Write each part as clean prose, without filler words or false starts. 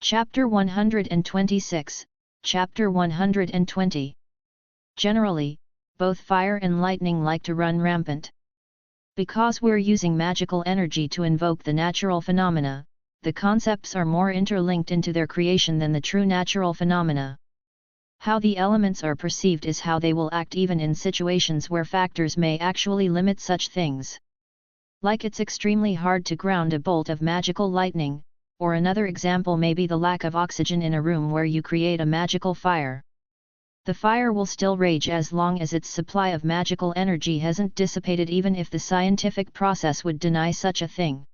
Chapter 126, Chapter 120. Generally, both fire and lightning like to run rampant. Because we're using magical energy to invoke the natural phenomena, the concepts are more interlinked into their creation than the true natural phenomena. How the elements are perceived is how they will act even in situations where factors may actually limit such things. Like it's extremely hard to ground a bolt of magical lightning, or another example may be the lack of oxygen in a room where you create a magical fire. The fire will still rage as long as its supply of magical energy hasn't dissipated, even if the scientific process would deny such a thing.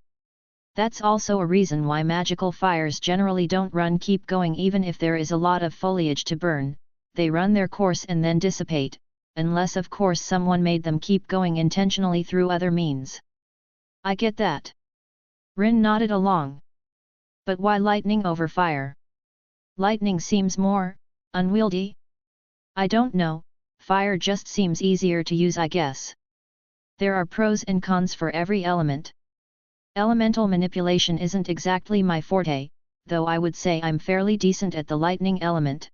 That's also a reason why magical fires generally don't keep going even if there is a lot of foliage to burn. They run their course and then dissipate, unless of course someone made them keep going intentionally through other means. I get that. Rin nodded along. But why lightning over fire? Lightning seems more unwieldy? I don't know, fire just seems easier to use, I guess. There are pros and cons for every element. Elemental manipulation isn't exactly my forte, though I would say I'm fairly decent at the lightning element.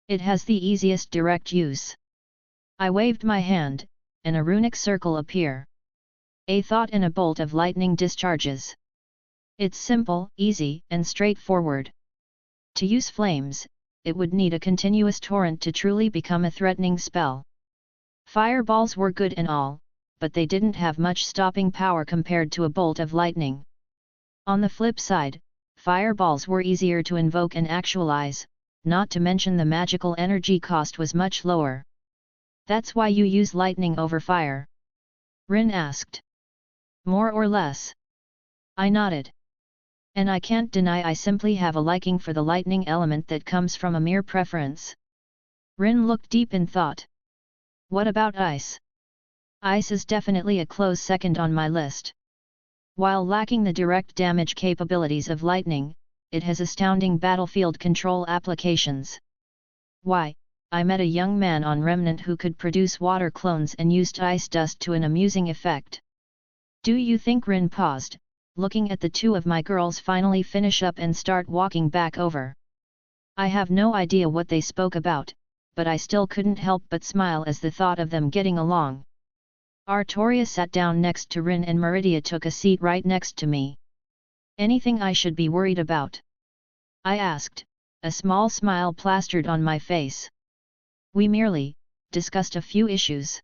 It has the easiest direct use. I waved my hand, and a runic circle appeared. A thought and a bolt of lightning discharges. It's simple, easy, and straightforward. To use flames, it would need a continuous torrent to truly become a threatening spell. Fireballs were good and all, but they didn't have much stopping power compared to a bolt of lightning. On the flip side, fireballs were easier to invoke and actualize, not to mention the magical energy cost was much lower. That's why you use lightning over fire? Rin asked. More or less. I nodded. And I can't deny I simply have a liking for the lightning element that comes from a mere preference. Rin looked deep in thought. What about ice? Ice is definitely a close second on my list. While lacking the direct damage capabilities of lightning, it has astounding battlefield control applications. Why, I met a young man on Remnant who could produce water clones and used ice dust to an amusing effect. Do you think? Rin paused, looking at the two of my girls finally finish up and start walking back over. I have no idea what they spoke about, but I still couldn't help but smile as the thought of them getting along. Artoria sat down next to Rin and Meridia took a seat right next to me. Anything I should be worried about? I asked, a small smile plastered on my face. We merely discussed a few issues.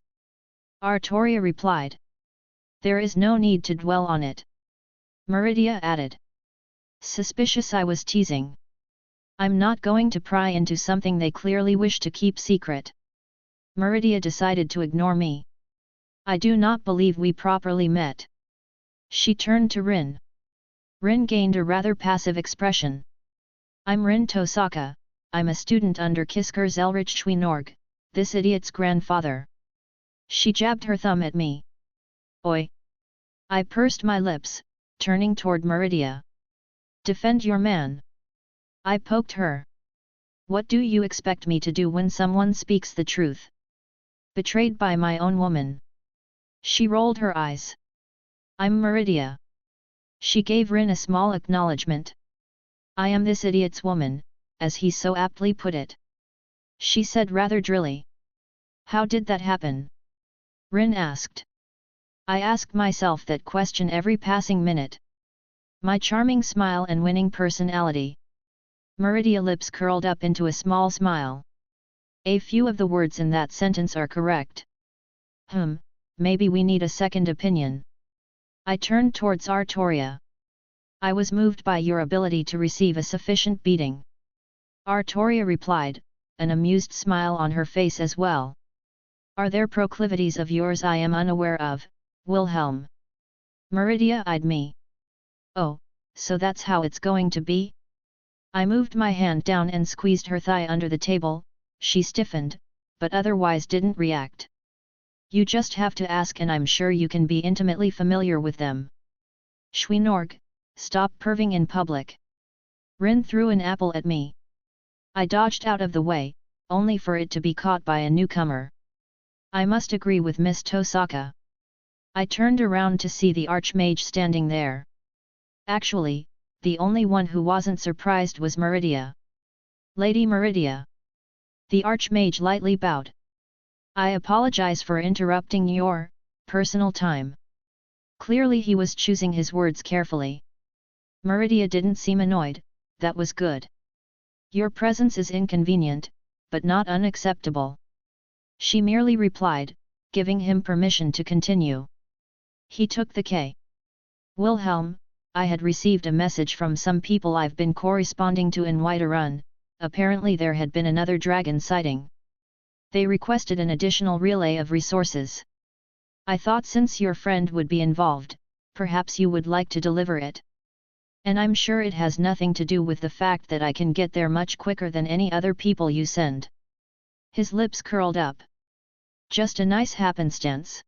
Artoria replied. There is no need to dwell on it. Meridia added. Suspicious I was teasing. I'm not going to pry into something they clearly wish to keep secret. Meridia decided to ignore me. I do not believe we properly met. She turned to Rin. Rin gained a rather passive expression. I'm Rin Tosaka, I'm a student under Kisker Zelretch Chwinorg, this idiot's grandfather. She jabbed her thumb at me. Oi! I pursed my lips, turning toward Meridia. Defend your man. I poked her. What do you expect me to do when someone speaks the truth? Betrayed by my own woman. She rolled her eyes. I'm Meridia. She gave Rin a small acknowledgement. I am this idiot's woman, as he so aptly put it. She said rather drily. How did that happen? Rin asked. I ask myself that question every passing minute. My charming smile and winning personality. Meridia lips curled up into a small smile. A few of the words in that sentence are correct. Maybe we need a second opinion. I turned towards Artoria. I was moved by your ability to receive a sufficient beating. Artoria replied, an amused smile on her face as well. Are there proclivities of yours I am unaware of, Wilhelm? Meridia eyed me. Oh, so that's how it's going to be? I moved my hand down and squeezed her thigh under the table. She stiffened, but otherwise didn't react. You just have to ask and I'm sure you can be intimately familiar with them. Chwinorg, stop perving in public. Rin threw an apple at me. I dodged out of the way, only for it to be caught by a newcomer. I must agree with Miss Tosaka. I turned around to see the Archmage standing there. Actually, the only one who wasn't surprised was Meridia. Lady Meridia. The Archmage lightly bowed. I apologize for interrupting your personal time. Clearly he was choosing his words carefully. Meridia didn't seem annoyed, that was good. Your presence is inconvenient, but not unacceptable. She merely replied, giving him permission to continue. He took the K. Wilhelm, I had received a message from some people I've been corresponding to in Whiterun. Apparently there had been another dragon sighting. They requested an additional relay of resources. I thought since your friend would be involved, perhaps you would like to deliver it. And I'm sure it has nothing to do with the fact that I can get there much quicker than any other people you send. His lips curled up. Just a nice happenstance.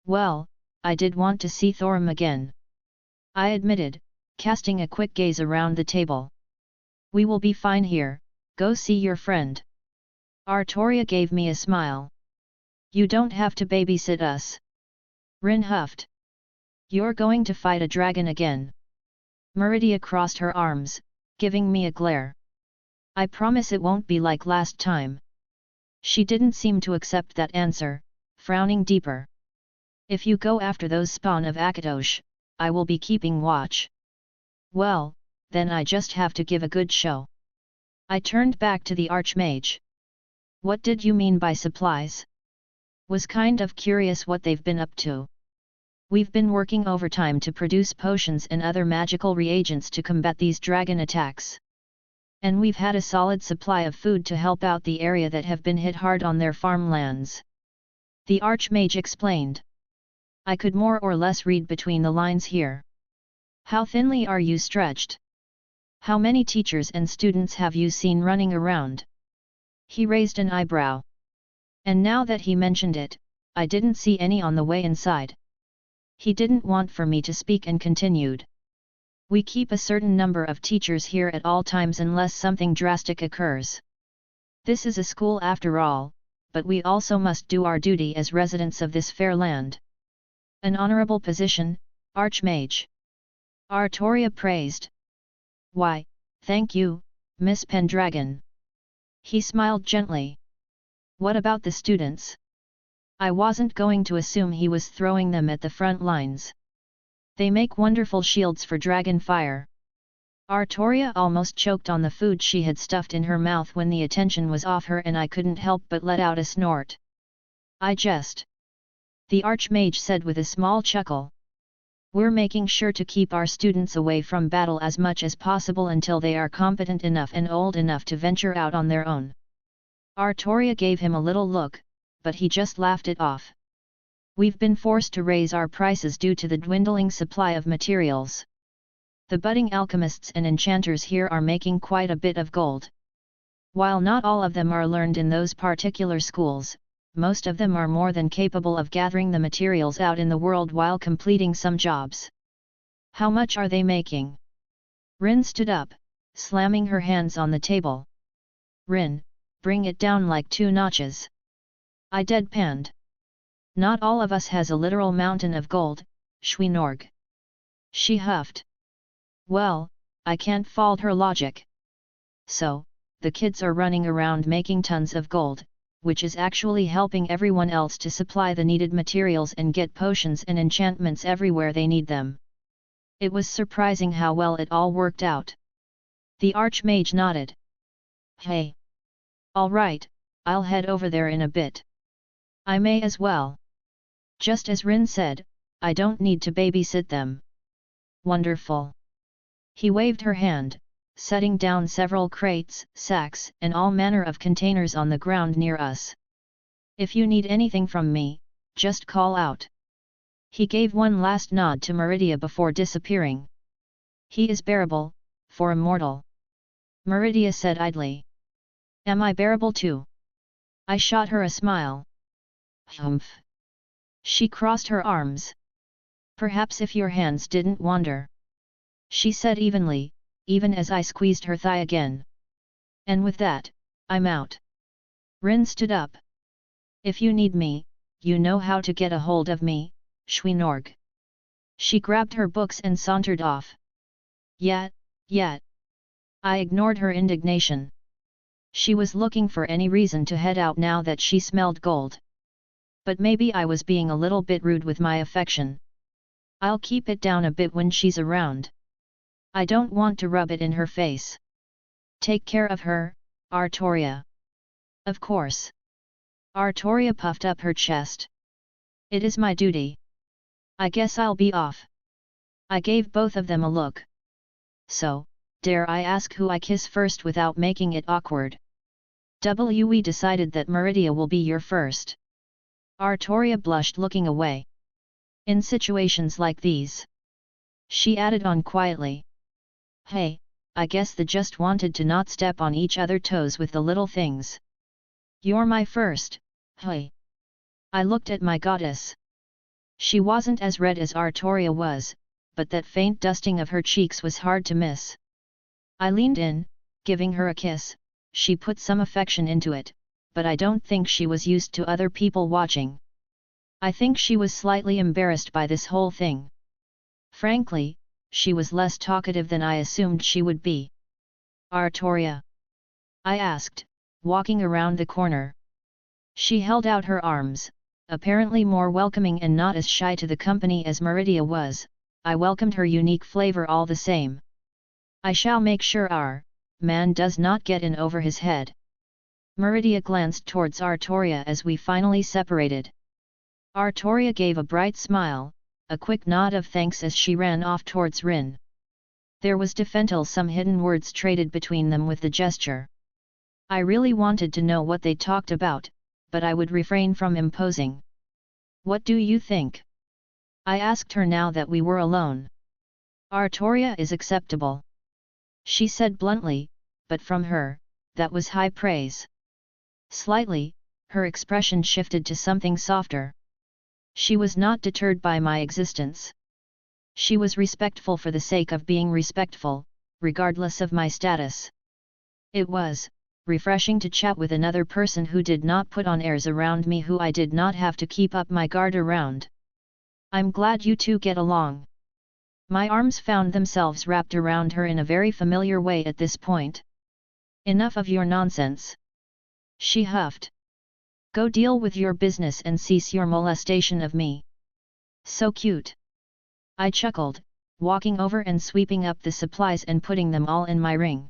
Well, I did want to see Thorim again. I admitted, casting a quick gaze around the table. We will be fine here, go see your friend. Artoria gave me a smile. You don't have to babysit us. Rin huffed. You're going to fight a dragon again. Meridia crossed her arms, giving me a glare. I promise it won't be like last time. She didn't seem to accept that answer, frowning deeper. If you go after those spawn of Akatosh, I will be keeping watch. Well, then I just have to give a good show. I turned back to the Archmage. What did you mean by supplies? Was kind of curious what they've been up to. We've been working overtime to produce potions and other magical reagents to combat these dragon attacks. And we've had a solid supply of food to help out the area that have been hit hard on their farmlands. The Archmage explained. I could more or less read between the lines here. How thinly are you stretched? How many teachers and students have you seen running around? He raised an eyebrow. And now that he mentioned it, I didn't see any on the way inside. He didn't want for me to speak and continued. We keep a certain number of teachers here at all times unless something drastic occurs. This is a school after all, but we also must do our duty as residents of this fair land. An honorable position, Archmage. Artoria praised. Why, thank you, Miss Pendragon. He smiled gently. What about the students? I wasn't going to assume he was throwing them at the front lines. They make wonderful shields for dragon fire. Artoria almost choked on the food she had stuffed in her mouth when the attention was off her, and I couldn't help but let out a snort. I jest. The Archmage said with a small chuckle. We're making sure to keep our students away from battle as much as possible until they are competent enough and old enough to venture out on their own. Artoria gave him a little look, but he just laughed it off. We've been forced to raise our prices due to the dwindling supply of materials. The budding alchemists and enchanters here are making quite a bit of gold. While not all of them are learned in those particular schools, most of them are more than capable of gathering the materials out in the world while completing some jobs. How much are they making? Rin stood up, slamming her hands on the table. Rin, bring it down like 2 notches. I deadpanned. Not all of us has a literal mountain of gold, Schweinorg. She huffed. Well, I can't fault her logic. So, the kids are running around making tons of gold, which is actually helping everyone else to supply the needed materials and get potions and enchantments everywhere they need them. It was surprising how well it all worked out. The Archmage nodded. Hey! All right, I'll head over there in a bit. I may as well. Just as Rin said, I don't need to babysit them. Wonderful. He waved her hand, setting down several crates, sacks, and all manner of containers on the ground near us. If you need anything from me, just call out. He gave one last nod to Meridia before disappearing. He is bearable, for a mortal. Meridia said idly. Am I bearable too? I shot her a smile. Humph. She crossed her arms. Perhaps if your hands didn't wander. She said evenly, even as I squeezed her thigh again. And with that, I'm out. Rin stood up. If you need me, you know how to get a hold of me, Schweinorg. She grabbed her books and sauntered off. Yet. I ignored her indignation. She was looking for any reason to head out now that she smelled gold. But maybe I was being a little bit rude with my affection. I'll keep it down a bit when she's around. I don't want to rub it in her face. Take care of her, Artoria. Of course. Artoria puffed up her chest. It is my duty. I guess I'll be off. I gave both of them a look. So, dare I ask who I kiss first without making it awkward? We decided that Meridia will be your first. Artoria blushed, looking away. In situations like these. She added on quietly. Hey, I guess they just wanted to not step on each other's toes with the little things. You're my first, hey. I looked at my goddess. She wasn't as red as Artoria was, but that faint dusting of her cheeks was hard to miss. I leaned in, giving her a kiss. She put some affection into it, but I don't think she was used to other people watching. I think she was slightly embarrassed by this whole thing. Frankly, she was less talkative than I assumed she would be. Artoria? I asked, walking around the corner. She held out her arms, apparently more welcoming and not as shy to the company as Meridia was. I welcomed her unique flavor all the same. I shall make sure our man does not get in over his head. Meridia glanced towards Artoria as we finally separated. Artoria gave a bright smile, a quick nod of thanks as she ran off towards Rin. There was definitely some hidden words traded between them with the gesture. I really wanted to know what they talked about, but I would refrain from imposing. What do you think? I asked her now that we were alone. Artoria is acceptable. She said bluntly, but from her, that was high praise. Slightly, her expression shifted to something softer. She was not deterred by my existence. She was respectful for the sake of being respectful, regardless of my status. It was refreshing to chat with another person who did not put on airs around me, who I did not have to keep up my guard around. I'm glad you two get along. My arms found themselves wrapped around her in a very familiar way at this point. Enough of your nonsense. She huffed. Go deal with your business and cease your molestation of me. So cute. I chuckled, walking over and sweeping up the supplies and putting them all in my ring.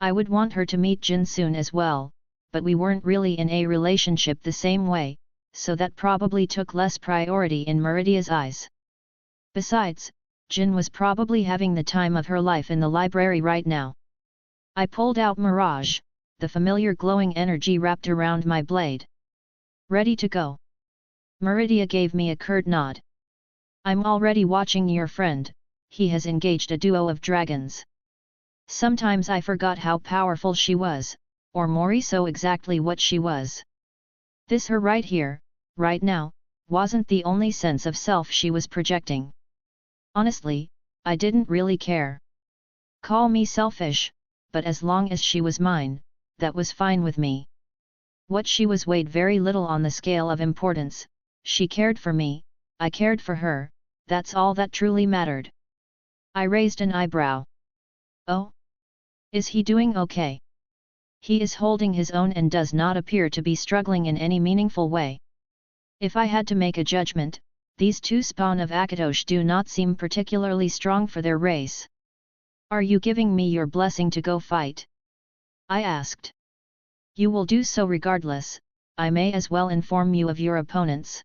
I would want her to meet Jin soon as well, but we weren't really in a relationship the same way, so that probably took less priority in Meridia's eyes. Besides, Jin was probably having the time of her life in the library right now. I pulled out Mirage, the familiar glowing energy wrapped around my blade. Ready to go. Meridia gave me a curt nod. I'm already watching your friend, he has engaged a duo of dragons. Sometimes I forgot how powerful she was, or more so exactly what she was. This her right here, right now, wasn't the only sense of self she was projecting. Honestly, I didn't really care. Call me selfish, but as long as she was mine, that was fine with me. What she was weighed very little on the scale of importance. She cared for me, I cared for her, that's all that truly mattered. I raised an eyebrow. Oh? Is he doing okay? He is holding his own and does not appear to be struggling in any meaningful way. If I had to make a judgment, these two spawn of Akatosh do not seem particularly strong for their race. Are you giving me your blessing to go fight? I asked. You will do so regardless, I may as well inform you of your opponents.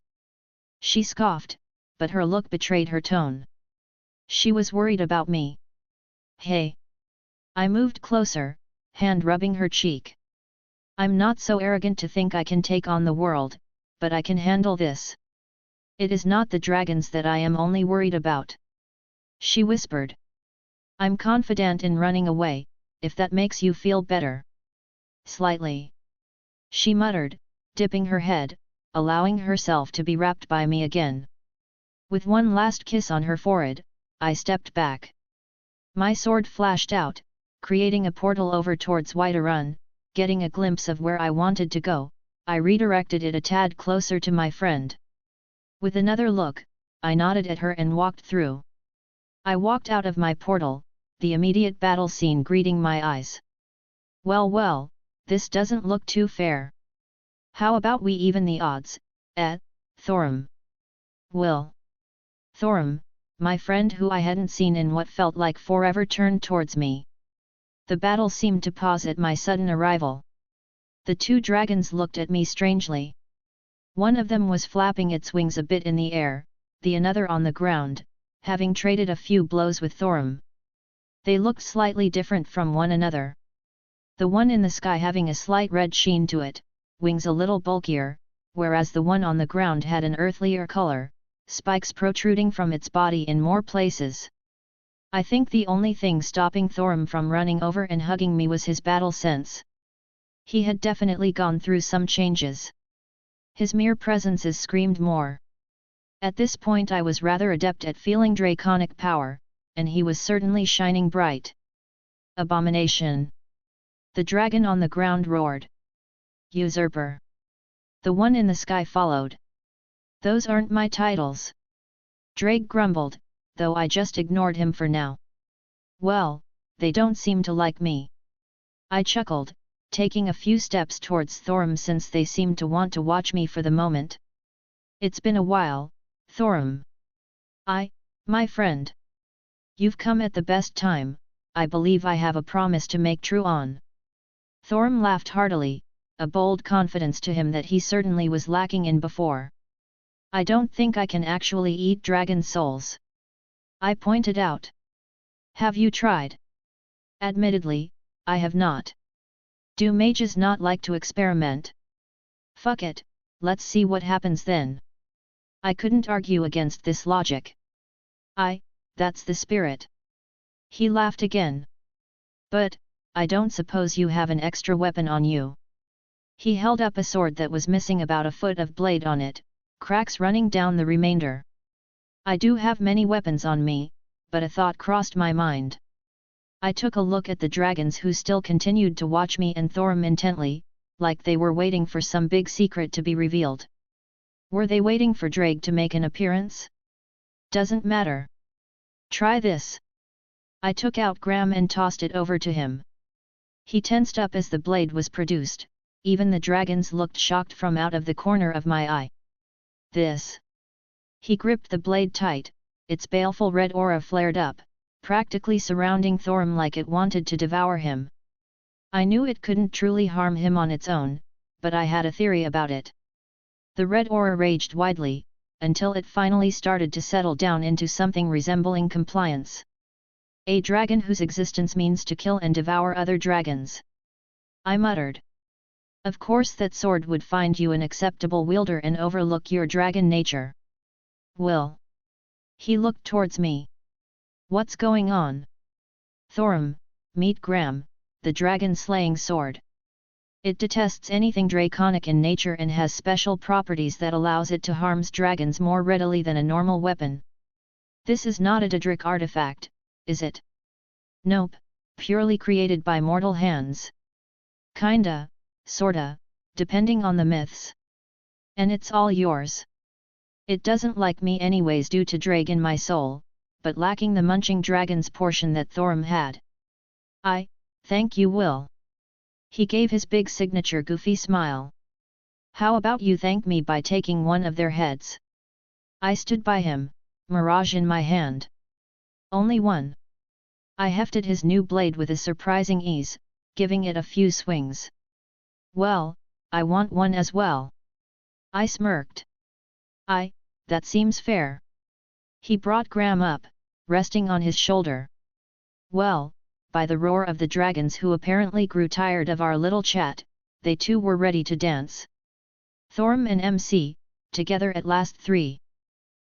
She scoffed, but her look betrayed her tone. She was worried about me. Hey! I moved closer, hand rubbing her cheek. I'm not so arrogant to think I can take on the world, but I can handle this. It is not the dragons that I am only worried about. She whispered. I'm confident in running away, if that makes you feel better. Slightly. She muttered, dipping her head, allowing herself to be wrapped by me again. With one last kiss on her forehead, I stepped back. My sword flashed out, creating a portal over towards Whiterun. Getting a glimpse of where I wanted to go, I redirected it a tad closer to my friend. With another look, I nodded at her and walked through. I walked out of my portal, the immediate battle scene greeting my eyes. Well well, this doesn't look too fair. How about we even the odds, Thorim? Will. Thorim, my friend who I hadn't seen in what felt like forever, turned towards me. The battle seemed to pause at my sudden arrival. The two dragons looked at me strangely. One of them was flapping its wings a bit in the air, the another on the ground, having traded a few blows with Thorim. They looked slightly different from one another. The one in the sky having a slight red sheen to it, wings a little bulkier, whereas the one on the ground had an earthlier color, spikes protruding from its body in more places. I think the only thing stopping Thorim from running over and hugging me was his battle sense. He had definitely gone through some changes. His mere presences screamed more. At this point I was rather adept at feeling draconic power, and he was certainly shining bright. Abomination! The dragon on the ground roared. Usurper! The one in the sky followed. Those aren't my titles. Drake grumbled, though I just ignored him for now. Well, they don't seem to like me. I chuckled, taking a few steps towards Thorim since they seemed to want to watch me for the moment. It's been a while, Thorim. My friend. You've come at the best time. I believe I have a promise to make true on. Thorim laughed heartily, a bold confidence to him that he certainly was lacking in before. I don't think I can actually eat dragon souls. I pointed out. Have you tried? Admittedly, I have not. Do mages not like to experiment? Fuck it, let's see what happens then. I couldn't argue against this logic. That's the spirit. He laughed again. But, I don't suppose you have an extra weapon on you. He held up a sword that was missing about a foot of blade on it, cracks running down the remainder. I do have many weapons on me, but a thought crossed my mind. I took a look at the dragons who still continued to watch me and Thorim intently, like they were waiting for some big secret to be revealed. Were they waiting for Drake to make an appearance? Doesn't matter. Try this. I took out Graham and tossed it over to him. He tensed up as the blade was produced, even the dragons looked shocked from out of the corner of my eye. This. He gripped the blade tight, its baleful red aura flared up, practically surrounding Thorim like it wanted to devour him. I knew it couldn't truly harm him on its own, but I had a theory about it. The red aura raged widely, until it finally started to settle down into something resembling compliance. A dragon whose existence means to kill and devour other dragons. I muttered. Of course that sword would find you an acceptable wielder and overlook your dragon nature. Will. He looked towards me. What's going on? Thorim, meet Graham, the dragon-slaying sword. It detests anything draconic in nature and has special properties that allows it to harm dragons more readily than a normal weapon. This is not a Daedric artifact, is it? Nope, purely created by mortal hands. Kinda, sorta, depending on the myths. And it's all yours. It doesn't like me anyways due to Drake in my soul, but lacking the munching dragon's portion that Thorim had. Thank you, Will. He gave his big signature goofy smile. How about you thank me by taking one of their heads? I stood by him, mirage in my hand. Only one. I hefted his new blade with a surprising ease, giving it a few swings. Well, I want one as well. I smirked. That seems fair. He brought Graham up, resting on his shoulder. Well, by the roar of the dragons who apparently grew tired of our little chat, they too were ready to dance. Thorim and MC, together at last 3.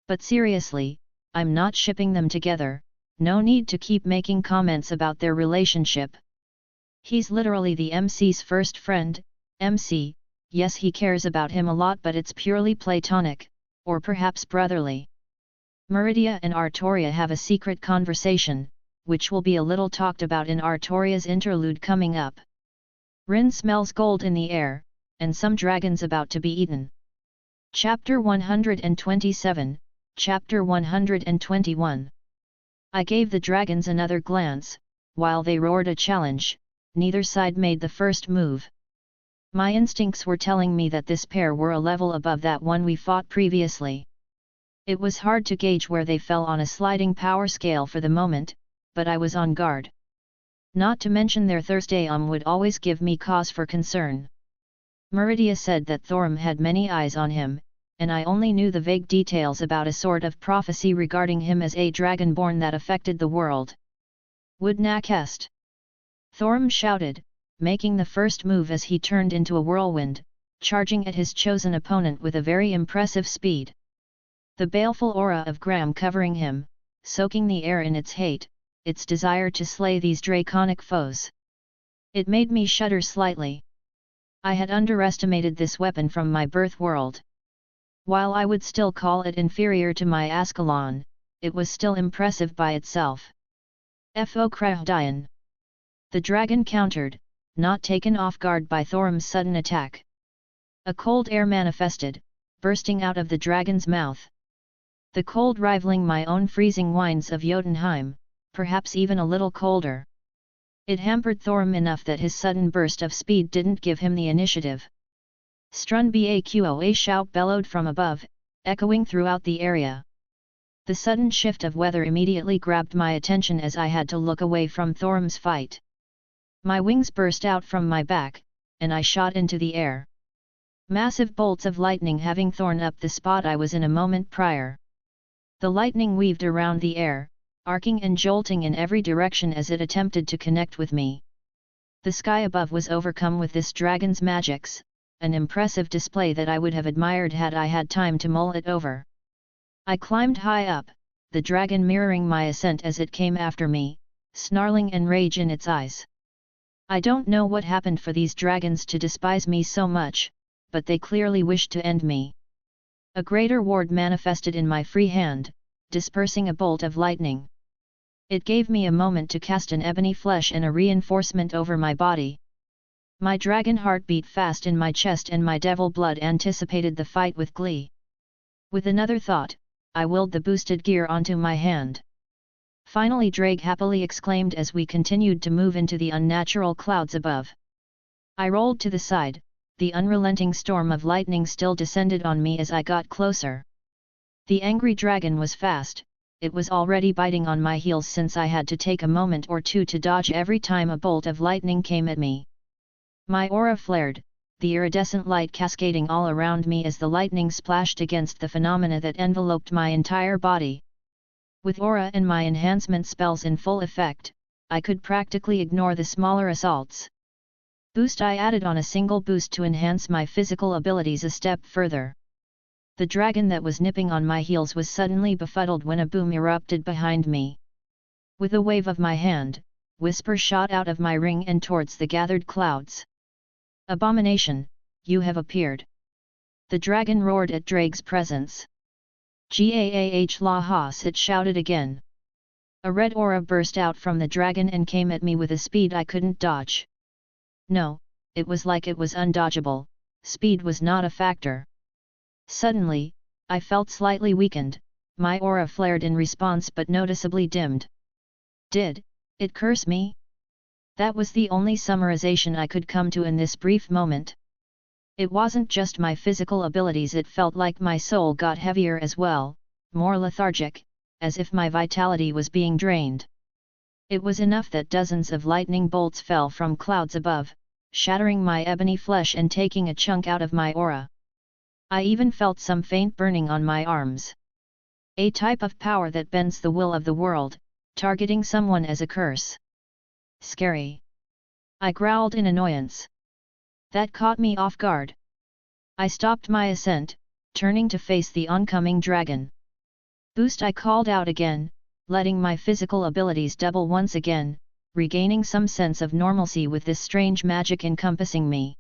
But seriously, I'm not shipping them together, no need to keep making comments about their relationship. He's literally the MC's first friend, MC, yes he cares about him a lot but it's purely platonic, or perhaps brotherly. Meridia and Artoria have a secret conversation, which will be a little talked about in Artoria's interlude coming up. Rin smells gold in the air, and some dragons about to be eaten. Chapter 127, Chapter 121. I gave the dragons another glance, while they roared a challenge, neither side made the first move. My instincts were telling me that this pair were a level above that one we fought previously. It was hard to gauge where they fell on a sliding power scale for the moment, but I was on guard. Not to mention their Thursday would always give me cause for concern. Meridia said that Thorim had many eyes on him, and I only knew the vague details about a sort of prophecy regarding him as a dragonborn that affected the world. Would Nakest? Thorim shouted, making the first move as he turned into a whirlwind, charging at his chosen opponent with a very impressive speed. The baleful aura of Gram covering him, soaking the air in its hate, its desire to slay these draconic foes. It made me shudder slightly. I had underestimated this weapon from my birth world. While I would still call it inferior to my Ascalon, it was still impressive by itself. Fo Krahdian. The dragon countered, not taken off guard by Thorim's sudden attack. A cold air manifested, bursting out of the dragon's mouth. The cold rivaling my own freezing winds of Jotunheim, perhaps even a little colder. It hampered Thorim enough that his sudden burst of speed didn't give him the initiative. Strun Baqo, a shout bellowed from above, echoing throughout the area. The sudden shift of weather immediately grabbed my attention as I had to look away from Thorim's fight. My wings burst out from my back, and I shot into the air. Massive bolts of lightning having torn up the spot I was in a moment prior. The lightning weaved around the air, arcing and jolting in every direction as it attempted to connect with me. The sky above was overcome with this dragon's magics, an impressive display that I would have admired had I had time to mull it over. I climbed high up, the dragon mirroring my ascent as it came after me, snarling and rage in its eyes. I don't know what happened for these dragons to despise me so much, but they clearly wished to end me. A greater ward manifested in my free hand, dispersing a bolt of lightning. It gave me a moment to cast an ebony flesh and a reinforcement over my body. My dragon heart beat fast in my chest and my devil blood anticipated the fight with glee. With another thought, I willed the boosted gear onto my hand. Finally, Drake happily exclaimed as we continued to move into the unnatural clouds above. I rolled to the side, the unrelenting storm of lightning still descended on me as I got closer. The angry dragon was fast. It was already biting on my heels since I had to take a moment or two to dodge every time a bolt of lightning came at me. My aura flared, the iridescent light cascading all around me as the lightning splashed against the phenomena that enveloped my entire body. With aura and my enhancement spells in full effect, I could practically ignore the smaller assaults. Boost I added on a single boost to enhance my physical abilities a step further. The dragon that was nipping on my heels was suddenly befuddled when a boom erupted behind me. With a wave of my hand, Whisper shot out of my ring and towards the gathered clouds. Abomination, you have appeared. The dragon roared at Drake's presence. Gaah Lahas, it shouted again. A red aura burst out from the dragon and came at me with a speed I couldn't dodge. No, it was like it was undodgeable, speed was not a factor. Suddenly, I felt slightly weakened, my aura flared in response but noticeably dimmed. Did it curse me? That was the only summarization I could come to in this brief moment. It wasn't just my physical abilities, it felt like my soul got heavier as well, more lethargic, as if my vitality was being drained. It was enough that dozens of lightning bolts fell from clouds above, shattering my ebony flesh and taking a chunk out of my aura. I even felt some faint burning on my arms. A type of power that bends the will of the world, targeting someone as a curse. Scary. I growled in annoyance. That caught me off guard. I stopped my ascent, turning to face the oncoming dragon. Boost, I called out again, letting my physical abilities double once again, regaining some sense of normalcy with this strange magic encompassing me.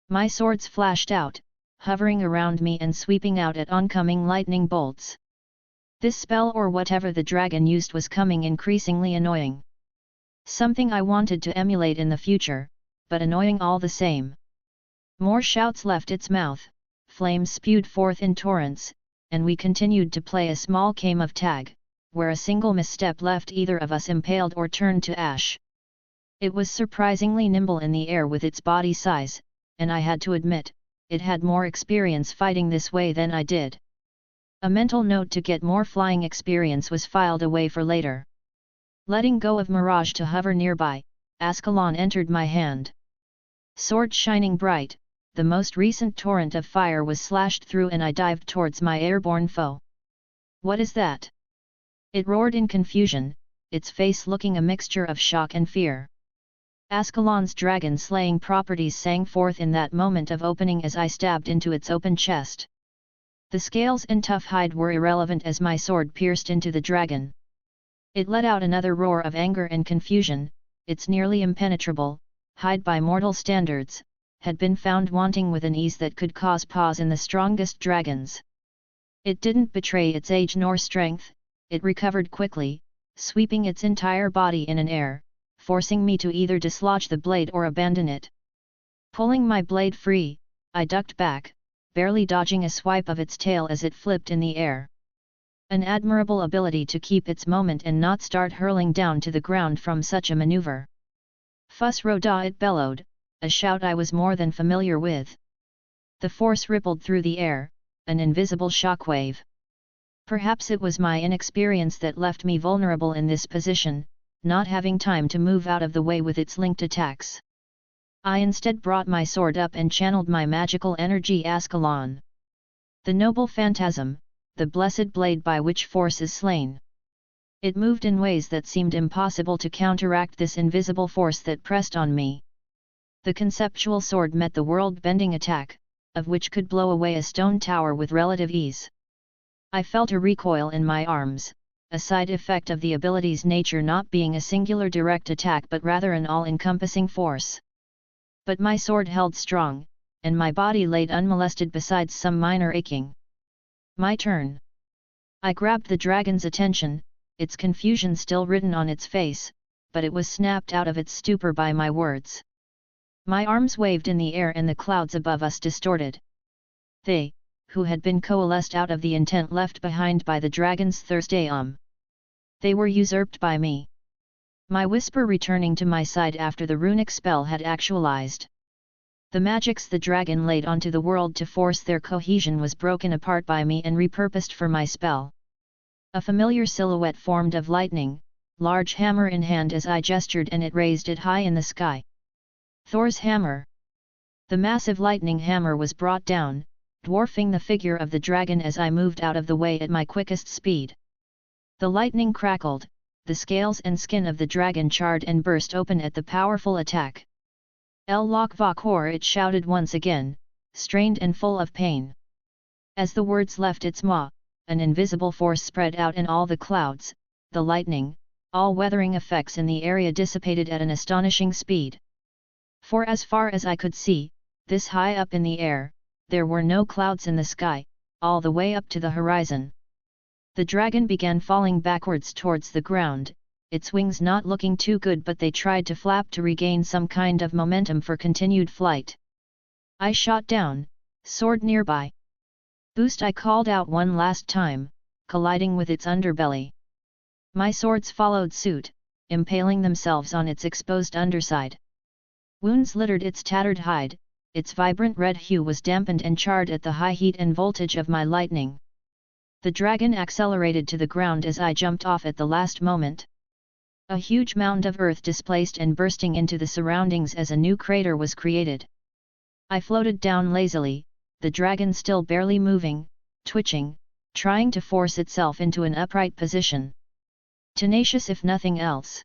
My swords flashed out, hovering around me and sweeping out at oncoming lightning bolts. This spell or whatever the dragon used was coming increasingly annoying. Something I wanted to emulate in the future, but annoying all the same. More shouts left its mouth, flames spewed forth in torrents, and we continued to play a small game of tag, where a single misstep left either of us impaled or turned to ash. It was surprisingly nimble in the air with its body size, and I had to admit, it had more experience fighting this way than I did. A mental note to get more flying experience was filed away for later. Letting go of Mirage to hover nearby, Ascalon entered my hand. Sword shining bright, the most recent torrent of fire was slashed through and I dived towards my airborne foe. "What is that?" it roared in confusion, its face looking a mixture of shock and fear. Ascalon's dragon-slaying properties sang forth in that moment of opening as I stabbed into its open chest. The scales and tough hide were irrelevant as my sword pierced into the dragon. It let out another roar of anger and confusion. Its nearly impenetrable hide by mortal standards had been found wanting with an ease that could cause pause in the strongest dragons. It didn't betray its age nor strength, it recovered quickly, sweeping its entire body in an air, forcing me to either dislodge the blade or abandon it. Pulling my blade free, I ducked back, barely dodging a swipe of its tail as it flipped in the air. An admirable ability to keep its moment and not start hurling down to the ground from such a maneuver. "Fuss Roda!" it bellowed, a shout I was more than familiar with. The force rippled through the air, an invisible shockwave. Perhaps it was my inexperience that left me vulnerable in this position, not having time to move out of the way with its linked attacks. I instead brought my sword up and channeled my magical energy Ascalon. The noble phantasm, the blessed blade by which force is slain. It moved in ways that seemed impossible to counteract this invisible force that pressed on me. The conceptual sword met the world-bending attack, of which could blow away a stone tower with relative ease. I felt a recoil in my arms, a side effect of the ability's nature not being a singular direct attack but rather an all-encompassing force. But my sword held strong, and my body laid unmolested besides some minor aching. My turn. I grabbed the dragon's attention, its confusion still written on its face, but it was snapped out of its stupor by my words. My arms waved in the air and the clouds above us distorted. They, who had been coalesced out of the intent left behind by the dragon's Thursday they were usurped by me. My whisper returning to my side after the runic spell had actualized. The magics the dragon laid onto the world to force their cohesion was broken apart by me and repurposed for my spell. A familiar silhouette formed of lightning, large hammer in hand as I gestured and it raised it high in the sky. Thor's hammer. The massive lightning hammer was brought down, dwarfing the figure of the dragon as I moved out of the way at my quickest speed. The lightning crackled, the scales and skin of the dragon charred and burst open at the powerful attack. El Lok Vakor, it shouted once again, strained and full of pain. As the words left its maw, an invisible force spread out in all the clouds, the lightning, all weathering effects in the area dissipated at an astonishing speed. For as far as I could see, this high up in the air, there were no clouds in the sky, all the way up to the horizon. The dragon began falling backwards towards the ground, its wings not looking too good, but they tried to flap to regain some kind of momentum for continued flight. I shot down, sword nearby. "Boost!" I called out one last time, colliding with its underbelly. My swords followed suit, impaling themselves on its exposed underside. Wounds littered its tattered hide, its vibrant red hue was dampened and charred at the high heat and voltage of my lightning. The dragon accelerated to the ground as I jumped off at the last moment. A huge mound of earth displaced and bursting into the surroundings as a new crater was created. I floated down lazily, the dragon still barely moving, twitching, trying to force itself into an upright position. Tenacious if nothing else.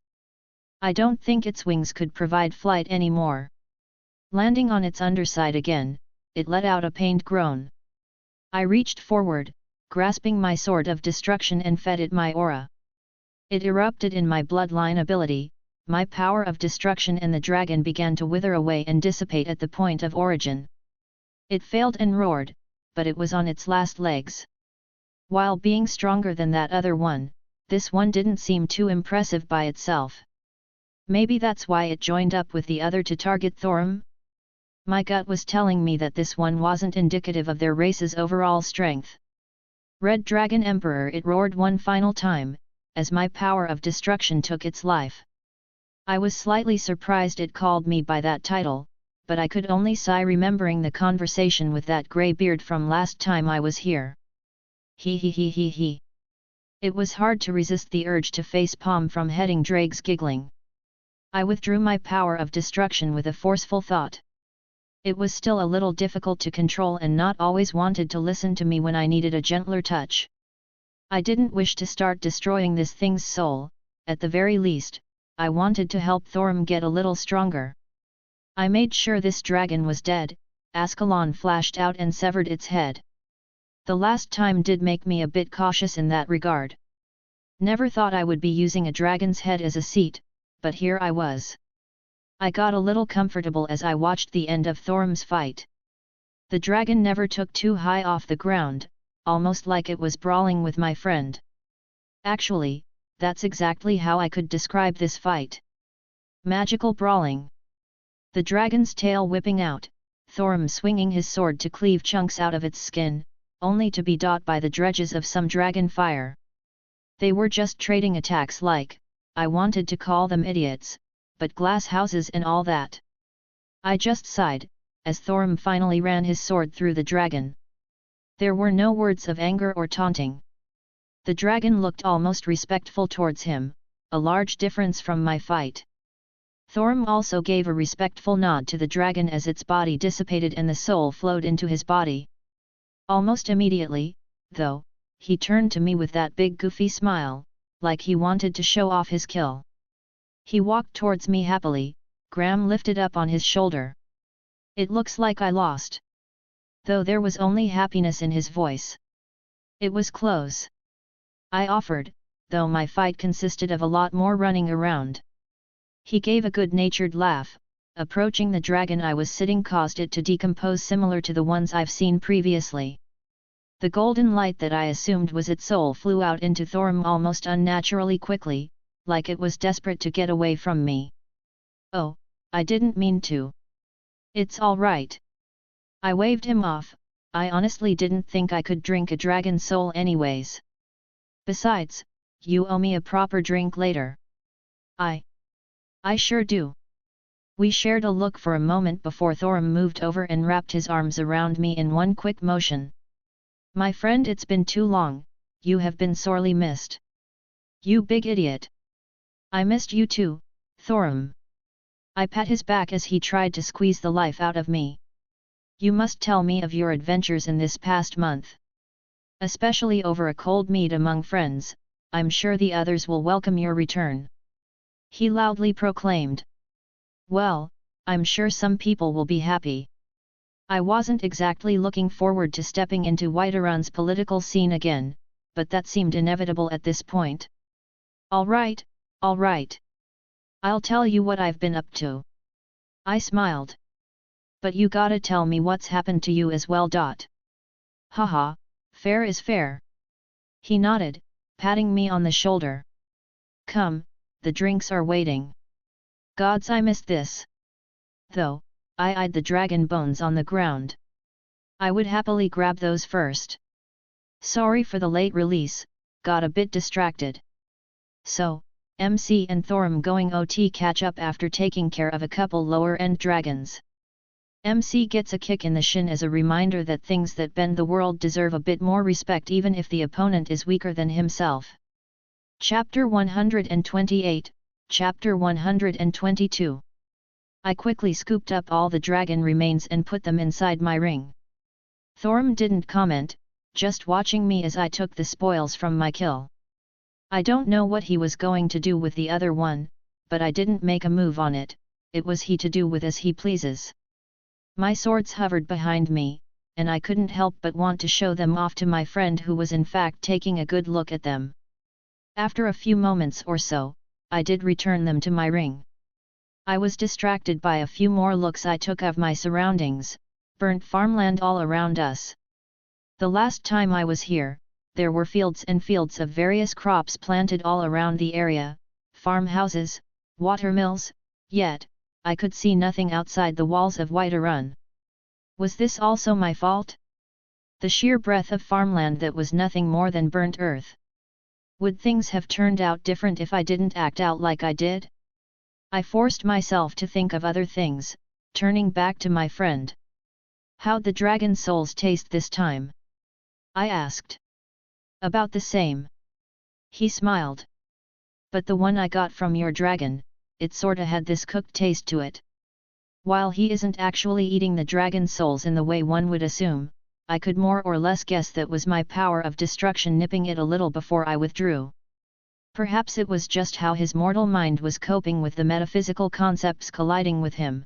I don't think its wings could provide flight anymore. Landing on its underside again, it let out a pained groan. I reached forward, grasping my sword of destruction and fed it my aura. It erupted in my bloodline ability, my power of destruction, and the dragon began to wither away and dissipate at the point of origin. It failed and roared, but it was on its last legs. While being stronger than that other one, this one didn't seem too impressive by itself. Maybe that's why it joined up with the other to target Thorum? My gut was telling me that this one wasn't indicative of their race's overall strength. "Red Dragon Emperor!" it roared one final time, as my power of destruction took its life. I was slightly surprised it called me by that title, but I could only sigh remembering the conversation with that grey beard from last time I was here. He. It was hard to resist the urge to face-palm from heading Drake's giggling. I withdrew my power of destruction with a forceful thought. It was still a little difficult to control and not always wanted to listen to me when I needed a gentler touch. I didn't wish to start destroying this thing's soul, at the very least, I wanted to help Thorim get a little stronger. I made sure this dragon was dead. Ascalon flashed out and severed its head. The last time did make me a bit cautious in that regard. Never thought I would be using a dragon's head as a seat, but here I was. I got a little comfortable as I watched the end of Thorim's fight. The dragon never took too high off the ground, almost like it was brawling with my friend. Actually, that's exactly how I could describe this fight. Magical brawling. The dragon's tail whipping out, Thorim swinging his sword to cleave chunks out of its skin, only to be dot by the dredges of some dragon fire. They were just trading attacks like, I wanted to call them idiots, but glass houses and all that. I just sighed, as Thorim finally ran his sword through the dragon. There were no words of anger or taunting. The dragon looked almost respectful towards him, a large difference from my fight. Thorim also gave a respectful nod to the dragon as its body dissipated and the soul flowed into his body. Almost immediately, though, he turned to me with that big goofy smile, like he wanted to show off his kill. He walked towards me happily, Graham lifted up on his shoulder. It looks like I lost. Though there was only happiness in his voice. It was close. I offered, though my fight consisted of a lot more running around. He gave a good-natured laugh. Approaching the dragon I was sitting caused it to decompose similar to the ones I've seen previously. The golden light that I assumed was its soul flew out into Thorim almost unnaturally quickly, like it was desperate to get away from me. Oh, I didn't mean to. It's all right. I waved him off. I honestly didn't think I could drink a dragon soul anyways. Besides, you owe me a proper drink later. I sure do. We shared a look for a moment before Thorim moved over and wrapped his arms around me in one quick motion. My friend, it's been too long, you have been sorely missed. You big idiot. I missed you too, Thorim. I pat his back as he tried to squeeze the life out of me. You must tell me of your adventures in this past month. Especially over a cold mead among friends, I'm sure the others will welcome your return. He loudly proclaimed. Well, I'm sure some people will be happy. I wasn't exactly looking forward to stepping into Whiterun's political scene again, but that seemed inevitable at this point. All right. I'll tell you what I've been up to. I smiled. But you gotta tell me what's happened to you as well. Haha, fair is fair. He nodded, patting me on the shoulder. Come, the drinks are waiting. Gods, I missed this. Though, I eyed the dragon bones on the ground. I would happily grab those first. Sorry for the late release, got a bit distracted. So, MC and Thorim going OT catch up after taking care of a couple lower-end dragons. MC gets a kick in the shin as a reminder that things that bend the world deserve a bit more respect even if the opponent is weaker than himself. Chapter 128, Chapter 122. I quickly scooped up all the dragon remains and put them inside my ring. Thorim didn't comment, just watching me as I took the spoils from my kill. I don't know what he was going to do with the other one, but I didn't make a move on it, it was he to do with as he pleases. My swords hovered behind me, and I couldn't help but want to show them off to my friend who was in fact taking a good look at them. After a few moments or so, I did return them to my ring. I was distracted by a few more looks I took of my surroundings, burnt farmland all around us. The last time I was here, there were fields and fields of various crops planted all around the area, farmhouses, watermills, yet, I could see nothing outside the walls of Whiterun. Was this also my fault? The sheer breadth of farmland that was nothing more than burnt earth. Would things have turned out different if I didn't act out like I did? I forced myself to think of other things, turning back to my friend. How'd the dragon souls taste this time? I asked. About the same. He smiled. But the one I got from your dragon, it sorta had this cooked taste to it. While he isn't actually eating the dragon souls in the way one would assume, I could more or less guess that was my power of destruction nipping it a little before I withdrew. Perhaps it was just how his mortal mind was coping with the metaphysical concepts colliding with him.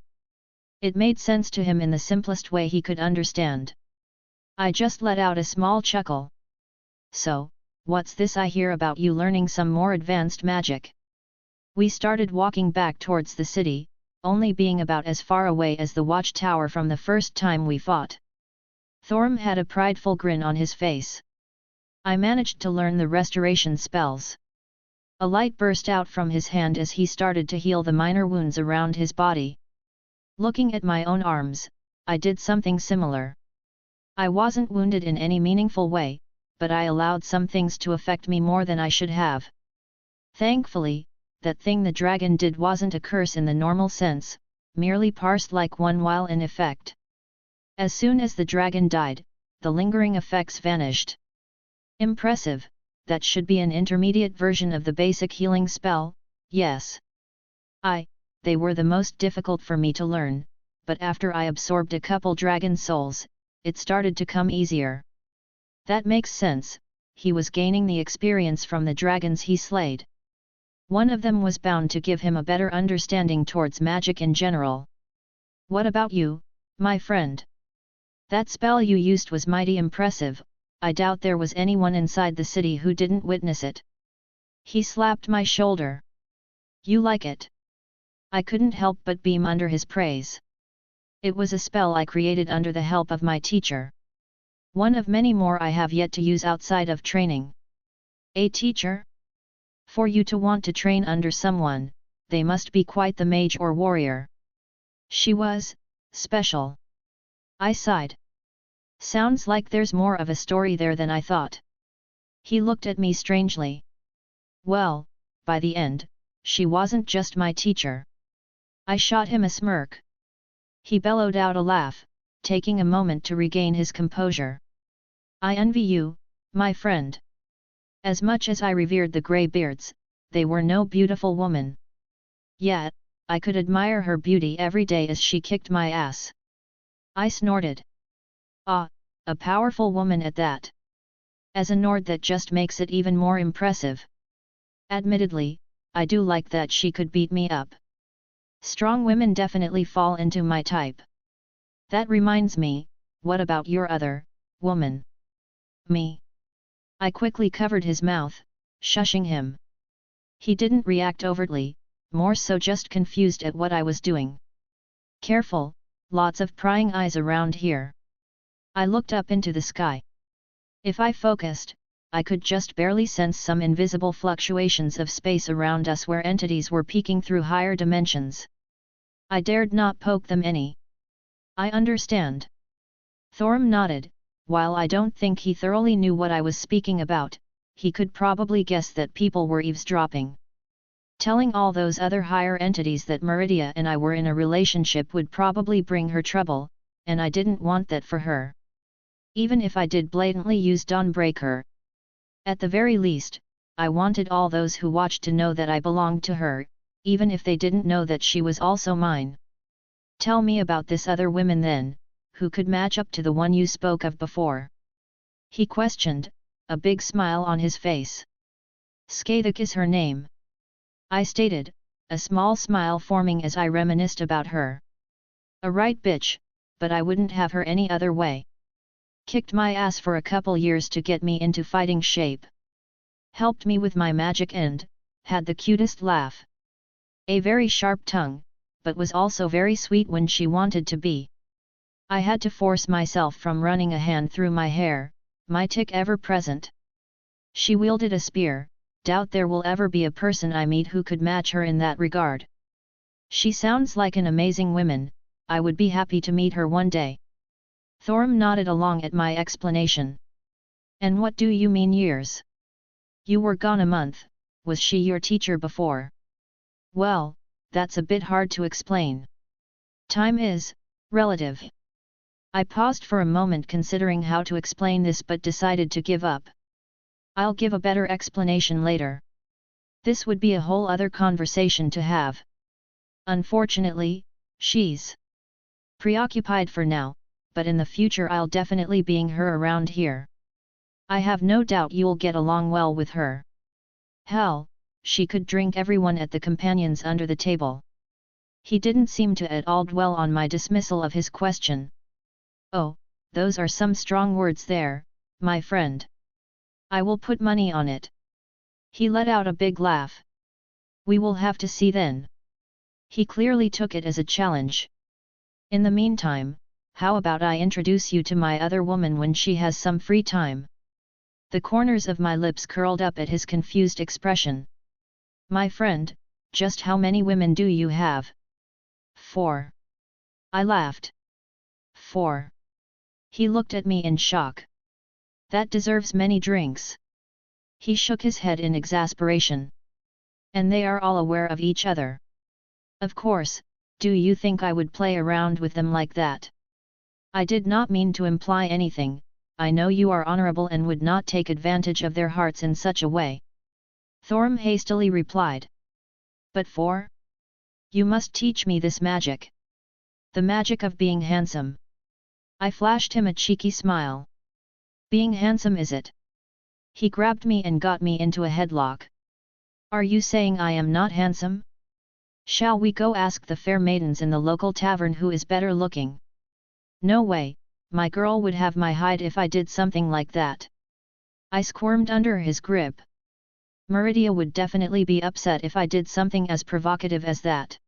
It made sense to him in the simplest way he could understand. I just let out a small chuckle. So, what's this I hear about you learning some more advanced magic? We started walking back towards the city, only being about as far away as the watchtower from the first time we fought. Thorm had a prideful grin on his face. I managed to learn the restoration spells. A light burst out from his hand as he started to heal the minor wounds around his body. Looking at my own arms, I did something similar. I wasn't wounded in any meaningful way, but I allowed some things to affect me more than I should have. Thankfully, that thing the dragon did wasn't a curse in the normal sense, merely parsed like one while in effect. As soon as the dragon died, the lingering effects vanished. Impressive, that should be an intermediate version of the basic healing spell, yes. They were the most difficult for me to learn, but after I absorbed a couple dragon souls, it started to come easier. That makes sense, he was gaining the experience from the dragons he slayed. One of them was bound to give him a better understanding towards magic in general. What about you, my friend? That spell you used was mighty impressive, I doubt there was anyone inside the city who didn't witness it. He slapped my shoulder. You like it? I couldn't help but beam under his praise. It was a spell I created under the help of my teacher. One of many more I have yet to use outside of training. A teacher? For you to want to train under someone, they must be quite the mage or warrior. She was special. I sighed. Sounds like there's more of a story there than I thought. He looked at me strangely. Well, by the end, she wasn't just my teacher. I shot him a smirk. He bellowed out a laugh, taking a moment to regain his composure. I envy you, my friend. As much as I revered the greybeards, they were no beautiful woman. Yet, I could admire her beauty every day as she kicked my ass. I snorted. Ah, a powerful woman at that. As a nord that just makes it even more impressive. Admittedly, I do like that she could beat me up. Strong women definitely fall into my type. That reminds me, what about your other woman? Me. I quickly covered his mouth, shushing him. He didn't react overtly, more so just confused at what I was doing. Careful, lots of prying eyes around here. I looked up into the sky. If I focused, I could just barely sense some invisible fluctuations of space around us where entities were peeking through higher dimensions. I dared not poke them any. I understand. Thorm nodded. While I don't think he thoroughly knew what I was speaking about, he could probably guess that people were eavesdropping. Telling all those other higher entities that Meridia and I were in a relationship would probably bring her trouble, and I didn't want that for her. Even if I did blatantly use Dawnbreaker. At the very least, I wanted all those who watched to know that I belonged to her, even if they didn't know that she was also mine. Tell me about this other woman then, who could match up to the one you spoke of before? He questioned, a big smile on his face. Skathik is her name. I stated, a small smile forming as I reminisced about her. A right bitch, but I wouldn't have her any other way. Kicked my ass for a couple years to get me into fighting shape. Helped me with my magic and had the cutest laugh. A very sharp tongue, but was also very sweet when she wanted to be. I had to force myself from running a hand through my hair, my tic ever present. She wielded a spear, doubt there will ever be a person I meet who could match her in that regard. She sounds like an amazing woman, I would be happy to meet her one day. Thorm nodded along at my explanation. And what do you mean years? You were gone a month, was she your teacher before? Well, that's a bit hard to explain. Time is relative. I paused for a moment considering how to explain this but decided to give up. I'll give a better explanation later. This would be a whole other conversation to have. Unfortunately, she's preoccupied for now, but in the future I'll definitely bring her around here. I have no doubt you'll get along well with her. Hell, she could drink everyone at the companions under the table. He didn't seem to at all dwell on my dismissal of his question. Oh, those are some strong words there, my friend. I will put money on it. He let out a big laugh. We will have to see then. He clearly took it as a challenge. In the meantime, how about I introduce you to my other woman when she has some free time? The corners of my lips curled up at his confused expression. My friend, just how many women do you have? 4. I laughed. 4. He looked at me in shock. That deserves many drinks. He shook his head in exasperation. And they are all aware of each other. Of course, do you think I would play around with them like that? I did not mean to imply anything. I know you are honorable and would not take advantage of their hearts in such a way. Thorm hastily replied. But 4? You must teach me this magic. The magic of being handsome. I flashed him a cheeky smile. Being handsome is it? He grabbed me and got me into a headlock. Are you saying I am not handsome? Shall we go ask the fair maidens in the local tavern who is better looking? No way, my girl would have my hide if I did something like that. I squirmed under his grip. Meridia would definitely be upset if I did something as provocative as that.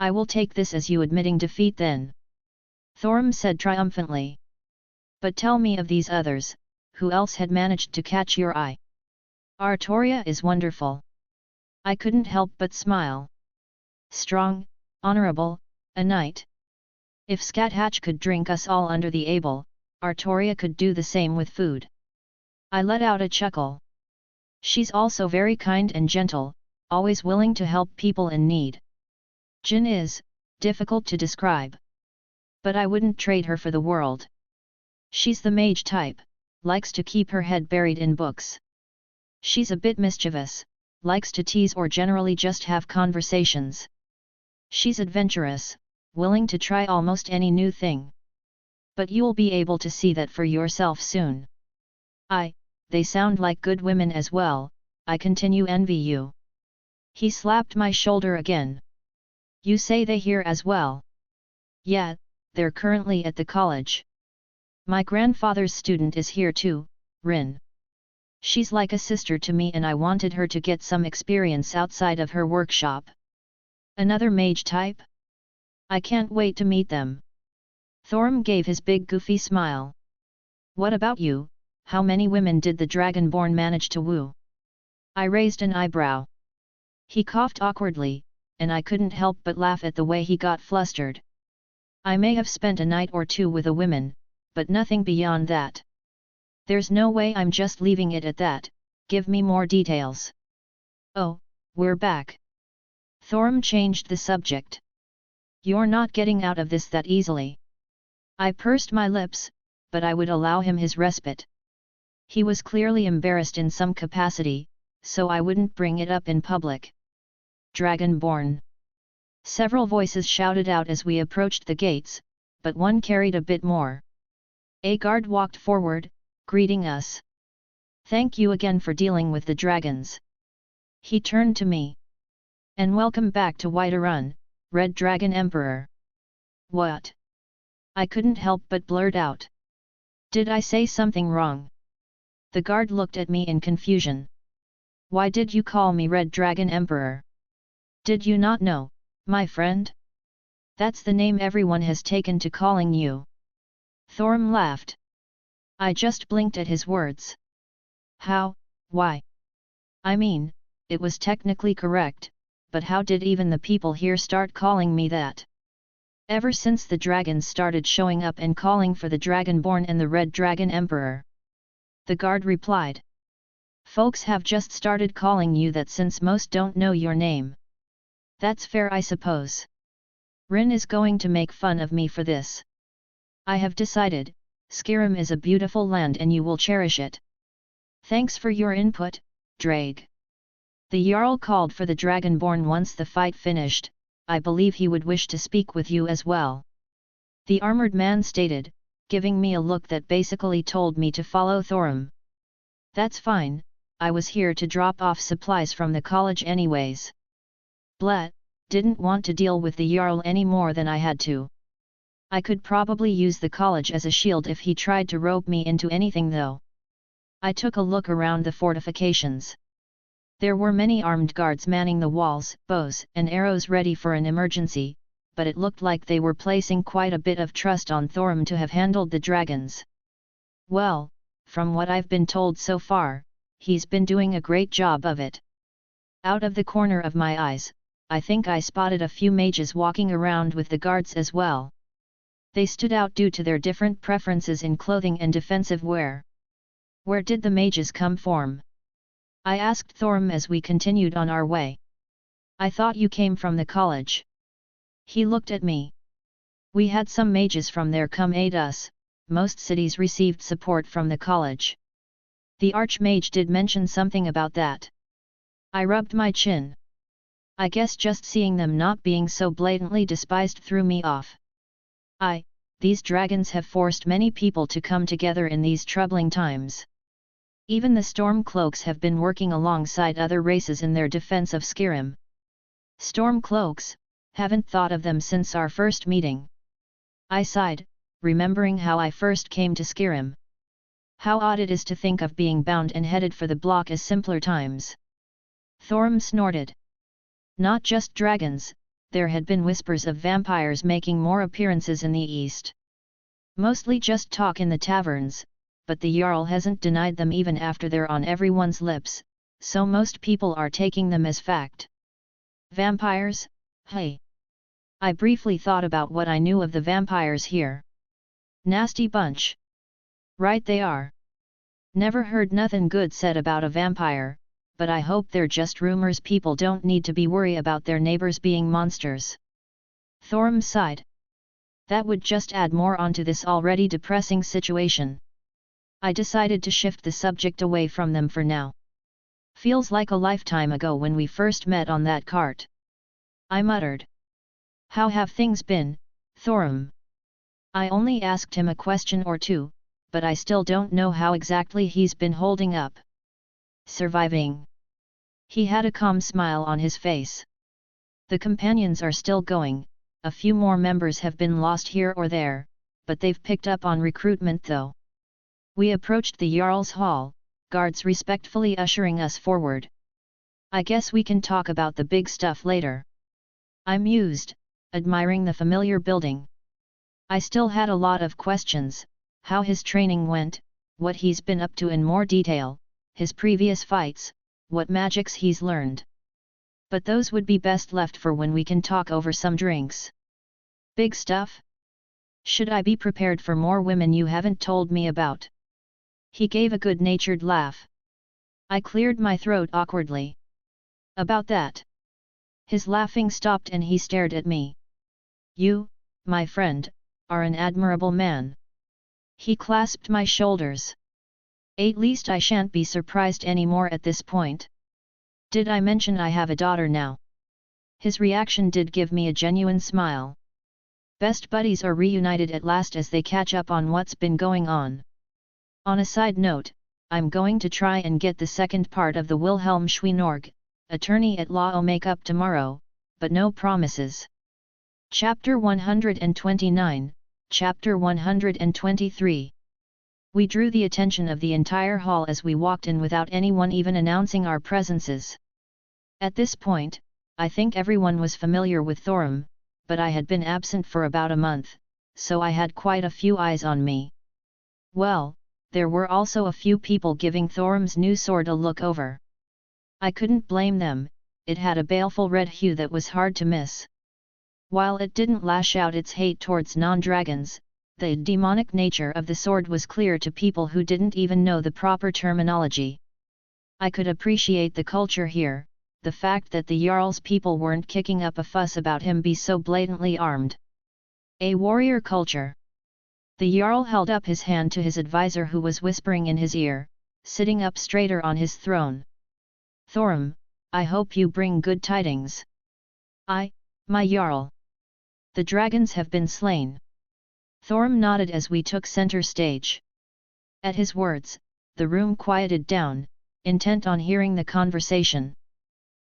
I will take this as you admitting defeat then. Thorm said triumphantly. But tell me of these others, who else had managed to catch your eye? Artoria is wonderful. I couldn't help but smile. Strong, honorable, a knight. If Scathatch could drink us all under the able, Artoria could do the same with food. I let out a chuckle. She's also very kind and gentle, always willing to help people in need. Jin is difficult to describe. But I wouldn't trade her for the world. She's the mage type, likes to keep her head buried in books. She's a bit mischievous, likes to tease or generally just have conversations. She's adventurous, willing to try almost any new thing. But you'll be able to see that for yourself soon. They sound like good women as well, I continue envy you. He slapped my shoulder again. You say they here as well? Yeah, they're currently at the college. My grandfather's student is here too, Rin. She's like a sister to me and I wanted her to get some experience outside of her workshop. Another mage type? I can't wait to meet them. Thorm gave his big goofy smile. What about you, how many women did the Dragonborn manage to woo? I raised an eyebrow. He coughed awkwardly, and I couldn't help but laugh at the way he got flustered. I may have spent a night or two with a woman, but nothing beyond that. There's no way I'm just leaving it at that, give me more details. Oh, we're back. Thorm changed the subject. You're not getting out of this that easily. I pursed my lips, but I would allow him his respite. He was clearly embarrassed in some capacity, so I wouldn't bring it up in public. Dragonborn. Several voices shouted out as we approached the gates, but one carried a bit more. A guard walked forward, greeting us. Thank you again for dealing with the dragons. He turned to me. And welcome back to Whiterun, Red Dragon Emperor. What? I couldn't help but blurt out. Did I say something wrong? The guard looked at me in confusion. Why did you call me Red Dragon Emperor? Did you not know, my friend? That's the name everyone has taken to calling you. Thorm laughed. I just blinked at his words. How, why? I mean, it was technically correct, but how did even the people here start calling me that? Ever since the dragons started showing up and calling for the Dragonborn and the Red Dragon Emperor. The guard replied. Folks have just started calling you that since most don't know your name. That's fair, I suppose. Rin is going to make fun of me for this. I have decided, Skyrim is a beautiful land and you will cherish it. Thanks for your input, Drake. The Jarl called for the Dragonborn once the fight finished. I believe he would wish to speak with you as well. The armored man stated, giving me a look that basically told me to follow Thorum. That's fine, I was here to drop off supplies from the college anyways. Blah, didn't want to deal with the Jarl any more than I had to. I could probably use the college as a shield if he tried to rope me into anything though. I took a look around the fortifications. There were many armed guards manning the walls, bows and arrows ready for an emergency, but it looked like they were placing quite a bit of trust on Thorum to have handled the dragons. Well, from what I've been told so far, he's been doing a great job of it. Out of the corner of my eyes, I think I spotted a few mages walking around with the guards as well. They stood out due to their different preferences in clothing and defensive wear. Where did the mages come from? I asked Thorum as we continued on our way. I thought you came from the college. He looked at me. We had some mages from there come aid us, most cities received support from the college. The Archmage did mention something about that. I rubbed my chin. I guess just seeing them not being so blatantly despised threw me off. These dragons have forced many people to come together in these troubling times. Even the Stormcloaks have been working alongside other races in their defense of Skyrim. Stormcloaks, haven't thought of them since our first meeting. I sighed, remembering how I first came to Skyrim. How odd it is to think of being bound and headed for the block as simpler times. Thorum snorted. Not just dragons, there had been whispers of vampires making more appearances in the east. Mostly just talk in the taverns, but the Jarl hasn't denied them even after they're on everyone's lips, so most people are taking them as fact. Vampires? Hey! I briefly thought about what I knew of the vampires here. Nasty bunch. Right they are. Never heard nothing good said about a vampire, but I hope they're just rumors. People don't need to be worried about their neighbors being monsters. Thorum sighed. That would just add more onto this already depressing situation. I decided to shift the subject away from them for now. Feels like a lifetime ago when we first met on that cart. I muttered. How have things been, Thorum? I only asked him a question or two, but I still don't know how exactly he's been holding up. Surviving. He had a calm smile on his face. The companions are still going, a few more members have been lost here or there, but they've picked up on recruitment though. We approached the Jarl's Hall, guards respectfully ushering us forward. I guess we can talk about the big stuff later. I mused, admiring the familiar building. I still had a lot of questions, how his training went, what he's been up to in more detail, his previous fights, what magics he's learned. But those would be best left for when we can talk over some drinks. Big stuff? Should I be prepared for more women you haven't told me about? He gave a good-natured laugh. I cleared my throat awkwardly. About that. His laughing stopped and he stared at me. You, my friend, are an admirable man. He clasped my shoulders. At least I shan't be surprised anymore at this point. Did I mention I have a daughter now? His reaction did give me a genuine smile. Best buddies are reunited at last as they catch up on what's been going on. On a side note, I'm going to try and get the second part of the Wilhelm Schweinorg, Attorney at Law make-up tomorrow, but no promises. Chapter 129, Chapter 123. We drew the attention of the entire hall as we walked in without anyone even announcing our presences. At this point, I think everyone was familiar with Thorum, but I had been absent for about a month, so I had quite a few eyes on me. Well, there were also a few people giving Thorum's new sword a look over. I couldn't blame them, it had a baleful red hue that was hard to miss. While it didn't lash out its hate towards non-dragons, the demonic nature of the sword was clear to people who didn't even know the proper terminology. I could appreciate the culture here, the fact that the Jarl's people weren't kicking up a fuss about him be so blatantly armed. A warrior culture. The Jarl held up his hand to his advisor who was whispering in his ear, sitting up straighter on his throne. Thorim, I hope you bring good tidings. My Jarl. The dragons have been slain. Thorim nodded as we took center stage. At his words, the room quieted down, intent on hearing the conversation.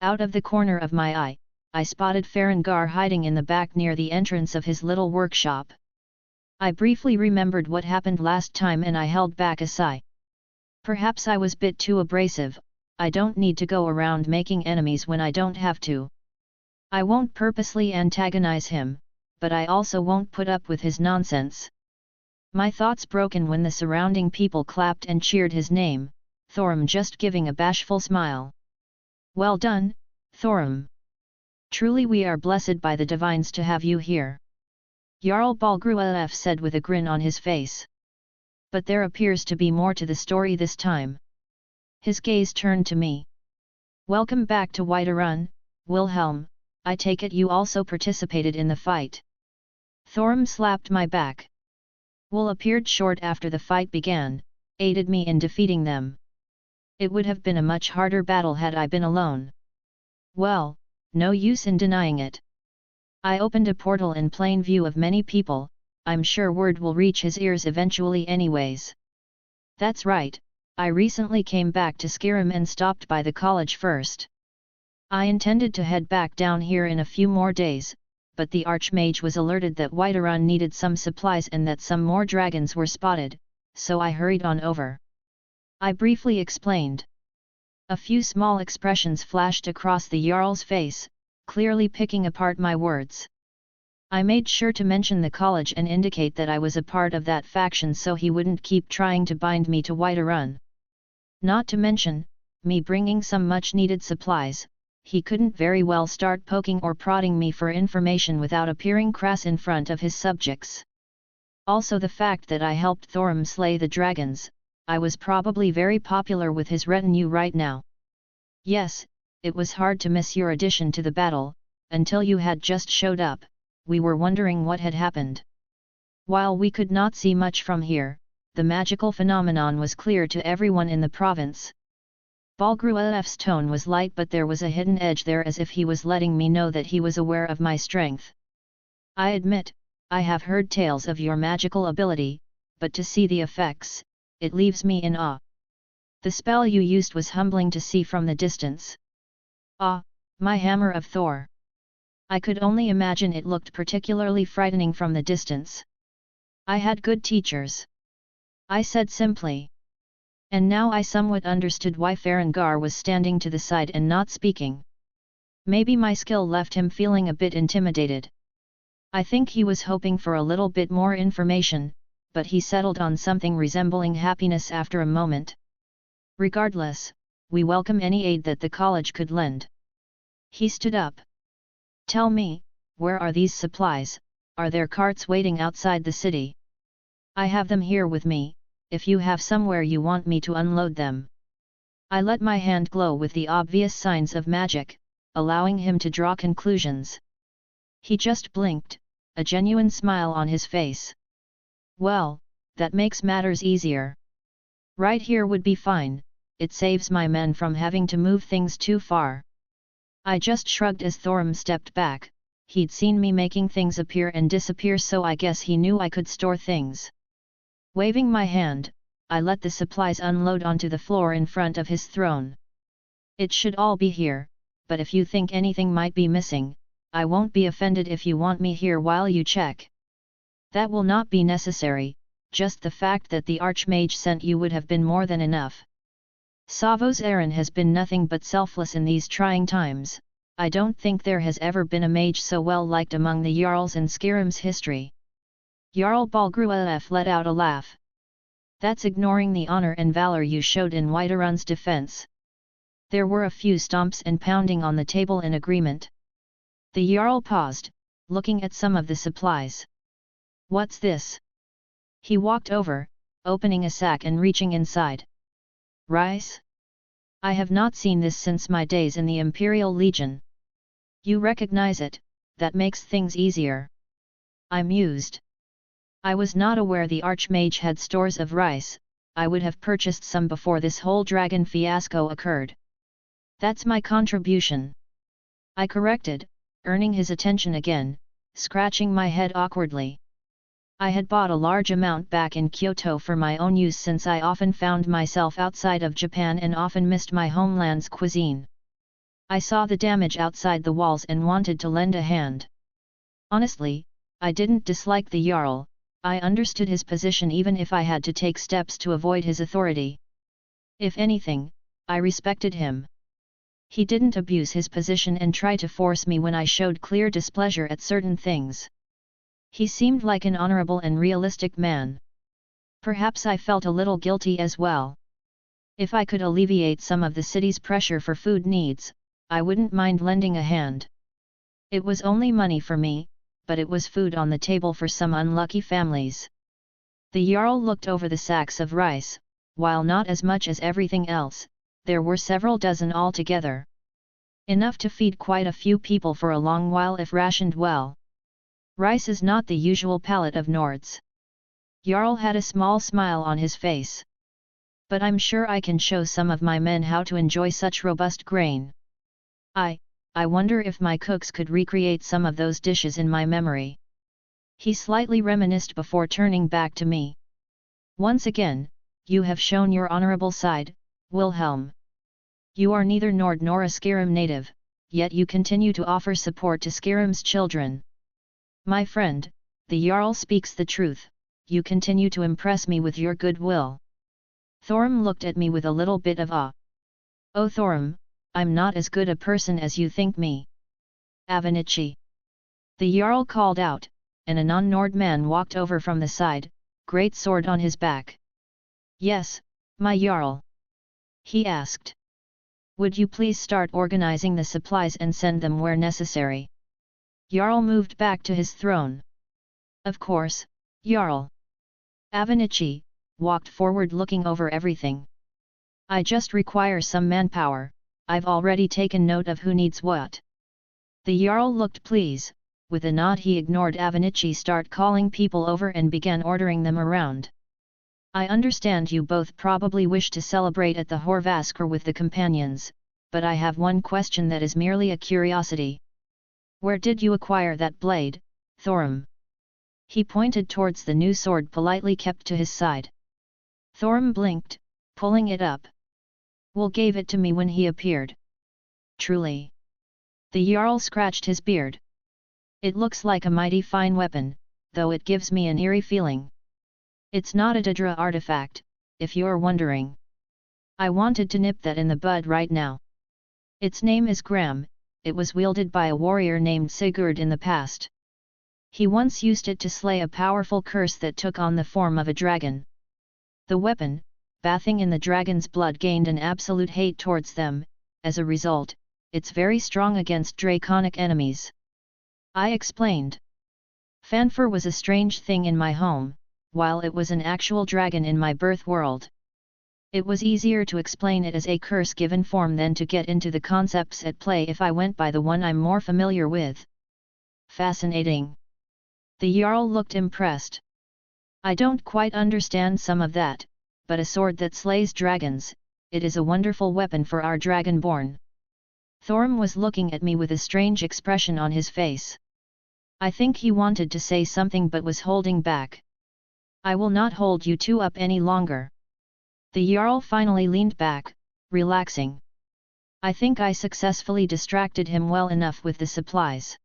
Out of the corner of my eye, I spotted Farengar hiding in the back near the entrance of his little workshop. I briefly remembered what happened last time and I held back a sigh. Perhaps I was a bit too abrasive. I don't need to go around making enemies when I don't have to. I won't purposely antagonize him, but I also won't put up with his nonsense. My thoughts broken when the surrounding people clapped and cheered his name, Thorim just giving a bashful smile. Well done, Thorim. Truly we are blessed by the divines to have you here. Jarl Balgruaf said with a grin on his face. But there appears to be more to the story this time. His gaze turned to me. Welcome back to Whiterun, Wilhelm. I take it you also participated in the fight. Thorim slapped my back. Will appeared short after the fight began, aided me in defeating them. It would have been a much harder battle had I been alone. Well, no use in denying it. I opened a portal in plain view of many people, I'm sure word will reach his ears eventually anyways. That's right, I recently came back to Skyrim and stopped by the college first. I intended to head back down here in a few more days, but the Archmage was alerted that Whiterun needed some supplies and that some more dragons were spotted, so I hurried on over. I briefly explained. A few small expressions flashed across the Jarl's face, clearly picking apart my words. I made sure to mention the college and indicate that I was a part of that faction so he wouldn't keep trying to bind me to Whiterun. Not to mention, me bringing some much-needed supplies, he couldn't very well start poking or prodding me for information without appearing crass in front of his subjects. Also the fact that I helped Thorim slay the dragons, I was probably very popular with his retinue right now. Yes, it was hard to miss your addition to the battle, until you had just showed up, we were wondering what had happened. While we could not see much from here, the magical phenomenon was clear to everyone in the province. Balgruaf's tone was light but there was a hidden edge there as if he was letting me know that he was aware of my strength. I admit, I have heard tales of your magical ability, but to see the effects, it leaves me in awe. The spell you used was humbling to see from the distance. Ah, my hammer of Thor. I could only imagine it looked particularly frightening from the distance. I had good teachers. I said simply. And now I somewhat understood why Farengar was standing to the side and not speaking. Maybe my skill left him feeling a bit intimidated. I think he was hoping for a little bit more information, but he settled on something resembling happiness after a moment. Regardless, we welcome any aid that the college could lend. He stood up. Tell me, where are these supplies? Are there carts waiting outside the city? I have them here with me, if you have somewhere you want me to unload them. I let my hand glow with the obvious signs of magic, allowing him to draw conclusions. He just blinked, a genuine smile on his face. Well, that makes matters easier. Right here would be fine, it saves my men from having to move things too far. I just shrugged as Thorim stepped back, he'd seen me making things appear and disappear so I guess he knew I could store things. Waving my hand, I let the supplies unload onto the floor in front of his throne. It should all be here, but if you think anything might be missing, I won't be offended if you want me here while you check. That will not be necessary, just the fact that the Archmage sent you would have been more than enough. Savos Aaron has been nothing but selfless in these trying times. I don't think there has ever been a mage so well liked among the Jarls in Skyrim's history. Jarl Balgruaf let out a laugh. That's ignoring the honor and valor you showed in Whiterun's defense. There were a few stomps and pounding on the table in agreement. The Jarl paused, looking at some of the supplies. What's this? He walked over, opening a sack and reaching inside. Rice? I have not seen this since my days in the Imperial Legion. You recognize it, that makes things easier. I mused. I was not aware the Archmage had stores of rice. I would have purchased some before this whole dragon fiasco occurred. That's my contribution. I corrected, earning his attention again, scratching my head awkwardly. I had bought a large amount back in Kyoto for my own use since I often found myself outside of Japan and often missed my homeland's cuisine. I saw the damage outside the walls and wanted to lend a hand. Honestly, I didn't dislike the Jarl. I understood his position even if I had to take steps to avoid his authority. If anything, I respected him. He didn't abuse his position and try to force me when I showed clear displeasure at certain things. He seemed like an honorable and realistic man. Perhaps I felt a little guilty as well. If I could alleviate some of the city's pressure for food needs, I wouldn't mind lending a hand. It was only money for me, but it was food on the table for some unlucky families. The Jarl looked over the sacks of rice. While not as much as everything else, there were several dozen altogether. Enough to feed quite a few people for a long while if rationed well. Rice is not the usual palate of Nords. Jarl had a small smile on his face. But I'm sure I can show some of my men how to enjoy such robust grain. I wonder if my cooks could recreate some of those dishes in my memory. He slightly reminisced before turning back to me. Once again, you have shown your honorable side, Wilhelm. You are neither Nord nor a Skyrim native, yet you continue to offer support to Skyrim's children. My friend, the Jarl speaks the truth, you continue to impress me with your goodwill. Thorim looked at me with a little bit of awe. Oh Thorim, I'm not as good a person as you think me. Avenichi. The Jarl called out, and a non-Nord man walked over from the side, great sword on his back. Yes, my Jarl. He asked. Would you please start organizing the supplies and send them where necessary? Jarl moved back to his throne. Of course, Jarl. Avenichi walked forward looking over everything. I just require some manpower, I've already taken note of who needs what. The Jarl looked pleased, with a nod he ignored Avenichi start calling people over and began ordering them around. I understand you both probably wish to celebrate at the Horvaskr with the companions, but I have one question that is merely a curiosity. Where did you acquire that blade, Thorim? He pointed towards the new sword politely kept to his side. Thorim blinked, pulling it up. Will gave it to me when he appeared. Truly. The Jarl scratched his beard. It looks like a mighty fine weapon, though it gives me an eerie feeling. It's not a Daedra artifact, if you're wondering. I wanted to nip that in the bud right now. Its name is Gram, it was wielded by a warrior named Sigurd in the past. He once used it to slay a powerful curse that took on the form of a dragon. The weapon, bathing in the dragon's blood, gained an absolute hate towards them. As a result, it's very strong against draconic enemies. I explained. Fanfare was a strange thing in my home, while it was an actual dragon in my birth world. It was easier to explain it as a curse-given form than to get into the concepts at play if I went by the one I'm more familiar with. Fascinating. The Jarl looked impressed. I don't quite understand some of that, but a sword that slays dragons, it is a wonderful weapon for our dragonborn. Thorim was looking at me with a strange expression on his face. I think he wanted to say something but was holding back. I will not hold you two up any longer. The Jarl finally leaned back, relaxing. I think I successfully distracted him well enough with the supplies.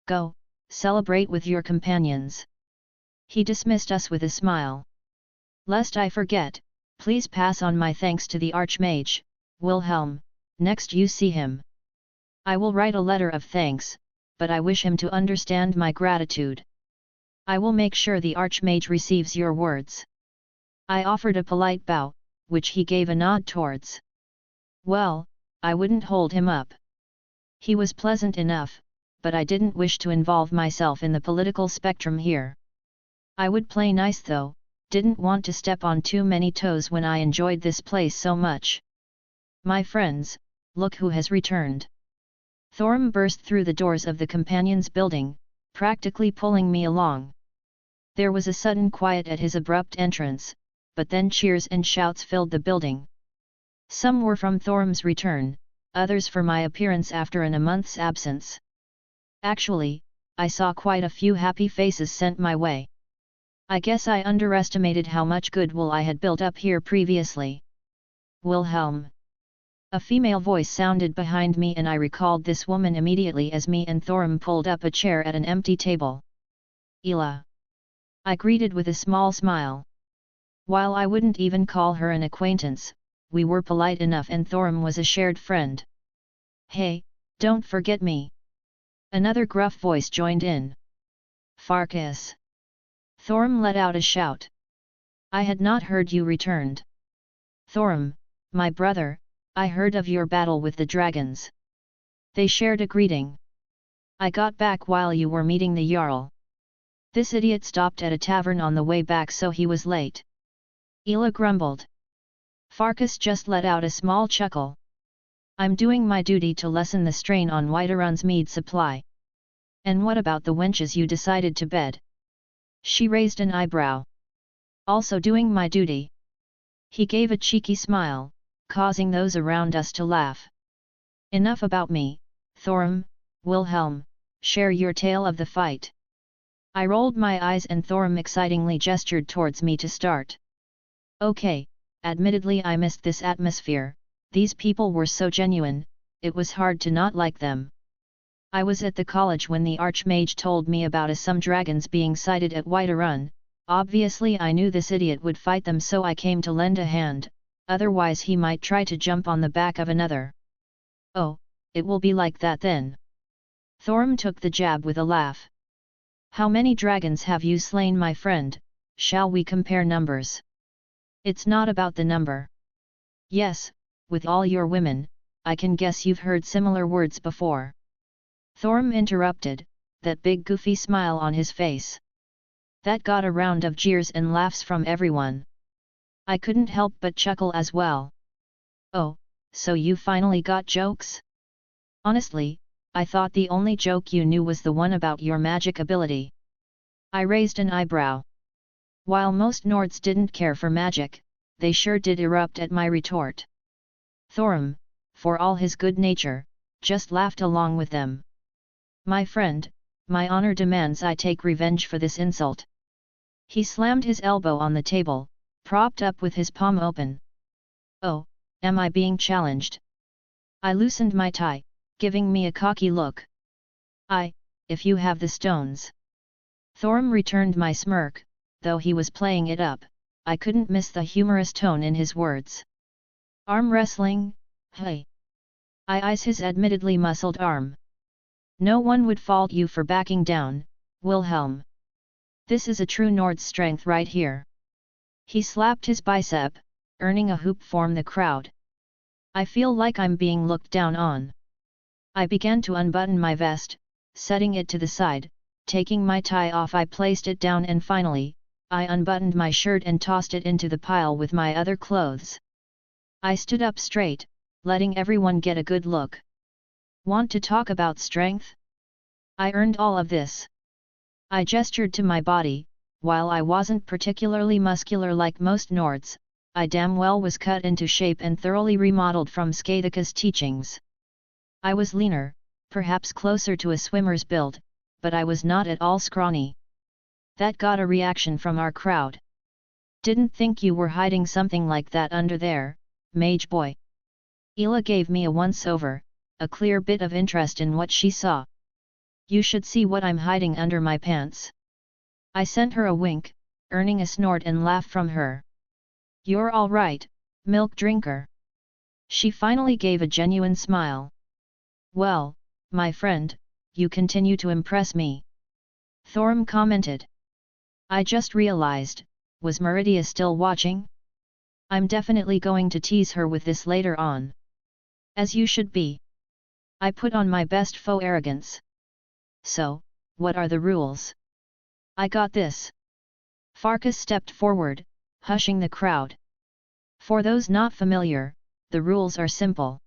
Go, celebrate with your companions. He dismissed us with a smile. Lest I forget, please pass on my thanks to the Archmage, Wilhelm, next you see him. I will write a letter of thanks, but I wish him to understand my gratitude. I will make sure the Archmage receives your words. I offered a polite bow, which he gave a nod towards. Well, I wouldn't hold him up. He was pleasant enough, but I didn't wish to involve myself in the political spectrum here. I would play nice though, didn't want to step on too many toes when I enjoyed this place so much. My friends, look who has returned. Thorum burst through the doors of the companions' building, practically pulling me along. There was a sudden quiet at his abrupt entrance, but then cheers and shouts filled the building. Some were from Thorum's return, others for my appearance after a month's absence. Actually, I saw quite a few happy faces sent my way. I guess I underestimated how much goodwill I had built up here previously. Wilhelm. A female voice sounded behind me and I recalled this woman immediately as me and Thorum pulled up a chair at an empty table. Ela. I greeted with a small smile. While I wouldn't even call her an acquaintance, we were polite enough and Thorum was a shared friend. Hey, don't forget me. Another gruff voice joined in. Farkas. Thorum let out a shout. I had not heard you returned. Thorum, my brother, I heard of your battle with the dragons. They shared a greeting. I got back while you were meeting the Jarl. This idiot stopped at a tavern on the way back so he was late. Ela grumbled. Farkas just let out a small chuckle. I'm doing my duty to lessen the strain on Whiterun's mead supply. And what about the wenches you decided to bed? She raised an eyebrow. Also doing my duty. He gave a cheeky smile, causing those around us to laugh. Enough about me, Thorum, Wilhelm, share your tale of the fight. I rolled my eyes and Thorum excitingly gestured towards me to start. Okay, admittedly I missed this atmosphere, these people were so genuine, it was hard to not like them. I was at the college when the Archmage told me about some dragons being sighted at Whiterun. Obviously I knew this idiot would fight them so I came to lend a hand, otherwise he might try to jump on the back of another. Oh, it will be like that then. Thorum took the jab with a laugh. How many dragons have you slain, my friend? Shall we compare numbers? It's not about the number. Yes, with all your women, I can guess you've heard similar words before. Thorum interrupted, that big goofy smile on his face. That got a round of jeers and laughs from everyone. I couldn't help but chuckle as well. Oh, so you finally got jokes? Honestly, I thought the only joke you knew was the one about your magic ability. I raised an eyebrow. While most Nords didn't care for magic, they sure did erupt at my retort. Thorum, for all his good nature, just laughed along with them. My friend, my honor demands I take revenge for this insult. He slammed his elbow on the table, propped up with his palm open. Oh, am I being challenged? I loosened my tie, giving me a cocky look. If you have the stones. Thorum returned my smirk, though he was playing it up, I couldn't miss the humorous tone in his words. Arm wrestling? Hey! I eyes his admittedly muscled arm. No one would fault you for backing down, Wilhelm. This is a true Nord's strength right here. He slapped his bicep, earning a hoop from the crowd. I feel like I'm being looked down on. I began to unbutton my vest, setting it to the side, taking my tie off I placed it down and finally, I unbuttoned my shirt and tossed it into the pile with my other clothes. I stood up straight, letting everyone get a good look. Want to talk about strength? I earned all of this. I gestured to my body, while I wasn't particularly muscular like most Nords, I damn well was cut into shape and thoroughly remodeled from Skathika's teachings. I was leaner, perhaps closer to a swimmer's build, but I was not at all scrawny. That got a reaction from our crowd. Didn't think you were hiding something like that under there, mage boy. Ela gave me a once-over, a clear bit of interest in what she saw. You should see what I'm hiding under my pants. I sent her a wink, earning a snort and laugh from her. You're all right, milk drinker. She finally gave a genuine smile. Well, my friend, you continue to impress me. Thorum commented. I just realized, was Meridia still watching? I'm definitely going to tease her with this later on. As you should be. I put on my best faux arrogance. So, what are the rules? I got this. Farkas stepped forward, hushing the crowd. For those not familiar, the rules are simple.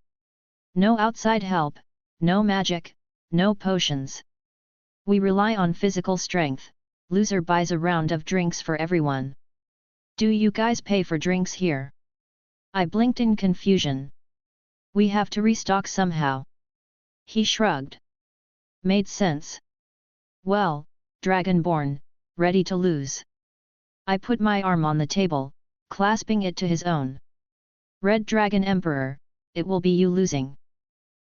No outside help, no magic, no potions. We rely on physical strength, loser buys a round of drinks for everyone. Do you guys pay for drinks here? I blinked in confusion. We have to restock somehow. He shrugged. Made sense. Well, Dragonborn, ready to lose. I put my arm on the table, clasping it to his own. Red Dragon Emperor, it will be you losing.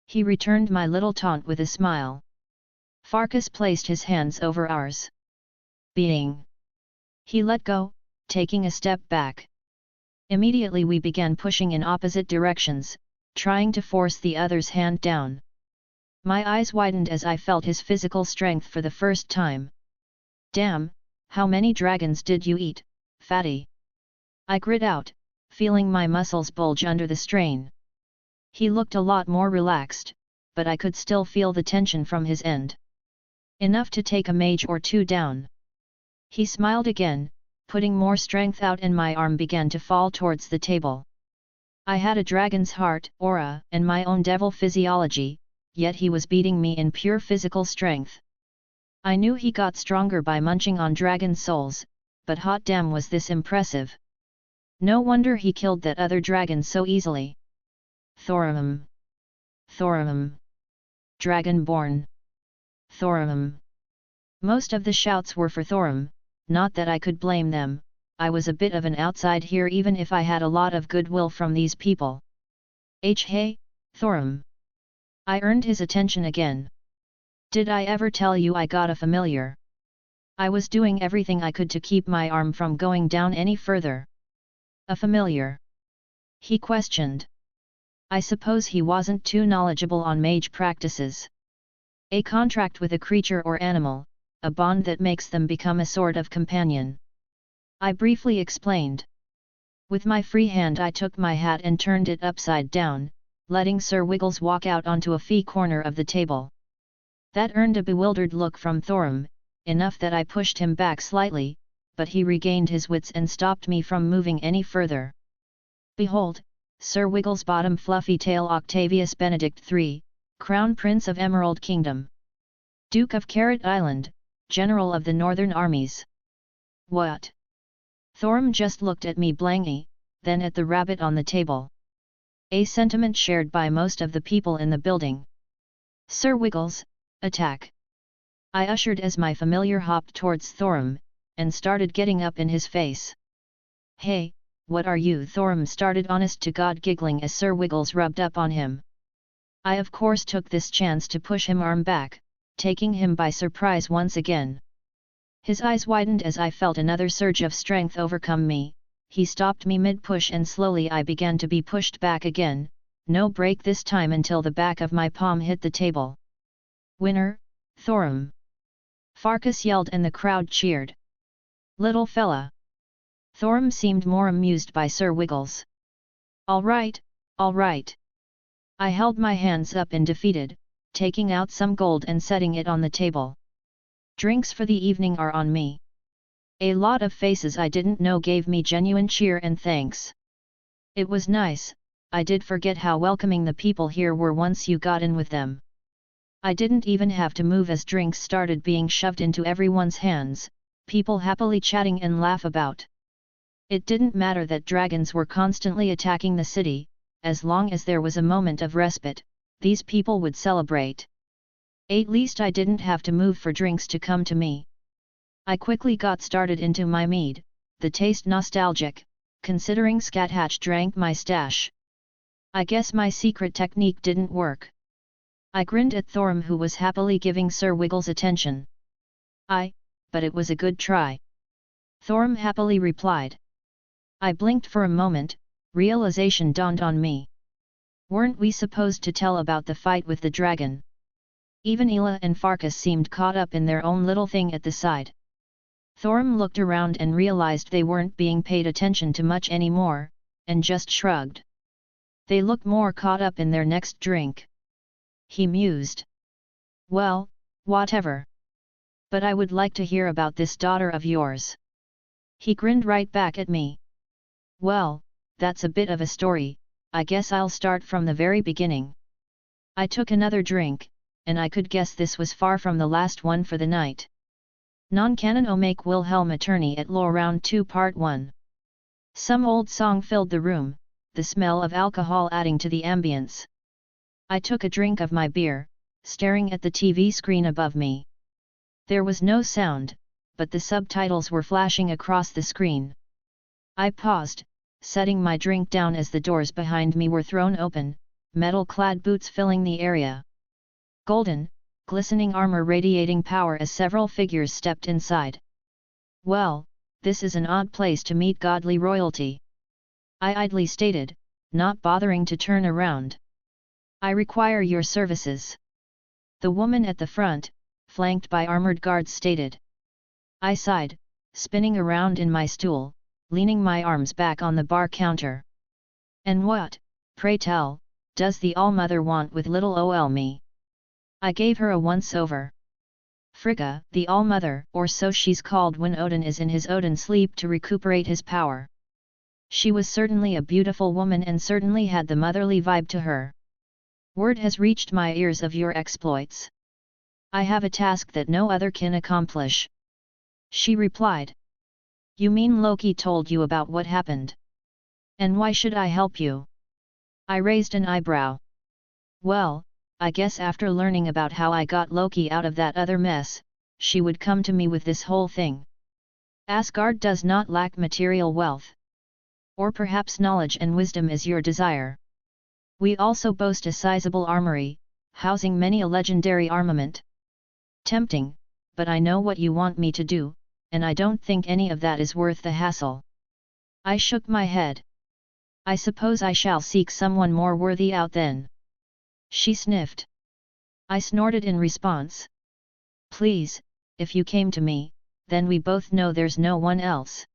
He returned my little taunt with a smile. Farkas placed his hands over ours. Being. He let go, taking a step back. Immediately we began pushing in opposite directions, trying to force the other's hand down. My eyes widened as I felt his physical strength for the first time. Damn, how many dragons did you eat, fatty? I grit out, feeling my muscles bulge under the strain. He looked a lot more relaxed, but I could still feel the tension from his end. Enough to take a mage or two down. He smiled again, putting more strength out, and my arm began to fall towards the table. I had a dragon's heart, aura, and my own devil physiology, yet he was beating me in pure physical strength. I knew he got stronger by munching on dragon souls, but hot damn was this impressive. No wonder he killed that other dragon so easily. Thorum. Thorum. Dragonborn. Thorum. Most of the shouts were for Thorum, not that I could blame them. I was a bit of an outside here even if I had a lot of goodwill from these people. Hey, Thorum. I earned his attention again. Did I ever tell you I got a familiar? I was doing everything I could to keep my arm from going down any further. A familiar? He questioned. I suppose he wasn't too knowledgeable on mage practices. A contract with a creature or animal, a bond that makes them become a sort of companion. I briefly explained. With my free hand I took my hat and turned it upside down, letting Sir Wiggles walk out onto a fee corner of the table. That earned a bewildered look from Thorum, enough that I pushed him back slightly, but he regained his wits and stopped me from moving any further. Behold, Sir Wiggles' bottom fluffy tail Octavius Benedict III, Crown Prince of Emerald Kingdom. Duke of Carrot Island, General of the Northern Armies. What? Thorum just looked at me blankly, then at the rabbit on the table. A sentiment shared by most of the people in the building. Sir Wiggles, attack! I ushered as my familiar hopped towards Thorum, and started getting up in his face. Hey, what are you? Thorum started honest to God giggling as Sir Wiggles rubbed up on him. I of course took this chance to push him arm back, taking him by surprise once again. His eyes widened as I felt another surge of strength overcome me. He stopped me mid-push and slowly I began to be pushed back again, no break this time until the back of my palm hit the table. Winner, Thorum! Farkas yelled and the crowd cheered. Little fella! Thorum seemed more amused by Sir Wiggles. All right, all right. I held my hands up in defeated, taking out some gold and setting it on the table. Drinks for the evening are on me. A lot of faces I didn't know gave me genuine cheer and thanks. It was nice. I did forget how welcoming the people here were once you got in with them. I didn't even have to move as drinks started being shoved into everyone's hands, people happily chatting and laugh about. It didn't matter that dragons were constantly attacking the city, as long as there was a moment of respite, these people would celebrate. At least I didn't have to move for drinks to come to me. I quickly got started into my mead, the taste nostalgic, considering Scathatch drank my stash. I guess my secret technique didn't work. I grinned at Thorum who was happily giving Sir Wiggles attention. But it was a good try. Thorum happily replied. I blinked for a moment, realization dawned on me. Weren't we supposed to tell about the fight with the dragon? Even Ela and Farkas seemed caught up in their own little thing at the side. Thorum looked around and realized they weren't being paid attention to much anymore, and just shrugged. They looked more caught up in their next drink. He mused. Well, whatever. But I would like to hear about this daughter of yours. He grinned right back at me. Well, that's a bit of a story, I guess I'll start from the very beginning. I took another drink, and I could guess this was far from the last one for the night. Non-canon O make Wilhelm attorney at law round 2 part 1. Some old song filled the room, the smell of alcohol adding to the ambience. I took a drink of my beer, staring at the TV screen above me. There was no sound, but the subtitles were flashing across the screen. I paused, setting my drink down as the doors behind me were thrown open, metal-clad boots filling the area. Golden, glistening armor radiating power as several figures stepped inside. Well, this is an odd place to meet godly royalty, I idly stated, not bothering to turn around. I require your services. The woman at the front, flanked by armored guards stated. I sighed, spinning around in my stool, leaning my arms back on the bar counter. And what, pray tell, does the All-Mother want with little ol me? I gave her a once-over. Frigga, the All-Mother, or so she's called when Odin is in his Odin sleep to recuperate his power. She was certainly a beautiful woman and certainly had the motherly vibe to her. Word has reached my ears of your exploits. I have a task that no other can accomplish. She replied. You mean Loki told you about what happened? And why should I help you? I raised an eyebrow. Well, I guess after learning about how I got Loki out of that other mess, she would come to me with this whole thing. Asgard does not lack material wealth. Or perhaps knowledge and wisdom is your desire. We also boast a sizable armory, housing many a legendary armament. Tempting, but I know what you want me to do, and I don't think any of that is worth the hassle. I shook my head. I suppose I shall seek someone more worthy out then. She sniffed. I snorted in response. Please, if you came to me, then we both know there's no one else.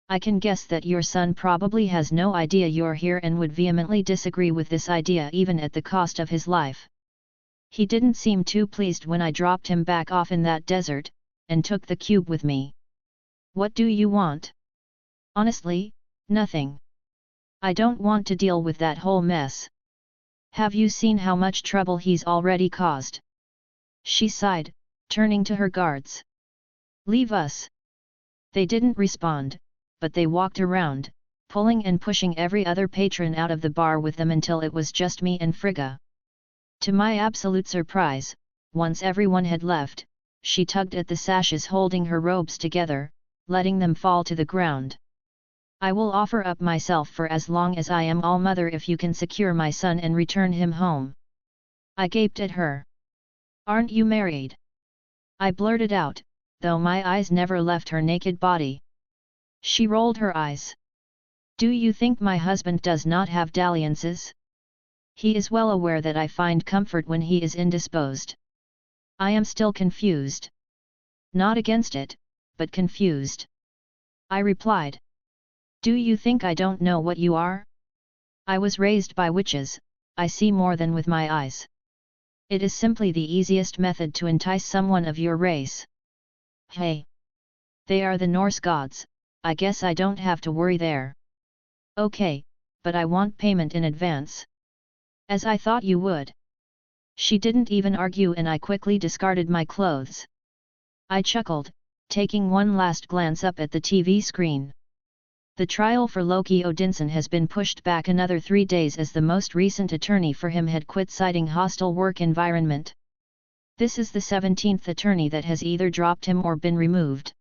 I can guess that your son probably has no idea you're here and would vehemently disagree with this idea even at the cost of his life. He didn't seem too pleased when I dropped him back off in that desert, and took the cube with me. What do you want? Honestly, nothing. I don't want to deal with that whole mess. Have you seen how much trouble he's already caused? She sighed, turning to her guards. Leave us. They didn't respond, but they walked around, pulling and pushing every other patron out of the bar with them until it was just me and Frigga. To my absolute surprise, once everyone had left, she tugged at the sashes holding her robes together, letting them fall to the ground. I will offer up myself for as long as I am All-Mother if you can secure my son and return him home. I gaped at her. Aren't you married? I blurted out, though my eyes never left her naked body. She rolled her eyes. Do you think my husband does not have dalliances? He is well aware that I find comfort when he is indisposed. I am still confused. Not against it, but confused. I replied. Do you think I don't know what you are? I was raised by witches, I see more than with my eyes. It is simply the easiest method to entice someone of your race. Hey! They are the Norse gods, I guess I don't have to worry there. Okay, but I want payment in advance. As I thought you would. She didn't even argue and I quickly discarded my clothes. I chuckled, taking one last glance up at the TV screen. The trial for Loki Odinson has been pushed back another 3 days as the most recent attorney for him had quit citing hostile work environment. This is the 17th attorney that has either dropped him or been removed.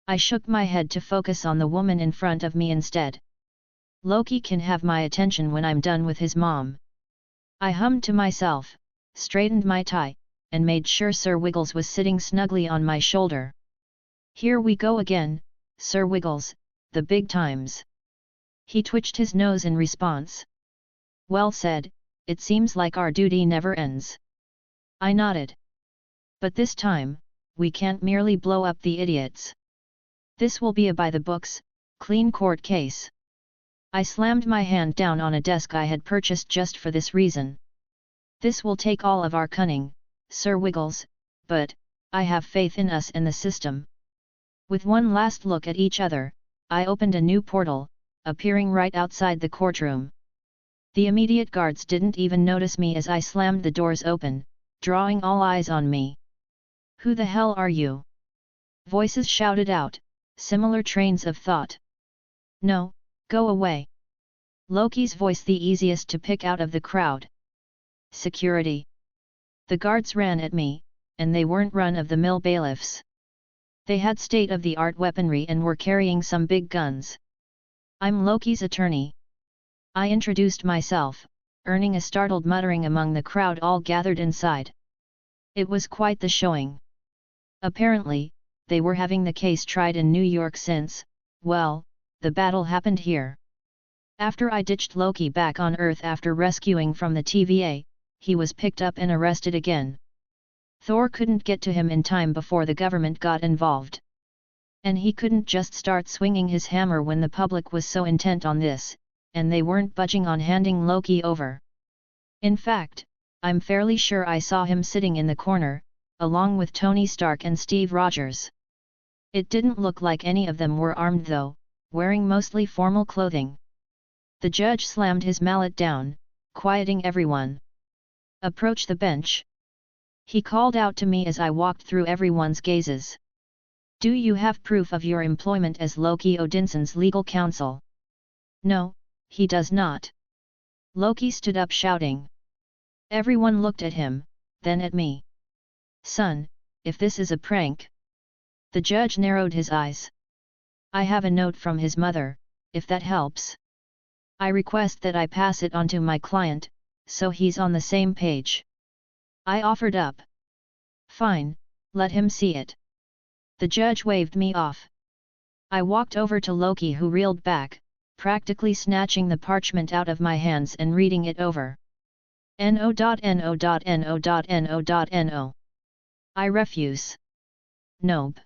I shook my head to focus on the woman in front of me instead. Loki can have my attention when I'm done with his mom. I hummed to myself, straightened my tie, and made sure Sir Wiggles was sitting snugly on my shoulder. Here we go again, Sir Wiggles, the big times. He twitched his nose in response. Well said, it seems like our duty never ends. I nodded. But this time, we can't merely blow up the idiots. This will be a by-the-books, clean court case. I slammed my hand down on a desk I had purchased just for this reason. This will take all of our cunning, Sir Wiggles, but, I have faith in us and the system. With one last look at each other, I opened a new portal, appearing right outside the courtroom. The immediate guards didn't even notice me as I slammed the doors open, drawing all eyes on me. "Who the hell are you?" Voices shouted out, similar trains of thought. "No, go away." Loki's voice, the easiest to pick out of the crowd. "Security." The guards ran at me, and they weren't run-of-the-mill bailiffs. They had state-of-the-art weaponry and were carrying some big guns. "I'm Loki's attorney." I introduced myself, earning a startled muttering among the crowd all gathered inside. It was quite the showing. Apparently, they were having the case tried in New York since, well, the battle happened here. After I ditched Loki back on Earth after rescuing from the TVA, he was picked up and arrested again. Thor couldn't get to him in time before the government got involved. And he couldn't just start swinging his hammer when the public was so intent on this, and they weren't budging on handing Loki over. In fact, I'm fairly sure I saw him sitting in the corner, along with Tony Stark and Steve Rogers. It didn't look like any of them were armed though, wearing mostly formal clothing. The judge slammed his mallet down, quieting everyone. "Approach the bench," he called out to me as I walked through everyone's gazes. "Do you have proof of your employment as Loki Odinson's legal counsel?" "No, he does not." Loki stood up shouting. Everyone looked at him, then at me. "Son, if this is a prank..." The judge narrowed his eyes. "I have a note from his mother, if that helps. I request that I pass it on to my client, so he's on the same page." I offered up. "Fine, let him see it." The judge waved me off. I walked over to Loki, who reeled back, practically snatching the parchment out of my hands and reading it over. No.no.no.no.no. "I refuse." "Nope."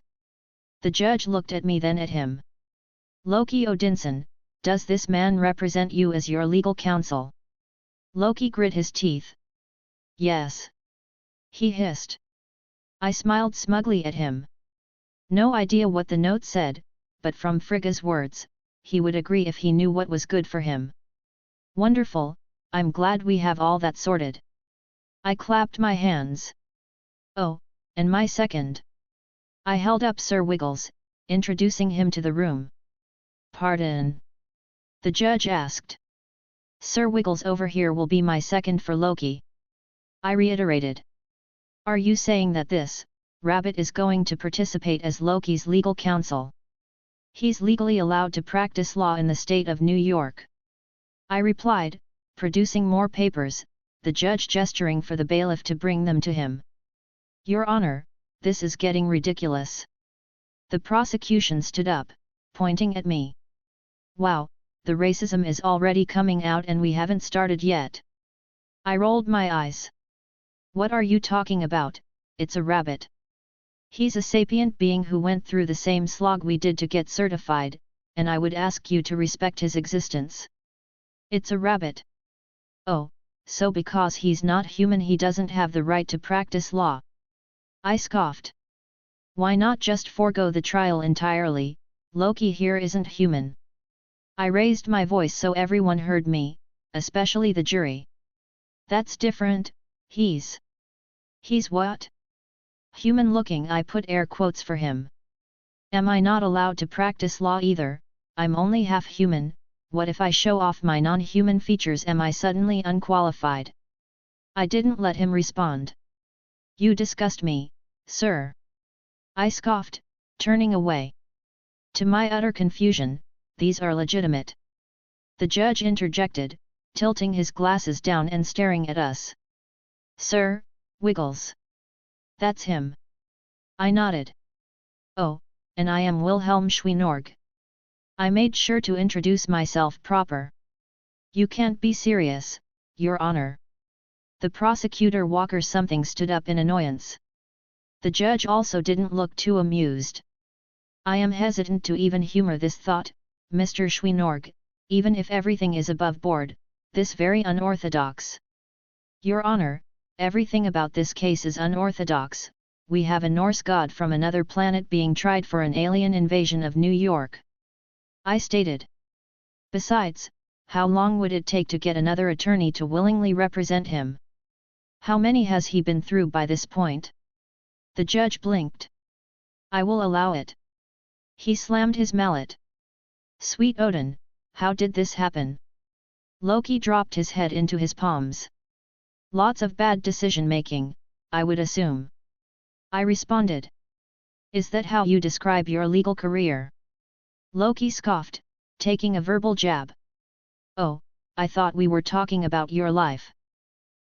The judge looked at me, then at him. "Loki Odinson, does this man represent you as your legal counsel?" Loki grit his teeth. "Yes." He hissed. I smiled smugly at him. No idea what the note said, but from Frigga's words, he would agree if he knew what was good for him. "Wonderful, I'm glad we have all that sorted." I clapped my hands. "Oh, and my second." I held up Sir Wiggles, introducing him to the room. "Pardon?" the judge asked. "Sir Wiggles over here will be my second for Loki." I reiterated. "Are you saying that this rabbit is going to participate as Loki's legal counsel?" "He's legally allowed to practice law in the state of New York," I replied, producing more papers, the judge gesturing for the bailiff to bring them to him. "Your Honor, this is getting ridiculous." The prosecution stood up, pointing at me. "Wow, the racism is already coming out and we haven't started yet." I rolled my eyes. "What are you talking about? It's a rabbit. He's a sapient being who went through the same slog we did to get certified, and I would ask you to respect his existence." "It's a rabbit." "Oh, so because he's not human he doesn't have the right to practice law?" I scoffed. "Why not just forego the trial entirely? Loki here isn't human." I raised my voice so everyone heard me, especially the jury. "That's different, he's what? Human looking." I put air quotes for him. "Am I not allowed to practice law either? I'm only half human. What if I show off my non-human features? Am I suddenly unqualified?" I didn't let him respond. "You disgust me, sir." I scoffed, turning away. To my utter confusion, these are legitimate. The judge interjected, tilting his glasses down and staring at us. "Sir Wiggles. That's him." I nodded. "Oh, and I am Wilhelm Schweinorg." I made sure to introduce myself proper. "You can't be serious, Your Honor." The prosecutor Walker something stood up in annoyance. The judge also didn't look too amused. "I am hesitant to even humor this thought, Mr. Schweinorg, even if everything is above board, this very unorthodox." "Your Honor, everything about this case is unorthodox. We have a Norse god from another planet being tried for an alien invasion of New York," I stated. "Besides, how long would it take to get another attorney to willingly represent him? How many has he been through by this point? The judge blinked. I will allow it. He slammed his mallet. Sweet Odin, how did this happen? Loki dropped his head into his palms. Lots of bad decision-making, I would assume. I responded. Is that how you describe your legal career? Loki scoffed, taking a verbal jab. Oh, I thought we were talking about your life.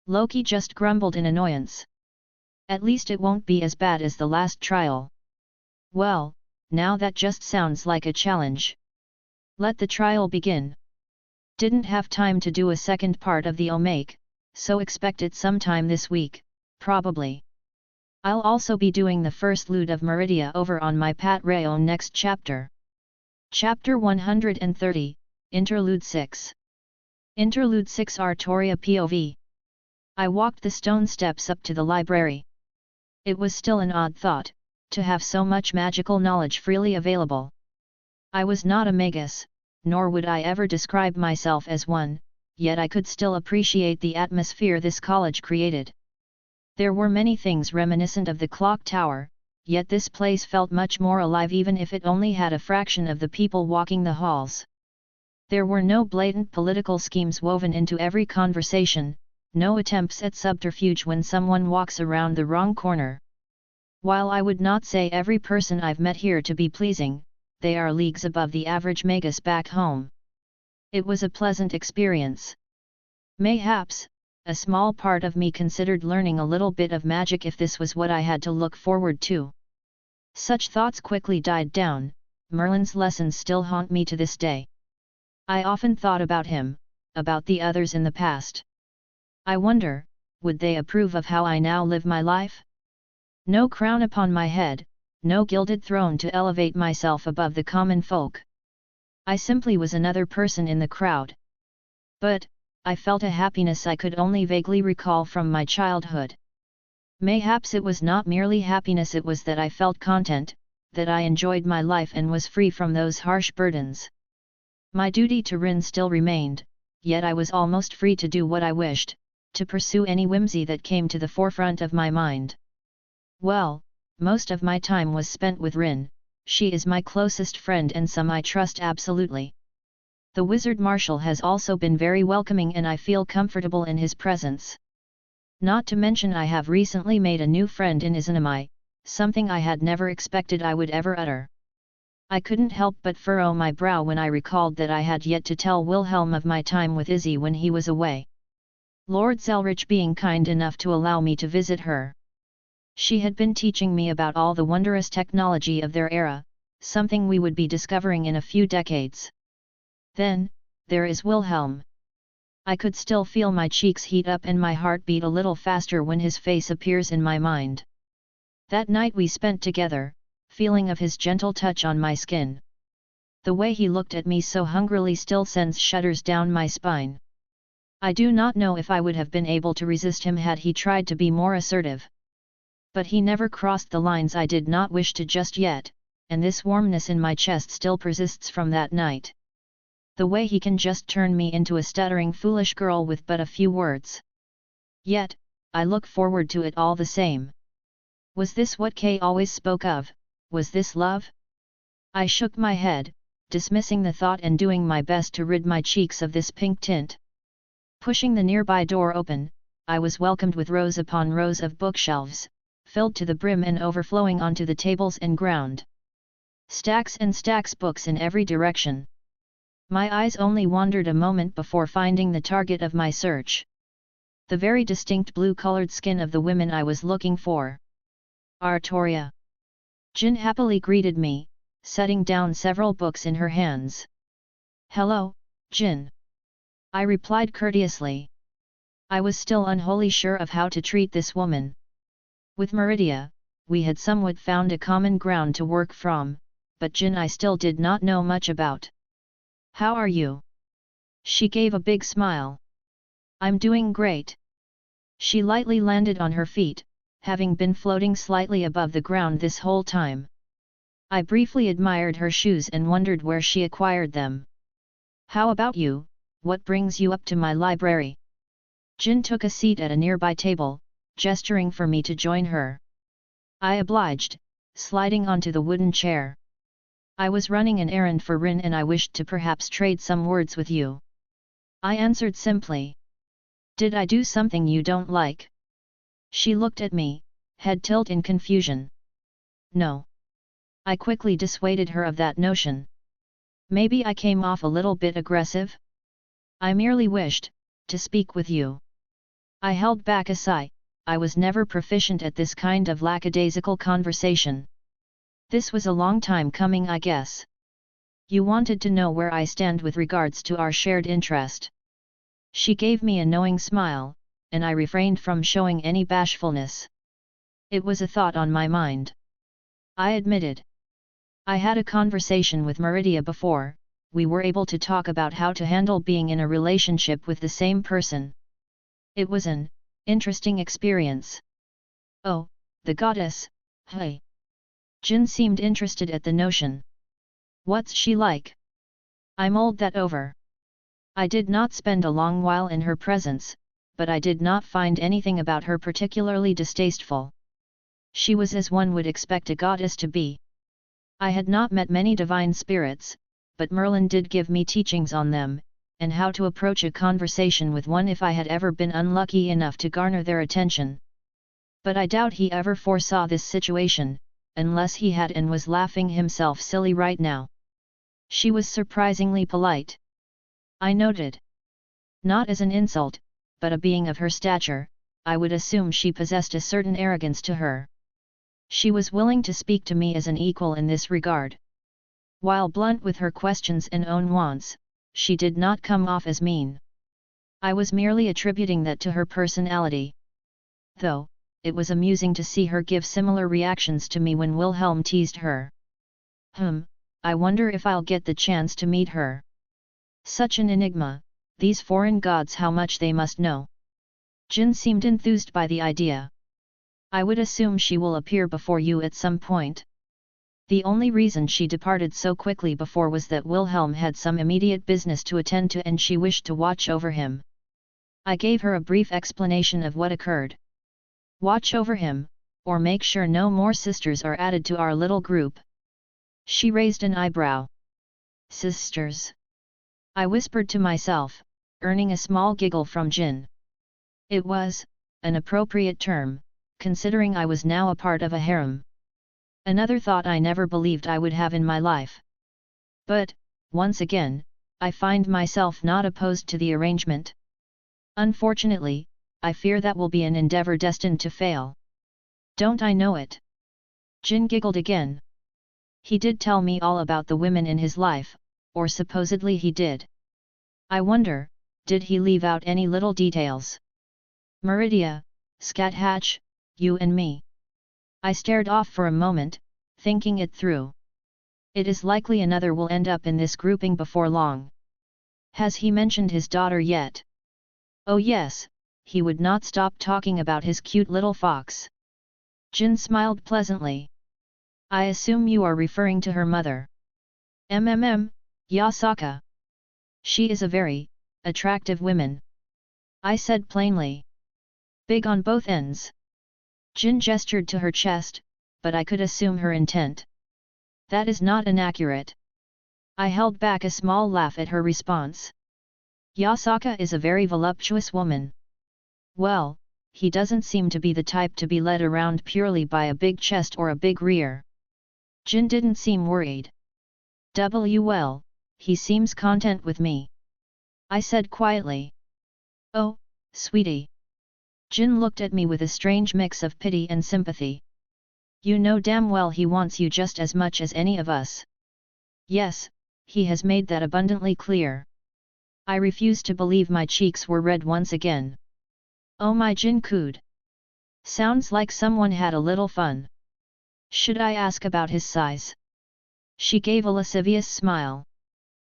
Loki just grumbled in annoyance. At least it won't be as bad as the last trial. Well, now that just sounds like a challenge. Let the trial begin. Didn't have time to do a second part of the Omake, so expect it sometime this week, probably. I'll also be doing the first loot of Meridia over on my Patreon next chapter. Chapter 130, Interlude 6. Interlude 6 Artoria POV. I walked the stone steps up to the library. It was still an odd thought, to have so much magical knowledge freely available. I was not a magus, nor would I ever describe myself as one, yet I could still appreciate the atmosphere this college created. There were many things reminiscent of the clock tower, yet this place felt much more alive even if it only had a fraction of the people walking the halls. There were no blatant political schemes woven into every conversation, no attempts at subterfuge when someone walks around the wrong corner. While I would not say every person I've met here to be pleasing, they are leagues above the average magus back home. It was a pleasant experience. Mayhaps, a small part of me considered learning a little bit of magic if this was what I had to look forward to. Such thoughts quickly died down. Merlin's lessons still haunt me to this day. I often thought about him, about the others in the past. I wonder, would they approve of how I now live my life? No crown upon my head, no gilded throne to elevate myself above the common folk. I simply was another person in the crowd. But, I felt a happiness I could only vaguely recall from my childhood. Mayhaps it was not merely happiness, it was that I felt content, that I enjoyed my life and was free from those harsh burdens. My duty to Rin still remained, yet I was almost free to do what I wished, to pursue any whimsy that came to the forefront of my mind. Well, most of my time was spent with Rin. She is my closest friend and some I trust absolutely. The Wizard Marshal has also been very welcoming and I feel comfortable in his presence. Not to mention I have recently made a new friend in Izanami, something I had never expected I would ever utter. I couldn't help but furrow my brow when I recalled that I had yet to tell Wilhelm of my time with Izzy when he was away. Lord Zelretch being kind enough to allow me to visit her. She had been teaching me about all the wondrous technology of their era, something we would be discovering in a few decades. Then, there is Wilhelm. I could still feel my cheeks heat up and my heart beat a little faster when his face appears in my mind. That night we spent together, feeling of his gentle touch on my skin. The way he looked at me so hungrily still sends shudders down my spine. I do not know if I would have been able to resist him had he tried to be more assertive. But he never crossed the lines I did not wish to just yet, and this warmness in my chest still persists from that night. The way he can just turn me into a stuttering foolish girl with but a few words. Yet, I look forward to it all the same. Was this what Kay always spoke of? Was this love? I shook my head, dismissing the thought and doing my best to rid my cheeks of this pink tint. Pushing the nearby door open, I was welcomed with rows upon rows of bookshelves, filled to the brim and overflowing onto the tables and ground. Stacks and stacks books in every direction. My eyes only wandered a moment before finding the target of my search. The very distinct blue-colored skin of the women I was looking for. Artoria. Jin happily greeted me, setting down several books in her hands. Hello, Jin. I replied courteously. I was still unwholly sure of how to treat this woman. With Meridia, we had somewhat found a common ground to work from, but Jin I still did not know much about. How are you? She gave a big smile. I'm doing great. She lightly landed on her feet, having been floating slightly above the ground this whole time. I briefly admired her shoes and wondered where she acquired them. How about you, what brings you up to my library? Jin took a seat at a nearby table, gesturing for me to join her. I obliged, sliding onto the wooden chair. I was running an errand for Rin and I wished to perhaps trade some words with you. I answered simply. Did I do something you don't like? She looked at me, head tilt in confusion. No. I quickly dissuaded her of that notion. Maybe I came off a little bit aggressive? I merely wished to speak with you. I held back a sigh. I was never proficient at this kind of lackadaisical conversation. This was a long time coming, I guess. You wanted to know where I stand with regards to our shared interest. She gave me a knowing smile, and I refrained from showing any bashfulness. It was a thought on my mind. I admitted. I had a conversation with Meridia before. We were able to talk about how to handle being in a relationship with the same person. It was an interesting experience. Oh, the goddess, hey. Jin seemed interested at the notion. What's she like? I mulled that over. I did not spend a long while in her presence, but I did not find anything about her particularly distasteful. She was as one would expect a goddess to be. I had not met many divine spirits, but Merlin did give me teachings on them, and how to approach a conversation with one if I had ever been unlucky enough to garner their attention. But I doubt he ever foresaw this situation, unless he had and was laughing himself silly right now. She was surprisingly polite. I noted. Not as an insult, but a being of her stature, I would assume she possessed a certain arrogance to her. She was willing to speak to me as an equal in this regard. While blunt with her questions and own wants, she did not come off as mean. I was merely attributing that to her personality. Though, it was amusing to see her give similar reactions to me when Wilhelm teased her. I wonder if I'll get the chance to meet her. Such an enigma, these foreign gods, how much they must know. Jin seemed enthused by the idea. I would assume she will appear before you at some point. The only reason she departed so quickly before was that Wilhelm had some immediate business to attend to and she wished to watch over him. I gave her a brief explanation of what occurred. Watch over him, or make sure no more sisters are added to our little group. She raised an eyebrow. Sisters? I whispered to myself, earning a small giggle from Jin. It was an appropriate term, considering I was now a part of a harem. Another thought I never believed I would have in my life. But, once again, I find myself not opposed to the arrangement. Unfortunately, I fear that will be an endeavor destined to fail. Don't I know it? Jin giggled again. He did tell me all about the women in his life, or supposedly he did. I wonder, did he leave out any little details? Meridia, Scat Hatch, you and me. I stared off for a moment, thinking it through. It is likely another will end up in this grouping before long. Has he mentioned his daughter yet? Oh yes, he would not stop talking about his cute little fox. Jin smiled pleasantly. I assume you are referring to her mother. Yasaka. She is a very attractive woman. I said plainly. Big on both ends. Jin gestured to her chest, but I could assume her intent. That is not inaccurate. I held back a small laugh at her response. Yasaka is a very voluptuous woman. Well, he doesn't seem to be the type to be led around purely by a big chest or a big rear. Jin didn't seem worried. Well, he seems content with me. I said quietly. Oh, sweetie. Jin looked at me with a strange mix of pity and sympathy. You know damn well he wants you just as much as any of us. Yes, he has made that abundantly clear. I refused to believe my cheeks were red once again. Oh my, Jin cooed. Sounds like someone had a little fun. Should I ask about his size? She gave a lascivious smile.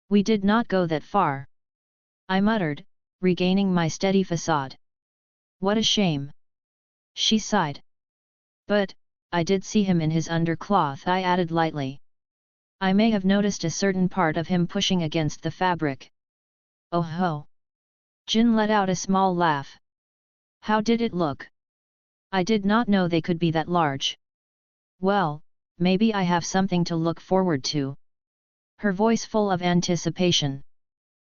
We did not go that far. I muttered, regaining my steady facade. What a shame. She sighed. But, I did see him in his undercloth, I added lightly. I may have noticed a certain part of him pushing against the fabric. Oh ho! Jin let out a small laugh. How did it look? I did not know they could be that large. Well, maybe I have something to look forward to. Her voice full of anticipation.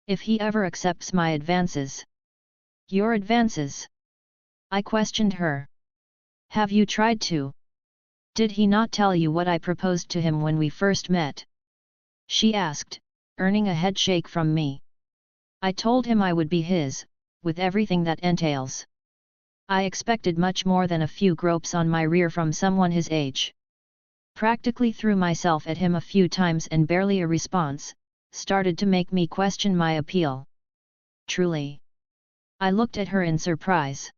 If he ever accepts my advances. Your advances? I questioned her. Have you tried to? Did he not tell you what I proposed to him when we first met? She asked, earning a headshake from me. I told him I would be his, with everything that entails. I expected much more than a few gropes on my rear from someone his age. Practically threw myself at him a few times and barely a response, started to make me question my appeal. Truly. I looked at her in surprise.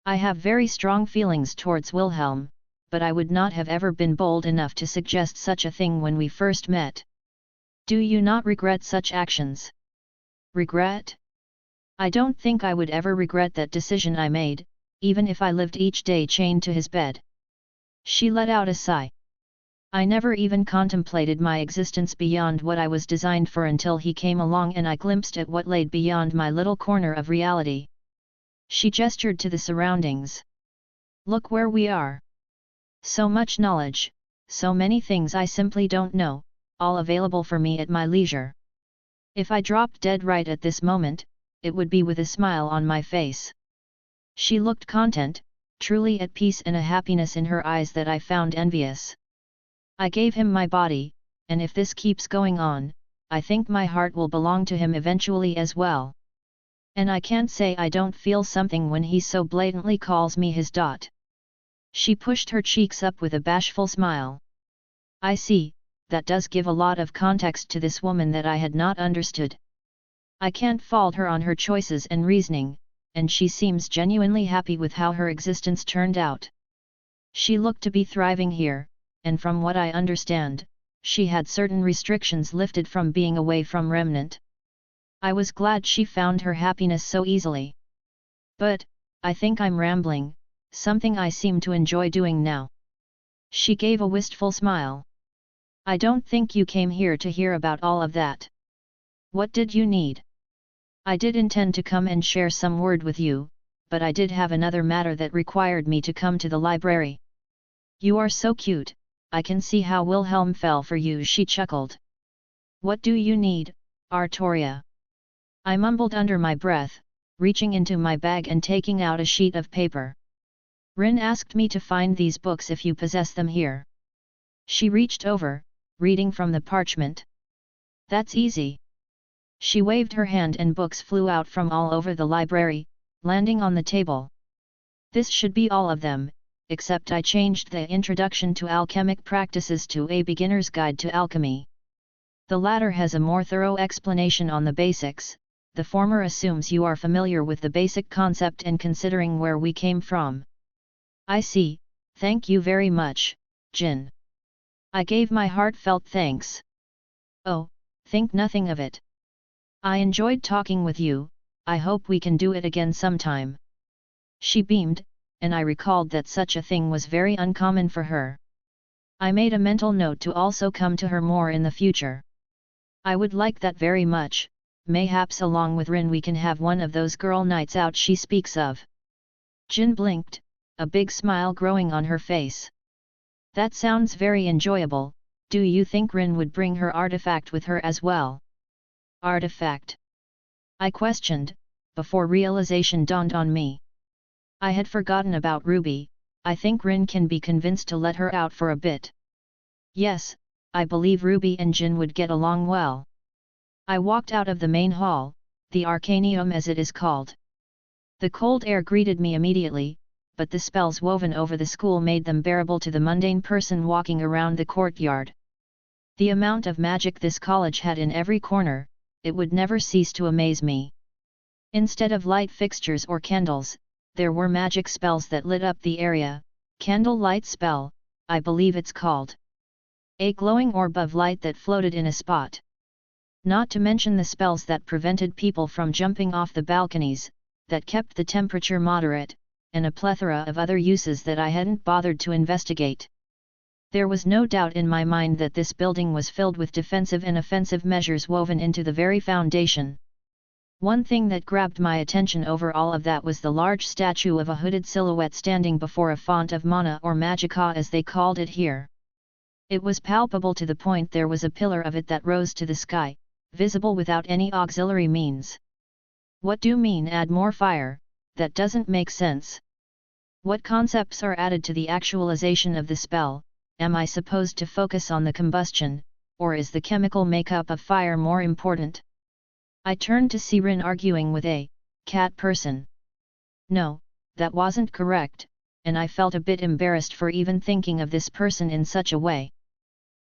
I have very strong feelings towards Wilhelm, but I would not have ever been bold enough to suggest such a thing when we first met. Do you not regret such actions? Regret? I don't think I would ever regret that decision I made, even if I lived each day chained to his bed. She let out a sigh. I never even contemplated my existence beyond what I was designed for until he came along and I glimpsed at what laid beyond my little corner of reality. She gestured to the surroundings. Look where we are. So much knowledge, so many things I simply don't know, all available for me at my leisure. If I dropped dead right at this moment, it would be with a smile on my face. She looked content, truly at peace and a happiness in her eyes that I found envious. I gave him my body, and if this keeps going on, I think my heart will belong to him eventually as well. And I can't say I don't feel something when he so blatantly calls me his dot. She pushed her cheeks up with a bashful smile. I see, that does give a lot of context to this woman that I had not understood. I can't fault her on her choices and reasoning, and she seems genuinely happy with how her existence turned out. She looked to be thriving here, and from what I understand, she had certain restrictions lifted from being away from Remnant. I was glad she found her happiness so easily. But, I think I'm rambling, something I seem to enjoy doing now. She gave a wistful smile. I don't think you came here to hear about all of that. What did you need? I did intend to come and share some word with you, but I did have another matter that required me to come to the library. You are so cute, I can see how Wilhelm fell for you, she chuckled. What do you need, Artoria? I mumbled under my breath, reaching into my bag and taking out a sheet of paper. Rin asked me to find these books if you possess them here. She reached over, reading from the parchment. That's easy. She waved her hand and books flew out from all over the library, landing on the table. This should be all of them, except I changed the Introduction to Alchemic Practices to A Beginner's Guide to Alchemy. The latter has a more thorough explanation on the basics, the former assumes you are familiar with the basic concept and considering where we came from. I see, thank you very much, Jin. I gave my heartfelt thanks. Oh, think nothing of it. I enjoyed talking with you, I hope we can do it again sometime. She beamed, and I recalled that such a thing was very uncommon for her. I made a mental note to also come to her more in the future. I would like that very much, mayhaps along with Rin we can have one of those girl nights out she speaks of. Jin blinked, a big smile growing on her face. That sounds very enjoyable. Do you think Rin would bring her artifact with her as well? Artifact? I questioned, before realization dawned on me. I had forgotten about Ruby. I think Rin can be convinced to let her out for a bit. Yes, I believe Ruby and Jin would get along well. I walked out of the main hall, the Arcanium as it is called. The cold air greeted me immediately, but the spells woven over the school made them bearable to the mundane person walking around the courtyard. The amount of magic this college had in every corner, it would never cease to amaze me. Instead of light fixtures or candles, there were magic spells that lit up the area, candle light spell, I believe it's called. A glowing orb of light that floated in a spot. Not to mention the spells that prevented people from jumping off the balconies, that kept the temperature moderate, and a plethora of other uses that I hadn't bothered to investigate. There was no doubt in my mind that this building was filled with defensive and offensive measures woven into the very foundation. One thing that grabbed my attention over all of that was the large statue of a hooded silhouette standing before a font of mana or magicka as they called it here. It was palpable to the point there was a pillar of it that rose to the sky, visible without any auxiliary means. What do you mean add more fire? That doesn't make sense. What concepts are added to the actualization of the spell? Am I supposed to focus on the combustion, or is the chemical makeup of fire more important? I turned to see Rin arguing with a cat person. No, that wasn't correct, and I felt a bit embarrassed for even thinking of this person in such a way.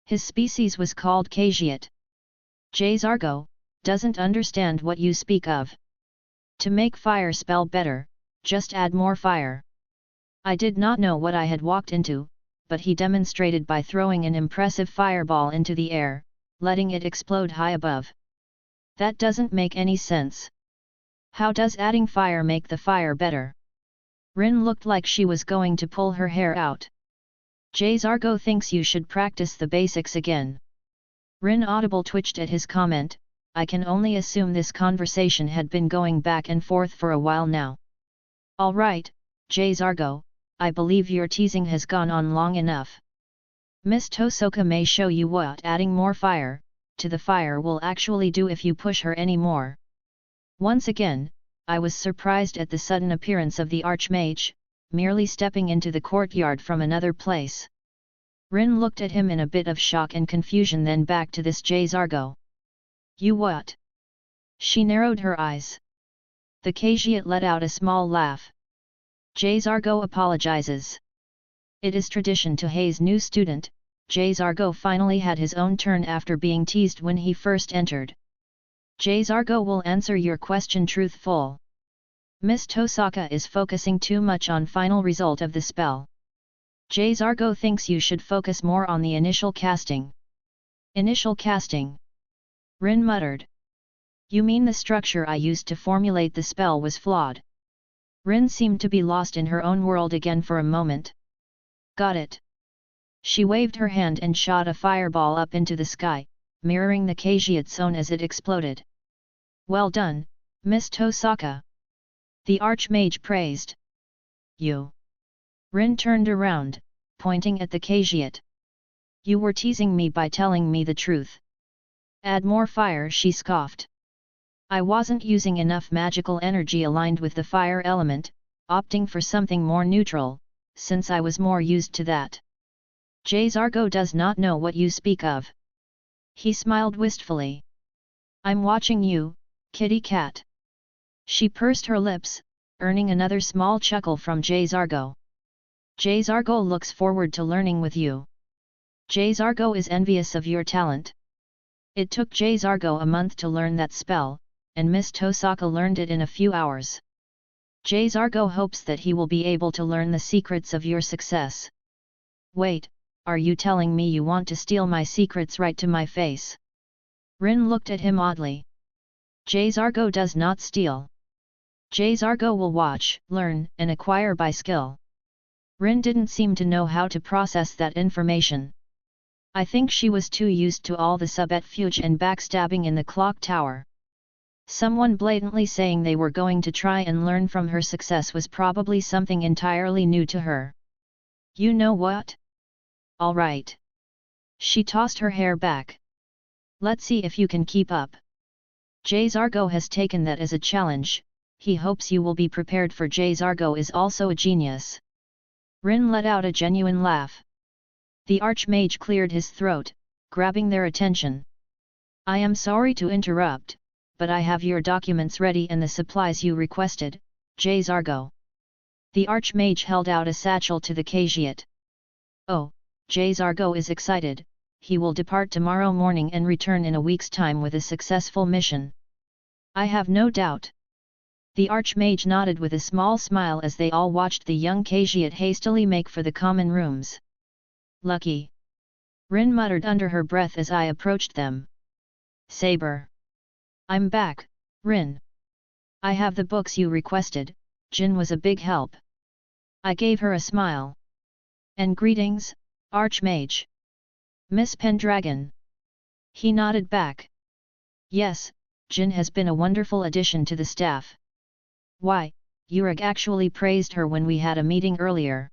His species was called Khajiit. Zargo doesn't understand what you speak of. To make fire spell better, just add more fire. I did not know what I had walked into, but he demonstrated by throwing an impressive fireball into the air, letting it explode high above. That doesn't make any sense. How does adding fire make the fire better? Rin looked like she was going to pull her hair out. Zargo thinks you should practice the basics again. Rin audible twitched at his comment. I can only assume this conversation had been going back and forth for a while now. Alright, Zargo, I believe your teasing has gone on long enough. Miss Tosoka may show you what adding more fire to the fire will actually do if you push her any more. Once again, I was surprised at the sudden appearance of the Archmage, merely stepping into the courtyard from another place. Rin looked at him in a bit of shock and confusion, then back to this Zargo. You what? She narrowed her eyes. The Khajiit let out a small laugh. Zargo apologizes. It is tradition to haze new student. Zargo finally had his own turn after being teased when he first entered. Zargo will answer your question truthful. Miss Tosaka is focusing too much on final result of the spell. Zargo thinks you should focus more on the initial casting. Initial casting? Rin muttered. You mean the structure I used to formulate the spell was flawed? Rin seemed to be lost in her own world again for a moment. Got it. She waved her hand and shot a fireball up into the sky, mirroring the Khajiit's own as it exploded. Well done, Miss Tosaka. The Archmage praised. You. Rin turned around, pointing at the Khajiit. You were teasing me by telling me the truth. Add more fire, she scoffed. I wasn't using enough magical energy aligned with the fire element, opting for something more neutral, since I was more used to that. Zargo does not know what you speak of. He smiled wistfully. I'm watching you, kitty cat. She pursed her lips, earning another small chuckle from Zargo. Zargo looks forward to learning with you. Zargo is envious of your talent. It took Zargo a month to learn that spell, and Miss Tosaka learned it in a few hours. Zargo hopes that he will be able to learn the secrets of your success. Wait, are you telling me you want to steal my secrets right to my face? Rin looked at him oddly. Zargo does not steal. Zargo will watch, learn, and acquire by skill. Rin didn't seem to know how to process that information. I think she was too used to all the subterfuge and backstabbing in the clock tower. Someone blatantly saying they were going to try and learn from her success was probably something entirely new to her. You know what? All right. She tossed her hair back. Let's see if you can keep up. Zargo has taken that as a challenge. He hopes you will be prepared for Zargo is also a genius. Rin let out a genuine laugh. The Archmage cleared his throat, grabbing their attention. I am sorry to interrupt, but I have your documents ready and the supplies you requested, Zargo. The Archmage held out a satchel to the Khajiit. Oh, Zargo is excited. He will depart tomorrow morning and return in a week's time with a successful mission. I have no doubt. The Archmage nodded with a small smile as they all watched the young Khajiit hastily make for the common rooms. Lucky. Rin muttered under her breath as I approached them. Saber. I'm back, Rin. I have the books you requested. Jin was a big help. I gave her a smile. And greetings, Archmage. Miss Pendragon. He nodded back. Yes, Jin has been a wonderful addition to the staff. Why, Urag actually praised her when we had a meeting earlier.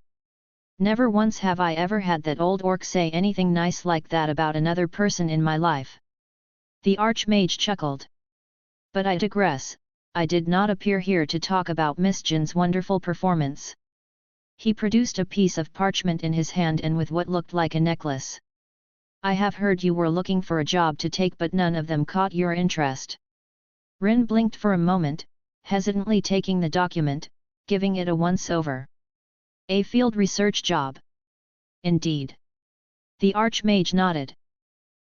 Never once have I ever had that old orc say anything nice like that about another person in my life. The Archmage chuckled. But I digress, I did not appear here to talk about Miss Jin's wonderful performance. He produced a piece of parchment in his hand and with what looked like a necklace. I have heard you were looking for a job to take but none of them caught your interest. Rin blinked for a moment, hesitantly taking the document, giving it a once-over. A field research job. Indeed. The Archmage nodded.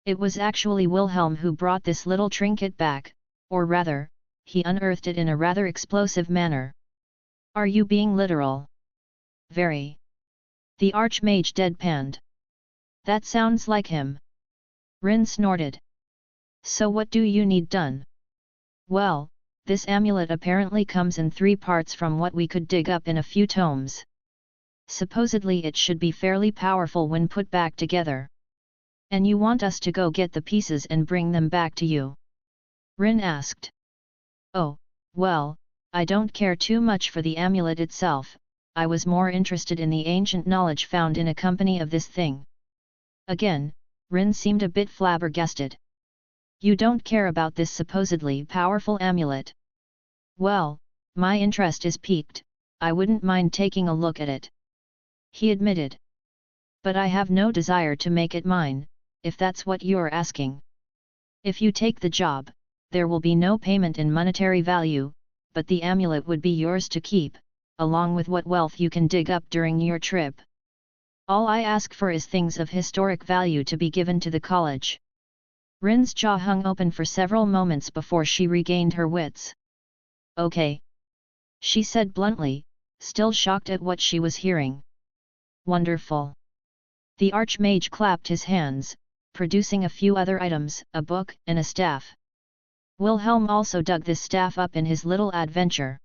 It was actually Wilhelm who brought this little trinket back, or rather, he unearthed it in a rather explosive manner. Are you being literal? Very. The Archmage deadpanned. That sounds like him. Rin snorted. So what do you need done? Well, this amulet apparently comes in 3 parts from what we could dig up in a few tomes. Supposedly it should be fairly powerful when put back together. And you want us to go get the pieces and bring them back to you? Rin asked. Oh, well, I don't care too much for the amulet itself, I was more interested in the ancient knowledge found in a company of this thing. Again, Rin seemed a bit flabbergasted. You don't care about this supposedly powerful amulet? Well, my interest is piqued, I wouldn't mind taking a look at it. He admitted. But I have no desire to make it mine, if that's what you're asking. If you take the job, there will be no payment in monetary value, but the amulet would be yours to keep, along with what wealth you can dig up during your trip. All I ask for is things of historic value to be given to the college. Rin's jaw hung open for several moments before she regained her wits. Okay. She said bluntly, still shocked at what she was hearing. Wonderful. The Archmage clapped his hands, producing a few other items, a book and a staff. Wilhelm also dug this staff up in his little adventure.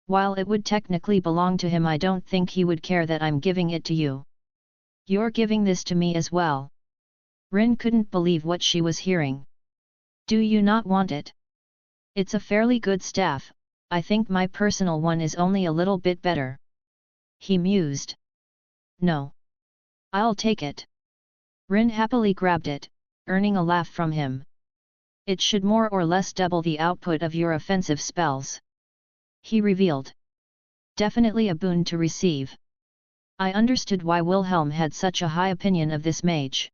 While it would technically belong to him, I don't think he would care that I'm giving it to you. You're giving this to me as well. Rin couldn't believe what she was hearing. Do you not want it? It's a fairly good staff, I think my personal one is only a little bit better. He mused. No. I'll take it. Rin happily grabbed it, earning a laugh from him. It should more or less double the output of your offensive spells. He revealed. Definitely a boon to receive. I understood why Wilhelm had such a high opinion of this mage.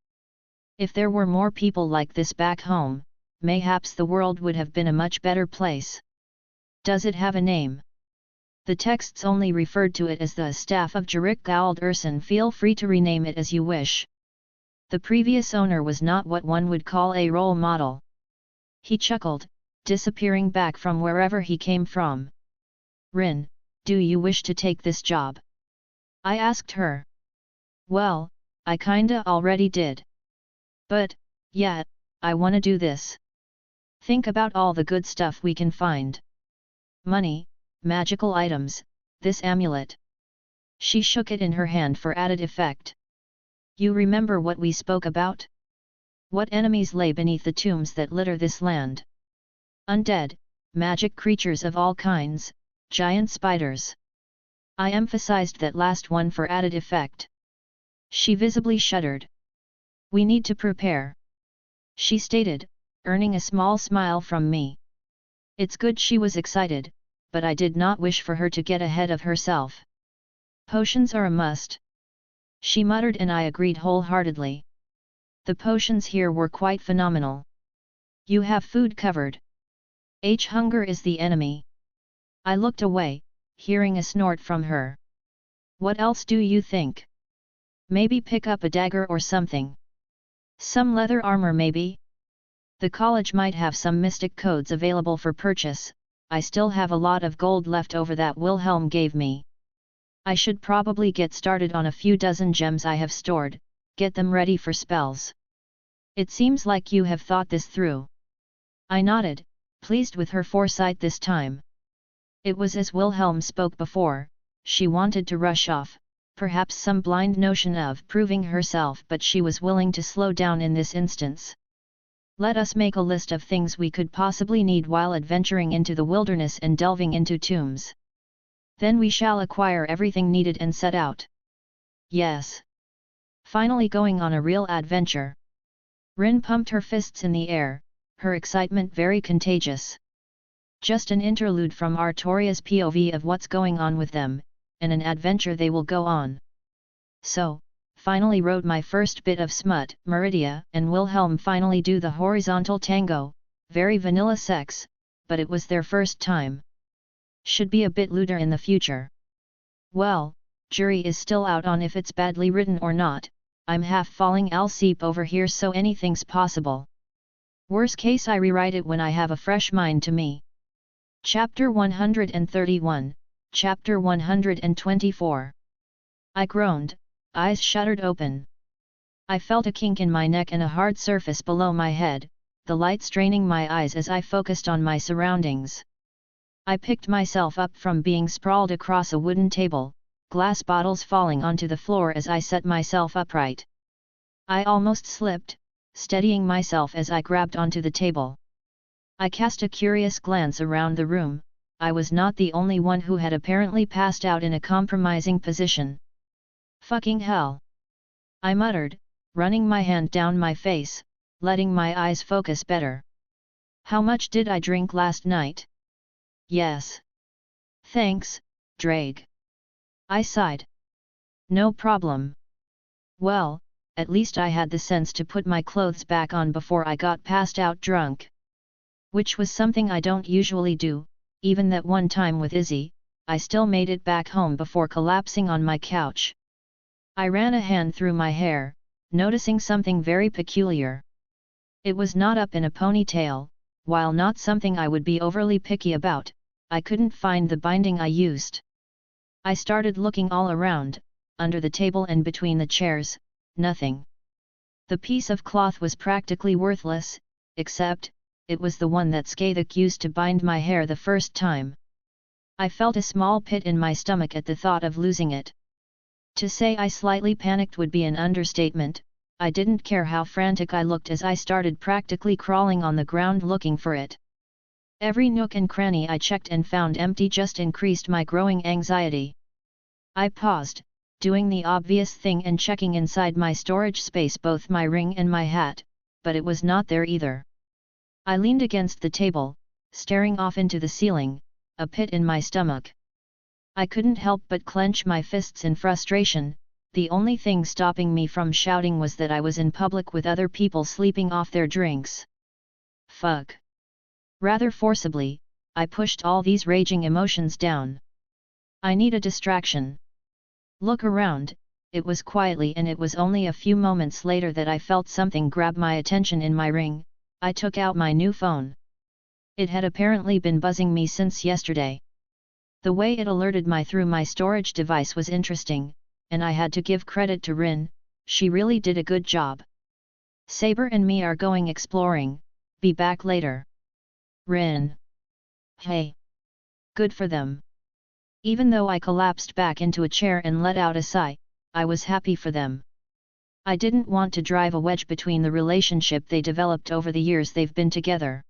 If there were more people like this back home, mayhaps the world would have been a much better place. Does it have a name? The texts only referred to it as the staff of Jerick Gould Urson. Feel free to rename it as you wish. The previous owner was not what one would call a role model. He chuckled, disappearing back from wherever he came from. Rin, do you wish to take this job? I asked her. Well, I kinda already did. But, yeah, I wanna do this. Think about all the good stuff we can find. Money, magical items, this amulet. She shook it in her hand for added effect. You remember what we spoke about? What enemies lay beneath the tombs that litter this land? Undead, magic creatures of all kinds, giant spiders. I emphasized that last one for added effect. She visibly shuddered. We need to prepare, she stated, earning a small smile from me. It's good she was excited, but I did not wish for her to get ahead of herself. Potions are a must, she muttered, and I agreed wholeheartedly. The potions here were quite phenomenal. You have food covered. Hunger is the enemy. I looked away, hearing a snort from her. What else do you think? Maybe pick up a dagger or something. Some leather armor maybe? The college might have some mystic codes available for purchase. I still have a lot of gold left over that Wilhelm gave me. I should probably get started on a few dozen gems I have stored, get them ready for spells. It seems like you have thought this through. I nodded, pleased with her foresight this time. It was as Wilhelm spoke before, she wanted to rush off, perhaps some blind notion of proving herself, but she was willing to slow down in this instance. Let us make a list of things we could possibly need while adventuring into the wilderness and delving into tombs. Then we shall acquire everything needed and set out. Yes. Finally going on a real adventure. Rin pumped her fists in the air, her excitement very contagious. Just an interlude from Artoria's POV of what's going on with them, and an adventure they will go on. So, finally wrote my first bit of smut. Meridia and Wilhelm finally do the horizontal tango, very vanilla sex, but it was their first time. Should be a bit lewder in the future. Well, jury is still out on if it's badly written or not. I'm half falling asleep over here, so anything's possible. Worst case I rewrite it when I have a fresh mind to me. Chapter 131, Chapter 124. I groaned, eyes shuttered open. I felt a kink in my neck and a hard surface below my head, the light straining my eyes as I focused on my surroundings. I picked myself up from being sprawled across a wooden table, glass bottles falling onto the floor as I set myself upright. I almost slipped, steadying myself as I grabbed onto the table. I cast a curious glance around the room. I was not the only one who had apparently passed out in a compromising position. Fucking hell! I muttered, running my hand down my face, letting my eyes focus better. How much did I drink last night? Yes. Thanks, Drake. I sighed. No problem. Well, at least I had the sense to put my clothes back on before I got passed out drunk. Which was something I don't usually do, even that one time with Izzy, I still made it back home before collapsing on my couch. I ran a hand through my hair, noticing something very peculiar. It was not up in a ponytail, while not something I would be overly picky about. I couldn't find the binding I used. I started looking all around, under the table and between the chairs, nothing. The piece of cloth was practically worthless, except, it was the one that Skathik used to bind my hair the first time. I felt a small pit in my stomach at the thought of losing it. To say I slightly panicked would be an understatement. I didn't care how frantic I looked as I started practically crawling on the ground looking for it. Every nook and cranny I checked and found empty just increased my growing anxiety. I paused, doing the obvious thing and checking inside my storage space both my ring and my hat, but it was not there either. I leaned against the table, staring off into the ceiling, a pit in my stomach. I couldn't help but clench my fists in frustration. The only thing stopping me from shouting was that I was in public with other people sleeping off their drinks. Fuck. Rather forcibly, I pushed all these raging emotions down. I need a distraction. Look around. It was quietly, and it was only a few moments later that I felt something grab my attention in my ring. I took out my new phone. It had apparently been buzzing me since yesterday. The way it alerted me through my storage device was interesting, and I had to give credit to Rin. She really did a good job. Saber and me are going exploring. Be back later. Rin. Hey. Good for them. Even though I collapsed back into a chair and let out a sigh, I was happy for them. I didn't want to drive a wedge between the relationship they developed over the years they've been together.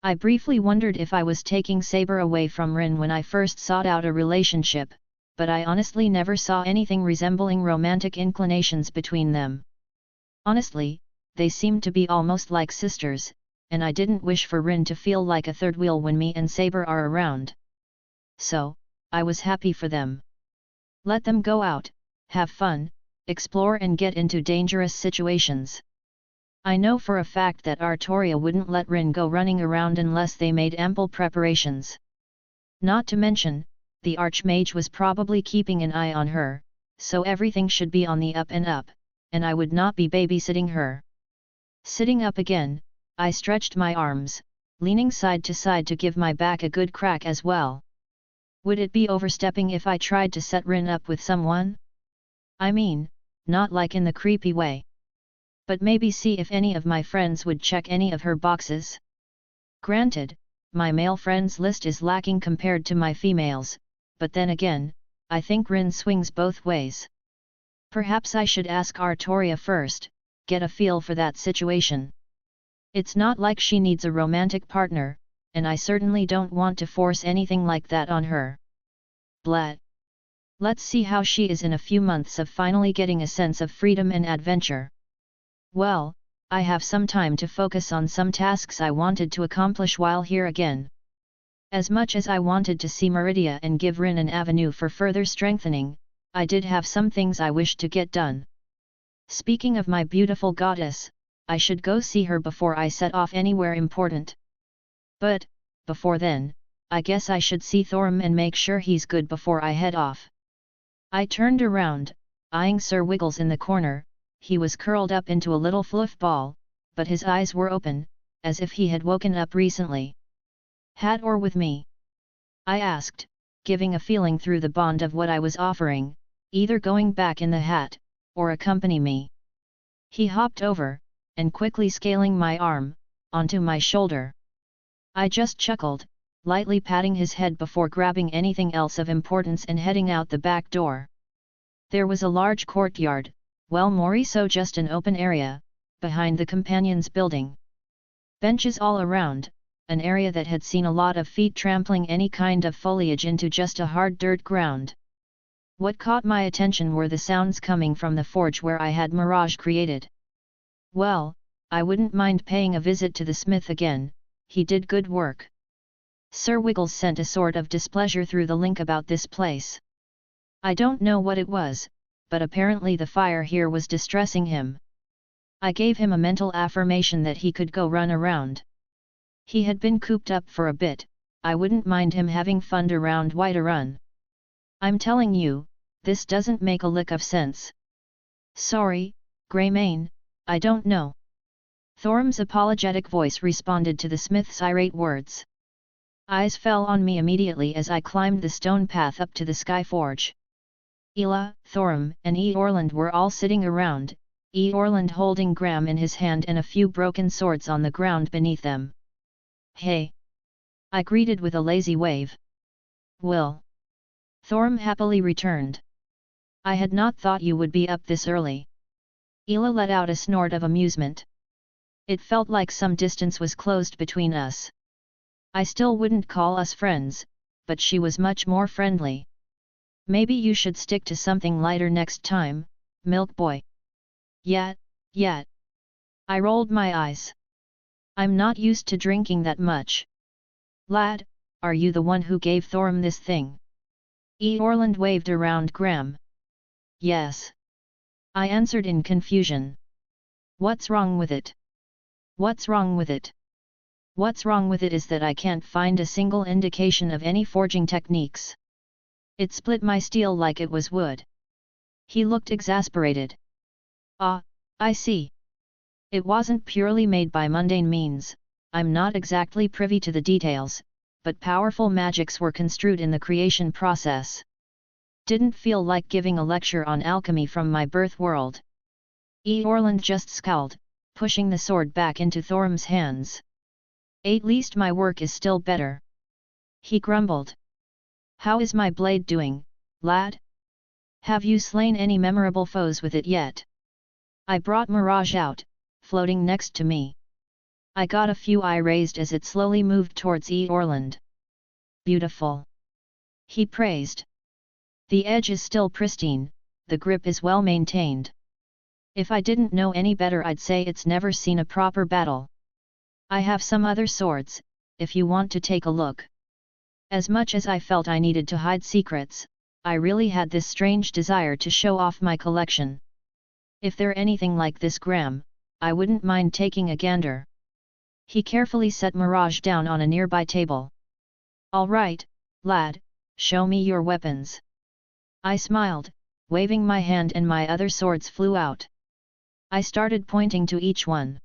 I briefly wondered if I was taking Saber away from Rin when I first sought out a relationship, but I honestly never saw anything resembling romantic inclinations between them. Honestly, they seemed to be almost like sisters, and I didn't wish for Rin to feel like a third wheel when me and Saber are around. So, I was happy for them. Let them go out, have fun, explore and get into dangerous situations. I know for a fact that Artoria wouldn't let Rin go running around unless they made ample preparations. Not to mention, the Archmage was probably keeping an eye on her, so everything should be on the up and up, and I would not be babysitting her. Sitting up again, I stretched my arms, leaning side to side to give my back a good crack as well. Would it be overstepping if I tried to set Rin up with someone? I mean, not like in the creepy way. But maybe see if any of my friends would check any of her boxes. Granted, my male friends list is lacking compared to my females, but then again, I think Rin swings both ways. Perhaps I should ask Artoria first, get a feel for that situation. It's not like she needs a romantic partner, and I certainly don't want to force anything like that on her. Blah. Let's see how she is in a few months of finally getting a sense of freedom and adventure. Well, I have some time to focus on some tasks I wanted to accomplish while here again. As much as I wanted to see Meridia and give Rin an avenue for further strengthening, I did have some things I wished to get done. Speaking of my beautiful goddess, I should go see her before I set off anywhere important. But, before then, I guess I should see Thorum and make sure he's good before I head off. I turned around, eyeing Sir Wiggles in the corner. He was curled up into a little fluff ball, but his eyes were open, as if he had woken up recently. Hat or with me? I asked, giving a feeling through the bond of what I was offering, either going back in the hat, or accompany me. He hopped over, and quickly scaling my arm, onto my shoulder. I just chuckled, lightly patting his head before grabbing anything else of importance and heading out the back door. There was a large courtyard, well more so just an open area, behind the companions' building. Benches all around, an area that had seen a lot of feet trampling any kind of foliage into just a hard dirt ground. What caught my attention were the sounds coming from the forge where I had Mirage created. Well, I wouldn't mind paying a visit to the smith again, he did good work. Sir Wiggles sent a sort of displeasure through the link about this place. I don't know what it was, but apparently the fire here was distressing him. I gave him a mental affirmation that he could go run around. He had been cooped up for a bit, I wouldn't mind him having fun around Whiterun. I'm telling you, this doesn't make a lick of sense. Sorry, Greymane, I don't know. Thorum's apologetic voice responded to the smith's irate words. Eyes fell on me immediately as I climbed the stone path up to the Skyforge. Ela, Thorum, and Eorland were all sitting around, Eorland holding Gram in his hand and a few broken swords on the ground beneath them. Hey! I greeted with a lazy wave. Will. Thorum happily returned. I had not thought you would be up this early. Ela let out a snort of amusement. It felt like some distance was closed between us. I still wouldn't call us friends, but she was much more friendly. Maybe you should stick to something lighter next time, Milk Boy. Yeah. I rolled my eyes. I'm not used to drinking that much. Lad, are you the one who gave Thorum this thing? Eorland waved around Gram. Yes. I answered in confusion. What's wrong with it? What's wrong with it? What's wrong with it is that I can't find a single indication of any forging techniques. It split my steel like it was wood. He looked exasperated. Ah, I see. It wasn't purely made by mundane means. I'm not exactly privy to the details, but powerful magics were construed in the creation process. Didn't feel like giving a lecture on alchemy from my birth world. Eorland just scowled, pushing the sword back into Thorum's hands. At least my work is still better. He grumbled. How is my blade doing, lad? Have you slain any memorable foes with it yet? I brought Mirage out, floating next to me. I got a few eye raised as it slowly moved towards Eorland. Beautiful. He praised. The edge is still pristine, the grip is well maintained. If I didn't know any better I'd say it's never seen a proper battle. I have some other swords, if you want to take a look. As much as I felt I needed to hide secrets, I really had this strange desire to show off my collection. If they're anything like this Gram, I wouldn't mind taking a gander. He carefully set Mirage down on a nearby table. All right, lad, show me your weapons. I smiled, waving my hand and my other swords flew out. I started pointing to each one.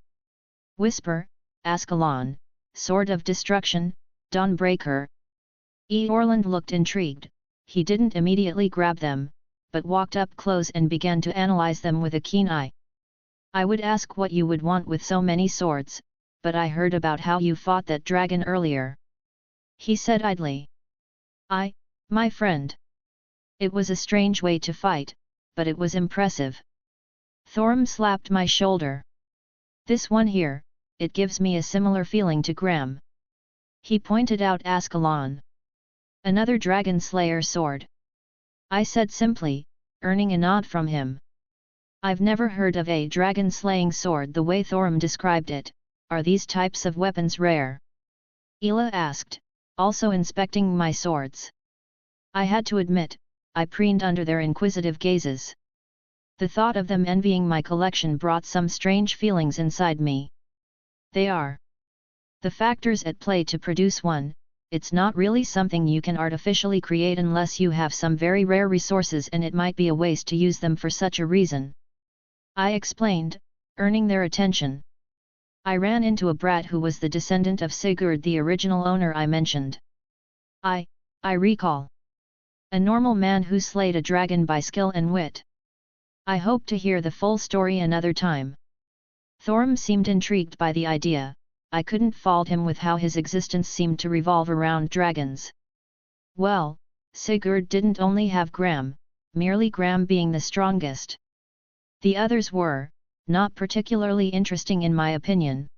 Whisper, Ascalon, Sword of Destruction, Dawnbreaker. Eorland looked intrigued. He didn't immediately grab them, but walked up close and began to analyze them with a keen eye. I would ask what you would want with so many swords, but I heard about how you fought that dragon earlier. He said idly. My friend. It was a strange way to fight, but it was impressive. Thorum slapped my shoulder. This one here, it gives me a similar feeling to Gram. He pointed out Ascalon. Another dragon slayer sword. I said simply, earning a nod from him. I've never heard of a dragon slaying sword the way Thorim described it. Are these types of weapons rare? Ela asked, also inspecting my swords. I had to admit, I preened under their inquisitive gazes. The thought of them envying my collection brought some strange feelings inside me. They are the factors at play to produce one. It's not really something you can artificially create unless you have some very rare resources, and it might be a waste to use them for such a reason. I explained, earning their attention. I ran into a brat who was the descendant of Sigurd, the original owner I mentioned. I recall. A normal man who slayed a dragon by skill and wit. I hope to hear the full story another time. Thorim seemed intrigued by the idea. I couldn't fault him with how his existence seemed to revolve around dragons. Well, Sigurd didn't only have Gram, merely Gram being the strongest. The others were, not particularly interesting in my opinion.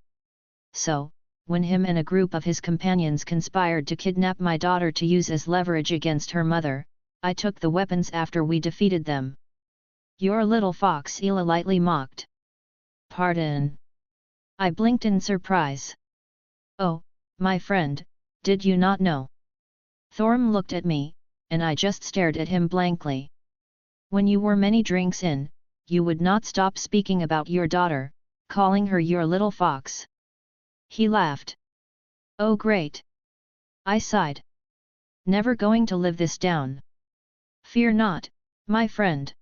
So, when him and a group of his companions conspired to kidnap my daughter to use as leverage against her mother, I took the weapons after we defeated them. Your little fox, Ela lightly mocked. Pardon. I blinked in surprise. Oh, my friend, did you not know? Thorim looked at me, and I just stared at him blankly. When you were many drinks in, you would not stop speaking about your daughter, calling her your little fox. He laughed. Oh great! I sighed. Never going to live this down. Fear not, my friend.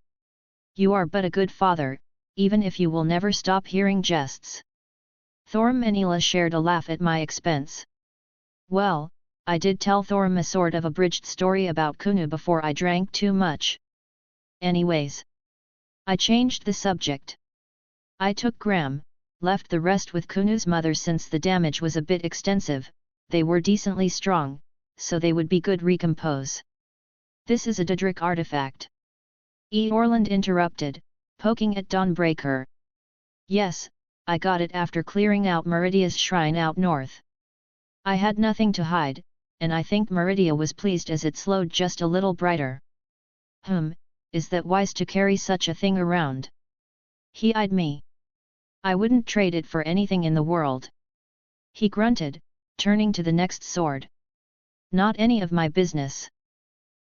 You are but a good father, even if you will never stop hearing jests. Thorim and Ela shared a laugh at my expense. Well, I did tell Thorim a sort of abridged story about Kunu before I drank too much. Anyways, I changed the subject. I took Gram, left the rest with Kunu's mother since the damage was a bit extensive. They were decently strong, so they would be good recompose. This is a Daedric artifact. Orland interrupted, poking at Dawnbreaker. Yes, I got it after clearing out Meridia's shrine out north. I had nothing to hide, and I think Meridia was pleased as it slowed just a little brighter. Is that wise to carry such a thing around? He eyed me. I wouldn't trade it for anything in the world. He grunted, turning to the next sword. Not any of my business.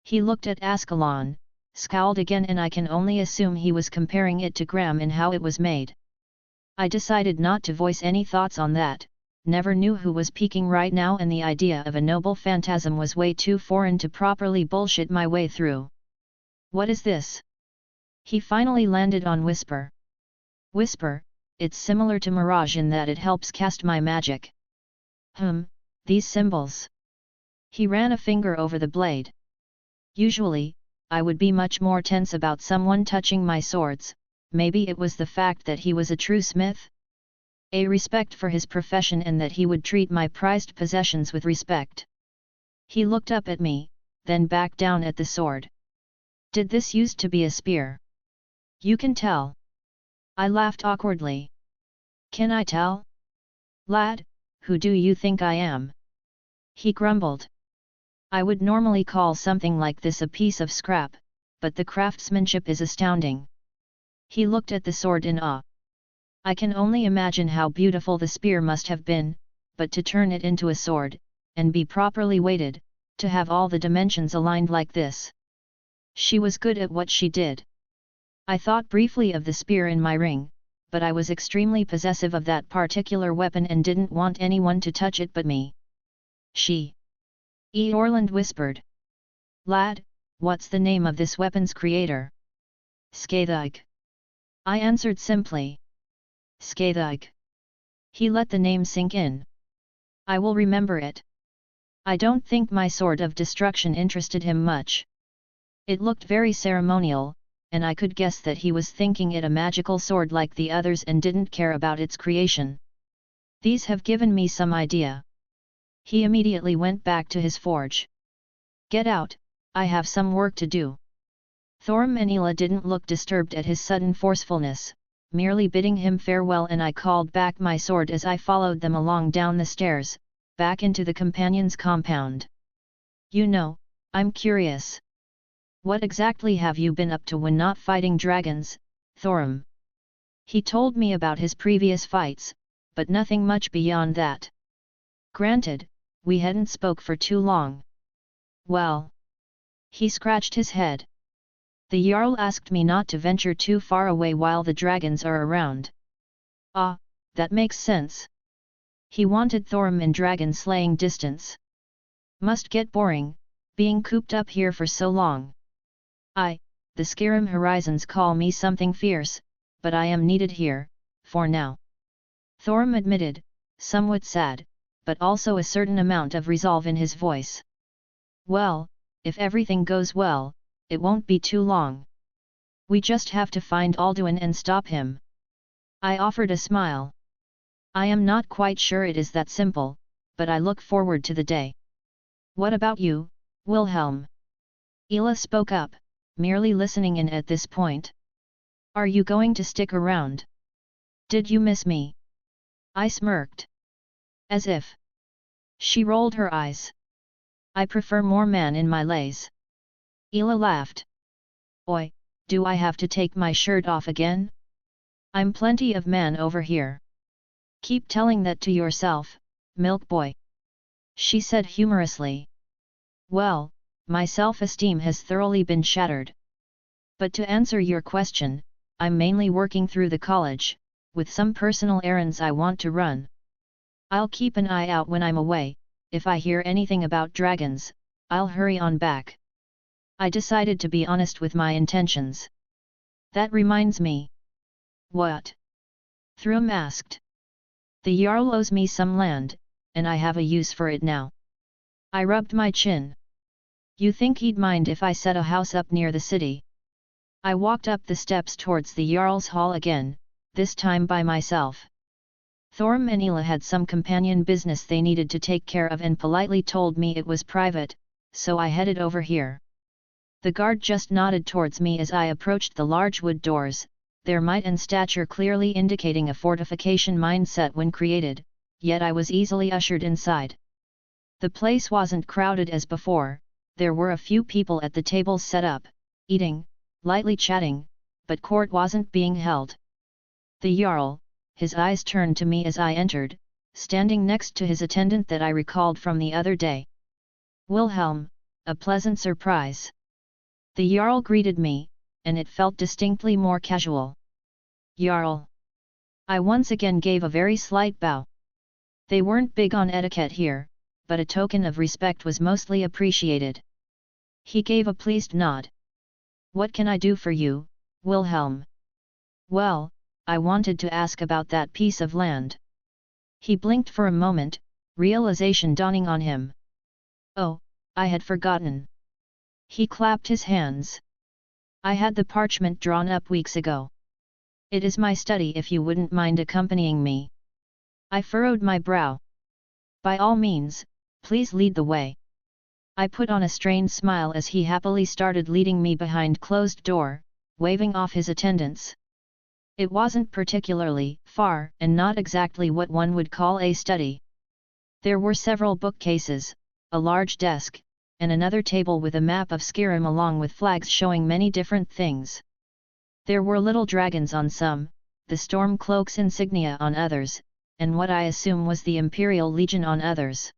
He looked at Ascalon, scowled again, and I can only assume he was comparing it to Gram in how it was made. I decided not to voice any thoughts on that, never knew who was peeking right now, and the idea of a noble phantasm was way too foreign to properly bullshit my way through. What is this? He finally landed on Whisper. Whisper, it's similar to Mirage in that it helps cast my magic. These symbols. He ran a finger over the blade. Usually, I would be much more tense about someone touching my swords. Maybe it was the fact that he was a true smith? A respect for his profession, and that he would treat my prized possessions with respect. He looked up at me, then back down at the sword. Did this used to be a spear? You can tell. I laughed awkwardly. Can I tell? Lad, who do you think I am? He grumbled. I would normally call something like this a piece of scrap, but the craftsmanship is astounding. He looked at the sword in awe. I can only imagine how beautiful the spear must have been, but to turn it into a sword, and be properly weighted, to have all the dimensions aligned like this. She was good at what she did. I thought briefly of the spear in my ring, but I was extremely possessive of that particular weapon and didn't want anyone to touch it but me. She. Orland whispered. Lad, what's the name of this weapon's creator? Skathig. I answered simply. Skathig. He let the name sink in. I will remember it. I don't think my sword of destruction interested him much. It looked very ceremonial, and I could guess that he was thinking it a magical sword like the others and didn't care about its creation. These have given me some idea. He immediately went back to his forge. Get out, I have some work to do. Thorim and Ela didn't look disturbed at his sudden forcefulness, merely bidding him farewell, and I called back my sword as I followed them along down the stairs, back into the companion's compound. You know, I'm curious. What exactly have you been up to when not fighting dragons, Thorum? He told me about his previous fights, but nothing much beyond that. Granted, we hadn't spoke for too long. Well. He scratched his head. The Jarl asked me not to venture too far away while the dragons are around. Ah, that makes sense. He wanted Thorum in dragon slaying distance. Must get boring, being cooped up here for so long. The Skyrim horizons call me something fierce, but I am needed here, for now. Thorum admitted, somewhat sad, but also a certain amount of resolve in his voice. Well, if everything goes well, it won't be too long. We just have to find Alduin and stop him. I offered a smile. I am not quite sure it is that simple, but I look forward to the day. What about you, Wilhelm? Ela spoke up, merely listening in at this point. Are you going to stick around? Did you miss me? I smirked. As if. She rolled her eyes. I prefer more man in my lays. Ela laughed. Oi, do I have to take my shirt off again? I'm plenty of man over here. Keep telling that to yourself, milk boy. She said humorously. Well, my self-esteem has thoroughly been shattered. But to answer your question, I'm mainly working through the college, with some personal errands I want to run. I'll keep an eye out when I'm away. If I hear anything about dragons, I'll hurry on back. I decided to be honest with my intentions. That reminds me. What? Thrum asked. The Jarl owes me some land, and I have a use for it now. I rubbed my chin. You think he'd mind if I set a house up near the city? I walked up the steps towards the Jarl's hall again, this time by myself. Thorum and Ela had some companion business they needed to take care of and politely told me it was private, so I headed over here. The guard just nodded towards me as I approached the large wood doors, their might and stature clearly indicating a fortification mindset when created, yet I was easily ushered inside. The place wasn't crowded as before, there were a few people at the tables set up, eating, lightly chatting, but court wasn't being held. The Jarl, his eyes turned to me as I entered, standing next to his attendant that I recalled from the other day. Wilhelm, a pleasant surprise. The Jarl greeted me, and it felt distinctly more casual. Jarl. I once again gave a very slight bow. They weren't big on etiquette here, but a token of respect was mostly appreciated. He gave a pleased nod. What can I do for you, Wilhelm? Well, I wanted to ask about that piece of land. He blinked for a moment, realization dawning on him. Oh, I had forgotten. He clapped his hands. I had the parchment drawn up weeks ago. It is my study if you wouldn't mind accompanying me. I furrowed my brow. By all means, please lead the way. I put on a strained smile as he happily started leading me behind closed door, waving off his attendants. It wasn't particularly far and not exactly what one would call a study. There were several bookcases, a large desk, and another table with a map of Skyrim along with flags showing many different things. There were little dragons on some, the Stormcloak's insignia on others, and what I assume was the Imperial Legion on others.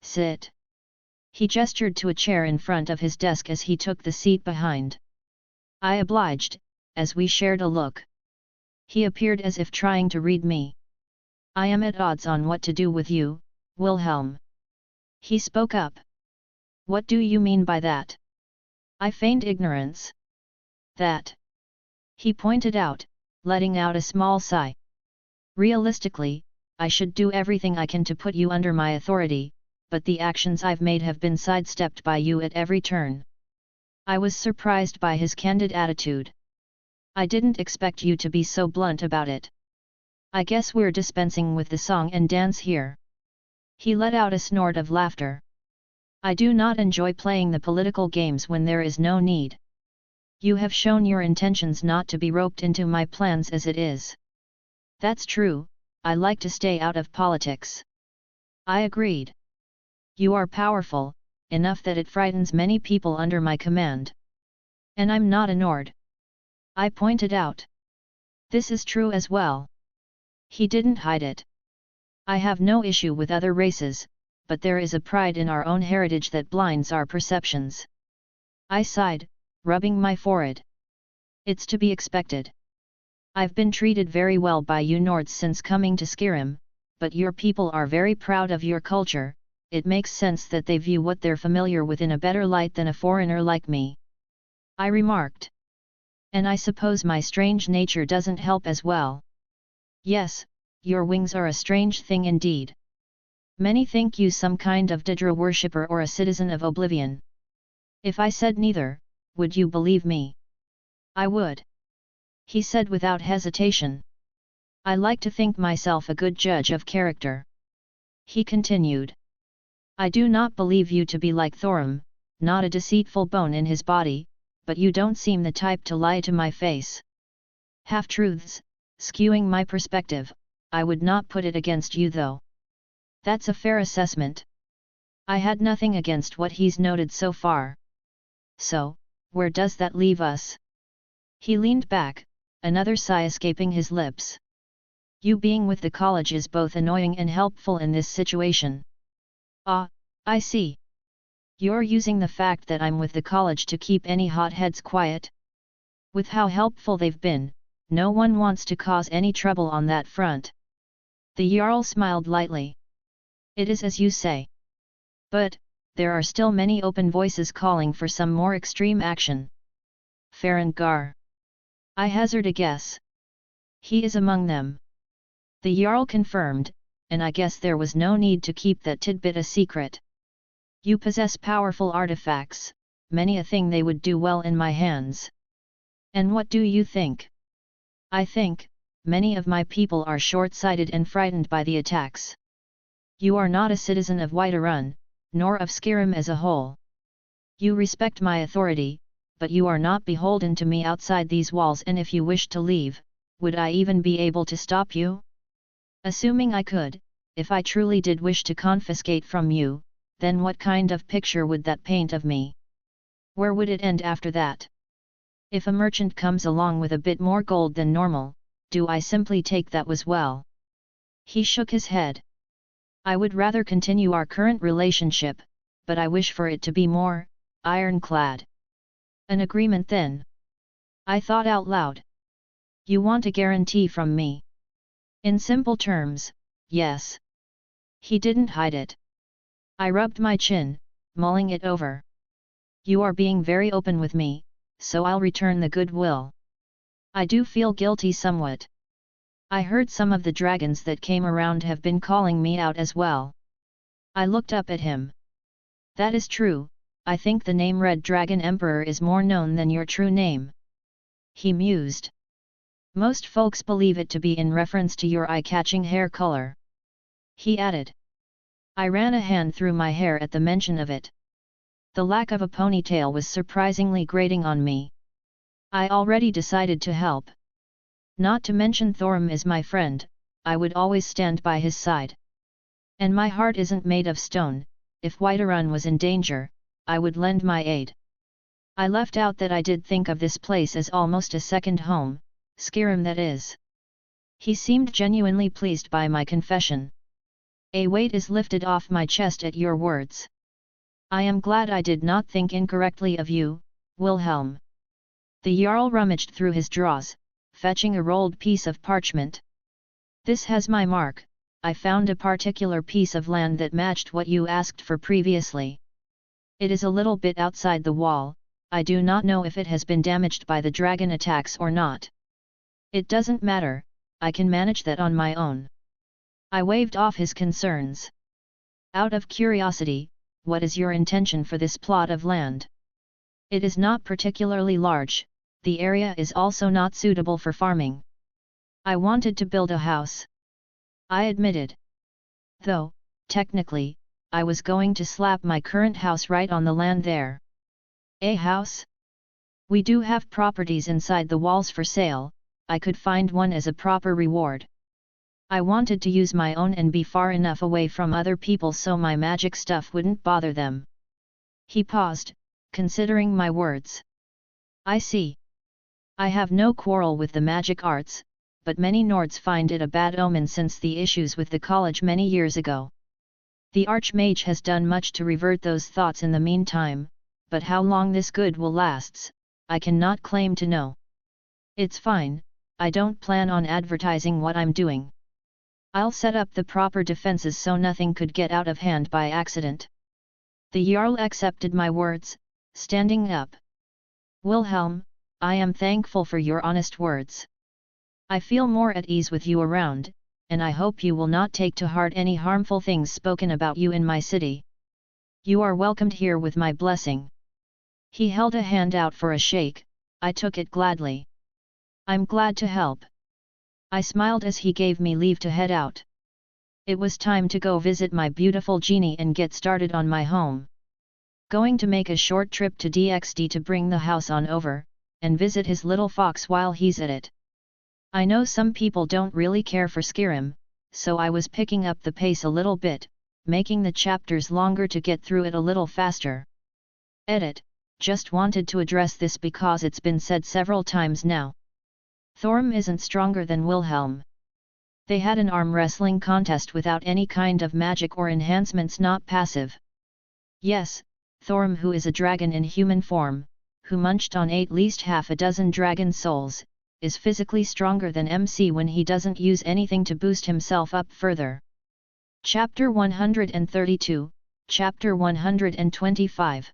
Sit. He gestured to a chair in front of his desk as he took the seat behind. I obliged, as we shared a look. He appeared as if trying to read me. I am at odds on what to do with you, Wilhelm. He spoke up. What do you mean by that? I feigned ignorance. That. He pointed out, letting out a small sigh. Realistically, I should do everything I can to put you under my authority, but the actions I've made have been sidestepped by you at every turn. I was surprised by his candid attitude. I didn't expect you to be so blunt about it. I guess we're dispensing with the song and dance here. He let out a snort of laughter. I do not enjoy playing the political games when there is no need. You have shown your intentions not to be roped into my plans as it is. That's true, I like to stay out of politics. I agreed. You are powerful, enough that it frightens many people under my command. And I'm not a Nord. I pointed out. This is true as well. He didn't hide it. I have no issue with other races, but there is a pride in our own heritage that blinds our perceptions. I sighed, rubbing my forehead. It's to be expected. I've been treated very well by you Nords since coming to Skyrim, but your people are very proud of your culture. It makes sense that they view what they're familiar with in a better light than a foreigner like me. I remarked. And I suppose my strange nature doesn't help as well. Yes, your wings are a strange thing indeed. Many think you some kind of Daedra worshipper or a citizen of Oblivion. If I said neither, would you believe me? I would. He said without hesitation. I like to think myself a good judge of character. He continued. I do not believe you to be like Thorim, not a deceitful bone in his body, but you don't seem the type to lie to my face. Half-truths, skewing my perspective, I would not put it against you though. That's a fair assessment. I had nothing against what he's noted so far. So, where does that leave us? He leaned back, another sigh escaping his lips. You being with the college is both annoying and helpful in this situation. Ah, I see. You're using the fact that I'm with the college to keep any hotheads quiet? With how helpful they've been, no one wants to cause any trouble on that front. The Jarl smiled lightly. It is as you say. But, there are still many open voices calling for some more extreme action. Farengar. I hazard a guess. He is among them. The Jarl confirmed, and I guess there was no need to keep that tidbit a secret. You possess powerful artifacts, many a thing they would do well in my hands. And what do you think? I think, many of my people are short-sighted and frightened by the attacks. You are not a citizen of Whiterun, nor of Skyrim as a whole. You respect my authority, but you are not beholden to me outside these walls, and if you wish to leave, would I even be able to stop you? Assuming I could, if I truly did wish to confiscate from you, then what kind of picture would that paint of me? Where would it end after that? If a merchant comes along with a bit more gold than normal, do I simply take that as well? He shook his head. I would rather continue our current relationship, but I wish for it to be more ironclad. An agreement then? I thought out loud. You want a guarantee from me? In simple terms, yes. He didn't hide it. I rubbed my chin, mulling it over. You are being very open with me, so I'll return the goodwill. I do feel guilty somewhat. I heard some of the dragons that came around have been calling me out as well. I looked up at him. That is true, I think the name Red Dragon Emperor is more known than your true name. He mused. Most folks believe it to be in reference to your eye-catching hair color. He added. I ran a hand through my hair at the mention of it. The lack of a ponytail was surprisingly grating on me. I already decided to help. Not to mention Thorim is my friend, I would always stand by his side. And my heart isn't made of stone, if Whiterun was in danger, I would lend my aid. I left out that I did think of this place as almost a second home, Skyrim that is. He seemed genuinely pleased by my confession. A weight is lifted off my chest at your words. I am glad I did not think incorrectly of you, Wilhelm. The Jarl rummaged through his drawers, fetching a rolled piece of parchment. This has my mark. I found a particular piece of land that matched what you asked for previously. It is a little bit outside the wall, I do not know if it has been damaged by the dragon attacks or not. It doesn't matter, I can manage that on my own. I waved off his concerns. Out of curiosity, what is your intention for this plot of land? It is not particularly large, the area is also not suitable for farming. I wanted to build a house. I admitted. Though, technically, I was going to slap my current house right on the land there. A house? We do have properties inside the walls for sale, I could find one as a proper reward. I wanted to use my own and be far enough away from other people so my magic stuff wouldn't bother them. He paused, considering my words. I see. I have no quarrel with the magic arts, but many Nords find it a bad omen since the issues with the college many years ago. The Archmage has done much to revert those thoughts in the meantime, but how long this good will last, I cannot claim to know. It's fine, I don't plan on advertising what I'm doing. I'll set up the proper defenses so nothing could get out of hand by accident. The Jarl accepted my words, standing up. Wilhelm, I am thankful for your honest words. I feel more at ease with you around, and I hope you will not take to heart any harmful things spoken about you in my city. You are welcomed here with my blessing. He held a hand out for a shake, I took it gladly. I'm glad to help. I smiled as he gave me leave to head out. It was time to go visit my beautiful genie and get started on my home. Going to make a short trip to DXD to bring the house on over, and visit his little fox while he's at it. I know some people don't really care for Skyrim, so I was picking up the pace a little bit, making the chapters longer to get through it a little faster. Edit, just wanted to address this because it's been said several times now. Thorm isn't stronger than Wilhelm. They had an arm wrestling contest without any kind of magic or enhancements, not passive. Yes, Thorm, who is a dragon in human form, who munched on at least half a dozen dragon souls, is physically stronger than MC when he doesn't use anything to boost himself up further. Chapter 132, Chapter 125.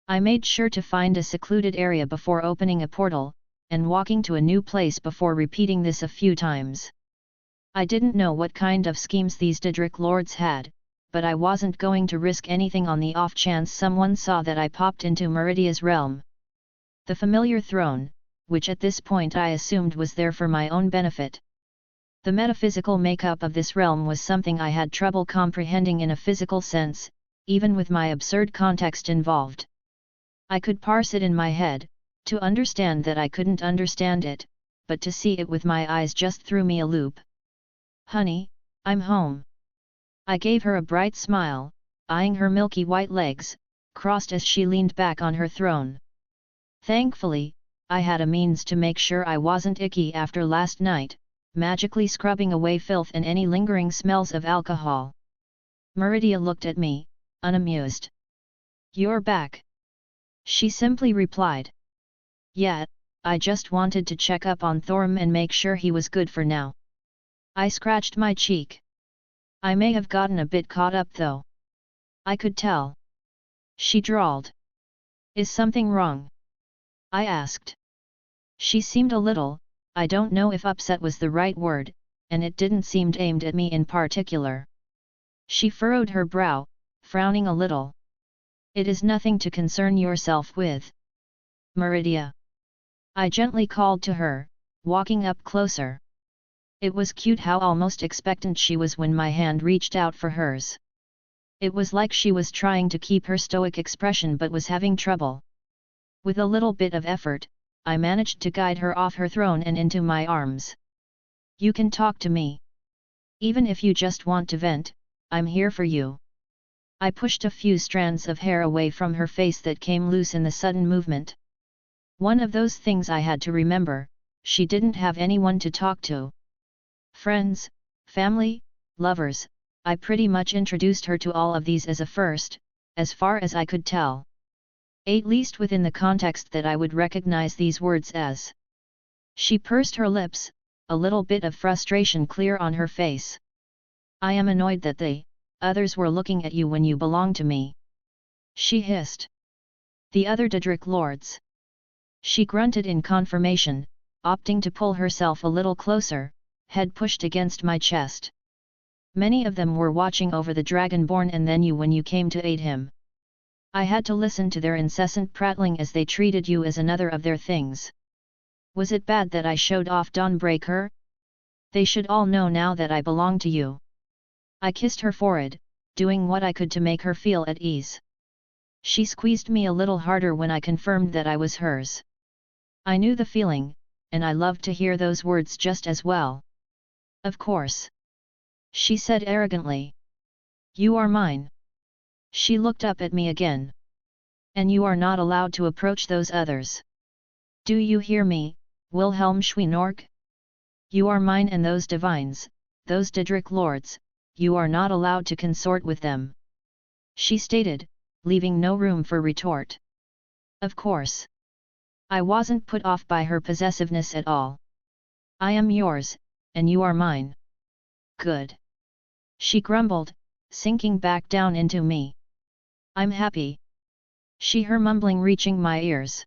I made sure to find a secluded area before opening a portal, and walking to a new place before repeating this a few times. I didn't know what kind of schemes these Daedric lords had, but I wasn't going to risk anything on the off chance someone saw that I popped into Meridia's realm. The familiar throne, which at this point I assumed was there for my own benefit. The metaphysical makeup of this realm was something I had trouble comprehending in a physical sense, even with my absurd context involved. I could parse it in my head, to understand that I couldn't understand it, but to see it with my eyes just threw me a loop. Honey, I'm home. I gave her a bright smile, eyeing her milky white legs, crossed as she leaned back on her throne. Thankfully, I had a means to make sure I wasn't icky after last night, magically scrubbing away filth and any lingering smells of alcohol. Meridia looked at me, unamused. You're back. She simply replied. Yeah, I just wanted to check up on Thorm and make sure he was good for now. I scratched my cheek. I may have gotten a bit caught up though. I could tell. She drawled. Is something wrong? I asked. She seemed a little, I don't know if upset was the right word, and it didn't seem aimed at me in particular. She furrowed her brow, frowning a little. It is nothing to concern yourself with. Meridia. I gently called to her, walking up closer. It was cute how almost expectant she was when my hand reached out for hers. It was like she was trying to keep her stoic expression but was having trouble. With a little bit of effort, I managed to guide her off her throne and into my arms. You can talk to me. Even if you just want to vent, I'm here for you. I pushed a few strands of hair away from her face that came loose in the sudden movement. One of those things I had to remember, she didn't have anyone to talk to. Friends, family, lovers, I pretty much introduced her to all of these as a first, as far as I could tell. At least within the context that I would recognize these words as. She pursed her lips, a little bit of frustration clear on her face. I am annoyed that the others were looking at you when you belong to me. She hissed. The other Daedric lords. She grunted in confirmation, opting to pull herself a little closer, head pushed against my chest. Many of them were watching over the Dragonborn and then you when you came to aid him. I had to listen to their incessant prattling as they treated you as another of their things. Was it bad that I showed off Dawnbreaker? They should all know now that I belong to you. I kissed her forehead, doing what I could to make her feel at ease. She squeezed me a little harder when I confirmed that I was hers. I knew the feeling, and I loved to hear those words just as well. Of course. She said arrogantly. You are mine. She looked up at me again. And you are not allowed to approach those others. Do you hear me, Wilhelm Schweinorg? You are mine, and those divines, those Daedric lords, you are not allowed to consort with them. She stated, leaving no room for retort. Of course. I wasn't put off by her possessiveness at all. I am yours, and you are mine. Good. She grumbled, sinking back down into me. I'm happy. Her mumbling reaching my ears.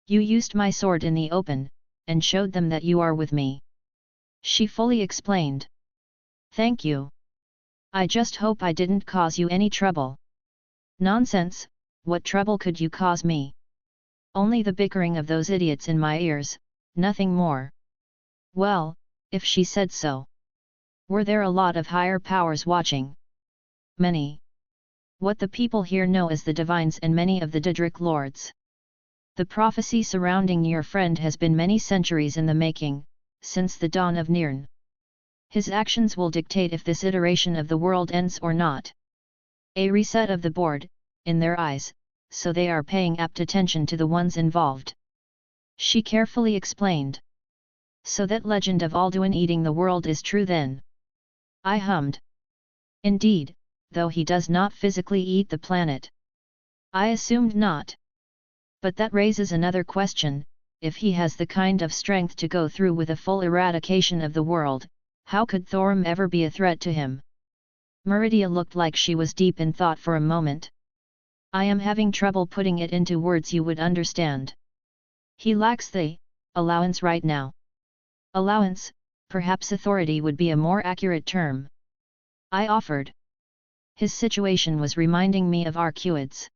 You used my sword in the open, and showed them that you are with me. She fully explained. Thank you. I just hope I didn't cause you any trouble. Nonsense, what trouble could you cause me? Only the bickering of those idiots in my ears, nothing more. Well, if she said so. Were there a lot of higher powers watching? Many. What the people here know as the divines and many of the Daedric lords. The prophecy surrounding your friend has been many centuries in the making, since the dawn of Nirn. His actions will dictate if this iteration of the world ends or not. A reset of the board, in their eyes, so they are paying apt attention to the ones involved. She carefully explained. So that legend of Alduin eating the world is true then? I hummed. Indeed, though he does not physically eat the planet. I assumed not. But that raises another question, if he has the kind of strength to go through with a full eradication of the world, how could Thorim ever be a threat to him? Meridia looked like she was deep in thought for a moment. I am having trouble putting it into words you would understand. He lacks the allowance right now. Allowance, perhaps authority would be a more accurate term. I offered. His situation was reminding me of Arcuid's.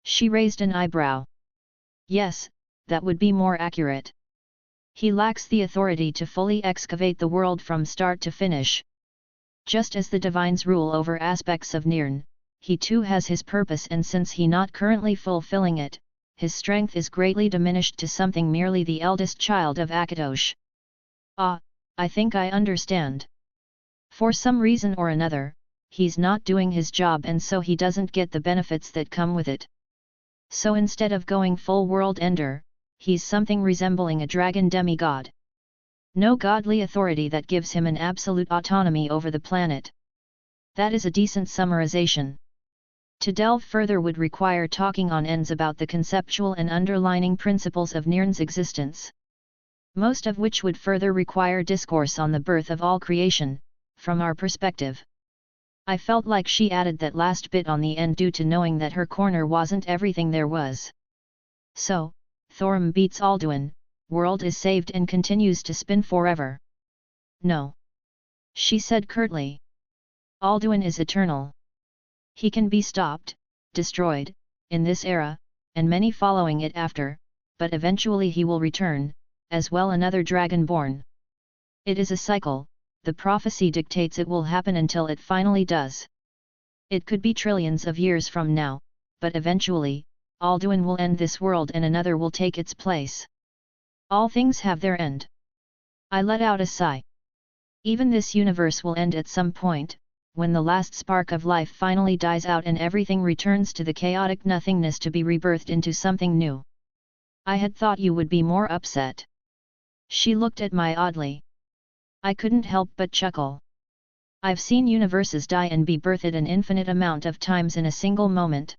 She raised an eyebrow. Yes, that would be more accurate. He lacks the authority to fully excavate the world from start to finish. Just as the divines rule over aspects of Nirn, he too has his purpose, and since he not currently fulfilling it, his strength is greatly diminished to something merely the eldest child of Akatosh. Ah, I think I understand. For some reason or another, he's not doing his job, and so he doesn't get the benefits that come with it. So instead of going full world ender, he's something resembling a dragon demigod. No godly authority that gives him an absolute autonomy over the planet. That is a decent summarization. To delve further would require talking on ends about the conceptual and underlining principles of Nirn's existence. Most of which would further require discourse on the birth of all creation, from our perspective. I felt like she added that last bit on the end due to knowing that her corner wasn't everything there was. So, Thorim beats Alduin, world is saved and continues to spin forever. No. She said curtly. Alduin is eternal. He can be stopped, destroyed, in this era, and many following it after, but eventually he will return, as well another dragon born. It is a cycle, the prophecy dictates it will happen until it finally does. It could be trillions of years from now, but eventually, Alduin will end this world and another will take its place. All things have their end. I let out a sigh. Even this universe will end at some point, when the last spark of life finally dies out and everything returns to the chaotic nothingness to be rebirthed into something new. I had thought you would be more upset. She looked at me oddly. I couldn't help but chuckle. I've seen universes die and be birthed an infinite amount of times in a single moment.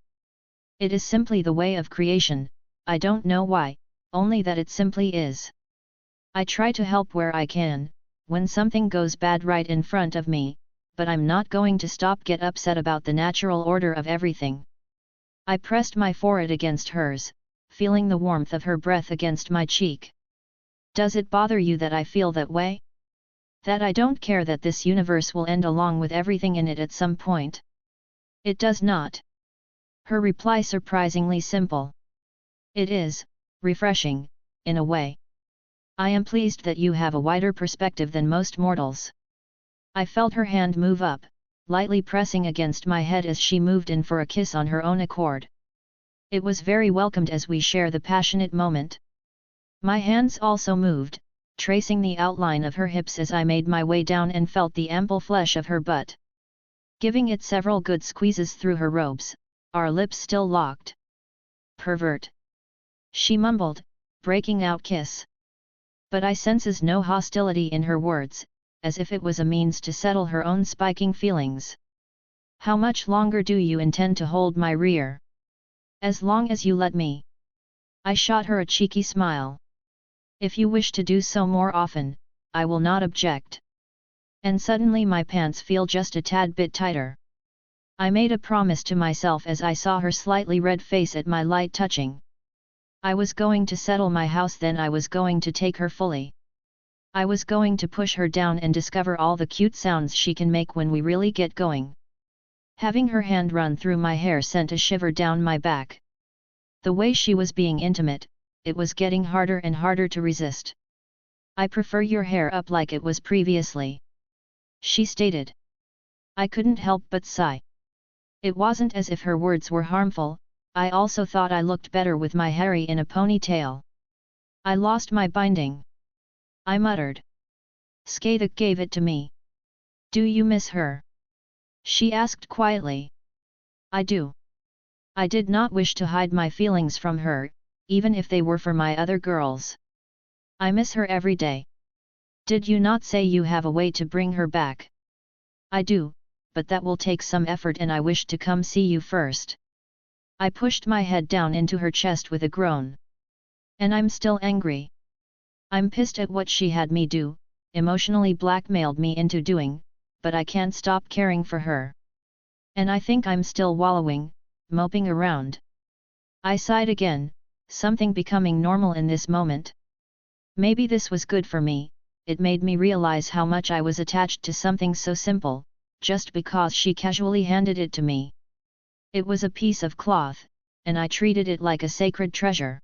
It is simply the way of creation, I don't know why, only that it simply is. I try to help where I can, when something goes bad right in front of me, but I'm not going to get upset about the natural order of everything. I pressed my forehead against hers, feeling the warmth of her breath against my cheek. Does it bother you that I feel that way? That I don't care that this universe will end along with everything in it at some point? It does not. Her reply surprisingly simple. It is, refreshing, in a way. I am pleased that you have a wider perspective than most mortals. I felt her hand move up, lightly pressing against my head as she moved in for a kiss on her own accord. It was very welcomed as we share the passionate moment. My hands also moved, tracing the outline of her hips as I made my way down and felt the ample flesh of her butt. Giving it several good squeezes through her robes, our lips still locked. Pervert! She mumbled, breaking out kiss. But I senses no hostility in her words, as if it was a means to settle her own spiking feelings. How much longer do you intend to hold my rear? As long as you let me. I shot her a cheeky smile. If you wish to do so more often, I will not object. And suddenly my pants feel just a tad bit tighter. I made a promise to myself as I saw her slightly red face at my light touching. I was going to settle my house, then I was going to take her fully. I was going to push her down and discover all the cute sounds she can make when we really get going. Having her hand run through my hair sent a shiver down my back. The way she was being intimate, it was getting harder and harder to resist. I prefer your hair up like it was previously, she stated. I couldn't help but sigh. It wasn't as if her words were harmful, I also thought I looked better with my hair in a ponytail. I lost my binding, I muttered. Skathak gave it to me. Do you miss her? She asked quietly. I do. I did not wish to hide my feelings from her, even if they were for my other girls. I miss her every day. Did you not say you have a way to bring her back? I do, but that will take some effort and I wish to come see you first. I pushed my head down into her chest with a groan. And I'm still angry. I'm pissed at what she had me do, emotionally blackmailed me into doing, but I can't stop caring for her. And I think I'm still wallowing, moping around. I sighed again, something becoming normal in this moment. Maybe this was good for me, it made me realize how much I was attached to something so simple, just because she casually handed it to me. It was a piece of cloth, and I treated it like a sacred treasure.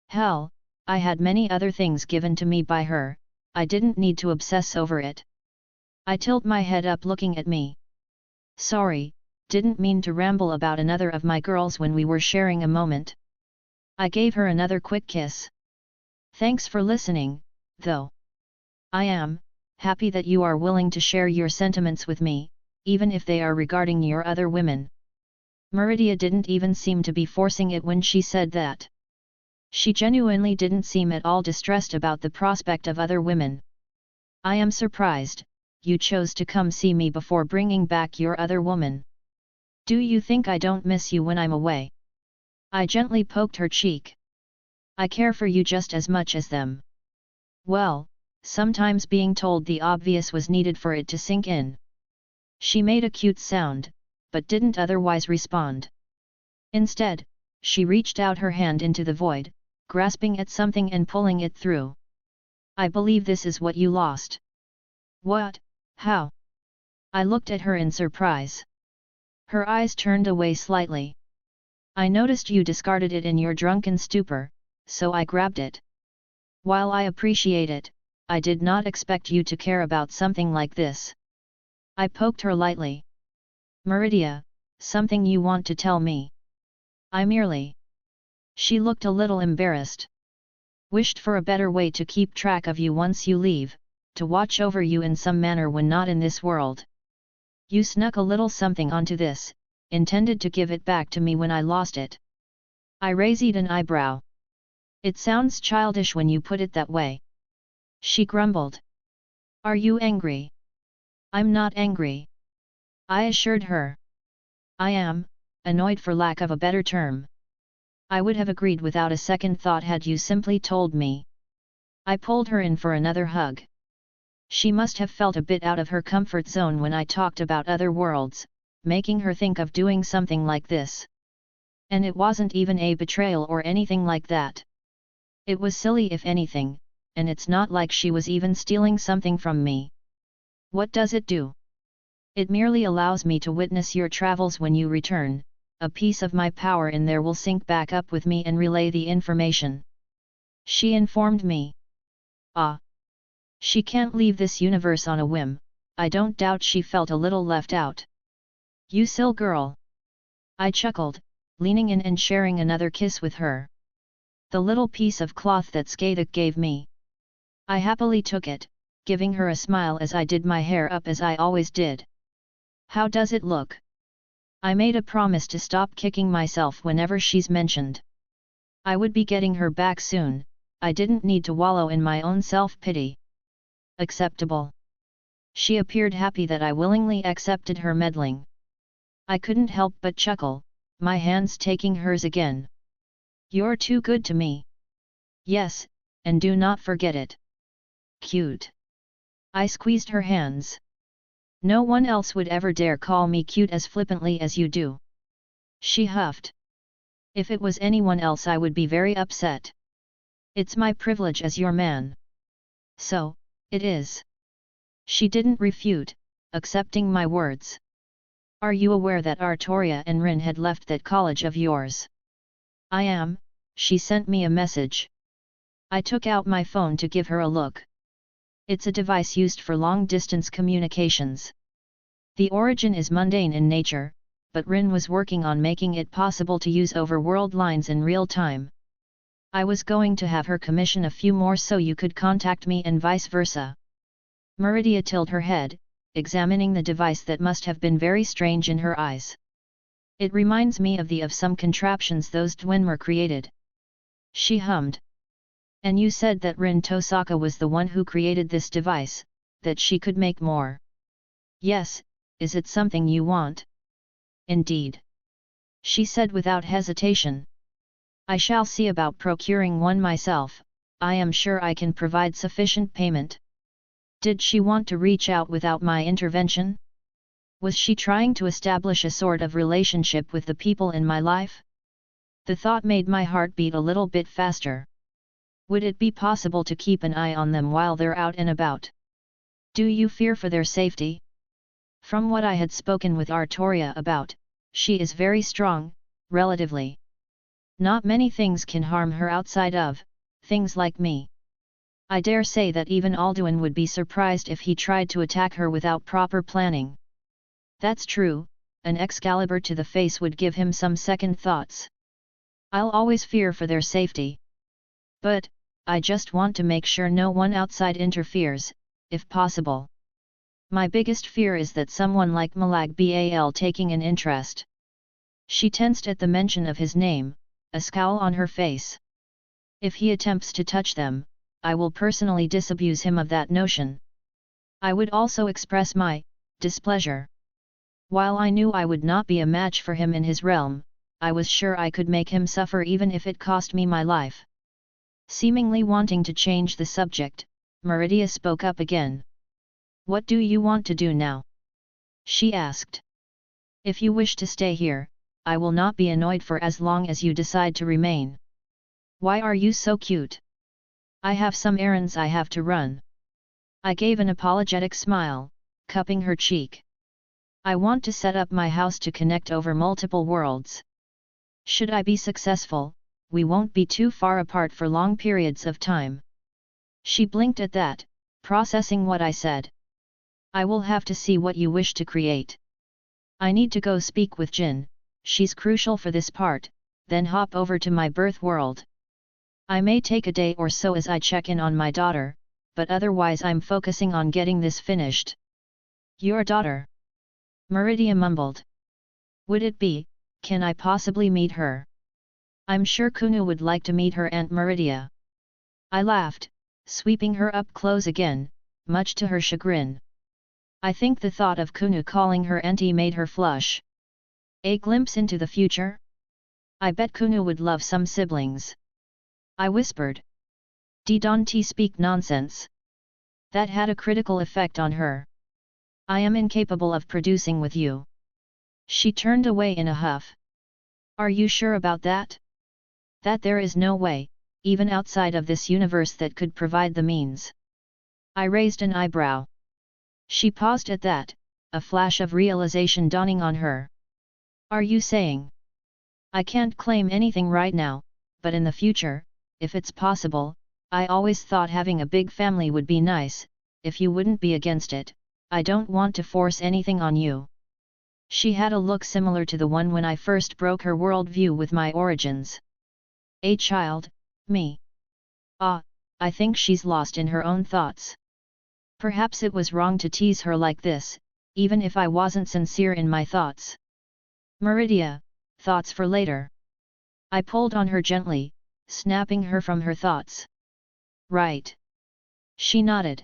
Hell, I had many other things given to me by her, I didn't need to obsess over it. I tilted my head up looking at me. Sorry, didn't mean to ramble about another of my girls when we were sharing a moment. I gave her another quick kiss. Thanks for listening, though. I am happy that you are willing to share your sentiments with me, even if they are regarding your other women. Meridia didn't even seem to be forcing it when she said that. She genuinely didn't seem at all distressed about the prospect of other women. I am surprised, you chose to come see me before bringing back your other woman. Do you think I don't miss you when I'm away? I gently poked her cheek. I care for you just as much as them. Well, sometimes being told the obvious was needed for it to sink in. She made a cute sound, but didn't otherwise respond. Instead, she reached out her hand into the void, grasping at something and pulling it through. I believe this is what you lost. What? How? I looked at her in surprise. Her eyes turned away slightly. I noticed you discarded it in your drunken stupor, so I grabbed it. While I appreciate it, I did not expect you to care about something like this. I poked her lightly. Meridia, something you want to tell me? I merely. She looked a little embarrassed. Wished for a better way to keep track of you once you leave, to watch over you in some manner when not in this world. You snuck a little something onto this, intended to give it back to me when I lost it. I raised an eyebrow. It sounds childish when you put it that way. She grumbled. Are you angry? I'm not angry. I assured her. I am, annoyed for lack of a better term. I would have agreed without a second thought had you simply told me. I pulled her in for another hug. She must have felt a bit out of her comfort zone when I talked about other worlds, making her think of doing something like this. And it wasn't even a betrayal or anything like that. It was silly if anything, and it's not like she was even stealing something from me. What does it do? It merely allows me to witness your travels when you return. A piece of my power in there will sync back up with me and relay the information. She informed me. Ah. She can't leave this universe on a whim, I don't doubt she felt a little left out. You silly girl. I chuckled, leaning in and sharing another kiss with her. The little piece of cloth that Skathak gave me. I happily took it, giving her a smile as I did my hair up as I always did. How does it look? I made a promise to stop kicking myself whenever she's mentioned. I would be getting her back soon, I didn't need to wallow in my own self-pity. Acceptable. She appeared happy that I willingly accepted her meddling. I couldn't help but chuckle, my hands taking hers again. You're too good to me. Yes, and do not forget it. Cute. I squeezed her hands. No one else would ever dare call me cute as flippantly as you do. She huffed. If it was anyone else I would be very upset. It's my privilege as your man. So, it is. She didn't refute, accepting my words. Are you aware that Artoria and Rin had left that college of yours? I am, she sent me a message. I took out my phone to give her a look. It's a device used for long-distance communications. The origin is mundane in nature, but Rin was working on making it possible to use over world lines in real time. I was going to have her commission a few more so you could contact me and vice versa. Meridia tilted her head, examining the device that must have been very strange in her eyes. It reminds me of some contraptions those Dwenmer created. She hummed. And you said that Rin Tosaka was the one who created this device, that she could make more. Yes, is it something you want? Indeed. She said without hesitation. I shall see about procuring one myself, I am sure I can provide sufficient payment. Did she want to reach out without my intervention? Was she trying to establish a sort of relationship with the people in my life? The thought made my heart beat a little bit faster. Would it be possible to keep an eye on them while they're out and about? Do you fear for their safety? From what I had spoken with Artoria about, she is very strong, relatively. Not many things can harm her outside of, things like me. I dare say that even Alduin would be surprised if he tried to attack her without proper planning. That's true, an Excalibur to the face would give him some second thoughts. I'll always fear for their safety. But, I just want to make sure no one outside interferes, if possible. My biggest fear is that someone like Malag Bal taking an interest. She tensed at the mention of his name, a scowl on her face. If he attempts to touch them, I will personally disabuse him of that notion. I would also express my displeasure. While I knew I would not be a match for him in his realm, I was sure I could make him suffer even if it cost me my life. Seemingly wanting to change the subject, Meridia spoke up again. What do you want to do now? She asked. If you wish to stay here, I will not be annoyed for as long as you decide to remain. Why are you so cute? I have some errands I have to run. I gave an apologetic smile, cupping her cheek. I want to set up my house to connect over multiple worlds. Should I be successful, we won't be too far apart for long periods of time. She blinked at that, processing what I said. I will have to see what you wish to create. I need to go speak with Jin, she's crucial for this part, then hop over to my birth world. I may take a day or so as I check in on my daughter, but otherwise I'm focusing on getting this finished. Your daughter? Meridia mumbled. Would it be, can I possibly meet her? I'm sure Kunu would like to meet her Aunt Meridia. I laughed, sweeping her up close again, much to her chagrin. I think the thought of Kunu calling her auntie made her flush. A glimpse into the future? I bet Kunu would love some siblings. I whispered. Don't speak nonsense. That had a critical effect on her. I am incapable of producing with you. She turned away in a huff. Are you sure about that? That there is no way, even outside of this universe that could provide the means. I raised an eyebrow. She paused at that, a flash of realization dawning on her. Are you saying? I can't claim anything right now, but in the future, if it's possible, I always thought having a big family would be nice, if you wouldn't be against it. I don't want to force anything on you. She had a look similar to the one when I first broke her worldview with my origins. A child, Me. Ah, I think she's lost in her own thoughts. Perhaps it was wrong to tease her like this, even if I wasn't sincere in my thoughts. Meridia, thoughts for later. I pulled on her gently, snapping her from her thoughts. Right. She nodded.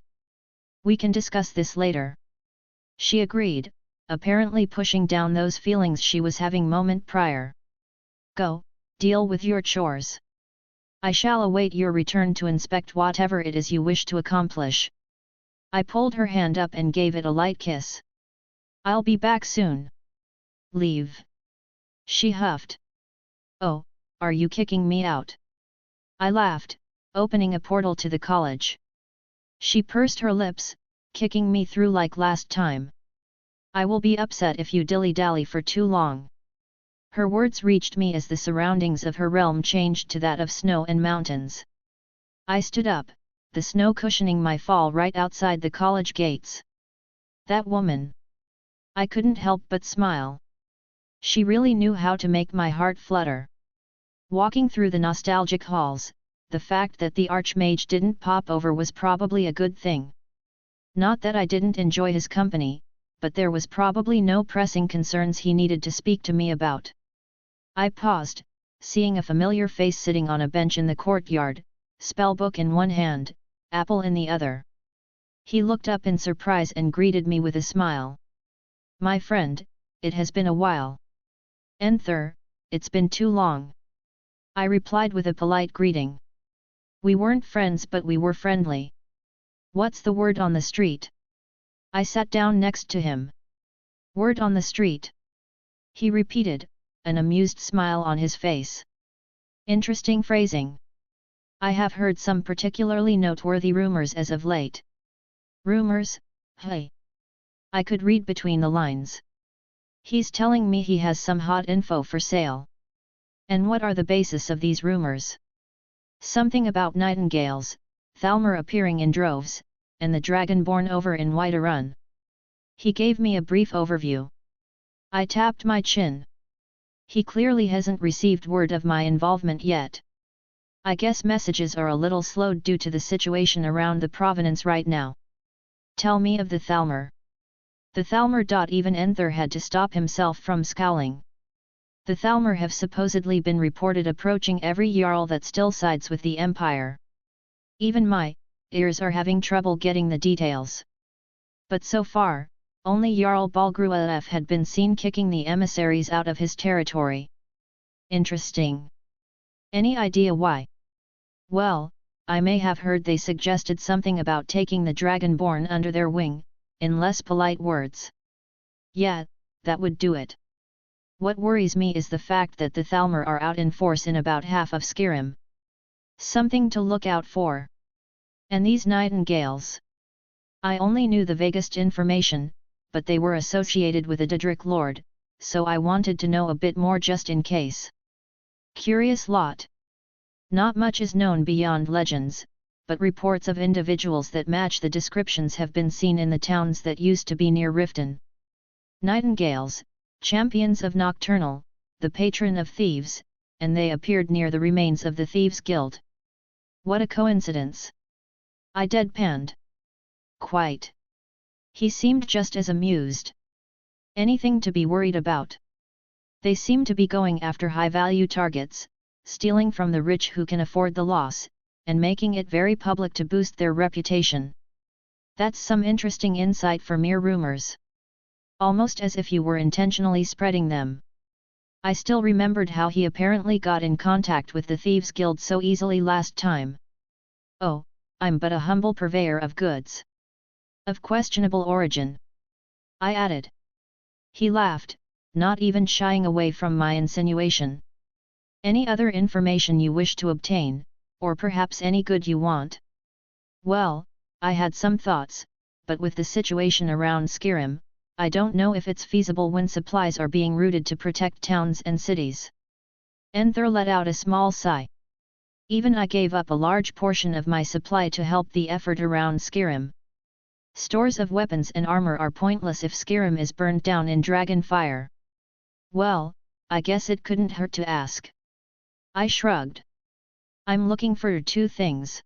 We can discuss this later. She agreed, apparently pushing down those feelings she was having moment prior. Go, deal with your chores. I shall await your return to inspect whatever it is you wish to accomplish. I pulled her hand up and gave it a light kiss. I'll be back soon. Leave. She huffed. Oh, are you kicking me out? I laughed, opening a portal to the college. She pursed her lips, kicking me through like last time. I will be upset if you dilly-dally for too long. Her words reached me as the surroundings of her realm changed to that of snow and mountains. I stood up, the snow cushioning my fall right outside the college gates. That woman. I couldn't help but smile. She really knew how to make my heart flutter. Walking through the nostalgic halls, the fact that the Archmage didn't pop over was probably a good thing. Not that I didn't enjoy his company, but there was probably no pressing concerns he needed to speak to me about. I paused, seeing a familiar face sitting on a bench in the courtyard, spellbook in one hand, apple in the other. He looked up in surprise and greeted me with a smile. My friend, it has been a while. Enther, it's been too long. I replied with a polite greeting. We weren't friends but we were friendly. What's the word on the street? I sat down next to him. Word on the street? He repeated, an amused smile on his face. Interesting phrasing. I have heard some particularly noteworthy rumors as of late. Rumors? Hey. I could read between the lines. He's telling me he has some hot info for sale. And what are the basis of these rumors? Something about nightingales, Thalmor appearing in droves, and the dragonborn over in Whiterun. He gave me a brief overview. I tapped my chin. He clearly hasn't received word of my involvement yet. I guess messages are a little slowed due to the situation around the provenance right now. Tell me of the Thalmor. The Thalmor. Even Enther had to stop himself from scowling. The Thalmor have supposedly been reported approaching every Jarl that still sides with the Empire. Even my ears are having trouble getting the details. But so far, only Jarl Balgruaf had been seen kicking the emissaries out of his territory. Interesting. Any idea why? Well, I may have heard they suggested something about taking the Dragonborn under their wing, in less polite words. Yeah, that would do it. What worries me is the fact that the Thalmor are out in force in about half of Skyrim. Something to look out for. And these nightingales? I only knew the vaguest information, but they were associated with a Daedric lord, so I wanted to know a bit more just in case. Curious lot. Not much is known beyond legends, but reports of individuals that match the descriptions have been seen in the towns that used to be near Riften. Nightingales, champions of Nocturnal, the patron of thieves, and they appeared near the remains of the Thieves' Guild. What a coincidence! I deadpanned. Quite. He seemed just as amused. Anything to be worried about? They seem to be going after high-value targets, stealing from the rich who can afford the loss, and making it very public to boost their reputation. That's some interesting insight for mere rumors. Almost as if you were intentionally spreading them. I still remembered how he apparently got in contact with the Thieves' Guild so easily last time. Oh, I'm but a humble purveyor of goods. Of questionable origin. I added. He laughed, not even shying away from my insinuation. Any other information you wish to obtain, or perhaps any good you want? Well, I had some thoughts, but with the situation around Skyrim, I don't know if it's feasible when supplies are being routed to protect towns and cities. Enther let out a small sigh. Even I gave up a large portion of my supply to help the effort around Skyrim. Stores of weapons and armor are pointless if Skyrim is burned down in dragon fire. Well, I guess it couldn't hurt to ask. I shrugged. I'm looking for two things.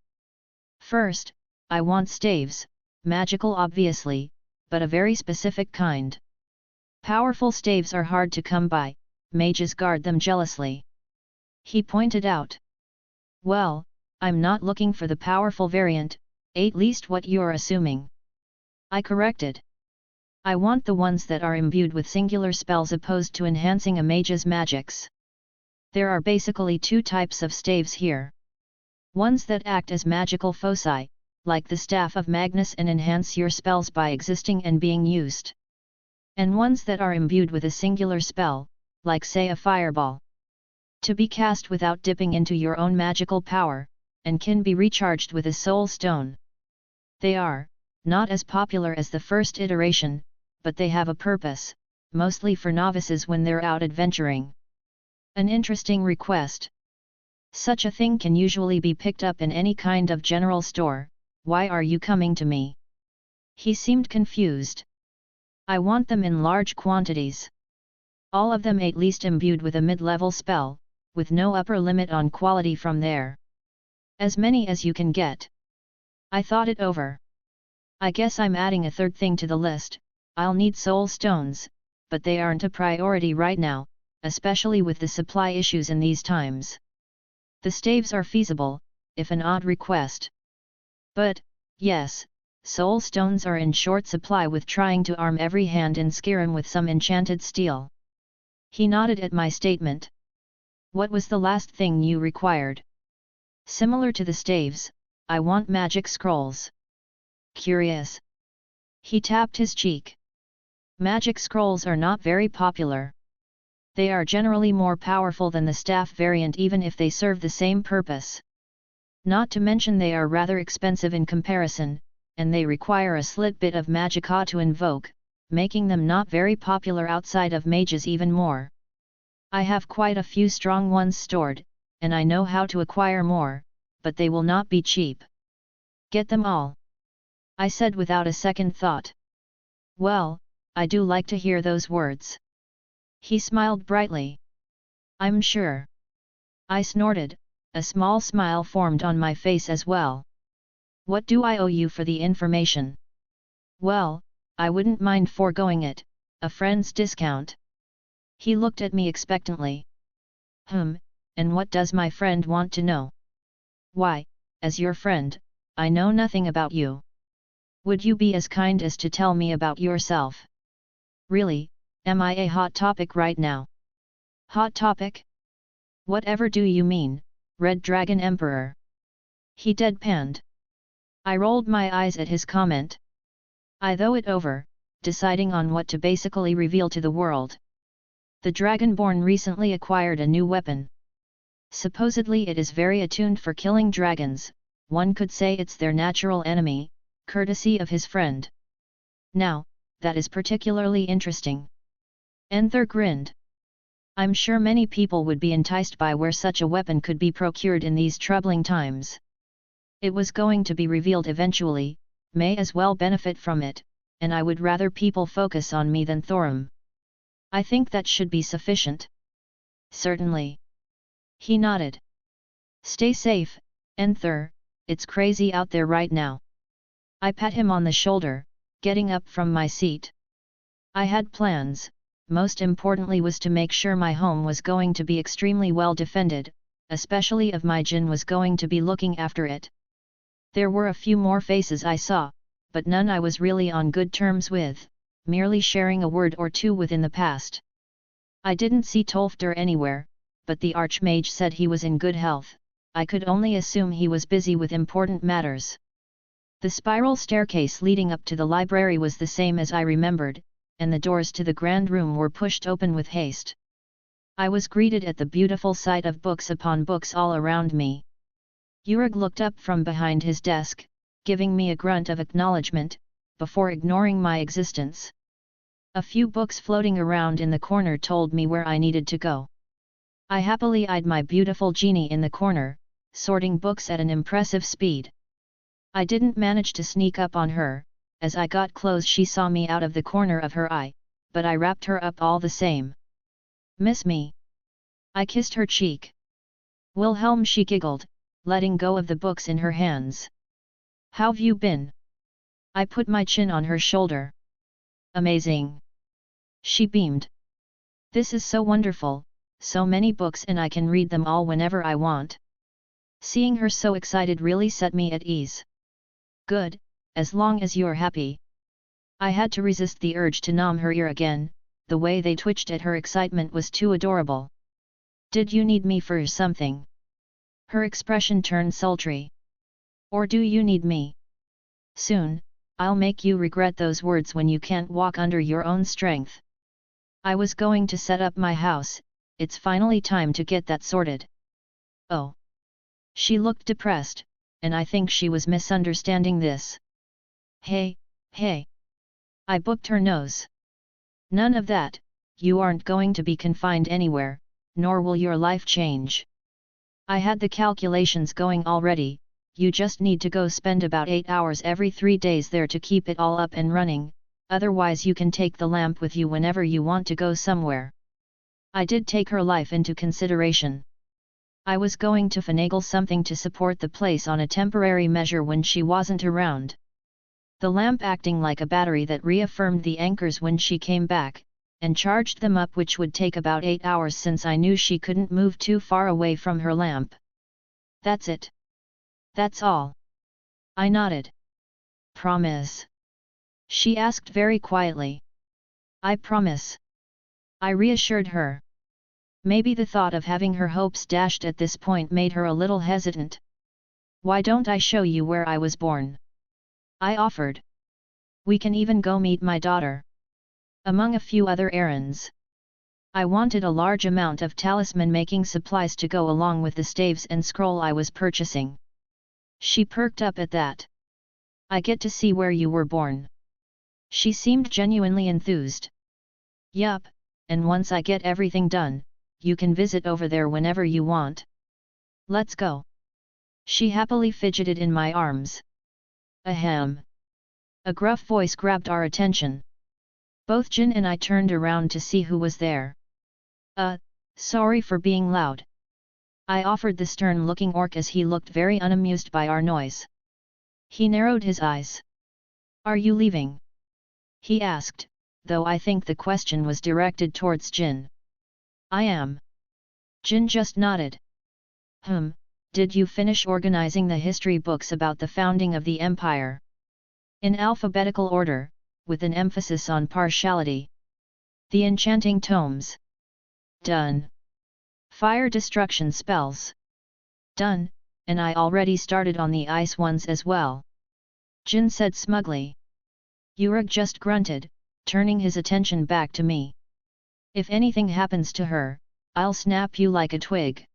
First, I want staves, magical obviously, but a very specific kind. Powerful staves are hard to come by, mages guard them jealously. He pointed out. Well, I'm not looking for the powerful variant, at least what you're assuming. I corrected. I want the ones that are imbued with singular spells opposed to enhancing a mage's magics. There are basically two types of staves here. Ones that act as magical foci, like the Staff of Magnus, and enhance your spells by existing and being used. And ones that are imbued with a singular spell, like say a fireball. To be cast without dipping into your own magical power, and can be recharged with a soul stone. They are not as popular as the first iteration, but they have a purpose, mostly for novices when they're out adventuring. An interesting request. Such a thing can usually be picked up in any kind of general store. Why are you coming to me? He seemed confused. I want them in large quantities. All of them at least imbued with a mid-level spell, with no upper limit on quality from there. As many as you can get. I thought it over. I guess I'm adding a third thing to the list. I'll need soul stones, but they aren't a priority right now, especially with the supply issues in these times. The staves are feasible, if an odd request. But, yes, soul stones are in short supply with trying to arm every hand in Skyrim with some enchanted steel. He nodded at my statement. What was the last thing you required? Similar to the staves, I want magic scrolls. Curious. He tapped his cheek. Magic scrolls are not very popular. They are generally more powerful than the staff variant even if they serve the same purpose. Not to mention they are rather expensive in comparison, and they require a slit bit of magicka to invoke, making them not very popular outside of mages even more. I have quite a few strong ones stored, and I know how to acquire more, but they will not be cheap. Get them all. I said without a second thought. Well, I do like to hear those words. He smiled brightly. I'm sure. I snorted, a small smile formed on my face as well. What do I owe you for the information? Well, I wouldn't mind foregoing it, a friend's discount. He looked at me expectantly. And what does my friend want to know? Why, as your friend, I know nothing about you. Would you be as kind as to tell me about yourself? Really, am I a hot topic right now? Hot topic? Whatever do you mean, Red Dragon Emperor? He deadpanned. I rolled my eyes at his comment. I thought it over, deciding on what to basically reveal to the world. The Dragonborn recently acquired a new weapon. Supposedly it is very attuned for killing dragons, one could say it's their natural enemy, courtesy of his friend. Now, that is particularly interesting. Enther grinned. I'm sure many people would be enticed by where such a weapon could be procured in these troubling times. It was going to be revealed eventually, may as well benefit from it, and I would rather people focus on me than Thorum. I think that should be sufficient. Certainly. He nodded. Stay safe, Enther, it's crazy out there right now. I pat him on the shoulder, getting up from my seat. I had plans, most importantly was to make sure my home was going to be extremely well defended, especially if my Jinn was going to be looking after it. There were a few more faces I saw, but none I was really on good terms with, merely sharing a word or two within the past. I didn't see Tolfder anywhere, but the Archmage said he was in good health. I could only assume he was busy with important matters. The spiral staircase leading up to the library was the same as I remembered, and the doors to the grand room were pushed open with haste. I was greeted at the beautiful sight of books upon books all around me. Urug looked up from behind his desk, giving me a grunt of acknowledgement, before ignoring my existence. A few books floating around in the corner told me where I needed to go. I happily eyed my beautiful genie in the corner, sorting books at an impressive speed. I didn't manage to sneak up on her. As I got close she saw me out of the corner of her eye, but I wrapped her up all the same. Miss me? I kissed her cheek. Wilhelm, she giggled, letting go of the books in her hands. How've you been? I put my chin on her shoulder. Amazing. She beamed. This is so wonderful, so many books and I can read them all whenever I want. Seeing her so excited really set me at ease. Good, as long as you're happy. I had to resist the urge to nom her ear again, the way they twitched at her excitement was too adorable. Did you need me for something? Her expression turned sultry. Or do you need me? Soon, I'll make you regret those words when you can't walk under your own strength. I was going to set up my house, it's finally time to get that sorted. Oh. She looked depressed, and I think she was misunderstanding this. Hey. I booked her nose. None of that, you aren't going to be confined anywhere, nor will your life change. I had the calculations going already, you just need to go spend about 8 hours every 3 days there to keep it all up and running, otherwise you can take the lamp with you whenever you want to go somewhere. I did take her life into consideration. I was going to finagle something to support the place on a temporary measure when she wasn't around. The lamp acting like a battery that reaffirmed the anchors when she came back, and charged them up, which would take about 8 hours since I knew she couldn't move too far away from her lamp. That's it. That's all. I nodded. Promise? She asked very quietly. I promise. I reassured her. Maybe the thought of having her hopes dashed at this point made her a little hesitant. Why don't I show you where I was born? I offered. We can even go meet my daughter. Among a few other errands. I wanted a large amount of talisman-making supplies to go along with the staves and scroll I was purchasing. She perked up at that. I get to see where you were born. She seemed genuinely enthused. Yup, and once I get everything done, you can visit over there whenever you want. Let's go. She happily fidgeted in my arms. Ahem. A gruff voice grabbed our attention. Both Jin and I turned around to see who was there. Sorry for being loud. I offered the stern-looking orc as he looked very unamused by our noise. He narrowed his eyes. Are you leaving? He asked, though I think the question was directed towards Jin. I am. Jin just nodded. Did you finish organizing the history books about the founding of the empire? In alphabetical order, with an emphasis on partiality. The enchanting tomes. Done. Fire destruction spells. Done, and I already started on the ice ones as well. Jin said smugly. Urag just grunted, turning his attention back to me. If anything happens to her, I'll snap you like a twig.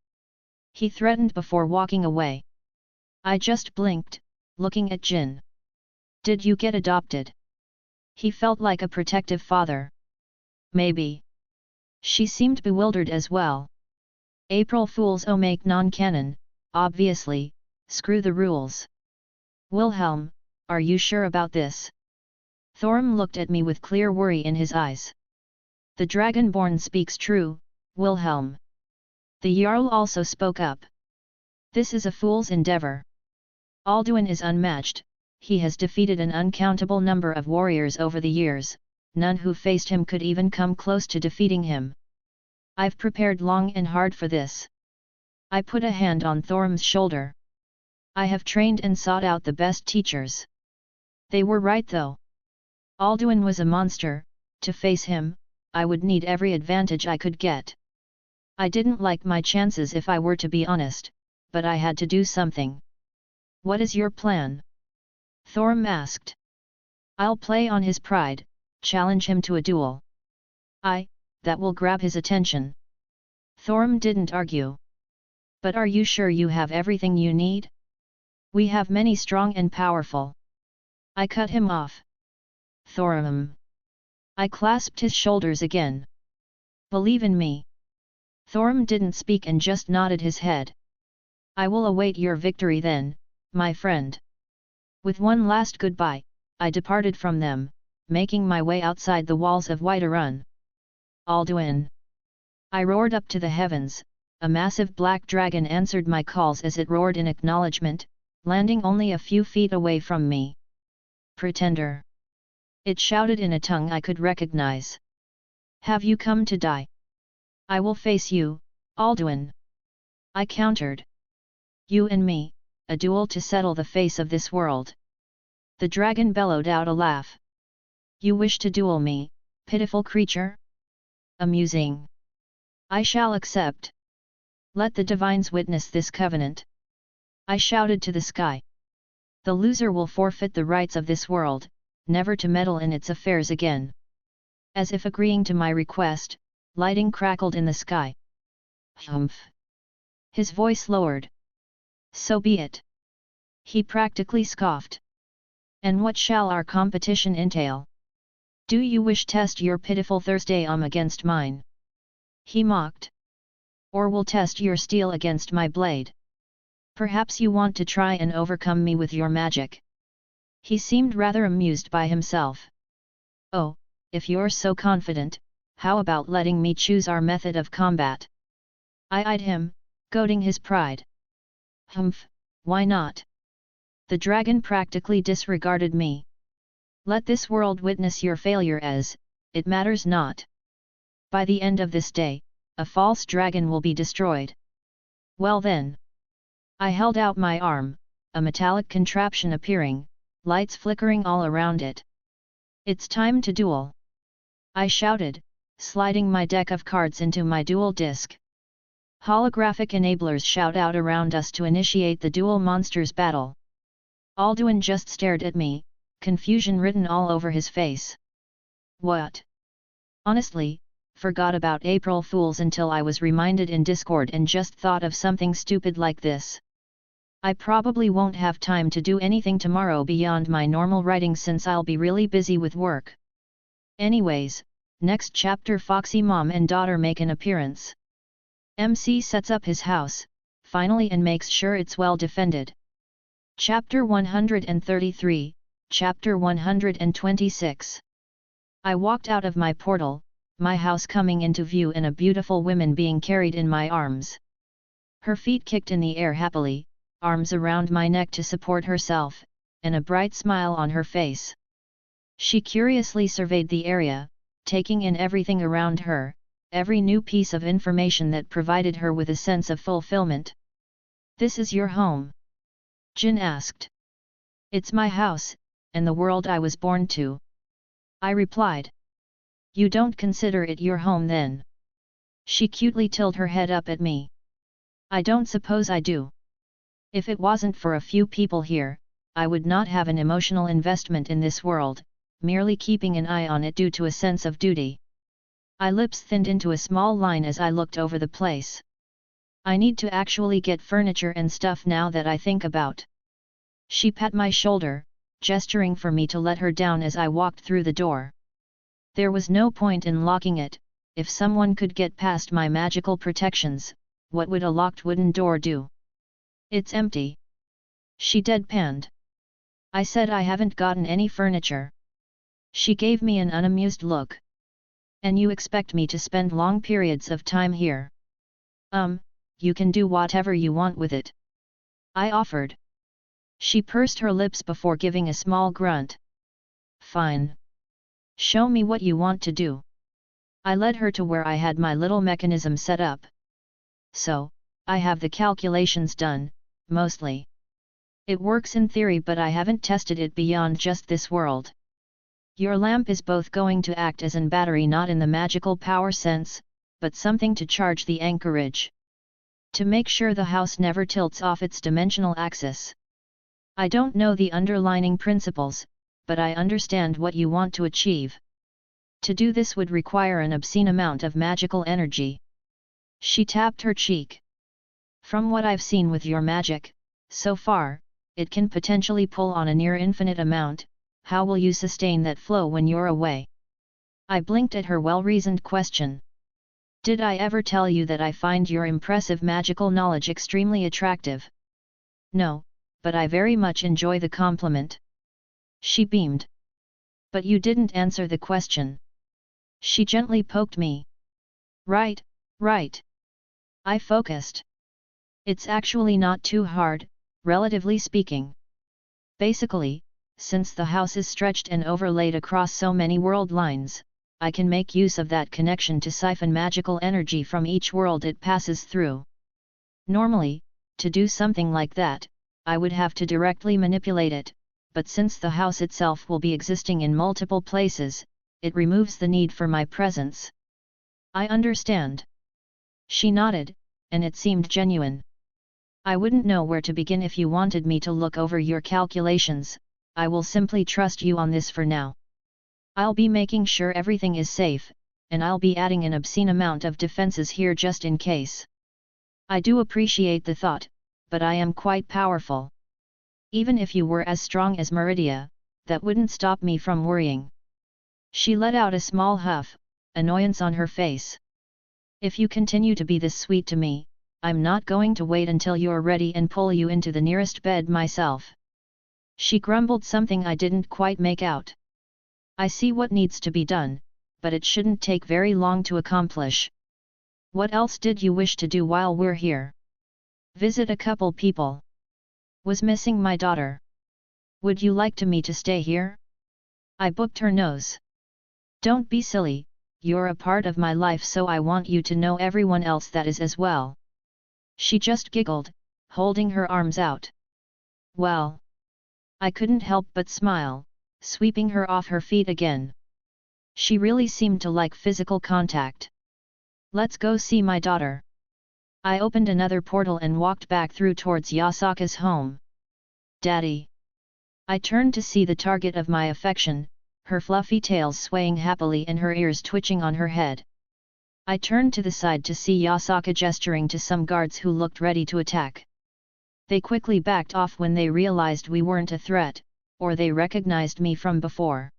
He threatened before walking away. I just blinked, looking at Jin. Did you get adopted? He felt like a protective father. Maybe. She seemed bewildered as well. April Fools make non-canon, obviously, screw the rules. Wilhelm, are you sure about this? Thorim looked at me with clear worry in his eyes. The Dragonborn speaks true, Wilhelm. The Jarl also spoke up. This is a fool's endeavor. Alduin is unmatched, he has defeated an uncountable number of warriors over the years, none who faced him could even come close to defeating him. I've prepared long and hard for this. I put a hand on Thorim's shoulder. I have trained and sought out the best teachers. They were right though. Alduin was a monster, to face him, I would need every advantage I could get. I didn't like my chances if I were to be honest, but I had to do something. What is your plan? Thorim asked. I'll play on his pride, challenge him to a duel. That will grab his attention. Thorim didn't argue. But are you sure you have everything you need? We have many strong and powerful. I cut him off. Thorim. I clasped his shoulders again. Believe in me. Thorim didn't speak and just nodded his head. I will await your victory then, my friend. With one last goodbye, I departed from them, making my way outside the walls of Whiterun. Alduin! I roared up to the heavens, a massive black dragon answered my calls as it roared in acknowledgement, landing only a few feet away from me. "Pretender!" it shouted in a tongue I could recognize. "Have you come to die? I will face you, Alduin!" I countered. "You and me, a duel to settle the face of this world." The dragon bellowed out a laugh. "You wish to duel me, pitiful creature? Amusing. I shall accept. Let the divines witness this covenant." I shouted to the sky. "The loser will forfeit the rights of this world, never to meddle in its affairs again." As if agreeing to my request, lightning crackled in the sky. "Humph!" His voice lowered. "So be it." He practically scoffed. "And what shall our competition entail? Do you wish test your pitiful Thursday against mine?" He mocked. "Or will test your steel against my blade? Perhaps you want to try and overcome me with your magic." He seemed rather amused by himself. "Oh, if you're so confident, how about letting me choose our method of combat?" I eyed him, goading his pride. "Humph, why not? The dragon practically disregarded me. Let this world witness your failure as, it matters not. By the end of this day, a false dragon will be destroyed. Well then." I held out my arm, a metallic contraption appearing, lights flickering all around it. "It's time to duel!" I shouted, sliding my deck of cards into my duel disc. Holographic enablers shout out around us to initiate the duel monsters battle. Alduin just stared at me, confusion written all over his face. "What? Honestly, forgot about April Fools until I was reminded in Discord and just thought of something stupid like this. I probably won't have time to do anything tomorrow beyond my normal writing since I'll be really busy with work. Anyways, next chapter Foxy mom and daughter make an appearance. MC sets up his house, finally, and makes sure it's well defended." Chapter 133, Chapter 126. I walked out of my portal, my house coming into view and a beautiful woman being carried in my arms. Her feet kicked in the air happily, arms around my neck to support herself, and a bright smile on her face. She curiously surveyed the area, taking in everything around her, every new piece of information that provided her with a sense of fulfillment. "This is your home?" Jin asked. "It's my house, and the world I was born to," I replied. "You don't consider it your home then?" She cutely tilted her head up at me. "I don't suppose I do. If it wasn't for a few people here, I would not have an emotional investment in this world, merely keeping an eye on it due to a sense of duty." My lips thinned into a small line as I looked over the place. "I need to actually get furniture and stuff now that I think about." She pat my shoulder, gesturing for me to let her down as I walked through the door. There was no point in locking it. If someone could get past my magical protections, what would a locked wooden door do? "It's empty." She deadpanned. I said I haven't gotten any furniture. She gave me an unamused look. "And you expect me to spend long periods of time here?" You can do whatever you want with it," I offered. She pursed her lips before giving a small grunt. "Fine. Show me what you want to do." I led her to where I had my little mechanism set up. "So, I have the calculations done, mostly. It works in theory, but I haven't tested it beyond just this world. Your lamp is both going to act as an battery, not in the magical power sense, but something to charge the anchorage. To make sure the house never tilts off its dimensional axis. I don't know the underlying principles, but I understand what you want to achieve. To do this would require an obscene amount of magical energy." She tapped her cheek. "From what I've seen with your magic, so far, it can potentially pull on a near infinite amount. How will you sustain that flow when you're away?" I blinked at her well-reasoned question. "Did I ever tell you that I find your impressive magical knowledge extremely attractive?" "No, but I very much enjoy the compliment." She beamed. "But you didn't answer the question." She gently poked me. Right. I focused. It's actually not too hard, relatively speaking. Basically, since the house is stretched and overlaid across so many world lines, I can make use of that connection to siphon magical energy from each world it passes through. Normally, to do something like that, I would have to directly manipulate it, but since the house itself will be existing in multiple places, it removes the need for my presence. I understand. She nodded, and it seemed genuine. I wouldn't know where to begin if you wanted me to look over your calculations. I will simply trust you on this for now. I'll be making sure everything is safe, and I'll be adding an obscene amount of defenses here just in case. I do appreciate the thought, but I am quite powerful. Even if you were as strong as Meridia, that wouldn't stop me from worrying. She let out a small huff, annoyance on her face. If you continue to be this sweet to me, I'm not going to wait until you're ready and pull you into the nearest bed myself. She grumbled something I didn't quite make out. I see what needs to be done, but it shouldn't take very long to accomplish. What else did you wish to do while we're here? Visit a couple people. Was missing my daughter. Would you like me to stay here? I booked her nose. Don't be silly, you're a part of my life, so I want you to know everyone else that is as well. She just giggled, holding her arms out. Well. I couldn't help but smile, sweeping her off her feet again. She really seemed to like physical contact. Let's go see my daughter. I opened another portal and walked back through towards Yasaka's home. Daddy. I turned to see the target of my affection, her fluffy tails swaying happily and her ears twitching on her head. I turned to the side to see Yasaka gesturing to some guards who looked ready to attack. They quickly backed off when they realized we weren't a threat, or they recognized me from before.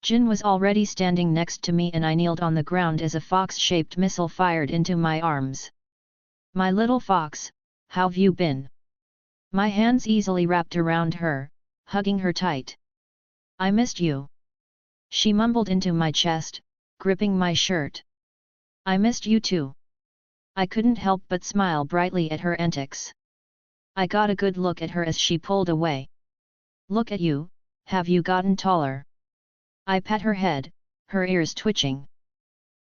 Jin was already standing next to me and I kneeled on the ground as a fox-shaped missile fired into my arms. My little fox, how've you been? My hands easily wrapped around her, hugging her tight. I missed you. She mumbled into my chest, gripping my shirt. I missed you too. I couldn't help but smile brightly at her antics. I got a good look at her as she pulled away. Look at you, have you gotten taller? I pat her head, her ears twitching.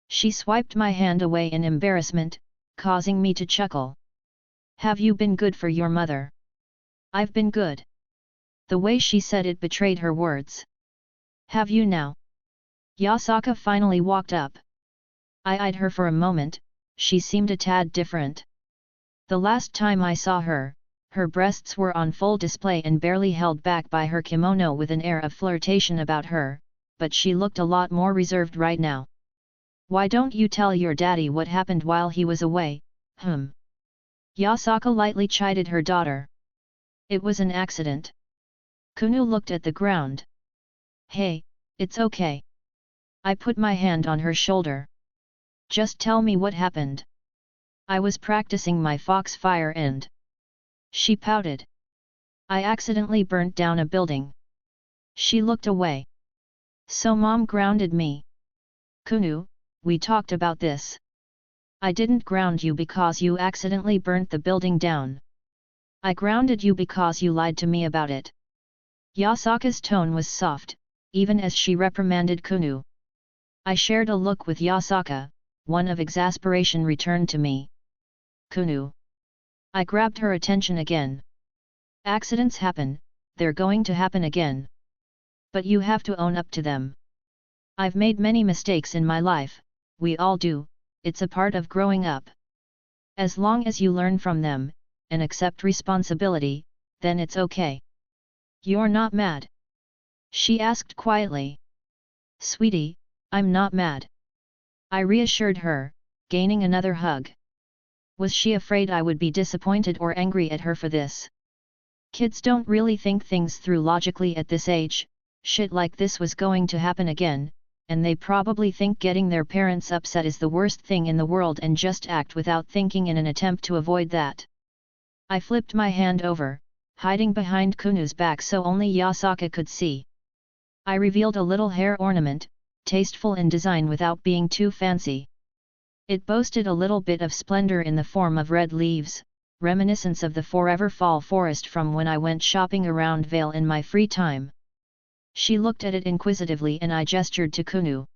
She swiped my hand away in embarrassment, causing me to chuckle. Have you been good for your mother? I've been good. The way she said it betrayed her words. Have you now? Yasaka finally walked up. I eyed her for a moment, she seemed a tad different. The last time I saw her, her breasts were on full display and barely held back by her kimono with an air of flirtation about her, but she looked a lot more reserved right now. Why don't you tell your daddy what happened while he was away, Yasaka lightly chided her daughter. It was an accident. Kunu looked at the ground. Hey, it's okay. I put my hand on her shoulder. Just tell me what happened. I was practicing my fox fire and... She pouted. I accidentally burnt down a building. She looked away. So Mom grounded me. Kunu, we talked about this. I didn't ground you because you accidentally burnt the building down. I grounded you because you lied to me about it. Yasaka's tone was soft, even as she reprimanded Kunu. I shared a look with Yasaka, one of exasperation returned to me. Kunu. I grabbed her attention again. Accidents happen, they're going to happen again. But you have to own up to them. I've made many mistakes in my life, we all do, it's a part of growing up. As long as you learn from them, and accept responsibility, then it's okay. You're not mad? She asked quietly. Sweetie, I'm not mad. I reassured her, gaining another hug. Was she afraid I would be disappointed or angry at her for this? Kids don't really think things through logically at this age, shit like this was going to happen again, and they probably think getting their parents upset is the worst thing in the world and just act without thinking in an attempt to avoid that. I flipped my hand over, hiding behind Kunu's back so only Yasaka could see. I revealed a little hair ornament, tasteful in design without being too fancy. It boasted a little bit of splendor in the form of red leaves, reminiscence of the forever fall forest from when I went shopping around Vale in my free time. She looked at it inquisitively and I gestured to Kunu.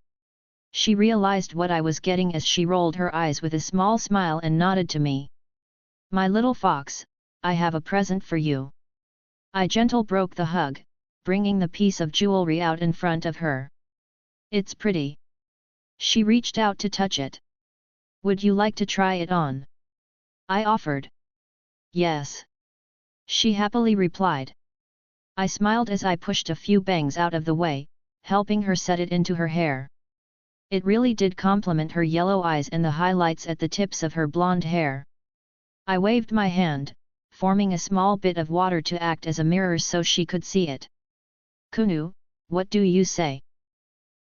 She realized what I was getting as she rolled her eyes with a small smile and nodded to me. My little fox, I have a present for you. I gentle broke the hug, bringing the piece of jewelry out in front of her. It's pretty. She reached out to touch it. Would you like to try it on? I offered. Yes. She happily replied. I smiled as I pushed a few bangs out of the way, helping her set it into her hair. It really did complement her yellow eyes and the highlights at the tips of her blonde hair. I waved my hand, forming a small bit of water to act as a mirror so she could see it. Kunu, what do you say?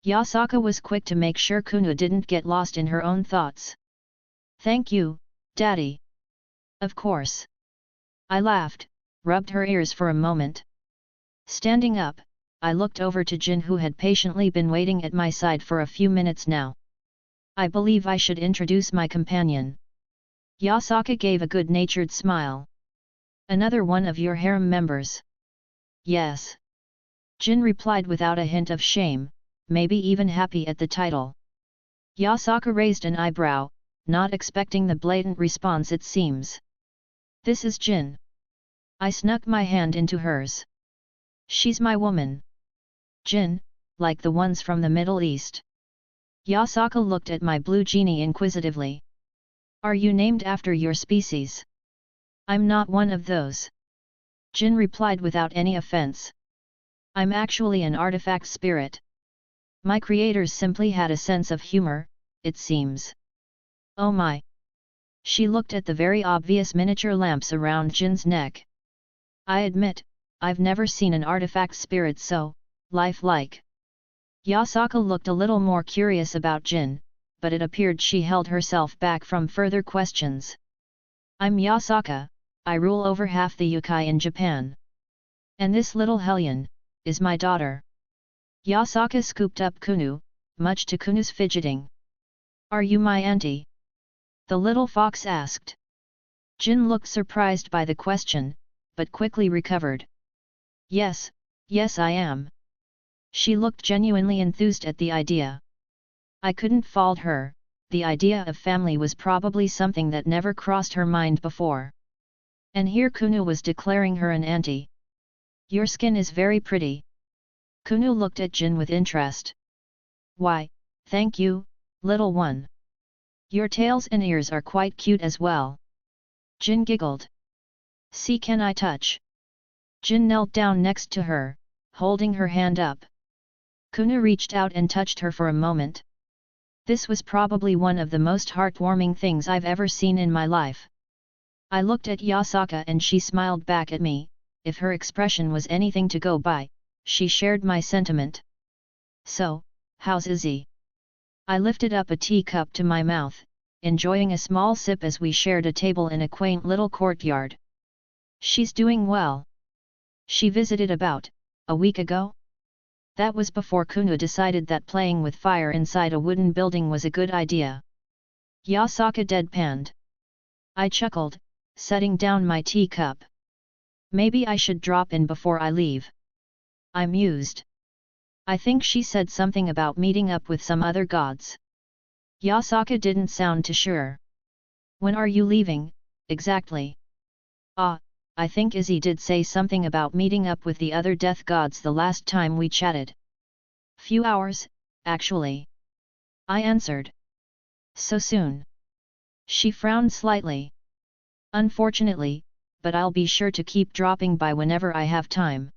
Yasaka was quick to make sure Kunu didn't get lost in her own thoughts. Thank you, Daddy. Of course. I laughed, rubbed her ears for a moment. Standing up, I looked over to Jin who had patiently been waiting at my side for a few minutes now. I believe I should introduce my companion. Yasaka gave a good-natured smile. Another one of your harem members? Yes. Jin replied without a hint of shame, maybe even happy at the title. Yasaka raised an eyebrow, not expecting the blatant response it seems. This is Jin. I snuck my hand into hers. She's my woman. Jin, like the ones from the Middle East. Yasaka looked at my blue genie inquisitively. Are you named after your species? I'm not one of those. Jin replied without any offense. I'm actually an artifact spirit. My creators simply had a sense of humor, it seems. Oh my! She looked at the very obvious miniature lamps around Jin's neck. I admit, I've never seen an artifact spirit so lifelike. Yasaka looked a little more curious about Jin, but it appeared she held herself back from further questions. I'm Yasaka, I rule over half the yokai in Japan. And this little hellion is my daughter. Yasaka scooped up Kunu, much to Kunu's fidgeting. Are you my auntie? The little fox asked. Jin looked surprised by the question, but quickly recovered. Yes, yes I am. She looked genuinely enthused at the idea. I couldn't fault her, the idea of family was probably something that never crossed her mind before. And here Kunu was declaring her an auntie. Your skin is very pretty. Kunu looked at Jin with interest. Why, thank you, little one. Your tails and ears are quite cute as well. Jin giggled. See, can I touch? Jin knelt down next to her, holding her hand up. Kunu reached out and touched her for a moment. This was probably one of the most heartwarming things I've ever seen in my life. I looked at Yasaka and she smiled back at me. If her expression was anything to go by, she shared my sentiment. So, how's Izzy? I lifted up a teacup to my mouth, enjoying a small sip as we shared a table in a quaint little courtyard. She's doing well. She visited about a week ago? That was before Kunu decided that playing with fire inside a wooden building was a good idea. Yasaka deadpanned. I chuckled, setting down my teacup. Maybe I should drop in before I leave. I mused. I think she said something about meeting up with some other gods. Yasaka didn't sound too sure. When are you leaving, exactly? I think Izzy did say something about meeting up with the other death gods the last time we chatted. Few hours, actually. I answered. So soon? She frowned slightly. Unfortunately, but I'll be sure to keep dropping by whenever I have time.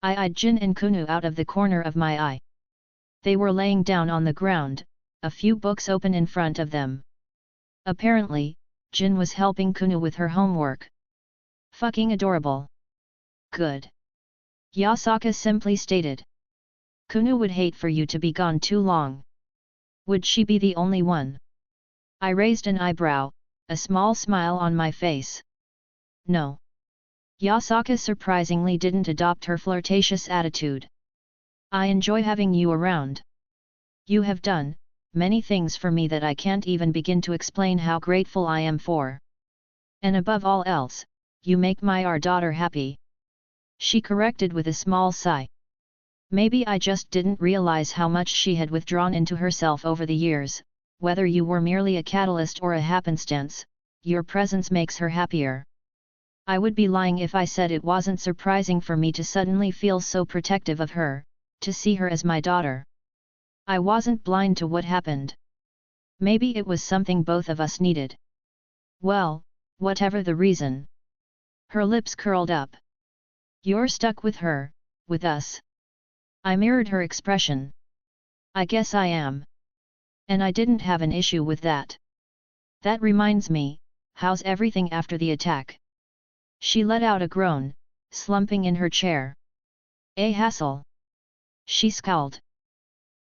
I eyed Jin and Kunu out of the corner of my eye. They were laying down on the ground, a few books open in front of them. Apparently, Jin was helping Kunu with her homework. Fucking adorable. Good. Yasaka simply stated. Kunu would hate for you to be gone too long. Would she be the only one? I raised an eyebrow, a small smile on my face. No. Yasaka surprisingly didn't adopt her flirtatious attitude. I enjoy having you around. You have done many things for me that I can't even begin to explain how grateful I am for. And above all else, you make our daughter happy. She corrected with a small sigh. Maybe I just didn't realize how much she had withdrawn into herself over the years. Whether you were merely a catalyst or a happenstance, your presence makes her happier. I would be lying if I said it wasn't surprising for me to suddenly feel so protective of her, to see her as my daughter. I wasn't blind to what happened. Maybe it was something both of us needed. Well, whatever the reason. Her lips curled up. You're stuck with her, with us. I mirrored her expression. I guess I am. And I didn't have an issue with that. That reminds me, how's everything after the attack? She let out a groan, slumping in her chair. A hassle. She scowled.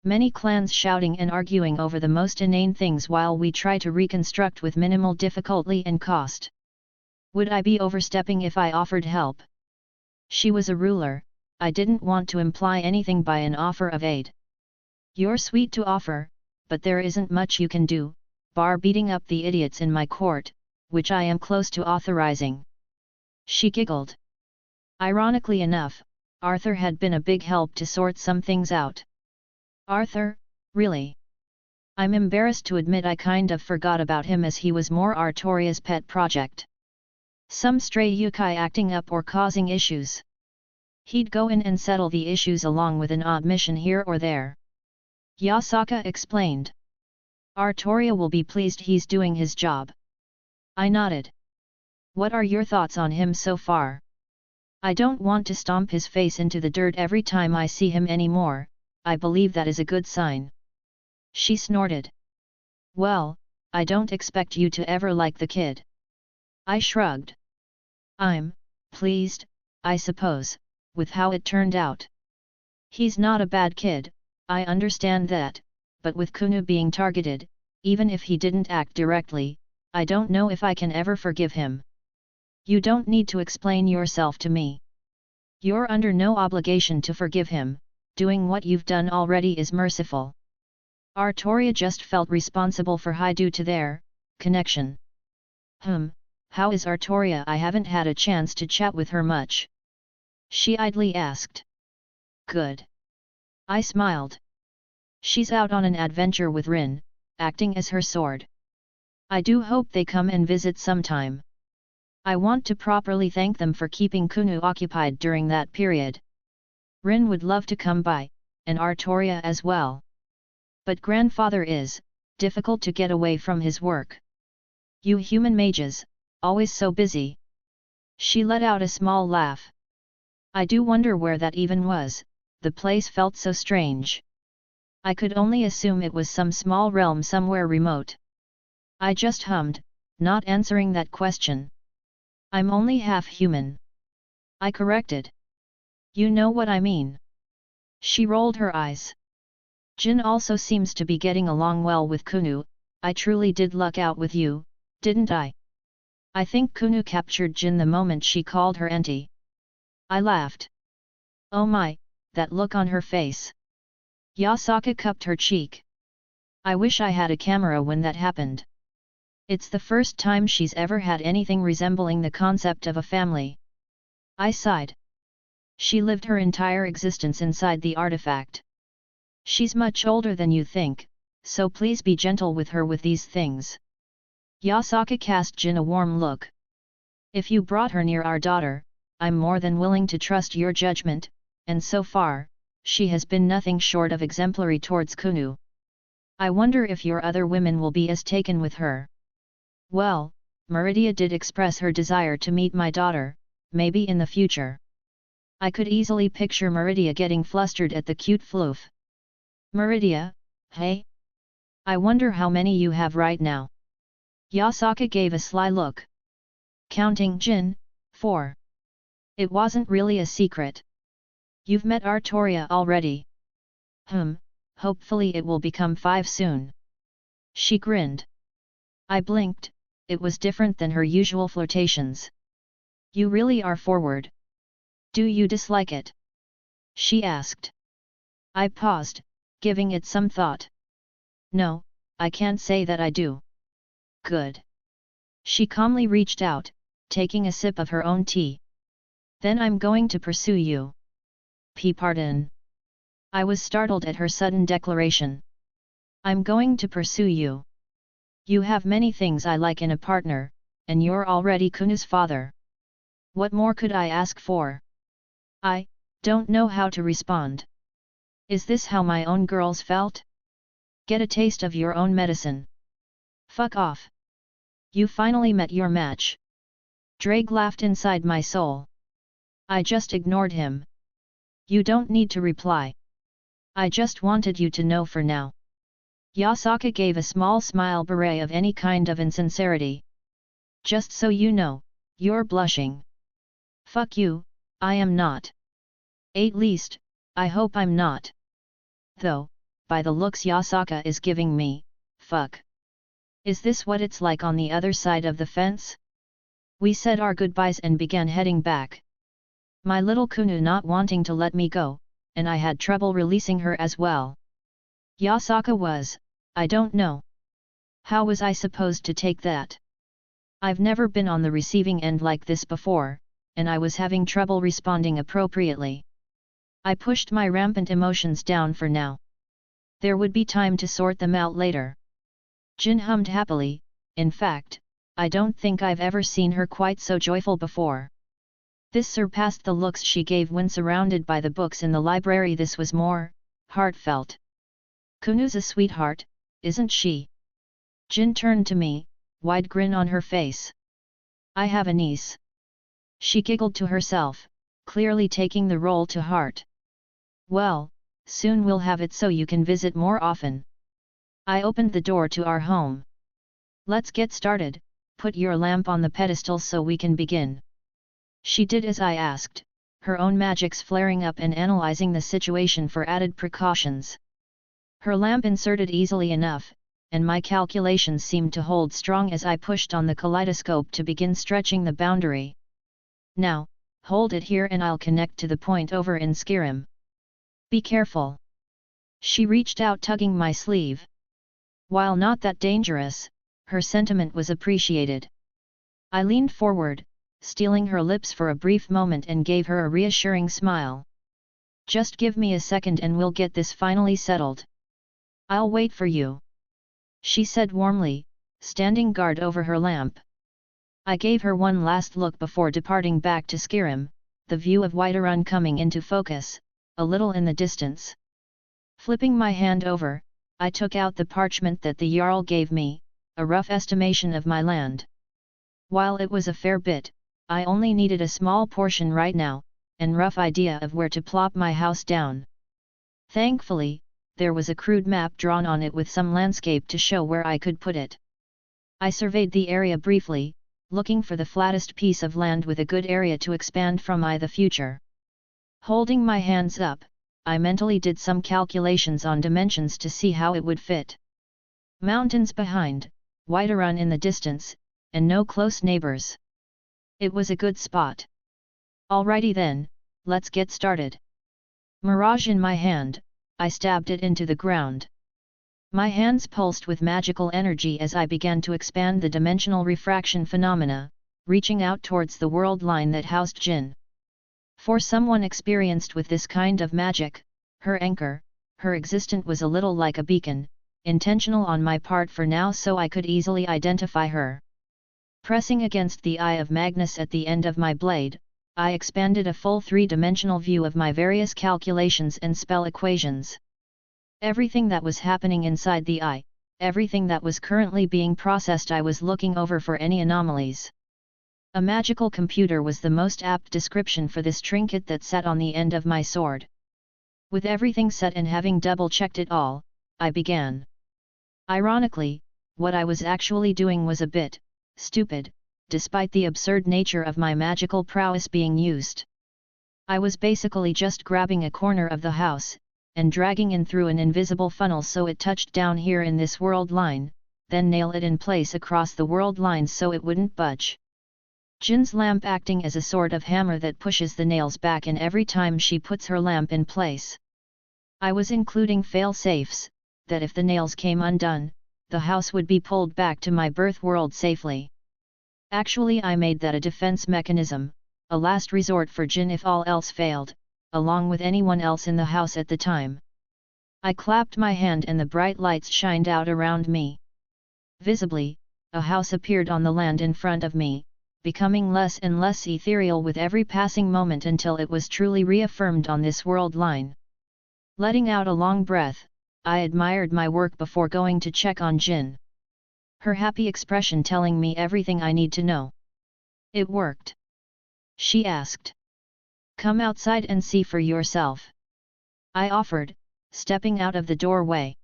Many clans shouting and arguing over the most inane things while we try to reconstruct with minimal difficulty and cost. Would I be overstepping if I offered help? She was a ruler, I didn't want to imply anything by an offer of aid. You're sweet to offer, but there isn't much you can do, bar beating up the idiots in my court, which I am close to authorizing. She giggled. Ironically enough, Arthur had been a big help to sort some things out. Arthur, really? I'm embarrassed to admit I kind of forgot about him, as he was more Artoria's pet project. Some stray yokai acting up or causing issues. He'd go in and settle the issues along with an odd mission here or there. Yasaka explained. Artoria will be pleased he's doing his job. I nodded. What are your thoughts on him so far? I don't want to stomp his face into the dirt every time I see him anymore. I believe that is a good sign. She snorted. Well, I don't expect you to ever like the kid. I shrugged. I'm pleased, I suppose, with how it turned out. He's not a bad kid, I understand that, but with Kunu being targeted, even if he didn't act directly, I don't know if I can ever forgive him. You don't need to explain yourself to me. You're under no obligation to forgive him, doing what you've done already is merciful. Artoria just felt responsible for Hai due to their connection. How is Artoria? I haven't had a chance to chat with her much. She idly asked. Good. I smiled. She's out on an adventure with Rin, acting as her sword. I do hope they come and visit sometime. I want to properly thank them for keeping Kunu occupied during that period. Rin would love to come by, and Artoria as well. But grandfather is difficult to get away from his work. You human mages, always so busy. She let out a small laugh. I do wonder where that even was, the place felt so strange. I could only assume it was some small realm somewhere remote. I just hummed, not answering that question. I'm only half human. I corrected. You know what I mean. She rolled her eyes. Jin also seems to be getting along well with Kunu. I truly did luck out with you, didn't I? I think Kunu captured Jin the moment she called her auntie. I laughed. Oh my, that look on her face. Yasaka cupped her cheek. I wish I had a camera when that happened. It's the first time she's ever had anything resembling the concept of a family. I sighed. She lived her entire existence inside the artifact. She's much older than you think, so please be gentle with her with these things. Yasaka cast Jin a warm look. If you brought her near our daughter, I'm more than willing to trust your judgment, and so far, she has been nothing short of exemplary towards Kunu. I wonder if your other women will be as taken with her. Well, Meridia did express her desire to meet my daughter, maybe in the future. I could easily picture Meridia getting flustered at the cute floof. Meridia, hey? I wonder how many you have right now. Yasaka gave a sly look. Counting Jin, 4. It wasn't really a secret. You've met Artoria already. Hopefully it will become 5 soon. She grinned. I blinked, it was different than her usual flirtations. You really are forward. Do you dislike it? She asked. I paused, giving it some thought. No, I can't say that I do. Good. She calmly reached out, taking a sip of her own tea. Then I'm going to pursue you. Pardon. I was startled at her sudden declaration. I'm going to pursue you. You have many things I like in a partner, and you're already Kunu's father. What more could I ask for? I don't know how to respond. Is this how my own girls felt? Get a taste of your own medicine. Fuck off. You finally met your match. Drake laughed inside my soul. I just ignored him. You don't need to reply. I just wanted you to know for now. Yasaka gave a small smile bereft of any kind of insincerity. Just so you know, you're blushing. Fuck you, I am not. At least, I hope I'm not. Though, by the looks Yasaka is giving me, fuck. Is this what it's like on the other side of the fence? We said our goodbyes and began heading back. My little Kunu not wanting to let me go, and I had trouble releasing her as well. Yasaka was, I don't know. How was I supposed to take that? I've never been on the receiving end like this before, and I was having trouble responding appropriately. I pushed my rampant emotions down for now. There would be time to sort them out later. Jin hummed happily. In fact, I don't think I've ever seen her quite so joyful before. This surpassed the looks she gave when surrounded by the books in the library. This was more heartfelt. Kunu's a sweetheart, isn't she? Jin turned to me, wide grin on her face. I have a niece. She giggled to herself, clearly taking the role to heart. Well, soon we'll have it so you can visit more often. I opened the door to our home. Let's get started, put your lamp on the pedestal so we can begin. She did as I asked, her own magics flaring up and analyzing the situation for added precautions. Her lamp inserted easily enough, and my calculations seemed to hold strong as I pushed on the kaleidoscope to begin stretching the boundary. Now, hold it here and I'll connect to the point over in Skirim. Be careful. She reached out tugging my sleeve. While not that dangerous, her sentiment was appreciated. I leaned forward, stealing her lips for a brief moment and gave her a reassuring smile. Just give me a second and we'll get this finally settled. I'll wait for you. She said warmly, standing guard over her lamp. I gave her one last look before departing back to Skirim, the view of Whiterun coming into focus, a little in the distance. Flipping my hand over, I took out the parchment that the Jarl gave me, a rough estimation of my land. While it was a fair bit, I only needed a small portion right now, and rough idea of where to plop my house down. Thankfully, there was a crude map drawn on it with some landscape to show where I could put it. I surveyed the area briefly, looking for the flattest piece of land with a good area to expand from the future. Holding my hands up, I mentally did some calculations on dimensions to see how it would fit. Mountains behind, Whiterun in the distance, and no close neighbors. It was a good spot. Alrighty then, let's get started. Mirage in my hand, I stabbed it into the ground. My hands pulsed with magical energy as I began to expand the dimensional refraction phenomena, reaching out towards the world line that housed Jin. For someone experienced with this kind of magic, her anchor, her existence was a little like a beacon, intentional on my part for now so I could easily identify her. Pressing against the eye of Magnus at the end of my blade, I expanded a full three-dimensional view of my various calculations and spell equations. Everything that was happening inside the eye, everything that was currently being processed, I was looking over for any anomalies. A magical computer was the most apt description for this trinket that sat on the end of my sword. With everything set and having double-checked it all, I began. Ironically, what I was actually doing was a bit stupid, despite the absurd nature of my magical prowess being used. I was basically just grabbing a corner of the house, and dragging in through an invisible funnel so it touched down here in this world line, then nail it in place across the world lines so it wouldn't budge. Jin's lamp acting as a sort of hammer that pushes the nails back in every time she puts her lamp in place. I was including fail-safes, that if the nails came undone, the house would be pulled back to my birth world safely. Actually, I made that a defense mechanism, a last resort for Jin if all else failed, along with anyone else in the house at the time. I clapped my hand and the bright lights shined out around me. Visibly, a house appeared on the land in front of me, becoming less and less ethereal with every passing moment until it was truly reaffirmed on this world line. Letting out a long breath, I admired my work before going to check on Jin. Her happy expression telling me everything I need to know. It worked. She asked. Come outside and see for yourself. I offered, stepping out of the doorway.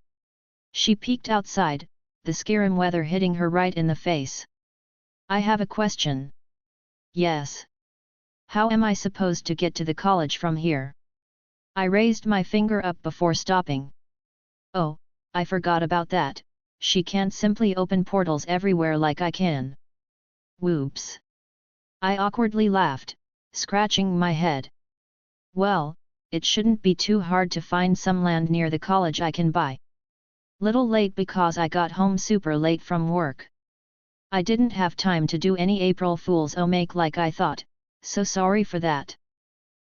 She peeked outside, the scarem weather hitting her right in the face. I have a question. Yes. How am I supposed to get to the college from here? I raised my finger up before stopping. Oh, I forgot about that, she can't simply open portals everywhere like I can. Whoops. I awkwardly laughed, scratching my head. Well, it shouldn't be too hard to find some land near the college I can buy. Little late because I got home super late from work. I didn't have time to do any April Fool's make like I thought, so sorry for that.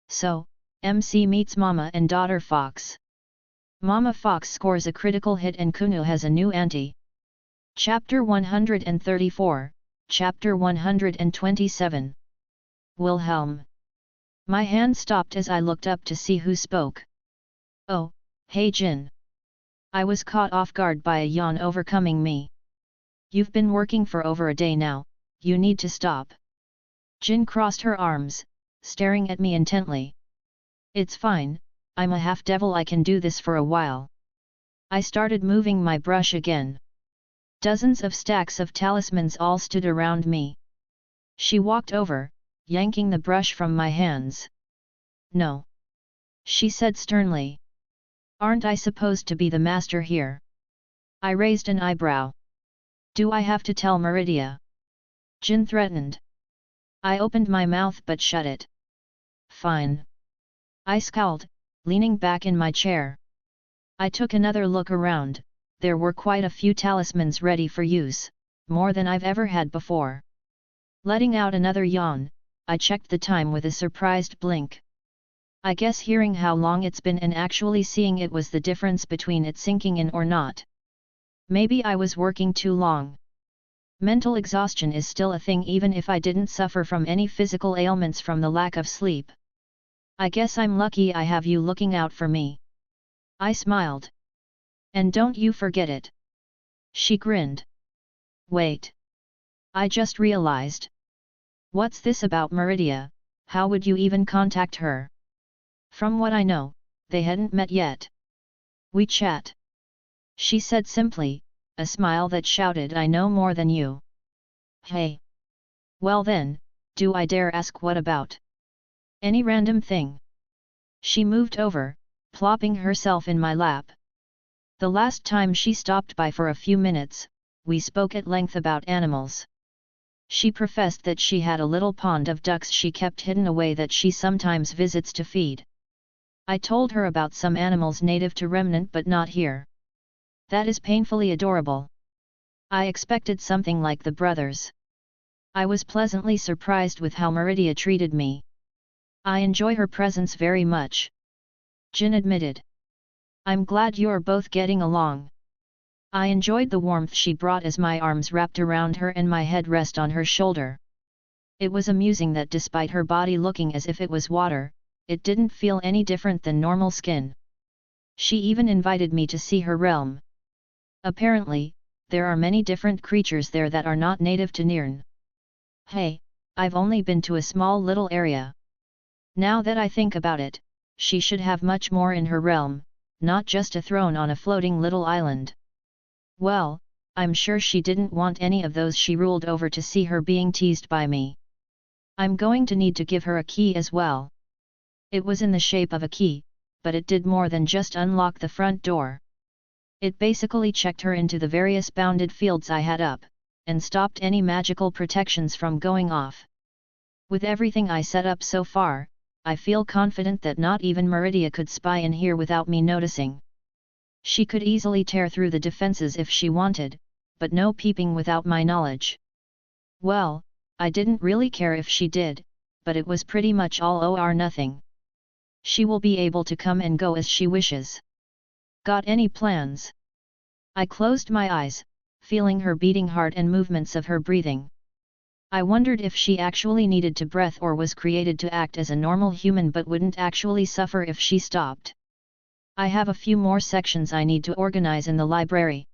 So, MC meets Mama and Daughter Fox. Mama Fox scores a critical hit and Kunu has a new auntie. Chapter 134, Chapter 127. Wilhelm. My hand stopped as I looked up to see who spoke. Oh, hey Jin. I was caught off guard by a yawn overcoming me. You've been working for over a day now, you need to stop. Jin crossed her arms, staring at me intently. It's fine, I'm a half-devil, I can do this for a while. I started moving my brush again. Dozens of stacks of talismans all stood around me. She walked over, yanking the brush from my hands. No. She said sternly. Aren't I supposed to be the master here? I raised an eyebrow. Do I have to tell Meridia? Jin threatened. I opened my mouth but shut it. Fine. I scowled, leaning back in my chair. I took another look around. There were quite a few talismans ready for use, more than I've ever had before. Letting out another yawn, I checked the time with a surprised blink. I guess hearing how long it's been and actually seeing it was the difference between it sinking in or not. Maybe I was working too long. Mental exhaustion is still a thing even if I didn't suffer from any physical ailments from the lack of sleep. I guess I'm lucky I have you looking out for me. I smiled. And don't you forget it. She grinned. Wait. I just realized. What's this about Meridia? How would you even contact her? From what I know, they hadn't met yet. We chat. She said simply, a smile that shouted, I know more than you. Hey. Well then, do I dare ask what about? Any random thing. She moved over, plopping herself in my lap. The last time she stopped by for a few minutes, we spoke at length about animals. She professed that she had a little pond of ducks she kept hidden away that she sometimes visits to feed. I told her about some animals native to Remnant but not here. That is painfully adorable. I expected something like the brothers. I was pleasantly surprised with how Meridia treated me. I enjoy her presence very much. Jin admitted. I'm glad you're both getting along. I enjoyed the warmth she brought as my arms wrapped around her and my head rested on her shoulder. It was amusing that despite her body looking as if it was water, it didn't feel any different than normal skin. She even invited me to see her realm. Apparently, there are many different creatures there that are not native to Nirn. Hey, I've only been to a small little area. Now that I think about it, she should have much more in her realm, not just a throne on a floating little island. Well, I'm sure she didn't want any of those she ruled over to see her being teased by me. I'm going to need to give her a key as well. It was in the shape of a key, but it did more than just unlock the front door. It basically checked her into the various bounded fields I had up, and stopped any magical protections from going off. With everything I set up so far, I feel confident that not even Meridia could spy in here without me noticing. She could easily tear through the defenses if she wanted, but no peeping without my knowledge. Well, I didn't really care if she did, but it was pretty much all or nothing. She will be able to come and go as she wishes. Got any plans? I closed my eyes, feeling her beating heart and movements of her breathing. I wondered if she actually needed to breathe or was created to act as a normal human but wouldn't actually suffer if she stopped. I have a few more sections I need to organize in the library.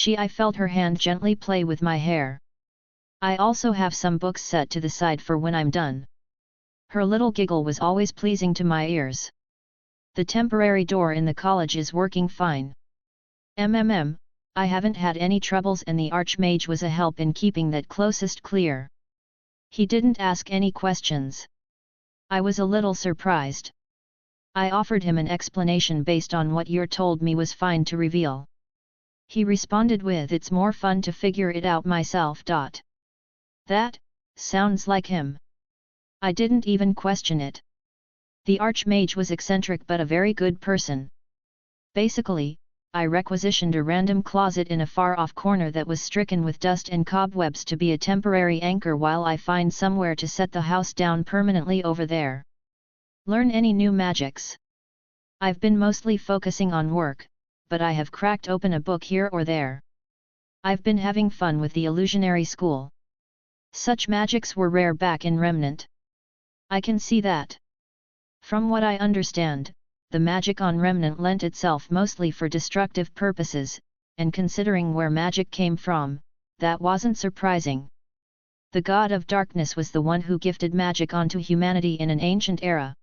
I felt her hand gently play with my hair. I also have some books set to the side for when I'm done. Her little giggle was always pleasing to my ears. The temporary door in the college is working fine. I haven't had any troubles and the Archmage was a help in keeping that closest clear. He didn't ask any questions. I was a little surprised. I offered him an explanation based on what you're told me was fine to reveal. He responded with, "It's more fun to figure it out myself." That sounds like him. I didn't even question it. The Archmage was eccentric but a very good person. Basically, I requisitioned a random closet in a far-off corner that was stricken with dust and cobwebs to be a temporary anchor while I find somewhere to set the house down permanently over there. Learn any new magics? I've been mostly focusing on work, but I have cracked open a book here or there. I've been having fun with the illusionary school. Such magics were rare back in Remnant. I can see that. From what I understand, the magic on Remnant lent itself mostly for destructive purposes, and considering where magic came from, that wasn't surprising. The god of darkness was the one who gifted magic onto humanity in an ancient era.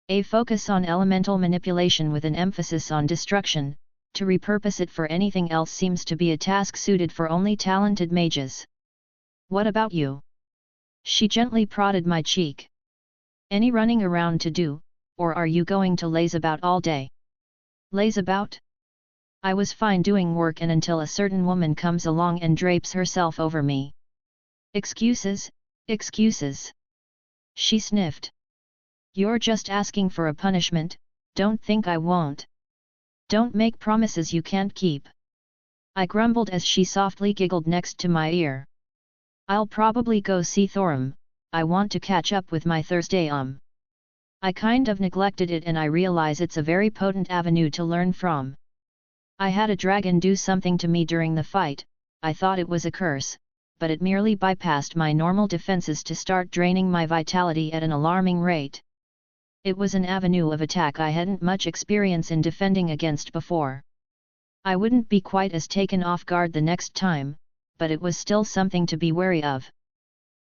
A focus on elemental manipulation with an emphasis on destruction, to repurpose it for anything else seems to be a task suited for only talented mages. What about you? She gently prodded my cheek. Any running around to do, or are you going to laze about all day? Laze about? I was fine doing work and until a certain woman comes along and drapes herself over me. Excuses, excuses. She sniffed. You're just asking for a punishment, don't think I won't. Don't make promises you can't keep. I grumbled as she softly giggled next to my ear. I'll probably go see Thorum, I want to catch up with my Thursday I kind of neglected it and I realize it's a very potent avenue to learn from. I had a dragon do something to me during the fight, I thought it was a curse, but it merely bypassed my normal defenses to start draining my vitality at an alarming rate. It was an avenue of attack I hadn't much experience in defending against before. I wouldn't be quite as taken off guard the next time, but it was still something to be wary of.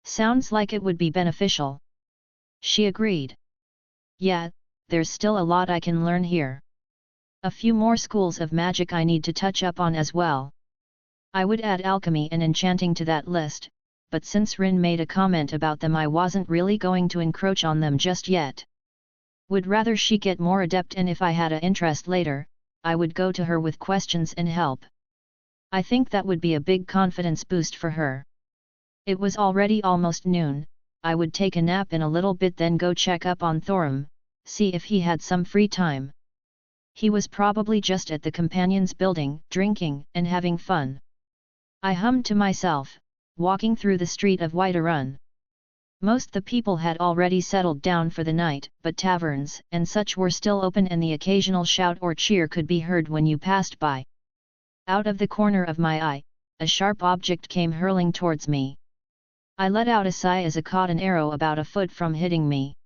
Sounds like it would be beneficial. She agreed. Yeah, there's still a lot I can learn here. A few more schools of magic I need to touch up on as well. I would add alchemy and enchanting to that list, but since Rin made a comment about them I wasn't really going to encroach on them just yet. Would rather she get more adept and if I had an interest later, I would go to her with questions and help. I think that would be a big confidence boost for her. It was already almost noon, I would take a nap in a little bit then go check up on Thorum, see if he had some free time. He was probably just at the companions' building, drinking and having fun. I hummed to myself, walking through the street of Whiterun. Most the people had already settled down for the night, but taverns and such were still open and the occasional shout or cheer could be heard when you passed by. Out of the corner of my eye, a sharp object came hurling towards me. I let out a sigh as it caught an arrow about a foot from hitting me.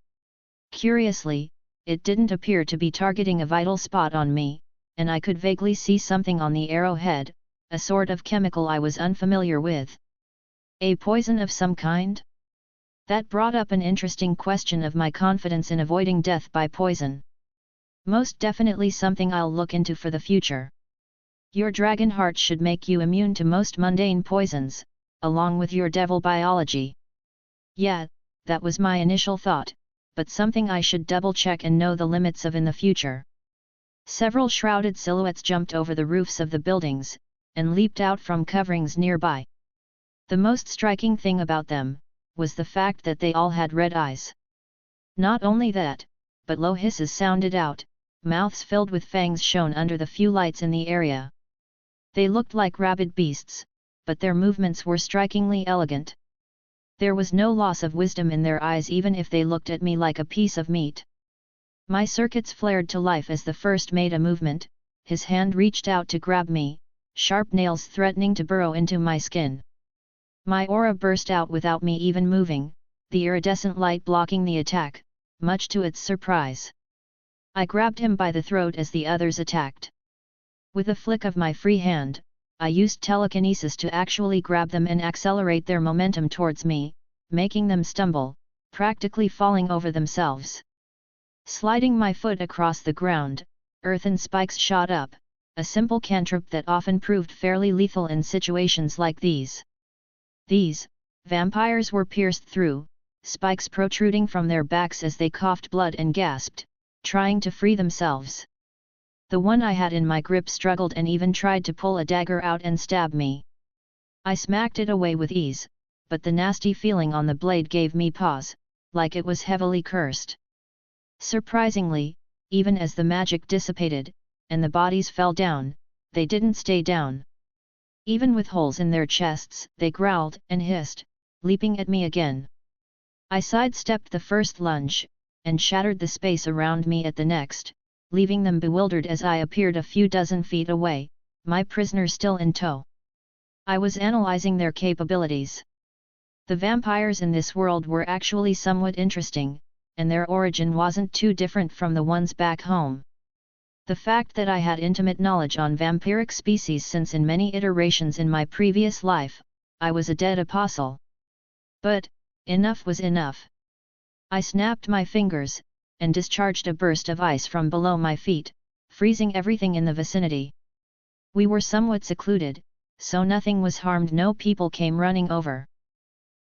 Curiously, it didn't appear to be targeting a vital spot on me, and I could vaguely see something on the arrowhead, a sort of chemical I was unfamiliar with. A poison of some kind? That brought up an interesting question of my confidence in avoiding death by poison. Most definitely something I'll look into for the future. Your dragon heart should make you immune to most mundane poisons, along with your devil biology. Yeah, that was my initial thought, but something I should double check and know the limits of in the future. Several shrouded silhouettes jumped over the roofs of the buildings, and leaped out from coverings nearby. The most striking thing about them was the fact that they all had red eyes. Not only that, but low hisses sounded out, mouths filled with fangs shone under the few lights in the area. They looked like rabid beasts, but their movements were strikingly elegant. There was no loss of wisdom in their eyes even if they looked at me like a piece of meat. My circuits flared to life as the first made a movement, his hand reached out to grab me, sharp nails threatening to burrow into my skin. My aura burst out without me even moving, the iridescent light blocking the attack, much to its surprise. I grabbed him by the throat as the others attacked. With a flick of my free hand, I used telekinesis to actually grab them and accelerate their momentum towards me, making them stumble, practically falling over themselves. Sliding my foot across the ground, earthen spikes shot up, a simple cantrip that often proved fairly lethal in situations like these. These vampires were pierced through, spikes protruding from their backs as they coughed blood and gasped, trying to free themselves. The one I had in my grip struggled and even tried to pull a dagger out and stab me. I smacked it away with ease, but the nasty feeling on the blade gave me pause, like it was heavily cursed. Surprisingly, even as the magic dissipated, and the bodies fell down, they didn't stay down. Even with holes in their chests, they growled and hissed, leaping at me again. I sidestepped the first lunge, and shattered the space around me at the next, leaving them bewildered as I appeared a few dozen feet away, my prisoner still in tow. I was analyzing their capabilities. The vampires in this world were actually somewhat interesting, and their origin wasn't too different from the ones back home. The fact that I had intimate knowledge on vampiric species since in many iterations in my previous life, I was a dead apostle. But, enough was enough. I snapped my fingers, and discharged a burst of ice from below my feet, freezing everything in the vicinity. We were somewhat secluded, so nothing was harmed, no people came running over.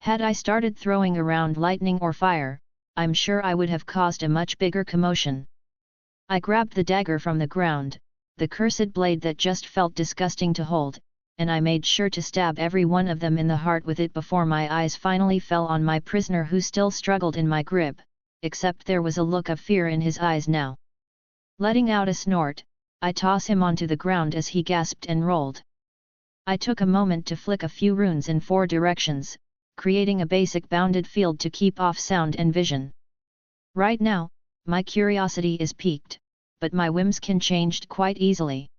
Had I started throwing around lightning or fire, I'm sure I would have caused a much bigger commotion. I grabbed the dagger from the ground, the cursed blade that just felt disgusting to hold, and I made sure to stab every one of them in the heart with it before my eyes finally fell on my prisoner who still struggled in my grip, except there was a look of fear in his eyes now. Letting out a snort, I tossed him onto the ground as he gasped and rolled. I took a moment to flick a few runes in 4 directions, creating a basic bounded field to keep off sound and vision. Right now, my curiosity is piqued, but my whims can change quite easily.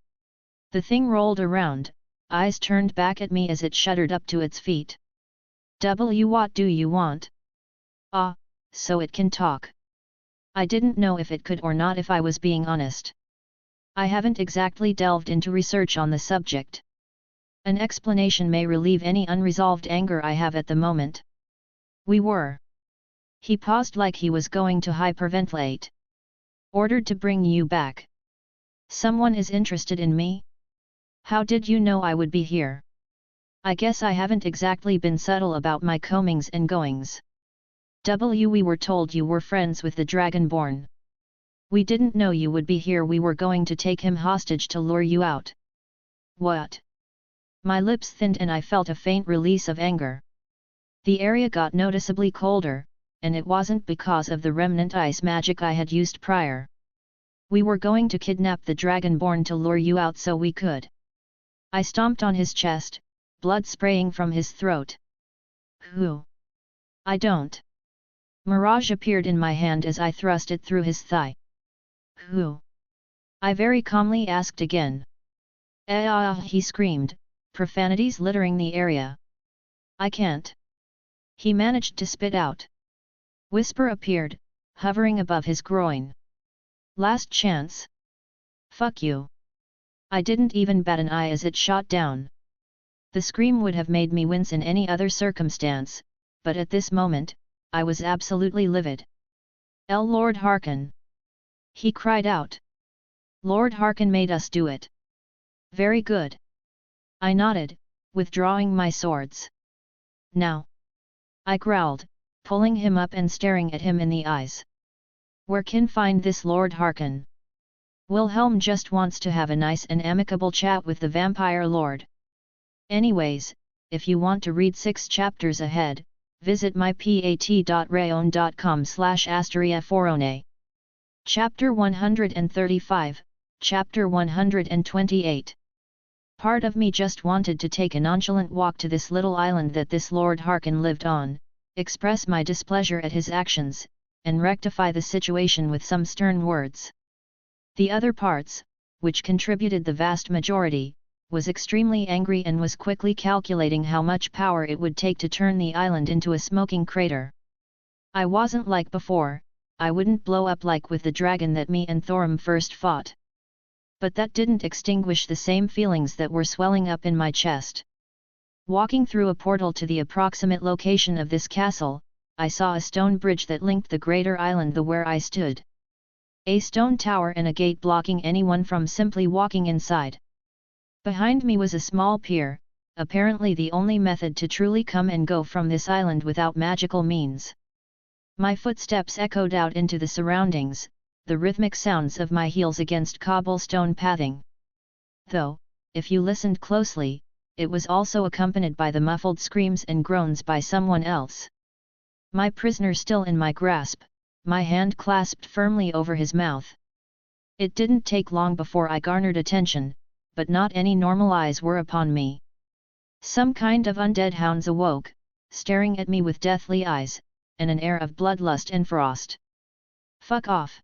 The thing rolled around, eyes turned back at me as it shuddered up to its feet. What do you want? Ah, so it can talk. I didn't know if it could or not, if I was being honest. I haven't exactly delved into research on the subject. An explanation may relieve any unresolved anger I have at the moment. We were. He paused like he was going to hyperventilate. Ordered to bring you back. Someone is interested in me? How did you know I would be here? I guess I haven't exactly been subtle about my comings and goings. We were told you were friends with the Dragonborn. We didn't know you would be here. We were going to take him hostage to lure you out. What? My lips thinned and I felt a faint release of anger. The area got noticeably colder, and it wasn't because of the remnant ice magic I had used prior. We were going to kidnap the Dragonborn to lure you out so we could. I stomped on his chest, blood spraying from his throat. Who? I don't. Mirage appeared in my hand as I thrust it through his thigh. Who? I very calmly asked again. He screamed, profanities littering the area. I can't. He managed to spit out. Whisper appeared, hovering above his groin. Last chance. Fuck you. I didn't even bat an eye as it shot down. The scream would have made me wince in any other circumstance, but at this moment, I was absolutely livid. Lord Harkin! He cried out. Lord Harkin made us do it. Very good. I nodded, withdrawing my swords. Now. I growled, pulling him up and staring at him in the eyes. Where can find this Lord Harkin? Wilhelm just wants to have a nice and amicable chat with the Vampire Lord. Anyways, if you want to read 6 chapters ahead, visit mypat.rayon.com/asteria forone. Chapter 135, Chapter 128. Part of me just wanted to take a nonchalant walk to this little island that this Lord Harkin lived on, express my displeasure at his actions, and rectify the situation with some stern words. The other parts, which contributed the vast majority, was extremely angry and was quickly calculating how much power it would take to turn the island into a smoking crater. I wasn't like before, I wouldn't blow up like with the dragon that me and Thorum first fought. But that didn't extinguish the same feelings that were swelling up in my chest. Walking through a portal to the approximate location of this castle, I saw a stone bridge that linked the greater island to where I stood. A stone tower and a gate blocking anyone from simply walking inside. Behind me was a small pier, apparently the only method to truly come and go from this island without magical means. My footsteps echoed out into the surroundings, the rhythmic sounds of my heels against cobblestone pathing. Though, if you listened closely, it was also accompanied by the muffled screams and groans by someone else. My prisoner still in my grasp, my hand clasped firmly over his mouth. It didn't take long before I garnered attention, but not any normal eyes were upon me. Some kind of undead hounds awoke, staring at me with deathly eyes, and an air of bloodlust and frost. "Fuck off!"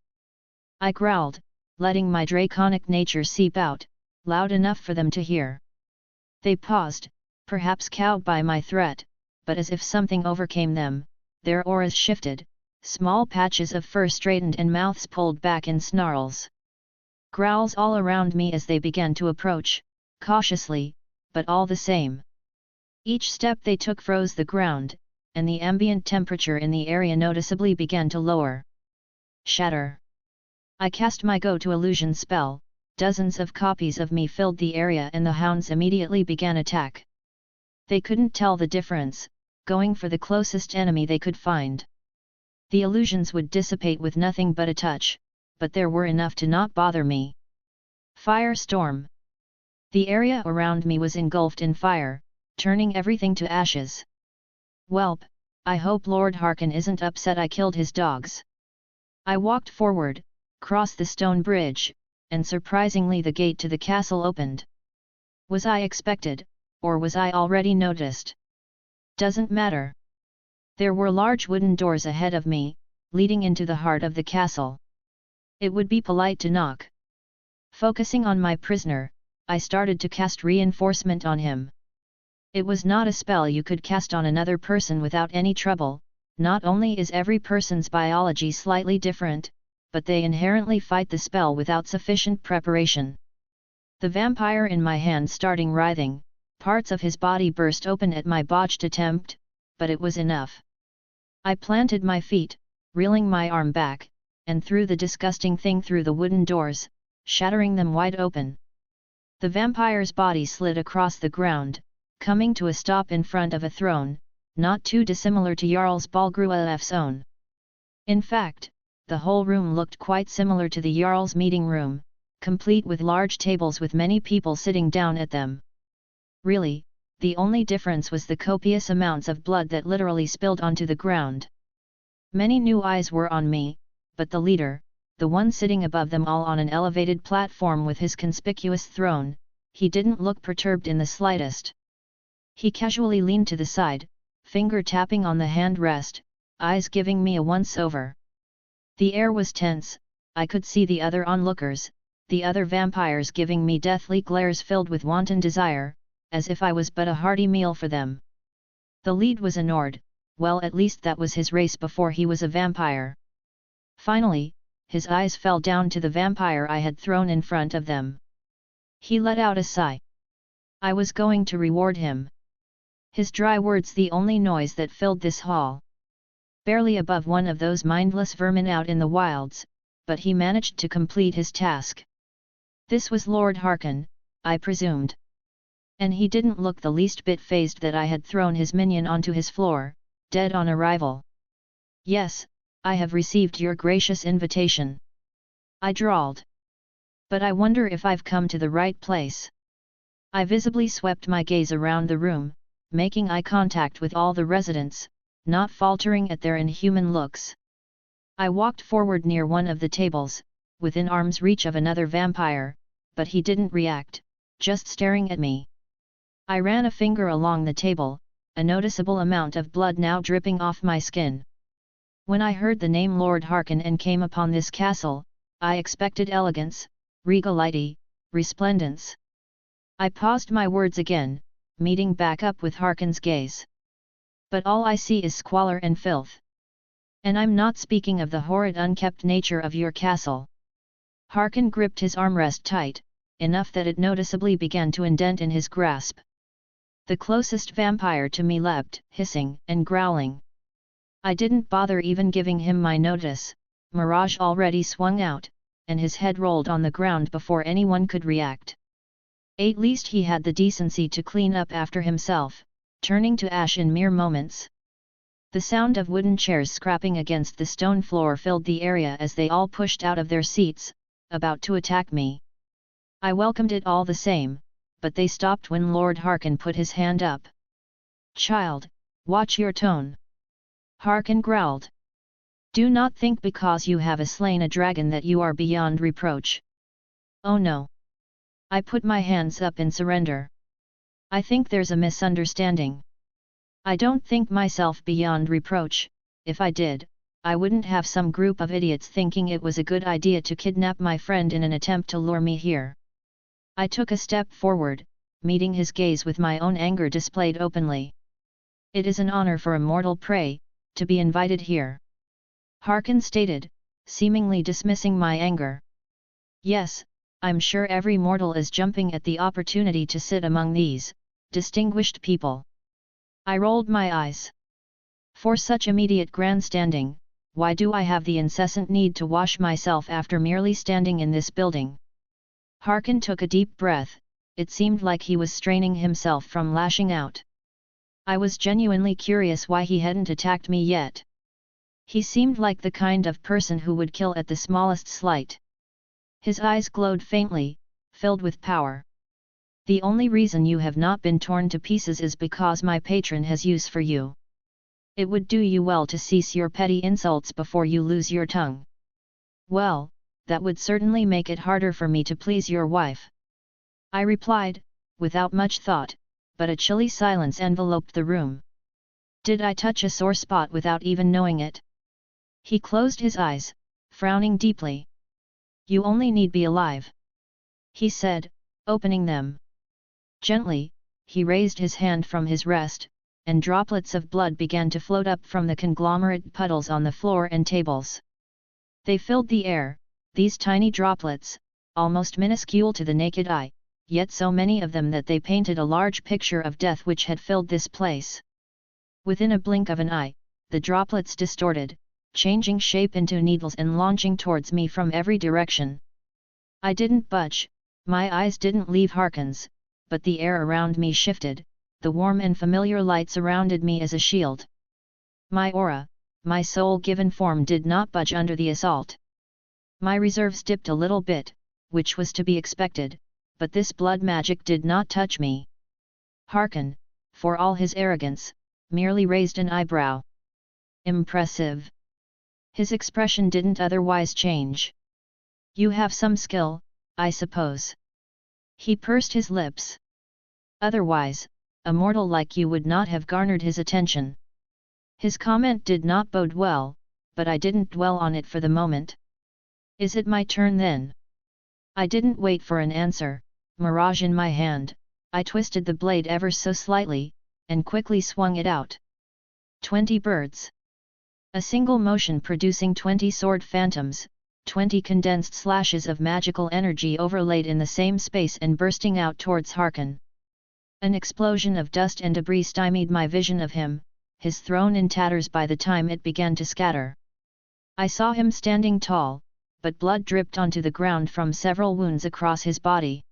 I growled, letting my draconic nature seep out, loud enough for them to hear. They paused, perhaps cowed by my threat, but as if something overcame them, their auras shifted, small patches of fur straightened and mouths pulled back in snarls. Growls all around me as they began to approach, cautiously, but all the same. Each step they took froze the ground, and the ambient temperature in the area noticeably began to lower. Shatter. I cast my go-to-illusion spell, dozens of copies of me filled the area and the hounds immediately began attack. They couldn't tell the difference, going for the closest enemy they could find. The illusions would dissipate with nothing but a touch, but there were enough to not bother me. Firestorm. The area around me was engulfed in fire, turning everything to ashes. Welp, I hope Lord Harkin isn't upset I killed his dogs. I walked forward, crossed the stone bridge, and surprisingly the gate to the castle opened. Was I expected, or was I already noticed? Doesn't matter. There were large wooden doors ahead of me, leading into the heart of the castle. It would be polite to knock. Focusing on my prisoner, I started to cast reinforcement on him. It was not a spell you could cast on another person without any trouble. Not only is every person's biology slightly different, but they inherently fight the spell without sufficient preparation. The vampire in my hand starting writhing, parts of his body burst open at my botched attempt, but it was enough. I planted my feet, reeling my arm back, and threw the disgusting thing through the wooden doors, shattering them wide open. The vampire's body slid across the ground, coming to a stop in front of a throne, not too dissimilar to Jarl's Balgruaf's own. In fact, the whole room looked quite similar to the Jarl's meeting room, complete with large tables with many people sitting down at them. Really, the only difference was the copious amounts of blood that literally spilled onto the ground. Many new eyes were on me, but the leader, the one sitting above them all on an elevated platform with his conspicuous throne, he didn't look perturbed in the slightest. He casually leaned to the side, finger tapping on the handrest, eyes giving me a once-over. The air was tense, I could see the other onlookers, the other vampires giving me deathly glares filled with wanton desire, as if I was but a hearty meal for them. The lead was a Nord, well at least that was his race before he was a vampire. Finally, his eyes fell down to the vampire I had thrown in front of them. He let out a sigh. I was going to reward him. His dry words the only noise that filled this hall. Barely above one of those mindless vermin out in the wilds, but he managed to complete his task. This was Lord Harkin, I presumed. And he didn't look the least bit fazed that I had thrown his minion onto his floor, dead on arrival. "Yes, I have received your gracious invitation," I drawled. "But I wonder if I've come to the right place." I visibly swept my gaze around the room, making eye contact with all the residents, not faltering at their inhuman looks. I walked forward near one of the tables, within arm's reach of another vampire, but he didn't react, just staring at me. I ran a finger along the table, a noticeable amount of blood now dripping off my skin. When I heard the name Lord Harkin and came upon this castle, I expected elegance, regality, resplendence. I paused my words again, meeting back up with Harkin's gaze. But all I see is squalor and filth. And I'm not speaking of the horrid unkept nature of your castle. Harkin gripped his armrest tight, enough that it noticeably began to indent in his grasp. The closest vampire to me leapt, hissing and growling. I didn't bother even giving him my notice. Mirage already swung out, and his head rolled on the ground before anyone could react. At least he had the decency to clean up after himself, turning to ash in mere moments. The sound of wooden chairs scrapping against the stone floor filled the area as they all pushed out of their seats, about to attack me. I welcomed it all the same, but they stopped when Lord Harkin put his hand up. "Child, watch your tone," Harkin growled. "Do not think because you have slain a dragon that you are beyond reproach." "Oh no." I put my hands up in surrender. "I think there's a misunderstanding. I don't think myself beyond reproach. If I did, I wouldn't have some group of idiots thinking it was a good idea to kidnap my friend in an attempt to lure me here." I took a step forward, meeting his gaze with my own anger displayed openly. "It is an honor for a mortal prey, to be invited here," Harkin stated, seemingly dismissing my anger. "Yes, I'm sure every mortal is jumping at the opportunity to sit among these distinguished people." I rolled my eyes. For such immediate grandstanding, why do I have the incessant need to wash myself after merely standing in this building? Harkin took a deep breath. It seemed like he was straining himself from lashing out. I was genuinely curious why he hadn't attacked me yet. He seemed like the kind of person who would kill at the smallest slight. His eyes glowed faintly, filled with power. "The only reason you have not been torn to pieces is because my patron has use for you. It would do you well to cease your petty insults before you lose your tongue." "Well, that would certainly make it harder for me to please your wife," I replied, without much thought, but a chilly silence enveloped the room. Did I touch a sore spot without even knowing it? He closed his eyes, frowning deeply. "You only need be alive," he said, opening them. Gently, he raised his hand from his rest, and droplets of blood began to float up from the conglomerate puddles on the floor and tables. They filled the air, these tiny droplets, almost minuscule to the naked eye, yet so many of them that they painted a large picture of death which had filled this place. Within a blink of an eye, the droplets distorted, changing shape into needles and launching towards me from every direction. I didn't budge, my eyes didn't leave Harkin's, but the air around me shifted, the warm and familiar light surrounded me as a shield. My aura, my soul-given form did not budge under the assault. My reserves dipped a little bit, which was to be expected, but this blood magic did not touch me. Harkin, for all his arrogance, merely raised an eyebrow. "Impressive." His expression didn't otherwise change. "You have some skill, I suppose." He pursed his lips. "Otherwise, a mortal like you would not have garnered his attention." His comment did not bode well, but I didn't dwell on it for the moment. "Is it my turn then?" I didn't wait for an answer. Mirage in my hand, I twisted the blade ever so slightly, and quickly swung it out. 20 birds. A single motion producing 20 sword phantoms, 20 condensed slashes of magical energy overlaid in the same space and bursting out towards Harkin. An explosion of dust and debris stymied my vision of him, his throne in tatters by the time it began to scatter. I saw him standing tall, but blood dripped onto the ground from several wounds across his body.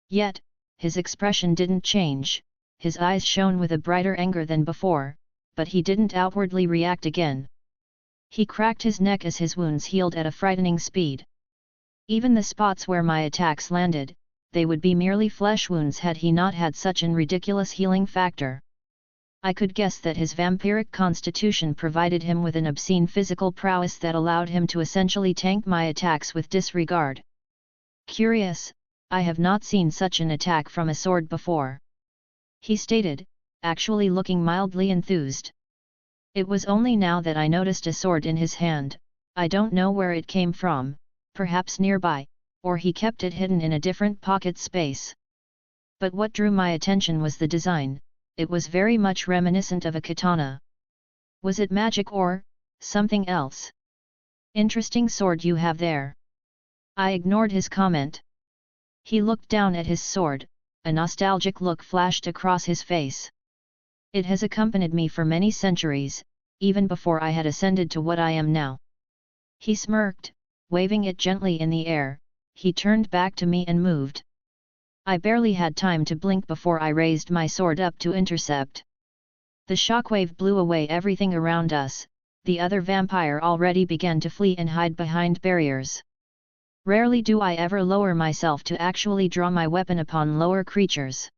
Yet, his expression didn't change, his eyes shone with a brighter anger than before, but he didn't outwardly react again. He cracked his neck as his wounds healed at a frightening speed. Even the spots where my attacks landed, they would be merely flesh wounds had he not had such an ridiculous healing factor. I could guess that his vampiric constitution provided him with an obscene physical prowess that allowed him to essentially tank my attacks with disregard. Curious, I have not seen such an attack from a sword before, he stated, actually looking mildly enthused. It was only now that I noticed a sword in his hand. I don't know where it came from, perhaps nearby, or he kept it hidden in a different pocket space. But what drew my attention was the design. It was very much reminiscent of a katana. Was it magic or something else? Interesting sword you have there. I ignored his comment. He looked down at his sword, a nostalgic look flashed across his face. It has accompanied me for many centuries, even before I had ascended to what I am now. He smirked, waving it gently in the air. He turned back to me and moved. I barely had time to blink before I raised my sword up to intercept. The shockwave blew away everything around us. The other vampire already began to flee and hide behind barriers. Rarely do I ever lower myself to actually draw my weapon upon lower creatures.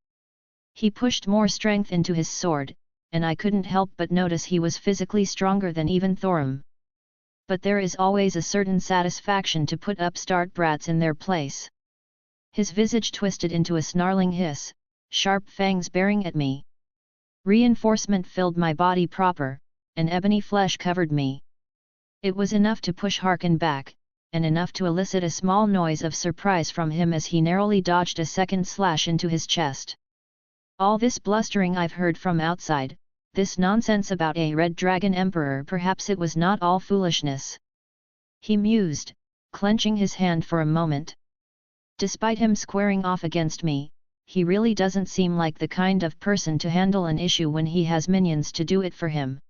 He pushed more strength into his sword, and I couldn't help but notice he was physically stronger than even Thorum. But there is always a certain satisfaction to put upstart brats in their place. His visage twisted into a snarling hiss, sharp fangs baring at me. Reinforcement filled my body proper, and ebony flesh covered me. It was enough to push Harkin back, and enough to elicit a small noise of surprise from him as he narrowly dodged a second slash into his chest. All this blustering I've heard from outside, this nonsense about a Red Dragon Emperor, perhaps it was not all foolishness. He mused, clenching his hand for a moment. Despite him squaring off against me, he really doesn't seem like the kind of person to handle an issue when he has minions to do it for him.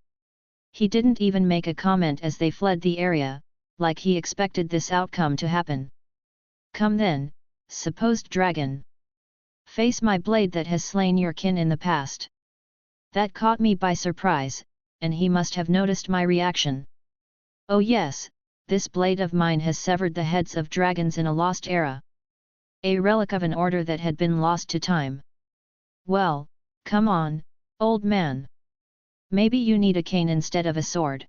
He didn't even make a comment as they fled the area, like he expected this outcome to happen. Come then, supposed dragon. Face my blade that has slain your kin in the past. That caught me by surprise, and he must have noticed my reaction. Oh yes, this blade of mine has severed the heads of dragons in a lost era. A relic of an order that had been lost to time. Well, come on, old man. Maybe you need a cane instead of a sword.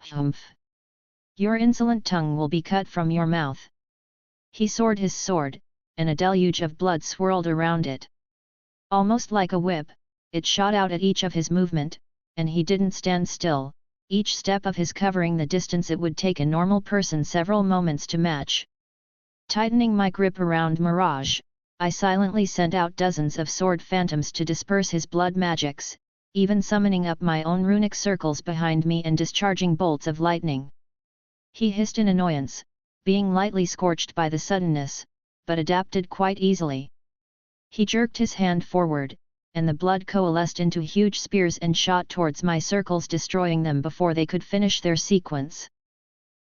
Humph. Your insolent tongue will be cut from your mouth. He soared his sword, and a deluge of blood swirled around it. Almost like a whip, it shot out at each of his movement, and he didn't stand still, each step of his covering the distance it would take a normal person several moments to match. Tightening my grip around Mirage, I silently sent out dozens of sword phantoms to disperse his blood magics, even summoning up my own runic circles behind me and discharging bolts of lightning. He hissed in annoyance, being lightly scorched by the suddenness, but adapted quite easily. He jerked his hand forward, and the blood coalesced into huge spears and shot towards my circles, destroying them before they could finish their sequence.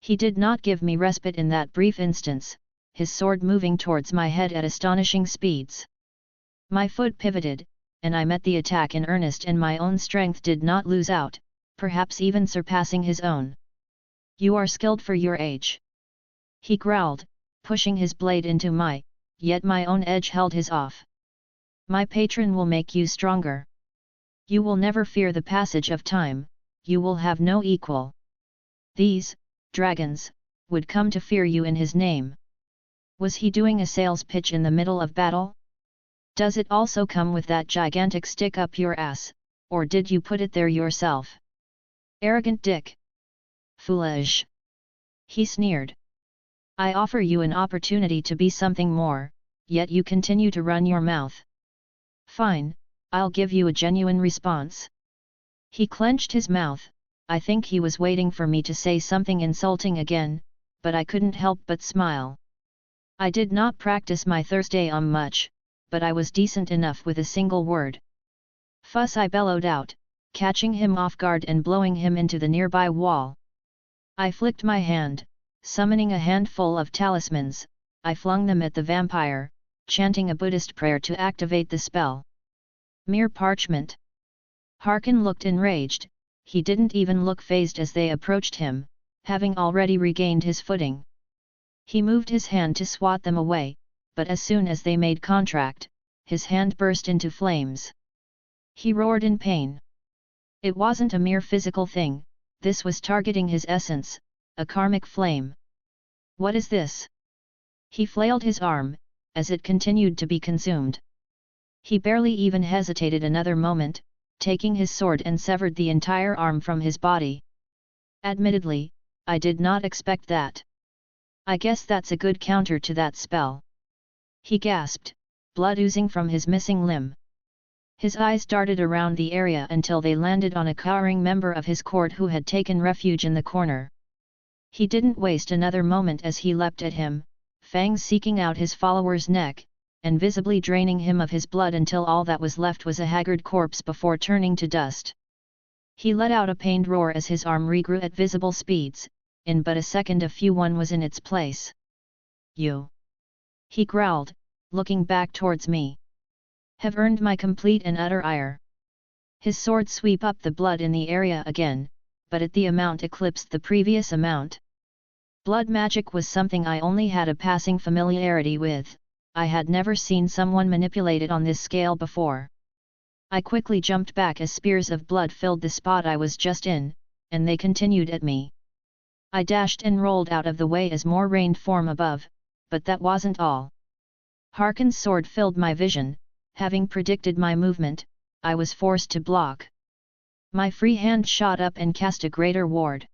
He did not give me respite in that brief instance, his sword moving towards my head at astonishing speeds. My foot pivoted, and I met the attack in earnest, and my own strength did not lose out, perhaps even surpassing his own. You are skilled for your age. He growled, pushing his blade into my, yet my own edge held his off. My patron will make you stronger. You will never fear the passage of time, you will have no equal. These, dragons, would come to fear you in his name. Was he doing a sales pitch in the middle of battle? Does it also come with that gigantic stick up your ass, or did you put it there yourself? Arrogant dick. Foolish. He sneered. I offer you an opportunity to be something more, yet you continue to run your mouth. Fine, I'll give you a genuine response. He clenched his mouth. I think he was waiting for me to say something insulting again, but I couldn't help but smile. I did not practice my Thursday much, but I was decent enough with a single word. Fuss, I bellowed out, catching him off guard and blowing him into the nearby wall. I flicked my hand, summoning a handful of talismans. I flung them at the vampire, chanting a Buddhist prayer to activate the spell. Mere parchment. Harkin looked enraged. He didn't even look fazed as they approached him, having already regained his footing. He moved his hand to swat them away, but as soon as they made contact, his hand burst into flames. He roared in pain. It wasn't a mere physical thing, this was targeting his essence, a karmic flame. What is this? He flailed his arm, as it continued to be consumed. He barely even hesitated another moment, taking his sword and severed the entire arm from his body. Admittedly, I did not expect that. I guess that's a good counter to that spell. He gasped, blood oozing from his missing limb. His eyes darted around the area until they landed on a cowering member of his court who had taken refuge in the corner. He didn't waste another moment as he leapt at him, fangs seeking out his follower's neck, and visibly draining him of his blood until all that was left was a haggard corpse before turning to dust. He let out a pained roar as his arm regrew at visible speeds, in but a second a Fu1 was in its place. You! He growled, looking back towards me. Have earned my complete and utter ire. His sword swept up the blood in the area again, but at the amount eclipsed the previous amount. Blood magic was something I only had a passing familiarity with, I had never seen someone manipulate it on this scale before. I quickly jumped back as spears of blood filled the spot I was just in, and they continued at me. I dashed and rolled out of the way as more rained from above, but that wasn't all. Harkon's sword filled my vision. Having predicted my movement, I was forced to block. My free hand shot up and cast a greater ward.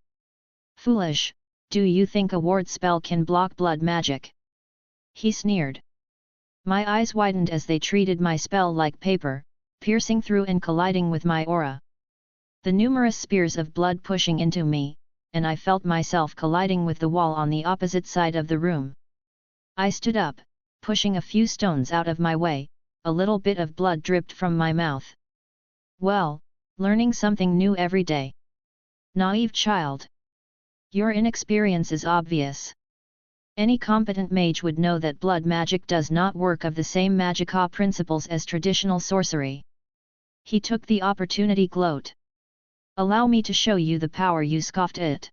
Foolish, do you think a ward spell can block blood magic? He sneered. My eyes widened as they treated my spell like paper, piercing through and colliding with my aura. The numerous spears of blood pushing into me, and I felt myself colliding with the wall on the opposite side of the room. I stood up, pushing a few stones out of my way. A little bit of blood dripped from my mouth. Well, learning something new every day. Naive child. Your inexperience is obvious. Any competent mage would know that blood magic does not work of the same magica principles as traditional sorcery. He took the opportunity gloat. Allow me to show you the power, you scoffed at.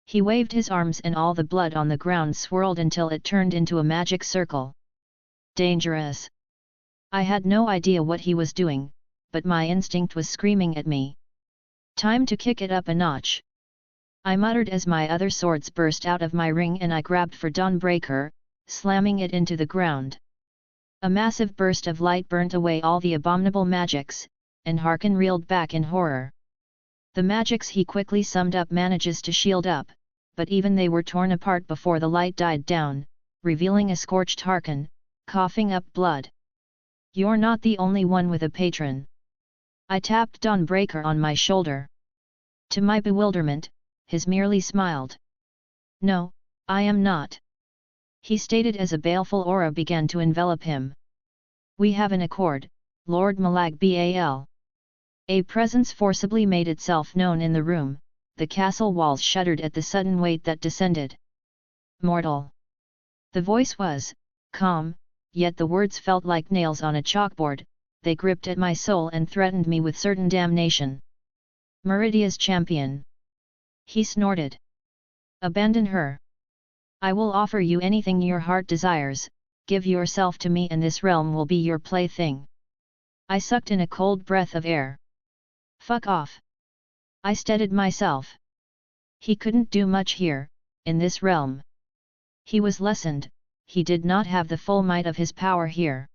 He waved his arms and all the blood on the ground swirled until it turned into a magic circle. Dangerous. I had no idea what he was doing, but my instinct was screaming at me. Time to kick it up a notch. I muttered as my other swords burst out of my ring and I grabbed for Dawnbreaker, slamming it into the ground. A massive burst of light burnt away all the abominable magics, and Harkon reeled back in horror. The magics he quickly summed up manages to shield up, but even they were torn apart before the light died down, revealing a scorched Harkon, coughing up blood. You're not the only one with a patron. I tapped Dawnbreaker on my shoulder. To my bewilderment, his merely smiled. No, I am not. He stated as a baleful aura began to envelop him. We have an accord, Lord Malag Bal. A presence forcibly made itself known in the room, the castle walls shuddered at the sudden weight that descended. Mortal. The voice was calm, yet the words felt like nails on a chalkboard, they gripped at my soul and threatened me with certain damnation. Meridia's champion. He snorted. Abandon her. I will offer you anything your heart desires, give yourself to me and this realm will be your plaything. I sucked in a cold breath of air. Fuck off. I steadied myself. He couldn't do much here, in this realm. He was lessened. He did not have the full might of his power here.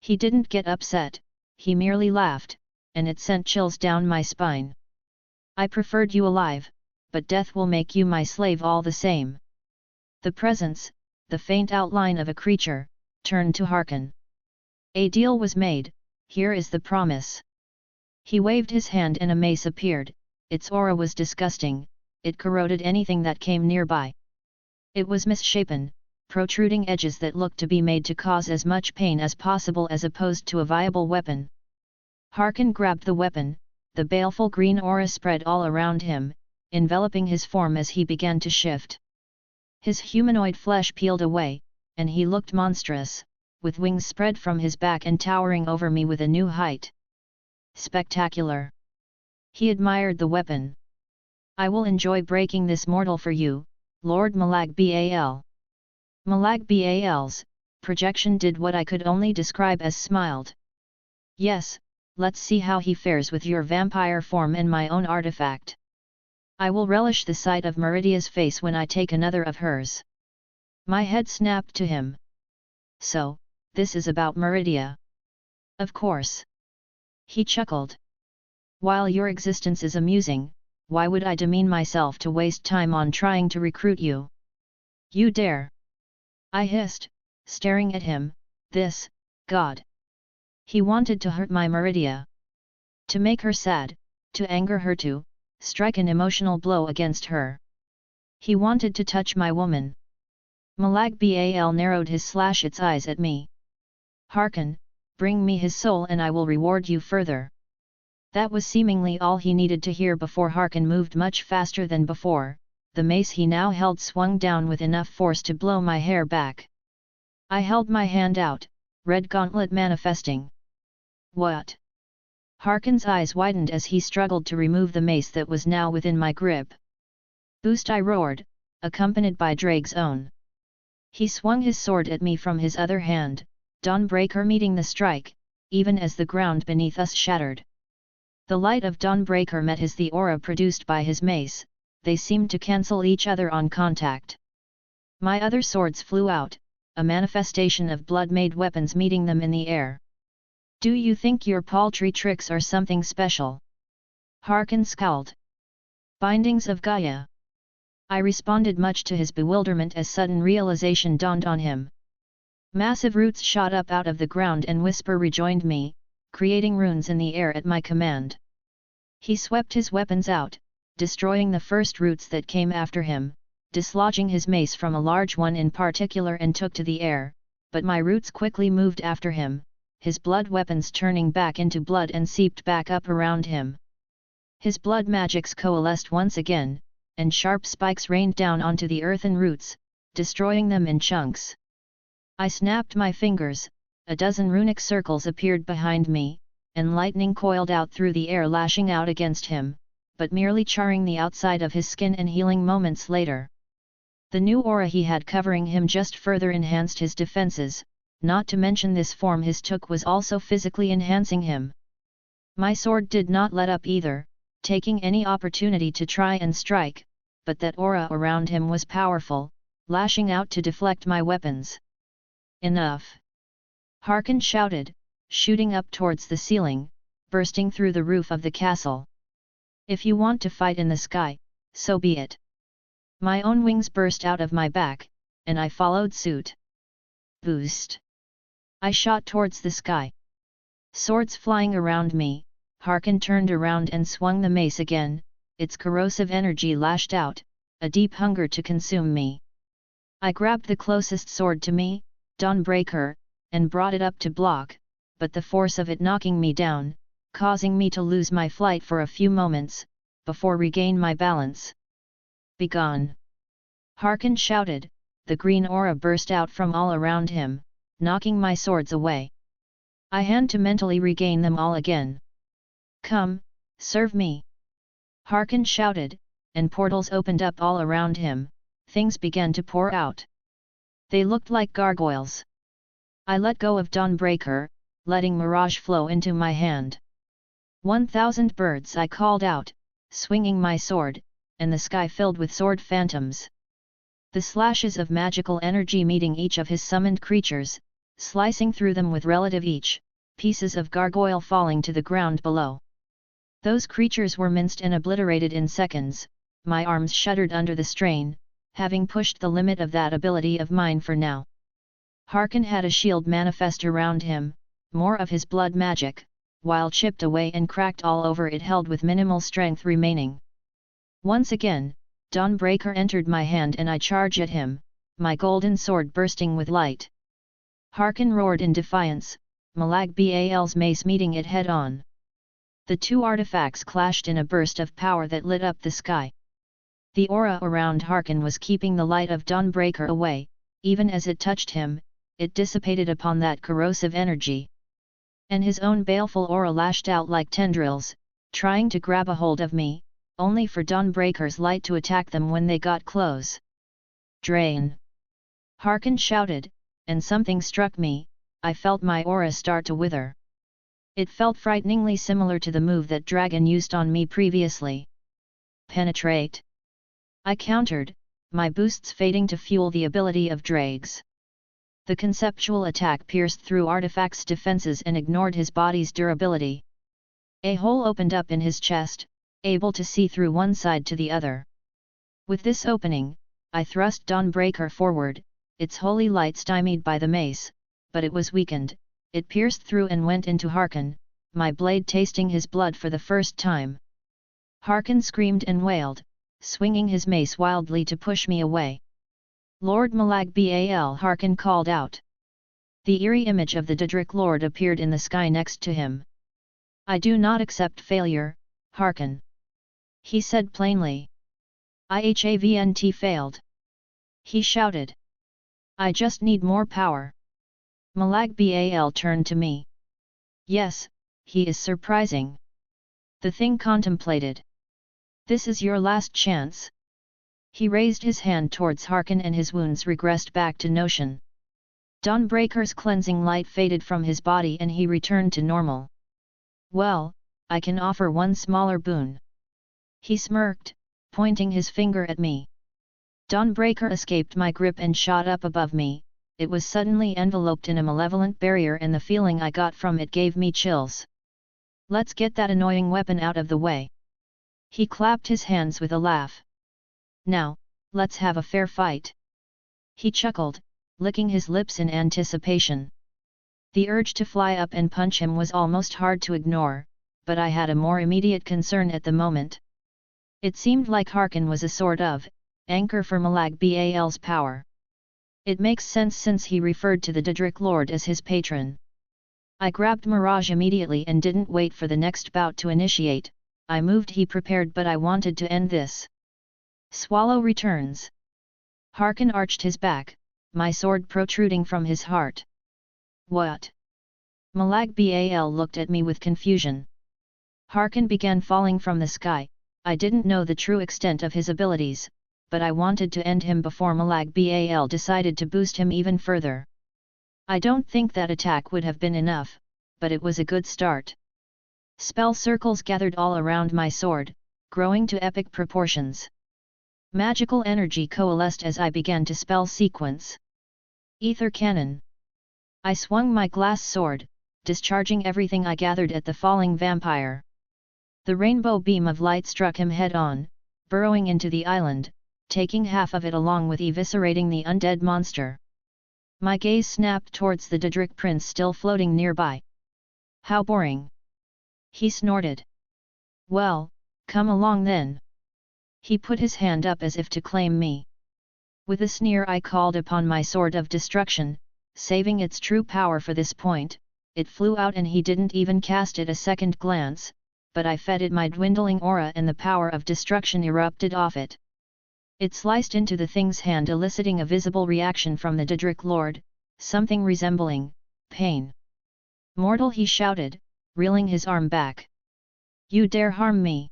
He didn't get upset, he merely laughed, and it sent chills down my spine. I preferred you alive, but death will make you my slave all the same. The presence, the faint outline of a creature, turned to Harkon. A deal was made, here is the promise. He waved his hand and a mace appeared, its aura was disgusting, it corroded anything that came nearby. It was misshapen, protruding edges that looked to be made to cause as much pain as possible as opposed to a viable weapon. Harkon grabbed the weapon, the baleful green aura spread all around him, enveloping his form as he began to shift. His humanoid flesh peeled away, and he looked monstrous, with wings spread from his back and towering over me with a new height. Spectacular. He admired the weapon. I will enjoy breaking this mortal for you, Lord Malag Bal. Malag Bal's projection did what I could only describe as smiled. Yes, let's see how he fares with your vampire form and my own artifact. I will relish the sight of Meridia's face when I take another of hers. My head snapped to him. So, this is about Meridia. Of course. He chuckled. While your existence is amusing, why would I demean myself to waste time on trying to recruit you? You dare! I hissed, staring at him. This, God! He wanted to hurt my Meridia. To make her sad, to anger her to, strike an emotional blow against her. He wanted to touch my woman. Malag Bal narrowed his its eyes at me. Hearken, bring me his soul and I will reward you further. That was seemingly all he needed to hear before Hearken moved much faster than before. The mace he now held swung down with enough force to blow my hair back. I held my hand out, red gauntlet manifesting. What? Hearken's eyes widened as he struggled to remove the mace that was now within my grip. Boost! I roared, accompanied by Drake's own. He swung his sword at me from his other hand, Dawnbreaker meeting the strike, even as the ground beneath us shattered. The light of Dawnbreaker met the aura produced by his mace, they seemed to cancel each other on contact. My other swords flew out, a manifestation of blood-made weapons meeting them in the air. Do you think your paltry tricks are something special? Hearken scowled. Bindings of Gaia. I responded much to his bewilderment as sudden realization dawned on him. Massive roots shot up out of the ground and Whisper rejoined me, creating runes in the air at my command. He swept his weapons out, destroying the first roots that came after him, dislodging his mace from a large one in particular and took to the air, but my roots quickly moved after him, his blood weapons turning back into blood and seeped back up around him. His blood magics coalesced once again, and sharp spikes rained down onto the earthen roots, destroying them in chunks. I snapped my fingers, a dozen runic circles appeared behind me, and lightning coiled out through the air lashing out against him, but merely charring the outside of his skin and healing moments later. The new aura he had covering him just further enhanced his defenses, not to mention this form his took was also physically enhancing him. My sword did not let up either, taking any opportunity to try and strike, but that aura around him was powerful, lashing out to deflect my weapons. Enough! Hearken shouted, shooting up towards the ceiling, bursting through the roof of the castle. If you want to fight in the sky, so be it. My own wings burst out of my back, and I followed suit. Boost! I shot towards the sky. Swords flying around me, Hearken turned around and swung the mace again, its corrosive energy lashed out, a deep hunger to consume me. I grabbed the closest sword to me, Dawnbreaker, and brought it up to block, but the force of it knocking me down, causing me to lose my flight for a few moments, before regain my balance. Begone! Hearken shouted, the green aura burst out from all around him, knocking my swords away. I had to mentally regain them all again. Come, serve me! Hearken shouted, and portals opened up all around him, things began to pour out. They looked like gargoyles. I let go of Dawnbreaker, letting mirage flow into my hand. 1,000 birds, I called out, swinging my sword, and the sky filled with sword phantoms. The slashes of magical energy meeting each of his summoned creatures, slicing through them with relative each, pieces of gargoyle falling to the ground below. Those creatures were minced and obliterated in seconds, my arms shuddered under the strain, having pushed the limit of that ability of mine for now. Hearken had a shield manifest around him, more of his blood magic, while chipped away and cracked all over it held with minimal strength remaining. Once again, Dawnbreaker entered my hand and I charged at him, my golden sword bursting with light. Hearken roared in defiance, Malag Bal's mace meeting it head-on. The two artifacts clashed in a burst of power that lit up the sky. The aura around Hearken was keeping the light of Dawnbreaker away, even as it touched him, it dissipated upon that corrosive energy. And his own baleful aura lashed out like tendrils, trying to grab a hold of me, only for Dawnbreaker's light to attack them when they got close. Drain! Hearken shouted, and something struck me, I felt my aura start to wither. It felt frighteningly similar to the move that dragon used on me previously. Penetrate? I countered, my boosts fading to fuel the ability of Drags. The conceptual attack pierced through Artifact's defenses and ignored his body's durability. A hole opened up in his chest, able to see through one side to the other. With this opening, I thrust Dawnbreaker forward, its holy light stymied by the mace, but it was weakened. It pierced through and went into Harkon, my blade tasting his blood for the first time. Harkon screamed and wailed, swinging his mace wildly to push me away. Lord Malag Bal, Harkon called out. The eerie image of the Daedric Lord appeared in the sky next to him. I do not accept failure, Harkon. He said plainly. I failed. He shouted. I just need more power. Malag Bal turned to me. Yes, he is surprising. The thing contemplated. This is your last chance. He raised his hand towards Harkon and his wounds regressed back to notion. Dawnbreaker's cleansing light faded from his body and he returned to normal. Well, I can offer one smaller boon. He smirked, pointing his finger at me. Dawnbreaker escaped my grip and shot up above me. It was suddenly enveloped in a malevolent barrier and the feeling I got from it gave me chills. Let's get that annoying weapon out of the way. He clapped his hands with a laugh. Now, let's have a fair fight. He chuckled, licking his lips in anticipation. The urge to fly up and punch him was almost hard to ignore, but I had a more immediate concern at the moment. It seemed like Harkon was a sort of anchor for Malag Bal's power. It makes sense since he referred to the Daedric Lord as his patron. I grabbed Mirage immediately and didn't wait for the next bout to initiate. I moved. He prepared, but I wanted to end this. Swallow returns. Harkon arched his back, my sword protruding from his heart. What? Malag Bal looked at me with confusion. Harkon began falling from the sky. I didn't know the true extent of his abilities, but I wanted to end him before Malag Bal decided to boost him even further. I don't think that attack would have been enough, but it was a good start. Spell circles gathered all around my sword, growing to epic proportions. Magical energy coalesced as I began to spell sequence. Ether Cannon. I swung my glass sword, discharging everything I gathered at the falling vampire. The rainbow beam of light struck him head-on, burrowing into the island, taking half of it along with eviscerating the undead monster. My gaze snapped towards the Daedric prince still floating nearby. How boring! He snorted. Well, come along then. He put his hand up as if to claim me. With a sneer I called upon my sword of destruction, saving its true power for this point. It flew out and he didn't even cast it a second glance, but I fed it my dwindling aura and the power of destruction erupted off it. It sliced into the thing's hand, eliciting a visible reaction from the Daedric Lord, something resembling pain. Mortal, he shouted, reeling his arm back. You dare harm me!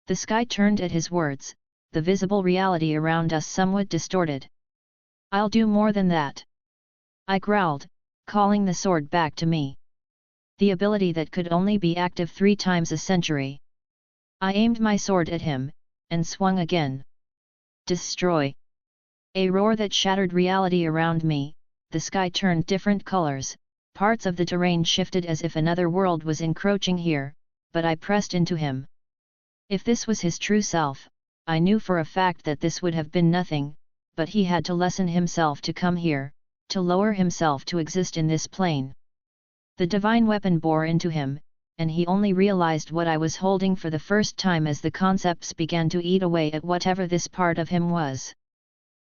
The sky turned at his words, the visible reality around us somewhat distorted. I'll do more than that. I growled, calling the sword back to me. The ability that could only be active 3 times a century. I aimed my sword at him, and swung again. Destroy! A roar that shattered reality around me. The sky turned different colors, parts of the terrain shifted as if another world was encroaching here, but I pressed into him. If this was his true self, I knew for a fact that this would have been nothing, but he had to lessen himself to come here, to lower himself to exist in this plane. The divine weapon bore into him, and he only realized what I was holding for the first time as the concepts began to eat away at whatever this part of him was.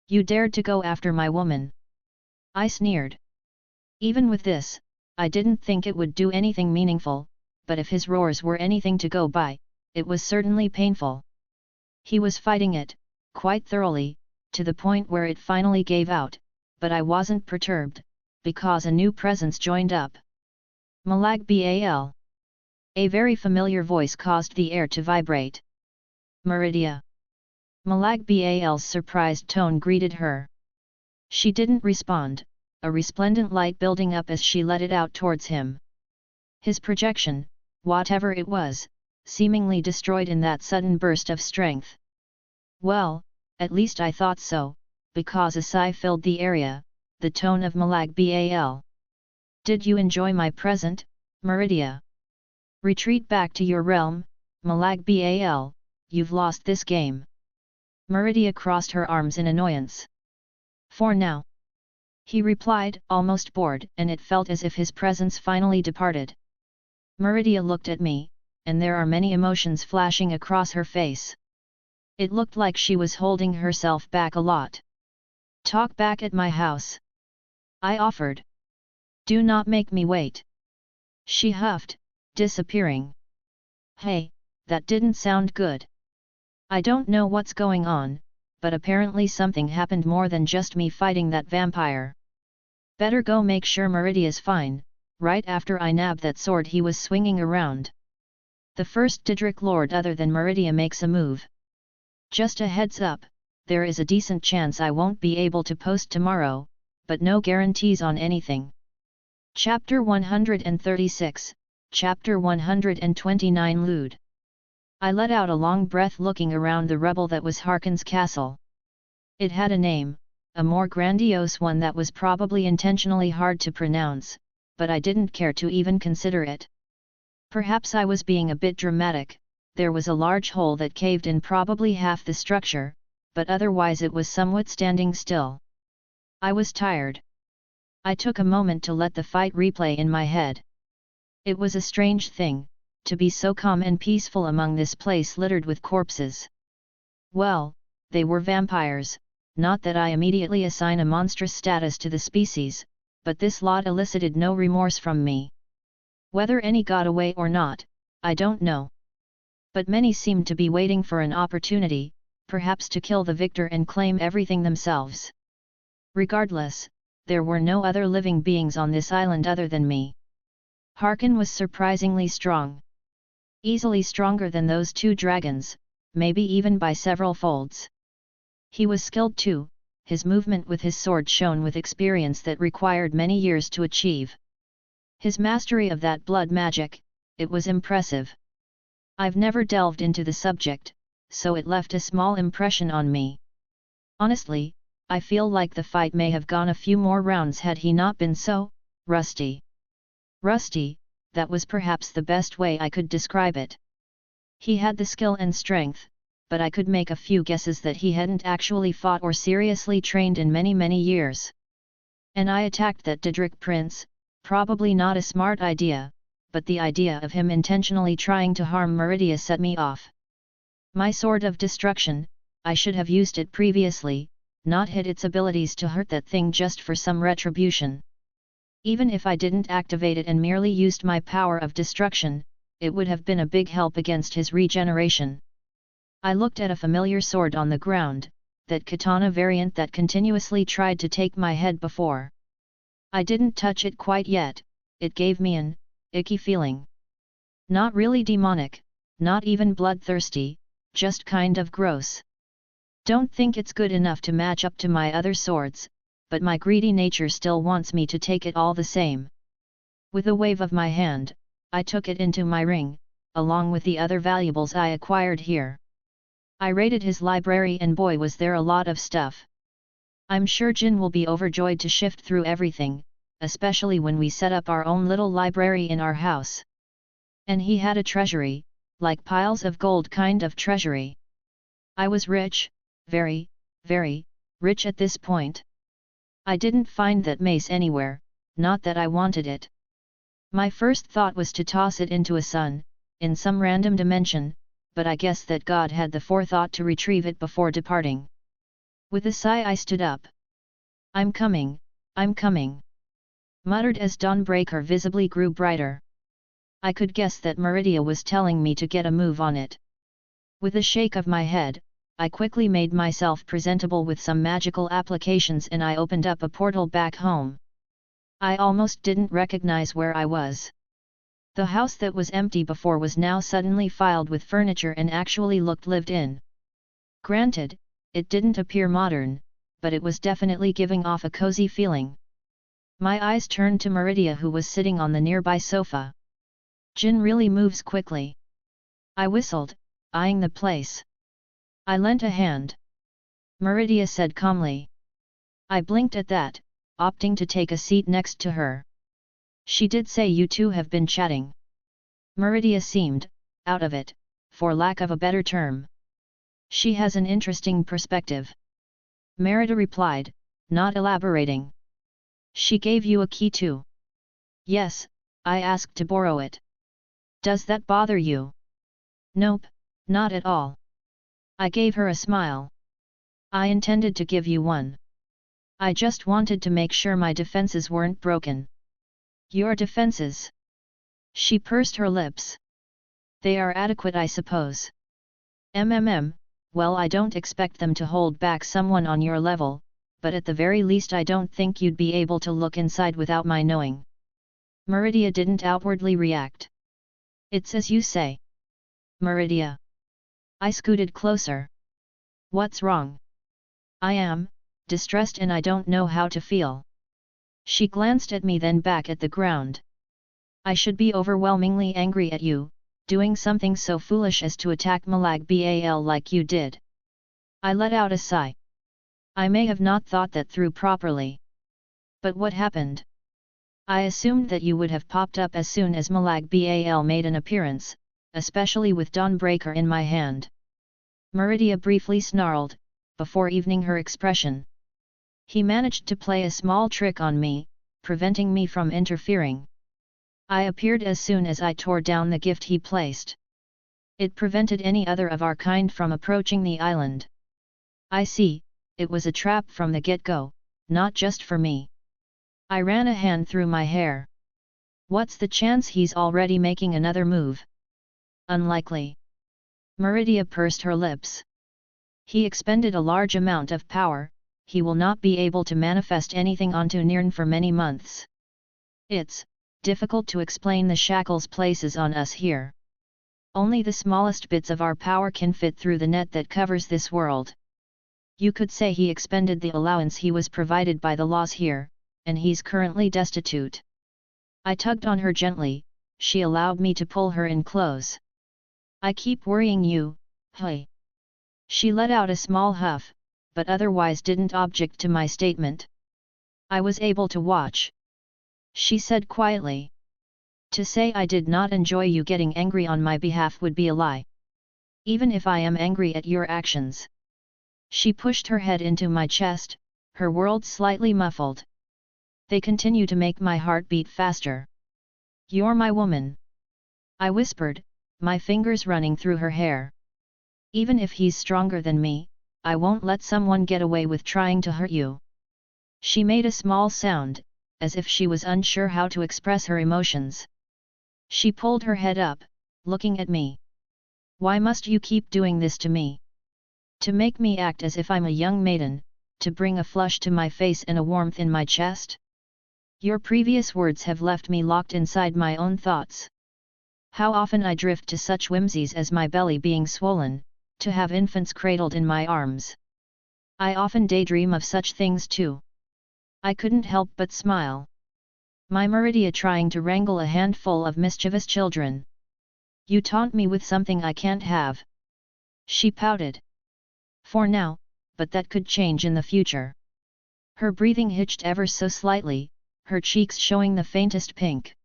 You dared to go after my woman. I sneered. Even with this, I didn't think it would do anything meaningful, but if his roars were anything to go by, it was certainly painful. He was fighting it, quite thoroughly, to the point where it finally gave out, but I wasn't perturbed, because a new presence joined up. Malag Bal. A very familiar voice caused the air to vibrate. Meridia. Malag Bal's surprised tone greeted her. She didn't respond, a resplendent light building up as she let it out towards him. His projection, whatever it was, seemingly destroyed in that sudden burst of strength. Well, at least I thought so, because a sigh filled the area, the tone of Malag Bal. Did you enjoy my present, Meridia? Retreat back to your realm, Malag Bal, you've lost this game. Meridia crossed her arms in annoyance. For now. He replied, almost bored, and it felt as if his presence finally departed. Meridia looked at me, and there are many emotions flashing across her face. It looked like she was holding herself back a lot. Talk back at my house. I offered. Do not make me wait. She huffed, disappearing. Hey, that didn't sound good. I don't know what's going on, but apparently something happened more than just me fighting that vampire. Better go make sure Meridia's fine, right after I nab that sword he was swinging around. The first Didrik lord other than Meridia makes a move. Just a heads up, there is a decent chance I won't be able to post tomorrow, but no guarantees on anything. Chapter 136, Chapter 129 Lewd. I let out a long breath looking around the rubble that was Harkon's castle. It had a name, a more grandiose one that was probably intentionally hard to pronounce, but I didn't care to even consider it. Perhaps I was being a bit dramatic. There was a large hole that caved in probably half the structure, but otherwise it was somewhat standing still. I was tired. I took a moment to let the fight replay in my head. It was a strange thing, to be so calm and peaceful among this place littered with corpses. Well, they were vampires, not that I immediately assign a monstrous status to the species, but this lot elicited no remorse from me. Whether any got away or not, I don't know. But many seemed to be waiting for an opportunity, perhaps to kill the victor and claim everything themselves. Regardless, there were no other living beings on this island other than me. Harkon was surprisingly strong. Easily stronger than those two dragons, maybe even by several folds. He was skilled too, his movement with his sword shone with experience that required many years to achieve. His mastery of that blood magic, it was impressive. I've never delved into the subject, so it left a small impression on me. Honestly, I feel like the fight may have gone a few more rounds had he not been so rusty. Rusty, that was perhaps the best way I could describe it. He had the skill and strength, but I could make a few guesses that he hadn't actually fought or seriously trained in many years. And I attacked that Didrik prince, probably not a smart idea, but the idea of him intentionally trying to harm Meridia set me off. My sword of destruction, I should have used it previously, not hid its abilities to hurt that thing just for some retribution. Even if I didn't activate it and merely used my power of destruction, it would have been a big help against his regeneration. I looked at a familiar sword on the ground, that katana variant that continuously tried to take my head before. I didn't touch it quite yet, it gave me an icky feeling. Not really demonic, not even bloodthirsty, just kind of gross. Don't think it's good enough to match up to my other swords, but my greedy nature still wants me to take it all the same. With a wave of my hand, I took it into my ring, along with the other valuables I acquired here. I raided his library and boy was there a lot of stuff. I'm sure Jin will be overjoyed to shift through everything, especially when we set up our own little library in our house. And he had a treasury, like piles of gold kind of treasury. I was rich, very rich at this point. I didn't find that mace anywhere, not that I wanted it. My first thought was to toss it into a sun, in some random dimension, but I guess that God had the forethought to retrieve it before departing. With a sigh I stood up. I'm coming, muttered as dawnbreaker visibly grew brighter. I could guess that Meridia was telling me to get a move on it. With a shake of my head, I quickly made myself presentable with some magical applications and I opened up a portal back home. I almost didn't recognize where I was. The house that was empty before was now suddenly filled with furniture and actually looked lived in. Granted, it didn't appear modern, but it was definitely giving off a cozy feeling. My eyes turned to Meridia who was sitting on the nearby sofa. Jin really moves quickly. I whistled, eyeing the place. I lent a hand. Meridia said calmly. I blinked at that, opting to take a seat next to her. She did say you two have been chatting. Meridia seemed, out of it, for lack of a better term. She has an interesting perspective. Merida replied, not elaborating. She gave you a key too. Yes, I asked to borrow it. Does that bother you? Nope, not at all. I gave her a smile. I intended to give you one. I just wanted to make sure my defenses weren't broken. Your defenses? She pursed her lips. They are adequate, I suppose. Well, I don't expect them to hold back someone on your level, but at the very least I don't think you'd be able to look inside without my knowing. Meridia didn't outwardly react. It's as you say. Meridia. I scooted closer. What's wrong? I am distressed and I don't know how to feel. She glanced at me, then back at the ground. I should be overwhelmingly angry at you, doing something so foolish as to attack Malag Bal like you did. I let out a sigh. I may have not thought that through properly. But what happened? I assumed that you would have popped up as soon as Malag Bal made an appearance, especially with Dawnbreaker in my hand. Meridia briefly snarled, before evening her expression. He managed to play a small trick on me, preventing me from interfering. I appeared as soon as I tore down the gift he placed. It prevented any other of our kind from approaching the island. I see, it was a trap from the get-go, not just for me. I ran a hand through my hair. What's the chance he's already making another move? Unlikely. Meridia pursed her lips. He expended a large amount of power, he will not be able to manifest anything onto Nirn for many months. It's difficult to explain the shackles places on us here. Only the smallest bits of our power can fit through the net that covers this world. You could say he expended the allowance he was provided by the laws here, and he's currently destitute. I tugged on her gently, she allowed me to pull her in close. I keep worrying you, hey. She let out a small huff, but otherwise didn't object to my statement. I was able to watch. She said quietly. To say I did not enjoy you getting angry on my behalf would be a lie. Even if I am angry at your actions. She pushed her head into my chest, her words slightly muffled. They continue to make my heart beat faster. You're my woman. I whispered, my fingers running through her hair. Even if he's stronger than me, I won't let someone get away with trying to hurt you. She made a small sound, as if she was unsure how to express her emotions. She pulled her head up, looking at me. Why must you keep doing this to me? To make me act as if I'm a young maiden, to bring a flush to my face and a warmth in my chest? Your previous words have left me locked inside my own thoughts. How often I drift to such whimsies as my belly being swollen, to have infants cradled in my arms. I often daydream of such things too. I couldn't help but smile. My Meridia trying to wrangle a handful of mischievous children. You taunt me with something I can't have. She pouted. For now, but that could change in the future. Her breathing hitched ever so slightly, her cheeks showing the faintest pink.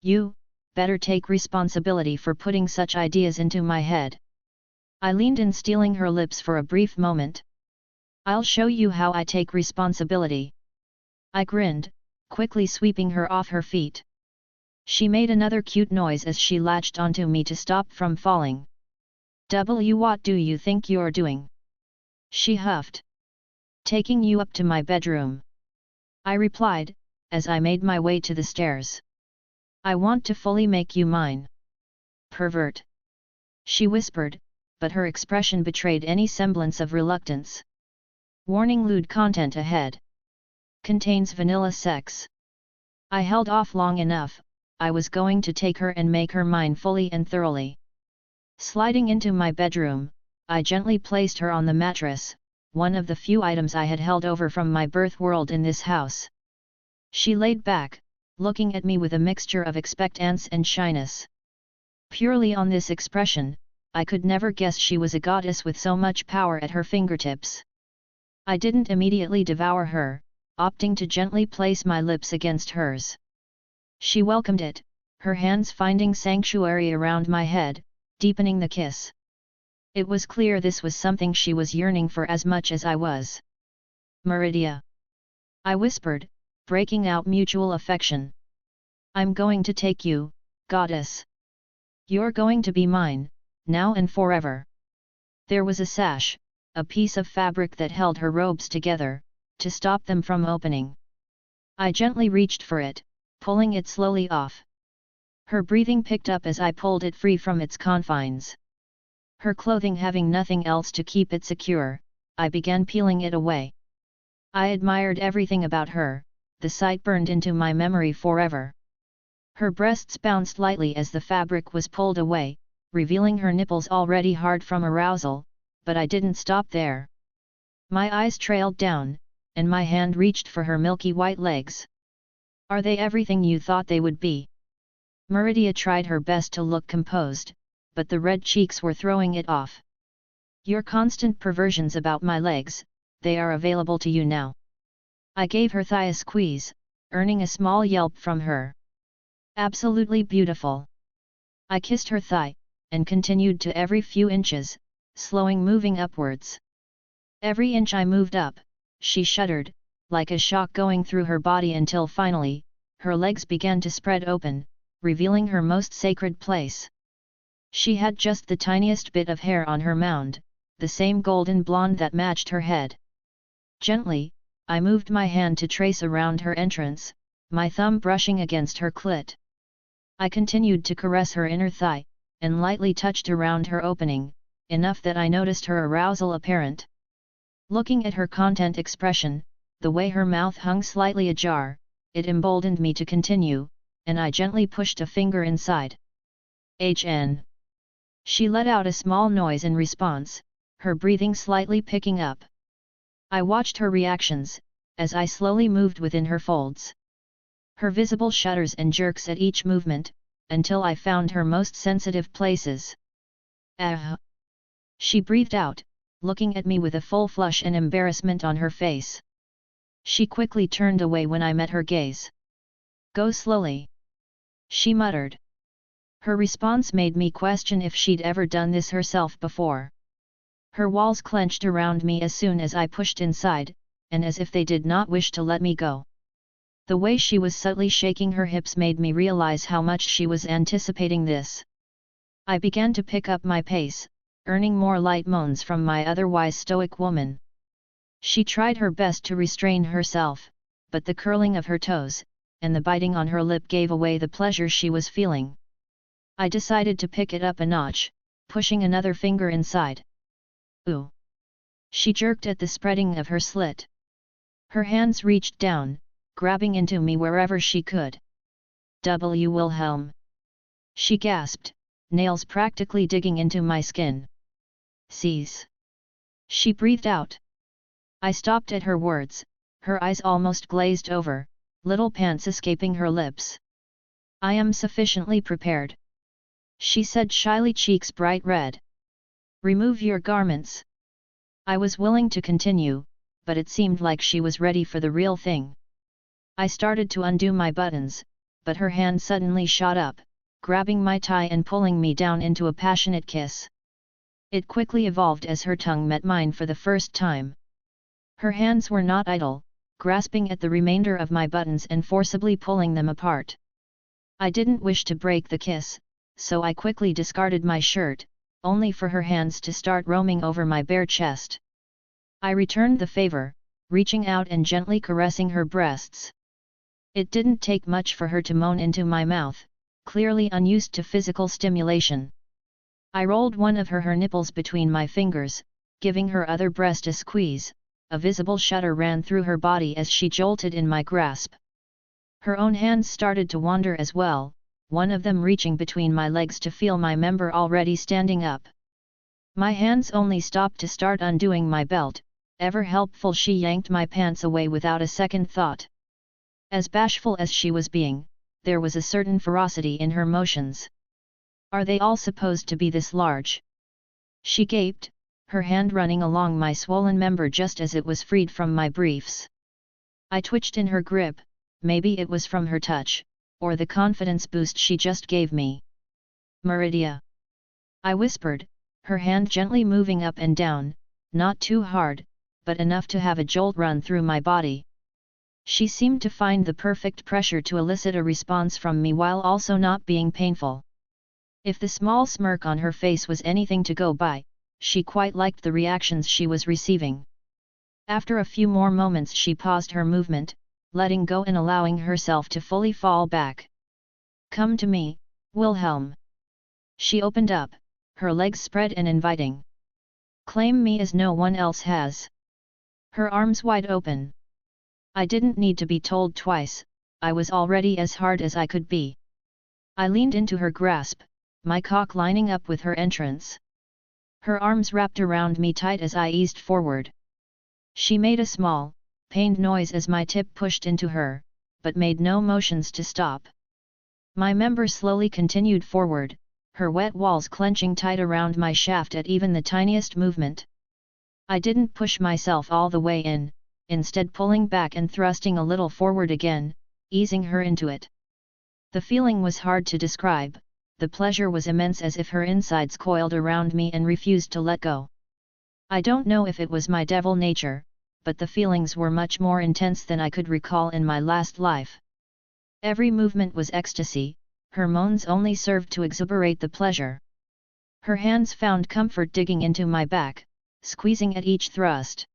You better take responsibility for putting such ideas into my head. I leaned in, stealing her lips for a brief moment. I'll show you how I take responsibility. I grinned, quickly sweeping her off her feet. She made another cute noise as she latched onto me to stop from falling. What do you think you're doing? She huffed. Taking you up to my bedroom. I replied, as I made my way to the stairs. I want to fully make you mine. Pervert. She whispered, but her expression betrayed any semblance of reluctance. Warning: lewd content ahead. Contains vanilla sex. I held off long enough, I was going to take her and make her mine fully and thoroughly. Sliding into my bedroom, I gently placed her on the mattress, one of the few items I had held over from my birth world in this house. She laid back, looking at me with a mixture of expectance and shyness. Purely on this expression, I could never guess she was a goddess with so much power at her fingertips. I didn't immediately devour her, opting to gently place my lips against hers. She welcomed it, her hands finding sanctuary around my head, deepening the kiss. It was clear this was something she was yearning for as much as I was. Meridia, I whispered, breaking out mutual affection. I'm going to take you, goddess. You're going to be mine, now and forever. There was a sash, a piece of fabric that held her robes together, to stop them from opening. I gently reached for it, pulling it slowly off. Her breathing picked up as I pulled it free from its confines. Her clothing having nothing else to keep it secure, I began peeling it away. I admired everything about her, the sight burned into my memory forever. Her breasts bounced lightly as the fabric was pulled away, revealing her nipples already hard from arousal, but I didn't stop there. My eyes trailed down, and my hand reached for her milky white legs. Are they everything you thought they would be? Meridia tried her best to look composed, but the red cheeks were throwing it off. Your constant perversions about my legs, they are available to you now. I gave her thigh a squeeze, earning a small yelp from her. Absolutely beautiful. I kissed her thigh, and continued to every few inches, slowing moving upwards. Every inch I moved up, she shuddered, like a shock going through her body until finally, her legs began to spread open, revealing her most sacred place. She had just the tiniest bit of hair on her mound, the same golden blonde that matched her head. Gently, I moved my hand to trace around her entrance, my thumb brushing against her clit. I continued to caress her inner thigh, and lightly touched around her opening, enough that I noticed her arousal apparent. Looking at her content expression, the way her mouth hung slightly ajar, it emboldened me to continue, and I gently pushed a finger inside. HN. She let out a small noise in response, her breathing slightly picking up. I watched her reactions, as I slowly moved within her folds. Her visible shudders and jerks at each movement, until I found her most sensitive places. Ah! She breathed out, looking at me with a full flush and embarrassment on her face. She quickly turned away when I met her gaze. Go slowly, she muttered. Her response made me question if she'd ever done this herself before. Her walls clenched around me as soon as I pushed inside, and as if they did not wish to let me go. The way she was subtly shaking her hips made me realize how much she was anticipating this. I began to pick up my pace, earning more light moans from my otherwise stoic woman. She tried her best to restrain herself, but the curling of her toes, and the biting on her lip gave away the pleasure she was feeling. I decided to pick it up a notch, pushing another finger inside. Ooh! She jerked at the spreading of her slit. Her hands reached down, grabbing into me wherever she could. W. Wilhelm! She gasped, nails practically digging into my skin. Cease! She breathed out. I stopped at her words, her eyes almost glazed over, little pants escaping her lips. I am sufficiently prepared, she said shyly, cheeks bright red. Remove your garments. I was willing to continue, but it seemed like she was ready for the real thing. I started to undo my buttons, but her hand suddenly shot up, grabbing my tie and pulling me down into a passionate kiss. It quickly evolved as her tongue met mine for the first time. Her hands were not idle, grasping at the remainder of my buttons and forcibly pulling them apart. I didn't wish to break the kiss, so I quickly discarded my shirt, only for her hands to start roaming over my bare chest. I returned the favor, reaching out and gently caressing her breasts. It didn't take much for her to moan into my mouth, clearly unused to physical stimulation. I rolled one of her nipples between my fingers, giving her other breast a squeeze. A visible shudder ran through her body as she jolted in my grasp. Her own hands started to wander as well, one of them reaching between my legs to feel my member already standing up. My hands only stopped to start undoing my belt, ever helpful she yanked my pants away without a second thought. As bashful as she was being, there was a certain ferocity in her motions. Are they all supposed to be this large? She gaped, her hand running along my swollen member just as it was freed from my briefs. I twitched in her grip, maybe it was from her touch, or the confidence boost she just gave me. Meridia, I whispered, her hand gently moving up and down, not too hard, but enough to have a jolt run through my body. She seemed to find the perfect pressure to elicit a response from me while also not being painful. If the small smirk on her face was anything to go by, she quite liked the reactions she was receiving. After a few more moments she paused her movement, letting go and allowing herself to fully fall back. Come to me, Wilhelm. She opened up, her legs spread and inviting. Claim me as no one else has. Her arms wide open. I didn't need to be told twice, I was already as hard as I could be. I leaned into her grasp, my cock lining up with her entrance. Her arms wrapped around me tight as I eased forward. She made a small, pained noise as my tip pushed into her, but made no motions to stop. My member slowly continued forward, her wet walls clenching tight around my shaft at even the tiniest movement. I didn't push myself all the way in, instead pulling back and thrusting a little forward again, easing her into it. The feeling was hard to describe, the pleasure was immense as if her insides coiled around me and refused to let go. I don't know if it was my devil nature, but the feelings were much more intense than I could recall in my last life. Every movement was ecstasy, her moans only served to exuberate the pleasure. Her hands found comfort digging into my back, squeezing at each thrust.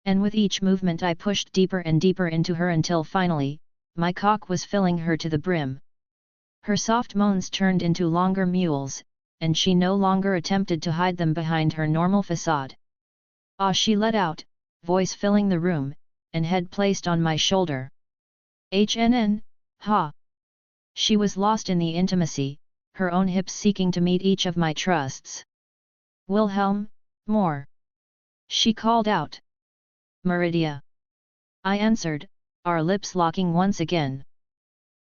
And with each movement I pushed deeper and deeper into her until finally, my cock was filling her to the brim. Her soft moans turned into longer mewls, and she no longer attempted to hide them behind her normal facade. Ah, she let out, voice filling the room, and head placed on my shoulder. HNN, ha! She was lost in the intimacy, her own hips seeking to meet each of my thrusts. Wilhelm, more! She called out. Meridia. I answered, our lips locking once again.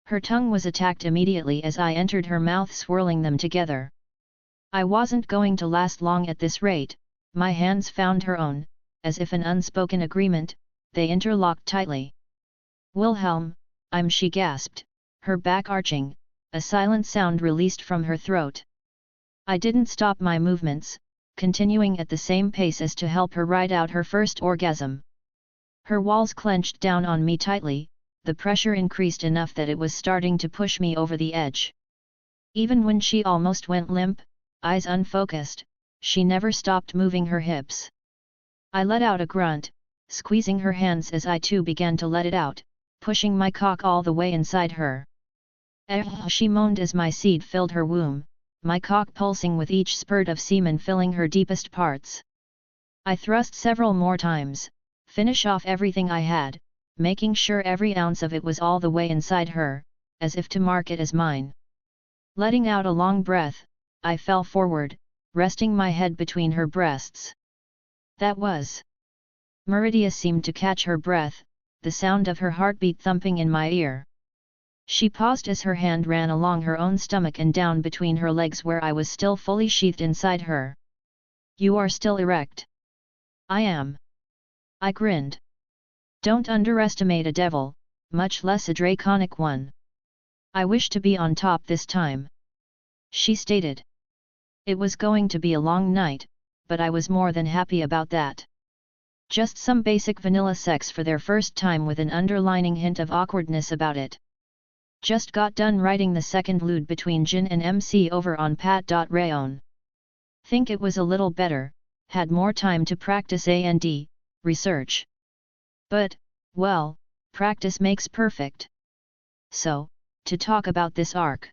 Her tongue was attacked immediately as I entered her mouth, swirling them together. I wasn't going to last long at this rate. My hands found her own, as if an unspoken agreement, they interlocked tightly. Wilhelm, she gasped, her back arching, a silent sound released from her throat. I didn't stop my movements, continuing at the same pace as to help her ride out her first orgasm. Her walls clenched down on me tightly, the pressure increased enough that it was starting to push me over the edge. Even when she almost went limp, eyes unfocused, she never stopped moving her hips. I let out a grunt, squeezing her hands as I too began to let it out, pushing my cock all the way inside her. She moaned as my seed filled her womb, my cock pulsing with each spurt of semen filling her deepest parts. I thrust several more times, finish off everything I had, making sure every ounce of it was all the way inside her, as if to mark it as mine. Letting out a long breath, I fell forward, resting my head between her breasts. That was. Meridia seemed to catch her breath, the sound of her heartbeat thumping in my ear. She paused as her hand ran along her own stomach and down between her legs where I was still fully sheathed inside her. You are still erect. I am. I grinned. Don't underestimate a devil, much less a draconic one. I wish to be on top this time. She stated. It was going to be a long night, but I was more than happy about that. Just some basic vanilla sex for their first time with an underlining hint of awkwardness about it. Just got done writing the second lewd between Jin and MC over on pat.rayon. Think it was a little better, had more time to practice and research. But, well, practice makes perfect. So, to talk about this arc.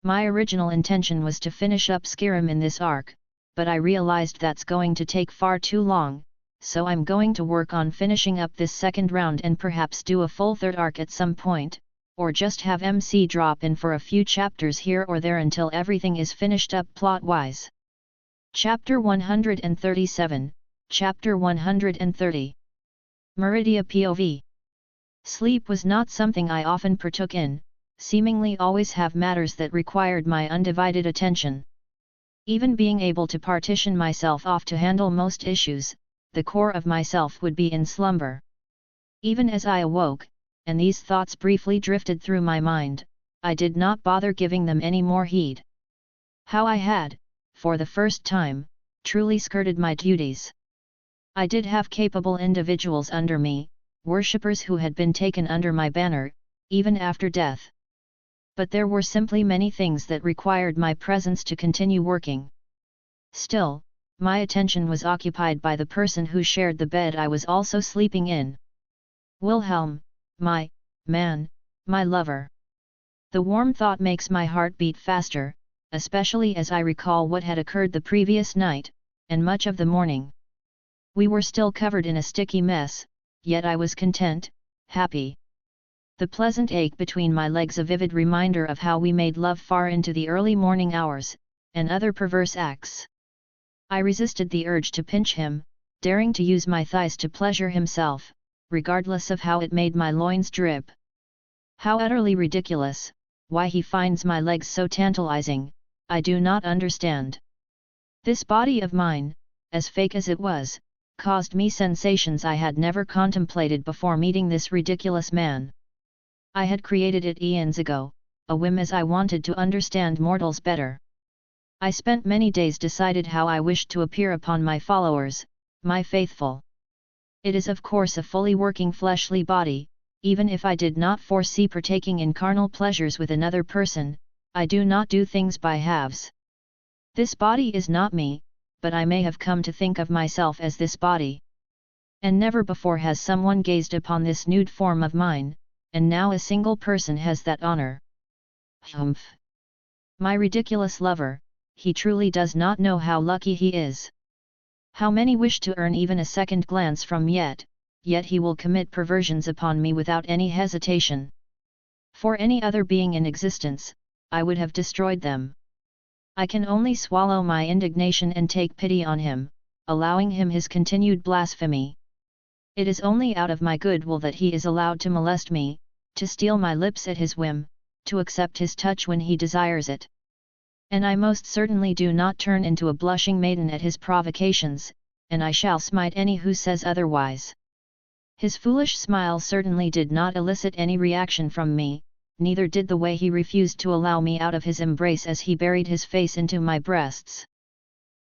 My original intention was to finish up Skyrim in this arc, but I realized that's going to take far too long, so I'm going to work on finishing up this second round and perhaps do a full third arc at some point, or just have MC drop in for a few chapters here or there until everything is finished up plot-wise. Chapter 137, Chapter 130. Meridia POV. Sleep was not something I often partook in, seemingly always have matters that required my undivided attention. Even being able to partition myself off to handle most issues, the core of myself would be in slumber. Even as I awoke, and these thoughts briefly drifted through my mind, I did not bother giving them any more heed. How I had, for the first time, truly skirted my duties. I did have capable individuals under me, worshippers who had been taken under my banner, even after death. But there were simply many things that required my presence to continue working. Still, my attention was occupied by the person who shared the bed I was also sleeping in. Wilhelm, my man, my lover. The warm thought makes my heart beat faster, especially as I recall what had occurred the previous night, and much of the morning. We were still covered in a sticky mess, yet I was content, happy. The pleasant ache between my legs a vivid reminder of how we made love far into the early morning hours, and other perverse acts. I resisted the urge to pinch him, daring to use my thighs to pleasure himself, regardless of how it made my loins drip. How utterly ridiculous, why he finds my legs so tantalizing, I do not understand. This body of mine, as fake as it was, caused me sensations I had never contemplated before meeting this ridiculous man. I had created it eons ago, a whim as I wanted to understand mortals better. I spent many days decided how I wished to appear upon my followers, my faithful. It is of course a fully working fleshly body, even if I did not foresee partaking in carnal pleasures with another person, I do not do things by halves. This body is not me, but I may have come to think of myself as this body. And never before has someone gazed upon this nude form of mine, and now a single person has that honor. Humph! My ridiculous lover, he truly does not know how lucky he is. How many wish to earn even a second glance from yet he will commit perversions upon me without any hesitation. For any other being in existence, I would have destroyed them. I can only swallow my indignation and take pity on him, allowing him his continued blasphemy. It is only out of my good will that he is allowed to molest me, to steal my lips at his whim, to accept his touch when he desires it. And I most certainly do not turn into a blushing maiden at his provocations, and I shall smite any who says otherwise. His foolish smile certainly did not elicit any reaction from me, neither did the way he refused to allow me out of his embrace as he buried his face into my breasts.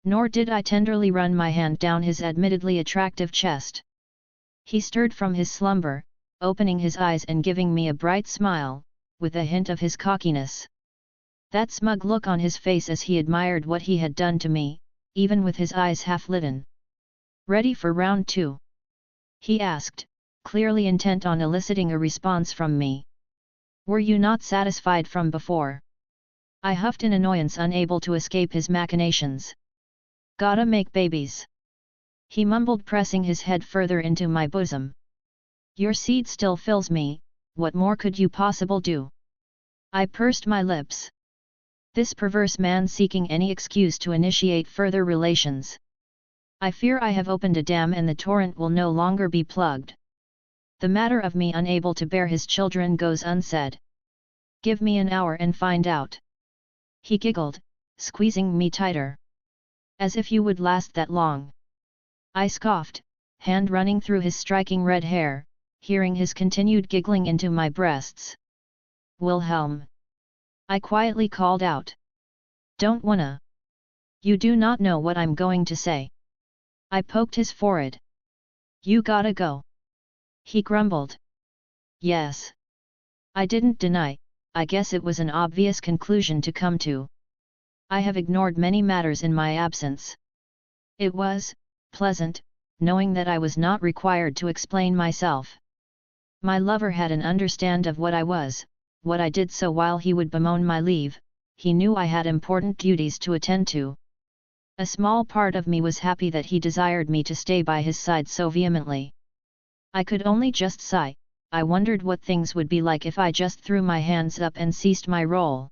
Nor did I tenderly run my hand down his admittedly attractive chest. He stirred from his slumber, opening his eyes and giving me a bright smile, with a hint of his cockiness. That smug look on his face as he admired what he had done to me, even with his eyes half-litten. "Ready for round 2?" he asked, clearly intent on eliciting a response from me. "Were you not satisfied from before?" I huffed in annoyance, unable to escape his machinations. "Gotta make babies," he mumbled, pressing his head further into my bosom. "Your seed still fills me, what more could you possible do?" I pursed my lips. This perverse man seeking any excuse to initiate further relations. I fear I have opened a dam and the torrent will no longer be plugged. The matter of me unable to bear his children goes unsaid. "Give me an hour and find out." He giggled, squeezing me tighter. "As if you would last that long." I scoffed, hand running through his striking red hair, hearing his continued giggling into my breasts. "Wilhelm!" I quietly called out. "Don't wanna. You do not know what I'm going to say." I poked his forehead. "You gotta go," he grumbled. "Yes." I didn't deny, I guess it was an obvious conclusion to come to. I have ignored many matters in my absence. It was pleasant, knowing that I was not required to explain myself. My lover had an understand of what I was, what I did, so while he would bemoan my leave, he knew I had important duties to attend to. A small part of me was happy that he desired me to stay by his side so vehemently. I could only just sigh. I wondered what things would be like if I just threw my hands up and ceased my role.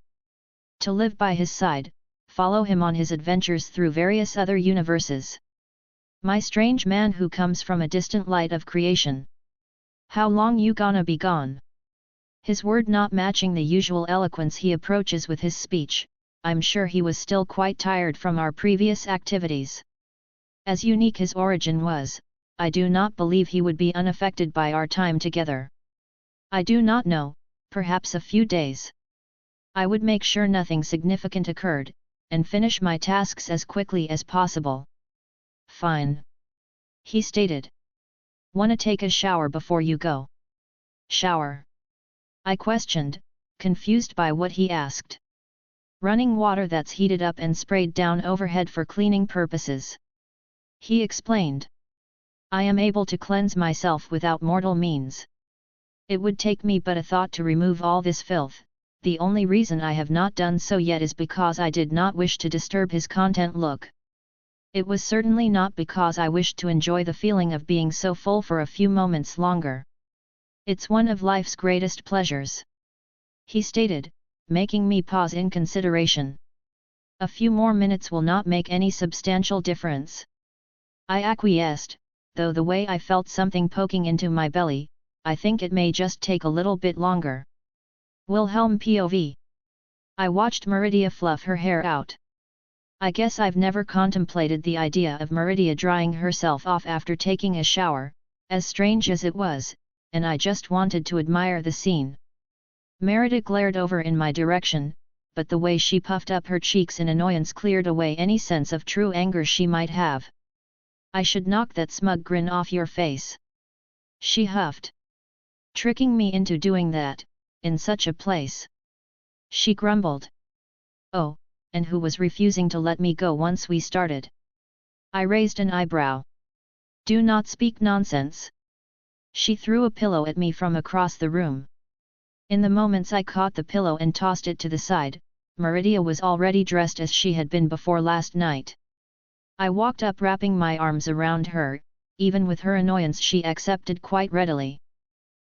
To live by his side, follow him on his adventures through various other universes. My strange man who comes from a distant light of creation. How long you gonna be gone? His word not matching the usual eloquence he approaches with his speech, I'm sure he was still quite tired from our previous activities. As unique his origin was, I do not believe he would be unaffected by our time together. I do not know, perhaps a few days. I would make sure nothing significant occurred, and finish my tasks as quickly as possible. Fine. He stated. Wanna take a shower before you go? Shower? I questioned, confused by what he asked. Running water that's heated up and sprayed down overhead for cleaning purposes. He explained. I am able to cleanse myself without mortal means. It would take me but a thought to remove all this filth. The only reason I have not done so yet is because I did not wish to disturb his content look. It was certainly not because I wished to enjoy the feeling of being so full for a few moments longer. It's one of life's greatest pleasures. He stated, making me pause in consideration. A few more minutes will not make any substantial difference. I acquiesced, though the way I felt something poking into my belly, I think it may just take a little bit longer. Wilhelm POV. I watched Meridia fluff her hair out. I guess I've never contemplated the idea of Meridia drying herself off after taking a shower, as strange as it was, and I just wanted to admire the scene. Merida glared over in my direction, but the way she puffed up her cheeks in annoyance cleared away any sense of true anger she might have. I should knock that smug grin off your face. She huffed. Tricking me into doing that, in such a place. She grumbled. Oh, and who was refusing to let me go once we started? I raised an eyebrow. Do not speak nonsense. She threw a pillow at me from across the room. In the moments I caught the pillow and tossed it to the side, Meridia was already dressed as she had been before last night. I walked up wrapping my arms around her, even with her annoyance she accepted quite readily.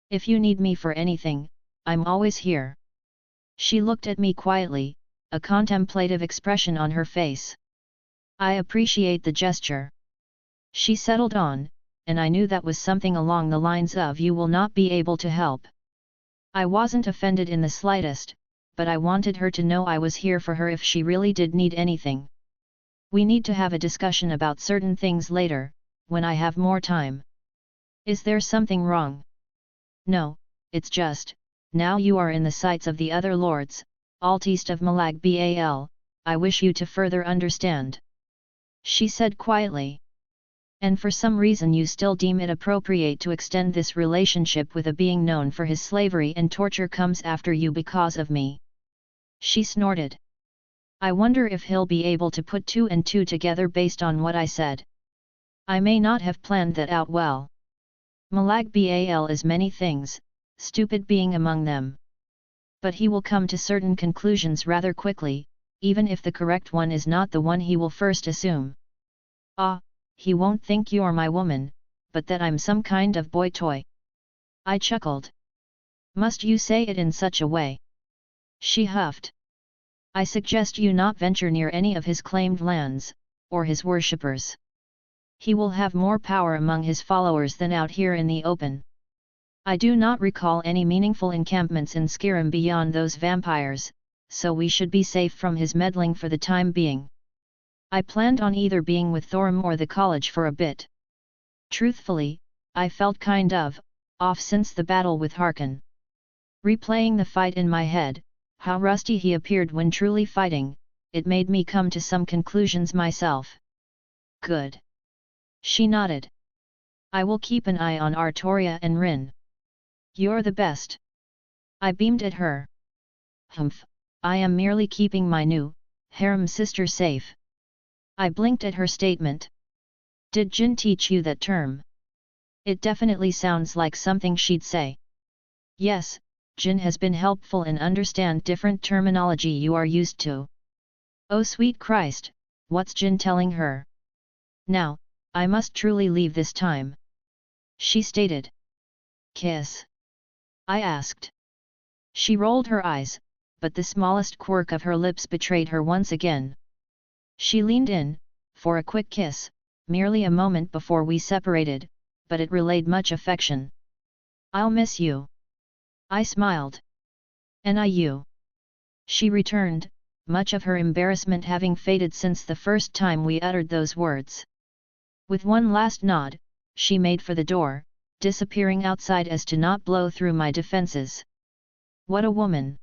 If you need me for anything, I'm always here. She looked at me quietly, a contemplative expression on her face. I appreciate the gesture. She settled on, and I knew that was something along the lines of you will not be able to help. I wasn't offended in the slightest, but I wanted her to know I was here for her if she really did need anything. We need to have a discussion about certain things later, when I have more time. Is there something wrong? No, it's just, now you are in the sights of the other lords, Altist of Malag Bal, I wish you to further understand. She said quietly. And for some reason you still deem it appropriate to extend this relationship with a being known for his slavery and torture comes after you because of me. She snorted. I wonder if he'll be able to put two and two together based on what I said. I may not have planned that out well. Malag Bal is many things, stupid being among them. But he will come to certain conclusions rather quickly, even if the correct one is not the one he will first assume. Ah, he won't think you're my woman, but that I'm some kind of boy toy. I chuckled. Must you say it in such a way? She huffed. I suggest you not venture near any of his claimed lands, or his worshippers. He will have more power among his followers than out here in the open. I do not recall any meaningful encampments in Skyrim beyond those vampires, so we should be safe from his meddling for the time being. I planned on either being with Thorim or the college for a bit. Truthfully, I felt kind of off since the battle with Harkon. Replaying the fight in my head, how rusty he appeared when truly fighting, it made me come to some conclusions myself. Good. She nodded. I will keep an eye on Artoria and Rin. You're the best. I beamed at her. Humph, I am merely keeping my new harem sister safe. I blinked at her statement. Did Jin teach you that term? It definitely sounds like something she'd say. Yes, Jin has been helpful in understand different terminology you are used to. Oh sweet Christ, what's Jin telling her? Now, I must truly leave this time. She stated. Kiss? I asked. She rolled her eyes, but the smallest quirk of her lips betrayed her once again. She leaned in, for a quick kiss, merely a moment before we separated, but it relayed much affection. I'll miss you. I smiled. And I you. She returned, much of her embarrassment having faded since the first time we uttered those words. With one last nod, she made for the door, disappearing outside as to not blow through my defenses. What a woman!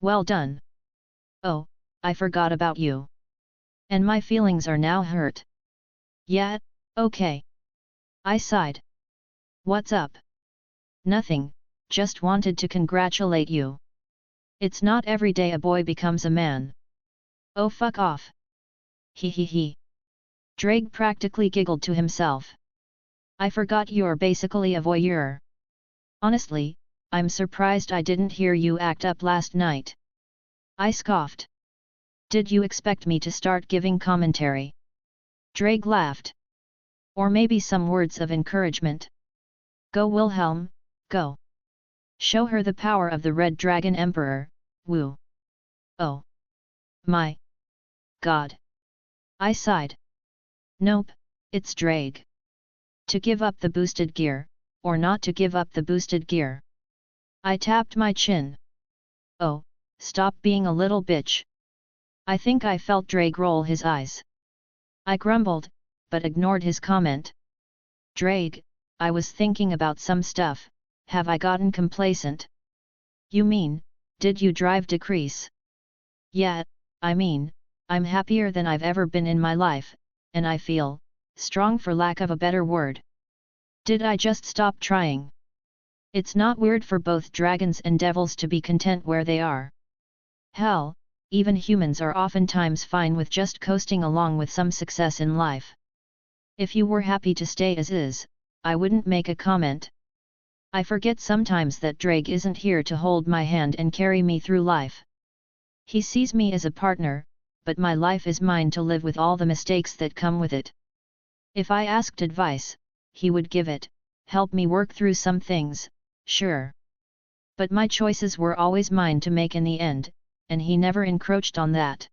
Well done! Oh, I forgot about you. And my feelings are now hurt. Yeah, okay. I sighed. What's up? Nothing, just wanted to congratulate you. It's not every day a boy becomes a man. Oh fuck off. He he he. Drake practically giggled to himself. I forgot you're basically a voyeur. Honestly, I'm surprised I didn't hear you act up last night. I scoffed. Did you expect me to start giving commentary? Drake laughed. Or maybe some words of encouragement. Go Wilhelm, go. Show her the power of the Red Dragon Emperor, woo. Oh. My. God. I sighed. Nope, it's Drake. To give up the boosted gear, or not to give up the boosted gear. I tapped my chin. Oh, stop being a little bitch. I think I felt Drake roll his eyes. I grumbled, but ignored his comment. Drake, I was thinking about some stuff, have I gotten complacent? You mean, did you drive decrease? Yeah, I mean, I'm happier than I've ever been in my life, and I feel, strong for lack of a better word. Did I just stop trying? It's not weird for both dragons and devils to be content where they are. Hell, even humans are oftentimes fine with just coasting along with some success in life. If you were happy to stay as is, I wouldn't make a comment. I forget sometimes that Drake isn't here to hold my hand and carry me through life. He sees me as a partner, but my life is mine to live with all the mistakes that come with it. If I asked advice, he would give it, help me work through some things, sure. But my choices were always mine to make in the end, and he never encroached on that.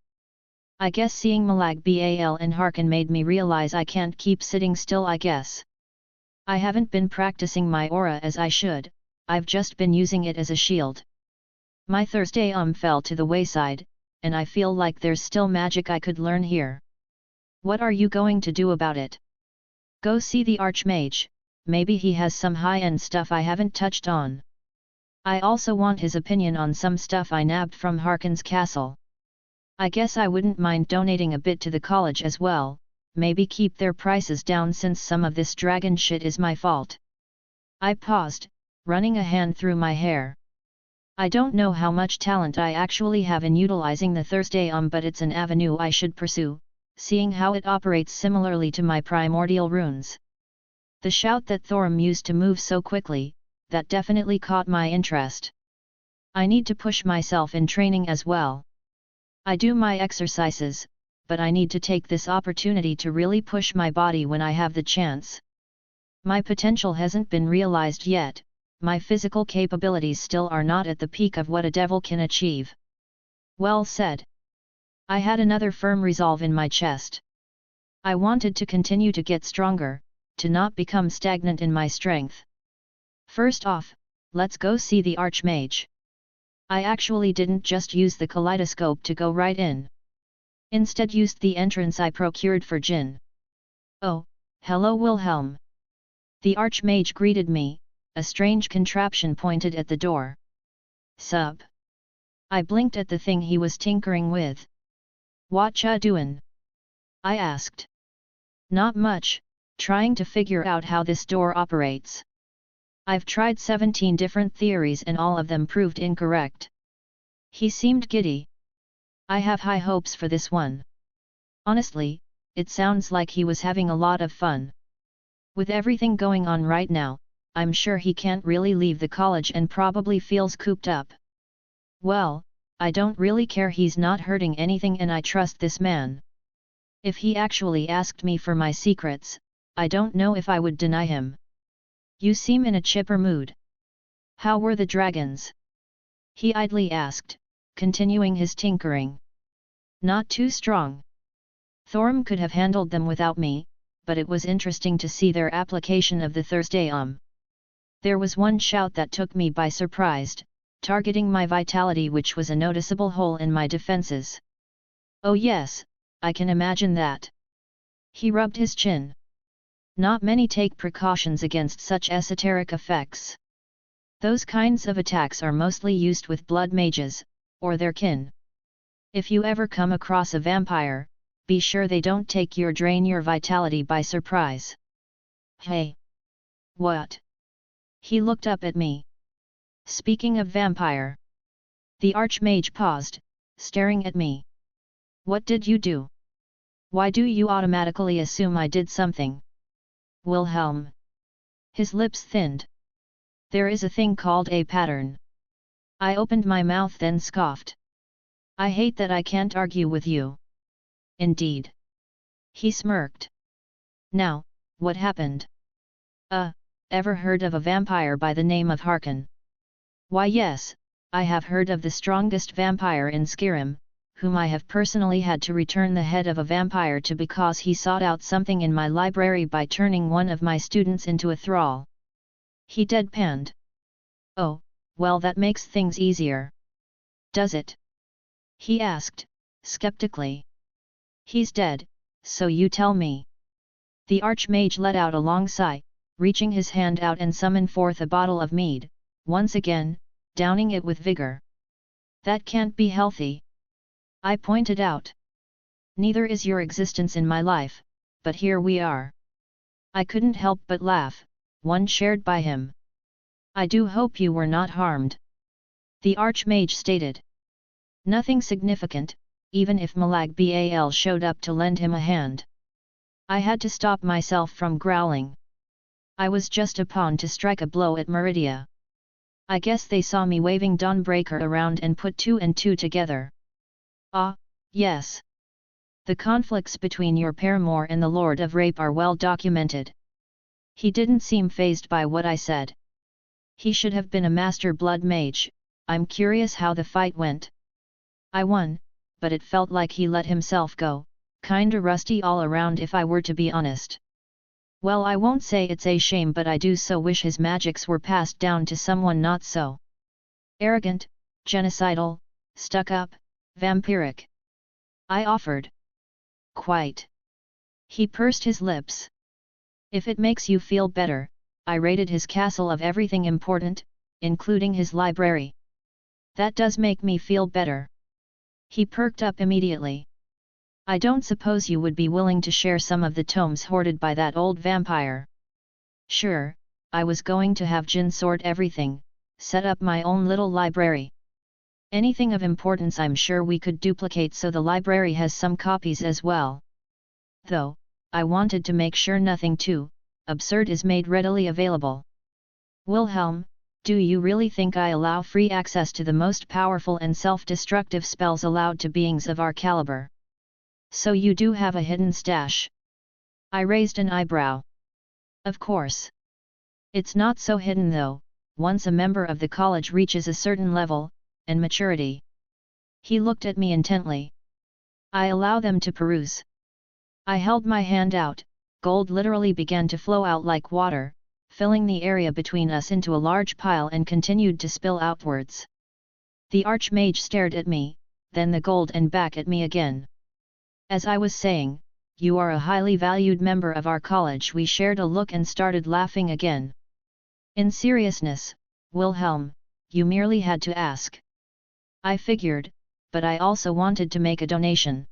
I guess seeing Malag Bal and Harkin made me realize I can't keep sitting still. I guess I haven't been practicing my aura as I should, I've just been using it as a shield. My Thursday fell to the wayside, and I feel like there's still magic I could learn here. What are you going to do about it? Go see the Archmage, maybe he has some high-end stuff I haven't touched on. I also want his opinion on some stuff I nabbed from Harkin's castle. I guess I wouldn't mind donating a bit to the college as well, maybe keep their prices down since some of this dragon shit is my fault. I paused, running a hand through my hair. I don't know how much talent I actually have in utilizing the Thursday but it's an avenue I should pursue, seeing how it operates similarly to my primordial runes. The shout that Thorim used to move so quickly, that definitely caught my interest. I need to push myself in training as well. I do my exercises, but I need to take this opportunity to really push my body when I have the chance. My potential hasn't been realized yet, my physical capabilities still are not at the peak of what a devil can achieve. Well said. I had another firm resolve in my chest. I wanted to continue to get stronger, to not become stagnant in my strength. First off, let's go see the Archmage. I actually didn't just use the kaleidoscope to go right in. Instead used the entrance I procured for Jin. Oh, hello Wilhelm. The Archmage greeted me, a strange contraption pointed at the door. Sup? I blinked at the thing he was tinkering with. Whatcha doin'? I asked. Not much, trying to figure out how this door operates. I've tried 17 different theories and all of them proved incorrect. He seemed giddy. I have high hopes for this one. Honestly, it sounds like he was having a lot of fun. With everything going on right now, I'm sure he can't really leave the college and probably feels cooped up. Well, I don't really care, he's not hurting anything and I trust this man. If he actually asked me for my secrets, I don't know if I would deny him. You seem in a chipper mood. How were the dragons? He idly asked, continuing his tinkering. Not too strong. Thorim could have handled them without me, but it was interesting to see their application of the Thursday There was one shout that took me by surprise, targeting my vitality, which was a noticeable hole in my defenses. Oh yes, I can imagine that. He rubbed his chin. Not many take precautions against such esoteric effects. Those kinds of attacks are mostly used with blood mages, or their kin. If you ever come across a vampire, be sure they don't drain your vitality by surprise. Hey! What? He looked up at me. Speaking of vampire. The Archmage paused, staring at me. What did you do? Why do you automatically assume I did something? Wilhelm. His lips thinned. There is a thing called a pattern. I opened my mouth then scoffed. I hate that I can't argue with you. Indeed. He smirked. Now, what happened? Ever heard of a vampire by the name of Harkon? Why yes, I have heard of the strongest vampire in Skyrim, whom I have personally had to return the head of a vampire to because he sought out something in my library by turning one of my students into a thrall. He deadpanned. Oh, well, that makes things easier. Does it? He asked, skeptically. He's dead, so you tell me. The Archmage let out a long sigh, reaching his hand out and summoned forth a bottle of mead, once again, downing it with vigor. That can't be healthy. I pointed out. Neither is your existence in my life, but here we are. I couldn't help but laugh, one shared by him. I do hope you were not harmed. The Archmage stated. Nothing significant, even if Malag Bal showed up to lend him a hand. I had to stop myself from growling. I was just a pawn to strike a blow at Meridia. I guess they saw me waving Dawnbreaker around and put two and two together. Ah, yes. The conflicts between your paramour and the Lord of Rape are well documented. He didn't seem fazed by what I said. He should have been a master blood mage. I'm curious how the fight went. I won, but it felt like he let himself go, kinda rusty all around if I were to be honest. Well, I won't say it's a shame, but I do so wish his magics were passed down to someone not so arrogant, genocidal, stuck-up, vampiric. I offered. Quite. He pursed his lips. If it makes you feel better, I raided his castle of everything important, including his library. That does make me feel better. He perked up immediately. I don't suppose you would be willing to share some of the tomes hoarded by that old vampire. Sure, I was going to have Jin sort everything, set up my own little library. Anything of importance I'm sure we could duplicate, so the library has some copies as well. Though, I wanted to make sure nothing too absurd is made readily available. Wilhelm, do you really think I allow free access to the most powerful and self-destructive spells allowed to beings of our caliber? So you do have a hidden stash? I raised an eyebrow. Of course. It's not so hidden though, once a member of the college reaches a certain level and maturity. He looked at me intently. I allow them to peruse. I held my hand out, gold literally began to flow out like water, filling the area between us into a large pile and continued to spill outwards. The Archmage stared at me, then the gold and back at me again. As I was saying, you are a highly valued member of our college. We shared a look and started laughing again. In seriousness, Wilhelm, you merely had to ask. I figured, but I also wanted to make a donation.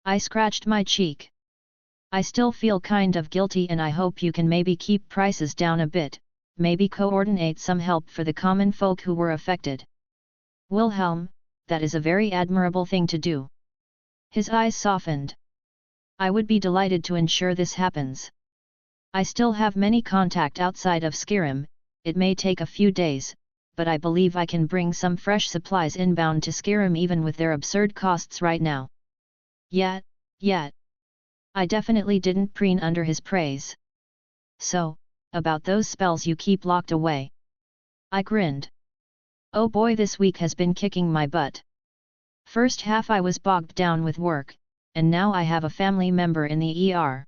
I scratched my cheek. I still feel kind of guilty, and I hope you can maybe keep prices down a bit, maybe coordinate some help for the common folk who were affected. Wilhelm, that is a very admirable thing to do. His eyes softened. I would be delighted to ensure this happens. I still have many contact outside of Skyrim. It may take a few days, but I believe I can bring some fresh supplies inbound to Skyrim even with their absurd costs right now. Yet. I definitely didn't preen under his praise. So, about those spells you keep locked away. I grinned. Oh boy, this week has been kicking my butt. First half I was bogged down with work, and now I have a family member in the ER.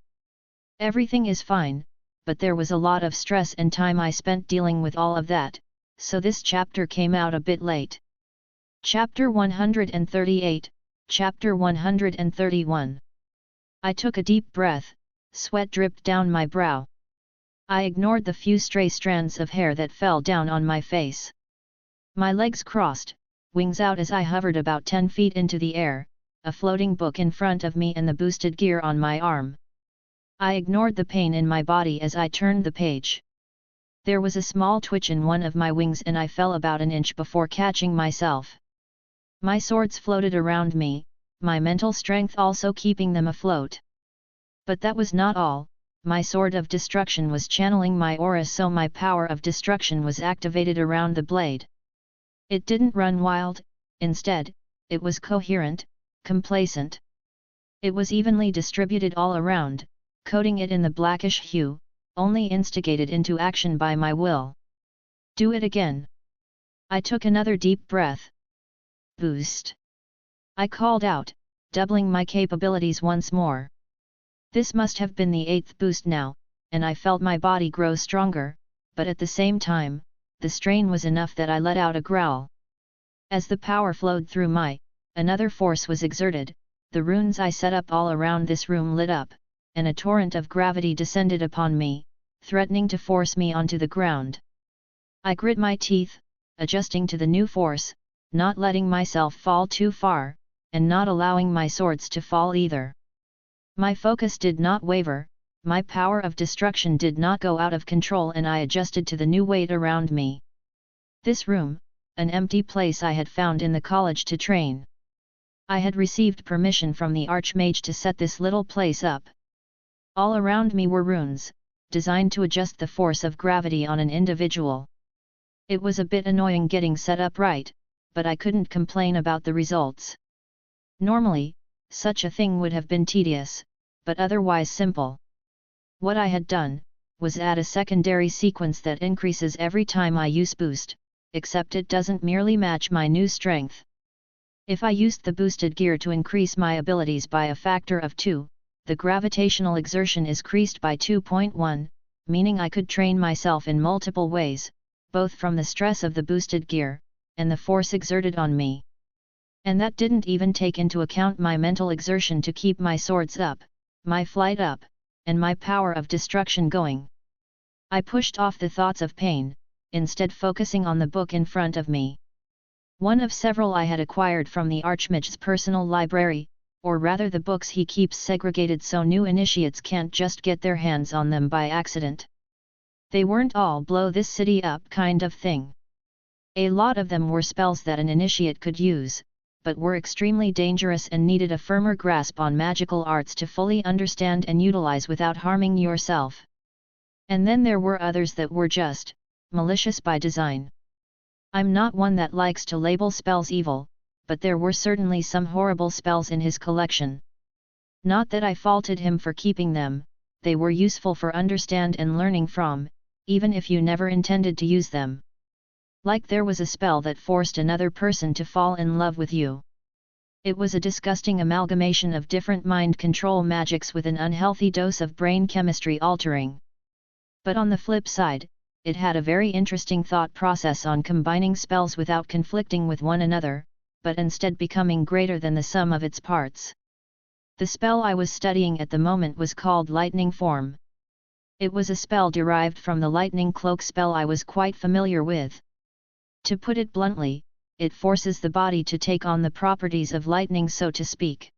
Everything is fine, but there was a lot of stress and time I spent dealing with all of that, so this chapter came out a bit late. Chapter 138, Chapter 131. I took a deep breath, sweat dripped down my brow. I ignored the few stray strands of hair that fell down on my face. My legs crossed, wings out as I hovered about 10 feet into the air, a floating book in front of me and the boosted gear on my arm. I ignored the pain in my body as I turned the page. There was a small twitch in one of my wings and I fell about an inch before catching myself. My swords floated around me, my mental strength also keeping them afloat. But that was not all. My sword of destruction was channeling my aura, so my power of destruction was activated around the blade. It didn't run wild, instead, it was coherent, complacent. It was evenly distributed all around, coating it in the blackish hue, only instigated into action by my will. Do it again. I took another deep breath. Boost. I called out, doubling my capabilities once more. This must have been the 8th boost now, and I felt my body grow stronger, but at the same time, the strain was enough that I let out a growl. As the power flowed through another force was exerted, the runes I set up all around this room lit up, and a torrent of gravity descended upon me, threatening to force me onto the ground. I grit my teeth, adjusting to the new force, not letting myself fall too far, and not allowing my swords to fall either. My focus did not waver, my power of destruction did not go out of control, and I adjusted to the new weight around me. This room, an empty place I had found in the college to train. I had received permission from the Archmage to set this little place up. All around me were runes, designed to adjust the force of gravity on an individual. It was a bit annoying getting set up right, but I couldn't complain about the results. Normally, such a thing would have been tedious, but otherwise simple. What I had done was add a secondary sequence that increases every time I use boost, except it doesn't merely match my new strength. If I used the boosted gear to increase my abilities by a factor of 2, the gravitational exertion is increased by 2.1, meaning I could train myself in multiple ways, both from the stress of the boosted gear, and the force exerted on me. And that didn't even take into account my mental exertion to keep my swords up, my flight up, and my power of destruction going. I pushed off the thoughts of pain, instead focusing on the book in front of me. One of several I had acquired from the Archmage's personal library, or rather the books he keeps segregated so new initiates can't just get their hands on them by accident. They weren't all blow this city up kind of thing. A lot of them were spells that an initiate could use, but were extremely dangerous and needed a firmer grasp on magical arts to fully understand and utilize without harming yourself. And then there were others that were just malicious by design. I'm not one that likes to label spells evil, but there were certainly some horrible spells in his collection. Not that I faulted him for keeping them, they were useful for understand and learning from, even if you never intended to use them. Like there was a spell that forced another person to fall in love with you. It was a disgusting amalgamation of different mind control magics with an unhealthy dose of brain chemistry altering. But on the flip side, it had a very interesting thought process on combining spells without conflicting with one another, but instead becoming greater than the sum of its parts. The spell I was studying at the moment was called Lightning Form. It was a spell derived from the Lightning Cloak spell I was quite familiar with. To put it bluntly, it forces the body to take on the properties of lightning, so to speak.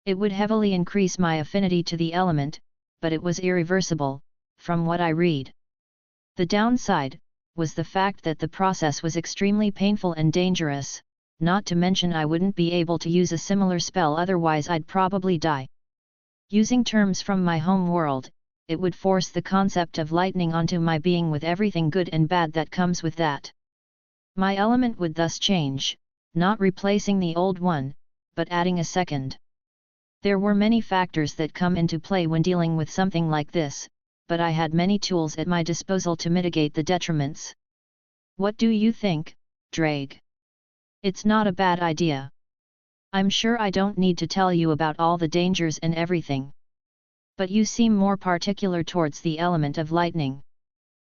It would heavily increase my affinity to the element, but it was irreversible, from what I read. The downside was the fact that the process was extremely painful and dangerous, not to mention I wouldn't be able to use a similar spell, otherwise I'd probably die. Using terms from my home world, it would force the concept of lightning onto my being with everything good and bad that comes with that. My element would thus change, not replacing the old one, but adding a second. There were many factors that come into play when dealing with something like this, but I had many tools at my disposal to mitigate the detriments. What do you think, Drake? It's not a bad idea. I'm sure I don't need to tell you about all the dangers and everything. But you seem more particular towards the element of lightning.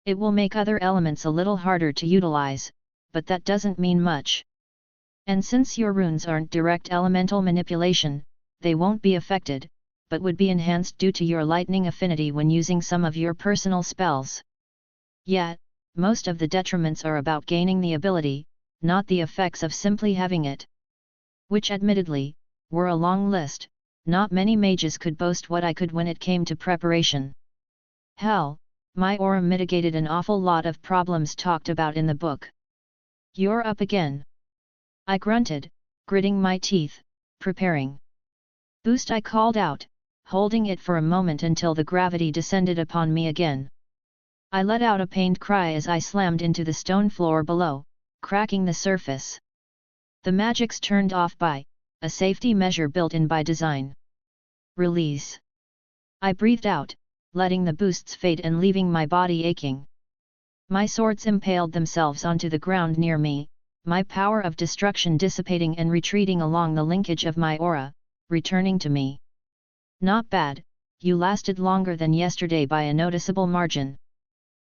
It will make other elements a little harder to utilize, but that doesn't mean much. And since your runes aren't direct elemental manipulation, they won't be affected, but would be enhanced due to your lightning affinity when using some of your personal spells. Yet, most of the detriments are about gaining the ability, not the effects of simply having it. Which admittedly, were a long list. Not many mages could boast what I could when it came to preparation. Hell, my aura mitigated an awful lot of problems talked about in the book. You're up again. I grunted, gritting my teeth, preparing. Boost, I called out, holding it for a moment until the gravity descended upon me again. I let out a pained cry as I slammed into the stone floor below, cracking the surface. The magics turned off by a safety measure built in by design. Release. I breathed out, letting the boosts fade and leaving my body aching. My swords impaled themselves onto the ground near me, my power of destruction dissipating and retreating along the linkage of my aura, returning to me. Not bad, you lasted longer than yesterday by a noticeable margin.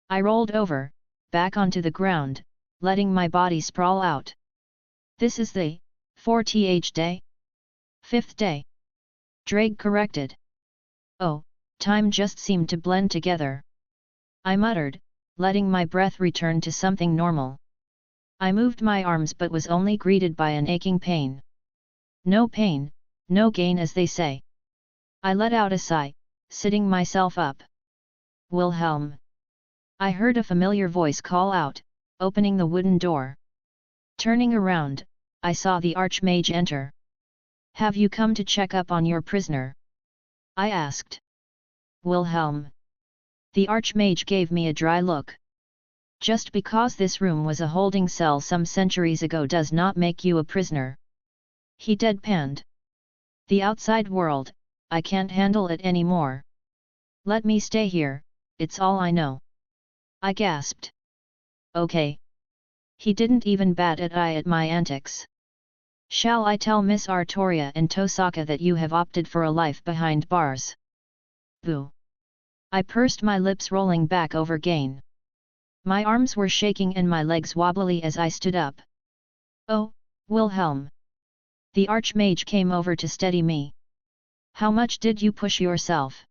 I rolled over, back onto the ground, letting my body sprawl out. This is the 4th day? 5th day. Drake corrected. Oh, time just seemed to blend together. I muttered, letting my breath return to something normal. I moved my arms but was only greeted by an aching pain. No pain, no gain as they say. I let out a sigh, sitting myself up. Wilhelm. I heard a familiar voice call out, opening the wooden door. Turning around, I saw the Archmage enter. Have you come to check up on your prisoner? I asked. Wilhelm. The Archmage gave me a dry look. Just because this room was a holding cell some centuries ago does not make you a prisoner. He deadpanned. The outside world, I can't handle it anymore. Let me stay here, it's all I know. I gasped. Okay. He didn't even bat an eye at my antics. Shall I tell Miss Artoria and Tosaka that you have opted for a life behind bars? Boo. I pursed my lips, rolling back over gain. My arms were shaking and my legs wobbly as I stood up. Oh, Wilhelm. The Archmage came over to steady me. How much did you push yourself?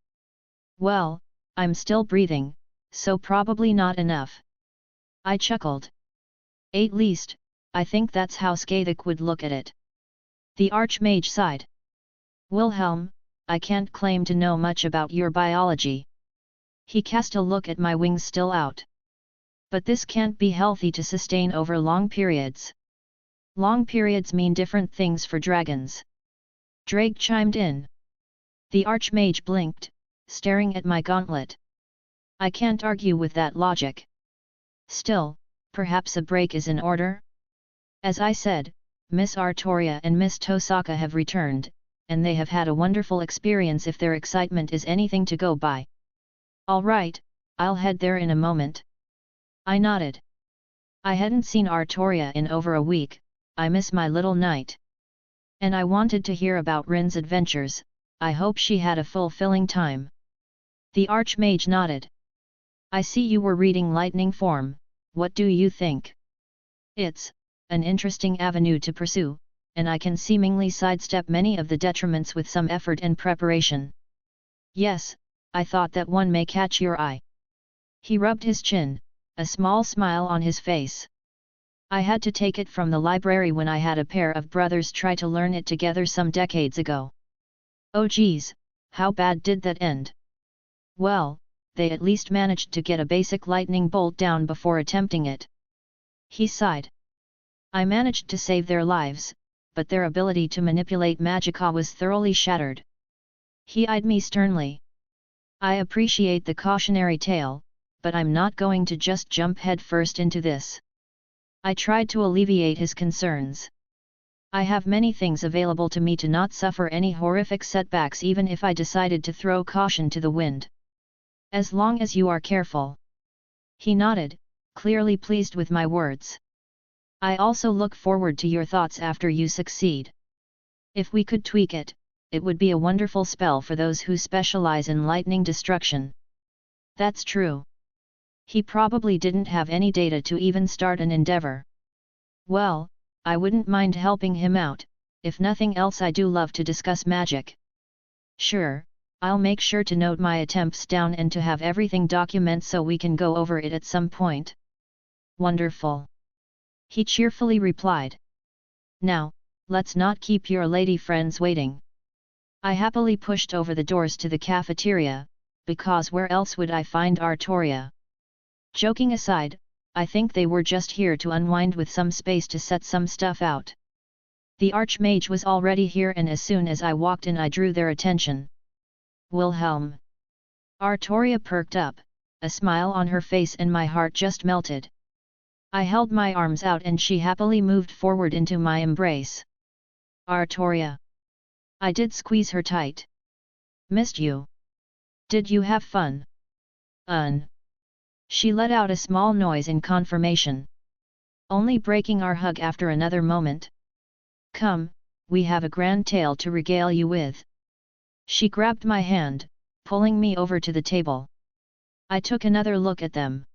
Well, I'm still breathing, so probably not enough. I chuckled. At least, I think that's how Skathik would look at it. The Archmage sighed. Wilhelm, I can't claim to know much about your biology. He cast a look at my wings still out. But this can't be healthy to sustain over long periods. Long periods mean different things for dragons. Drake chimed in. The Archmage blinked, staring at my gauntlet. I can't argue with that logic. Still, perhaps a break is in order? As I said, Miss Artoria and Miss Tosaka have returned, and they have had a wonderful experience if their excitement is anything to go by. All right, I'll head there in a moment. I nodded. I hadn't seen Artoria in over a week, I miss my little knight. And I wanted to hear about Rin's adventures, I hope she had a fulfilling time. The Archmage nodded. I see you were reading Lightning Form, what do you think? It's an interesting avenue to pursue, and I can seemingly sidestep many of the detriments with some effort and preparation. Yes, I thought that one may catch your eye. He rubbed his chin, a small smile on his face. I had to take it from the library when I had a pair of brothers try to learn it together some decades ago. Oh geez, how bad did that end? Well, they at least managed to get a basic lightning bolt down before attempting it. He sighed. I managed to save their lives, but their ability to manipulate magicka was thoroughly shattered. He eyed me sternly. I appreciate the cautionary tale, but I'm not going to just jump headfirst into this. I tried to alleviate his concerns. I have many things available to me to not suffer any horrific setbacks even if I decided to throw caution to the wind. As long as you are careful. He nodded, clearly pleased with my words. I also look forward to your thoughts after you succeed. If we could tweak it, it would be a wonderful spell for those who specialize in lightning destruction. That's true. He probably didn't have any data to even start an endeavor. Well, I wouldn't mind helping him out. If nothing else, I do love to discuss magic. Sure, I'll make sure to note my attempts down and to have everything documented so we can go over it at some point. Wonderful. He cheerfully replied. Now, let's not keep your lady friends waiting. I happily pushed over the doors to the cafeteria, because where else would I find Artoria? Joking aside, I think they were just here to unwind with some space to set some stuff out. The Archmage was already here, and as soon as I walked in I drew their attention. Wilhelm. Artoria perked up, a smile on her face, and my heart just melted. I held my arms out and she happily moved forward into my embrace. Artoria. I did squeeze her tight. Missed you. Did you have fun? She let out a small noise in confirmation. Only breaking our hug after another moment. Come, we have a grand tale to regale you with. She grabbed my hand, pulling me over to the table. I took another look at them.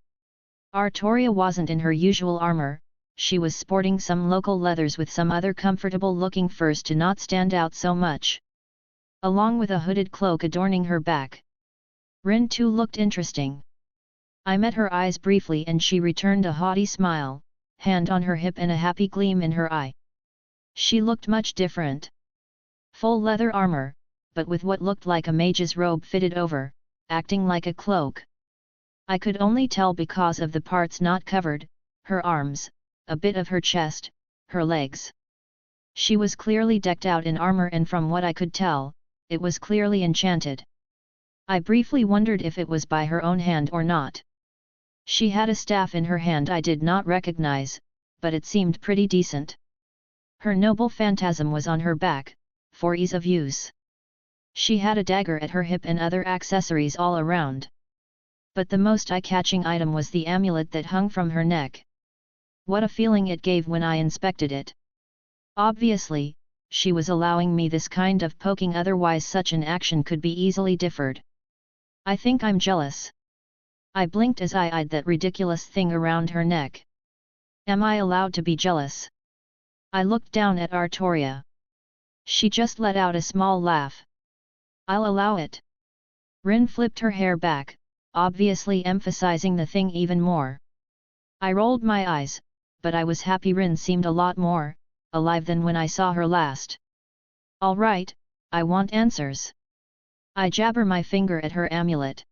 Artoria wasn't in her usual armor, she was sporting some local leathers with some other comfortable looking furs to not stand out so much, along with a hooded cloak adorning her back. Rin too looked interesting. I met her eyes briefly and she returned a haughty smile, hand on her hip and a happy gleam in her eye. She looked much different. Full leather armor, but with what looked like a mage's robe fitted over, acting like a cloak. I could only tell because of the parts not covered, her arms, a bit of her chest, her legs. She was clearly decked out in armor, and from what I could tell, it was clearly enchanted. I briefly wondered if it was by her own hand or not. She had a staff in her hand I did not recognize, but it seemed pretty decent. Her noble phantasm was on her back, for ease of use. She had a dagger at her hip and other accessories all around. But the most eye-catching item was the amulet that hung from her neck. What a feeling it gave when I inspected it. Obviously, she was allowing me this kind of poking, otherwise such an action could be easily deferred. I think I'm jealous. I blinked as I eyed that ridiculous thing around her neck. Am I allowed to be jealous? I looked down at Artoria. She just let out a small laugh. I'll allow it. Rin flipped her hair back, obviously emphasizing the thing even more. I rolled my eyes, but I was happy. Rin seemed a lot more alive than when I saw her last. All right, I want answers. I jabber my finger at her amulet.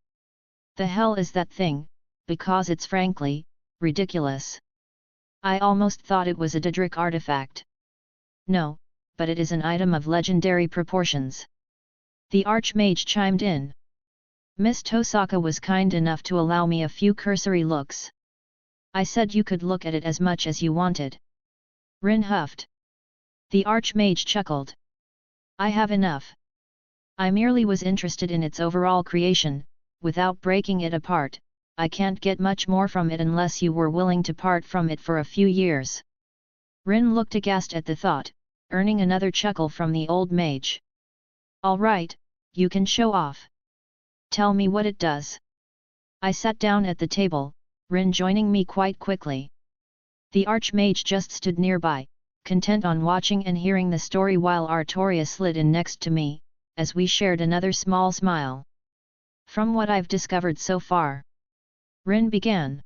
The hell is that thing, because it's frankly ridiculous. I almost thought it was a Daedric artifact. No, but it is an item of legendary proportions. The Archmage chimed in. Miss Tosaka was kind enough to allow me a few cursory looks. I said you could look at it as much as you wanted. Rin huffed. The Archmage chuckled. I have enough. I merely was interested in its overall creation, without breaking it apart. I can't get much more from it unless you were willing to part from it for a few years. Rin looked aghast at the thought, earning another chuckle from the old mage. All right, you can show off. Tell me what it does. I sat down at the table, Rin joining me quite quickly. The Archmage just stood nearby, content on watching and hearing the story while Artoria slid in next to me, as we shared another small smile. From what I've discovered so far, Rin began.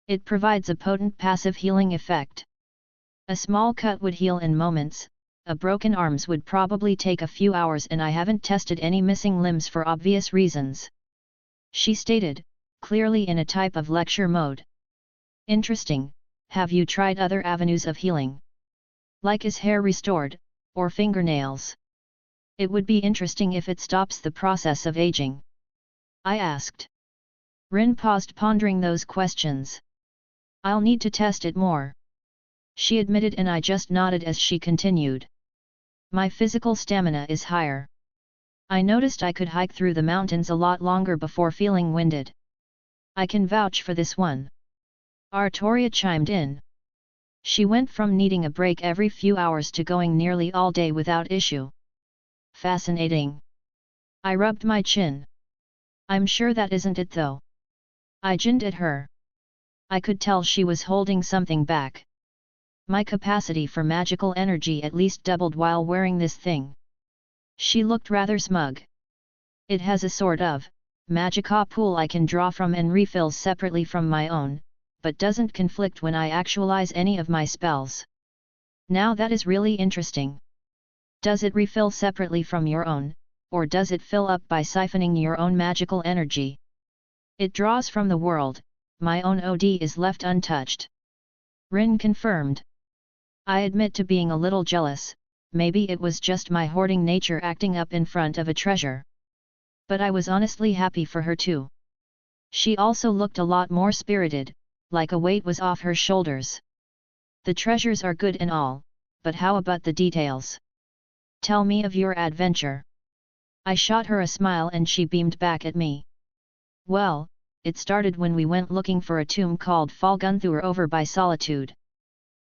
It provides a potent passive healing effect. A small cut would heal in moments, a broken arms would probably take a few hours, and I haven't tested any missing limbs for obvious reasons. She stated, clearly in a type of lecture mode. Interesting, have you tried other avenues of healing? Like is hair restored, or fingernails? It would be interesting if it stops the process of aging. I asked. Rin paused, pondering those questions. I'll need to test it more. She admitted, and I just nodded as she continued. My physical stamina is higher. I noticed I could hike through the mountains a lot longer before feeling winded. I can vouch for this one. Artoria chimed in. She went from needing a break every few hours to going nearly all day without issue. Fascinating. I rubbed my chin. I'm sure that isn't it though. I grinned at her. I could tell she was holding something back. My capacity for magical energy at least doubled while wearing this thing. She looked rather smug. It has a sort of magica pool I can draw from and refill separately from my own, but doesn't conflict when I actualize any of my spells. Now that is really interesting. Does it refill separately from your own, or does it fill up by siphoning your own magical energy? It draws from the world, my own OD is left untouched. Rin confirmed. I admit to being a little jealous, maybe it was just my hoarding nature acting up in front of a treasure. But I was honestly happy for her too. She also looked a lot more spirited, like a weight was off her shoulders. The treasures are good and all, but how about the details? Tell me of your adventure. I shot her a smile and she beamed back at me. Well, it started when we went looking for a tomb called Falgunthur over by Solitude.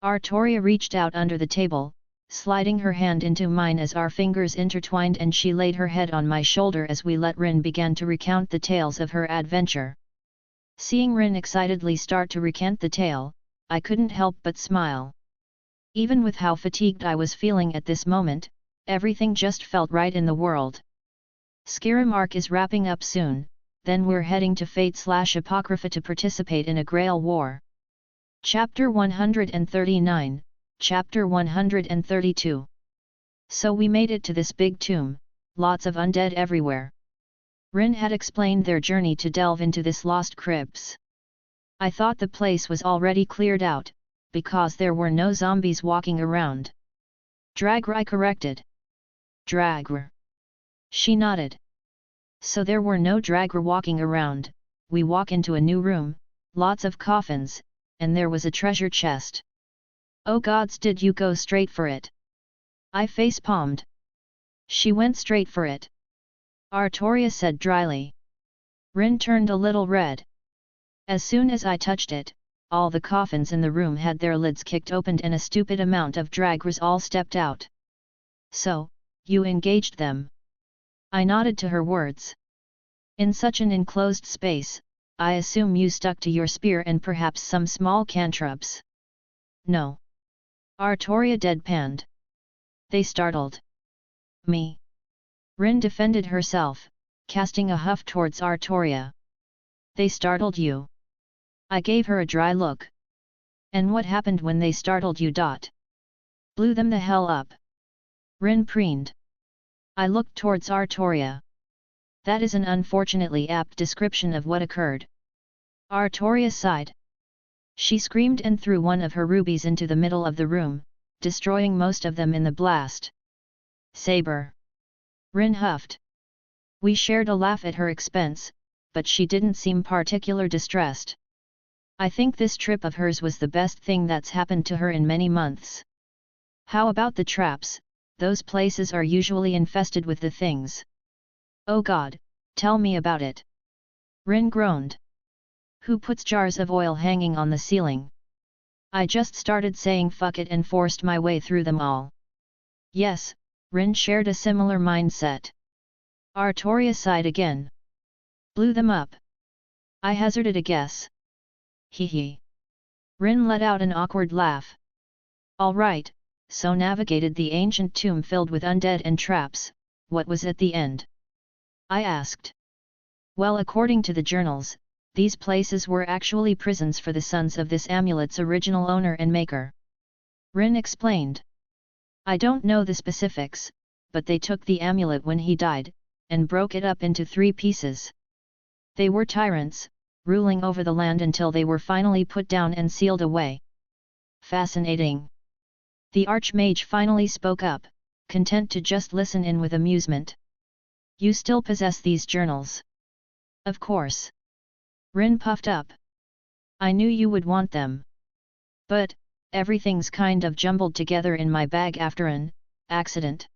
Artoria reached out under the table, sliding her hand into mine as our fingers intertwined, and she laid her head on my shoulder as we let Rin begin to recount the tales of her adventure. Seeing Rin excitedly start to recant the tale, I couldn't help but smile. Even with how fatigued I was feeling at this moment, everything just felt right in the world. Skyrim arc is wrapping up soon, then we're heading to Fate/Apocrypha to participate in a Grail war. Chapter 139, Chapter 132. So we made it to this big tomb, lots of undead everywhere. Rin had explained their journey to delve into this lost crypts. I thought the place was already cleared out, because there were no zombies walking around. Dragr, I corrected. Dragr. She nodded. So there were no Dragr walking around. We walk into a new room, lots of coffins, and there was a treasure chest. Oh gods, did you go straight for it? I face-palmed. She went straight for it. Artoria said dryly. Rin turned a little red. As soon as I touched it, all the coffins in the room had their lids kicked open and a stupid amount of Dragrs all stepped out. So, you engaged them. I nodded to her words. In such an enclosed space, I assume you stuck to your spear and perhaps some small cantrips. No. Artoria deadpanned. They startled me. Rin defended herself, casting a huff towards Artoria. They startled you. I gave her a dry look. And what happened when they startled you? Blew them the hell up. Rin preened. I looked towards Artoria. That is an unfortunately apt description of what occurred. Artoria sighed. She screamed and threw one of her rubies into the middle of the room, destroying most of them in the blast. Saber. Rin huffed. We shared a laugh at her expense, but she didn't seem particularly distressed. I think this trip of hers was the best thing that's happened to her in many months. How about the traps? Those places are usually infested with the things. Oh God, tell me about it. Rin groaned. Who puts jars of oil hanging on the ceiling? I just started saying fuck it and forced my way through them all. Yes, Rin shared a similar mindset. Artoria sighed again. Blew them up. I hazarded a guess. Hee hee. Rin let out an awkward laugh. All right, so navigated the ancient tomb filled with undead and traps, what was at the end? I asked. Well, according to the journals, these places were actually prisons for the sons of this amulet's original owner and maker. Rin explained. I don't know the specifics, but they took the amulet when he died, and broke it up into 3 pieces. They were tyrants, ruling over the land until they were finally put down and sealed away. Fascinating. The Archmage finally spoke up, content to just listen in with amusement. You still possess these journals? Of course. Rin puffed up. I knew you would want them. But, everything's kind of jumbled together in my bag after an accident.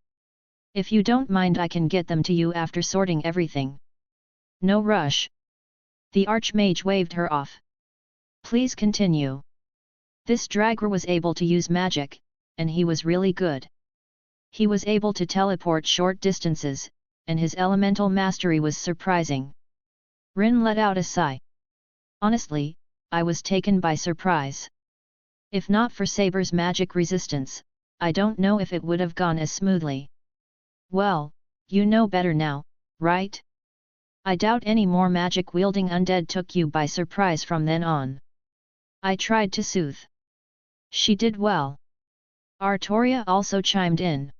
If you don't mind, I can get them to you after sorting everything. No rush. The Archmage waved her off. Please continue. This Dragr was able to use magic, and he was really good. He was able to teleport short distances, and his elemental mastery was surprising. Rin let out a sigh. Honestly, I was taken by surprise. If not for Saber's magic resistance, I don't know if it would have gone as smoothly. Well, you know better now, right? I doubt any more magic-wielding undead took you by surprise from then on. I tried to soothe. She did well. Artoria also chimed in.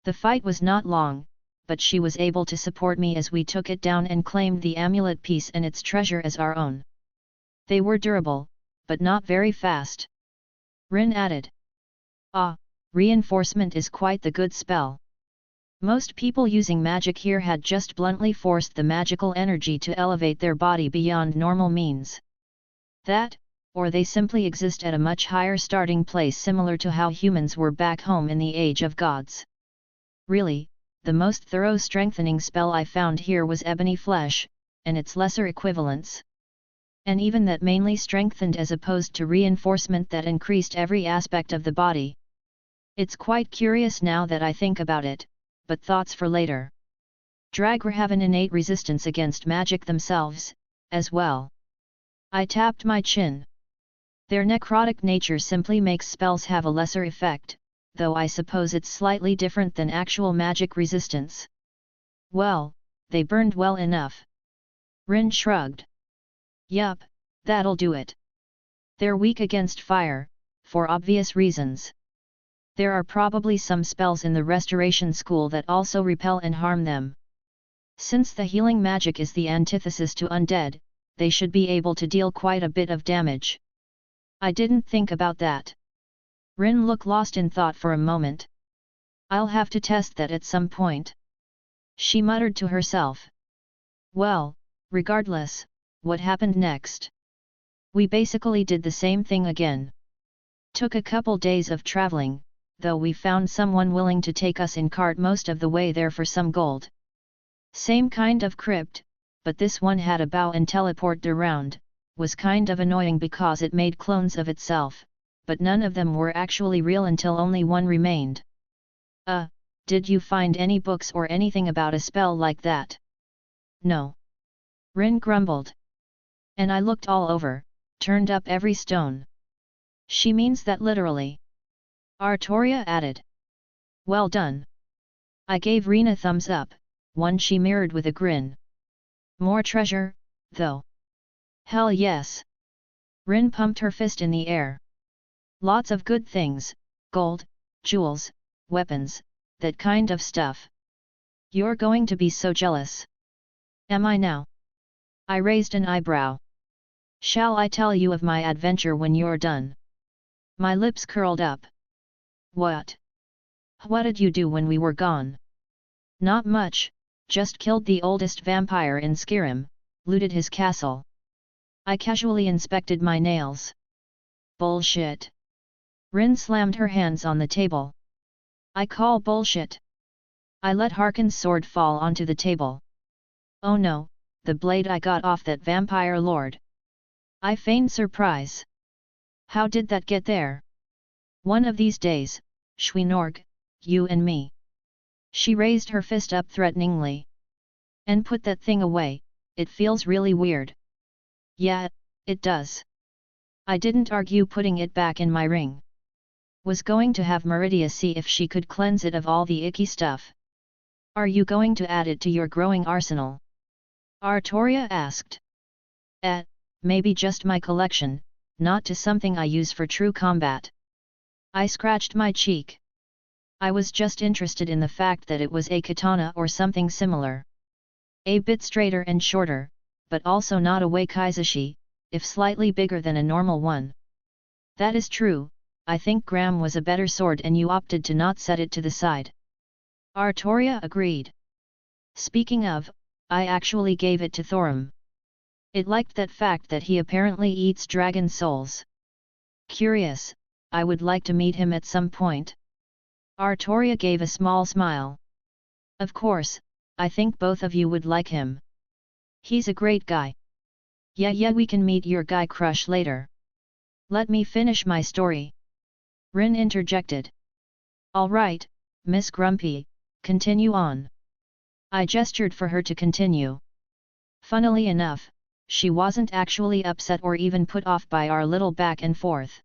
The fight was not long, but she was able to support me as we took it down and claimed the amulet piece and its treasure as our own. They were durable, but not very fast. Rin added. Ah, reinforcement is quite the good spell. Most people using magic here had just bluntly forced the magical energy to elevate their body beyond normal means. That, or they simply exist at a much higher starting place similar to how humans were back home in the Age of Gods. Really, the most thorough strengthening spell I found here was Ebony Flesh, and its lesser equivalents. And even that mainly strengthened as opposed to reinforcement that increased every aspect of the body. It's quite curious now that I think about it, but thoughts for later. Draghra have an innate resistance against magic themselves, as well. I tapped my chin. Their necrotic nature simply makes spells have a lesser effect, though I suppose it's slightly different than actual magic resistance. Well, they burned well enough. Rin shrugged. Yup, that'll do it. They're weak against fire, for obvious reasons. There are probably some spells in the Restoration School that also repel and harm them. Since the healing magic is the antithesis to undead, they should be able to deal quite a bit of damage. I didn't think about that. Rin looked lost in thought for a moment. I'll have to test that at some point. She muttered to herself. Well, regardless, what happened next? We basically did the same thing again. Took a couple days of traveling, though we found someone willing to take us in cart most of the way there for some gold. Same kind of crypt, but this one had a bow and teleported around, was kind of annoying because it made clones of itself, but none of them were actually real until only one remained. Did you find any books or anything about a spell like that? No. Rin grumbled. And I looked all over, turned up every stone. She means that literally. Artoria added. Well done. I gave Rin a thumbs up, one she mirrored with a grin. More treasure, though. Hell yes. Rin pumped her fist in the air. Lots of good things, gold, jewels, weapons, that kind of stuff. You're going to be so jealous. Am I now? I raised an eyebrow. Shall I tell you of my adventure when you're done? My lips curled up. What? What did you do when we were gone? Not much, just killed the oldest vampire in Skyrim, looted his castle. I casually inspected my nails. Bullshit. Rin slammed her hands on the table. I call bullshit. I let Harkon's sword fall onto the table. Oh no, the blade I got off that vampire lord. I feigned surprise. How did that get there? One of these days, Schweinorg, you and me. She raised her fist up threateningly. And put that thing away, it feels really weird. Yeah, it does. I didn't argue putting it back in my ring. Was going to have Meridia see if she could cleanse it of all the icky stuff. Are you going to add it to your growing arsenal? Artoria asked. Maybe just my collection, not to something I use for true combat. I scratched my cheek. I was just interested in the fact that it was a katana or something similar. A bit straighter and shorter, but also not a wakizashi, if slightly bigger than a normal one. That is true, I think Gram was a better sword and you opted to not set it to the side. Artoria agreed. Speaking of, I actually gave it to Thorum. It liked that fact that he apparently eats dragon souls. Curious, I would like to meet him at some point. Artoria gave a small smile. Of course, I think both of you would like him. He's a great guy. Yeah, we can meet your guy crush later. Let me finish my story. Rin interjected. Alright, Miss Grumpy, continue on." I gestured for her to continue. Funnily enough, she wasn't actually upset or even put off by our little back and forth.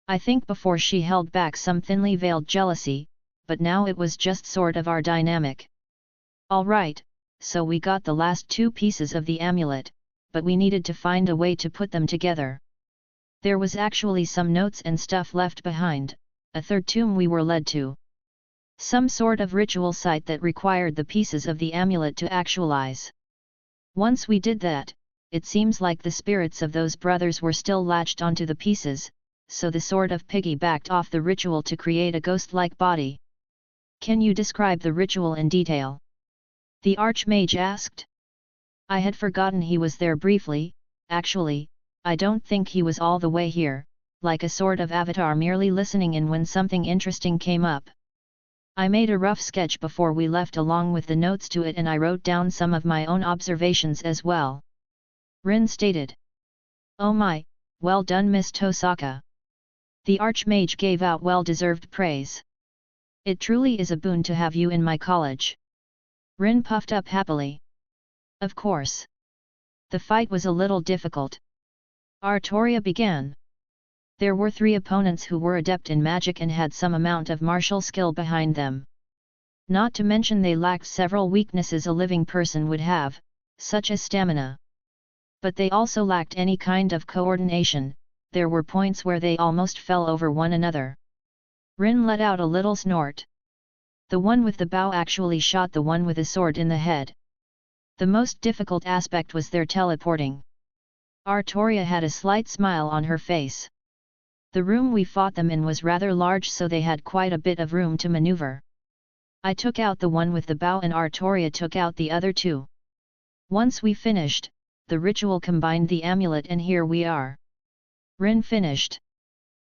I think before she held back some thinly veiled jealousy, but now it was just sort of our dynamic. Alright, so we got the last 2 pieces of the amulet, but we needed to find a way to put them together. There was actually some notes and stuff left behind, a third tomb we were led to. Some sort of ritual site that required the pieces of the amulet to actualize. Once we did that, it seems like the spirits of those brothers were still latched onto the pieces, so the sort of piggybacked off the ritual to create a ghost-like body. "Can you describe the ritual in detail?" the Archmage asked. I had forgotten he was there briefly. Actually, I don't think he was all the way here, like a sort of avatar merely listening in when something interesting came up. I made a rough sketch before we left along with the notes to it, and I wrote down some of my own observations as well. Rin stated. "Oh my, well done Miss Tosaka." The Archmage gave out well-deserved praise. "It truly is a boon to have you in my college." Rin puffed up happily. Of course. The fight was a little difficult. Artoria began. There were 3 opponents who were adept in magic and had some amount of martial skill behind them. Not to mention they lacked several weaknesses a living person would have, such as stamina. But they also lacked any kind of coordination. There were points where they almost fell over one another. Rin let out a little snort. The one with the bow actually shot the one with a sword in the head. The most difficult aspect was their teleporting. Artoria had a slight smile on her face. The room we fought them in was rather large, so they had quite a bit of room to maneuver. I took out the one with the bow and Artoria took out the other 2. Once we finished, the ritual combined the amulet and here we are. Rin finished.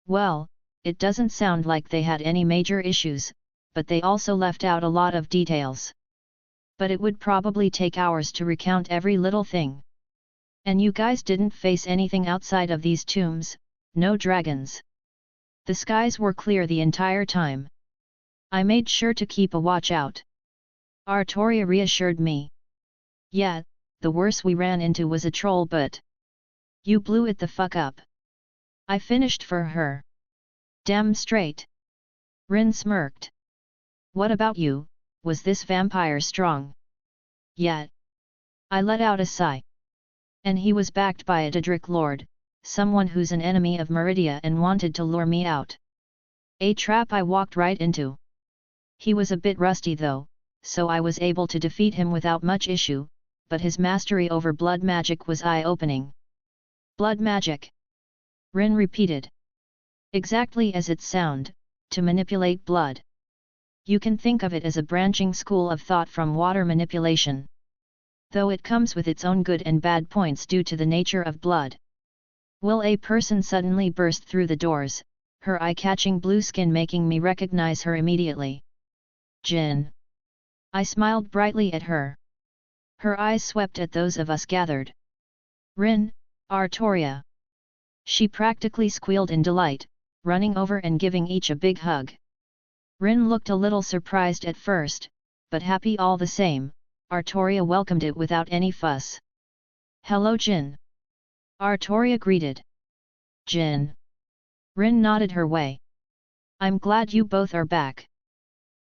Well, it doesn't sound like they had any major issues, but they also left out a lot of details. But it would probably take hours to recount every little thing. And you guys didn't face anything outside of these tombs, no dragons. The skies were clear the entire time. I made sure to keep a watch out. Artoria reassured me. Yeah, the worst we ran into was a troll, but you blew it the fuck up. I finished for her. Damn straight. Rin smirked. What about you, was this vampire strong? Yeah. I let out a sigh. And he was backed by a Daedric lord, someone who's an enemy of Meridia and wanted to lure me out. A trap I walked right into. He was a bit rusty though, so I was able to defeat him without much issue, but his mastery over blood magic was eye-opening. Blood magic? Rin repeated. Exactly as it sounds, to manipulate blood. You can think of it as a branching school of thought from water manipulation. Though it comes with its own good and bad points due to the nature of blood. Will a person suddenly burst through the doors, her eye-catching blue skin making me recognize her immediately. Jin. I smiled brightly at her. Her eyes swept at those of us gathered. Rin, Artoria. She practically squealed in delight, running over and giving each a big hug. Rin looked a little surprised at first, but happy all the same. Artoria welcomed it without any fuss. Hello Jin. Artoria greeted. Jin. Rin nodded her way. I'm glad you both are back.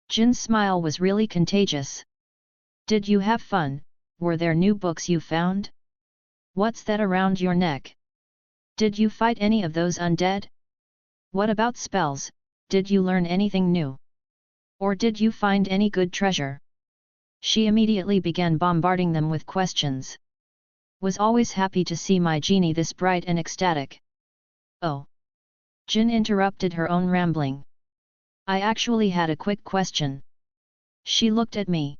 Jin's smile was really contagious. Did you have fun? Were there new books you found? What's that around your neck? Did you fight any of those undead? What about spells, did you learn anything new? Or did you find any good treasure? She immediately began bombarding them with questions. Was always happy to see my genie this bright and ecstatic. Oh! Jin interrupted her own rambling. I actually had a quick question. She looked at me.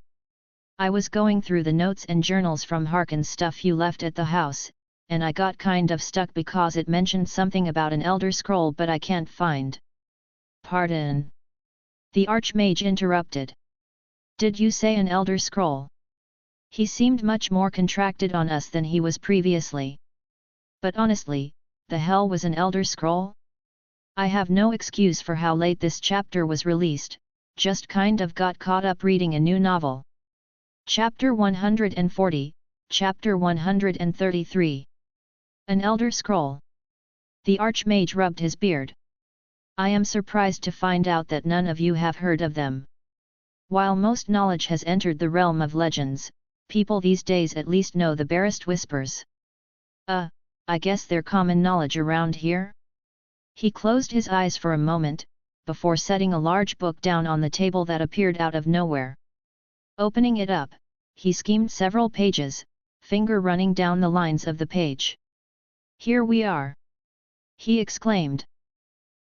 I was going through the notes and journals from Harkin's stuff you left at the house, and I got kind of stuck because it mentioned something about an Elder Scroll but I can't find. Pardon? The Archmage interrupted. Did you say an Elder Scroll? He seemed much more contracted on us than he was previously. But honestly, the hell was an Elder Scroll? I have no excuse for how late this chapter was released, just kind of got caught up reading a new novel. Chapter 140, Chapter 133. An Elder Scroll. The Archmage rubbed his beard. I am surprised to find out that none of you have heard of them. While most knowledge has entered the realm of legends, people these days at least know the barest whispers. I guess they're common knowledge around here? He closed his eyes for a moment, before setting a large book down on the table that appeared out of nowhere. Opening it up, he skimmed several pages, finger running down the lines of the page. Here we are! He exclaimed.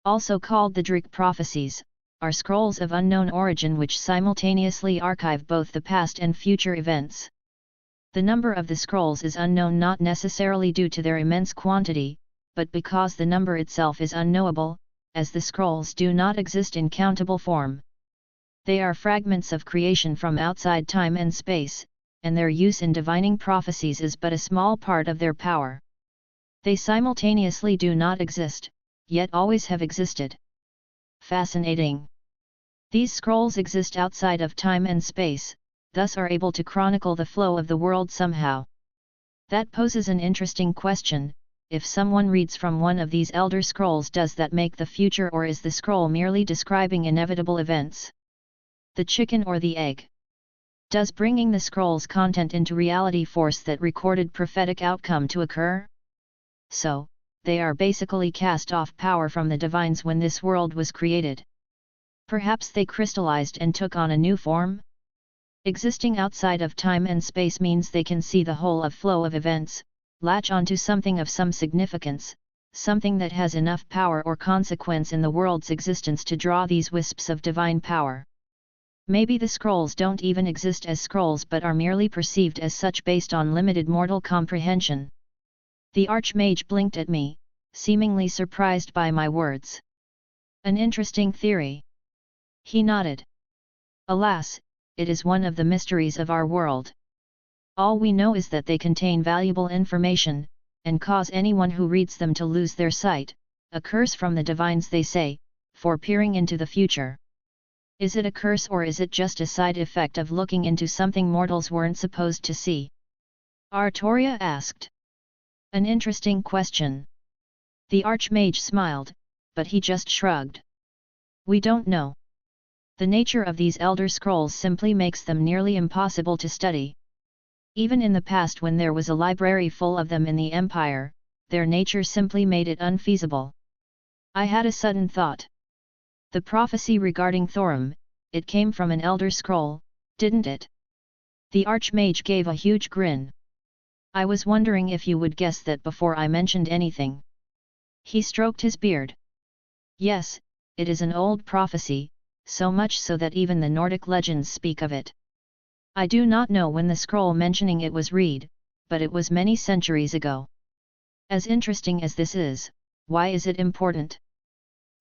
Also called the Drake Prophecies, are scrolls of unknown origin which simultaneously archive both the past and future events. The number of the scrolls is unknown not necessarily due to their immense quantity, but because the number itself is unknowable, as the scrolls do not exist in countable form. They are fragments of creation from outside time and space, and their use in divining prophecies is but a small part of their power. They simultaneously do not exist, yet always have existed. Fascinating. These scrolls exist outside of time and space, thus are able to chronicle the flow of the world somehow. That poses an interesting question: if someone reads from one of these elder scrolls, does that make the future, or is the scroll merely describing inevitable events? The chicken or the egg? Does bringing the scroll's content into reality force that recorded prophetic outcome to occur? So, they are basically cast off power from the divines when this world was created. Perhaps they crystallized and took on a new form? Existing outside of time and space means they can see the whole of flow of events, latch onto something of some significance, something that has enough power or consequence in the world's existence to draw these wisps of divine power. Maybe the scrolls don't even exist as scrolls but are merely perceived as such based on limited mortal comprehension. The Archmage blinked at me, seemingly surprised by my words. An interesting theory. He nodded. Alas, it is one of the mysteries of our world. All we know is that they contain valuable information, and cause anyone who reads them to lose their sight, a curse from the divines they say, for peering into the future. Is it a curse, or is it just a side effect of looking into something mortals weren't supposed to see? Artoria asked. An interesting question. The Archmage smiled, but he just shrugged. We don't know. The nature of these elder scrolls simply makes them nearly impossible to study. Even in the past, when there was a library full of them in the Empire, their nature simply made it unfeasible. I had a sudden thought. The prophecy regarding Thorum, it came from an elder scroll, didn't it? The Archmage gave a huge grin. I was wondering if you would guess that before I mentioned anything. He stroked his beard. Yes, it is an old prophecy, so much so that even the Nordic legends speak of it. I do not know when the scroll mentioning it was read, but it was many centuries ago. As interesting as this is, why is it important?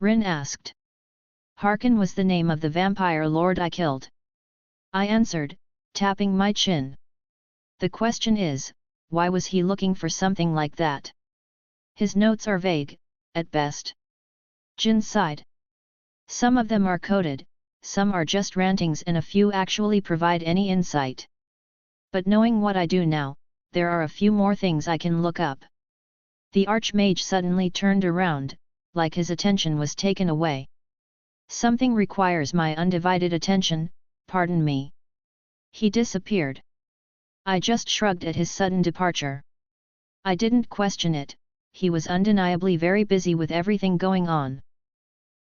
Rin asked. Harkon was the name of the vampire lord I killed. I answered, tapping my chin. The question is, why was he looking for something like that? His notes are vague, at best. Jin sighed. Some of them are coded, some are just rantings, and a few actually provide any insight. But knowing what I do now, there are a few more things I can look up. The Archmage suddenly turned around, like his attention was taken away. Something requires my undivided attention, pardon me. He disappeared. I just shrugged at his sudden departure. I didn't question it, he was undeniably very busy with everything going on.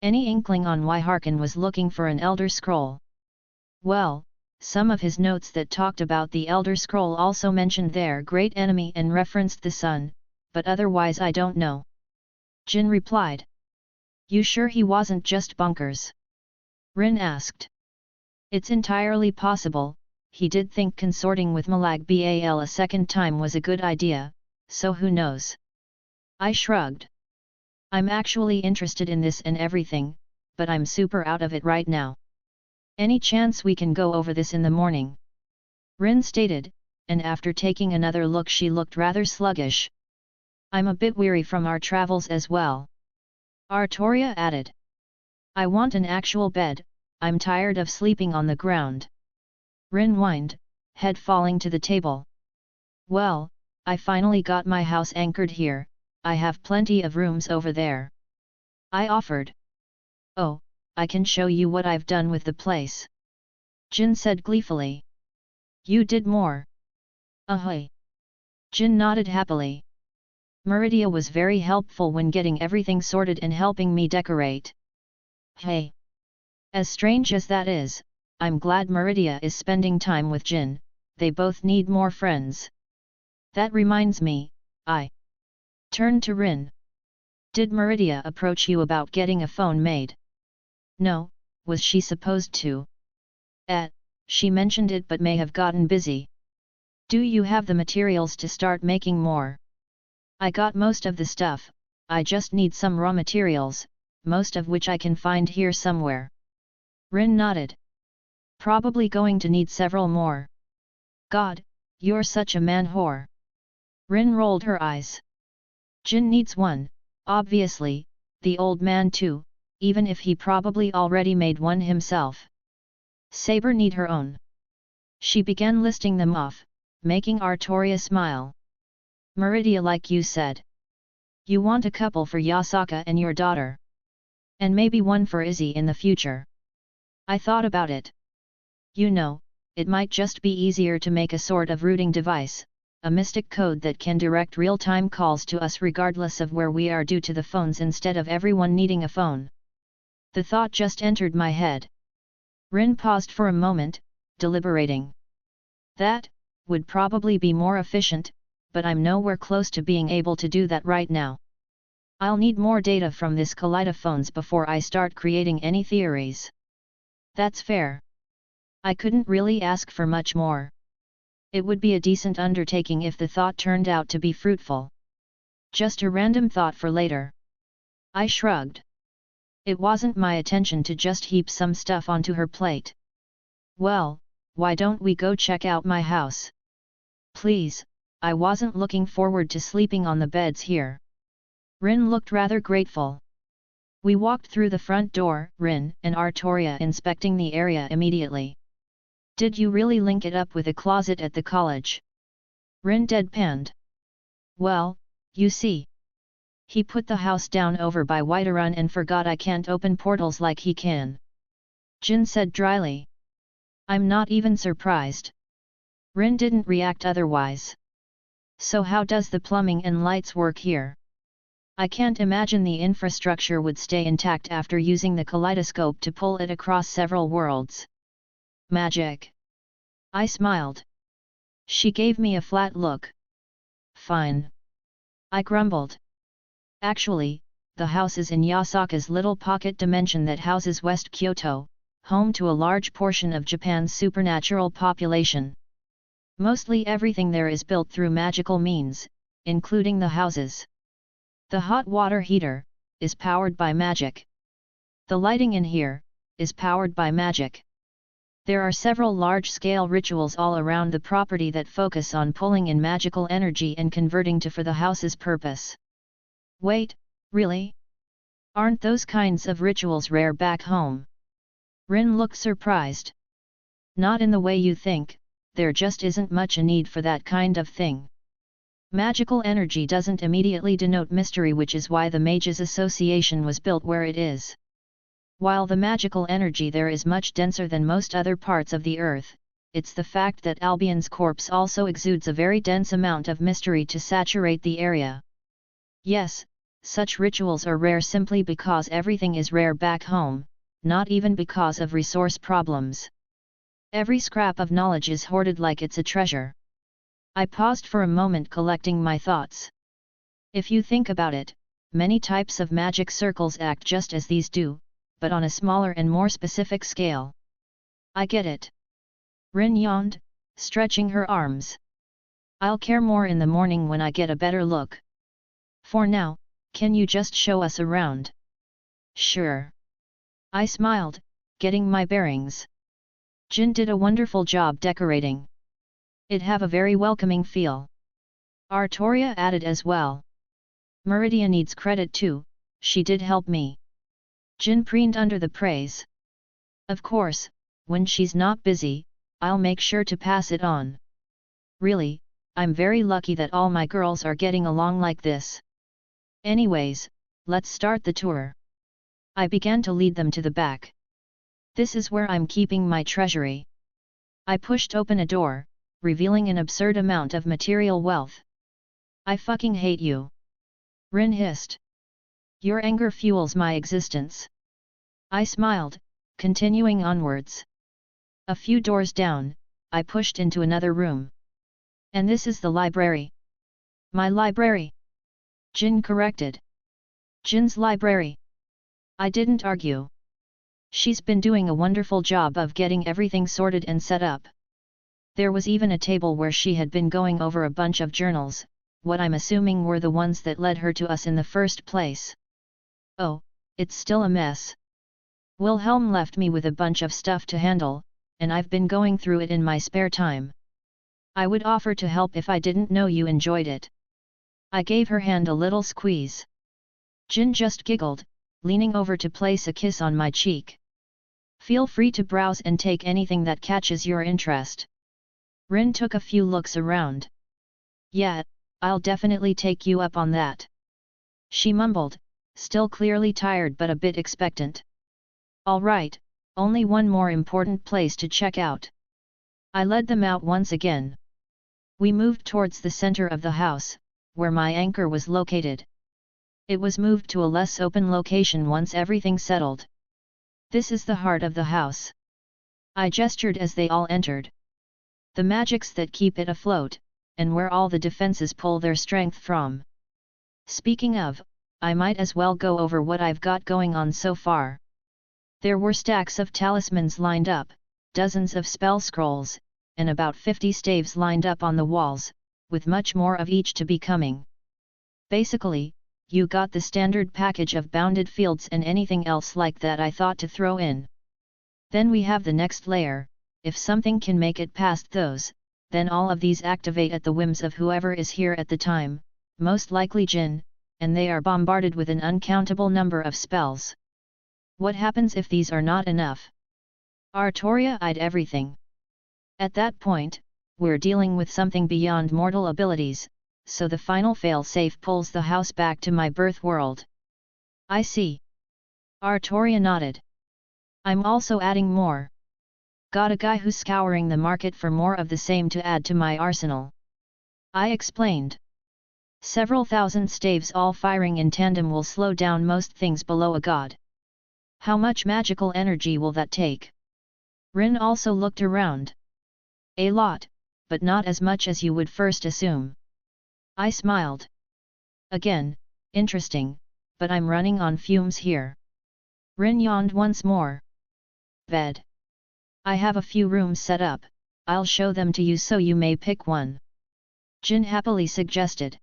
Any inkling on why Harkon was looking for an Elder Scroll? Well, some of his notes that talked about the Elder Scroll also mentioned their great enemy and referenced the sun, but otherwise I don't know. Jin replied. You sure he wasn't just bunkers? Rin asked. It's entirely possible. He did think consorting with Malag Bal a second time was a good idea, so who knows? I shrugged. I'm actually interested in this and everything, but I'm super out of it right now. Any chance we can go over this in the morning? Rin stated, and after taking another look she looked rather sluggish. I'm a bit weary from our travels as well. Artoria added. I want an actual bed, I'm tired of sleeping on the ground. Rin whined, head falling to the table. Well, I finally got my house anchored here, I have plenty of rooms over there. I offered. Oh, I can show you what I've done with the place. Jin said gleefully. You did more. Ahoy! Jin nodded happily. Meridia was very helpful when getting everything sorted and helping me decorate. Hey! As strange as that is, I'm glad Meridia is spending time with Jin, they both need more friends. That reminds me, I turned to Rin. Did Meridia approach you about getting a phone made? No, was she supposed to? She mentioned it but may have gotten busy. Do you have the materials to start making more? I got most of the stuff, I just need some raw materials, most of which I can find here somewhere. Rin nodded. Probably going to need several more. God, you're such a man whore. Rin rolled her eyes. Jin needs one, obviously, the old man too, even if he probably already made one himself. Saber need her own. She began listing them off, making Artoria smile. Meridia, like you said. You want a couple for Yasaka and your daughter. And maybe one for Izzy in the future. I thought about it. You know, it might just be easier to make a sort of routing device, a mystic code that can direct real-time calls to us regardless of where we are due to the phones instead of everyone needing a phone. The thought just entered my head. Rin paused for a moment, deliberating. That would probably be more efficient, but I'm nowhere close to being able to do that right now. I'll need more data from this kaleidophones before I start creating any theories. That's fair. I couldn't really ask for much more. It would be a decent undertaking if the thought turned out to be fruitful. Just a random thought for later. I shrugged. It wasn't my intention to just heap some stuff onto her plate. Well, why don't we go check out my house? Please, I wasn't looking forward to sleeping on the beds here. Rin looked rather grateful. We walked through the front door, Rin and Artoria inspecting the area immediately. Did you really link it up with a closet at the college? Rin deadpanned. Well, you see. He put the house down over by Whiterun and forgot I can't open portals like he can. Jin said dryly. I'm not even surprised. Rin didn't react otherwise. So how does the plumbing and lights work here? I can't imagine the infrastructure would stay intact after using the kaleidoscope to pull it across several worlds. Magic. I smiled. She gave me a flat look. Fine. I grumbled. Actually, the house is in Yasaka's little pocket dimension that houses West Kyoto, home to a large portion of Japan's supernatural population. Mostly everything there is built through magical means, including the houses. The hot water heater is powered by magic. The lighting in here is powered by magic. There are several large-scale rituals all around the property that focus on pulling in magical energy and converting to for the house's purpose. Wait, really? Aren't those kinds of rituals rare back home? Rin looked surprised. Not in the way you think, there just isn't much a need for that kind of thing. Magical energy doesn't immediately denote mystery, which is why the Mages Association was built where it is. While the magical energy there is much denser than most other parts of the earth, it's the fact that Albion's corpse also exudes a very dense amount of mystery to saturate the area. Yes, such rituals are rare simply because everything is rare back home, not even because of resource problems. Every scrap of knowledge is hoarded like it's a treasure. I paused for a moment collecting my thoughts. If you think about it, many types of magic circles act just as these do, but on a smaller and more specific scale. I get it. Rin yawned, stretching her arms. I'll care more in the morning when I get a better look. For now, can you just show us around? Sure. I smiled, getting my bearings. Jin did a wonderful job decorating. It have a very welcoming feel. Artoria added as well. Meridia needs credit too, she did help me. Jin preened under the praise. Of course, when she's not busy, I'll make sure to pass it on. Really, I'm very lucky that all my girls are getting along like this. Anyways, let's start the tour. I began to lead them to the back. This is where I'm keeping my treasury. I pushed open a door, revealing an absurd amount of material wealth. I fucking hate you. Rin hissed. Your anger fuels my existence. I smiled, continuing onwards. A few doors down, I pushed into another room. And this is the library. My library. Jin corrected. Jin's library. I didn't argue. She's been doing a wonderful job of getting everything sorted and set up. There was even a table where she had been going over a bunch of journals, what I'm assuming were the ones that led her to us in the first place. Oh, it's still a mess. Wilhelm left me with a bunch of stuff to handle, and I've been going through it in my spare time. I would offer to help if I didn't know you enjoyed it. I gave her hand a little squeeze. Jin just giggled, leaning over to place a kiss on my cheek. Feel free to browse and take anything that catches your interest. Rin took a few looks around. Yeah, I'll definitely take you up on that. She mumbled, still clearly tired but a bit expectant. All right, only one more important place to check out. I led them out once again. We moved towards the center of the house, where my anchor was located. It was moved to a less open location once everything settled. This is the heart of the house. I gestured as they all entered. The magics that keep it afloat, and where all the defenses pull their strength from. Speaking of, I might as well go over what I've got going on so far. There were stacks of talismans lined up, dozens of spell scrolls, and about 50 staves lined up on the walls, with much more of each to be coming. Basically, you got the standard package of bounded fields and anything else like that I thought to throw in. Then we have the next layer. If something can make it past those, then all of these activate at the whims of whoever is here at the time, most likely Jin, and they are bombarded with an uncountable number of spells. What happens if these are not enough? Artoria eyed everything. At that point, we're dealing with something beyond mortal abilities, so the final fail-safe pulls the house back to my birth world. I see. Artoria nodded. I'm also adding more. Got a guy who's scouring the market for more of the same to add to my arsenal. I explained. Several thousand staves all firing in tandem will slow down most things below a god. How much magical energy will that take? Rin also looked around. A lot, but not as much as you would first assume. I smiled. Again, interesting, but I'm running on fumes here. Rin yawned once more. Bed. I have a few rooms set up, I'll show them to you so you may pick one. Jin happily suggested.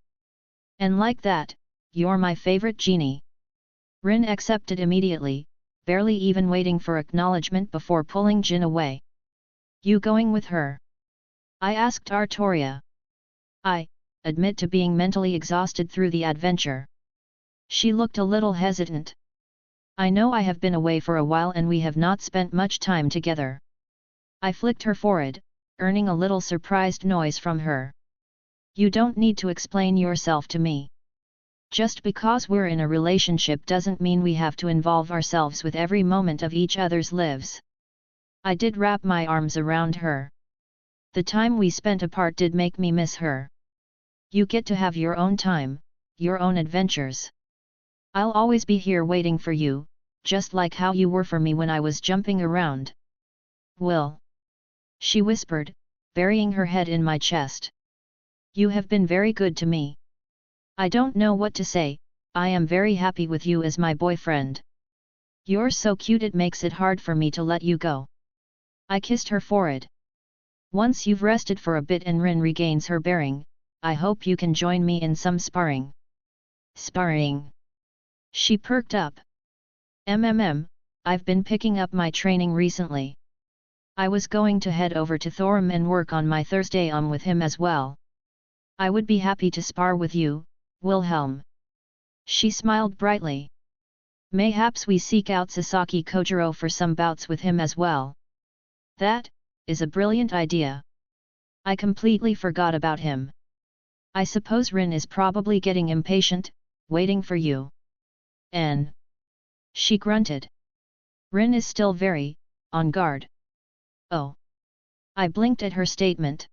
And like that, you're my favorite genie. Rin accepted immediately, barely even waiting for acknowledgement before pulling Jin away. You going with her? I asked Artoria. I admit to being mentally exhausted through the adventure. She looked a little hesitant. I know I have been away for a while and we have not spent much time together. I flicked her forehead, earning a little surprised noise from her. You don't need to explain yourself to me. Just because we're in a relationship doesn't mean we have to involve ourselves with every moment of each other's lives. I did wrap my arms around her. The time we spent apart did make me miss her. You get to have your own time, your own adventures. I'll always be here waiting for you, just like how you were for me when I was jumping around. Will. She whispered, burying her head in my chest. You have been very good to me. I don't know what to say, I am very happy with you as my boyfriend. You're so cute it makes it hard for me to let you go. I kissed her forehead. Once you've rested for a bit and Rin regains her bearing, I hope you can join me in some sparring. Sparring. She perked up. I've been picking up my training recently. I was going to head over to Thorum and work on my Thursday with him as well. I would be happy to spar with you, Wilhelm. She smiled brightly. Mayhaps we seek out Sasaki Kojiro for some bouts with him as well. That is a brilliant idea. I completely forgot about him. I suppose Rin is probably getting impatient, waiting for you. N. She grunted. Rin is still very on guard. Oh. I blinked at her statement.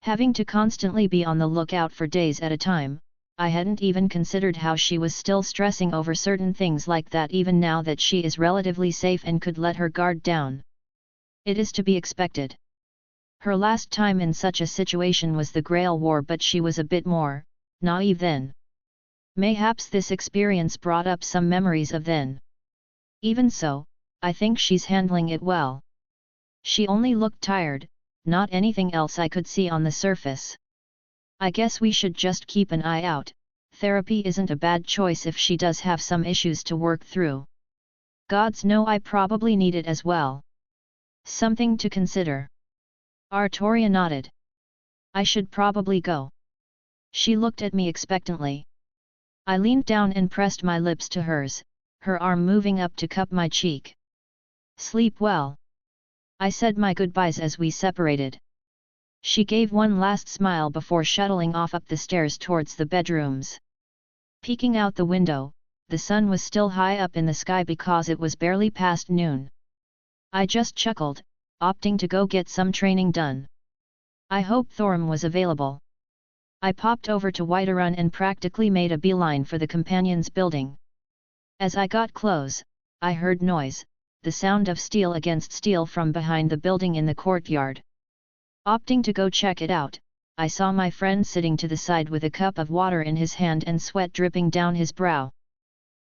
Having to constantly be on the lookout for days at a time, I hadn't even considered how she was still stressing over certain things like that even now that she is relatively safe and could let her guard down. It is to be expected. Her last time in such a situation was the Grail War, but she was a bit more naive then. Mayhaps this experience brought up some memories of then. Even so, I think she's handling it well. She only looked tired, not anything else I could see on the surface. I guess we should just keep an eye out. Therapy isn't a bad choice if she does have some issues to work through. Gods know I probably need it as well. Something to consider. Artoria nodded. I should probably go. She looked at me expectantly. I leaned down and pressed my lips to hers, her arm moving up to cup my cheek. Sleep well. I said my goodbyes as we separated. She gave one last smile before shuttling off up the stairs towards the bedrooms. Peeking out the window, the sun was still high up in the sky because it was barely past noon. I just chuckled, opting to go get some training done. I hoped Thorim was available. I popped over to Whiterun and practically made a beeline for the companions' building. As I got close, I heard noise, the sound of steel against steel from behind the building in the courtyard. Opting to go check it out, I saw my friend sitting to the side with a cup of water in his hand and sweat dripping down his brow.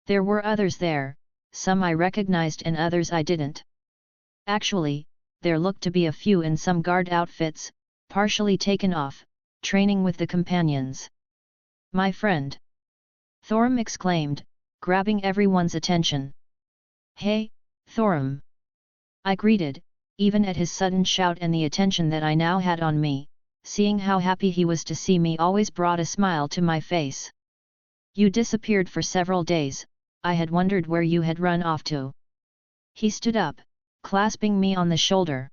There were others there, some I recognized and others I didn't. Actually, there looked to be a few in some guard outfits, partially taken off, training with the companions. My friend! Thorim exclaimed, grabbing everyone's attention. Hey, Thorim! I greeted, even at his sudden shout and the attention that I now had on me, seeing how happy he was to see me always brought a smile to my face. You disappeared for several days, I had wondered where you had run off to. He stood up, clasping me on the shoulder.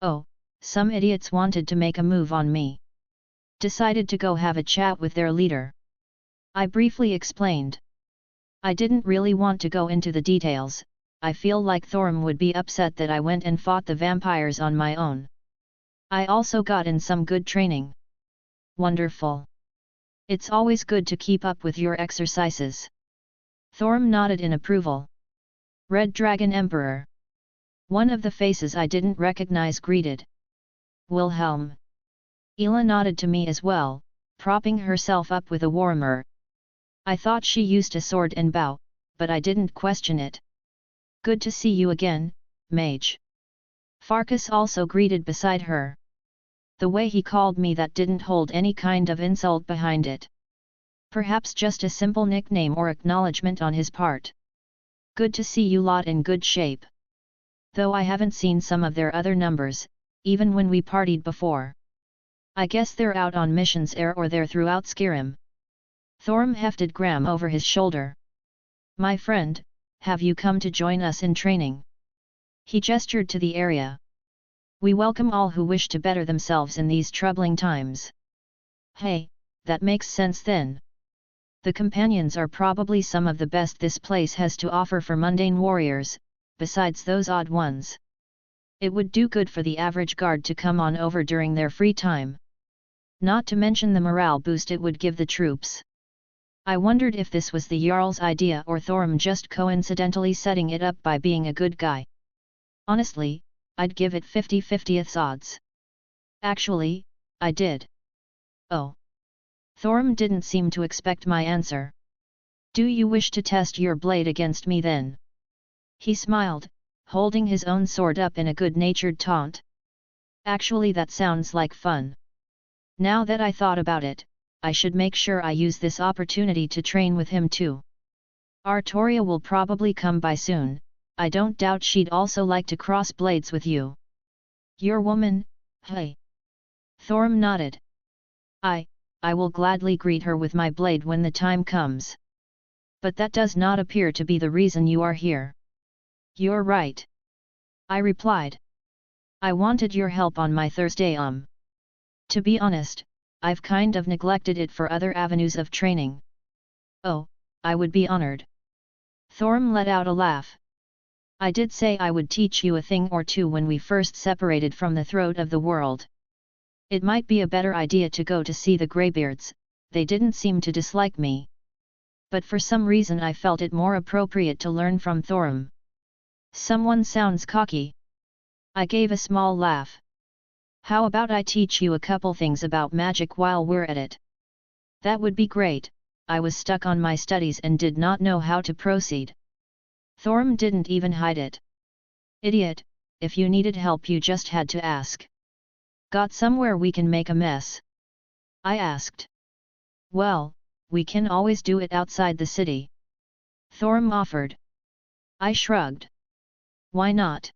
Oh, some idiots wanted to make a move on me. Decided to go have a chat with their leader. I briefly explained. I didn't really want to go into the details. I feel like Thorim would be upset that I went and fought the vampires on my own. I also got in some good training. Wonderful. It's always good to keep up with your exercises. Thorim nodded in approval. Red Dragon Emperor. One of the faces I didn't recognize greeted. Wilhelm. Ela nodded to me as well, propping herself up with a warmer. I thought she used a sword and bow, but I didn't question it. Good to see you again, mage. Farkas also greeted beside her. The way he called me that didn't hold any kind of insult behind it. Perhaps just a simple nickname or acknowledgement on his part. Good to see you lot in good shape. Though I haven't seen some of their other numbers, even when we partied before. I guess they're out on missions or they're throughout Skyrim. Thorim hefted Graham over his shoulder. My friend, have you come to join us in training? He gestured to the area. We welcome all who wish to better themselves in these troubling times. Hey, that makes sense then. The companions are probably some of the best this place has to offer for mundane warriors, besides those odd ones. It would do good for the average guard to come on over during their free time. Not to mention the morale boost it would give the troops. I wondered if this was the Jarl's idea or Thorim just coincidentally setting it up by being a good guy. Honestly, I'd give it 50-50 odds. Actually, I did. Oh. Thorim didn't seem to expect my answer. Do you wish to test your blade against me then? He smiled, holding his own sword up in a good-natured taunt. Actually, that sounds like fun. Now that I thought about it, I should make sure I use this opportunity to train with him too. Artoria will probably come by soon, I don't doubt she'd also like to cross blades with you. Your woman, hey. Thorim nodded. I will gladly greet her with my blade when the time comes. But that does not appear to be the reason you are here. You're right, I replied. I wanted your help on my Thursday. To be honest, I've kind of neglected it for other avenues of training. Oh, I would be honored. Thorm let out a laugh. I did say I would teach you a thing or two when we first separated from the throat of the world. It might be a better idea to go to see the Greybeards, they didn't seem to dislike me. But for some reason I felt it more appropriate to learn from Thorm. Someone sounds cocky. I gave a small laugh. How about I teach you a couple things about magic while we're at it? That would be great. I was stuck on my studies and did not know how to proceed. Thorm didn't even hide it. Idiot, if you needed help you just had to ask. Got somewhere we can make a mess? I asked. Well, we can always do it outside the city. Thorm offered. I shrugged. Why not?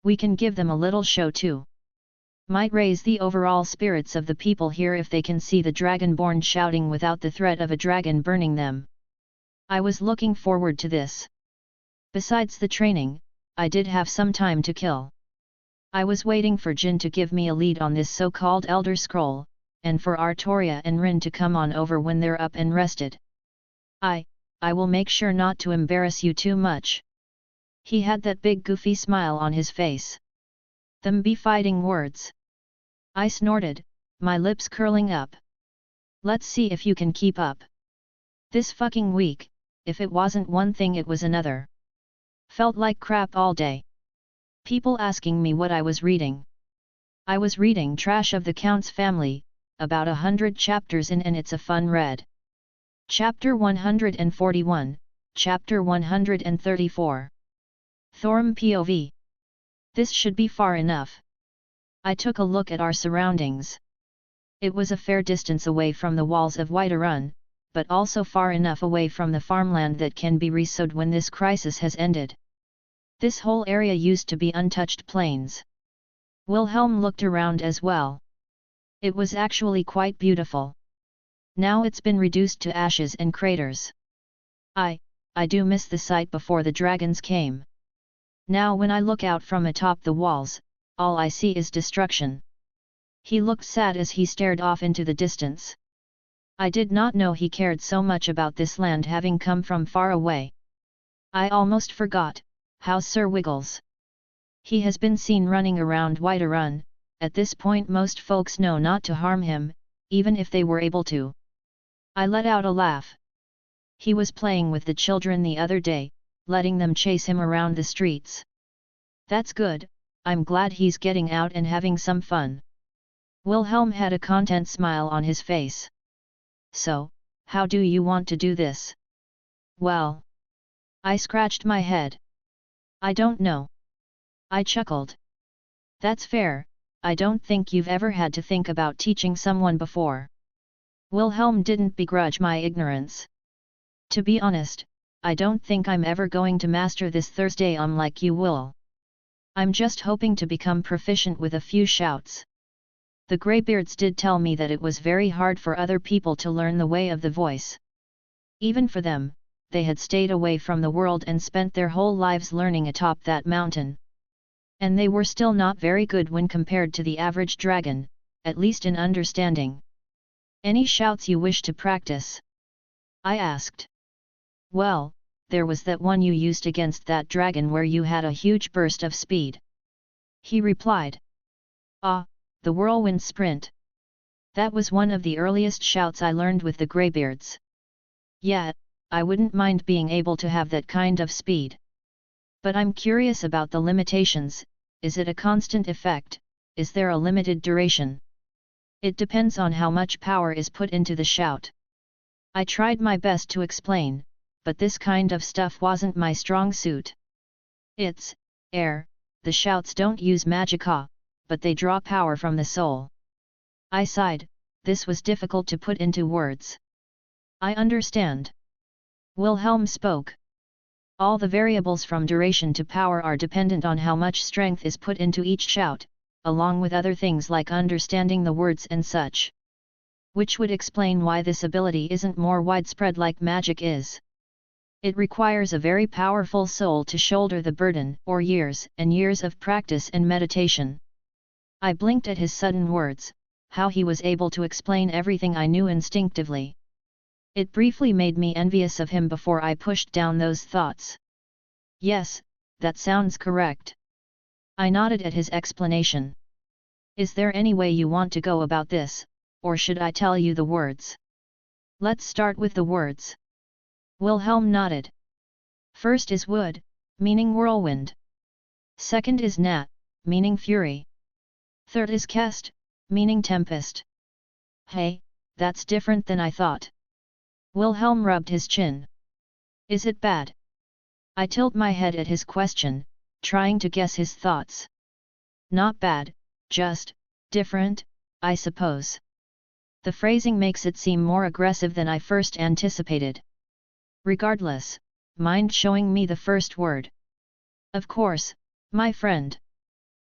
We can give them a little show too. Might raise the overall spirits of the people here if they can see the Dragonborn shouting without the threat of a dragon burning them. I was looking forward to this. Besides the training, I did have some time to kill. I was waiting for Jin to give me a lead on this so-called Elder Scroll, and for Artoria and Rin to come on over when they're up and rested. I will make sure not to embarrass you too much. He had that big goofy smile on his face. Them be fighting words. I snorted, my lips curling up. Let's see if you can keep up. This fucking week, if it wasn't one thing it was another. Felt like crap all day. People asking me what I was reading. I was reading Trash of the Count's Family, about 100 chapters in, and it's a fun read. Chapter 141, Chapter 134. Thorm POV. This should be far enough. I took a look at our surroundings. It was a fair distance away from the walls of Whiterun, but also far enough away from the farmland that can be resowed when this crisis has ended. This whole area used to be untouched plains. Wilhelm looked around as well. It was actually quite beautiful. Now it's been reduced to ashes and craters. I do miss the sight before the dragons came. Now when I look out from atop the walls, all I see is destruction. He looked sad as he stared off into the distance. I did not know he cared so much about this land having come from far away. I almost forgot, how Sir Wiggles. He has been seen running around Whiterun. At this point most folks know not to harm him, even if they were able to. I let out a laugh. He was playing with the children the other day, letting them chase him around the streets. That's good, I'm glad he's getting out and having some fun. Wilhelm had a content smile on his face. So, how do you want to do this? Well, I scratched my head. I don't know. I chuckled. That's fair, I don't think you've ever had to think about teaching someone before. Wilhelm didn't begrudge my ignorance. To be honest, I don't think I'm ever going to master this Thursday like you will. I'm just hoping to become proficient with a few shouts. The Greybeards did tell me that it was very hard for other people to learn the way of the voice. Even for them, they had stayed away from the world and spent their whole lives learning atop that mountain. And they were still not very good when compared to the average dragon, at least in understanding. Any shouts you wish to practice? I asked. Well, there was that one you used against that dragon where you had a huge burst of speed. He replied. Ah, the whirlwind sprint. That was one of the earliest shouts I learned with the Greybeards. Yeah, I wouldn't mind being able to have that kind of speed. But I'm curious about the limitations. Is it a constant effect? Is there a limited duration? It depends on how much power is put into the shout. I tried my best to explain, but this kind of stuff wasn't my strong suit. It's air, the shouts don't use magicka, but they draw power from the soul. I sighed, this was difficult to put into words. I understand. Wilhelm spoke. All the variables from duration to power are dependent on how much strength is put into each shout, along with other things like understanding the words and such. Which would explain why this ability isn't more widespread like magic is. It requires a very powerful soul to shoulder the burden, or years and years of practice and meditation. I blinked at his sudden words, how he was able to explain everything I knew instinctively. It briefly made me envious of him before I pushed down those thoughts. Yes, that sounds correct. I nodded at his explanation. Is there any way you want to go about this, or should I tell you the words? Let's start with the words. Wilhelm nodded. First is wood, meaning whirlwind. Second is nat, meaning fury. Third is kest, meaning tempest. Hey, that's different than I thought. Wilhelm rubbed his chin. Is it bad? I tilt my head at his question, trying to guess his thoughts. Not bad, just different, I suppose. The phrasing makes it seem more aggressive than I first anticipated. Regardless, mind showing me the first word? Of course, my friend.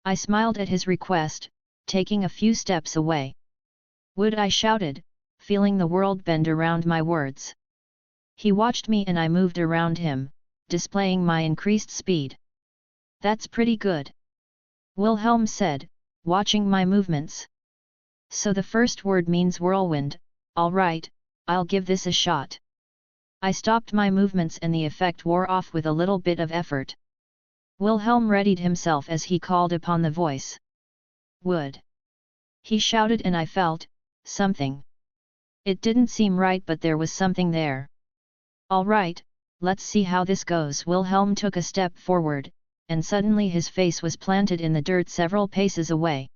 I smiled at his request, taking a few steps away. Would I shouted, feeling the world bend around my words. He watched me and I moved around him, displaying my increased speed. That's pretty good. Wilhelm said, watching my movements. So the first word means whirlwind, all right, I'll give this a shot. I stopped my movements and the effect wore off with a little bit of effort. Wilhelm readied himself as he called upon the voice. Wood. He shouted and I felt something. It didn't seem right, but there was something there. All right, let's see how this goes. Wilhelm took a step forward, and suddenly his face was planted in the dirt several paces away.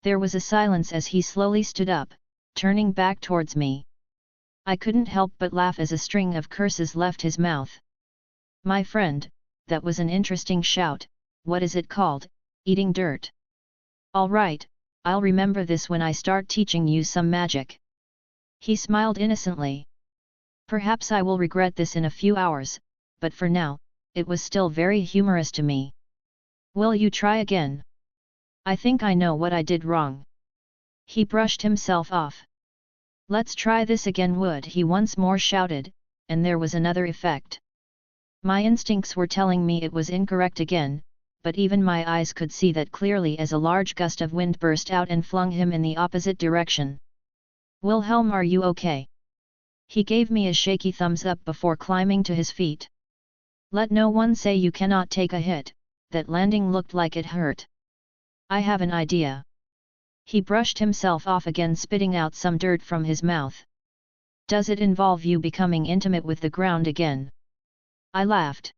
There was a silence as he slowly stood up, turning back towards me. I couldn't help but laugh as a string of curses left his mouth. My friend, that was an interesting shout. What is it called? Eating dirt. All right, I'll remember this when I start teaching you some magic. He smiled innocently. Perhaps I will regret this in a few hours, but for now, it was still very humorous to me. Will you try again? I think I know what I did wrong. He brushed himself off. Let's try this again, would he once more shouted, and there was another effect. My instincts were telling me it was incorrect again, but even my eyes could see that clearly as a large gust of wind burst out and flung him in the opposite direction. Wilhelm, are you okay? He gave me a shaky thumbs up before climbing to his feet. Let no one say you cannot take a hit, that landing looked like it hurt. I have an idea. He brushed himself off again, spitting out some dirt from his mouth. Does it involve you becoming intimate with the ground again? I laughed.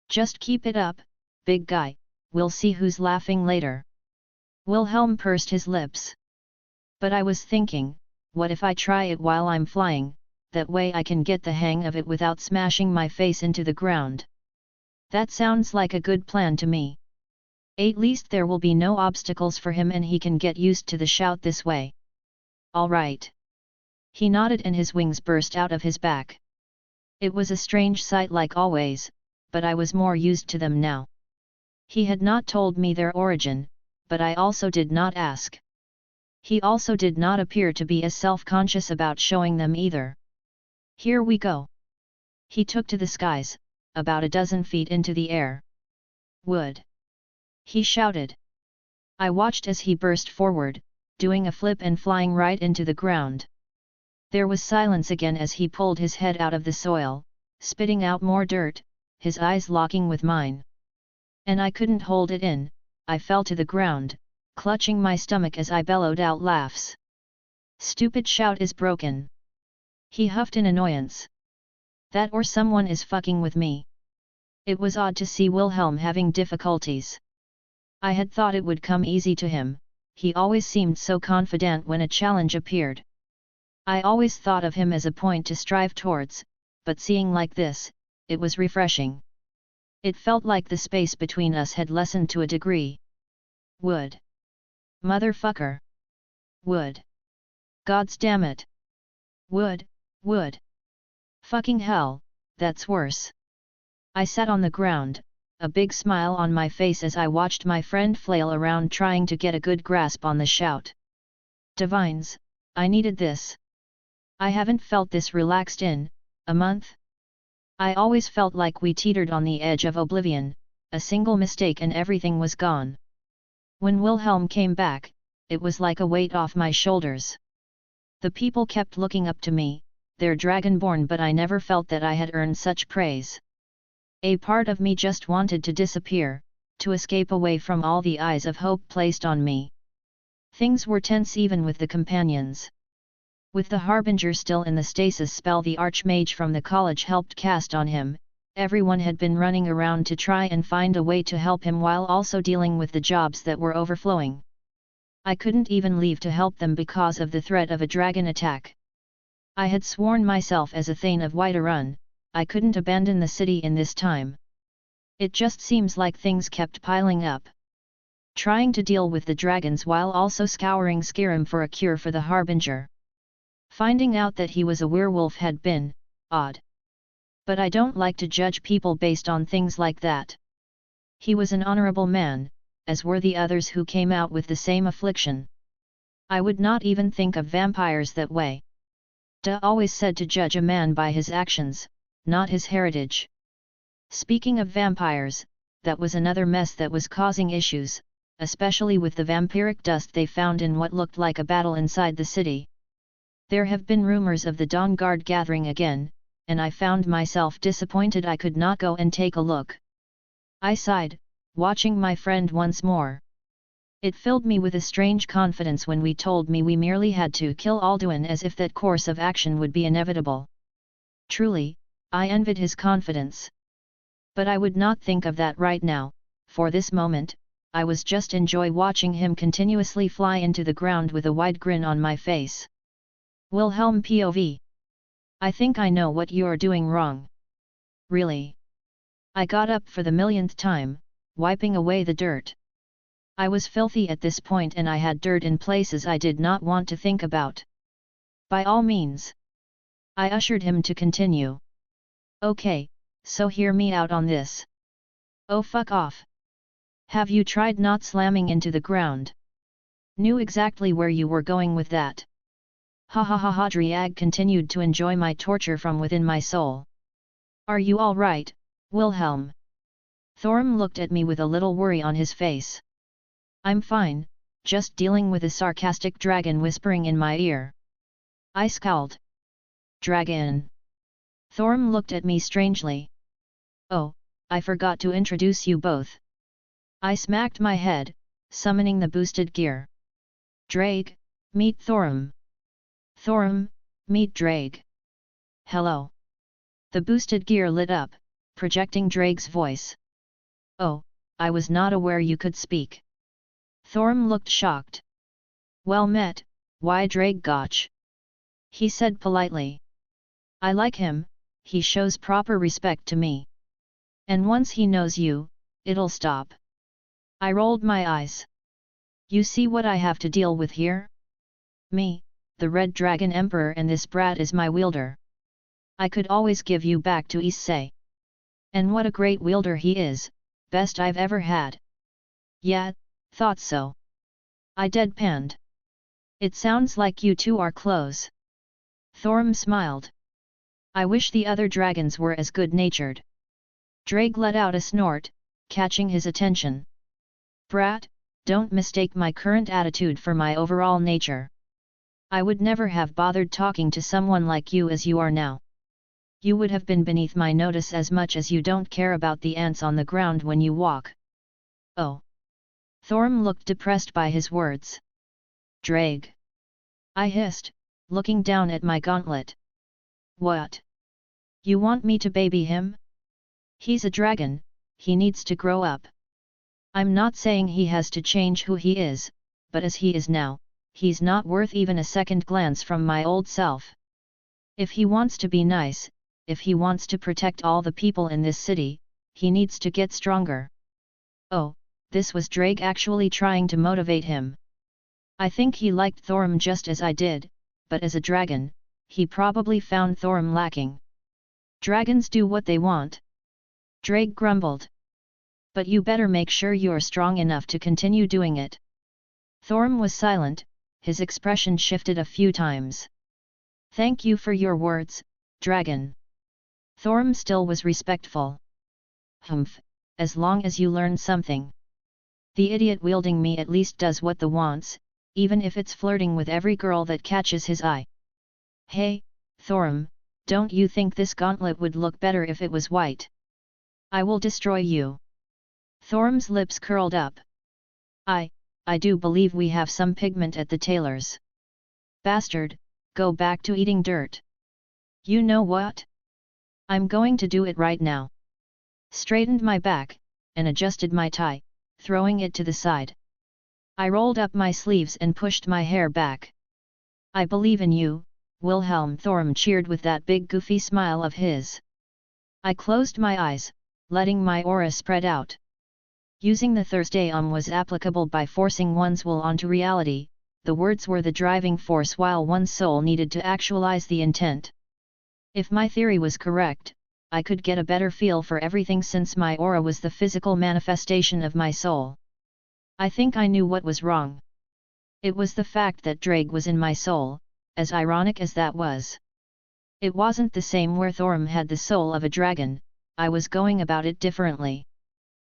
Just keep it up, big guy, we'll see who's laughing later. Wilhelm pursed his lips. But I was thinking, what if I try it while I'm flying, that way I can get the hang of it without smashing my face into the ground. That sounds like a good plan to me. At least there will be no obstacles for him and he can get used to the shout this way. All right. He nodded and his wings burst out of his back. It was a strange sight like always, but I was more used to them now. He had not told me their origin, but I also did not ask. He also did not appear to be as self-conscious about showing them either. Here we go. He took to the skies, about a dozen feet into the air. Wood. He shouted. I watched as he burst forward, doing a flip and flying right into the ground. There was silence again as he pulled his head out of the soil, spitting out more dirt, his eyes locking with mine. And I couldn't hold it in, I fell to the ground, clutching my stomach as I bellowed out laughs. Stupid shout is broken. He huffed in annoyance. That or someone is fucking with me. It was odd to see Wilhelm having difficulties. I had thought it would come easy to him, he always seemed so confident when a challenge appeared. I always thought of him as a point to strive towards, but seeing like this, it was refreshing. It felt like the space between us had lessened to a degree. Wood. Motherfucker. Wood. Gods damn it. Wood. Fucking hell, that's worse. I sat on the ground, a big smile on my face as I watched my friend flail around trying to get a good grasp on the shout. Divines, I needed this. I haven't felt this relaxed in a month. I always felt like we teetered on the edge of oblivion, a single mistake and everything was gone. When Wilhelm came back, it was like a weight off my shoulders. The people kept looking up to me, they're dragonborn, but I never felt that I had earned such praise. A part of me just wanted to disappear, to escape away from all the eyes of hope placed on me. Things were tense even with the companions. With the Harbinger still in the stasis spell the Archmage from the college helped cast on him, everyone had been running around to try and find a way to help him while also dealing with the jobs that were overflowing. I couldn't even leave to help them because of the threat of a dragon attack. I had sworn myself as a Thane of Whiterun, I couldn't abandon the city in this time. It just seems like things kept piling up. Trying to deal with the dragons while also scouring Skyrim for a cure for the Harbinger. Finding out that he was a werewolf had been odd. But I don't like to judge people based on things like that. He was an honorable man, as were the others who came out with the same affliction. I would not even think of vampires that way. Da always said to judge a man by his actions, not his heritage. Speaking of vampires, that was another mess that was causing issues, especially with the vampiric dust they found in what looked like a battle inside the city. There have been rumors of the Dawn Guard gathering again, and I found myself disappointed I could not go and take a look. I sighed, watching my friend once more. It filled me with a strange confidence when we told me we merely had to kill Alduin, as if that course of action would be inevitable. Truly, I envied his confidence. But I would not think of that right now, for this moment, I was just enjoy watching him continuously fly into the ground with a wide grin on my face. Wilhelm POV. I think I know what you're doing wrong. Really? I got up for the millionth time, wiping away the dirt. I was filthy at this point and I had dirt in places I did not want to think about. By all means. I ushered him to continue. Okay, so hear me out on this. Oh, fuck off. Have you tried not slamming into the ground? Knew exactly where you were going with that. Ha ha ha ha. Driag continued to enjoy my torture from within my soul. Are you all right, Wilhelm? Thorim looked at me with a little worry on his face. I'm fine, just dealing with a sarcastic dragon whispering in my ear. I scowled. Dragon. Thorim looked at me strangely. Oh, I forgot to introduce you both. I smacked my head, summoning the boosted gear. Drake, meet Thorim. Thorim, meet Drake. Hello. The boosted gear lit up, projecting Drake's voice. Oh, I was not aware you could speak. Thorim looked shocked. Well met, why Drake Gotch? He said politely. I like him, he shows proper respect to me. And once he knows you, it'll stop. I rolled my eyes. You see what I have to deal with here? Me, the Red Dragon Emperor, and this brat is my wielder. I could always give you back to Issei. And what a great wielder he is, best I've ever had. Yeah, thought so. I deadpanned. It sounds like you two are close. Thorim smiled. I wish the other dragons were as good-natured. Drake let out a snort, catching his attention. Brat, don't mistake my current attitude for my overall nature. I would never have bothered talking to someone like you as you are now. You would have been beneath my notice as much as you don't care about the ants on the ground when you walk. Oh. Thorim looked depressed by his words. Drake. I hissed, looking down at my gauntlet. What? You want me to baby him? He's a dragon, he needs to grow up. I'm not saying he has to change who he is, but as he is now, he's not worth even a second glance from my old self. If he wants to be nice, if he wants to protect all the people in this city, he needs to get stronger. Oh, this was Drake actually trying to motivate him. I think he liked Thorim just as I did, but as a dragon, he probably found Thorim lacking. Dragons do what they want. Drake grumbled. But you better make sure you're strong enough to continue doing it. Thorim was silent, his expression shifted a few times. Thank you for your words, dragon. Thorm still was respectful. Humph, as long as you learn something. The idiot wielding me at least does what the wants, even if it's flirting with every girl that catches his eye. Hey, Thorm, don't you think this gauntlet would look better if it was white? I will destroy you. Thorm's lips curled up. I do believe we have some pigment at the tailor's. Bastard, go back to eating dirt. You know what? I'm going to do it right now. Straightened my back, and adjusted my tie, throwing it to the side. I rolled up my sleeves and pushed my hair back. I believe in you, Wilhelm. Thorm cheered with that big goofy smile of his. I closed my eyes, letting my aura spread out. Using the Thursday was applicable by forcing one's will onto reality. The words were the driving force while one's soul needed to actualize the intent. If my theory was correct, I could get a better feel for everything since my aura was the physical manifestation of my soul. I think I knew what was wrong. It was the fact that Drake was in my soul, as ironic as that was. It wasn't the same where Thorm had the soul of a dragon. I was going about it differently.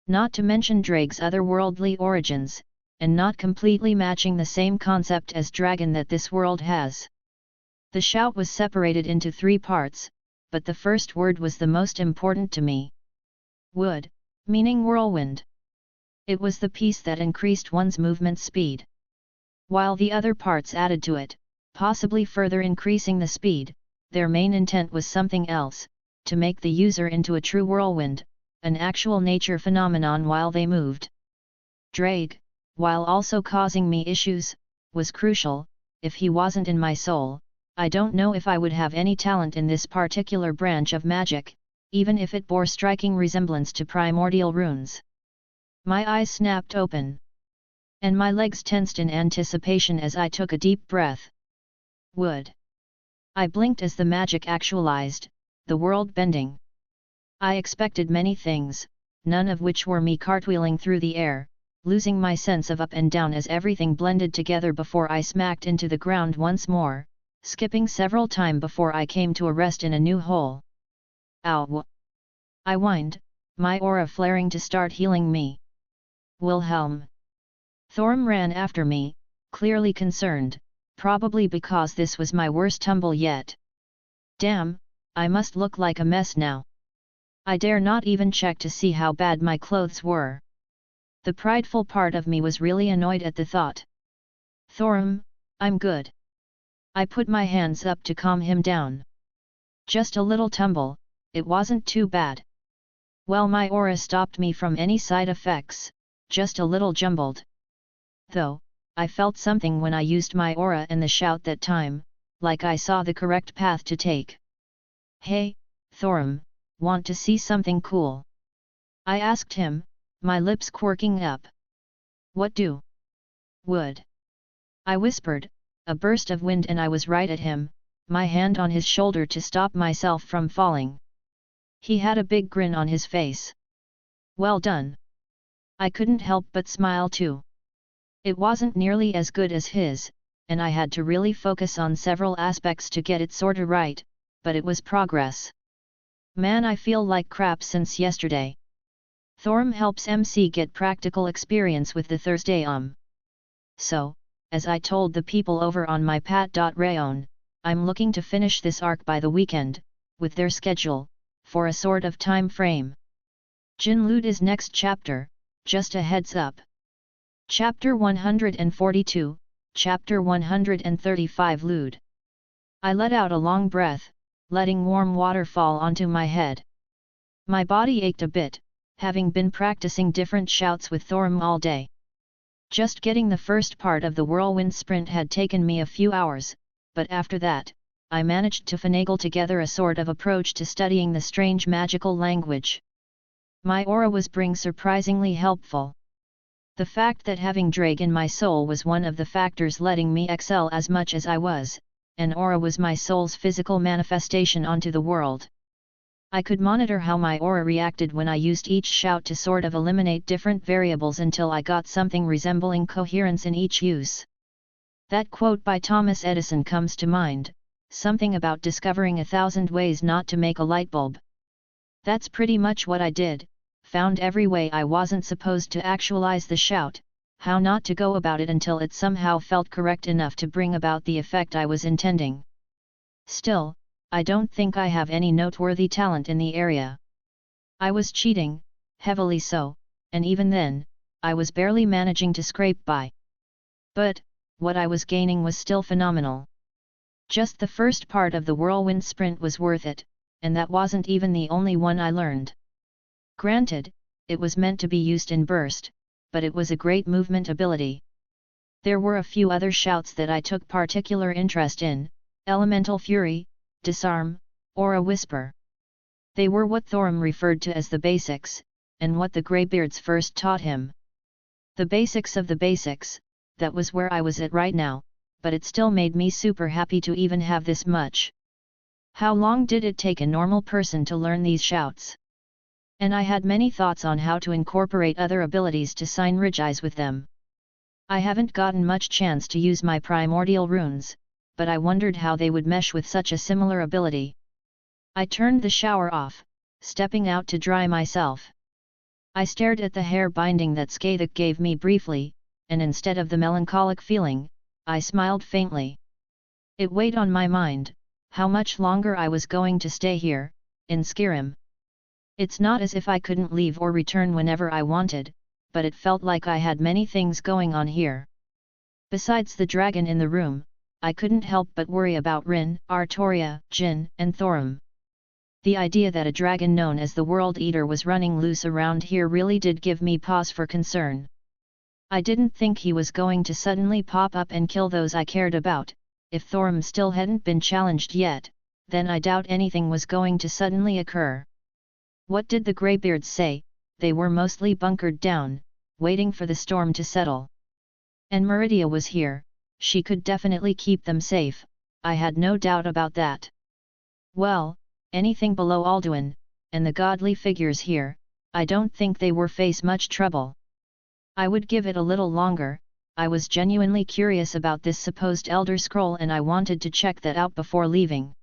Not to mention Drake's otherworldly origins, and not completely matching the same concept as dragon that this world has. The shout was separated into 3 parts, but the first word was the most important to me. Wood, meaning whirlwind. It was the piece that increased one's movement speed. While the other parts added to it, possibly further increasing the speed, their main intent was something else, to make the user into a true whirlwind, an actual nature phenomenon while they moved. Drake, while also causing me issues, was crucial. If he wasn't in my soul, I don't know if I would have any talent in this particular branch of magic, even if it bore striking resemblance to primordial runes. My eyes snapped open. And my legs tensed in anticipation as I took a deep breath. Wood. I blinked as the magic actualized, the world bending. I expected many things, none of which were me cartwheeling through the air, losing my sense of up and down as everything blended together before I smacked into the ground once more, skipping several times before I came to a rest in a new hole. Ow! I whined, my aura flaring to start healing me. Wilhelm. Thorm ran after me, clearly concerned, probably because this was my worst tumble yet. Damn, I must look like a mess now. I dare not even check to see how bad my clothes were. The prideful part of me was really annoyed at the thought. Thorm, I'm good. I put my hands up to calm him down. Just a little tumble, it wasn't too bad. Well, my aura stopped me from any side effects, just a little jumbled. Though, I felt something when I used my aura and the shout that time, like I saw the correct path to take. Hey, Thorm, want to see something cool? I asked him, my lips quirking up. What do? Wood. I whispered, a burst of wind, and I was right at him, my hand on his shoulder to stop myself from falling. He had a big grin on his face. Well done. I couldn't help but smile too. It wasn't nearly as good as his, and I had to really focus on several aspects to get it sorta right, but it was progress. Man, I feel like crap since yesterday. Thorm helps MC get practical experience with the Thursday So, as I told the people over on my pat.rayon, I'm looking to finish this arc by the weekend, with their schedule, for a sort of time frame. Jinlud is next chapter, just a heads up. Chapter 142, Chapter 135 Lewd. I let out a long breath, letting warm water fall onto my head. My body ached a bit, having been practicing different shouts with Thorm all day. Just getting the first part of the whirlwind sprint had taken me a few hours, but after that, I managed to finagle together a sort of approach to studying the strange magical language. My aura was being surprisingly helpful. The fact that having Drake in my soul was one of the factors letting me excel as much as I was, and aura was my soul's physical manifestation onto the world. I could monitor how my aura reacted when I used each shout to sort of eliminate different variables until I got something resembling coherence in each use. That quote by Thomas Edison comes to mind, something about discovering 1,000 ways not to make a light bulb, That's pretty much what I did, found every way I wasn't supposed to actualize the shout, how not to go about it until it somehow felt correct enough to bring about the effect I was intending. Still, I don't think I have any noteworthy talent in the area. I was cheating, heavily so, and even then, I was barely managing to scrape by. But, what I was gaining was still phenomenal. Just the first part of the whirlwind sprint was worth it, and that wasn't even the only one I learned. Granted, it was meant to be used in burst, but it was a great movement ability. There were a few other shouts that I took particular interest in: Elemental Fury, Disarm, Aura Whisper. They were what Thorum referred to as the basics, and what the Greybeards first taught him. The basics of the basics, that was where I was at right now, but it still made me super happy to even have this much. How long did it take a normal person to learn these shouts? And I had many thoughts on how to incorporate other abilities to synergize with them. I haven't gotten much chance to use my primordial runes, but I wondered how they would mesh with such a similar ability. I turned the shower off, stepping out to dry myself. I stared at the hair binding that Skathik gave me briefly, and instead of the melancholic feeling, I smiled faintly. It weighed on my mind, how much longer I was going to stay here, in Skyrim. It's not as if I couldn't leave or return whenever I wanted, but it felt like I had many things going on here. Besides the dragon in the room, I couldn't help but worry about Rin, Artoria, Jin, and Thorum. The idea that a dragon known as the World Eater was running loose around here really did give me pause for concern. I didn't think he was going to suddenly pop up and kill those I cared about. If Thorum still hadn't been challenged yet, then I doubt anything was going to suddenly occur. What did the Greybeards say? They were mostly bunkered down, waiting for the storm to settle. And Meridia was here, she could definitely keep them safe, I had no doubt about that. Well, anything below Alduin, and the godly figures here, I don't think they were face much trouble. I would give it a little longer. I was genuinely curious about this supposed Elder Scroll and I wanted to check that out before leaving.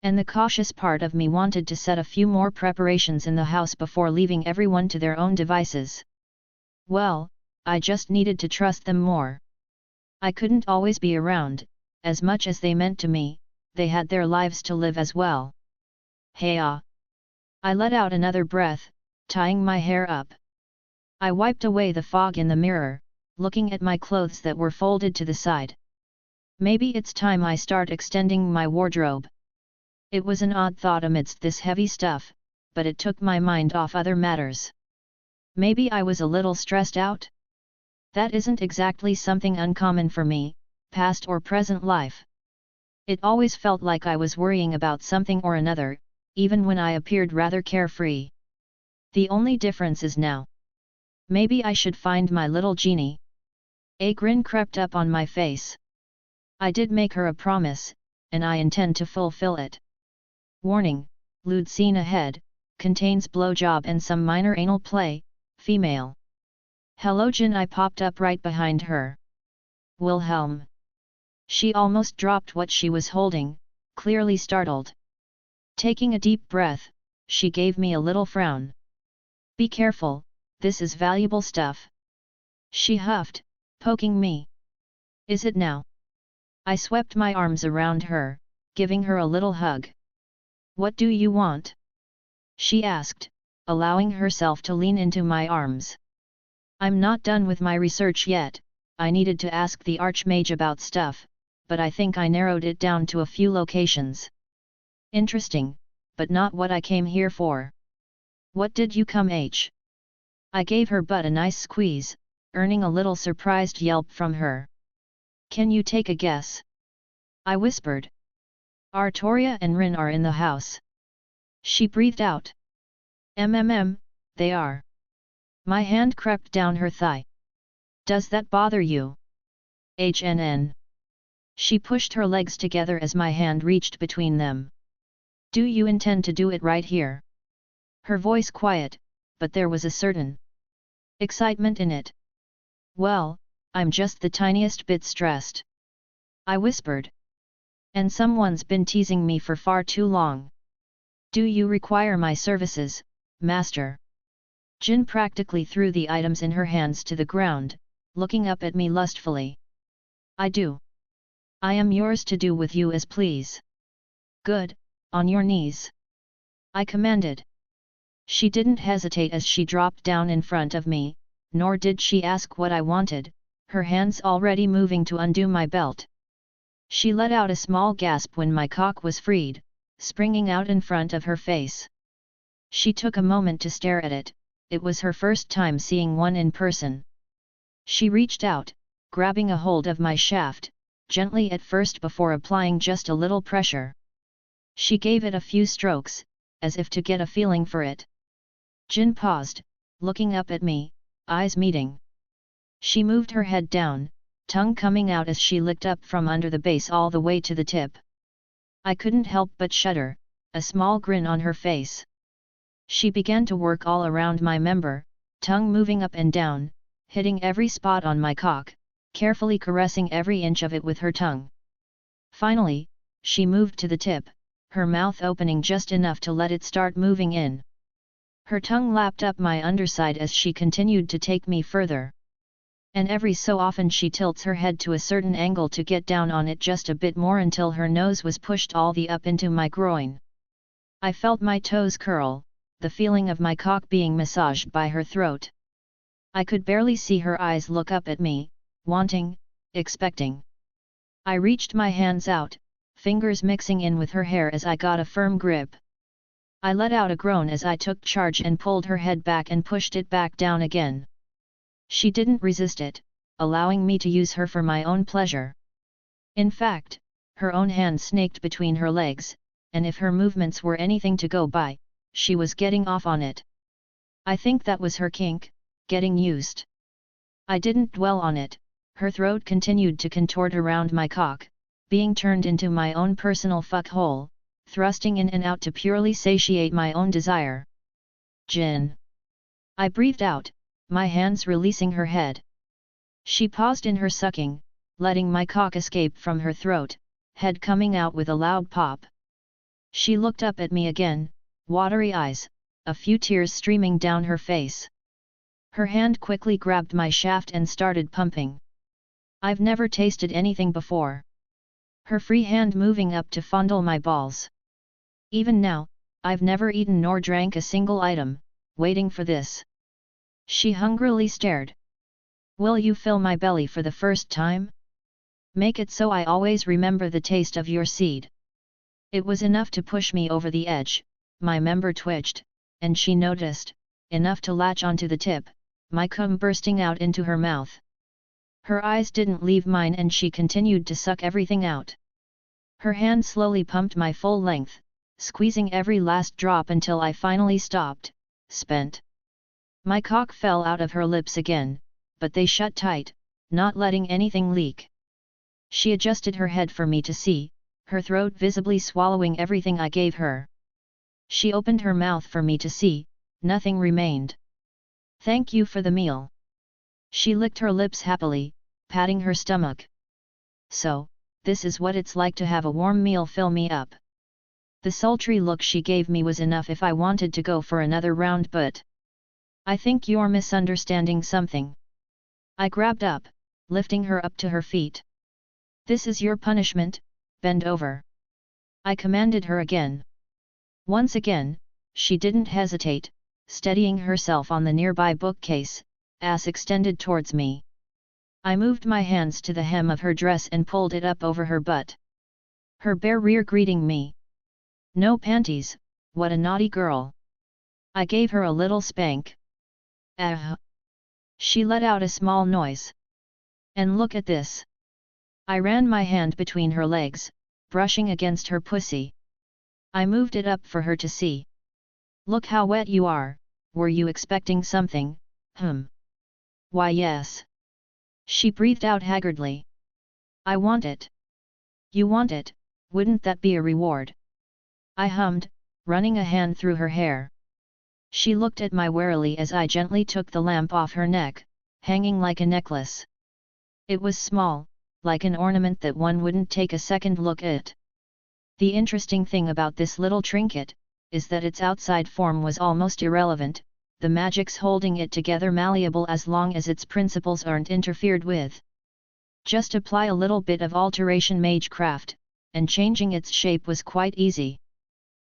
And the cautious part of me wanted to set a few more preparations in the house before leaving everyone to their own devices. Well, I just needed to trust them more. I couldn't always be around, as much as they meant to me, they had their lives to live as well. Hey-ah! I let out another breath, tying my hair up. I wiped away the fog in the mirror, looking at my clothes that were folded to the side. Maybe it's time I start extending my wardrobe. It was an odd thought amidst this heavy stuff, but it took my mind off other matters. Maybe I was a little stressed out? That isn't exactly something uncommon for me, past or present life. It always felt like I was worrying about something or another, even when I appeared rather carefree. The only difference is now. Maybe I should find my little genie. A grin crept up on my face. I did make her a promise, and I intend to fulfill it. Warning, lewd scene ahead, contains blowjob and some minor anal play, female. Hello Jin, I popped up right behind her. Wilhelm. She almost dropped what she was holding, clearly startled. Taking a deep breath, she gave me a little frown. Be careful, this is valuable stuff. She huffed, poking me. Is it now? I swept my arms around her, giving her a little hug. What do you want? She asked, allowing herself to lean into my arms. I'm not done with my research yet, I needed to ask the Archmage about stuff, but I think I narrowed it down to a few locations. Interesting, but not what I came here for. What did you come H? I gave her butt a nice squeeze, earning a little surprised yelp from her. Can you take a guess? I whispered. Artoria and Rin are in the house. She breathed out. They are. My hand crept down her thigh. Does that bother you? HNN. She pushed her legs together as my hand reached between them. Do you intend to do it right here? Her voice quiet, but there was a certain excitement in it. Well, I'm just the tiniest bit stressed. I whispered. And someone's been teasing me for far too long. Do you require my services, master? Jin practically threw the items in her hands to the ground, looking up at me lustfully. I do. I am yours to do with you as please. Good, on your knees. I commanded. She didn't hesitate as she dropped down in front of me, nor did she ask what I wanted, her hands already moving to undo my belt. She let out a small gasp when my cock was freed, springing out in front of her face. She took a moment to stare at it. It was her first time seeing one in person. She reached out, grabbing a hold of my shaft, gently at first before applying just a little pressure. She gave it a few strokes, as if to get a feeling for it. Jin paused, looking up at me, eyes meeting. She moved her head down, tongue coming out as she licked up from under the base all the way to the tip. I couldn't help but shudder, a small grin on her face. She began to work all around my member, tongue moving up and down, hitting every spot on my cock, carefully caressing every inch of it with her tongue. Finally, she moved to the tip, her mouth opening just enough to let it start moving in. Her tongue lapped up my underside as she continued to take me further. And every so often she tilts her head to a certain angle to get down on it just a bit more until her nose was pushed all the up into my groin. I felt my toes curl, the feeling of my cock being massaged by her throat. I could barely see her eyes look up at me, wanting, expecting. I reached my hands out, fingers mixing in with her hair as I got a firm grip. I let out a groan as I took charge and pulled her head back and pushed it back down again. She didn't resist it, allowing me to use her for my own pleasure. In fact, her own hand snaked between her legs, and if her movements were anything to go by, she was getting off on it. I think that was her kink, getting used. I didn't dwell on it, her throat continued to contort around my cock, being turned into my own personal fuck hole, thrusting in and out to purely satiate my own desire. Jin. I breathed out, my hands releasing her head. She paused in her sucking, letting my cock escape from her throat, head coming out with a loud pop. She looked up at me again, watery eyes, a few tears streaming down her face. Her hand quickly grabbed my shaft and started pumping. I've never tasted anything before. Her free hand moving up to fondle my balls. Even now, I've never eaten nor drank a single item, waiting for this. She hungrily stared. Will you fill my belly for the first time? Make it so I always remember the taste of your seed. It was enough to push me over the edge, my member twitched, and she noticed, enough to latch onto the tip, my cum bursting out into her mouth. Her eyes didn't leave mine and she continued to suck everything out. Her hand slowly pumped my full length, squeezing every last drop until I finally stopped, spent. My cock fell out of her lips again, but they shut tight, not letting anything leak. She adjusted her head for me to see, her throat visibly swallowing everything I gave her. She opened her mouth for me to see, nothing remained. Thank you for the meal. She licked her lips happily, patting her stomach. So, this is what it's like to have a warm meal fill me up. The sultry look she gave me was enough if I wanted to go for another round, but I think you're misunderstanding something. I grabbed up, lifting her up to her feet. This is your punishment, bend over. I commanded her again. Once again, she didn't hesitate, steadying herself on the nearby bookcase, ass extended towards me. I moved my hands to the hem of her dress and pulled it up over her butt. Her bare rear greeting me. No panties, what a naughty girl. I gave her a little spank. Ah! She let out a small noise. And look at this. I ran my hand between her legs, brushing against her pussy. I moved it up for her to see. Look how wet you are, were you expecting something, Why yes. She breathed out haggardly. I want it. You want it, wouldn't that be a reward? I hummed, running a hand through her hair. She looked at me warily as I gently took the lamp off her neck, hanging like a necklace. It was small, like an ornament that one wouldn't take a second look at. The interesting thing about this little trinket, is that its outside form was almost irrelevant, the magics holding it together malleable as long as its principles aren't interfered with. Just apply a little bit of alteration magecraft, and changing its shape was quite easy.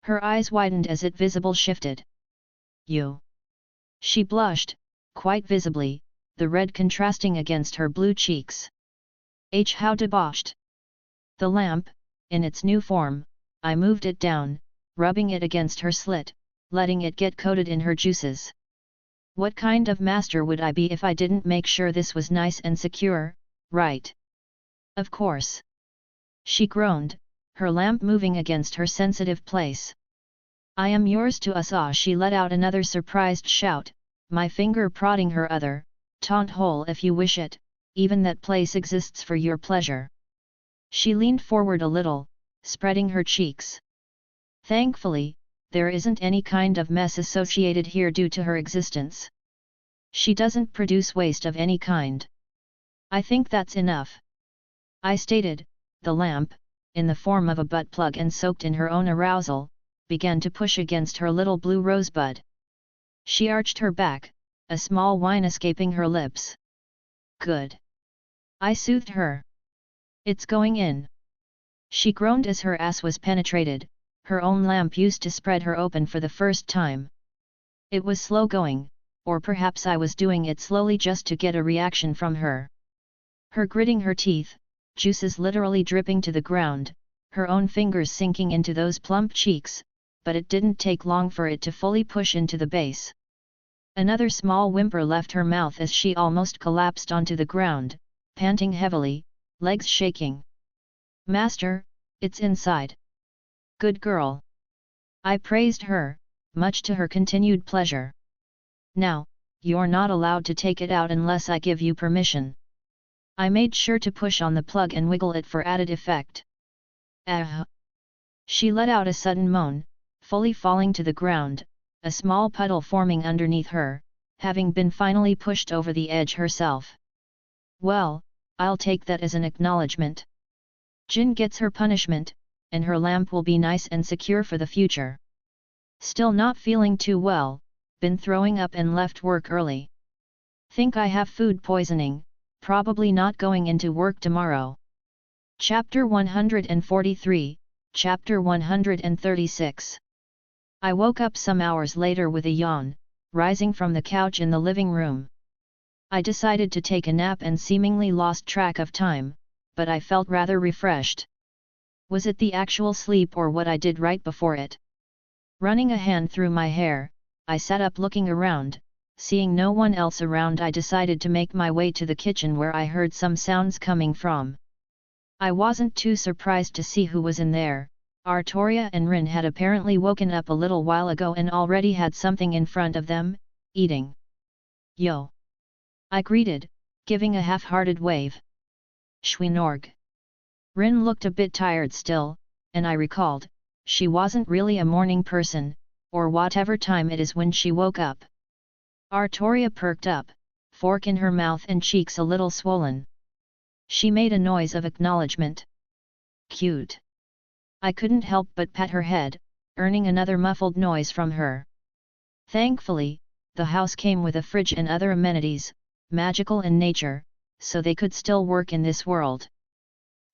Her eyes widened as it visible shifted. You. She blushed, quite visibly, the red contrasting against her blue cheeks. How debauched. The lamp, in its new form, I moved it down, rubbing it against her slit, letting it get coated in her juices. What kind of master would I be if I didn't make sure this was nice and secure, right? Of course. She groaned, her lamp moving against her sensitive place. I am yours to us. She let out another surprised shout, my finger prodding her other, taunt hole if you wish it, even that place exists for your pleasure. She leaned forward a little, spreading her cheeks. Thankfully, there isn't any kind of mess associated here due to her existence. She doesn't produce waste of any kind. I think that's enough. I stated. The lamp, in the form of a butt plug and soaked in her own arousal, began to push against her little blue rosebud. She arched her back, a small whine escaping her lips. Good. I soothed her. It's going in. She groaned as her ass was penetrated, her own lamp used to spread her open for the first time. It was slow going, or perhaps I was doing it slowly just to get a reaction from her. Her gritting her teeth, juices literally dripping to the ground, her own fingers sinking into those plump cheeks, but it didn't take long for it to fully push into the base. Another small whimper left her mouth as she almost collapsed onto the ground, panting heavily, legs shaking. Master, it's inside. Good girl. I praised her, much to her continued pleasure. Now, you're not allowed to take it out unless I give you permission. I made sure to push on the plug and wiggle it for added effect. Ah! She let out a sudden moan, fully falling to the ground, a small puddle forming underneath her, having been finally pushed over the edge herself. Well, I'll take that as an acknowledgement. Jin gets her punishment, and her lamp will be nice and secure for the future. Still not feeling too well, been throwing up and left work early. Think I have food poisoning, probably not going into work tomorrow. Chapter 143, Chapter 136. I woke up some hours later with a yawn, rising from the couch in the living room. I decided to take a nap and seemingly lost track of time, but I felt rather refreshed. Was it the actual sleep or what I did right before it? Running a hand through my hair, I sat up looking around. Seeing no one else around, I decided to make my way to the kitchen where I heard some sounds coming from. I wasn't too surprised to see who was in there. Artoria and Rin had apparently woken up a little while ago and already had something in front of them, eating. Yo! I greeted, giving a half-hearted wave. Schweinorg. Rin looked a bit tired still, and I recalled, she wasn't really a morning person, or whatever time it is when she woke up. Artoria perked up, fork in her mouth and cheeks a little swollen. She made a noise of acknowledgement. Cute. I couldn't help but pat her head, earning another muffled noise from her. Thankfully, the house came with a fridge and other amenities, magical in nature, so they could still work in this world.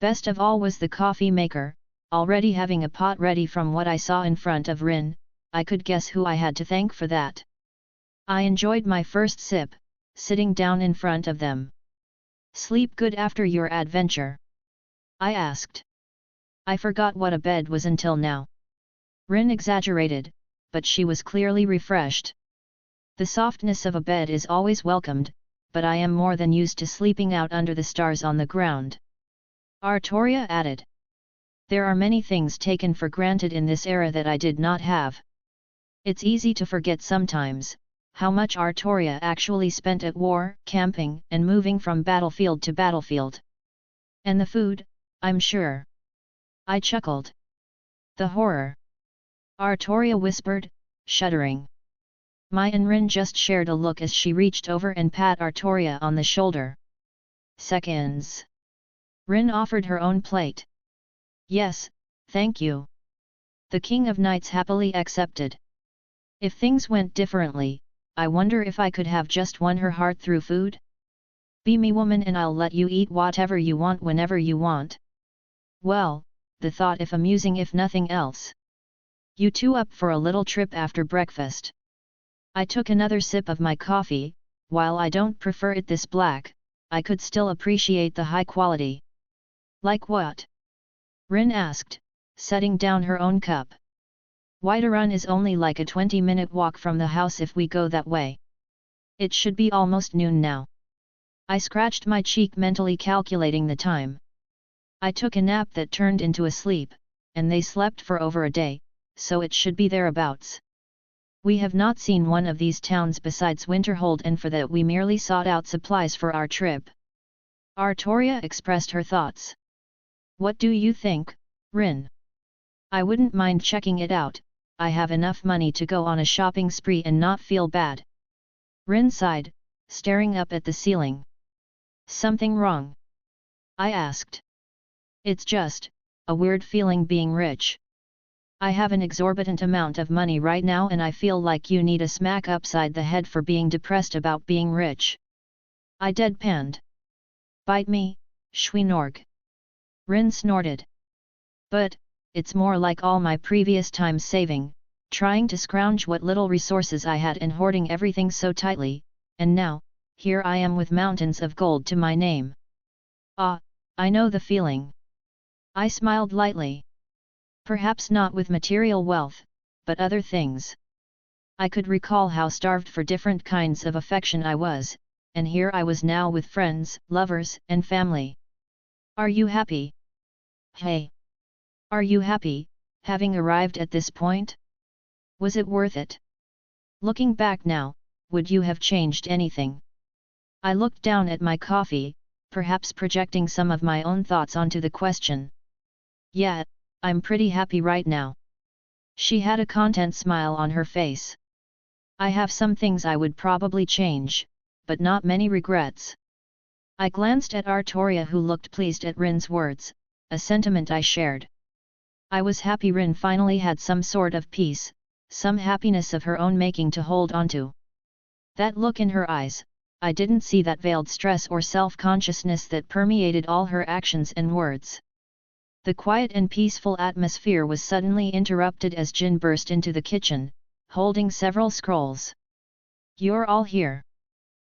Best of all was the coffee maker, already having a pot ready. From what I saw in front of Rin, I could guess who I had to thank for that. I enjoyed my first sip, sitting down in front of them. Sleep good after your adventure? I asked. I forgot what a bed was until now. Rin exaggerated, but she was clearly refreshed. The softness of a bed is always welcomed, but I am more than used to sleeping out under the stars on the ground. Artoria added. There are many things taken for granted in this era that I did not have. It's easy to forget sometimes how much Artoria actually spent at war, camping, and moving from battlefield to battlefield. And the food, I'm sure. I chuckled. The horror. Artoria whispered, shuddering. Mai and Rin just shared a look as she reached over and pat Artoria on the shoulder. Seconds. Rin offered her own plate. Yes, thank you. The King of Knights happily accepted. If things went differently, I wonder if I could have just won her heart through food? Be me woman and I'll let you eat whatever you want whenever you want. Well, the thought if amusing if nothing else. You two up for a little trip after breakfast? I took another sip of my coffee. While I don't prefer it this black, I could still appreciate the high quality. Like what? Rin asked, setting down her own cup. Whiterun is only like a 20-minute walk from the house if we go that way. It should be almost noon now. I scratched my cheek mentally calculating the time. I took a nap that turned into a sleep, and they slept for over a day, so it should be thereabouts. We have not seen one of these towns besides Winterhold, and for that we merely sought out supplies for our trip. Artoria expressed her thoughts. What do you think, Rin? I wouldn't mind checking it out. I have enough money to go on a shopping spree and not feel bad. Rin sighed, staring up at the ceiling. Something wrong? I asked. It's just a weird feeling being rich. I have an exorbitant amount of money right now and I feel like you need a smack upside the head for being depressed about being rich. I deadpanned. Bite me, Schweinorg. Rin snorted. But, it's more like all my previous time saving, trying to scrounge what little resources I had and hoarding everything so tightly, and now, here I am with mountains of gold to my name. Ah, I know the feeling. I smiled lightly. Perhaps not with material wealth, but other things. I could recall how starved for different kinds of affection I was, and here I was now with friends, lovers, and family. Are you happy? Hey! Are you happy, having arrived at this point? Was it worth it? Looking back now, would you have changed anything? I looked down at my coffee, perhaps projecting some of my own thoughts onto the question. Yeah, I'm pretty happy right now. She had a content smile on her face. I have some things I would probably change, but not many regrets. I glanced at Artoria, who looked pleased at Rin's words, a sentiment I shared. I was happy Rin finally had some sort of peace, some happiness of her own making to hold onto. That look in her eyes, I didn't see that veiled stress or self-consciousness that permeated all her actions and words. The quiet and peaceful atmosphere was suddenly interrupted as Jin burst into the kitchen, holding several scrolls. You're all here!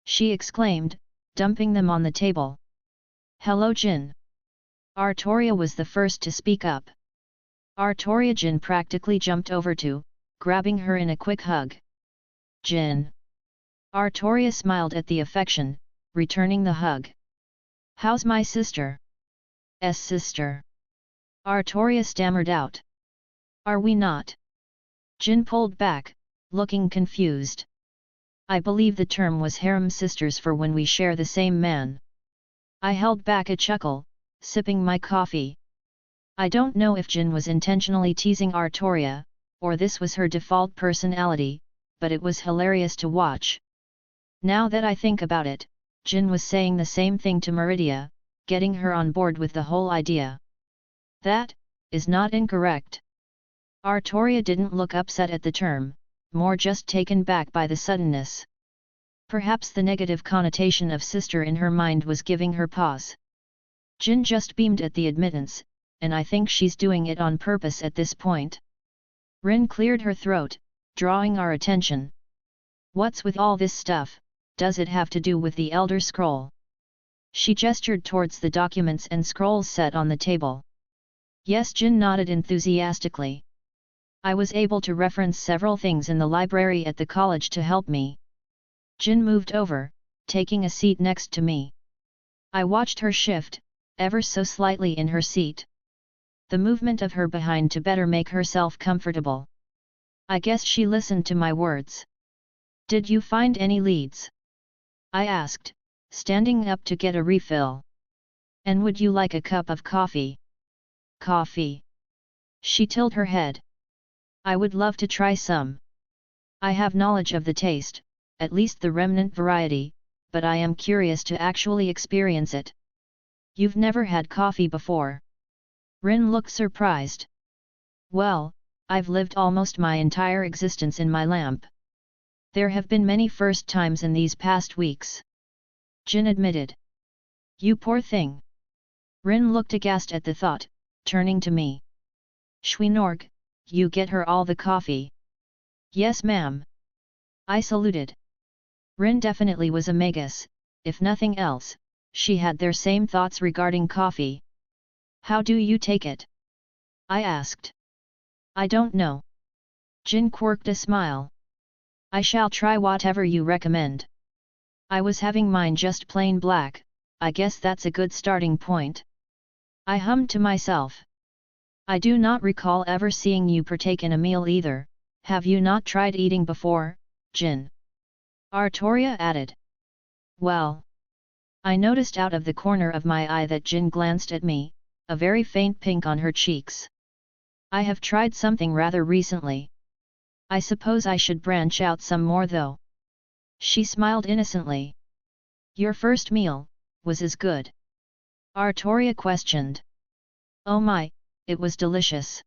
She exclaimed, dumping them on the table. Hello Jin! Artoria was the first to speak up. Artoria Jin practically jumped over to, grabbing her in a quick hug. Jin! Artoria smiled at the affection, returning the hug. How's my sister? Sister? Artoria stammered out. Are we not? Jin pulled back, looking confused. I believe the term was harem sisters for when we share the same man. I held back a chuckle, sipping my coffee. I don't know if Jin was intentionally teasing Artoria, or this was her default personality, but it was hilarious to watch. Now that I think about it, Jin was saying the same thing to Meridia, getting her on board with the whole idea. That is not incorrect. Artoria didn't look upset at the term, more just taken back by the suddenness. Perhaps the negative connotation of sister in her mind was giving her pause. Jin just beamed at the admittance, and I think she's doing it on purpose at this point. Rin cleared her throat, drawing our attention. What's with all this stuff? Does it have to do with the Elder Scroll? She gestured towards the documents and scrolls set on the table. Yes, Jin nodded enthusiastically. I was able to reference several things in the library at the college to help me. Jin moved over, taking a seat next to me. I watched her shift, ever so slightly in her seat. The movement of her behind to better make herself comfortable. I guess she listened to my words. Did you find any leads? I asked, standing up to get a refill. And would you like a cup of coffee? Coffee? She tilted her head. I would love to try some. I have knowledge of the taste, at least the remnant variety, but I am curious to actually experience it. You've never had coffee before? Rin looked surprised. Well, I've lived almost my entire existence in my lamp. There have been many first times in these past weeks. Jin admitted. You poor thing. Rin looked aghast at the thought, turning to me. Shwinorg, you get her all the coffee. Yes ma'am. I saluted. Rin definitely was a magus, if nothing else, she had their same thoughts regarding coffee. How do you take it? I asked. I don't know. Jin quirked a smile. I shall try whatever you recommend. I was having mine just plain black, I guess that's a good starting point. I hummed to myself. I do not recall ever seeing you partake in a meal either, have you not tried eating before, Jin? Artoria added. Well. I noticed out of the corner of my eye that Jin glanced at me, a very faint pink on her cheeks. I have tried something rather recently. I suppose I should branch out some more though. She smiled innocently. Your first meal, was as good? Artoria questioned. Oh my, it was delicious.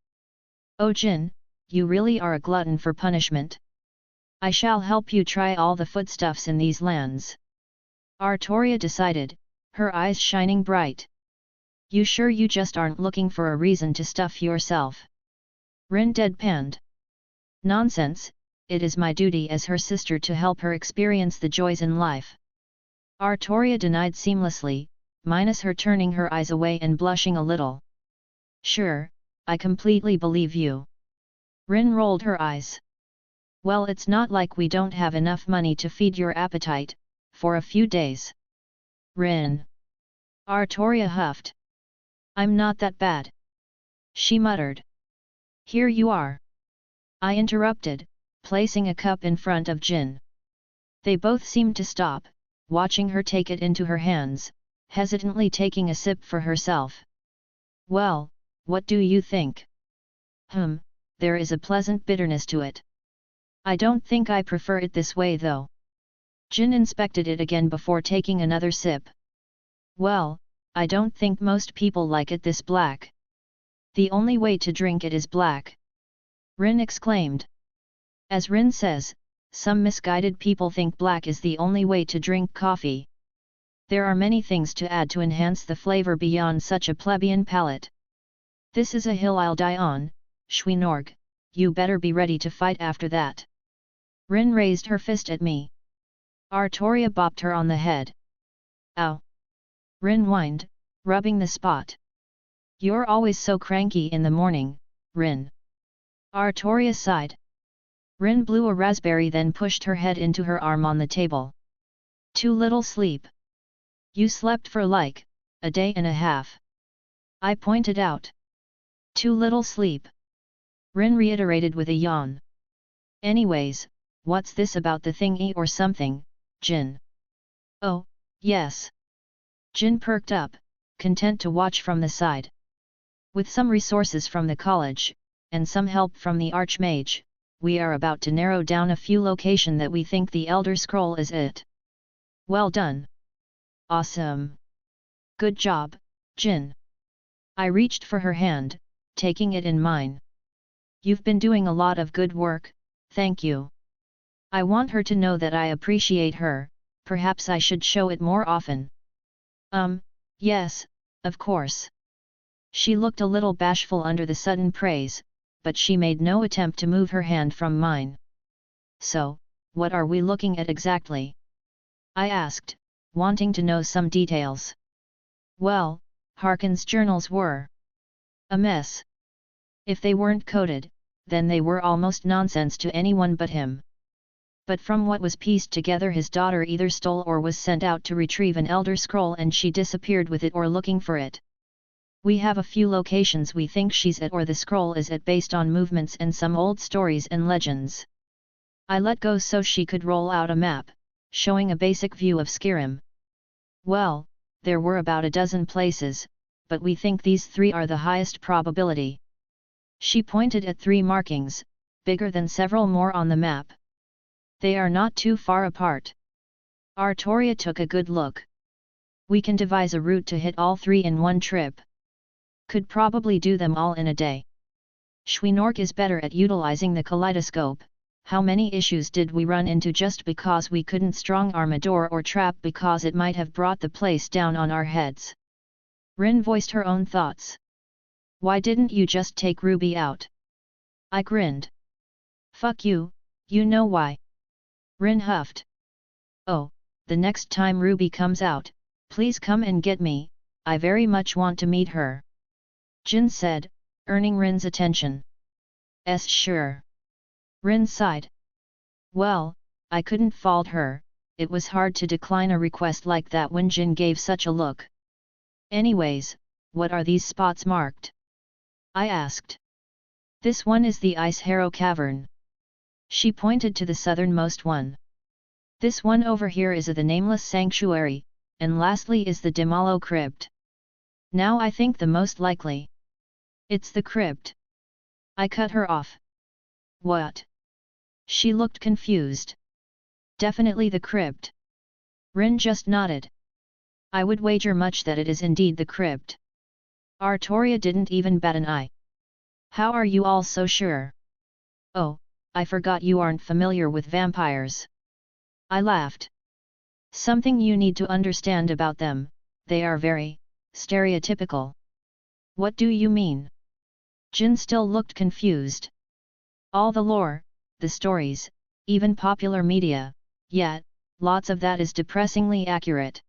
Oh Jin, you really are a glutton for punishment. I shall help you try all the foodstuffs in these lands. Artoria decided, her eyes shining bright. You sure you just aren't looking for a reason to stuff yourself? Rin deadpanned. Nonsense, it is my duty as her sister to help her experience the joys in life. Artoria denied seamlessly, minus her turning her eyes away and blushing a little. Sure, I completely believe you. Rin rolled her eyes. Well, it's not like we don't have enough money to feed your appetite, for a few days. Rin. Artoria huffed. I'm not that bad. She muttered. Here you are. I interrupted, placing a cup in front of Jin. They both seemed to stop, watching her take it into her hands, hesitantly taking a sip for herself. Well, what do you think? There is a pleasant bitterness to it. I don't think I prefer it this way though. Jin inspected it again before taking another sip. Well, I don't think most people like it this black. The only way to drink it is black. Rin exclaimed. As Rin says, some misguided people think black is the only way to drink coffee. There are many things to add to enhance the flavor beyond such a plebeian palate. This is a hill I'll die on, Shwinorg, you better be ready to fight after that. Rin raised her fist at me. Artoria bopped her on the head. Ow! Rin whined, rubbing the spot. You're always so cranky in the morning, Rin. Artoria sighed. Rin blew a raspberry, then pushed her head into her arm on the table. Too little sleep. You slept for like a day and a half. I pointed out. Too little sleep. Rin reiterated with a yawn. Anyways, what's this about the thingy or something, Jin? Oh, yes. Jin perked up, content to watch from the side. With some resources from the college, and some help from the Archmage, we are about to narrow down a few location that we think the Elder Scroll is it. Well done. Awesome. Good job, Jin. I reached for her hand, taking it in mine. You've been doing a lot of good work, thank you. I want her to know that I appreciate her, perhaps I should show it more often. Yes, of course. She looked a little bashful under the sudden praise, but she made no attempt to move her hand from mine. So, what are we looking at exactly? I asked, wanting to know some details. Well, Harkin's journals were a mess. If they weren't coded, then they were almost nonsense to anyone but him. But from what was pieced together, his daughter either stole or was sent out to retrieve an Elder Scroll and she disappeared with it or looking for it. We have a few locations we think she's at or the scroll is at based on movements and some old stories and legends. I let go so she could roll out a map, showing a basic view of Skyrim. Well, there were about a dozen places, but we think these three are the highest probability. She pointed at 3 markings, bigger than several more on the map. They are not too far apart. Artoria took a good look. We can devise a route to hit all 3 in one trip. Could probably do them all in a day. Schweinork is better at utilizing the kaleidoscope. How many issues did we run into just because we couldn't strong-arm a door or trap because it might have brought the place down on our heads? Rin voiced her own thoughts. Why didn't you just take Ruby out? I grinned. Fuck you, you know why. Rin huffed. Oh, the next time Ruby comes out, please come and get me, I very much want to meet her. Jin said, earning Rin's attention. Sure. Rin sighed. Well, I couldn't fault her, it was hard to decline a request like that when Jin gave such a look. Anyways, what are these spots marked? I asked. This one is the Ice Harrow Cavern. She pointed to the southernmost one. This one over here is the Nameless Sanctuary, and lastly is the Dimalo Crypt. Now I think the most likely. It's the crypt. I cut her off. What? She looked confused. Definitely the crypt. Rin just nodded. I would wager much that it is indeed the crypt. Artoria didn't even bat an eye. How are you all so sure? Oh, I forgot you aren't familiar with vampires. I laughed. Something you need to understand about them, they are very stereotypical. What do you mean? Jin still looked confused. All the lore, the stories, even popular media, yet, lots of that is depressingly accurate.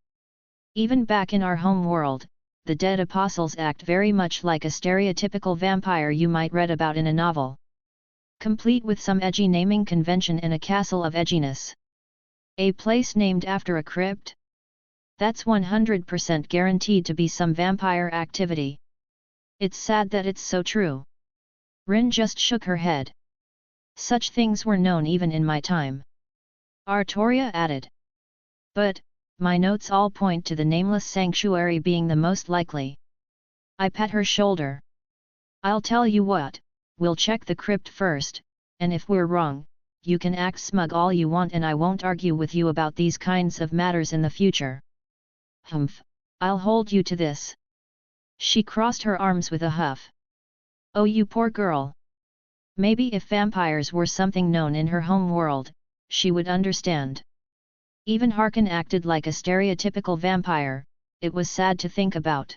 Even back in our home world, the dead apostles act very much like a stereotypical vampire you might read about in a novel. Complete with some edgy naming convention and a castle of edginess. A place named after a crypt? That's 100% guaranteed to be some vampire activity. It's sad that it's so true. Rin just shook her head. Such things were known even in my time. Artoria added. But, my notes all point to the Nameless Sanctuary being the most likely. I pat her shoulder. I'll tell you what, we'll check the crypt first, and if we're wrong, you can act smug all you want and I won't argue with you about these kinds of matters in the future. Humph, I'll hold you to this. She crossed her arms with a huff. Oh you poor girl. Maybe if vampires were something known in her home world, she would understand. Even Harkin acted like a stereotypical vampire, it was sad to think about.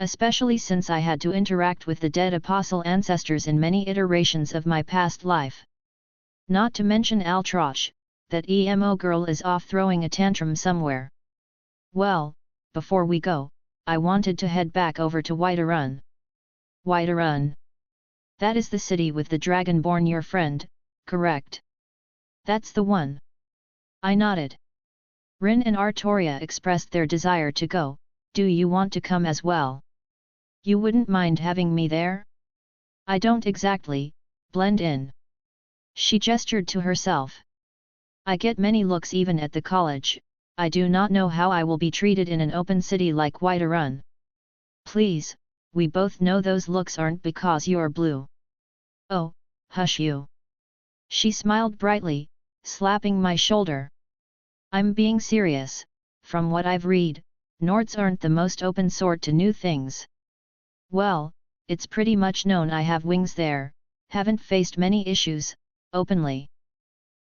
Especially since I had to interact with the dead apostle ancestors in many iterations of my past life. Not to mention Altrosh, that emo girl is off throwing a tantrum somewhere. Well, before we go, I wanted to head back over to Whiterun. Whiterun. That is the city with the dragonborn your friend, correct? That's the one. I nodded. Rin and Artoria expressed their desire to go, do you want to come as well? You wouldn't mind having me there? I don't exactly, blend in. She gestured to herself. I get many looks even at the college, I do not know how I will be treated in an open city like Whiterun. Please, we both know those looks aren't because you're blue. Oh, hush you. She smiled brightly, slapping my shoulder. I'm being serious, from what I've read, Nords aren't the most open sort to new things. Well, it's pretty much known I have wings there, haven't faced many issues, openly.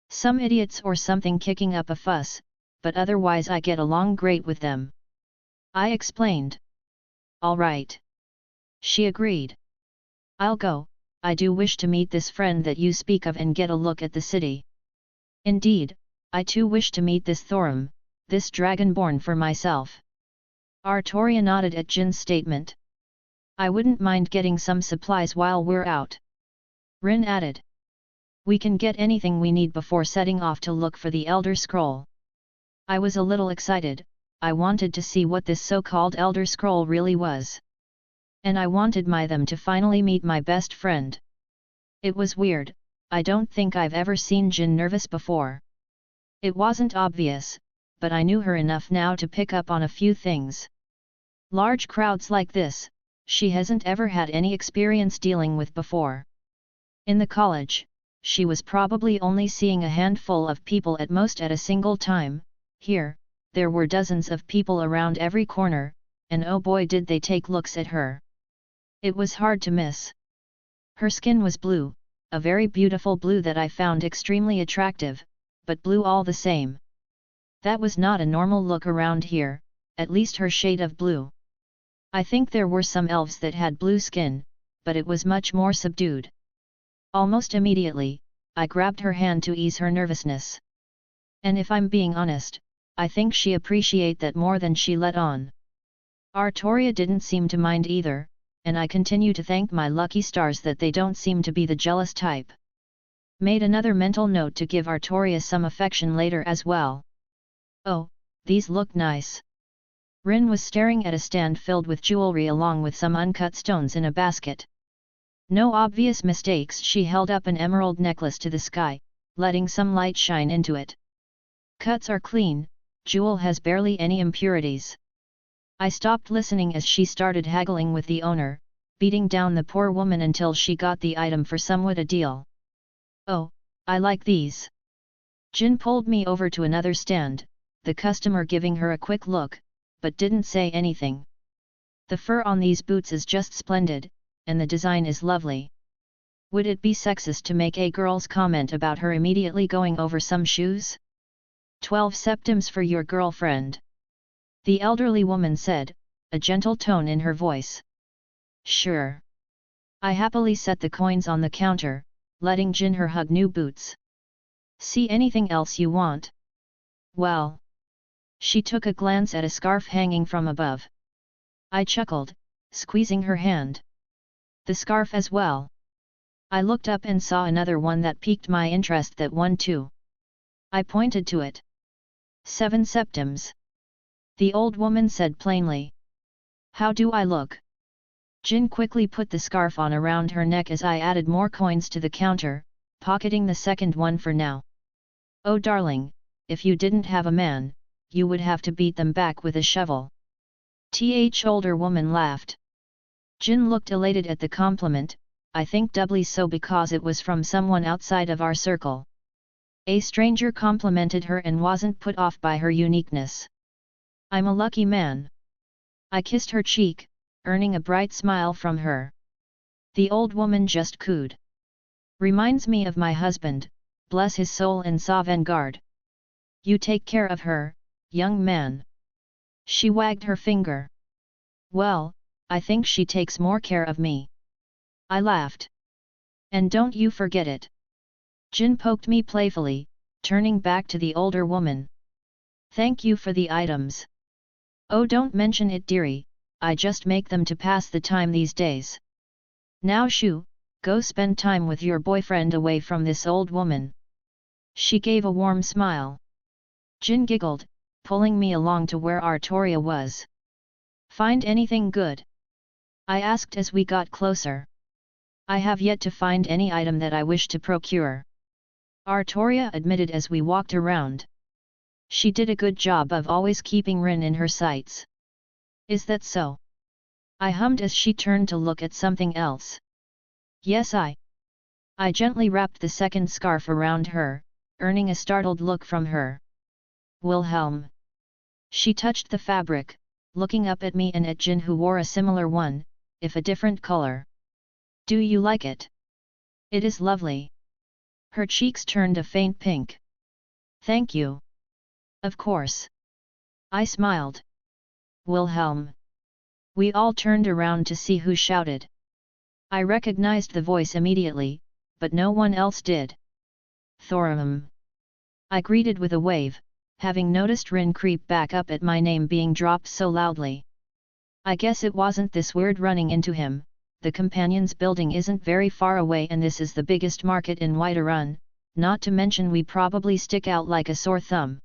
Some idiots or something kicking up a fuss, but otherwise I get along great with them. I explained. All right. She agreed. I'll go, I do wish to meet this friend that you speak of and get a look at the city. Indeed, I too wish to meet this Thorum, this dragonborn for myself. Artoria nodded at Jin's statement. I wouldn't mind getting some supplies while we're out. Rin added. We can get anything we need before setting off to look for the Elder Scroll. I was a little excited, I wanted to see what this so-called Elder Scroll really was. And I wanted them to finally meet my best friend. It was weird, I don't think I've ever seen Jin nervous before. It wasn't obvious, but I knew her enough now to pick up on a few things. Large crowds like this, she hasn't ever had any experience dealing with before. In the college, she was probably only seeing a handful of people at most at a single time. Here, there were dozens of people around every corner, and oh boy did they take looks at her. It was hard to miss. Her skin was blue, a very beautiful blue that I found extremely attractive, but blue all the same. That was not a normal look around here, at least her shade of blue. I think there were some elves that had blue skin, but it was much more subdued. Almost immediately, I grabbed her hand to ease her nervousness. And if I'm being honest, I think she appreciated that more than she let on. Artoria didn't seem to mind either, and I continue to thank my lucky stars that they don't seem to be the jealous type. Made another mental note to give Artoria some affection later as well. Oh, these look nice. Rin was staring at a stand filled with jewelry along with some uncut stones in a basket. No obvious mistakes, she held up an emerald necklace to the sky, letting some light shine into it. Cuts are clean, jewel has barely any impurities. I stopped listening as she started haggling with the owner, beating down the poor woman until she got the item for somewhat a deal. Oh, I like these. Jin pulled me over to another stand, the customer giving her a quick look, but didn't say anything. The fur on these boots is just splendid, and the design is lovely. Would it be sexist to make a girl's comment about her immediately going over some shoes? 12 septims for your girlfriend. The elderly woman said, a gentle tone in her voice. Sure. I happily set the coins on the counter, letting Jin her hug new boots. See anything else you want? Well. She took a glance at a scarf hanging from above. I chuckled, squeezing her hand. The scarf as well. I looked up and saw another one that piqued my interest, that one too. I pointed to it. 7 septims. The old woman said plainly. How do I look? Jin quickly put the scarf on around her neck as I added more coins to the counter, pocketing the second one for now. Oh darling, if you didn't have a man, you would have to beat them back with a shovel. Older woman laughed. Jin looked elated at the compliment, I think doubly so because it was from someone outside of our circle. A stranger complimented her and wasn't put off by her uniqueness. I'm a lucky man. I kissed her cheek, earning a bright smile from her. The old woman just cooed. Reminds me of my husband, bless his soul, in Sovngarde. You take care of her, young man. She wagged her finger. Well, I think she takes more care of me. I laughed. And don't you forget it. Jin poked me playfully, turning back to the older woman. Thank you for the items. Oh, don't mention it, dearie, I just make them to pass the time these days. Now shoo, go spend time with your boyfriend away from this old woman. She gave a warm smile. Jin giggled, pulling me along to where Artoria was. Find anything good? I asked as we got closer. I have yet to find any item that I wish to procure. Artoria admitted as we walked around. She did a good job of always keeping Rin in her sights. Is that so? I hummed as she turned to look at something else. Yes, I gently wrapped the second scarf around her, earning a startled look from her. Wilhelm. She touched the fabric, looking up at me and at Jin, who wore a similar one, if a different color. Do you like it? It is lovely. Her cheeks turned a faint pink. Thank you. Of course. I smiled. Wilhelm. We all turned around to see who shouted. I recognized the voice immediately, but no one else did. Thorum. I greeted with a wave, having noticed Rin creep back up at my name being dropped so loudly. I guess it wasn't this weird running into him. The companions building isn't very far away and this is the biggest market in Whiterun, not to mention we probably stick out like a sore thumb.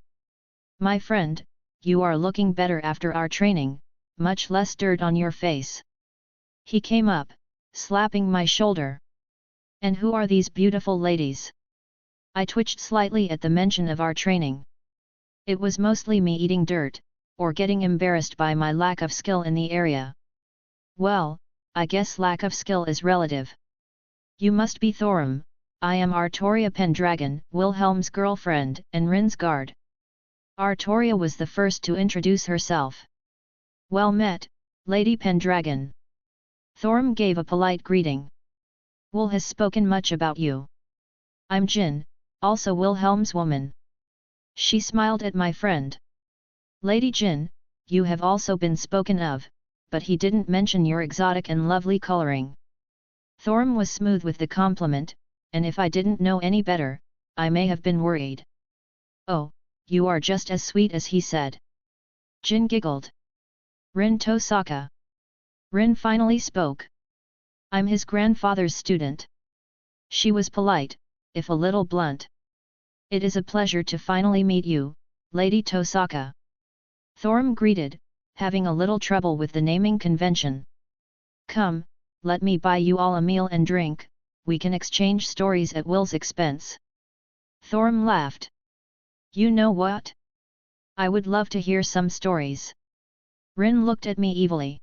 My friend, you are looking better after our training, much less dirt on your face. He came up, slapping my shoulder. And who are these beautiful ladies? I twitched slightly at the mention of our training. It was mostly me eating dirt, or getting embarrassed by my lack of skill in the area. Well, I guess lack of skill is relative. You must be Thorum. I am Artoria Pendragon, Wilhelm's girlfriend, and Rin's guard. Artoria was the first to introduce herself. Well met, Lady Pendragon. Thorum gave a polite greeting. Will has spoken much about you. I'm Jin, also Wilhelm's woman. She smiled at my friend. Lady Jin, you have also been spoken of, but he didn't mention your exotic and lovely coloring. Thorm was smooth with the compliment, and if I didn't know any better, I may have been worried. Oh, you are just as sweet as he said. Jin giggled. Rin Tosaka. Rin finally spoke. I'm his grandfather's student. She was polite, if a little blunt. It is a pleasure to finally meet you, Lady Tosaka. Thorm greeted, having a little trouble with the naming convention. Come, let me buy you all a meal and drink, we can exchange stories at Will's expense. Thorm laughed. You know what? I would love to hear some stories. Rin looked at me evilly.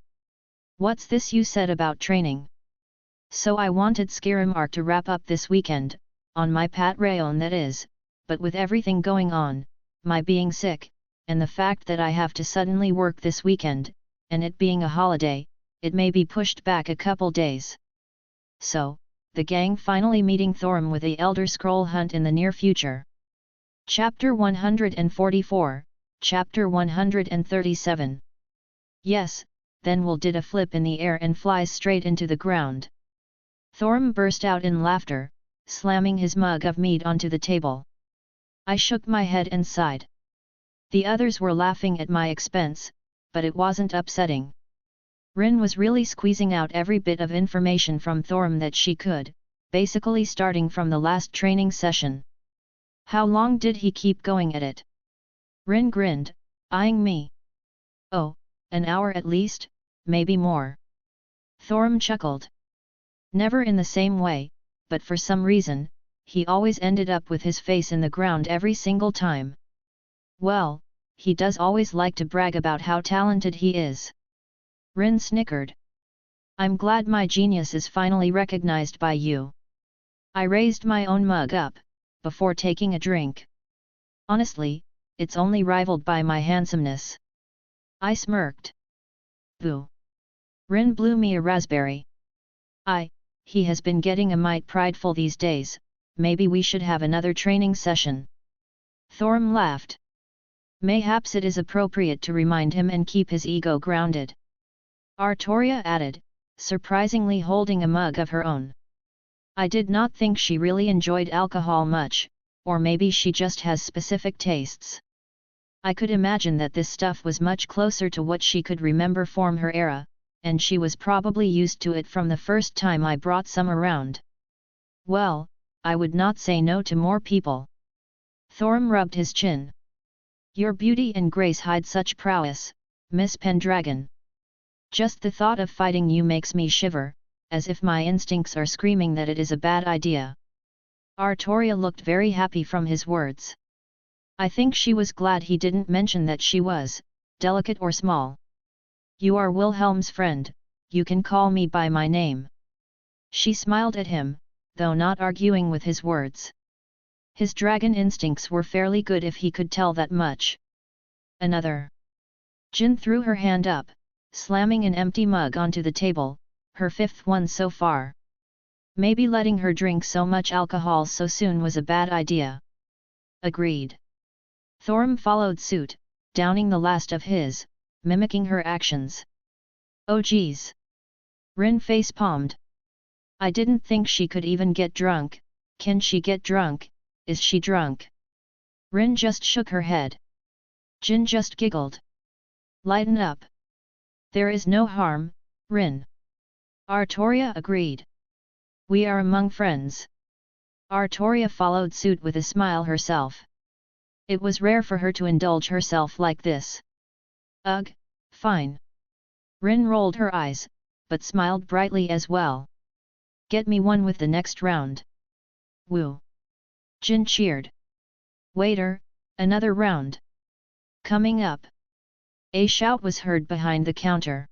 What's this you said about training? So I wanted Skyrim Arc to wrap up this weekend, on my Pat Rayon that is, but with everything going on, my being sick, and the fact that I have to suddenly work this weekend, and it being a holiday, it may be pushed back a couple days. So, the gang finally meeting Thorm with a Elder Scroll hunt in the near future. Chapter 144, Chapter 137. Yes, then Will did a flip in the air and flies straight into the ground. Thorm burst out in laughter, slamming his mug of mead onto the table. I shook my head and sighed. The others were laughing at my expense, but it wasn't upsetting. Rin was really squeezing out every bit of information from Thorm that she could, basically starting from the last training session. How long did he keep going at it? Rin grinned, eyeing me. Oh, an hour at least, maybe more. Thorm chuckled. Never in the same way, but for some reason, he always ended up with his face in the ground every single time. Well, he does always like to brag about how talented he is. Rin snickered. I'm glad my genius is finally recognized by you. I raised my own mug up, before taking a drink. Honestly, it's only rivaled by my handsomeness. I smirked. Boo. Rin blew me a raspberry. He has been getting a mite prideful these days, maybe we should have another training session. Thorm laughed. Mayhaps it is appropriate to remind him and keep his ego grounded. Artoria added, surprisingly holding a mug of her own. I did not think she really enjoyed alcohol much, or maybe she just has specific tastes. I could imagine that this stuff was much closer to what she could remember from her era, and she was probably used to it from the first time I brought some around. Well, I would not say no to more people. Thorm rubbed his chin. Your beauty and grace hide such prowess, Miss Pendragon. Just the thought of fighting you makes me shiver, as if my instincts are screaming that it is a bad idea. Artoria looked very happy from his words. I think she was glad he didn't mention that she was delicate or small. You are Wilhelm's friend, you can call me by my name. She smiled at him, though not arguing with his words. His dragon instincts were fairly good if he could tell that much. Another. Jin threw her hand up, slamming an empty mug onto the table, her fifth one so far. Maybe letting her drink so much alcohol so soon was a bad idea. Agreed. Thorm followed suit, downing the last of his, mimicking her actions. Oh geez. Rin face-palmed. I didn't think she could even get drunk. Can she get drunk? Is she drunk? Rin just shook her head. Jin just giggled. Lighten up. There is no harm, Rin. Artoria agreed. We are among friends. Artoria followed suit with a smile herself. It was rare for her to indulge herself like this. Ugh, fine. Rin rolled her eyes, but smiled brightly as well. Get me one with the next round. Woo. Jin cheered. Waiter, another round. Coming up. A shout was heard behind the counter.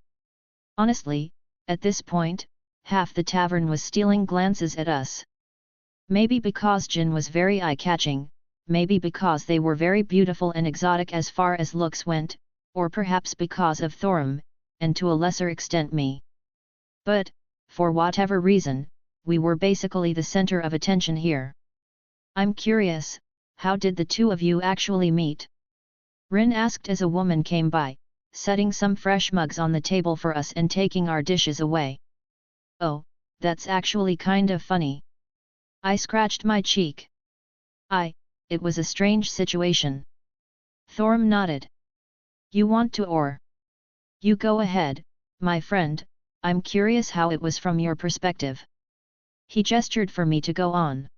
Honestly, at this point, half the tavern was stealing glances at us. Maybe because Jin was very eye-catching, maybe because they were very beautiful and exotic as far as looks went, or perhaps because of Thorm, and to a lesser extent me. But, for whatever reason, we were basically the center of attention here. I'm curious, how did the two of you actually meet? Rin asked as a woman came by, setting some fresh mugs on the table for us and taking our dishes away. Oh, that's actually kind of funny. I scratched my cheek. It was a strange situation. Thorim nodded. You want to or? You go ahead, my friend, I'm curious how it was from your perspective. He gestured for me to go on.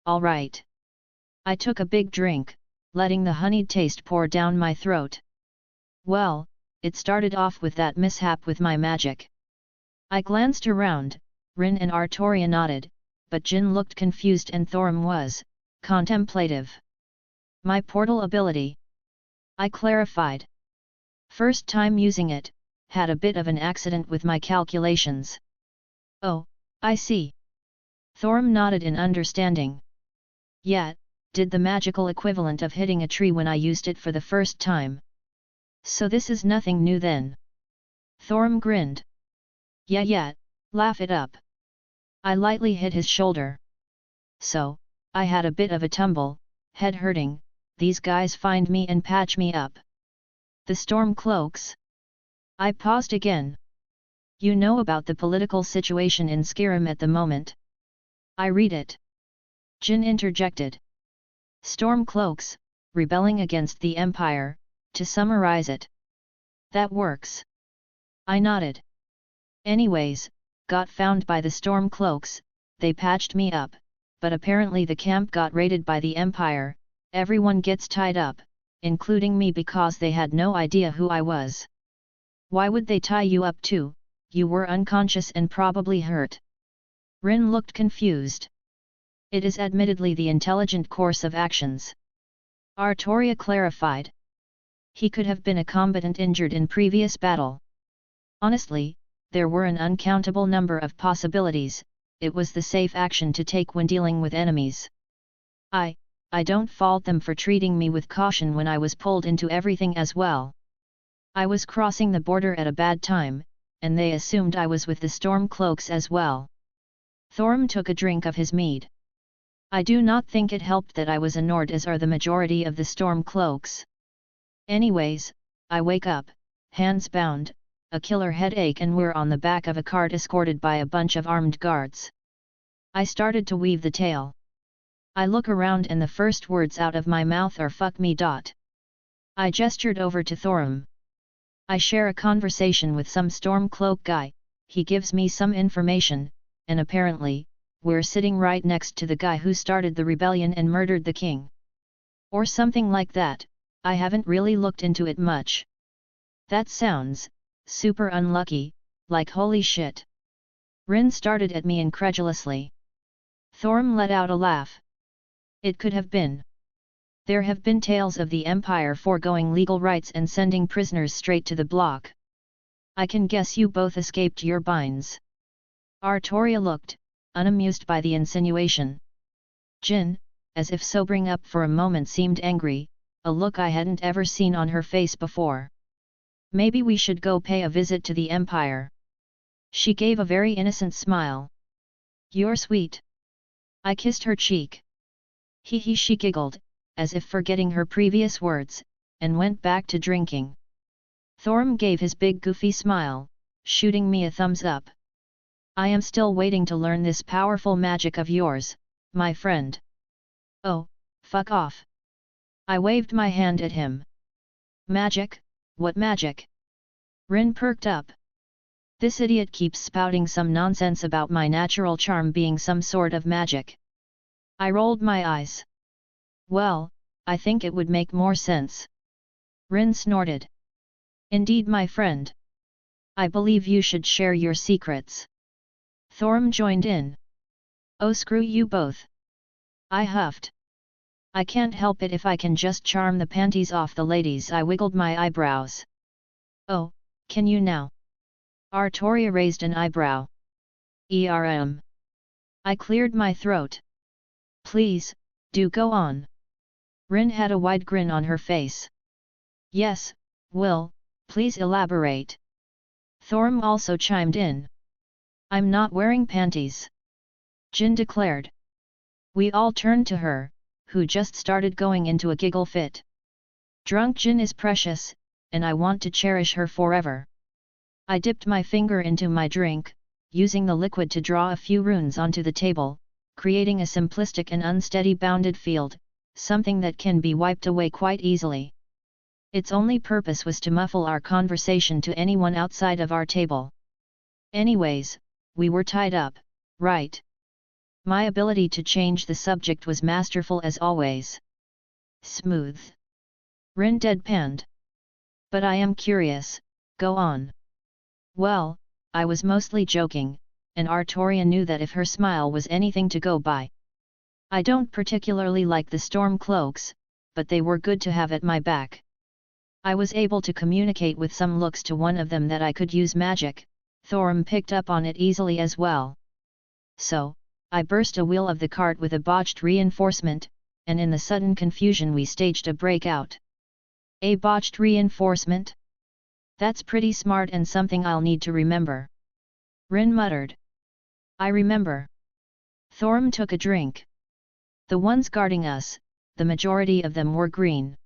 All right. I took a big drink, letting the honeyed taste pour down my throat. Well, it started off with that mishap with my magic. I glanced around, Rin and Artoria nodded, but Jin looked confused and Thorim was contemplative. My portal ability. I clarified. First time using it, had a bit of an accident with my calculations. Oh, I see. Thorim nodded in understanding. Yet, did the magical equivalent of hitting a tree when I used it for the first time. So this is nothing new then. Thorim grinned. Yeah, laugh it up. I lightly hit his shoulder. So, I had a bit of a tumble, head hurting, these guys find me and patch me up. The storm cloaks. I paused again. You know about the political situation in Skyrim at the moment? I read it. Jin interjected. Storm cloaks, rebelling against the Empire, to summarize it. That works. I nodded. Anyways, got found by the storm cloaks, they patched me up, but apparently the camp got raided by the Empire, everyone gets tied up, including me because they had no idea who I was. Why would they tie you up too? You were unconscious and probably hurt. Rin looked confused. It is admittedly the intelligent course of actions. Artoria clarified. He could have been a combatant injured in previous battle. Honestly, there were an uncountable number of possibilities, it was the safe action to take when dealing with enemies. I don't fault them for treating me with caution when I was pulled into everything as well. I was crossing the border at a bad time, and they assumed I was with the storm cloaks as well. Thorim took a drink of his mead. I do not think it helped that I was a Nord as are the majority of the storm cloaks. Anyways, I wake up, hands bound, a killer headache and we're on the back of a cart escorted by a bunch of armed guards. I started to weave the tale. I look around and the first words out of my mouth are fuck me. I gestured over to Thorim. I share a conversation with some Stormcloak guy, he gives me some information, and apparently, we're sitting right next to the guy who started the rebellion and murdered the king. Or something like that, I haven't really looked into it much. That sounds super unlucky, like holy shit. Rin started at me incredulously. Thorim let out a laugh. It could have been. There have been tales of the Empire foregoing legal rights and sending prisoners straight to the block. I can guess you both escaped your binds. Artoria looked, unamused by the insinuation. Jin, as if sobering up for a moment, seemed angry, a look I hadn't ever seen on her face before. Maybe we should go pay a visit to the Empire. She gave a very innocent smile. You're sweet. I kissed her cheek. Hee, she giggled, as if forgetting her previous words, and went back to drinking. Thorim gave his big goofy smile, shooting me a thumbs up. I am still waiting to learn this powerful magic of yours, my friend. Oh, fuck off. I waved my hand at him. Magic? What magic? Rin perked up. This idiot keeps spouting some nonsense about my natural charm being some sort of magic. I rolled my eyes. Well, I think it would make more sense. Rin snorted. Indeed, my friend. I believe you should share your secrets. Thorim joined in. Oh, screw you both. I huffed. I can't help it if I can just charm the panties off the ladies. I wiggled my eyebrows. Oh, can you now? Artoria raised an eyebrow. I cleared my throat. Please, do go on. Rin had a wide grin on her face. Yes, Will, please elaborate. Thorim also chimed in. I'm not wearing panties. Jin declared. We all turned to her, who just started going into a giggle fit. Drunk Jin is precious, and I want to cherish her forever. I dipped my finger into my drink, using the liquid to draw a few runes onto the table, creating a simplistic and unsteady bounded field, something that can be wiped away quite easily. Its only purpose was to muffle our conversation to anyone outside of our table. Anyways, we were tied up, right? My ability to change the subject was masterful as always. Smooth. Rin deadpanned. But I am curious, go on. Well, I was mostly joking, and Artoria knew that if her smile was anything to go by. I don't particularly like the storm cloaks, but they were good to have at my back. I was able to communicate with some looks to one of them that I could use magic. Thorim picked up on it easily as well. So, I burst a wheel of the cart with a botched reinforcement, and in the sudden confusion we staged a breakout. A botched reinforcement? That's pretty smart and something I'll need to remember. Rin muttered. I remember. Thorim took a drink. The ones guarding us, the majority of them were green.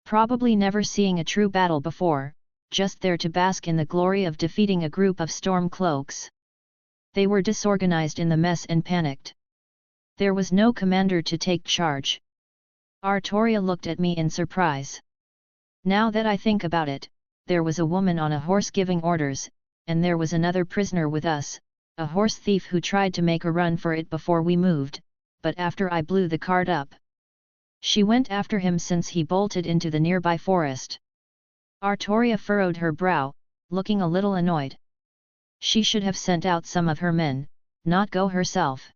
Probably never seeing a true battle before, just there to bask in the glory of defeating a group of storm cloaks. They were disorganized in the mess and panicked. There was no commander to take charge. Artoria looked at me in surprise. Now that I think about it, there was a woman on a horse giving orders, and there was another prisoner with us, a horse thief who tried to make a run for it before we moved, but after I blew the cart up. She went after him since he bolted into the nearby forest. Artoria furrowed her brow, looking a little annoyed. She should have sent out some of her men, not go herself.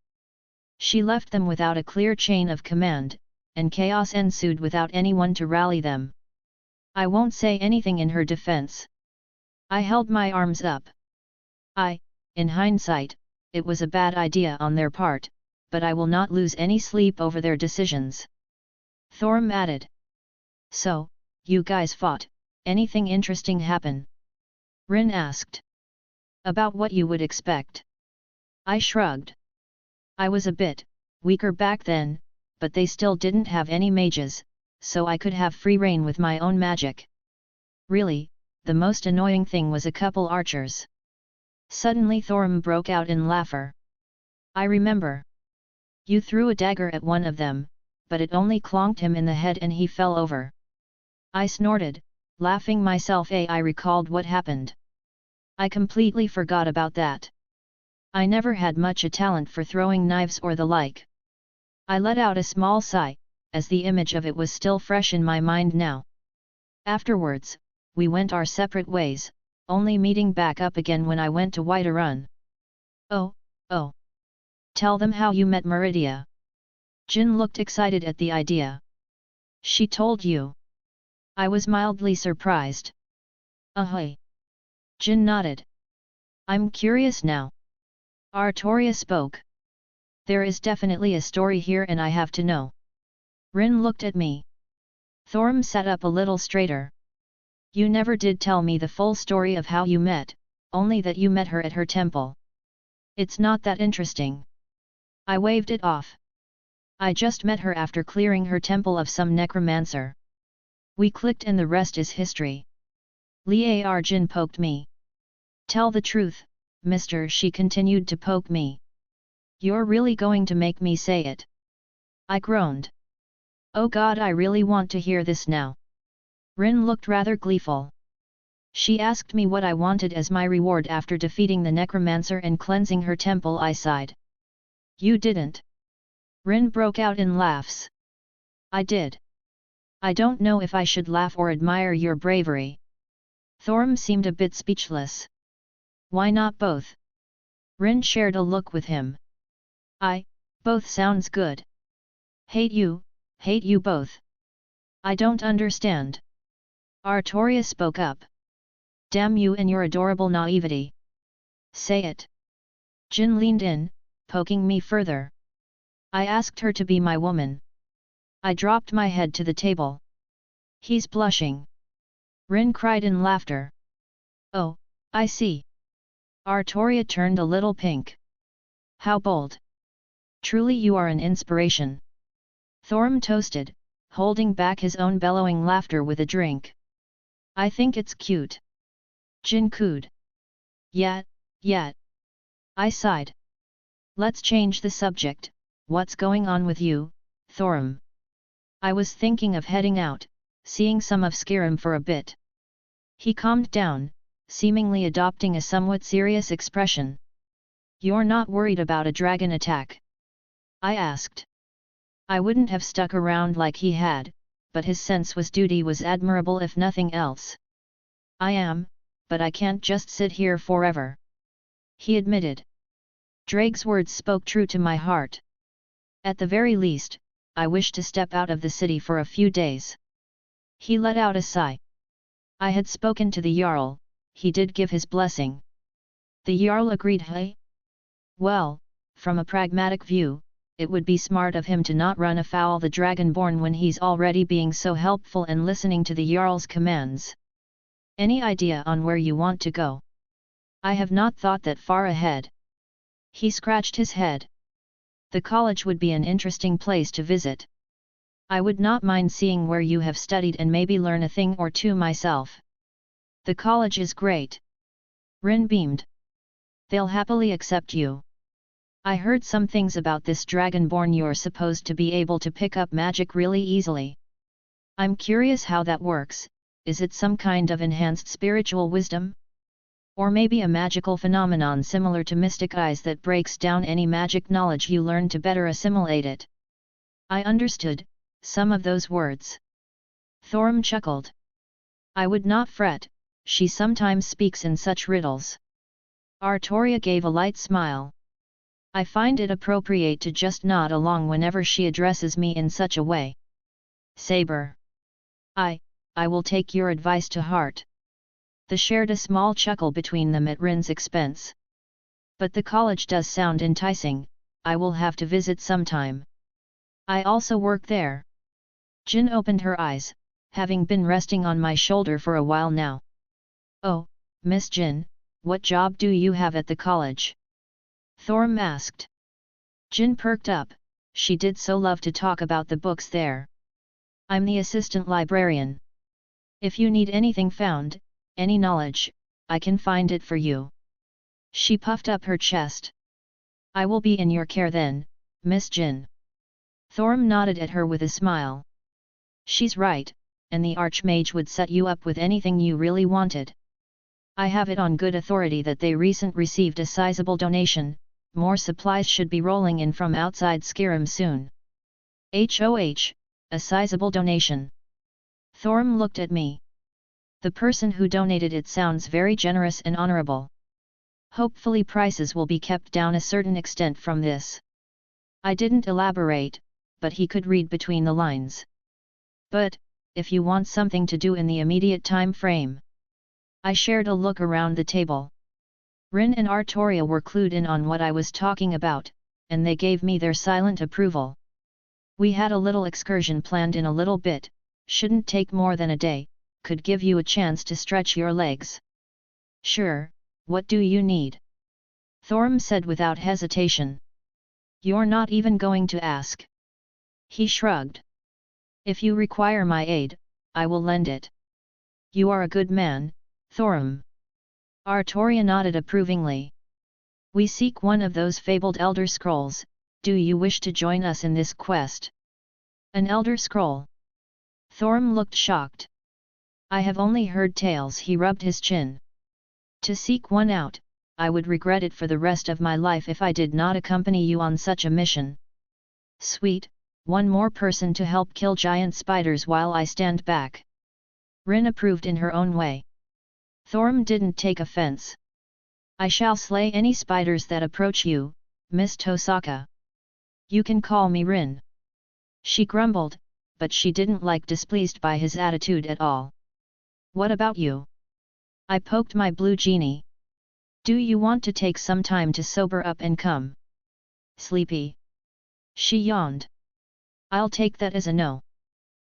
She left them without a clear chain of command, and chaos ensued without anyone to rally them. I won't say anything in her defense. I held my arms up. In hindsight, it was a bad idea on their part, but I will not lose any sleep over their decisions. Thorim added. So, you guys fought, anything interesting happen? Rin asked. About what you would expect. I shrugged. I was a bit weaker back then, but they still didn't have any mages, so I could have free rein with my own magic. Really, the most annoying thing was a couple archers. Suddenly Thorim broke out in laughter. I remember. You threw a dagger at one of them, but it only clonked him in the head and he fell over. I snorted, laughing myself. I recalled what happened. I completely forgot about that. I never had much a talent for throwing knives or the like. I let out a small sigh, as the image of it was still fresh in my mind now. Afterwards, we went our separate ways, only meeting back up again when I went to Whiterun. Oh. Tell them how you met Meridia. Jin looked excited at the idea. She told you. I was mildly surprised. Ahoy. Jin nodded. I'm curious now. Artoria spoke. There is definitely a story here and I have to know. Rin looked at me. Thorim sat up a little straighter. You never did tell me the full story of how you met, only that you met her at her temple. It's not that interesting. I waved it off. I just met her after clearing her temple of some necromancer. We clicked and the rest is history. Liar Jin poked me. Tell the truth, mister. She continued to poke me. You're really going to make me say it? I groaned. Oh God, I really want to hear this now. Rin looked rather gleeful. She asked me what I wanted as my reward after defeating the necromancer and cleansing her temple. I sighed. You didn't. Rin broke out in laughs. I did. I don't know if I should laugh or admire your bravery. Thorim seemed a bit speechless. Why not both? Rin shared a look with him. Both sounds good. Hate you both. I don't understand. Artoria spoke up. Damn you and your adorable naivety. Say it. Jin leaned in, poking me further. I asked her to be my woman. I dropped my head to the table. He's blushing. Rin cried in laughter. Oh, I see. Artoria turned a little pink. How bold. Truly you are an inspiration. Thorim toasted, holding back his own bellowing laughter with a drink. I think it's cute. Jin cooed. Yet. I sighed. Let's change the subject. What's going on with you, Thorim? I was thinking of heading out, seeing some of Skyrim for a bit. He calmed down, seemingly adopting a somewhat serious expression. You're not worried about a dragon attack? I asked. I wouldn't have stuck around like he had, but his sense was duty was admirable if nothing else. I am, but I can't just sit here forever. He admitted. Drake's words spoke true to my heart. At the very least, I wish to step out of the city for a few days. He let out a sigh. I had spoken to the Jarl, he did give his blessing. The Jarl agreed. Hey? Well, from a pragmatic view, it would be smart of him to not run afoul the Dragonborn when he's already being so helpful and listening to the Jarl's commands. Any idea on where you want to go? I have not thought that far ahead. He scratched his head. The college would be an interesting place to visit. I would not mind seeing where you have studied and maybe learn a thing or two myself. The college is great. Rin beamed. They'll happily accept you. I heard some things about this Dragonborn. You're supposed to be able to pick up magic really easily. I'm curious how that works. Is it some kind of enhanced spiritual wisdom? Or maybe a magical phenomenon similar to mystic eyes that breaks down any magic knowledge you learn to better assimilate it? I understood some of those words. Thorim chuckled. I would not fret, she sometimes speaks in such riddles. Artoria gave a light smile. I find it appropriate to just nod along whenever she addresses me in such a way. Saber. I will take your advice to heart. They shared a small chuckle between them at Rin's expense. But the college does sound enticing, I will have to visit sometime. I also work there. Jin opened her eyes, having been resting on my shoulder for a while now. Oh, Miss Jin, what job do you have at the college? Thorim asked. Jin perked up, she did so love to talk about the books there. I'm the assistant librarian. If you need anything found, any knowledge, I can find it for you. She puffed up her chest. I will be in your care then, Miss Jin. Thorim nodded at her with a smile. She's right, and the Archmage would set you up with anything you really wanted. I have it on good authority that they recently received a sizable donation, more supplies should be rolling in from outside Skyrim soon. HOH, a sizable donation. Thorim looked at me. The person who donated it sounds very generous and honorable. Hopefully prices will be kept down a certain extent from this. I didn't elaborate, but he could read between the lines. But, if you want something to do in the immediate time frame. I shared a look around the table. Rin and Artoria were clued in on what I was talking about, and they gave me their silent approval. We had a little excursion planned in a little bit, shouldn't take more than a day, could give you a chance to stretch your legs. Sure, what do you need? Thorim said without hesitation. You're not even going to ask. He shrugged. If you require my aid, I will lend it. You are a good man, Thorim. Artoria nodded approvingly. We seek one of those fabled Elder Scrolls, do you wish to join us in this quest? An Elder Scroll? Thorim looked shocked. I have only heard tales. He rubbed his chin. To seek one out, I would regret it for the rest of my life if I did not accompany you on such a mission. Sweet, one more person to help kill giant spiders while I stand back. Rin approved in her own way. Thorim didn't take offense. I shall slay any spiders that approach you, Miss Tosaka. You can call me Rin. She grumbled, but she didn't like displeased by his attitude at all. What about you? I poked my blue genie. Do you want to take some time to sober up and come? Sleepy. She yawned. I'll take that as a no.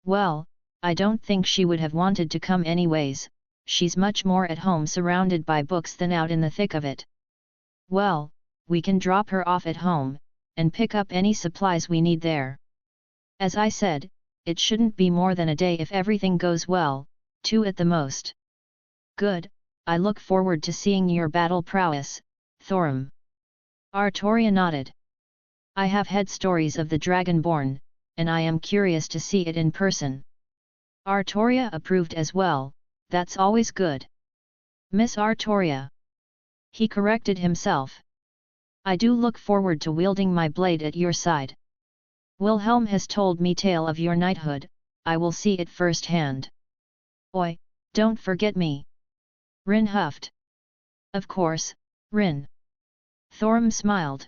Well, I don't think she would have wanted to come anyways, she's much more at home surrounded by books than out in the thick of it. Well, we can drop her off at home, and pick up any supplies we need there. As I said, it shouldn't be more than a day if everything goes well, 2 at the most. Good, I look forward to seeing your battle prowess, Thorum. Artoria nodded. I have heard stories of the Dragonborn, and I am curious to see it in person. Artoria approved as well, that's always good. Miss Artoria. He corrected himself. I do look forward to wielding my blade at your side. Wilhelm has told me tale of your knighthood, I will see it firsthand. Oi, don't forget me. Rin huffed. Of course, Rin. Thorum smiled.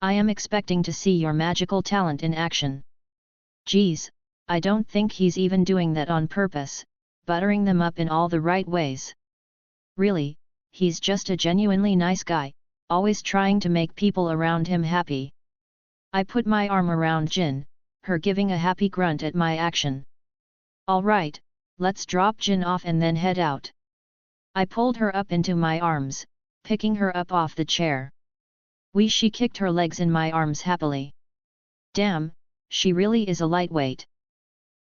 I am expecting to see your magical talent in action. Geez, I don't think he's even doing that on purpose, buttering them up in all the right ways. Really, he's just a genuinely nice guy, always trying to make people around him happy. I put my arm around Jin, her giving a happy grunt at my action. All right, let's drop Jin off and then head out. I pulled her up into my arms, picking her up off the chair. She kicked her legs in my arms happily. Damn, she really is a lightweight.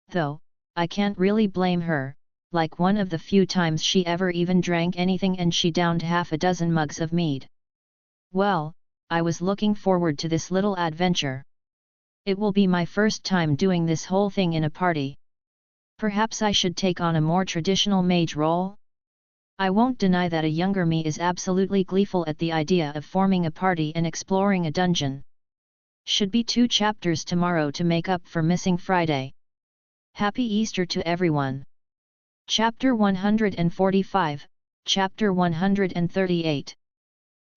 Though, I can't really blame her, like one of the few times she ever even drank anything and she downed half a dozen mugs of mead. Well, I was looking forward to this little adventure. It will be my first time doing this whole thing in a party. Perhaps I should take on a more traditional mage role? I won't deny that a younger me is absolutely gleeful at the idea of forming a party and exploring a dungeon. Should be 2 chapters tomorrow to make up for missing Friday. Happy Easter to everyone! Chapter 145, Chapter 138.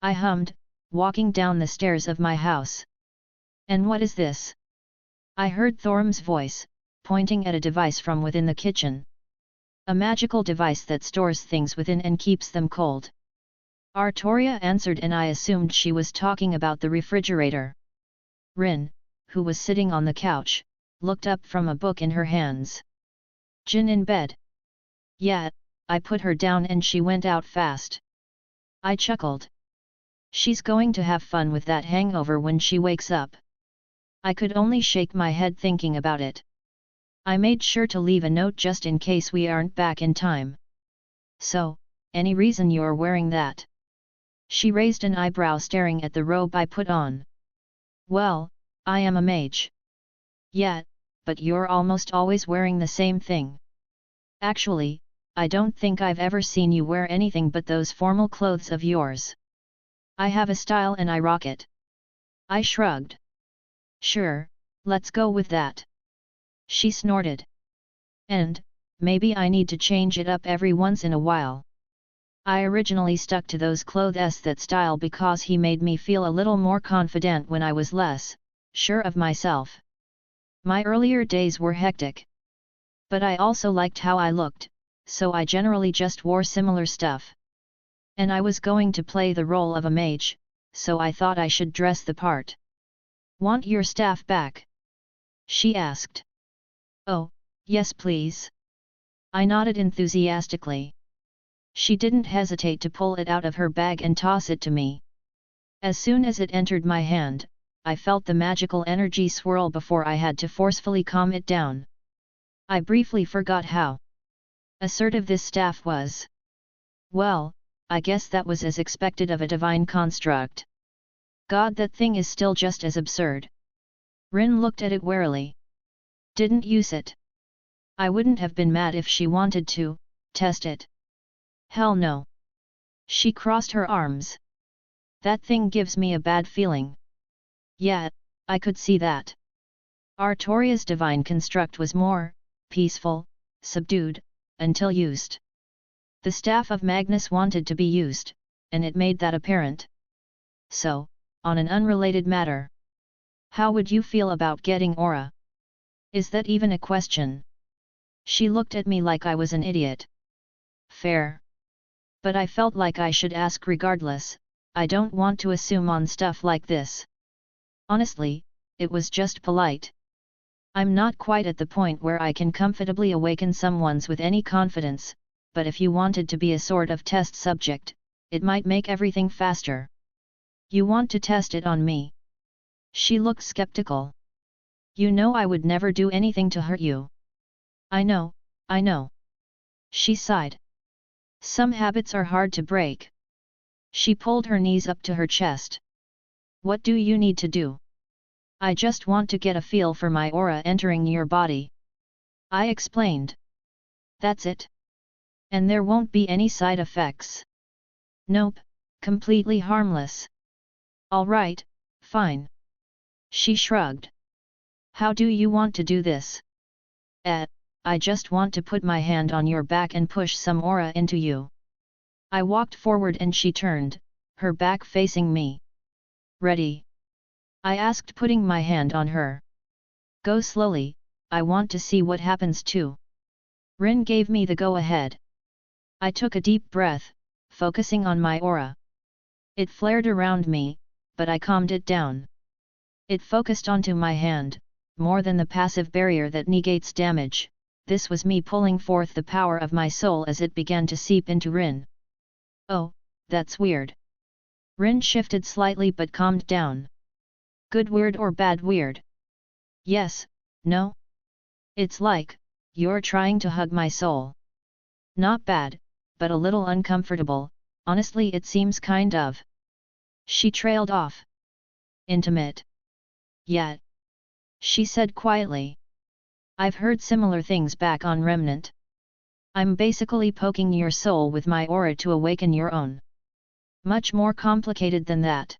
I hummed, walking down the stairs of my house. And what is this? I heard Thorum's voice, pointing at a device from within the kitchen. A magical device that stores things within and keeps them cold. Artoria answered and I assumed she was talking about the refrigerator. Rin, who was sitting on the couch, looked up from a book in her hands. Jin in bed. Yeah, I put her down and she went out fast. I chuckled. She's going to have fun with that hangover when she wakes up. I could only shake my head thinking about it. I made sure to leave a note just in case we aren't back in time. So, any reason you're wearing that? She raised an eyebrow staring at the robe I put on. Well, I am a mage. Yeah, but you're almost always wearing the same thing. Actually, I don't think I've ever seen you wear anything but those formal clothes of yours. I have a style and I rock it. I shrugged. Sure, let's go with that. She snorted. And, maybe I need to change it up every once in a while. I originally stuck to those clothes that style because he made me feel a little more confident when I was less sure of myself. My earlier days were hectic. But I also liked how I looked, so I generally just wore similar stuff. And I was going to play the role of a mage, so I thought I should dress the part. Want your staff back? She asked. Oh, yes please. I nodded enthusiastically. She didn't hesitate to pull it out of her bag and toss it to me. As soon as it entered my hand, I felt the magical energy swirl before I had to forcefully calm it down. I briefly forgot how assertive this staff was. Well, I guess that was as expected of a divine construct. God, that thing is still just as absurd. Rin looked at it warily. Didn't use it. I wouldn't have been mad if she wanted to test it. Hell no. She crossed her arms. That thing gives me a bad feeling. Yeah, I could see that. Artoria's divine construct was more peaceful, subdued, until used. The staff of Magnus wanted to be used, and it made that apparent. So, on an unrelated matter. How would you feel about getting aura? Is that even a question? She looked at me like I was an idiot. Fair. But I felt like I should ask regardless. I don't want to assume on stuff like this. Honestly, it was just polite. I'm not quite at the point where I can comfortably awaken someone's with any confidence, but if you wanted to be a sort of test subject, it might make everything faster. You want to test it on me? She looked skeptical. You know I would never do anything to hurt you. I know, I know. She sighed. Some habits are hard to break. She pulled her knees up to her chest. What do you need to do? I just want to get a feel for my aura entering your body. I explained. That's it. And there won't be any side effects. Nope, completely harmless. All right, fine. She shrugged. How do you want to do this? I just want to put my hand on your back and push some aura into you. I walked forward and she turned, her back facing me. Ready? I asked, putting my hand on her. Go slowly, I want to see what happens too. Rin gave me the go-ahead. I took a deep breath, focusing on my aura. It flared around me, but I calmed it down. It focused onto my hand, more than the passive barrier that negates damage. This was me pulling forth the power of my soul as it began to seep into Rin. Oh, that's weird. Rin shifted slightly but calmed down. Good weird or bad weird? Yes, no? It's like, you're trying to hug my soul. Not bad, but a little uncomfortable, honestly it seems kind of. She trailed off. Intimate. Yet. She said quietly. I've heard similar things back on Remnant. I'm basically poking your soul with my aura to awaken your own. Much more complicated than that.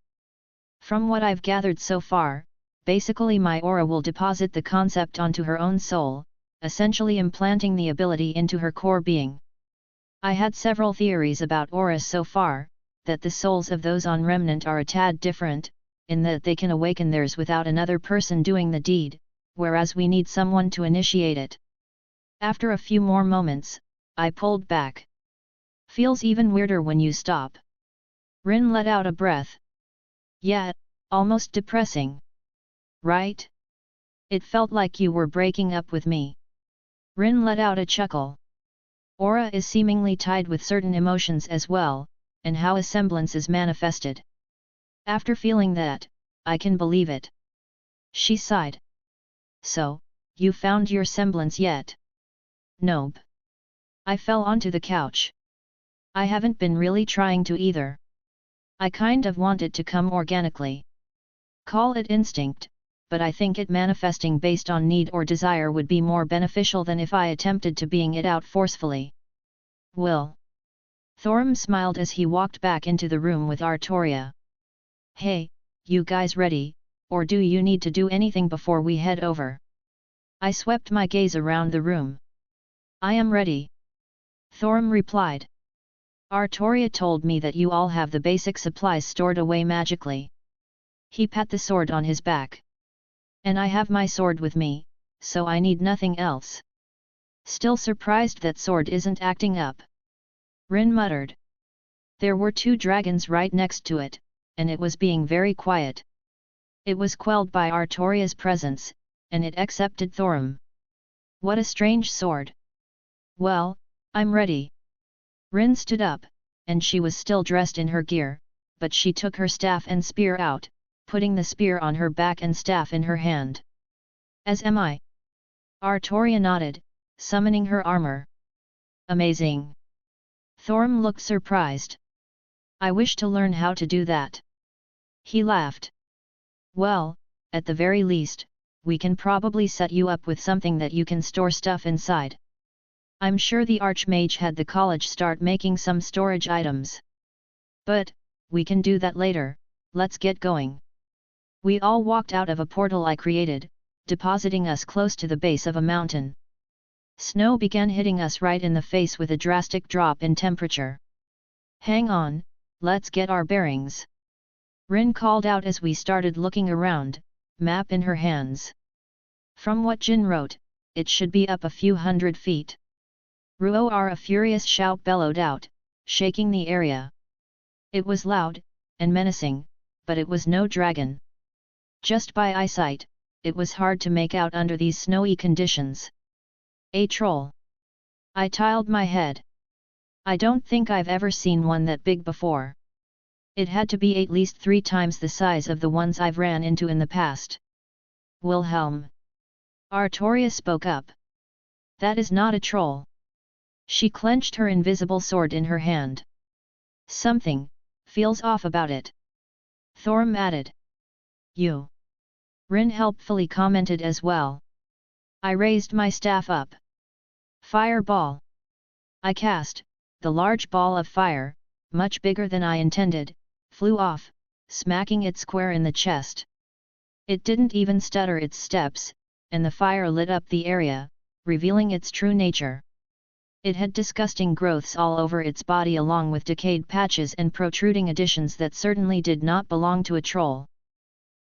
From what I've gathered so far, basically my aura will deposit the concept onto her own soul, essentially implanting the ability into her core being. I had several theories about auras so far, that the souls of those on Remnant are a tad different, in that they can awaken theirs without another person doing the deed, whereas we need someone to initiate it. After a few more moments, I pulled back. Feels even weirder when you stop. Rin let out a breath. Yeah, almost depressing. Right? It felt like you were breaking up with me. Rin let out a chuckle. Aura is seemingly tied with certain emotions as well, and how a semblance is manifested. After feeling that, I can believe it. She sighed. So, you found your semblance yet? Nope. I fell onto the couch. I haven't been really trying to either. I kind of want it to come organically. Call it instinct, but I think it manifesting based on need or desire would be more beneficial than if I attempted to being it out forcefully. Will. Thorim smiled as he walked back into the room with Artoria. Hey, you guys ready, or do you need to do anything before we head over? I swept my gaze around the room. I am ready. Thorim replied. Artoria told me that you all have the basic supplies stored away magically. He pat the sword on his back. And I have my sword with me, so I need nothing else. Still surprised that sword isn't acting up. Rin muttered. There were 2 dragons right next to it, and it was being very quiet. It was quelled by Artoria's presence, and it accepted Thorim. What a strange sword. Well, I'm ready. Rin stood up, and she was still dressed in her gear, but she took her staff and spear out, putting the spear on her back and staff in her hand. As am I. Artoria nodded, summoning her armor. Amazing. Thorim looked surprised. I wish to learn how to do that. He laughed. Well, at the very least, we can probably set you up with something that you can store stuff inside. I'm sure the Archmage had the college start making some storage items. But, we can do that later, let's get going. We all walked out of a portal I created, depositing us close to the base of a mountain. Snow began hitting us right in the face with a drastic drop in temperature. Hang on, let's get our bearings. Rin called out as we started looking around, map in her hands. From what Jin wrote, it should be up a few hundred feet. Ruoar, a furious shout bellowed out, shaking the area. It was loud, and menacing, but it was no dragon. Just by eyesight, it was hard to make out under these snowy conditions. A troll. I tiled my head. I don't think I've ever seen one that big before. It had to be at least 3 times the size of the ones I've ran into in the past. Wilhelm. Artoria spoke up. That is not a troll. She clenched her invisible sword in her hand. Something feels off about it. Thorm added. You. Rin helpfully commented as well. I raised my staff up. Fireball. I cast, the large ball of fire, much bigger than I intended, flew off, smacking it square in the chest. It didn't even stutter its steps, and the fire lit up the area, revealing its true nature. It had disgusting growths all over its body along with decayed patches and protruding additions that certainly did not belong to a troll.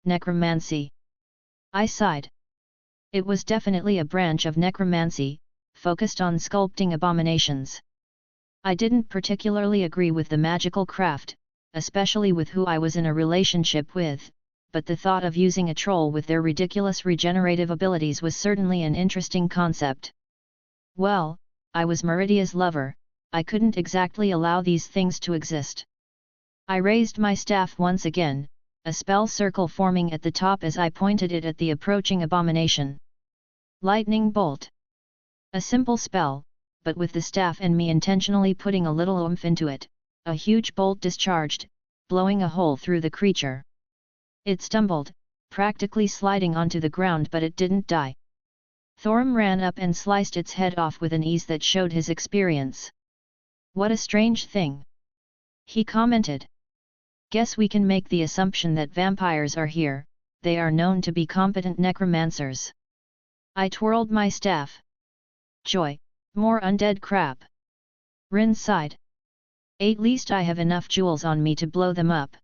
Necromancy. I sighed. It was definitely a branch of necromancy, focused on sculpting abominations. I didn't particularly agree with the magical craft, especially with who I was in a relationship with, but the thought of using a troll with their ridiculous regenerative abilities was certainly an interesting concept. Well, I was Meridia's lover, I couldn't exactly allow these things to exist. I raised my staff once again, a spell circle forming at the top as I pointed it at the approaching abomination. Lightning bolt. A simple spell, but with the staff and me intentionally putting a little oomph into it, a huge bolt discharged, blowing a hole through the creature. It stumbled, practically sliding onto the ground, but it didn't die. Thorm ran up and sliced its head off with an ease that showed his experience. What a strange thing! He commented. Guess we can make the assumption that vampires are here, they are known to be competent necromancers. I twirled my staff. Joy, more undead crap. Rin sighed. At least I have enough jewels on me to blow them up.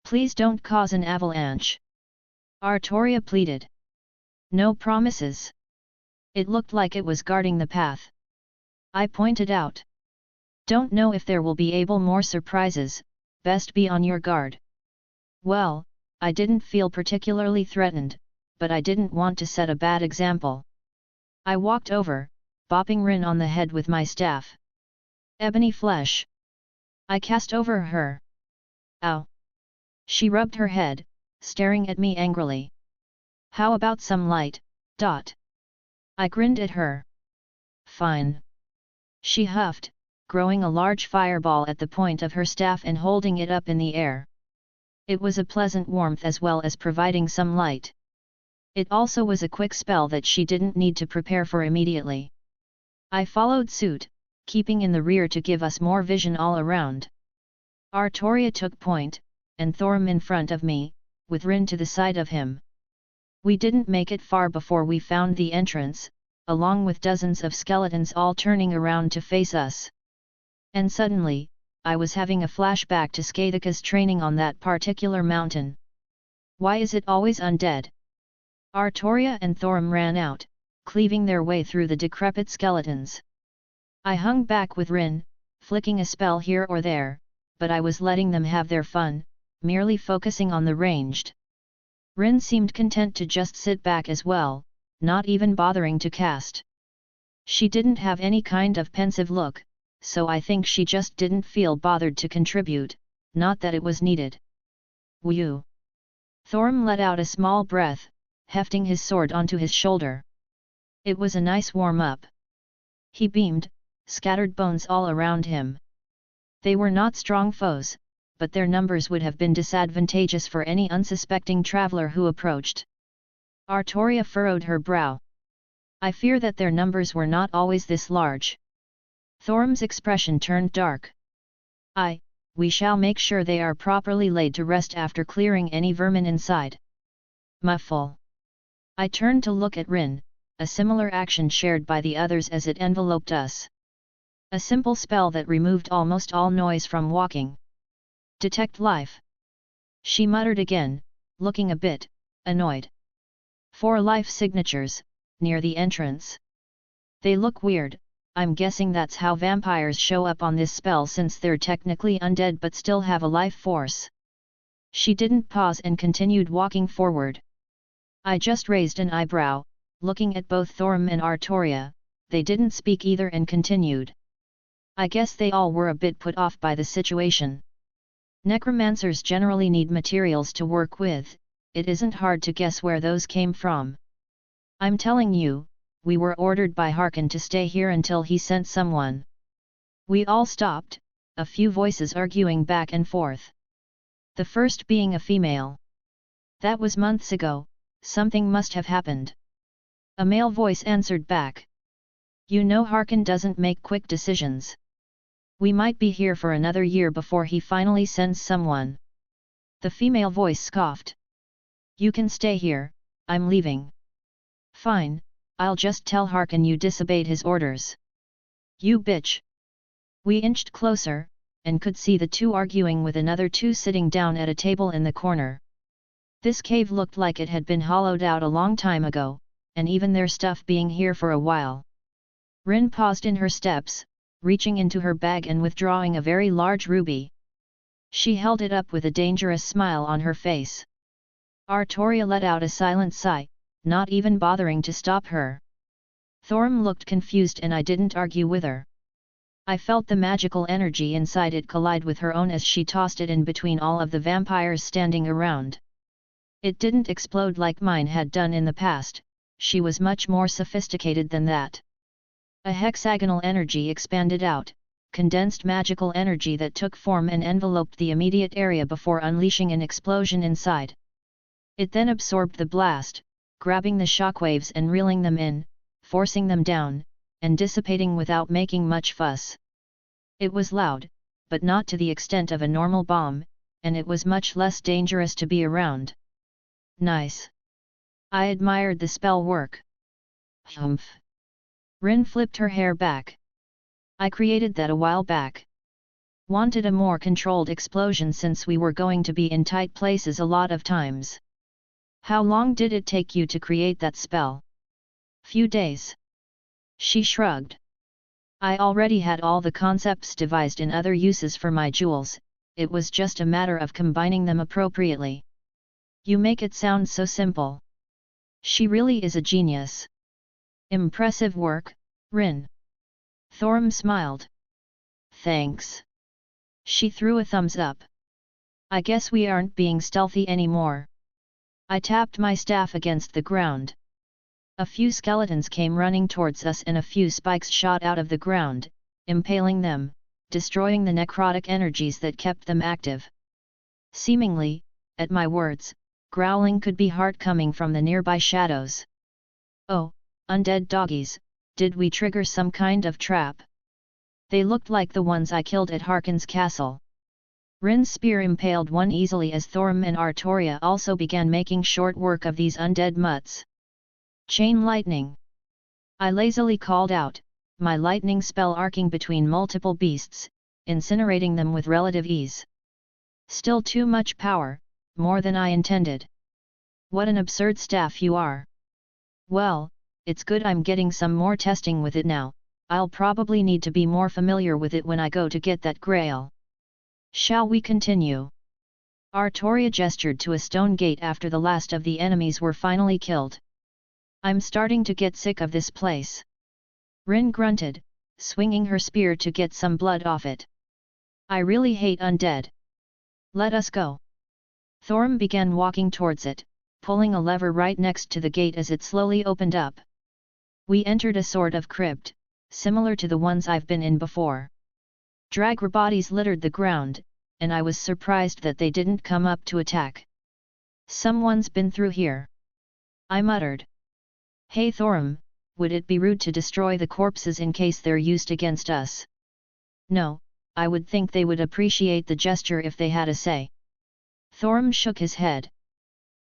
Please don't cause an avalanche. Artoria pleaded. No promises. It looked like it was guarding the path. I pointed out. Don't know if there will be more surprises, best be on your guard. Well, I didn't feel particularly threatened, but I didn't want to set a bad example. I walked over, bopping Rin on the head with my staff. Ebony flesh. I cast over her. Ow! She rubbed her head, staring at me angrily. How about some light, Dot? I grinned at her. Fine. She huffed, growing a large fireball at the point of her staff and holding it up in the air. It was a pleasant warmth as well as providing some light. It also was a quick spell that she didn't need to prepare for immediately. I followed suit, keeping in the rear to give us more vision all around. Artoria took point, and Thorm in front of me, with Rin to the side of him. We didn't make it far before we found the entrance, along with dozens of skeletons all turning around to face us. And suddenly, I was having a flashback to Skathika's training on that particular mountain. Why is it always undead? Artoria and Thorm ran out, cleaving their way through the decrepit skeletons. I hung back with Rin, flicking a spell here or there, but I was letting them have their fun, merely focusing on the ranged. Rin seemed content to just sit back as well, not even bothering to cast. She didn't have any kind of pensive look, so I think she just didn't feel bothered to contribute, not that it was needed. Whew! Thorm let out a small breath, hefting his sword onto his shoulder. It was a nice warm-up. He beamed, scattered bones all around him. They were not strong foes, but their numbers would have been disadvantageous for any unsuspecting traveler who approached. Artoria furrowed her brow. I fear that their numbers were not always this large. Thorm's expression turned dark. We shall make sure they are properly laid to rest after clearing any vermin inside. Muffle. I turned to look at Rin, a similar action shared by the others as it enveloped us. A simple spell that removed almost all noise from walking. Detect life. She muttered again, looking a bit annoyed. 4 life signatures, near the entrance. They look weird, I'm guessing that's how vampires show up on this spell since they're technically undead but still have a life force. She didn't pause and continued walking forward. I just raised an eyebrow, looking at both Thorm and Artoria, they didn't speak either and continued. I guess they all were a bit put off by the situation. Necromancers generally need materials to work with, it isn't hard to guess where those came from. I'm telling you, we were ordered by Harkin to stay here until he sent someone. We all stopped, a few voices arguing back and forth. The first being a female. That was months ago, something must have happened. A male voice answered back. You know Harkin doesn't make quick decisions. We might be here for another year before he finally sends someone. The female voice scoffed. You can stay here, I'm leaving. Fine, I'll just tell Harkin you disobeyed his orders. You bitch. We inched closer, and could see the two arguing with another two sitting down at a table in the corner. This cave looked like it had been hollowed out a long time ago, and even their stuff being here for a while. Rin paused in her steps, reaching into her bag and withdrawing a very large ruby. She held it up with a dangerous smile on her face. Artoria let out a silent sigh, not even bothering to stop her. Thorim looked confused and I didn't argue with her. I felt the magical energy inside it collide with her own as she tossed it in between all of the vampires standing around. It didn't explode like mine had done in the past, she was much more sophisticated than that. A hexagonal energy expanded out, condensed magical energy that took form and enveloped the immediate area before unleashing an explosion inside. It then absorbed the blast, grabbing the shockwaves and reeling them in, forcing them down, and dissipating without making much fuss. It was loud, but not to the extent of a normal bomb, and it was much less dangerous to be around. Nice. I admired the spell work. Humph. Rin flipped her hair back. I created that a while back. Wanted a more controlled explosion since we were going to be in tight places a lot of times. How long did it take you to create that spell? Few days. She shrugged. I already had all the concepts devised in other uses for my jewels, it was just a matter of combining them appropriately. You make it sound so simple. She really is a genius. Impressive work, Rin. Thorim smiled. Thanks. She threw a thumbs up. I guess we aren't being stealthy anymore. I tapped my staff against the ground. A few skeletons came running towards us and a few spikes shot out of the ground, impaling them, destroying the necrotic energies that kept them active. Seemingly, at my words, growling could be heard coming from the nearby shadows. Oh, undead doggies, did we trigger some kind of trap? They looked like the ones I killed at Harkin's castle. Rin's spear impaled one easily as Thorim and Artoria also began making short work of these undead mutts. Chain lightning. I lazily called out, my lightning spell arcing between multiple beasts, incinerating them with relative ease. Still too much power, more than I intended. What an absurd staff you are. Well, it's good I'm getting some more testing with it now, I'll probably need to be more familiar with it when I go to get that grail. Shall we continue? Artoria gestured to a stone gate after the last of the enemies were finally killed. I'm starting to get sick of this place. Rin grunted, swinging her spear to get some blood off it. I really hate undead. Let us go. Thorim began walking towards it, pulling a lever right next to the gate as it slowly opened up. We entered a sort of crypt, similar to the ones I've been in before. Dragra bodies littered the ground, and I was surprised that they didn't come up to attack. Someone's been through here. I muttered. Hey Thorim, would it be rude to destroy the corpses in case they're used against us? No, I would think they would appreciate the gesture if they had a say. Thorim shook his head.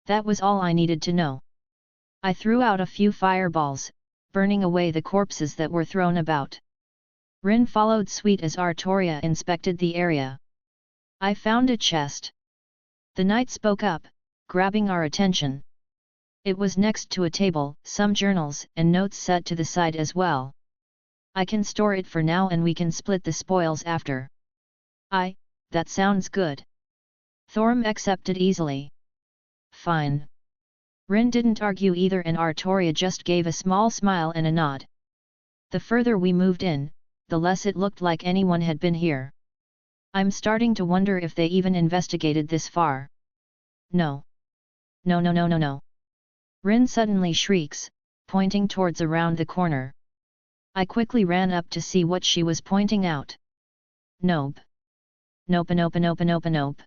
That was all I needed to know. I threw out a few fireballs, burning away the corpses that were thrown about. Rin followed suit as Artoria inspected the area. I found a chest. The knight spoke up, grabbing our attention. It was next to a table, some journals and notes set to the side as well. I can store it for now and we can split the spoils after. That sounds good. Thorim accepted easily. Fine. Rin didn't argue either and Artoria just gave a small smile and a nod. The further we moved in, the less it looked like anyone had been here. I'm starting to wonder if they even investigated this far. No. No no no no no. Rin suddenly shrieks, pointing towards around the corner. I quickly ran up to see what she was pointing out. Nope. Nope nope nope nope nope.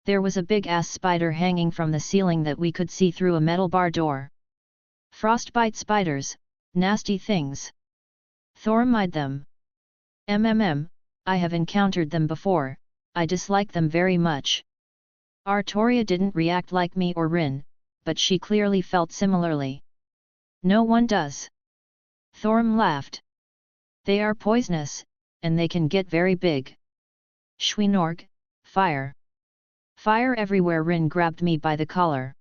There was a big-ass spider hanging from the ceiling that we could see through a metal bar door. Frostbite spiders, nasty things. Thorim eyed them. I have encountered them before, I dislike them very much. Artoria didn't react like me or Rin, but she clearly felt similarly. No one does. Thorim laughed. They are poisonous, and they can get very big. Shwinorg, fire. Fire everywhere. Rin grabbed me by the collar.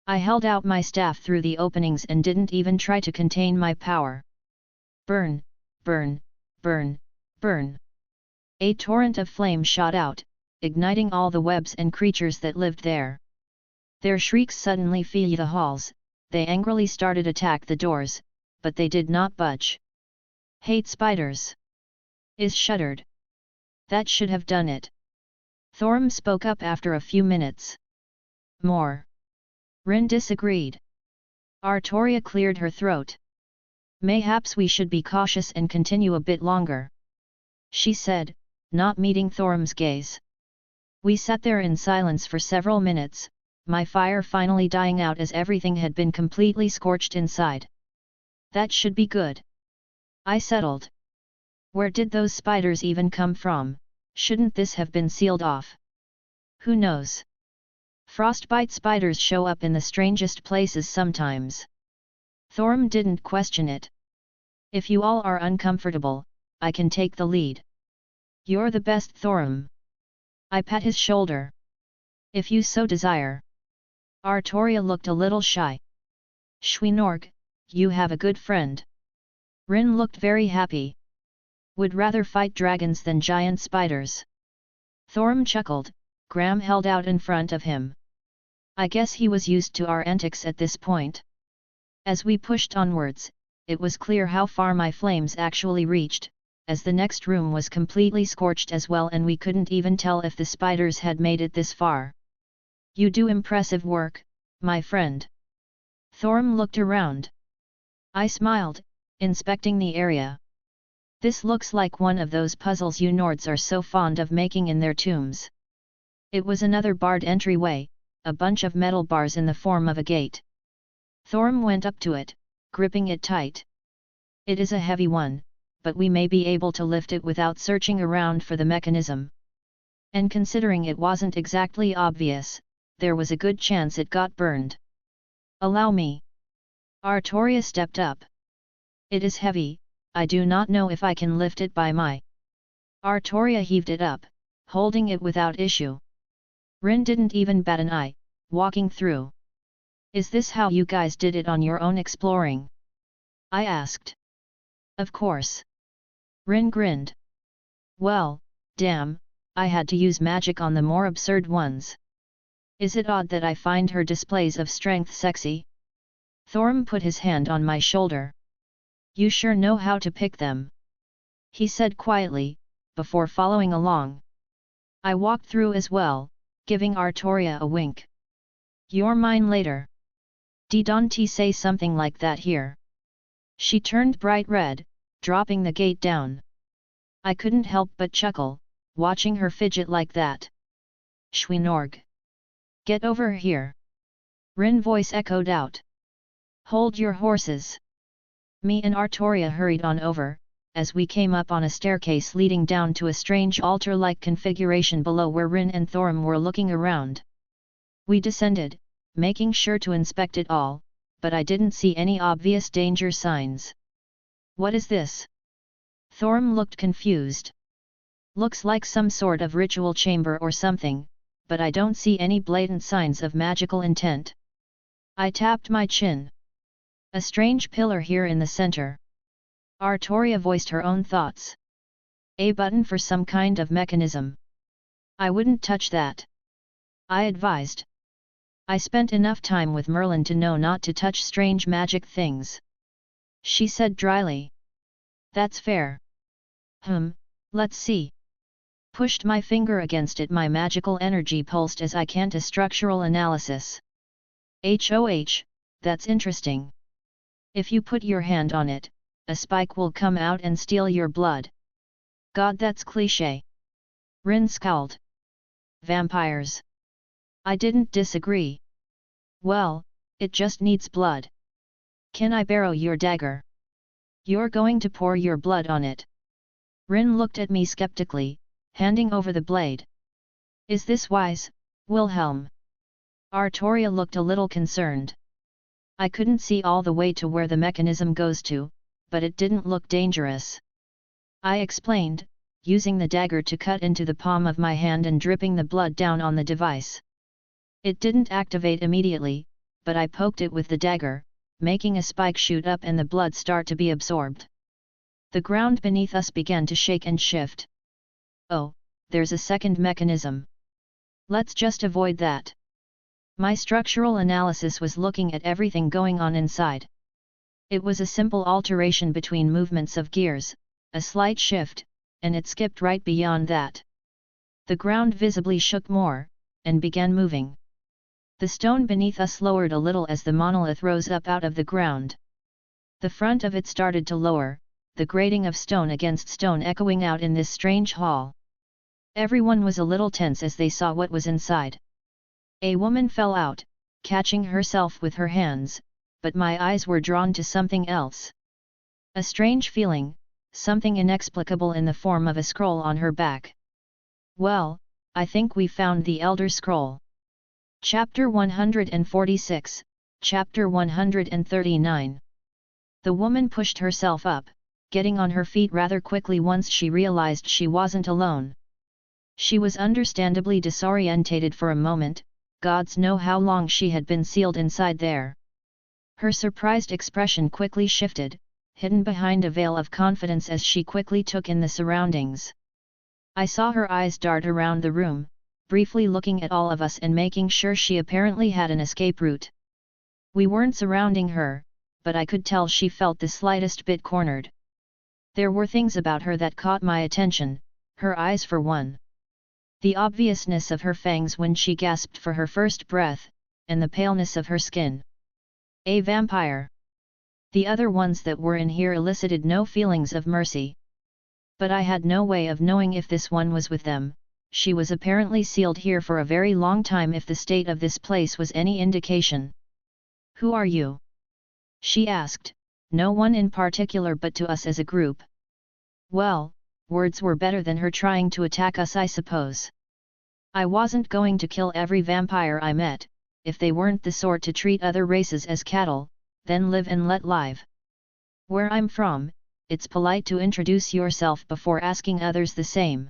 I held out my staff through the openings and didn't even try to contain my power. Burn, burn, burn, burn. A torrent of flame shot out, igniting all the webs and creatures that lived there. Their shrieks suddenly filled the halls, they angrily started attack the doors, but they did not budge. Hate spiders. Is shuddered. That should have done it. Thorim spoke up after a few minutes. More. Rin disagreed. Artoria cleared her throat. Mayhaps we should be cautious and continue a bit longer, she said, not meeting Thorim's gaze. We sat there in silence for several minutes, my fire finally dying out as everything had been completely scorched inside. That should be good. I settled. Where did those spiders even come from? Shouldn't this have been sealed off? Who knows? Frostbite spiders show up in the strangest places sometimes. Thorim didn't question it. If you all are uncomfortable, I can take the lead. You're the best, Thorim. I pat his shoulder. If you so desire. Artoria looked a little shy. Shwinorg, you have a good friend. Rin looked very happy. Would rather fight dragons than giant spiders. Thorim chuckled, Gram held out in front of him. I guess he was used to our antics at this point. As we pushed onwards, it was clear how far my flames actually reached, as the next room was completely scorched as well and we couldn't even tell if the spiders had made it this far. You do impressive work, my friend. Thorim looked around. I smiled, inspecting the area. This looks like one of those puzzles you Nords are so fond of making in their tombs. It was another barred entryway, a bunch of metal bars in the form of a gate. Thorim went up to it, gripping it tight. It is a heavy one, but we may be able to lift it without searching around for the mechanism. And considering it wasn't exactly obvious, there was a good chance it got burned. Allow me. Artoria stepped up. It is heavy, I do not know if I can lift it by my. Artoria heaved it up, holding it without issue. Rin didn't even bat an eye, walking through. Is this how you guys did it on your own exploring? I asked. Of course. Rin grinned. Well, damn, I had to use magic on the more absurd ones. Is it odd that I find her displays of strength sexy? Thorim put his hand on my shoulder. You sure know how to pick them, he said quietly, before following along. I walked through as well, giving Artoria a wink. You're mine later. Didn't say something like that here? She turned bright red, dropping the gate down. I couldn't help but chuckle, watching her fidget like that. Shwinorg. Get over here. Rin voice echoed out. Hold your horses. Me and Artoria hurried on over, as we came up on a staircase leading down to a strange altar-like configuration below where Rin and Thorim were looking around. We descended, making sure to inspect it all, but I didn't see any obvious danger signs. What is this? Thorim looked confused. Looks like some sort of ritual chamber or something, but I don't see any blatant signs of magical intent. I tapped my chin. A strange pillar here in the center. Artoria voiced her own thoughts. A button for some kind of mechanism. I wouldn't touch that, I advised. I spent enough time with Merlin to know not to touch strange magic things, she said dryly. That's fair. Let's see. Pushed my finger against it. My magical energy pulsed as I canned a structural analysis. HOH, that's interesting. If you put your hand on it, a spike will come out and steal your blood. God, that's cliché. Rin scowled. Vampires. I didn't disagree. Well, it just needs blood. Can I borrow your dagger? You're going to pour your blood on it. Rin looked at me skeptically, handing over the blade. Is this wise, Wilhelm? Artoria looked a little concerned. I couldn't see all the way to where the mechanism goes to, but it didn't look dangerous. I explained, using the dagger to cut into the palm of my hand and dripping the blood down on the device. It didn't activate immediately, but I poked it with the dagger, making a spike shoot up and the blood start to be absorbed. The ground beneath us began to shake and shift. Oh, there's a second mechanism. Let's just avoid that. My structural analysis was looking at everything going on inside. It was a simple alteration between movements of gears, a slight shift, and it skipped right beyond that. The ground visibly shook more, and began moving. The stone beneath us lowered a little as the monolith rose up out of the ground. The front of it started to lower, the grating of stone against stone echoing out in this strange hall. Everyone was a little tense as they saw what was inside. A woman fell out, catching herself with her hands, but my eyes were drawn to something else. A strange feeling, something inexplicable in the form of a scroll on her back. Well, I think we found the Elder Scroll. Chapter 146, Chapter 139. The woman pushed herself up, getting on her feet rather quickly once she realized she wasn't alone. She was understandably disorientated for a moment, gods know how long she had been sealed inside there. Her surprised expression quickly shifted, hidden behind a veil of confidence as she quickly took in the surroundings. I saw her eyes dart around the room, briefly looking at all of us and making sure she apparently had an escape route. We weren't surrounding her, but I could tell she felt the slightest bit cornered. There were things about her that caught my attention, her eyes for one. The obviousness of her fangs when she gasped for her first breath, and the paleness of her skin. A vampire. The other ones that were in here elicited no feelings of mercy. But I had no way of knowing if this one was with them. She was apparently sealed here for a very long time if the state of this place was any indication. Who are you? She asked, no one in particular but to us as a group. Well, words were better than her trying to attack us, I suppose. I wasn't going to kill every vampire I met, if they weren't the sort to treat other races as cattle, then live and let live. Where I'm from, it's polite to introduce yourself before asking others the same.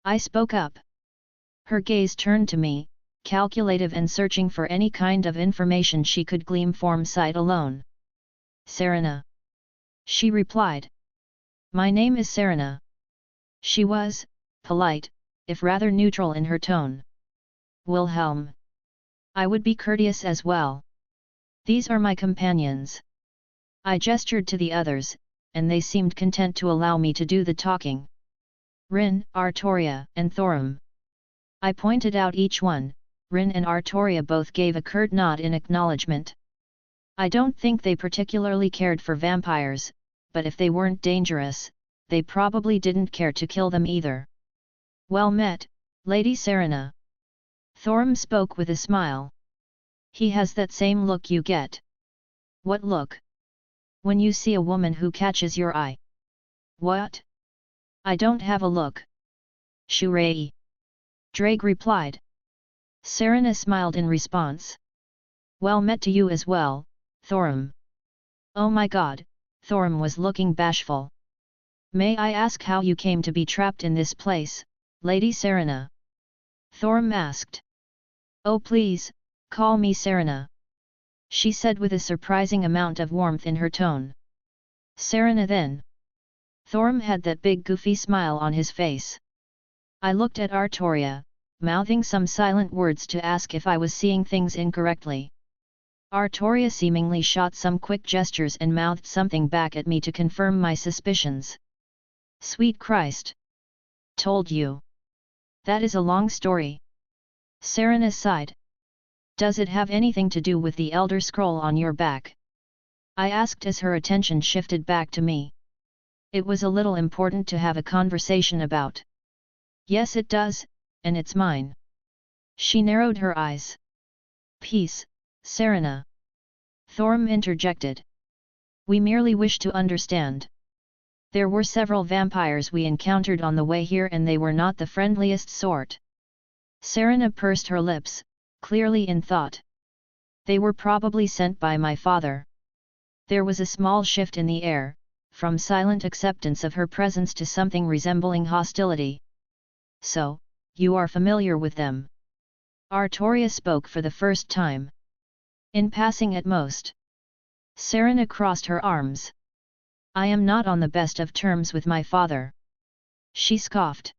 I spoke up. Her gaze turned to me, calculative and searching for any kind of information she could glean from sight alone. Serena. She replied. My name is Serena. She was, polite, if rather neutral in her tone. Wilhelm. I would be courteous as well. These are my companions. I gestured to the others, and they seemed content to allow me to do the talking. Rin, Artoria, and Thorum. I pointed out each one. Rin and Artoria both gave a curt nod in acknowledgement. I don't think they particularly cared for vampires, but if they weren't dangerous, they probably didn't care to kill them either. Well met, Lady Serena. Thorum spoke with a smile. He has that same look you get. What look? When you see a woman who catches your eye. What? I don't have a look. Shurei. Drake replied. Serena smiled in response. Well met to you as well, Thorum. Oh my god, Thorum was looking bashful. May I ask how you came to be trapped in this place, Lady Serena? Thorum asked. Oh please, call me Serena. She said with a surprising amount of warmth in her tone. Serena then. Thorum had that big goofy smile on his face. I looked at Artoria, mouthing some silent words to ask if I was seeing things incorrectly. Artoria seemingly shot some quick gestures and mouthed something back at me to confirm my suspicions. Sweet Christ! Told you. That is a long story. Serena sighed. Does it have anything to do with the Elder Scroll on your back? I asked as her attention shifted back to me. It was a little important to have a conversation about. Yes it does, and it's mine. She narrowed her eyes. Peace, Serena. Thorm interjected. We merely wish to understand. There were several vampires we encountered on the way here and they were not the friendliest sort. Serena pursed her lips, clearly in thought. They were probably sent by my father. There was a small shift in the air, from silent acceptance of her presence to something resembling hostility. So, you are familiar with them? Artoria spoke for the first time. In passing at most. Serena crossed her arms. I am not on the best of terms with my father. She scoffed.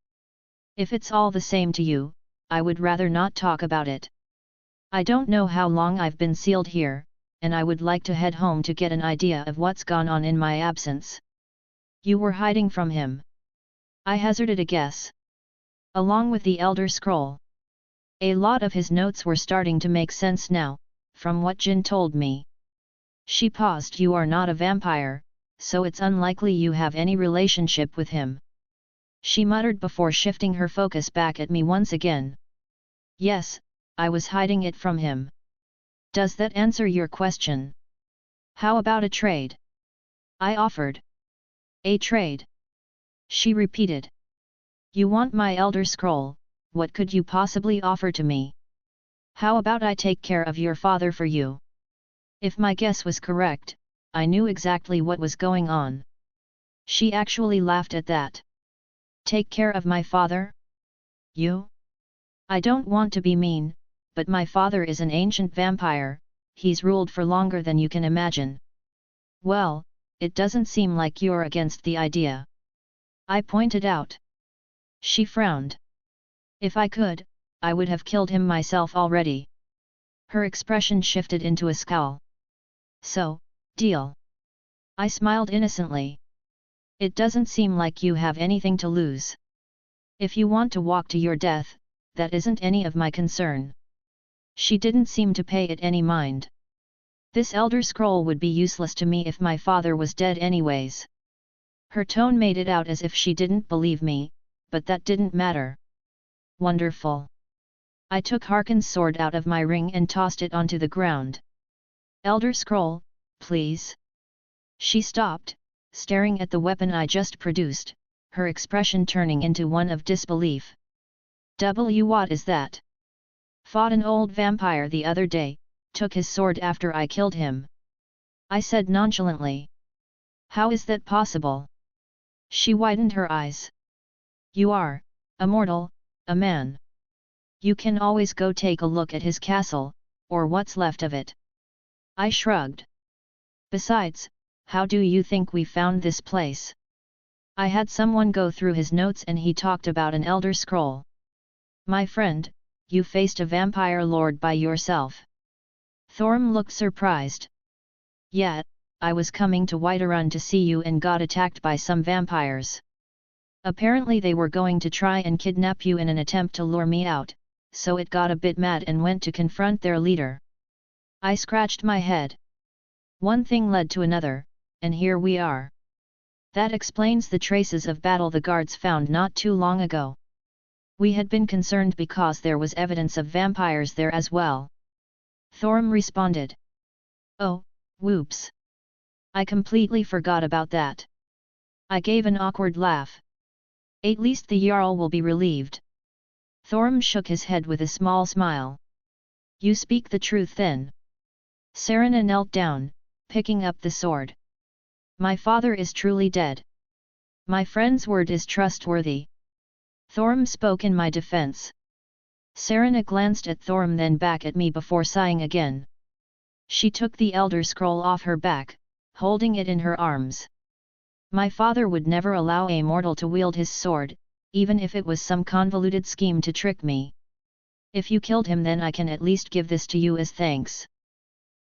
If it's all the same to you, I would rather not talk about it. I don't know how long I've been sealed here, and I would like to head home to get an idea of what's gone on in my absence. You were hiding from him. I hazarded a guess. Along with the Elder Scroll. A lot of his notes were starting to make sense now, from what Jin told me. She paused. You are not a vampire, so it's unlikely you have any relationship with him. She muttered before shifting her focus back at me once again. Yes, I was hiding it from him. Does that answer your question? How about a trade? I offered. A trade? She repeated. You want my Elder Scroll, what could you possibly offer to me? How about I take care of your father for you? If my guess was correct, I knew exactly what was going on. She actually laughed at that. Take care of my father? You? I don't want to be mean, but my father is an ancient vampire, he's ruled for longer than you can imagine. Well, it doesn't seem like you're against the idea. I pointed out. She frowned. If I could, I would have killed him myself already. Her expression shifted into a scowl. So, deal. I smiled innocently. It doesn't seem like you have anything to lose. If you want to walk to your death, that isn't any of my concern. She didn't seem to pay it any mind. This Elder Scroll would be useless to me if my father was dead anyways. Her tone made it out as if she didn't believe me, but that didn't matter. Wonderful. I took Harkon's sword out of my ring and tossed it onto the ground. Elder Scroll, please. She stopped, staring at the weapon I just produced, her expression turning into one of disbelief. What is that? Fought an old vampire the other day, took his sword after I killed him. I said nonchalantly. How is that possible? She widened her eyes. You are, a mortal, a man. You can always go take a look at his castle, or what's left of it. I shrugged. Besides, how do you think we found this place? I had someone go through his notes and he talked about an Elder Scroll. My friend, you faced a vampire lord by yourself. Thorm looked surprised. Yeah, I was coming to Whiterun to see you and got attacked by some vampires. Apparently they were going to try and kidnap you in an attempt to lure me out, so it got a bit mad and went to confront their leader. I scratched my head. One thing led to another, and here we are. That explains the traces of battle the guards found not too long ago. We had been concerned because there was evidence of vampires there as well. Thorm responded. Oh, whoops. I completely forgot about that. I gave an awkward laugh. At least the Jarl will be relieved. Thorm shook his head with a small smile. You speak the truth then. Serena knelt down, picking up the sword. My father is truly dead. My friend's word is trustworthy. Thorm spoke in my defense. Serena glanced at Thorm then back at me before sighing again. She took the Elder Scroll off her back, holding it in her arms. My father would never allow a mortal to wield his sword, even if it was some convoluted scheme to trick me. If you killed him then I can at least give this to you as thanks.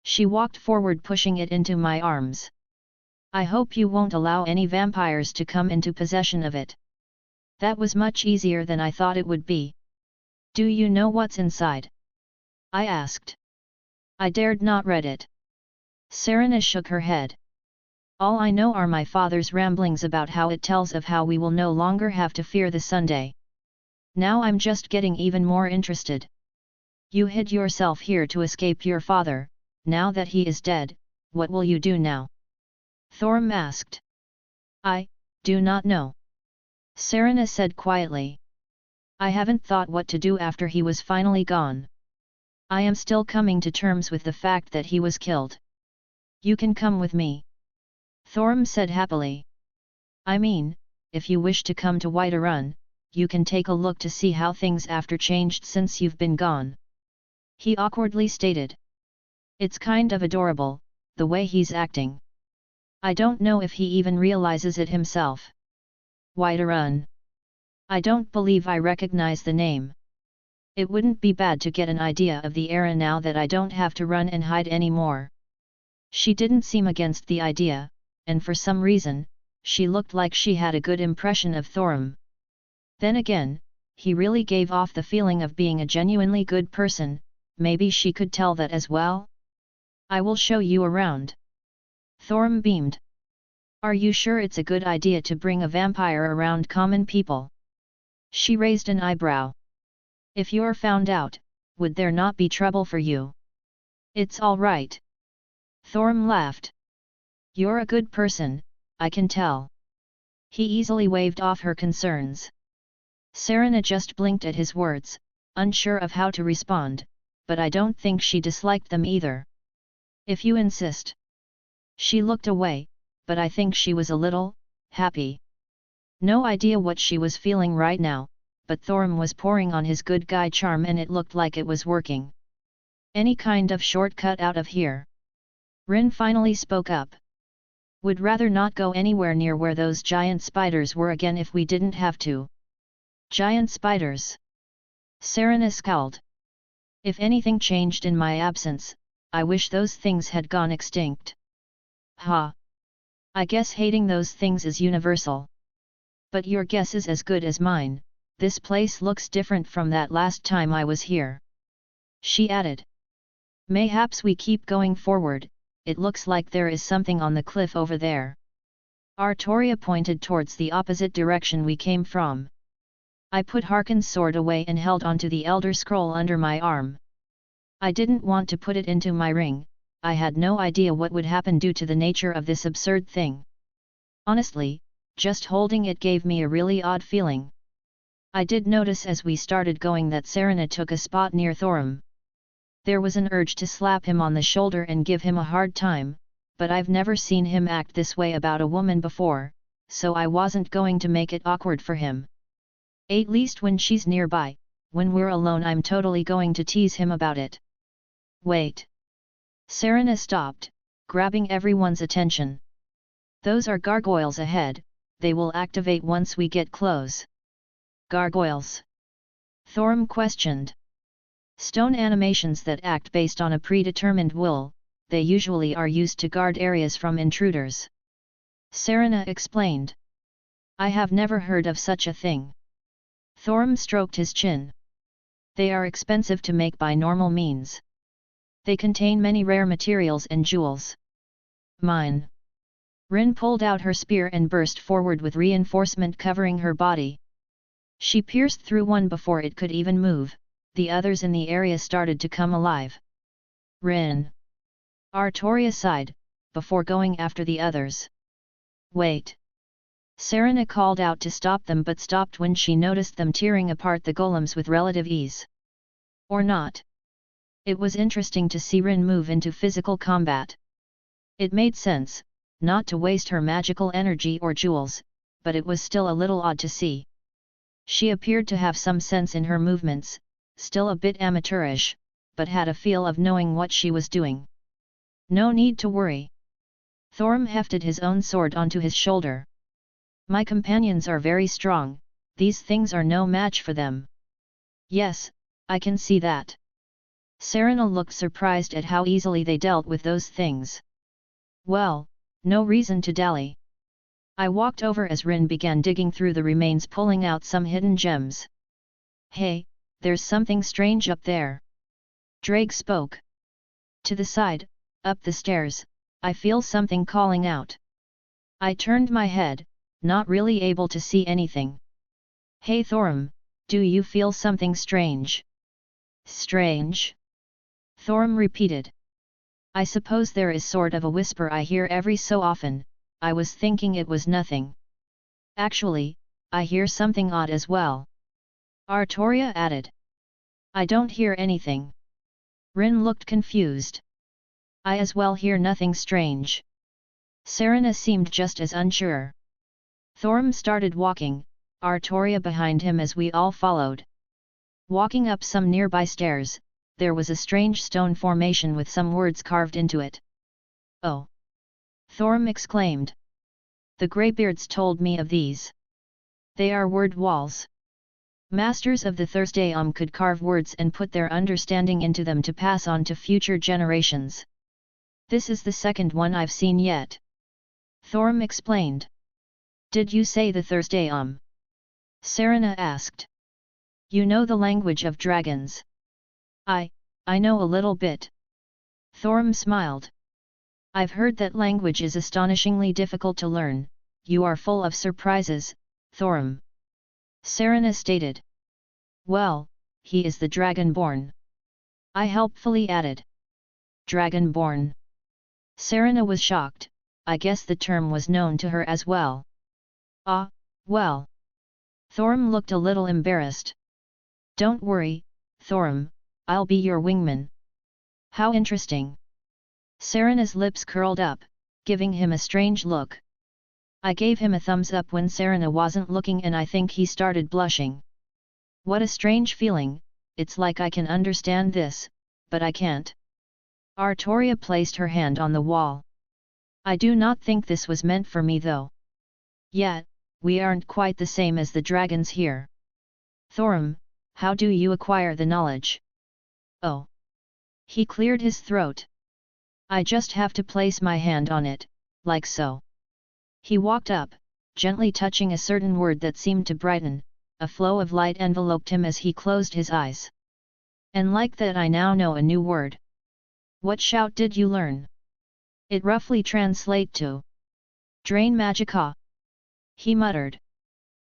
She walked forward pushing it into my arms. I hope you won't allow any vampires to come into possession of it. That was much easier than I thought it would be. Do you know what's inside? I asked. I dared not read it. Serena shook her head. All I know are my father's ramblings about how it tells of how we will no longer have to fear the Sunday. Now I'm just getting even more interested. You hid yourself here to escape your father, now that he is dead, what will you do now? Thorim asked. I do not know. Serena said quietly. I haven't thought what to do after he was finally gone. I am still coming to terms with the fact that he was killed. You can come with me. Thorim said happily. I mean, if you wish to come to Whiterun, you can take a look to see how things after changed since you've been gone. He awkwardly stated. It's kind of adorable, the way he's acting. I don't know if he even realizes it himself. Whiterun. I don't believe I recognize the name. It wouldn't be bad to get an idea of the era now that I don't have to run and hide anymore. She didn't seem against the idea, and for some reason, she looked like she had a good impression of Thorim. Then again, he really gave off the feeling of being a genuinely good person, maybe she could tell that as well? I will show you around. Thorim beamed. Are you sure it's a good idea to bring a vampire around common people? She raised an eyebrow. If you're found out, would there not be trouble for you? It's all right. Thorim laughed. You're a good person, I can tell. He easily waved off her concerns. Serena just blinked at his words, unsure of how to respond, but I don't think she disliked them either. If you insist. She looked away, but I think she was a little happy. No idea what she was feeling right now, but Thorim was pouring on his good guy charm and it looked like it was working. Any kind of shortcut out of here? Rin finally spoke up. Would rather not go anywhere near where those giant spiders were again if we didn't have to. Giant spiders? Serena scowled. If anything changed in my absence, I wish those things had gone extinct. Ha! I guess hating those things is universal. But your guess is as good as mine, this place looks different from that last time I was here. She added. Mayhaps we keep going forward, it looks like there is something on the cliff over there. Artoria pointed towards the opposite direction we came from. I put Harkon's sword away and held onto the Elder Scroll under my arm. I didn't want to put it into my ring, I had no idea what would happen due to the nature of this absurd thing. Honestly, just holding it gave me a really odd feeling. I did notice as we started going that Serena took a spot near Thorim. There was an urge to slap him on the shoulder and give him a hard time, but I've never seen him act this way about a woman before, so I wasn't going to make it awkward for him. At least when she's nearby, when we're alone I'm totally going to tease him about it. Wait. Serena stopped, grabbing everyone's attention. Those are gargoyles ahead, they will activate once we get close. Gargoyles? Thorim questioned. Stone animations that act based on a predetermined will, they usually are used to guard areas from intruders. Serena explained. I have never heard of such a thing. Thorim stroked his chin. They are expensive to make by normal means. They contain many rare materials and jewels. Mine. Rin pulled out her spear and burst forward with reinforcement covering her body. She pierced through one before it could even move, the others in the area started to come alive. Rin. Artoria sighed, before going after the others. Wait. Serena called out to stop them but stopped when she noticed them tearing apart the golems with relative ease. Or not. It was interesting to see Rin move into physical combat. It made sense, not to waste her magical energy or jewels, but it was still a little odd to see. She appeared to have some sense in her movements, still a bit amateurish, but had a feel of knowing what she was doing. No need to worry. Thorim hefted his own sword onto his shoulder. My companions are very strong, these things are no match for them. Yes, I can see that. Serena looked surprised at how easily they dealt with those things. Well, no reason to dally. I walked over as Rin began digging through the remains, pulling out some hidden gems. Hey, there's something strange up there. Drake spoke. To the side, up the stairs, I feel something calling out. I turned my head, not really able to see anything. Hey Thorim, do you feel something strange? Strange? Thorim repeated. I suppose there is sort of a whisper I hear every so often. I was thinking it was nothing. Actually, I hear something odd as well. Artoria added. I don't hear anything. Rin looked confused. I as well hear nothing strange. Serena seemed just as unsure. Thorim started walking, Artoria behind him as we all followed. Walking up some nearby stairs, there was a strange stone formation with some words carved into it. Oh! Thorim exclaimed. The Greybeards told me of these. They are word walls. Masters of the Thursday could carve words and put their understanding into them to pass on to future generations. This is the second one I've seen yet. Thorim explained. Did you say the Thursday Serena asked. You know the language of dragons. I know a little bit. Thorim smiled. I've heard that language is astonishingly difficult to learn. You are full of surprises, Thorim. Serena stated. Well, he is the Dragonborn. I helpfully added. Dragonborn. Serena was shocked. I guess the term was known to her as well. Ah, well. Thorim looked a little embarrassed. Don't worry, Thorim, I'll be your wingman. How interesting. Serena's lips curled up, giving him a strange look. I gave him a thumbs up when Serena wasn't looking and I think he started blushing. What a strange feeling, it's like I can understand this, but I can't. Artoria placed her hand on the wall. I do not think this was meant for me though. Yet, we aren't quite the same as the dragons here. Thorim, how do you acquire the knowledge? Oh! He cleared his throat. I just have to place my hand on it, like so. He walked up, gently touching a certain word that seemed to brighten, a flow of light enveloped him as he closed his eyes. And like that I now know a new word. What shout did you learn? It roughly translate to Drain Magica. He muttered.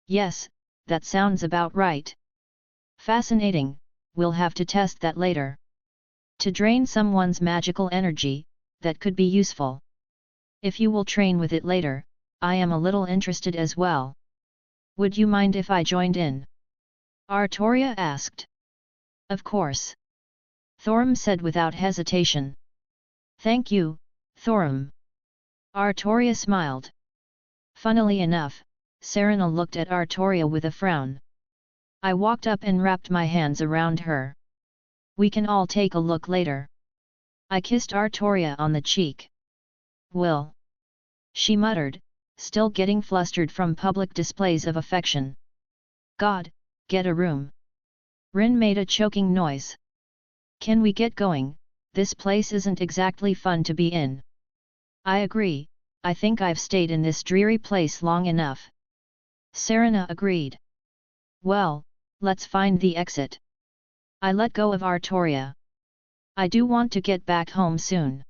Yes, that sounds about right. Fascinating, we'll have to test that later. To drain someone's magical energy, that could be useful. If you will train with it later, I am a little interested as well. Would you mind if I joined in? Artoria asked. Of course. Thorim said without hesitation. Thank you, Thorim. Artoria smiled. Funnily enough, Serena looked at Artoria with a frown. I walked up and wrapped my hands around her. We can all take a look later. I kissed Artoria on the cheek. Will. She muttered, still getting flustered from public displays of affection. God, get a room. Rin made a choking noise. Can we get going? This place isn't exactly fun to be in. I agree, I think I've stayed in this dreary place long enough. Serena agreed. Well, let's find the exit. I let go of Artoria. I do want to get back home soon.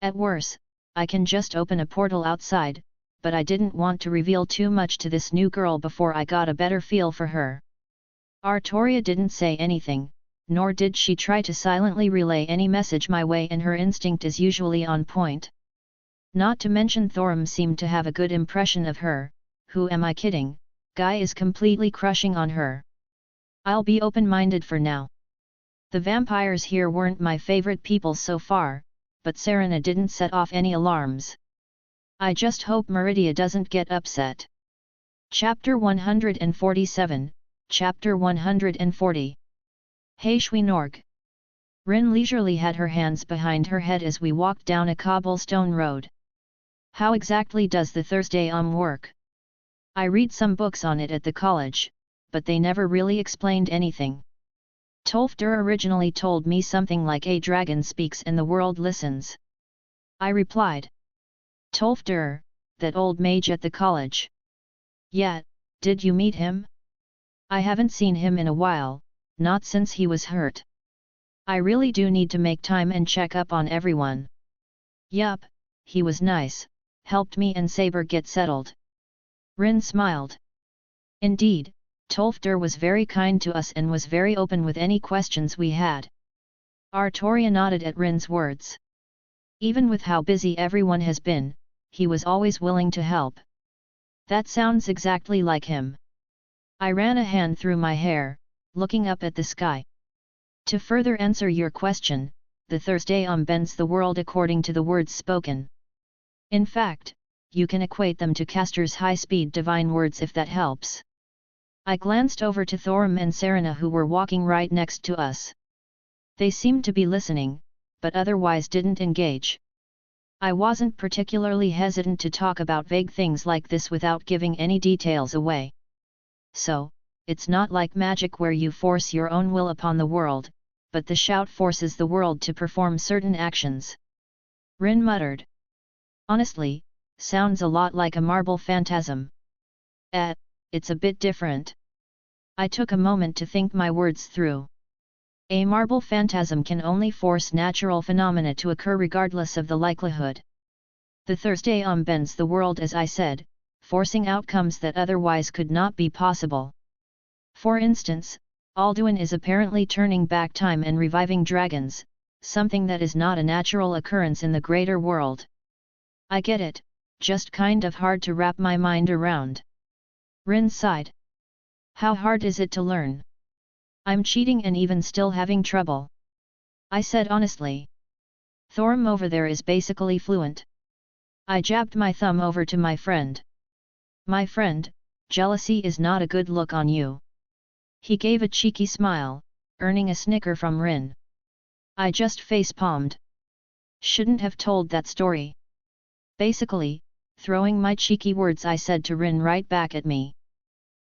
At worst, I can just open a portal outside, but I didn't want to reveal too much to this new girl before I got a better feel for her. Artoria didn't say anything, nor did she try to silently relay any message my way, and her instinct is usually on point. Not to mention Thorim seemed to have a good impression of her. Who am I kidding? Guy is completely crushing on her. I'll be open-minded for now. The vampires here weren't my favorite people so far, but Serena didn't set off any alarms. I just hope Meridia doesn't get upset. Chapter 147, Chapter 140. Hey Shwinorg. Rin leisurely had her hands behind her head as we walked down a cobblestone road. How exactly does the Thursday work? I read some books on it at the college, but they never really explained anything. Tolfder originally told me something like a dragon speaks and the world listens. I replied. Tolfder, that old mage at the college. Yeah, did you meet him? I haven't seen him in a while, not since he was hurt. I really do need to make time and check up on everyone. Yup, he was nice, helped me and Saber get settled. Rin smiled. Indeed, Tolfder was very kind to us and was very open with any questions we had. Artoria nodded at Rin's words. Even with how busy everyone has been, he was always willing to help. That sounds exactly like him. I ran a hand through my hair, looking up at the sky. To further answer your question, the Thursday bends the world according to the words spoken. In fact, you can equate them to casters' high-speed divine words if that helps. I glanced over to Thorim and Serena who were walking right next to us. They seemed to be listening, but otherwise didn't engage. I wasn't particularly hesitant to talk about vague things like this without giving any details away. So, it's not like magic where you force your own will upon the world, but the shout forces the world to perform certain actions. Rin muttered. Honestly, sounds a lot like a marble phantasm. It's a bit different. I took a moment to think my words through. A marble phantasm can only force natural phenomena to occur regardless of the likelihood. The Thursday bends the world as I said, forcing outcomes that otherwise could not be possible. For instance, Alduin is apparently turning back time and reviving dragons, something that is not a natural occurrence in the greater world. I get it, just kind of hard to wrap my mind around. Rin sighed. How hard is it to learn? I'm cheating and even still having trouble. I said honestly. Thorim over there is basically fluent. I jabbed my thumb over to my friend. My friend, jealousy is not a good look on you. He gave a cheeky smile, earning a snicker from Rin. I just face-palmed. Shouldn't have told that story. Basically, throwing my cheeky words I said to Rin right back at me.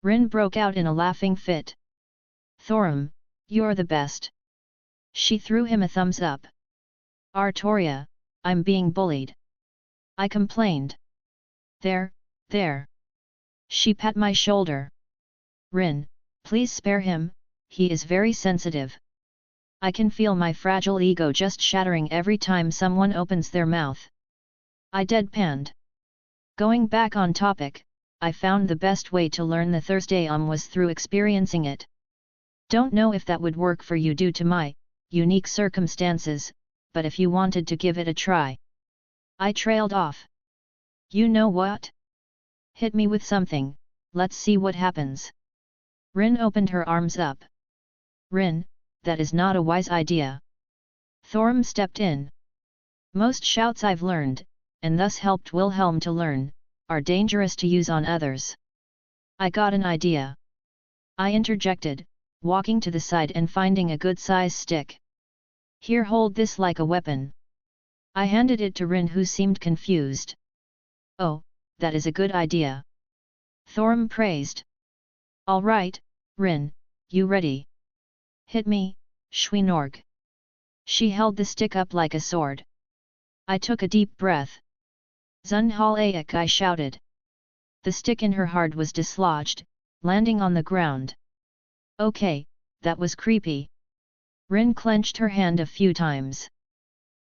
Rin broke out in a laughing fit. Thorim, you're the best. She threw him a thumbs up. Artoria, I'm being bullied. I complained. There. She pat my shoulder. Rin, please spare him, he is very sensitive. I can feel my fragile ego just shattering every time someone opens their mouth. I deadpanned. Going back on topic, I found the best way to learn the Thursday was through experiencing it. Don't know if that would work for you due to my unique circumstances, but if you wanted to give it a try. I trailed off. You know what? Hit me with something, let's see what happens. Rin opened her arms up. Rin, that is not a wise idea. Thorim stepped in. Most shouts I've learned, and thus helped Wilhelm to learn, are dangerous to use on others. I got an idea. I interjected, walking to the side and finding a good-size stick. Here, hold this like a weapon. I handed it to Rin who seemed confused. Oh, that is a good idea. Thorim praised. All right, Rin, you ready? Hit me, Schweinorg. She held the stick up like a sword. I took a deep breath. Zunhal Ayak, I shouted. The stick in her heart was dislodged, landing on the ground. Okay, that was creepy. Rin clenched her hand a few times.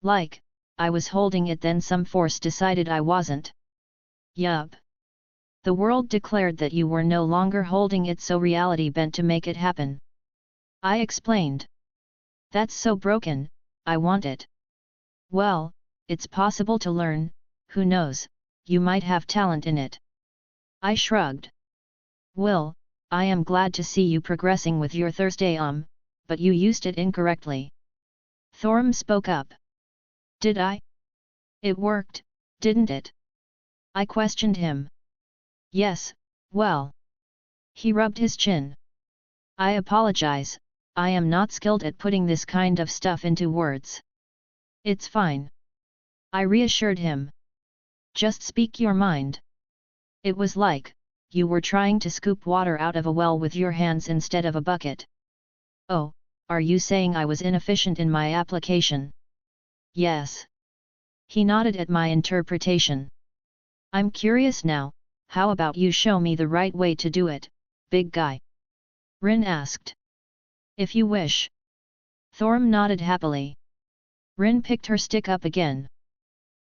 Like, I was holding it, then some force decided I wasn't. Yup. The world declared that you were no longer holding it, so reality bent to make it happen. I explained. That's so broken, I want it. Well, it's possible to learn, who knows, you might have talent in it. I shrugged. Will, I am glad to see you progressing with your Thursday but you used it incorrectly. Thorim spoke up. Did I? It worked, didn't it? I questioned him. Yes, well. He rubbed his chin. I apologize, I am not skilled at putting this kind of stuff into words. It's fine. I reassured him. Just speak your mind. It was like, you were trying to scoop water out of a well with your hands instead of a bucket. Oh, are you saying I was inefficient in my application? Yes. He nodded at my interpretation. I'm curious now, how about you show me the right way to do it, big guy? Rin asked. If you wish. Thorim nodded happily. Rin picked her stick up again.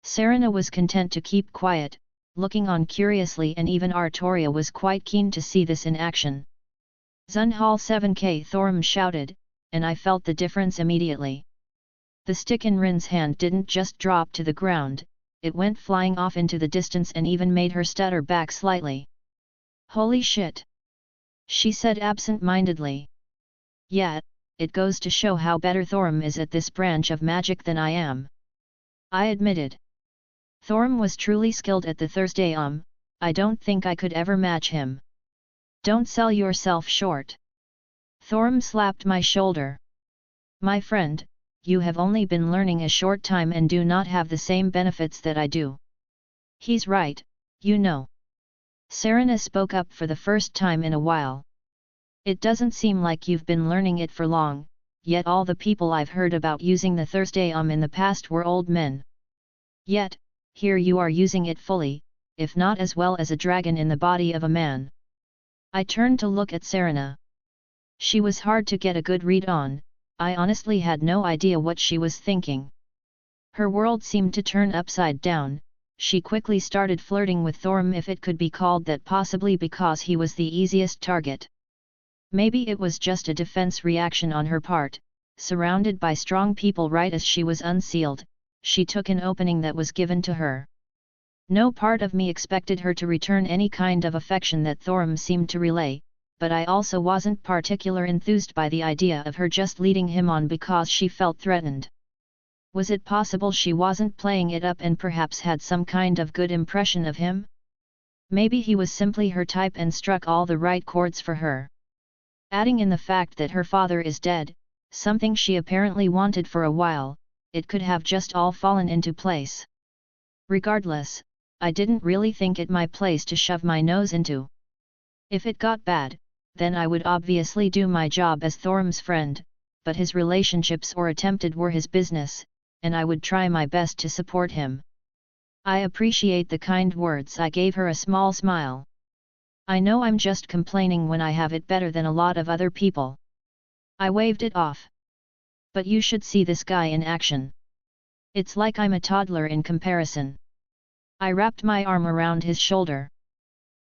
Serena was content to keep quiet, looking on curiously, and even Artoria was quite keen to see this in action. Zunhal 7k, Thorim shouted, and I felt the difference immediately. The stick in Rin's hand didn't just drop to the ground, it went flying off into the distance and even made her stutter back slightly. Holy shit! She said absent-mindedly. Yeah, it goes to show how better Thorim is at this branch of magic than I am. I admitted. Thorim was truly skilled at the Thursday I don't think I could ever match him. Don't sell yourself short. Thorim slapped my shoulder. My friend, you have only been learning a short time and do not have the same benefits that I do. He's right, you know. Serena spoke up for the first time in a while. It doesn't seem like you've been learning it for long, yet all the people I've heard about using the Thursday in the past were old men. Yet, here you are using it fully, if not as well as a dragon in the body of a man. I turned to look at Serena. She was hard to get a good read on, I honestly had no idea what she was thinking. Her world seemed to turn upside down. She quickly started flirting with Thorim, if it could be called that, possibly because he was the easiest target. Maybe it was just a defense reaction on her part. Surrounded by strong people right as she was unsealed, she took an opening that was given to her. No part of me expected her to return any kind of affection that Thorim seemed to relay, but I also wasn't particularly enthused by the idea of her just leading him on because she felt threatened. Was it possible she wasn't playing it up and perhaps had some kind of good impression of him? Maybe he was simply her type and struck all the right chords for her. Adding in the fact that her father is dead, something she apparently wanted for a while, it could have just all fallen into place. Regardless, I didn't really think it my place to shove my nose into. If it got bad, then I would obviously do my job as Thorim's friend, but his relationships or attempted were his business, and I would try my best to support him. I appreciate the kind words. I gave her a small smile. I know I'm just complaining when I have it better than a lot of other people. I waved it off. But you should see this guy in action. It's like I'm a toddler in comparison. I wrapped my arm around his shoulder.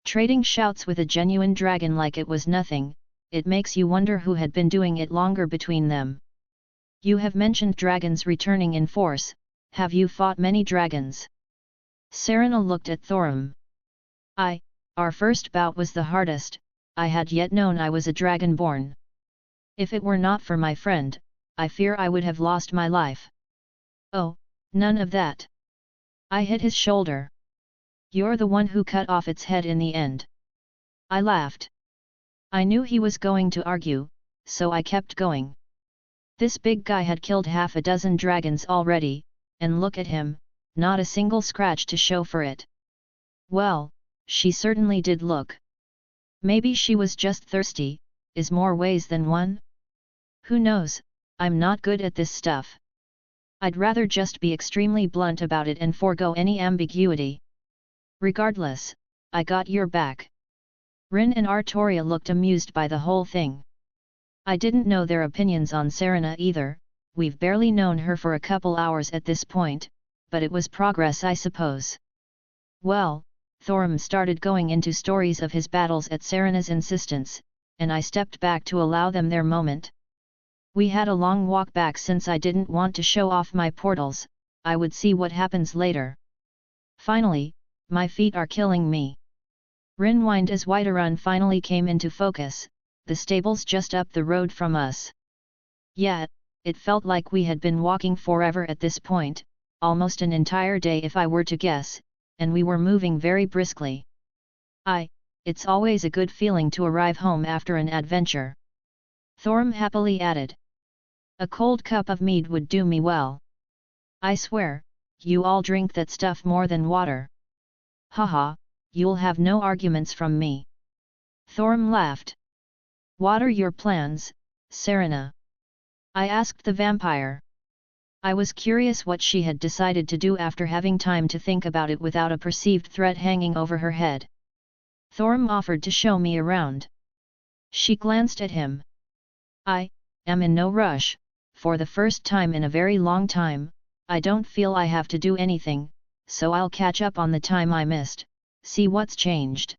Trading shouts with a genuine dragon like it was nothing, it makes you wonder who had been doing it longer between them. You have mentioned dragons returning in force, have you fought many dragons? Serena looked at Thorim. Our first bout was the hardest, I had yet known I was a dragonborn. If it were not for my friend, I fear I would have lost my life. Oh, none of that. I hit his shoulder. You're the one who cut off its head in the end. I laughed. I knew he was going to argue, so I kept going. This big guy had killed half a dozen dragons already, and look at him, not a single scratch to show for it. Well, she certainly did look. Maybe she was just thirsty, is more ways than one? Who knows, I'm not good at this stuff. I'd rather just be extremely blunt about it and forego any ambiguity. Regardless, I got your back. Rin and Artoria looked amused by the whole thing. I didn't know their opinions on Serena either, we've barely known her for a couple hours at this point, but it was progress, I suppose. Well, Thorim started going into stories of his battles at Serena's insistence, and I stepped back to allow them their moment. We had a long walk back since I didn't want to show off my portals, I would see what happens later. Finally, my feet are killing me. Rin whined as Whiterun finally came into focus, the stables just up the road from us. Yeah, it felt like we had been walking forever at this point, almost an entire day if I were to guess, and we were moving very briskly. It's always a good feeling to arrive home after an adventure. Thorim happily added. A cold cup of mead would do me well. I swear, you all drink that stuff more than water. Haha, you'll have no arguments from me. Thorim laughed. What are your plans, Serena? I asked the vampire. I was curious what she had decided to do after having time to think about it without a perceived threat hanging over her head. Thorim offered to show me around. She glanced at him. I am in no rush. For the first time in a very long time, I don't feel I have to do anything, so I'll catch up on the time I missed, see what's changed.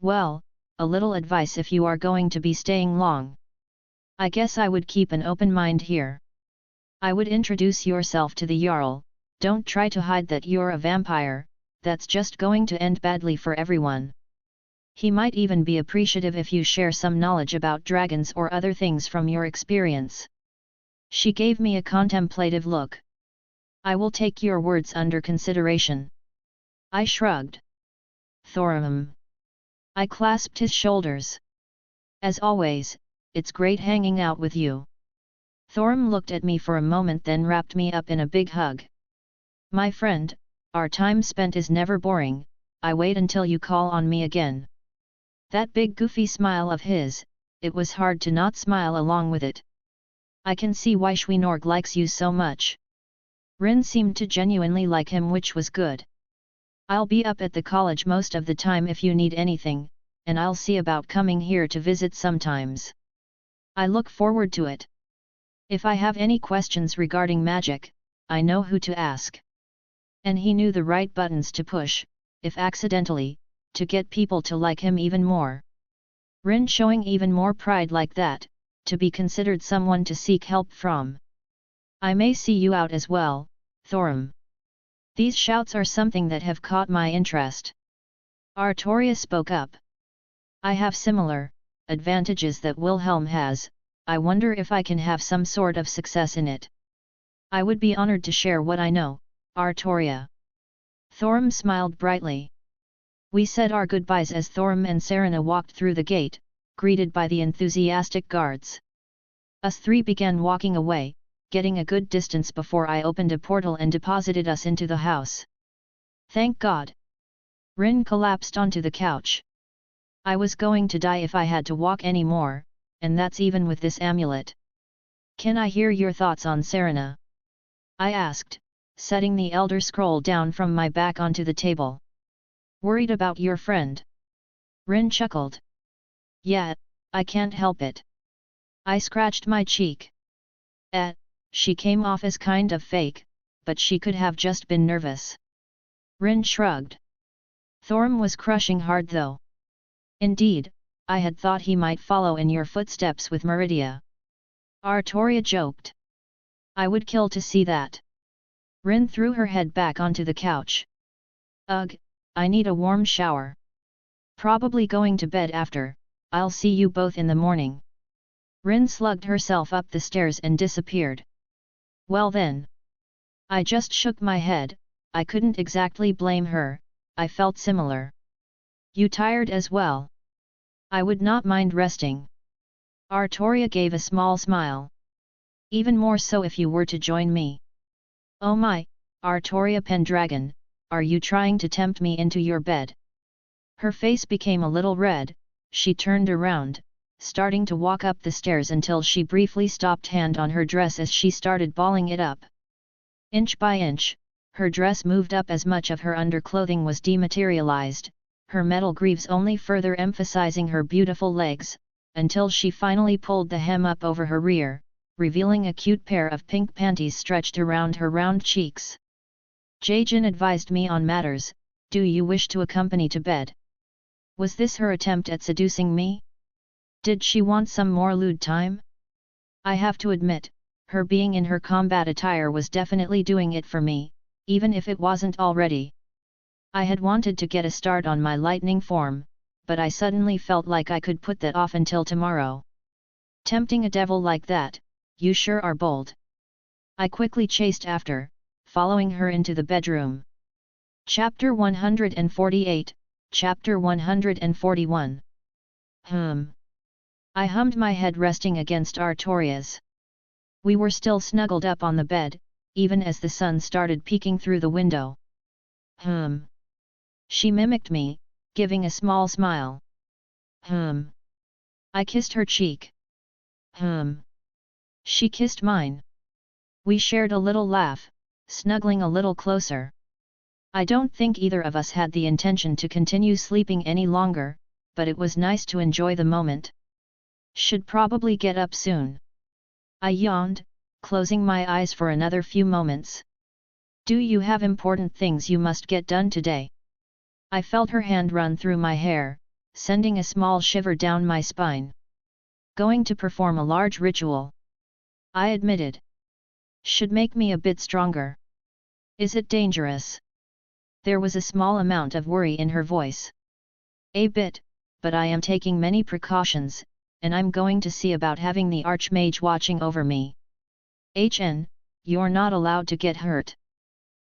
Well, a little advice if you are going to be staying long. I guess I would keep an open mind here. I would introduce yourself to the Jarl, don't try to hide that you're a vampire, that's just going to end badly for everyone. He might even be appreciative if you share some knowledge about dragons or other things from your experience. She gave me a contemplative look. I will take your words under consideration. I shrugged. Thorim. I clasped his shoulders. As always, it's great hanging out with you. Thorim looked at me for a moment, then wrapped me up in a big hug. My friend, our time spent is never boring, I wait until you call on me again. That big goofy smile of his, it was hard to not smile along with it. I can see why Schweinorg likes you so much. Rin seemed to genuinely like him, which was good. I'll be up at the college most of the time if you need anything, and I'll see about coming here to visit sometimes. I look forward to it. If I have any questions regarding magic, I know who to ask. And he knew the right buttons to push, if accidentally, to get people to like him even more. Rin showing even more pride like that, to be considered someone to seek help from. I may see you out as well, Thorim. These shouts are something that have caught my interest. Artoria spoke up. I have similar advantages that Wilhelm has, I wonder if I can have some sort of success in it. I would be honored to share what I know, Artoria. Thorim smiled brightly. We said our goodbyes as Thorim and Serena walked through the gate, greeted by the enthusiastic guards. Us three began walking away, getting a good distance before I opened a portal and deposited us into the house. Thank God! Rin collapsed onto the couch. I was going to die if I had to walk any more, and that's even with this amulet. Can I hear your thoughts on Serena? I asked, setting the Elder Scroll down from my back onto the table. Worried about your friend? Rin chuckled. Yeah, I can't help it. I scratched my cheek. She came off as kind of fake, but she could have just been nervous. Rin shrugged. Thorim was crushing hard though. Indeed, I had thought he might follow in your footsteps with Meridia. Artoria joked. I would kill to see that. Rin threw her head back onto the couch. Ugh, I need a warm shower. Probably going to bed after, I'll see you both in the morning. Rin slugged herself up the stairs and disappeared. Well then. I just shook my head, I couldn't exactly blame her, I felt similar. You tired as well? I would not mind resting. Artoria gave a small smile. Even more so if you were to join me. Oh my, Artoria Pendragon, are you trying to tempt me into your bed? Her face became a little red, she turned around, starting to walk up the stairs until she briefly stopped hand on her dress as she started balling it up. Inch by inch, her dress moved up as much of her underclothing was dematerialized, her metal greaves only further emphasizing her beautiful legs, until she finally pulled the hem up over her rear, revealing a cute pair of pink panties stretched around her round cheeks. Jaejin advised me on matters, do you wish to accompany to bed? Was this her attempt at seducing me? Did she want some more lewd time? I have to admit, her being in her combat attire was definitely doing it for me, even if it wasn't already. I had wanted to get a start on my lightning form, but I suddenly felt like I could put that off until tomorrow. Tempting a devil like that, you sure are bold. I quickly chased after, following her into the bedroom. Chapter 148, Chapter 141. I hummed my head resting against Artoria's. We were still snuggled up on the bed, even as the sun started peeking through the window. She mimicked me, giving a small smile. I kissed her cheek. She kissed mine. We shared a little laugh, snuggling a little closer. I don't think either of us had the intention to continue sleeping any longer, but it was nice to enjoy the moment. Should probably get up soon. I yawned, closing my eyes for another few moments. Do you have important things you must get done today? I felt her hand run through my hair, sending a small shiver down my spine. Going to perform a large ritual. I admitted. Should make me a bit stronger. Is it dangerous? There was a small amount of worry in her voice. A bit, but I am taking many precautions, and I'm going to see about having the Archmage watching over me. You're not allowed to get hurt.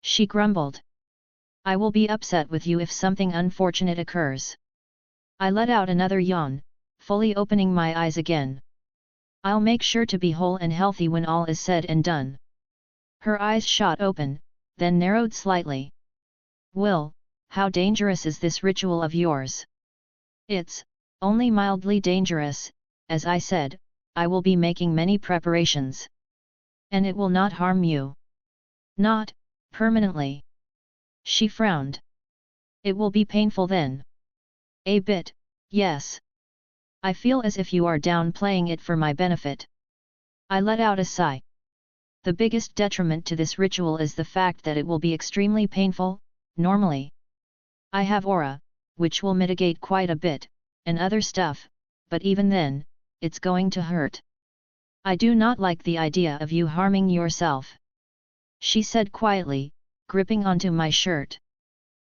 She grumbled. I will be upset with you if something unfortunate occurs. I let out another yawn, fully opening my eyes again. I'll make sure to be whole and healthy when all is said and done. Her eyes shot open, then narrowed slightly. Will, how dangerous is this ritual of yours? It's only mildly dangerous. As I said, I will be making many preparations. And it will not harm you. Not permanently. She frowned. It will be painful then. A bit, yes. I feel as if you are downplaying it for my benefit. I let out a sigh. The biggest detriment to this ritual is the fact that it will be extremely painful, normally. I have aura, which will mitigate quite a bit, and other stuff, but even then, it's going to hurt. I do not like the idea of you harming yourself. She said quietly, gripping onto my shirt.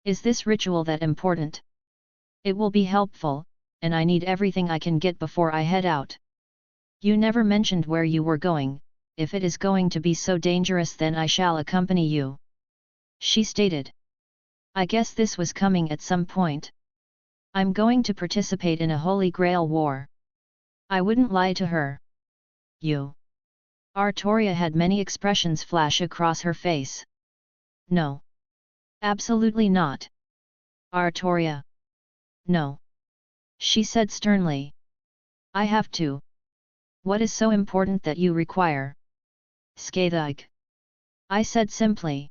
Is this ritual that important? It will be helpful, and I need everything I can get before I head out. You never mentioned where you were going. If it is going to be so dangerous, then I shall accompany you. She stated. I guess this was coming at some point. I'm going to participate in a Holy Grail war. I wouldn't lie to her. You. Artoria had many expressions flash across her face. No. Absolutely not. Artoria. No. She said sternly. I have to. What is so important that you require? Skathig. I said simply.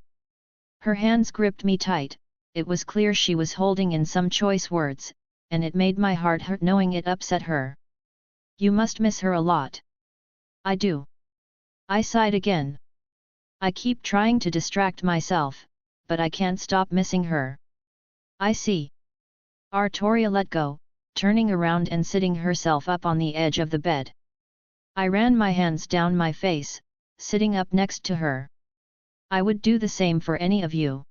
Her hands gripped me tight. It was clear she was holding in some choice words, and it made my heart hurt knowing it upset her. You must miss her a lot. I do. I sighed again. I keep trying to distract myself, but I can't stop missing her. I see. Artoria let go, turning around and sitting herself up on the edge of the bed. I ran my hands down my face, sitting up next to her. I would do the same for any of you.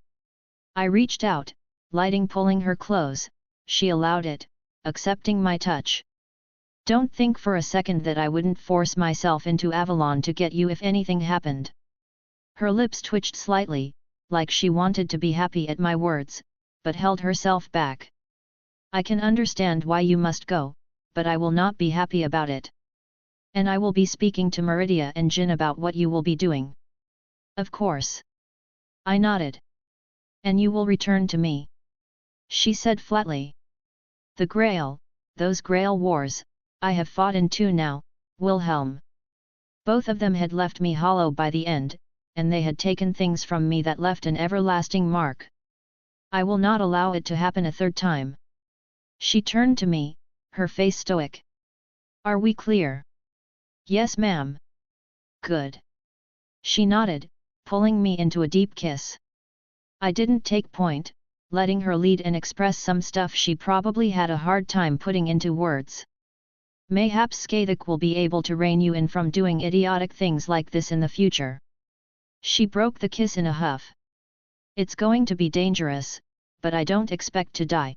I reached out, pulling her close. She allowed it, accepting my touch. Don't think for a second that I wouldn't force myself into Avalon to get you if anything happened. Her lips twitched slightly, like she wanted to be happy at my words, but held herself back. I can understand why you must go, but I will not be happy about it. And I will be speaking to Meridia and Jin about what you will be doing. Of course. I nodded. And you will return to me. She said flatly. The Grail, those Grail wars, I have fought in two now, Wilhelm. Both of them had left me hollow by the end, and they had taken things from me that left an everlasting mark. I will not allow it to happen a third time. She turned to me, her face stoic. Are we clear? Yes, ma'am. Good. She nodded, pulling me into a deep kiss. I didn't take point, letting her lead and express some stuff she probably had a hard time putting into words. Mayhaps Skathik will be able to rein you in from doing idiotic things like this in the future. She broke the kiss in a huff. It's going to be dangerous, but I don't expect to die.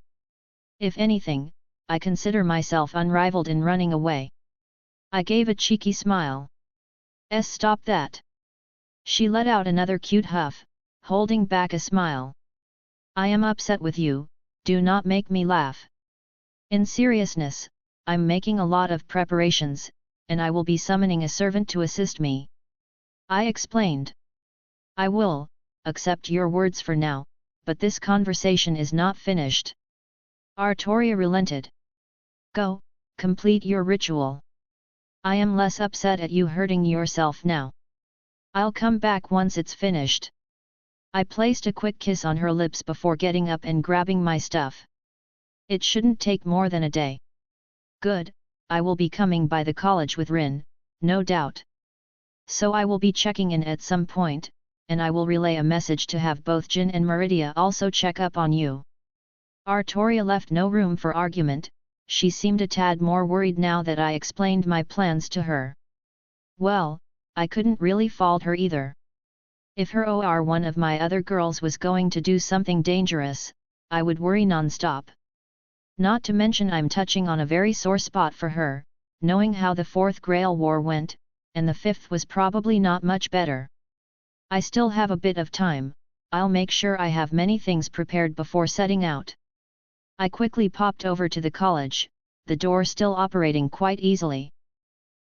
If anything, I consider myself unrivaled in running away. I gave a cheeky smile. Stop that. She let out another cute huff, holding back a smile. I am upset with you, do not make me laugh. In seriousness, I'm making a lot of preparations, and I will be summoning a servant to assist me. I explained. I will accept your words for now, but this conversation is not finished. Artoria relented. Go, complete your ritual. I am less upset at you hurting yourself now. I'll come back once it's finished. I placed a quick kiss on her lips before getting up and grabbing my stuff. It shouldn't take more than a day. Good, I will be coming by the college with Rin, no doubt. So I will be checking in at some point, and I will relay a message to have both Jin and Meridia also check up on you. Artoria left no room for argument, she seemed a tad more worried now that I explained my plans to her. Well, I couldn't really fault her either. If her or one of my other girls was going to do something dangerous, I would worry non-stop. Not to mention I'm touching on a very sore spot for her, knowing how the Fourth Grail War went, and the Fifth was probably not much better. I still have a bit of time, I'll make sure I have many things prepared before setting out. I quickly popped over to the college, the door still operating quite easily.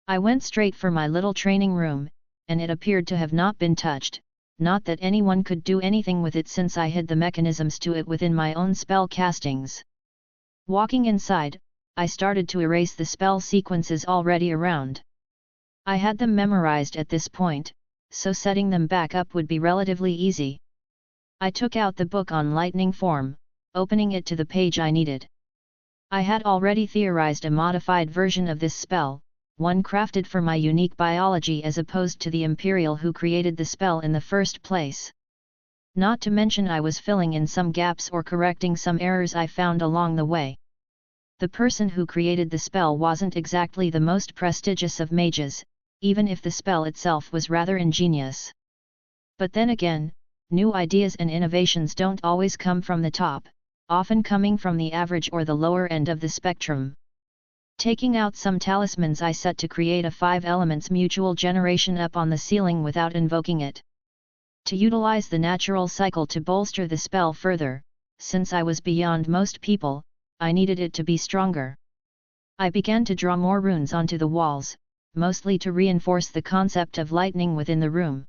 I went straight for my little training room, and it appeared to have not been touched, not that anyone could do anything with it since I hid the mechanisms to it within my own spell castings. Walking inside, I started to erase the spell sequences already around. I had them memorized at this point, so setting them back up would be relatively easy. I took out the book on lightning form, opening it to the page I needed. I had already theorized a modified version of this spell, one crafted for my unique biology as opposed to the Imperial who created the spell in the first place. Not to mention I was filling in some gaps or correcting some errors I found along the way. The person who created the spell wasn't exactly the most prestigious of mages, even if the spell itself was rather ingenious. But then again, new ideas and innovations don't always come from the top, often coming from the average or the lower end of the spectrum. Taking out some talismans I set to create a 5 elements mutual generation up on the ceiling without invoking it. To utilize the natural cycle to bolster the spell further, since I was beyond most people, I needed it to be stronger. I began to draw more runes onto the walls, mostly to reinforce the concept of lightning within the room.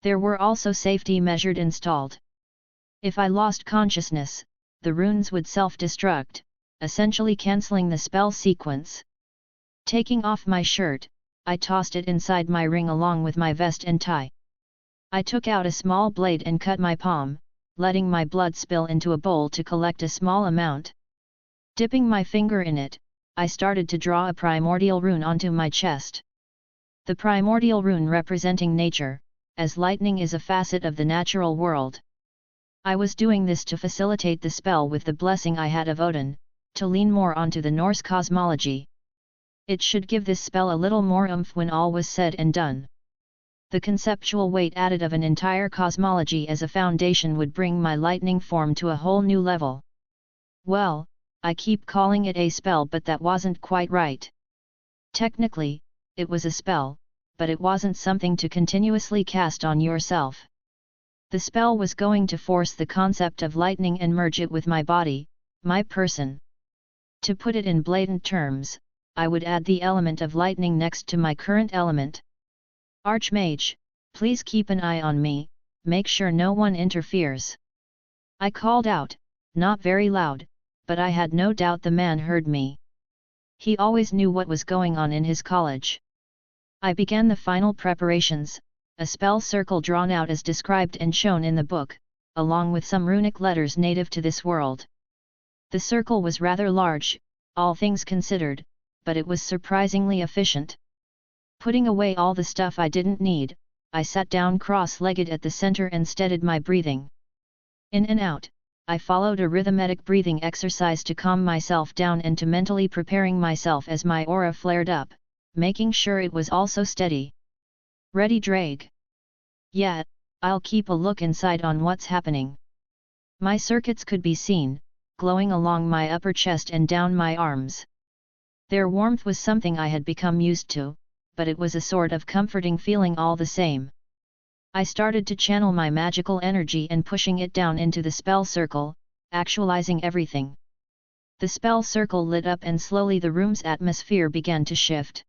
There were also safety measures installed. If I lost consciousness, the runes would self-destruct, essentially cancelling the spell sequence. Taking off my shirt, I tossed it inside my ring along with my vest and tie. I took out a small blade and cut my palm, letting my blood spill into a bowl to collect a small amount. Dipping my finger in it, I started to draw a primordial rune onto my chest. The primordial rune representing nature, as lightning is a facet of the natural world. I was doing this to facilitate the spell with the blessing I had of Odin, to lean more onto the Norse cosmology. It should give this spell a little more oomph when all was said and done. The conceptual weight added of an entire cosmology as a foundation would bring my lightning form to a whole new level. Well, I keep calling it a spell, but that wasn't quite right. Technically, it was a spell, but it wasn't something to continuously cast on yourself. The spell was going to force the concept of lightning and merge it with my body, my person. To put it in blatant terms, I would add the element of lightning next to my current element. Archmage, please keep an eye on me, make sure no one interferes. I called out, not very loud, but I had no doubt the man heard me. He always knew what was going on in his college. I began the final preparations, a spell circle drawn out as described and shown in the book, along with some runic letters native to this world. The circle was rather large, all things considered, but it was surprisingly efficient. Putting away all the stuff I didn't need, I sat down cross-legged at the center and steadied my breathing. In and out, I followed a rhythmic breathing exercise to calm myself down and to mentally preparing myself as my aura flared up, making sure it was also steady. Ready, Drake? Yeah, I'll keep a look inside on what's happening. My circuits could be seen, glowing along my upper chest and down my arms. Their warmth was something I had become used to, but it was a sort of comforting feeling all the same. I started to channel my magical energy and pushing it down into the spell circle, actualizing everything. The spell circle lit up and slowly the room's atmosphere began to shift.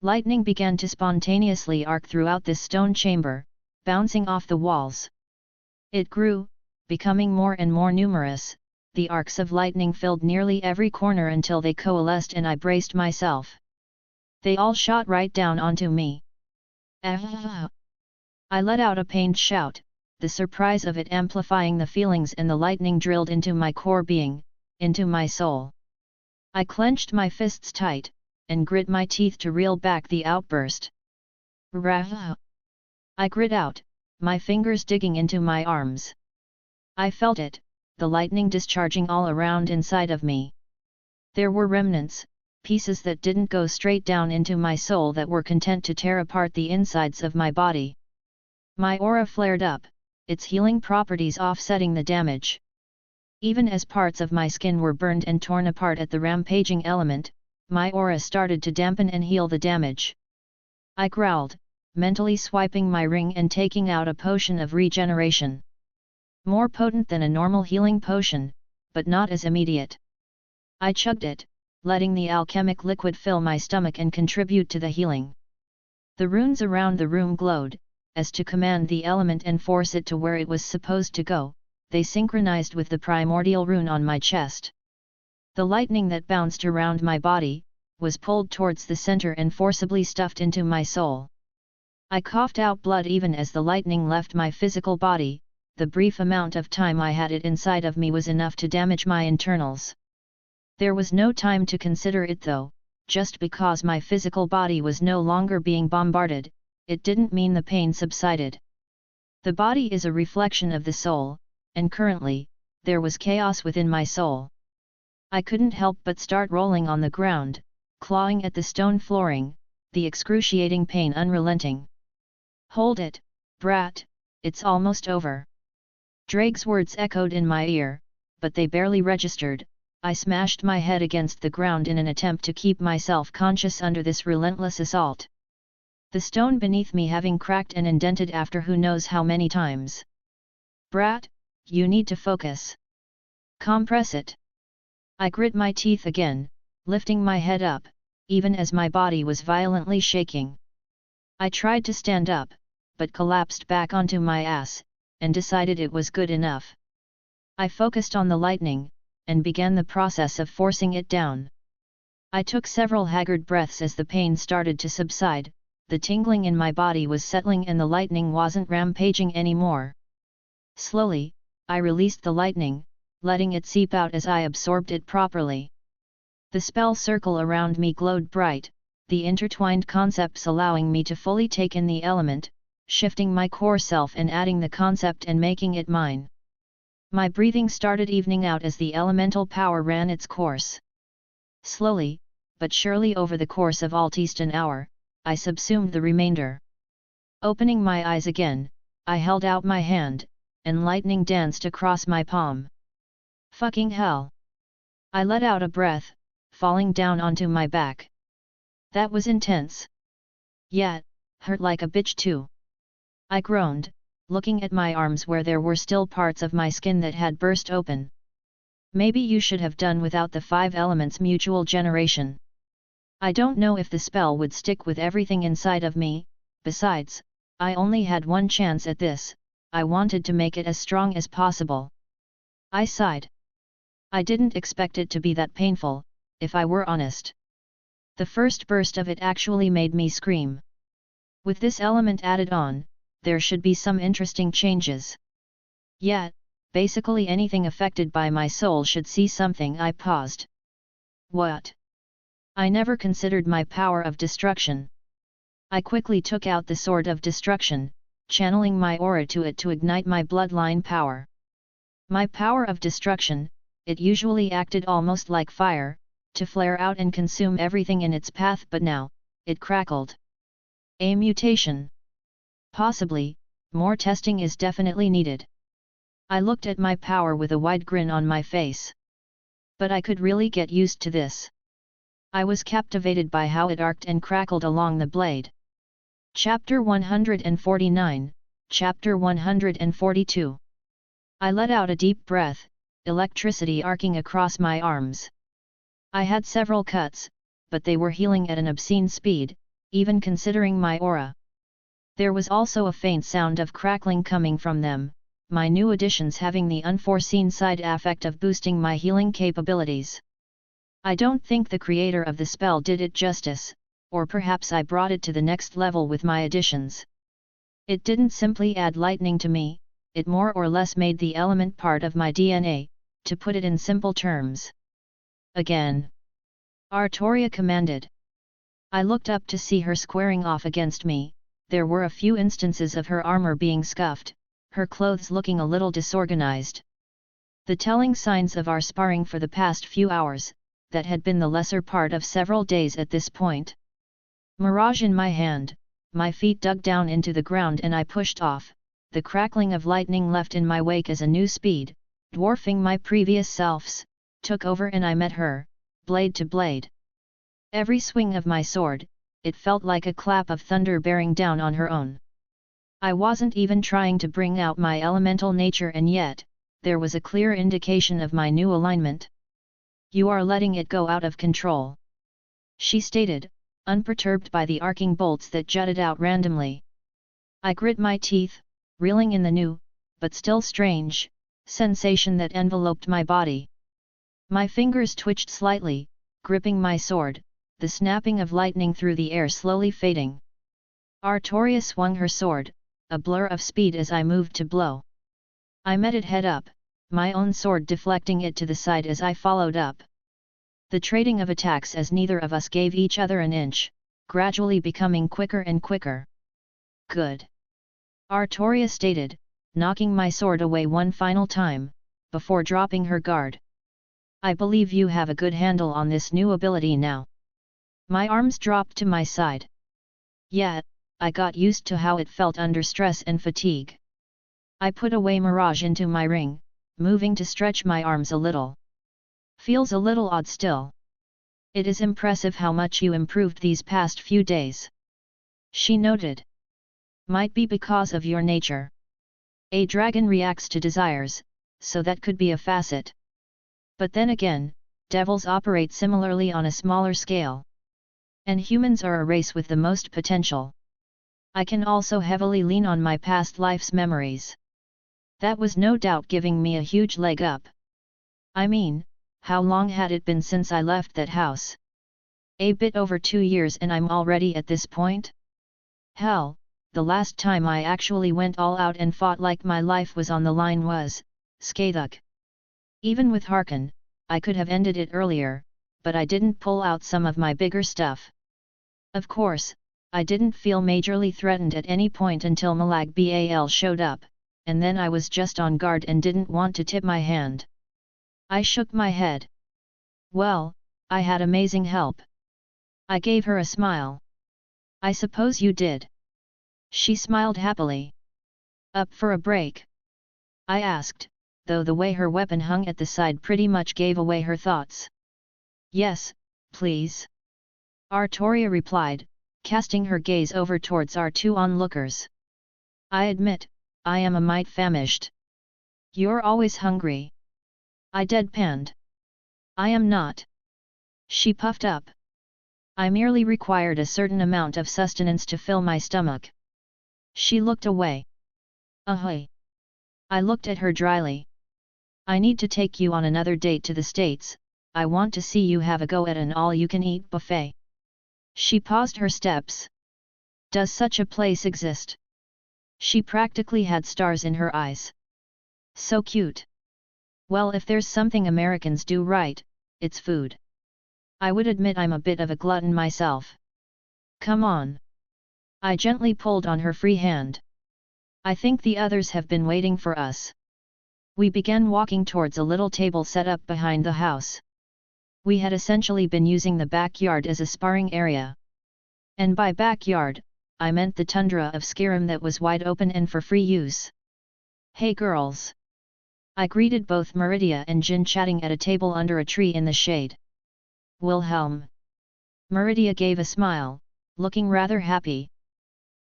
Lightning began to spontaneously arc throughout this stone chamber, bouncing off the walls. It grew, becoming more and more numerous. The arcs of lightning filled nearly every corner until they coalesced and I braced myself. They all shot right down onto me. I let out a pained shout, the surprise of it amplifying the feelings, and the lightning drilled into my core being, into my soul. I clenched my fists tight, and grit my teeth to reel back the outburst. Rah! I grit out, my fingers digging into my arms. I felt it, the lightning discharging all around inside of me. There were remnants, pieces that didn't go straight down into my soul that were content to tear apart the insides of my body. My aura flared up, its healing properties offsetting the damage. Even as parts of my skin were burned and torn apart at the rampaging element, my aura started to dampen and heal the damage. I growled, mentally swiping my ring and taking out a potion of regeneration. More potent than a normal healing potion, but not as immediate. I chugged it, letting the alchemic liquid fill my stomach and contribute to the healing. The runes around the room glowed, as to command the element and force it to where it was supposed to go. They synchronized with the primordial rune on my chest. The lightning that bounced around my body, was pulled towards the center and forcibly stuffed into my soul. I coughed out blood even as the lightning left my physical body. The brief amount of time I had it inside of me was enough to damage my internals. There was no time to consider it though. Just because my physical body was no longer being bombarded, it didn't mean the pain subsided. The body is a reflection of the soul, and currently, there was chaos within my soul. I couldn't help but start rolling on the ground, clawing at the stone flooring, the excruciating pain unrelenting. "Hold it, brat, it's almost over." Drake's words echoed in my ear, but they barely registered. I smashed my head against the ground in an attempt to keep myself conscious under this relentless assault. The stone beneath me having cracked and indented after who knows how many times. "Brat, you need to focus. Compress it." I grit my teeth again, lifting my head up, even as my body was violently shaking. I tried to stand up, but collapsed back onto my ass, and decided it was good enough. I focused on the lightning, and began the process of forcing it down. I took several haggard breaths as the pain started to subside, the tingling in my body was settling and the lightning wasn't rampaging anymore. Slowly, I released the lightning, letting it seep out as I absorbed it properly. The spell circle around me glowed bright, the intertwined concepts allowing me to fully take in the element, shifting my core self and adding the concept and making it mine. My breathing started evening out as the elemental power ran its course. Slowly, but surely over the course of at least an hour, I subsumed the remainder. Opening my eyes again, I held out my hand, and lightning danced across my palm. Fucking hell! I let out a breath, falling down onto my back. That was intense. Yet, hurt like a bitch too. I groaned, looking at my arms where there were still parts of my skin that had burst open. Maybe you should have done without the 5 elements mutual generation. I don't know if the spell would stick with everything inside of me. Besides, I only had one chance at this. I wanted to make it as strong as possible. I sighed. I didn't expect it to be that painful, if I were honest. The first burst of it actually made me scream. With this element added on, there should be some interesting changes. Yet, basically anything affected by my soul should see something. I paused. What? I never considered my power of destruction. I quickly took out the sword of destruction, channeling my aura to it to ignite my bloodline power. My power of destruction, it usually acted almost like fire, to flare out and consume everything in its path, but now, it crackled. A mutation. Possibly, more testing is definitely needed. I looked at my power with a wide grin on my face. But I could really get used to this. I was captivated by how it arced and crackled along the blade. Chapter 149, Chapter 142. I let out a deep breath, electricity arcing across my arms. I had several cuts, but they were healing at an obscene speed, even considering my aura. There was also a faint sound of crackling coming from them, my new additions having the unforeseen side effect of boosting my healing capabilities. I don't think the creator of the spell did it justice, or perhaps I brought it to the next level with my additions. It didn't simply add lightning to me, it more or less made the element part of my DNA, to put it in simple terms. Again. Artoria commanded. I looked up to see her squaring off against me. There were a few instances of her armor being scuffed, her clothes looking a little disorganized. The telling signs of our sparring for the past few hours, that had been the lesser part of several days at this point. Mirage in my hand, my feet dug down into the ground and I pushed off, the crackling of lightning left in my wake as a new speed, dwarfing my previous selves, took over and I met her, blade to blade. Every swing of my sword, it felt like a clap of thunder bearing down on her own. I wasn't even trying to bring out my elemental nature and yet, there was a clear indication of my new alignment. You are letting it go out of control, she stated, unperturbed by the arcing bolts that jutted out randomly. I grit my teeth, reeling in the new, but still strange, sensation that enveloped my body. My fingers twitched slightly, gripping my sword, the snapping of lightning through the air slowly fading. Artoria swung her sword, a blur of speed as I moved to blow. I met it head up, my own sword deflecting it to the side as I followed up. The trading of attacks as neither of us gave each other an inch, gradually becoming quicker and quicker. Good. Artoria stated, knocking my sword away one final time, before dropping her guard. I believe you have a good handle on this new ability now. My arms dropped to my side. Yet, I got used to how it felt under stress and fatigue. I put away Mirage into my ring, moving to stretch my arms a little. Feels a little odd still. It is impressive how much you improved these past few days, she noted. Might be because of your nature. A dragon reacts to desires, so that could be a facet. But then again, devils operate similarly on a smaller scale. And humans are a race with the most potential. I can also heavily lean on my past life's memories. That was no doubt giving me a huge leg up. I mean, how long had it been since I left that house? A bit over 2 years and I'm already at this point? Hell, the last time I actually went all out and fought like my life was on the line was, Skathuk. Even with Harkon, I could have ended it earlier, but I didn't pull out some of my bigger stuff. Of course, I didn't feel majorly threatened at any point until Malag Bal showed up, and then I was just on guard and didn't want to tip my hand. I shook my head. Well, I had amazing help. I gave her a smile. I suppose you did. She smiled happily. Up for a break? I asked, though the way her weapon hung at the side pretty much gave away her thoughts. Yes, please. Artoria replied, casting her gaze over towards our two onlookers. I admit, I am a mite famished. You're always hungry. I deadpanned. I am not. She puffed up. I merely required a certain amount of sustenance to fill my stomach. She looked away. Ahoy! I looked at her dryly. I need to take you on another date to the States, I want to see you have a go at an all-you-can-eat buffet. She paused her steps. Does such a place exist? She practically had stars in her eyes. So cute. Well, if there's something Americans do right, it's food. I would admit I'm a bit of a glutton myself. Come on. I gently pulled on her free hand. I think the others have been waiting for us. We began walking towards a little table set up behind the house. We had essentially been using the backyard as a sparring area. And by backyard, I meant the tundra of Skyrim that was wide open and for free use. Hey girls! I greeted both Meridia and Jin chatting at a table under a tree in the shade. Wilhelm. Meridia gave a smile, looking rather happy.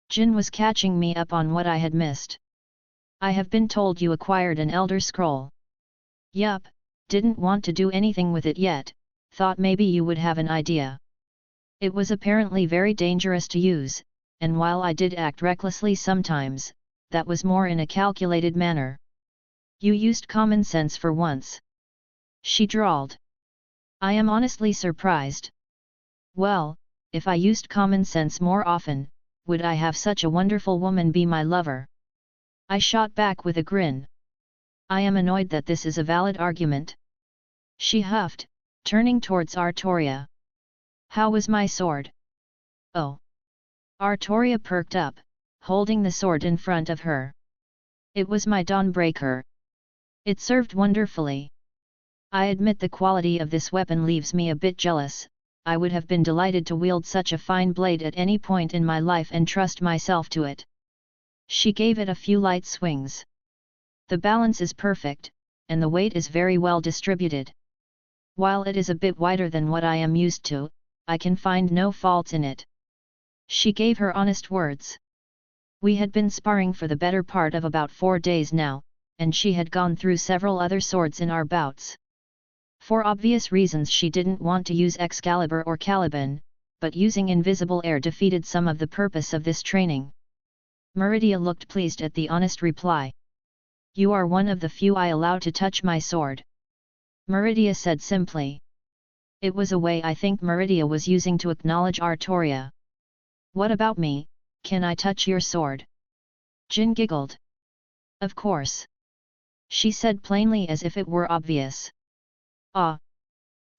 Jin was catching me up on what I had missed. I have been told you acquired an Elder Scroll. Yup, didn't want to do anything with it yet, thought maybe you would have an idea. It was apparently very dangerous to use, and while I did act recklessly sometimes, that was more in a calculated manner. You used common sense for once. She drawled. I am honestly surprised. Well, if I used common sense more often, would I have such a wonderful woman be my lover? I shot back with a grin. I am annoyed that this is a valid argument. She huffed, turning towards Artoria. How was my sword? Oh! Artoria perked up, holding the sword in front of her. It was my Dawnbreaker. It served wonderfully. I admit the quality of this weapon leaves me a bit jealous. I would have been delighted to wield such a fine blade at any point in my life and trust myself to it. She gave it a few light swings. The balance is perfect, and the weight is very well distributed. While it is a bit wider than what I am used to, I can find no faults in it. She gave her honest words. We had been sparring for the better part of about 4 days now, and she had gone through several other swords in our bouts. For obvious reasons she didn't want to use Excalibur or Caliban, but using invisible air defeated some of the purpose of this training. Meridia looked pleased at the honest reply. You are one of the few I allow to touch my sword. Meridia said simply. It was a way I think Meridia was using to acknowledge Artoria. What about me, can I touch your sword? Jin giggled. Of course. She said plainly as if it were obvious. Ah!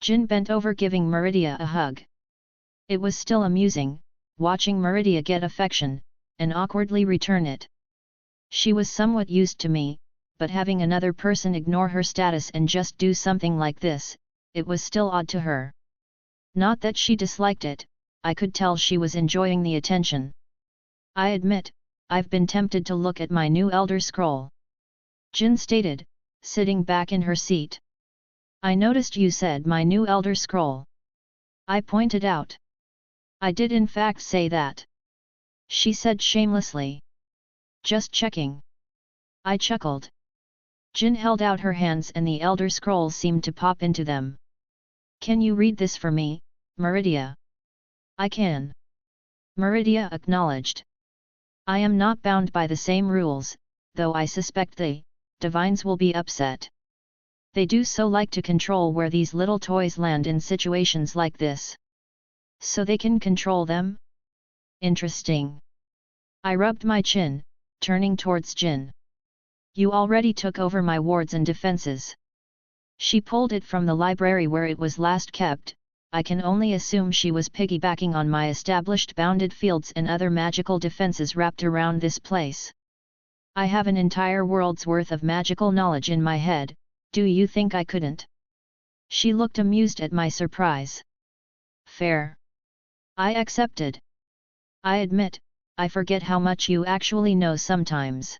Jin bent over giving Meridia a hug. It was still amusing, watching Meridia get affection, and awkwardly return it. She was somewhat used to me, but having another person ignore her status and just do something like this, it was still odd to her. Not that she disliked it, I could tell she was enjoying the attention. I admit, I've been tempted to look at my new Elder Scroll. Jin stated, sitting back in her seat. I noticed you said my new Elder Scroll. I pointed out. I did in fact say that. She said shamelessly. Just checking. I chuckled. Jin held out her hands and the Elder Scroll seemed to pop into them. Can you read this for me, Meridia? I can. Meridia acknowledged. I am not bound by the same rules, though I suspect the divines will be upset. They do so like to control where these little toys land in situations like this. So they can control them? Interesting. I rubbed my chin, turning towards Jin. You already took over my wards and defenses. She pulled it from the library where it was last kept. I can only assume she was piggybacking on my established bounded fields and other magical defenses wrapped around this place. I have an entire world's worth of magical knowledge in my head, do you think I couldn't? She looked amused at my surprise. Fair. I accepted. I admit, I forget how much you actually know sometimes.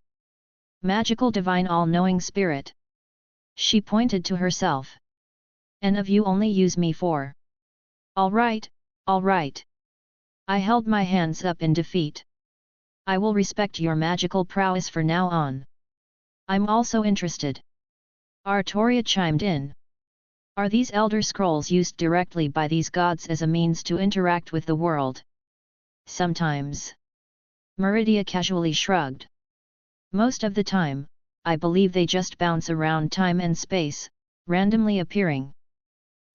Magical divine all-knowing spirit. She pointed to herself. And of you only use me for. All right, all right. I held my hands up in defeat. I will respect your magical prowess for now on. I'm also interested. Artoria chimed in. Are these Elder Scrolls used directly by these gods as a means to interact with the world? Sometimes. Meridia casually shrugged. Most of the time, I believe they just bounce around time and space, randomly appearing.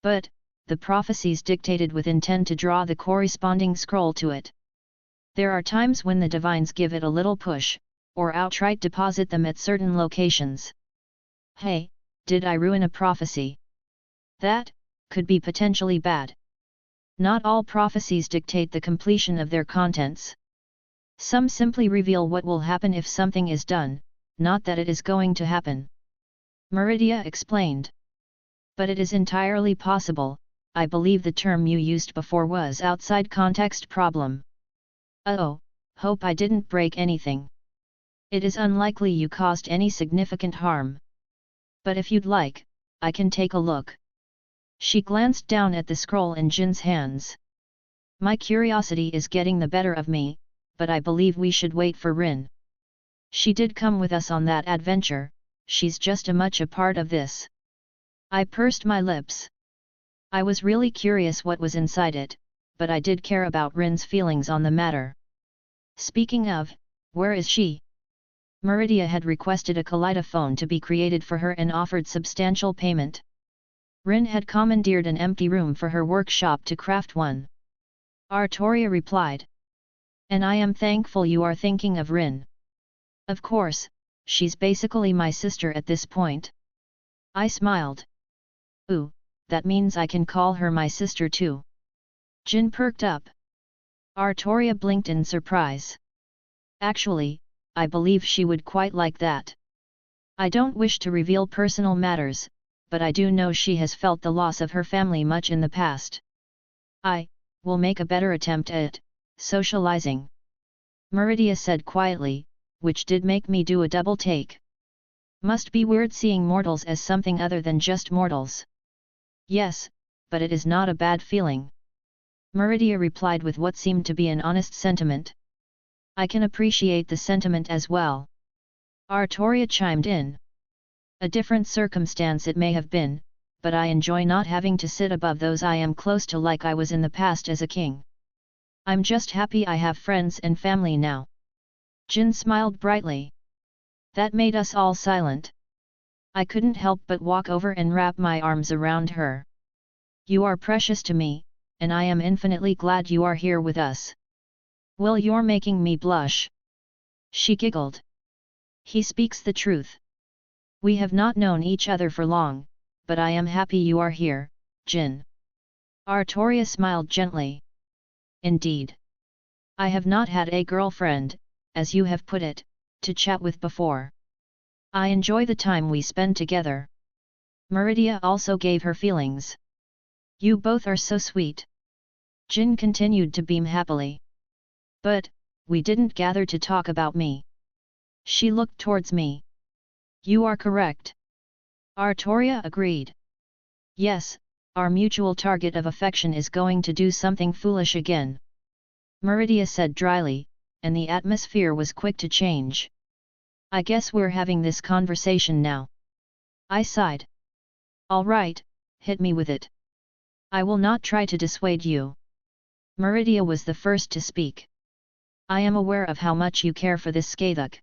But, the prophecies dictated within tend to draw the corresponding scroll to it. There are times when the divines give it a little push, or outright deposit them at certain locations. Hey, did I ruin a prophecy? That could be potentially bad. Not all prophecies dictate the completion of their contents. Some simply reveal what will happen if something is done, not that it is going to happen. Meridia explained. But it is entirely possible. I believe the term you used before was outside context problem. Oh, hope I didn't break anything. It is unlikely you caused any significant harm. But if you'd like, I can take a look. She glanced down at the scroll in Jin's hands. My curiosity is getting the better of me, but I believe we should wait for Rin. She did come with us on that adventure, she's just as much a part of this. I pursed my lips. I was really curious what was inside it, but I did care about Rin's feelings on the matter. Speaking of, where is she? Meridia had requested a kaleidophone to be created for her and offered substantial payment. Rin had commandeered an empty room for her workshop to craft one. Artoria replied. And I am thankful you are thinking of Rin. Of course, she's basically my sister at this point. I smiled. Ooh, that means I can call her my sister too. Jin perked up. Artoria blinked in surprise. Actually, I believe she would quite like that. I don't wish to reveal personal matters, but I do know she has felt the loss of her family much in the past. I will make a better attempt at socializing. Meridia said quietly, which did make me do a double take. Must be weird seeing mortals as something other than just mortals. Yes, but it is not a bad feeling. Meridia replied with what seemed to be an honest sentiment. I can appreciate the sentiment as well. Artoria chimed in. A different circumstance it may have been, but I enjoy not having to sit above those I am close to like I was in the past as a king. I'm just happy I have friends and family now. Jin smiled brightly. That made us all silent. I couldn't help but walk over and wrap my arms around her. You are precious to me, and I am infinitely glad you are here with us. Well, you're making me blush. She giggled. He speaks the truth. We have not known each other for long, but I am happy you are here, Jin. Artoria smiled gently. Indeed. I have not had a girlfriend, as you have put it, to chat with before. I enjoy the time we spend together. Meridia also gave her feelings. You both are so sweet. Jin continued to beam happily. But, we didn't gather to talk about me. She looked towards me. You are correct. Artoria agreed. Yes, our mutual target of affection is going to do something foolish again. Meridia said dryly, and the atmosphere was quick to change. I guess we're having this conversation now. I sighed. All right, hit me with it. I will not try to dissuade you. Meridia was the first to speak. I am aware of how much you care for this Skathuk.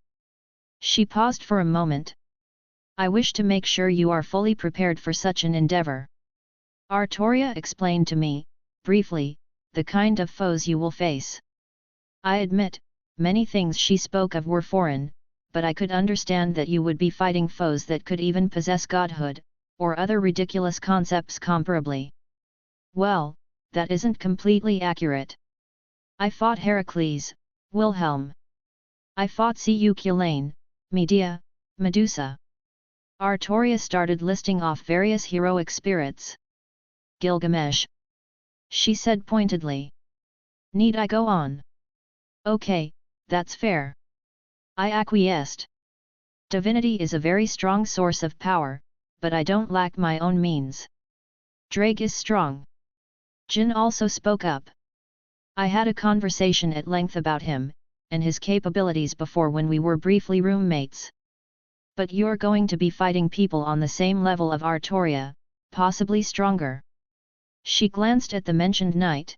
She paused for a moment. I wish to make sure you are fully prepared for such an endeavor. Artoria explained to me, briefly, the kind of foes you will face. I admit, many things she spoke of were foreign, but I could understand that you would be fighting foes that could even possess godhood, or other ridiculous concepts comparably. Well, that isn't completely accurate. I fought Heracles, Wilhelm. I fought Cuculain, Medea, Medusa. Artoria started listing off various heroic spirits. Gilgamesh. She said pointedly. Need I go on? Okay, that's fair. I acquiesced. Divinity is a very strong source of power, but I don't lack my own means. Drake is strong. Jin also spoke up. I had a conversation at length about him, and his capabilities before when we were briefly roommates. But you're going to be fighting people on the same level of Artoria, possibly stronger. She glanced at the mentioned knight.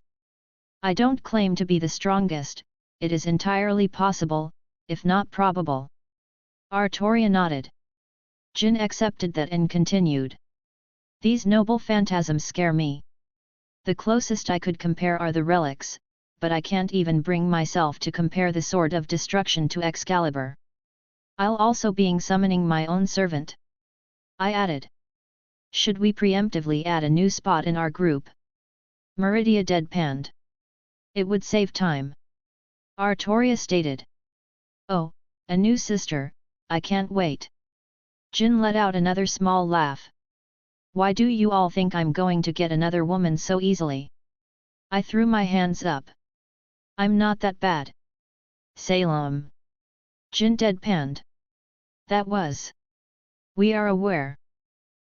I don't claim to be the strongest, it is entirely possible, if not probable. Artoria nodded. Jin accepted that and continued. These noble phantasms scare me. The closest I could compare are the relics, but I can't even bring myself to compare the sword of destruction to Excalibur. I'll also be summoning my own servant. I added. Should we preemptively add a new spot in our group? Meridia deadpanned. It would save time. Artoria stated. Oh, a new sister, I can't wait. Jin let out another small laugh. Why do you all think I'm going to get another woman so easily? I threw my hands up. I'm not that bad. Salem. Jin deadpanned. That was. We are aware.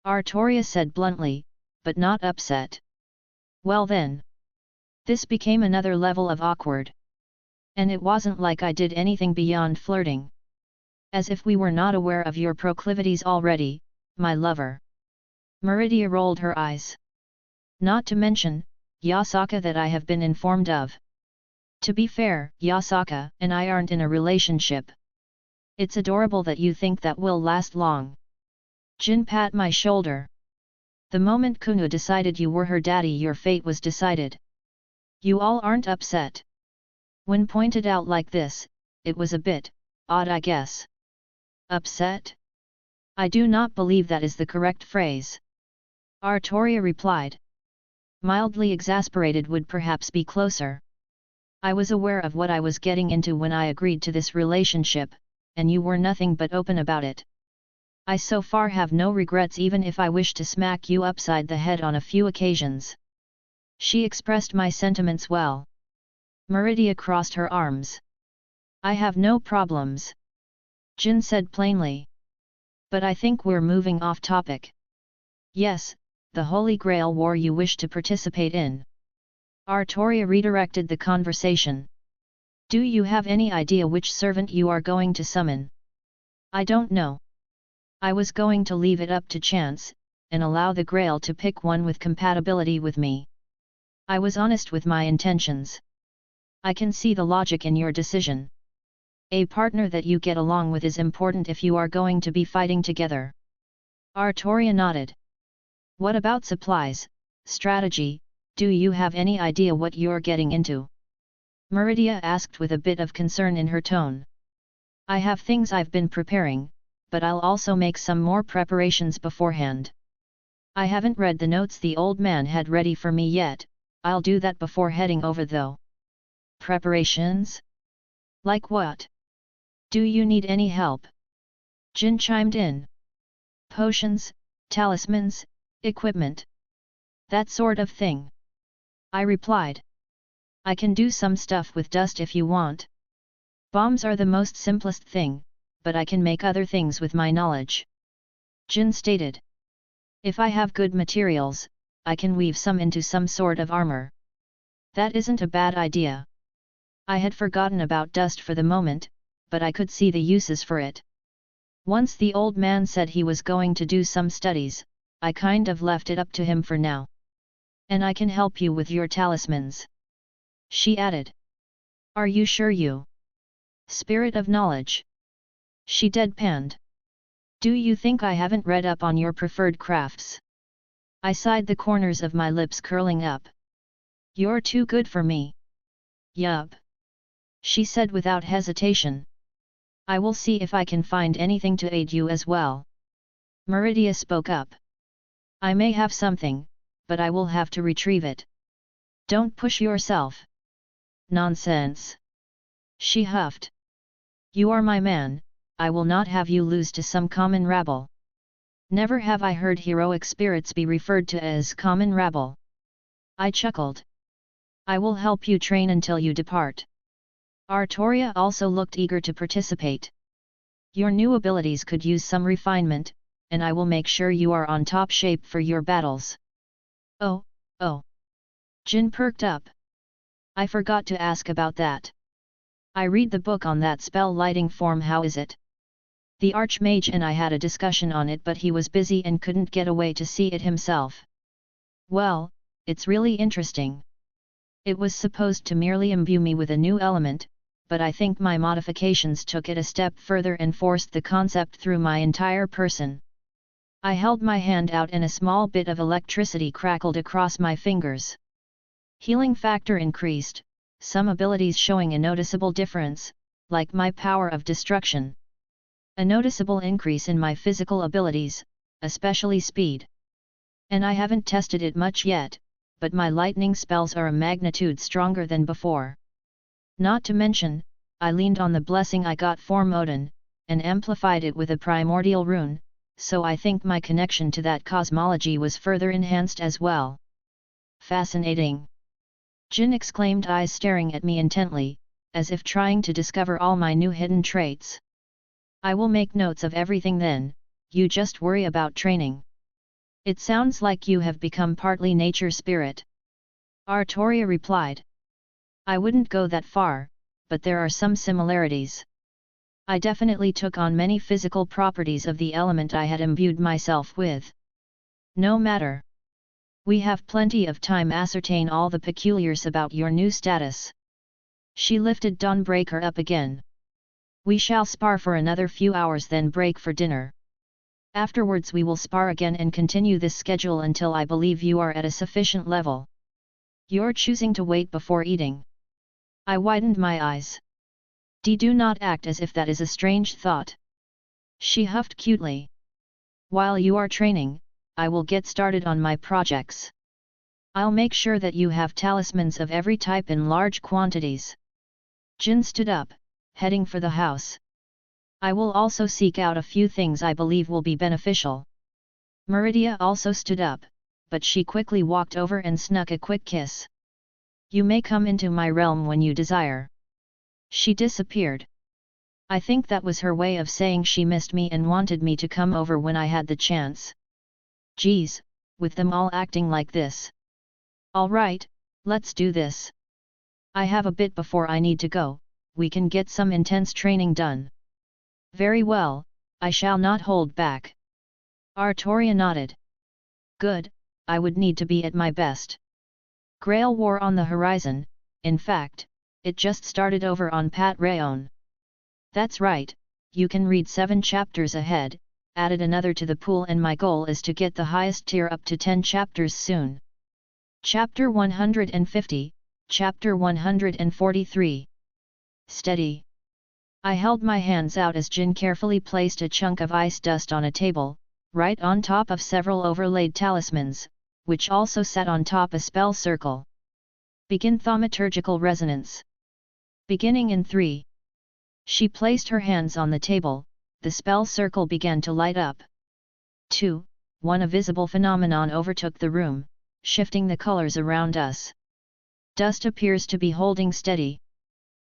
Artoria said bluntly, but not upset. Well then. This became another level of awkward. And it wasn't like I did anything beyond flirting. As if we were not aware of your proclivities already, my lover. Meridia rolled her eyes. Not to mention, Yasaka that I have been informed of. To be fair, Yasaka and I aren't in a relationship. It's adorable that you think that will last long. Jin pat my shoulder. The moment Kuno decided you were her daddy, your fate was decided. You all aren't upset. When pointed out like this, it was a bit odd, I guess. Upset? I do not believe that is the correct phrase. Artoria replied. Mildly exasperated would perhaps be closer. I was aware of what I was getting into when I agreed to this relationship, and you were nothing but open about it. I so far have no regrets, even if I wish to smack you upside the head on a few occasions. She expressed my sentiments well. Meridia crossed her arms. I have no problems. Jin said plainly. But I think we're moving off topic. Yes, the Holy Grail War you wish to participate in. Artoria redirected the conversation. Do you have any idea which servant you are going to summon? I don't know. I was going to leave it up to chance, and allow the Grail to pick one with compatibility with me. I was honest with my intentions. I can see the logic in your decision. A partner that you get along with is important if you are going to be fighting together. Artoria nodded. What about supplies, strategy, do you have any idea what you're getting into? Meridia asked with a bit of concern in her tone. I have things I've been preparing, but I'll also make some more preparations beforehand. I haven't read the notes the old man had ready for me yet, I'll do that before heading over though. Preparations? Like what? Do you need any help? Jin chimed in. Potions, talismans, equipment. That sort of thing. I replied. I can do some stuff with dust if you want. Bombs are the most simplest thing, but I can make other things with my knowledge. Jin stated. If I have good materials, I can weave some into some sort of armor. That isn't a bad idea. I had forgotten about dust for the moment, but I could see the uses for it. Once the old man said he was going to do some studies, I kind of left it up to him for now. And I can help you with your talismans. She added. Are you sure you? Spirit of knowledge. She deadpanned. Do you think I haven't read up on your preferred crafts? I sighed, the corners of my lips curling up. You're too good for me. Yup. She said without hesitation. I will see if I can find anything to aid you as well. Meridia spoke up. I may have something, but I will have to retrieve it. Don't push yourself. Nonsense. She huffed. You are my man, I will not have you lose to some common rabble. Never have I heard heroic spirits be referred to as common rabble. I chuckled. I will help you train until you depart. Artoria also looked eager to participate. Your new abilities could use some refinement, and I will make sure you are on top shape for your battles. Oh. Jin perked up. I forgot to ask about that. I read the book on that spell lighting form, how is it? The Archmage and I had a discussion on it, but he was busy and couldn't get away to see it himself. Well, it's really interesting. It was supposed to merely imbue me with a new element, but I think my modifications took it a step further and forced the concept through my entire person. I held my hand out and a small bit of electricity crackled across my fingers. Healing factor increased, some abilities showing a noticeable difference, like my power of destruction. A noticeable increase in my physical abilities, especially speed. And I haven't tested it much yet, but my lightning spells are a magnitude stronger than before. Not to mention, I leaned on the blessing I got from Odin, and amplified it with a primordial rune, so I think my connection to that cosmology was further enhanced as well. Fascinating! Jin exclaimed, eyes staring at me intently, as if trying to discover all my new hidden traits. I will make notes of everything then, you just worry about training. It sounds like you have become partly nature spirit. Artoria replied. I wouldn't go that far, but there are some similarities. I definitely took on many physical properties of the element I had imbued myself with. No matter. We have plenty of time ascertain all the peculiars about your new status. She lifted Dawnbreaker up again. We shall spar for another few hours, then break for dinner. Afterwards we will spar again and continue this schedule until I believe you are at a sufficient level. You're choosing to wait before eating. I widened my eyes. Do not act as if that is a strange thought. She huffed cutely. While you are training, I will get started on my projects. I'll make sure that you have talismans of every type in large quantities. Jin stood up, heading for the house. I will also seek out a few things I believe will be beneficial. Meridia also stood up, but she quickly walked over and snuck a quick kiss. You may come into my realm when you desire. She disappeared. I think that was her way of saying she missed me and wanted me to come over when I had the chance. Geez, with them all acting like this. Alright, let's do this. I have a bit before I need to go, we can get some intense training done. Very well, I shall not hold back. Artoria nodded. Good, I would need to be at my best. Grail war on the horizon, in fact, it just started over on Pat Rayon. That's right, you can read 7 chapters ahead, added another to the pool, and my goal is to get the highest tier up to 10 chapters soon. Chapter 150, Chapter 143. Steady. I held my hands out as Jin carefully placed a chunk of ice dust on a table, right on top of several overlaid talismans, which also sat on top a spell circle. Begin thaumaturgical resonance. Beginning in 3. She placed her hands on the table, the spell circle began to light up. 2. 1. A visible phenomenon overtook the room, shifting the colors around us. Dust appears to be holding steady.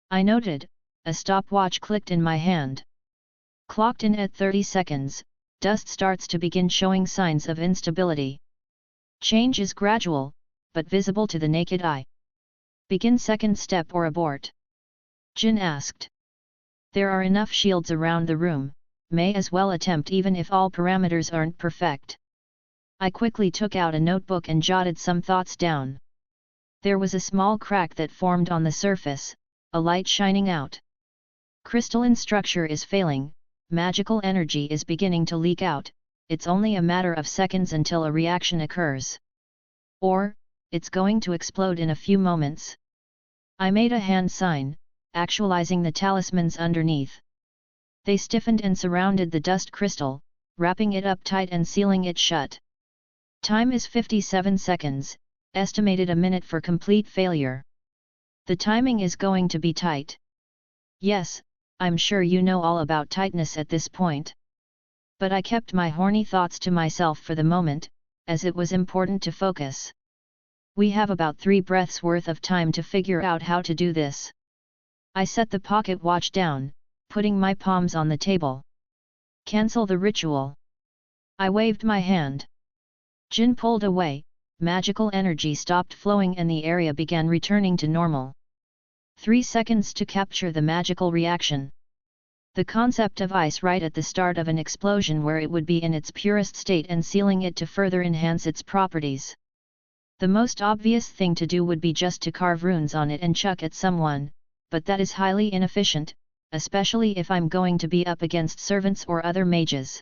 I noted, a stopwatch clicked in my hand. Clocked in at 30 seconds, dust starts to begin showing signs of instability. Change is gradual, but visible to the naked eye. Begin second step or abort? Jin asked. There are enough shields around the room, may as well attempt even if all parameters aren't perfect. I quickly took out a notebook and jotted some thoughts down. There was a small crack that formed on the surface, a light shining out. Crystalline structure is failing, magical energy is beginning to leak out, it's only a matter of seconds until a reaction occurs. Or, it's going to explode in a few moments. I made a hand sign, actualizing the talismans underneath. They stiffened and surrounded the dust crystal, wrapping it up tight and sealing it shut. Time is 57 seconds, estimated a minute for complete failure. The timing is going to be tight. Yes, I'm sure you know all about tightness at this point. But I kept my horny thoughts to myself for the moment, as it was important to focus. We have about 3 breaths worth of time to figure out how to do this. I set the pocket watch down, putting my palms on the table. Cancel the ritual. I waved my hand. Jin pulled away, magical energy stopped flowing and the area began returning to normal. 3 seconds to capture the magical reaction. The concept of ice right at the start of an explosion where it would be in its purest state and sealing it to further enhance its properties. The most obvious thing to do would be just to carve runes on it and chuck at someone, but that is highly inefficient, especially if I'm going to be up against servants or other mages.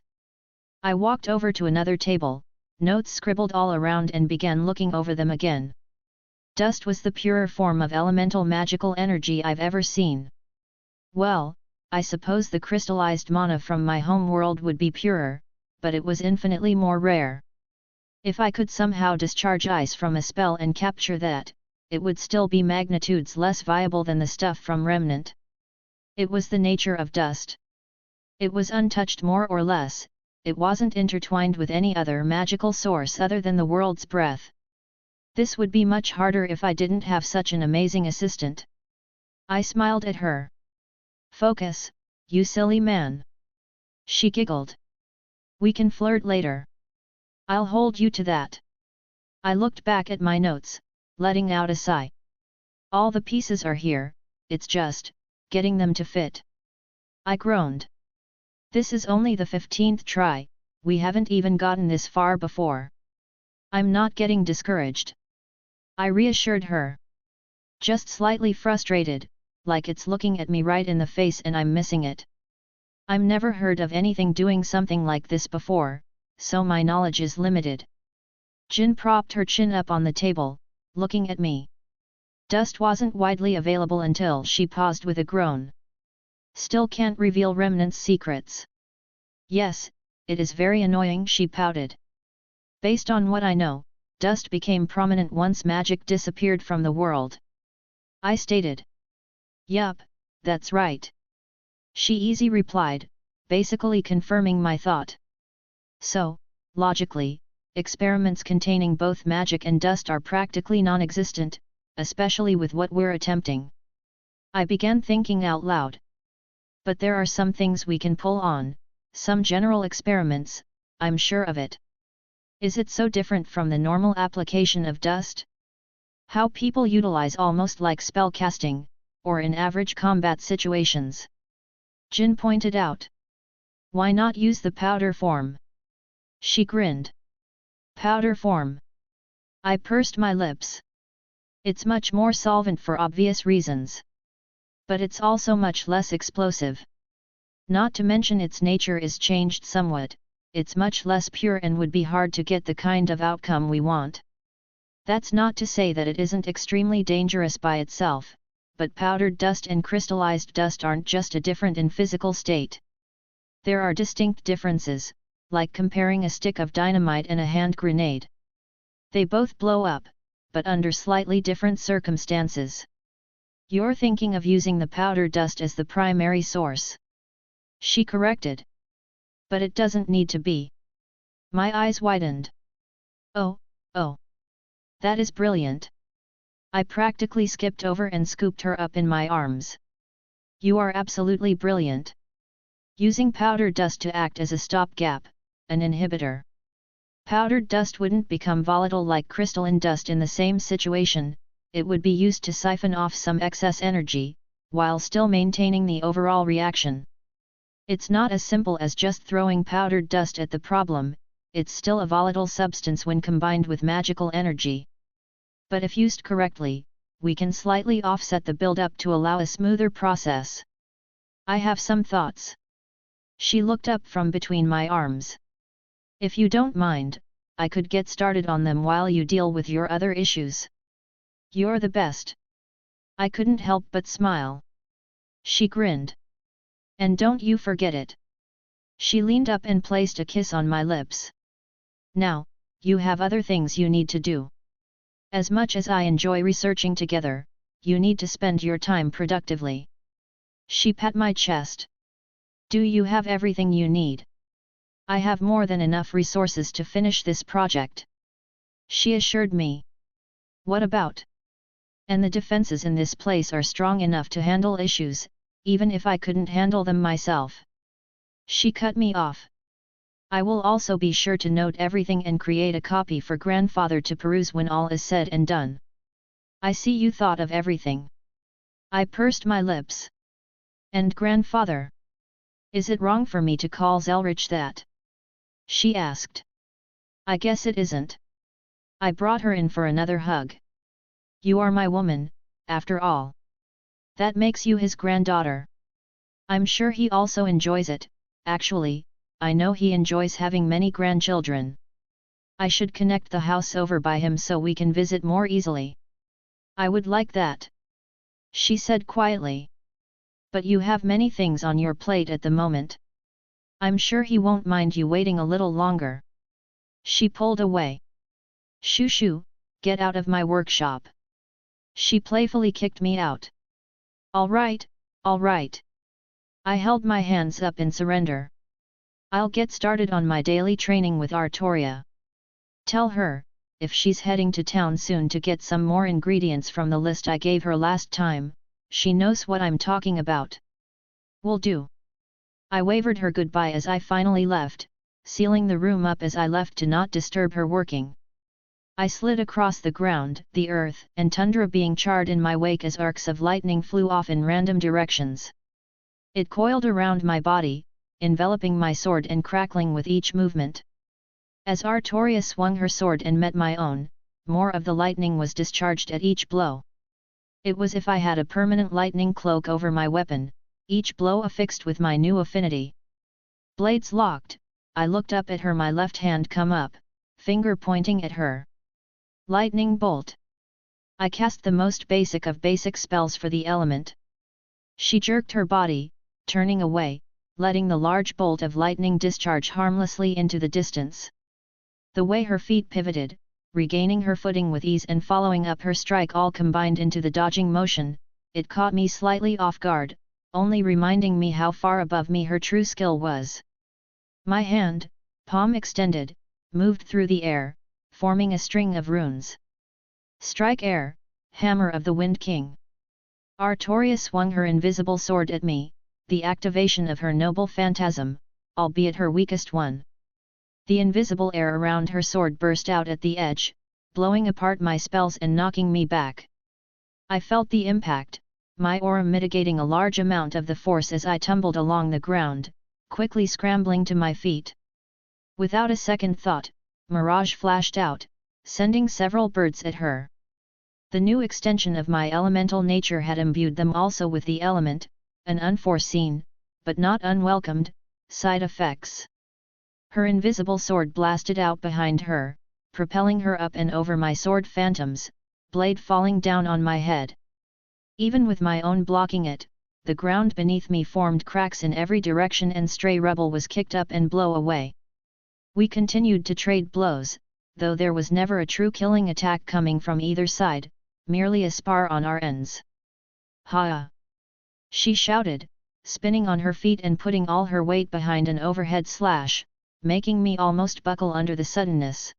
I walked over to another table, notes scribbled all around, and began looking over them again. Dust was the purer form of elemental magical energy I've ever seen. Well, I suppose the crystallized mana from my home world would be purer, but it was infinitely more rare. If I could somehow discharge ice from a spell and capture that, it would still be magnitudes less viable than the stuff from Remnant. It was the nature of dust. It was untouched more or less, it wasn't intertwined with any other magical source other than the world's breath. This would be much harder if I didn't have such an amazing assistant. I smiled at her. Focus, you silly man. She giggled. We can flirt later. I'll hold you to that. I looked back at my notes, letting out a sigh. All the pieces are here, it's just getting them to fit. I groaned. This is only the 15th try, we haven't even gotten this far before. I'm not getting discouraged. I reassured her. Just slightly frustrated, like it's looking at me right in the face and I'm missing it. I'm never heard of anything doing something like this before, so my knowledge is limited. Jin propped her chin up on the table, looking at me. Dust wasn't widely available until she paused with a groan. Still can't reveal Remnant's secrets. Yes, it is very annoying, she pouted. Based on what I know, dust became prominent once magic disappeared from the world. I stated. Yup, that's right. She easy replied, basically confirming my thought. So, logically, experiments containing both magic and dust are practically non-existent, especially with what we're attempting. I began thinking out loud. But there are some things we can pull on, some general experiments, I'm sure of it. Is it so different from the normal application of dust? How people utilize almost like spellcasting, or in average combat situations. Jin pointed out. Why not use the powder form? She grinned. Powder form. I pursed my lips. It's much more solvent for obvious reasons. But it's also much less explosive. Not to mention its nature is changed somewhat, it's much less pure and would be hard to get the kind of outcome we want. That's not to say that it isn't extremely dangerous by itself, but powdered dust and crystallized dust aren't just a different in physical state. There are distinct differences, like comparing a stick of dynamite and a hand grenade. They both blow up, but under slightly different circumstances. You're thinking of using the powder dust as the primary source. She corrected. But it doesn't need to be. My eyes widened. Oh. That is brilliant. I practically skipped over and scooped her up in my arms. You are absolutely brilliant. Using powdered dust to act as a stopgap, an inhibitor. Powdered dust wouldn't become volatile like crystalline dust in the same situation, it would be used to siphon off some excess energy, while still maintaining the overall reaction. It's not as simple as just throwing powdered dust at the problem, it's still a volatile substance when combined with magical energy. But if used correctly, we can slightly offset the buildup to allow a smoother process. I have some thoughts. She looked up from between my arms. If you don't mind, I could get started on them while you deal with your other issues. You're the best. I couldn't help but smile. She grinned. And don't you forget it. She leaned up and placed a kiss on my lips. Now, you have other things you need to do. As much as I enjoy researching together, you need to spend your time productively. She pat my chest. Do you have everything you need? I have more than enough resources to finish this project. She assured me. What about? And the defenses in this place are strong enough to handle issues, even if I couldn't handle them myself. She cut me off. I will also be sure to note everything and create a copy for grandfather to peruse when all is said and done. I see you thought of everything. I pursed my lips. And grandfather? Is it wrong for me to call Zelretch that? She asked. I guess it isn't. I brought her in for another hug. You are my woman, after all. That makes you his granddaughter. I'm sure he also enjoys it, actually. I know he enjoys having many grandchildren. I should connect the house over by him so we can visit more easily. I would like that. She said quietly. But you have many things on your plate at the moment. I'm sure he won't mind you waiting a little longer. She pulled away. Shoo shoo, get out of my workshop. She playfully kicked me out. All right. I held my hands up in surrender. I'll get started on my daily training with Artoria. Tell her, if she's heading to town soon to get some more ingredients from the list I gave her last time, she knows what I'm talking about. Will do. I waved her goodbye as I finally left, sealing the room up as I left to not disturb her working. I slid across the ground, the earth and tundra being charred in my wake as arcs of lightning flew off in random directions. It coiled around my body, enveloping my sword and crackling with each movement. As Artoria swung her sword and met my own, more of the lightning was discharged at each blow. It was as if I had a permanent lightning cloak over my weapon, each blow affixed with my new affinity. Blades locked, I looked up at her, my left hand come up, finger pointing at her. Lightning bolt. I cast the most basic of basic spells for the element. She jerked her body, turning away, letting the large bolt of lightning discharge harmlessly into the distance. The way her feet pivoted, regaining her footing with ease and following up her strike all combined into the dodging motion, it caught me slightly off guard, only reminding me how far above me her true skill was. My hand, palm extended, moved through the air, forming a string of runes. Strike air, hammer of the Wind King. Artoria swung her invisible sword at me, the activation of her noble phantasm, albeit her weakest one. The invisible air around her sword burst out at the edge, blowing apart my spells and knocking me back. I felt the impact, my aura mitigating a large amount of the force as I tumbled along the ground, quickly scrambling to my feet. Without a second thought, Mirage flashed out, sending several birds at her. The new extension of my elemental nature had imbued them also with the element, an unforeseen, but not unwelcomed, side effects. Her invisible sword blasted out behind her, propelling her up and over my sword phantoms, blade falling down on my head. Even with my own blocking it, the ground beneath me formed cracks in every direction and stray rubble was kicked up and blown away. We continued to trade blows, though there was never a true killing attack coming from either side, merely a spar on our ends. Ha! She shouted, spinning on her feet and putting all her weight behind an overhead slash, making me almost buckle under the suddenness.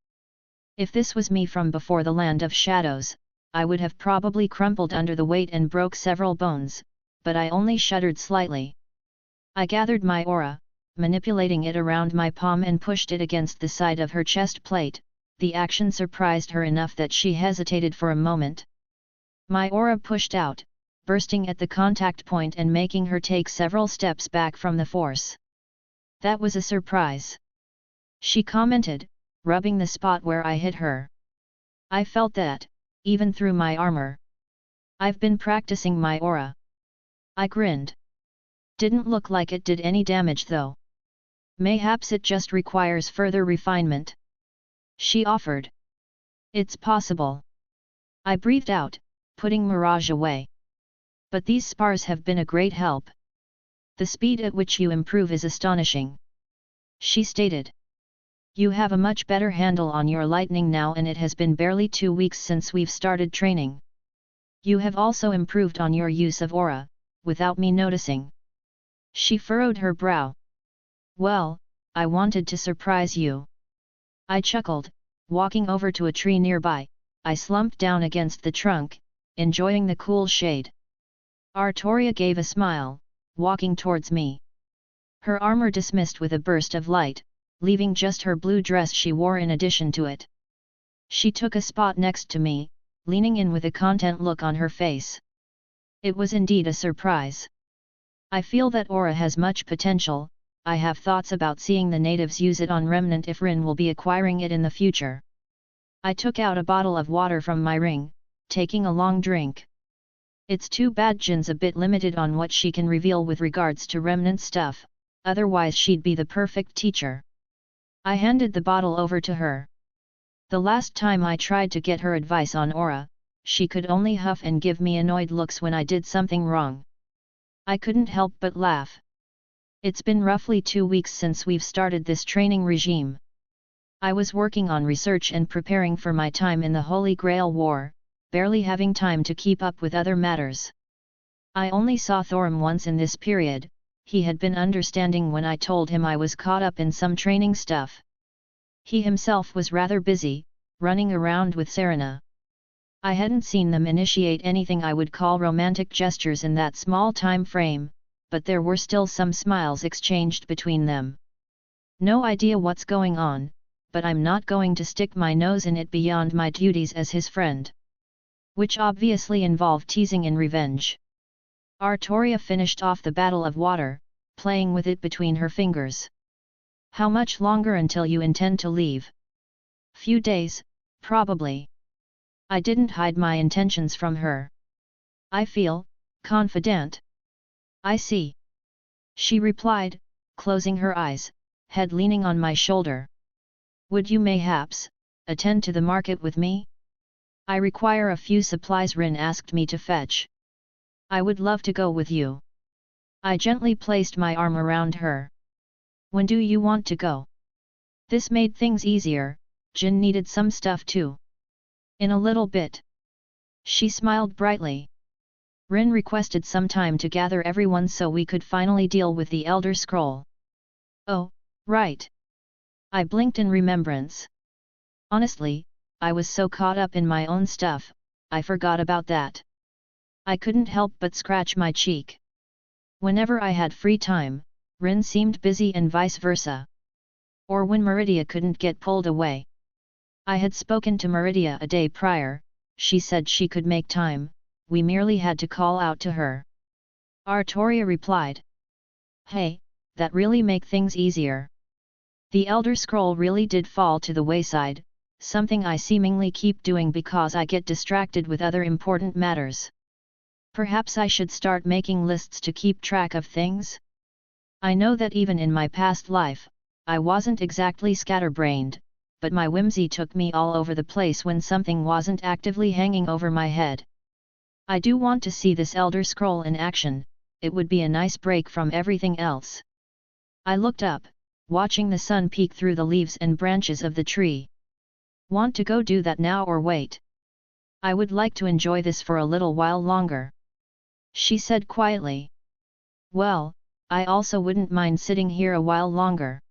If this was me from before the land of shadows, I would have probably crumpled under the weight and broke several bones, but I only shuddered slightly. I gathered my aura, manipulating it around my palm and pushed it against the side of her chest plate. The action surprised her enough that she hesitated for a moment. My aura pushed out, bursting at the contact point and making her take several steps back from the force. That was a surprise. She commented, rubbing the spot where I hit her. I felt that, even through my armor. I've been practicing my aura. I grinned. Didn't look like it did any damage though. Mayhaps it just requires further refinement. She offered. It's possible. I breathed out, putting Mirage away. But these spars have been a great help. The speed at which you improve is astonishing. She stated. You have a much better handle on your lightning now and it has been barely 2 weeks since we've started training. You have also improved on your use of aura, without me noticing. She furrowed her brow. Well, I wanted to surprise you. I chuckled, walking over to a tree nearby. I slumped down against the trunk, enjoying the cool shade. Artoria gave a smile, walking towards me. Her armor dismissed with a burst of light, leaving just her blue dress she wore in addition to it. She took a spot next to me, leaning in with a content look on her face. It was indeed a surprise. I feel that aura has much potential. I have thoughts about seeing the natives use it on Remnant if Rin will be acquiring it in the future. I took out a bottle of water from my ring, taking a long drink. It's too bad Jin's a bit limited on what she can reveal with regards to Remnant stuff, otherwise she'd be the perfect teacher. I handed the bottle over to her. The last time I tried to get her advice on aura, she could only huff and give me annoyed looks when I did something wrong. I couldn't help but laugh. It's been roughly 2 weeks since we've started this training regime. I was working on research and preparing for my time in the Holy Grail War, barely having time to keep up with other matters. I only saw Thorim once in this period. He had been understanding when I told him I was caught up in some training stuff. He himself was rather busy, running around with Serena. I hadn't seen them initiate anything I would call romantic gestures in that small time frame, but there were still some smiles exchanged between them. No idea what's going on, but I'm not going to stick my nose in it beyond my duties as his friend. Which obviously involved teasing in revenge. Artoria finished off the bottle of water, playing with it between her fingers. How much longer until you intend to leave? Few days, probably. I didn't hide my intentions from her. I feel confident. I see. She replied, closing her eyes, head leaning on my shoulder. Would you mayhaps attend to the market with me? I require a few supplies Rin asked me to fetch. I would love to go with you. I gently placed my arm around her. When do you want to go? This made things easier. Jin needed some stuff too. In a little bit. She smiled brightly. Rin requested some time to gather everyone so we could finally deal with the Elder Scroll. Oh, right. I blinked in remembrance. Honestly, I was so caught up in my own stuff, I forgot about that. I couldn't help but scratch my cheek. Whenever I had free time, Rin seemed busy and vice versa. Or when Meridia couldn't get pulled away. I had spoken to Meridia a day prior, she said she could make time, we merely had to call out to her. Artoria replied. Hey, that really make things easier. The Elder Scroll really did fall to the wayside, something I seemingly keep doing because I get distracted with other important matters. Perhaps I should start making lists to keep track of things? I know that even in my past life, I wasn't exactly scatterbrained, but my whimsy took me all over the place when something wasn't actively hanging over my head. I do want to see this Elder Scroll in action, it would be a nice break from everything else. I looked up, watching the sun peek through the leaves and branches of the tree. Want to go do that now or wait? I would like to enjoy this for a little while longer. She said quietly. Well, I also wouldn't mind sitting here a while longer.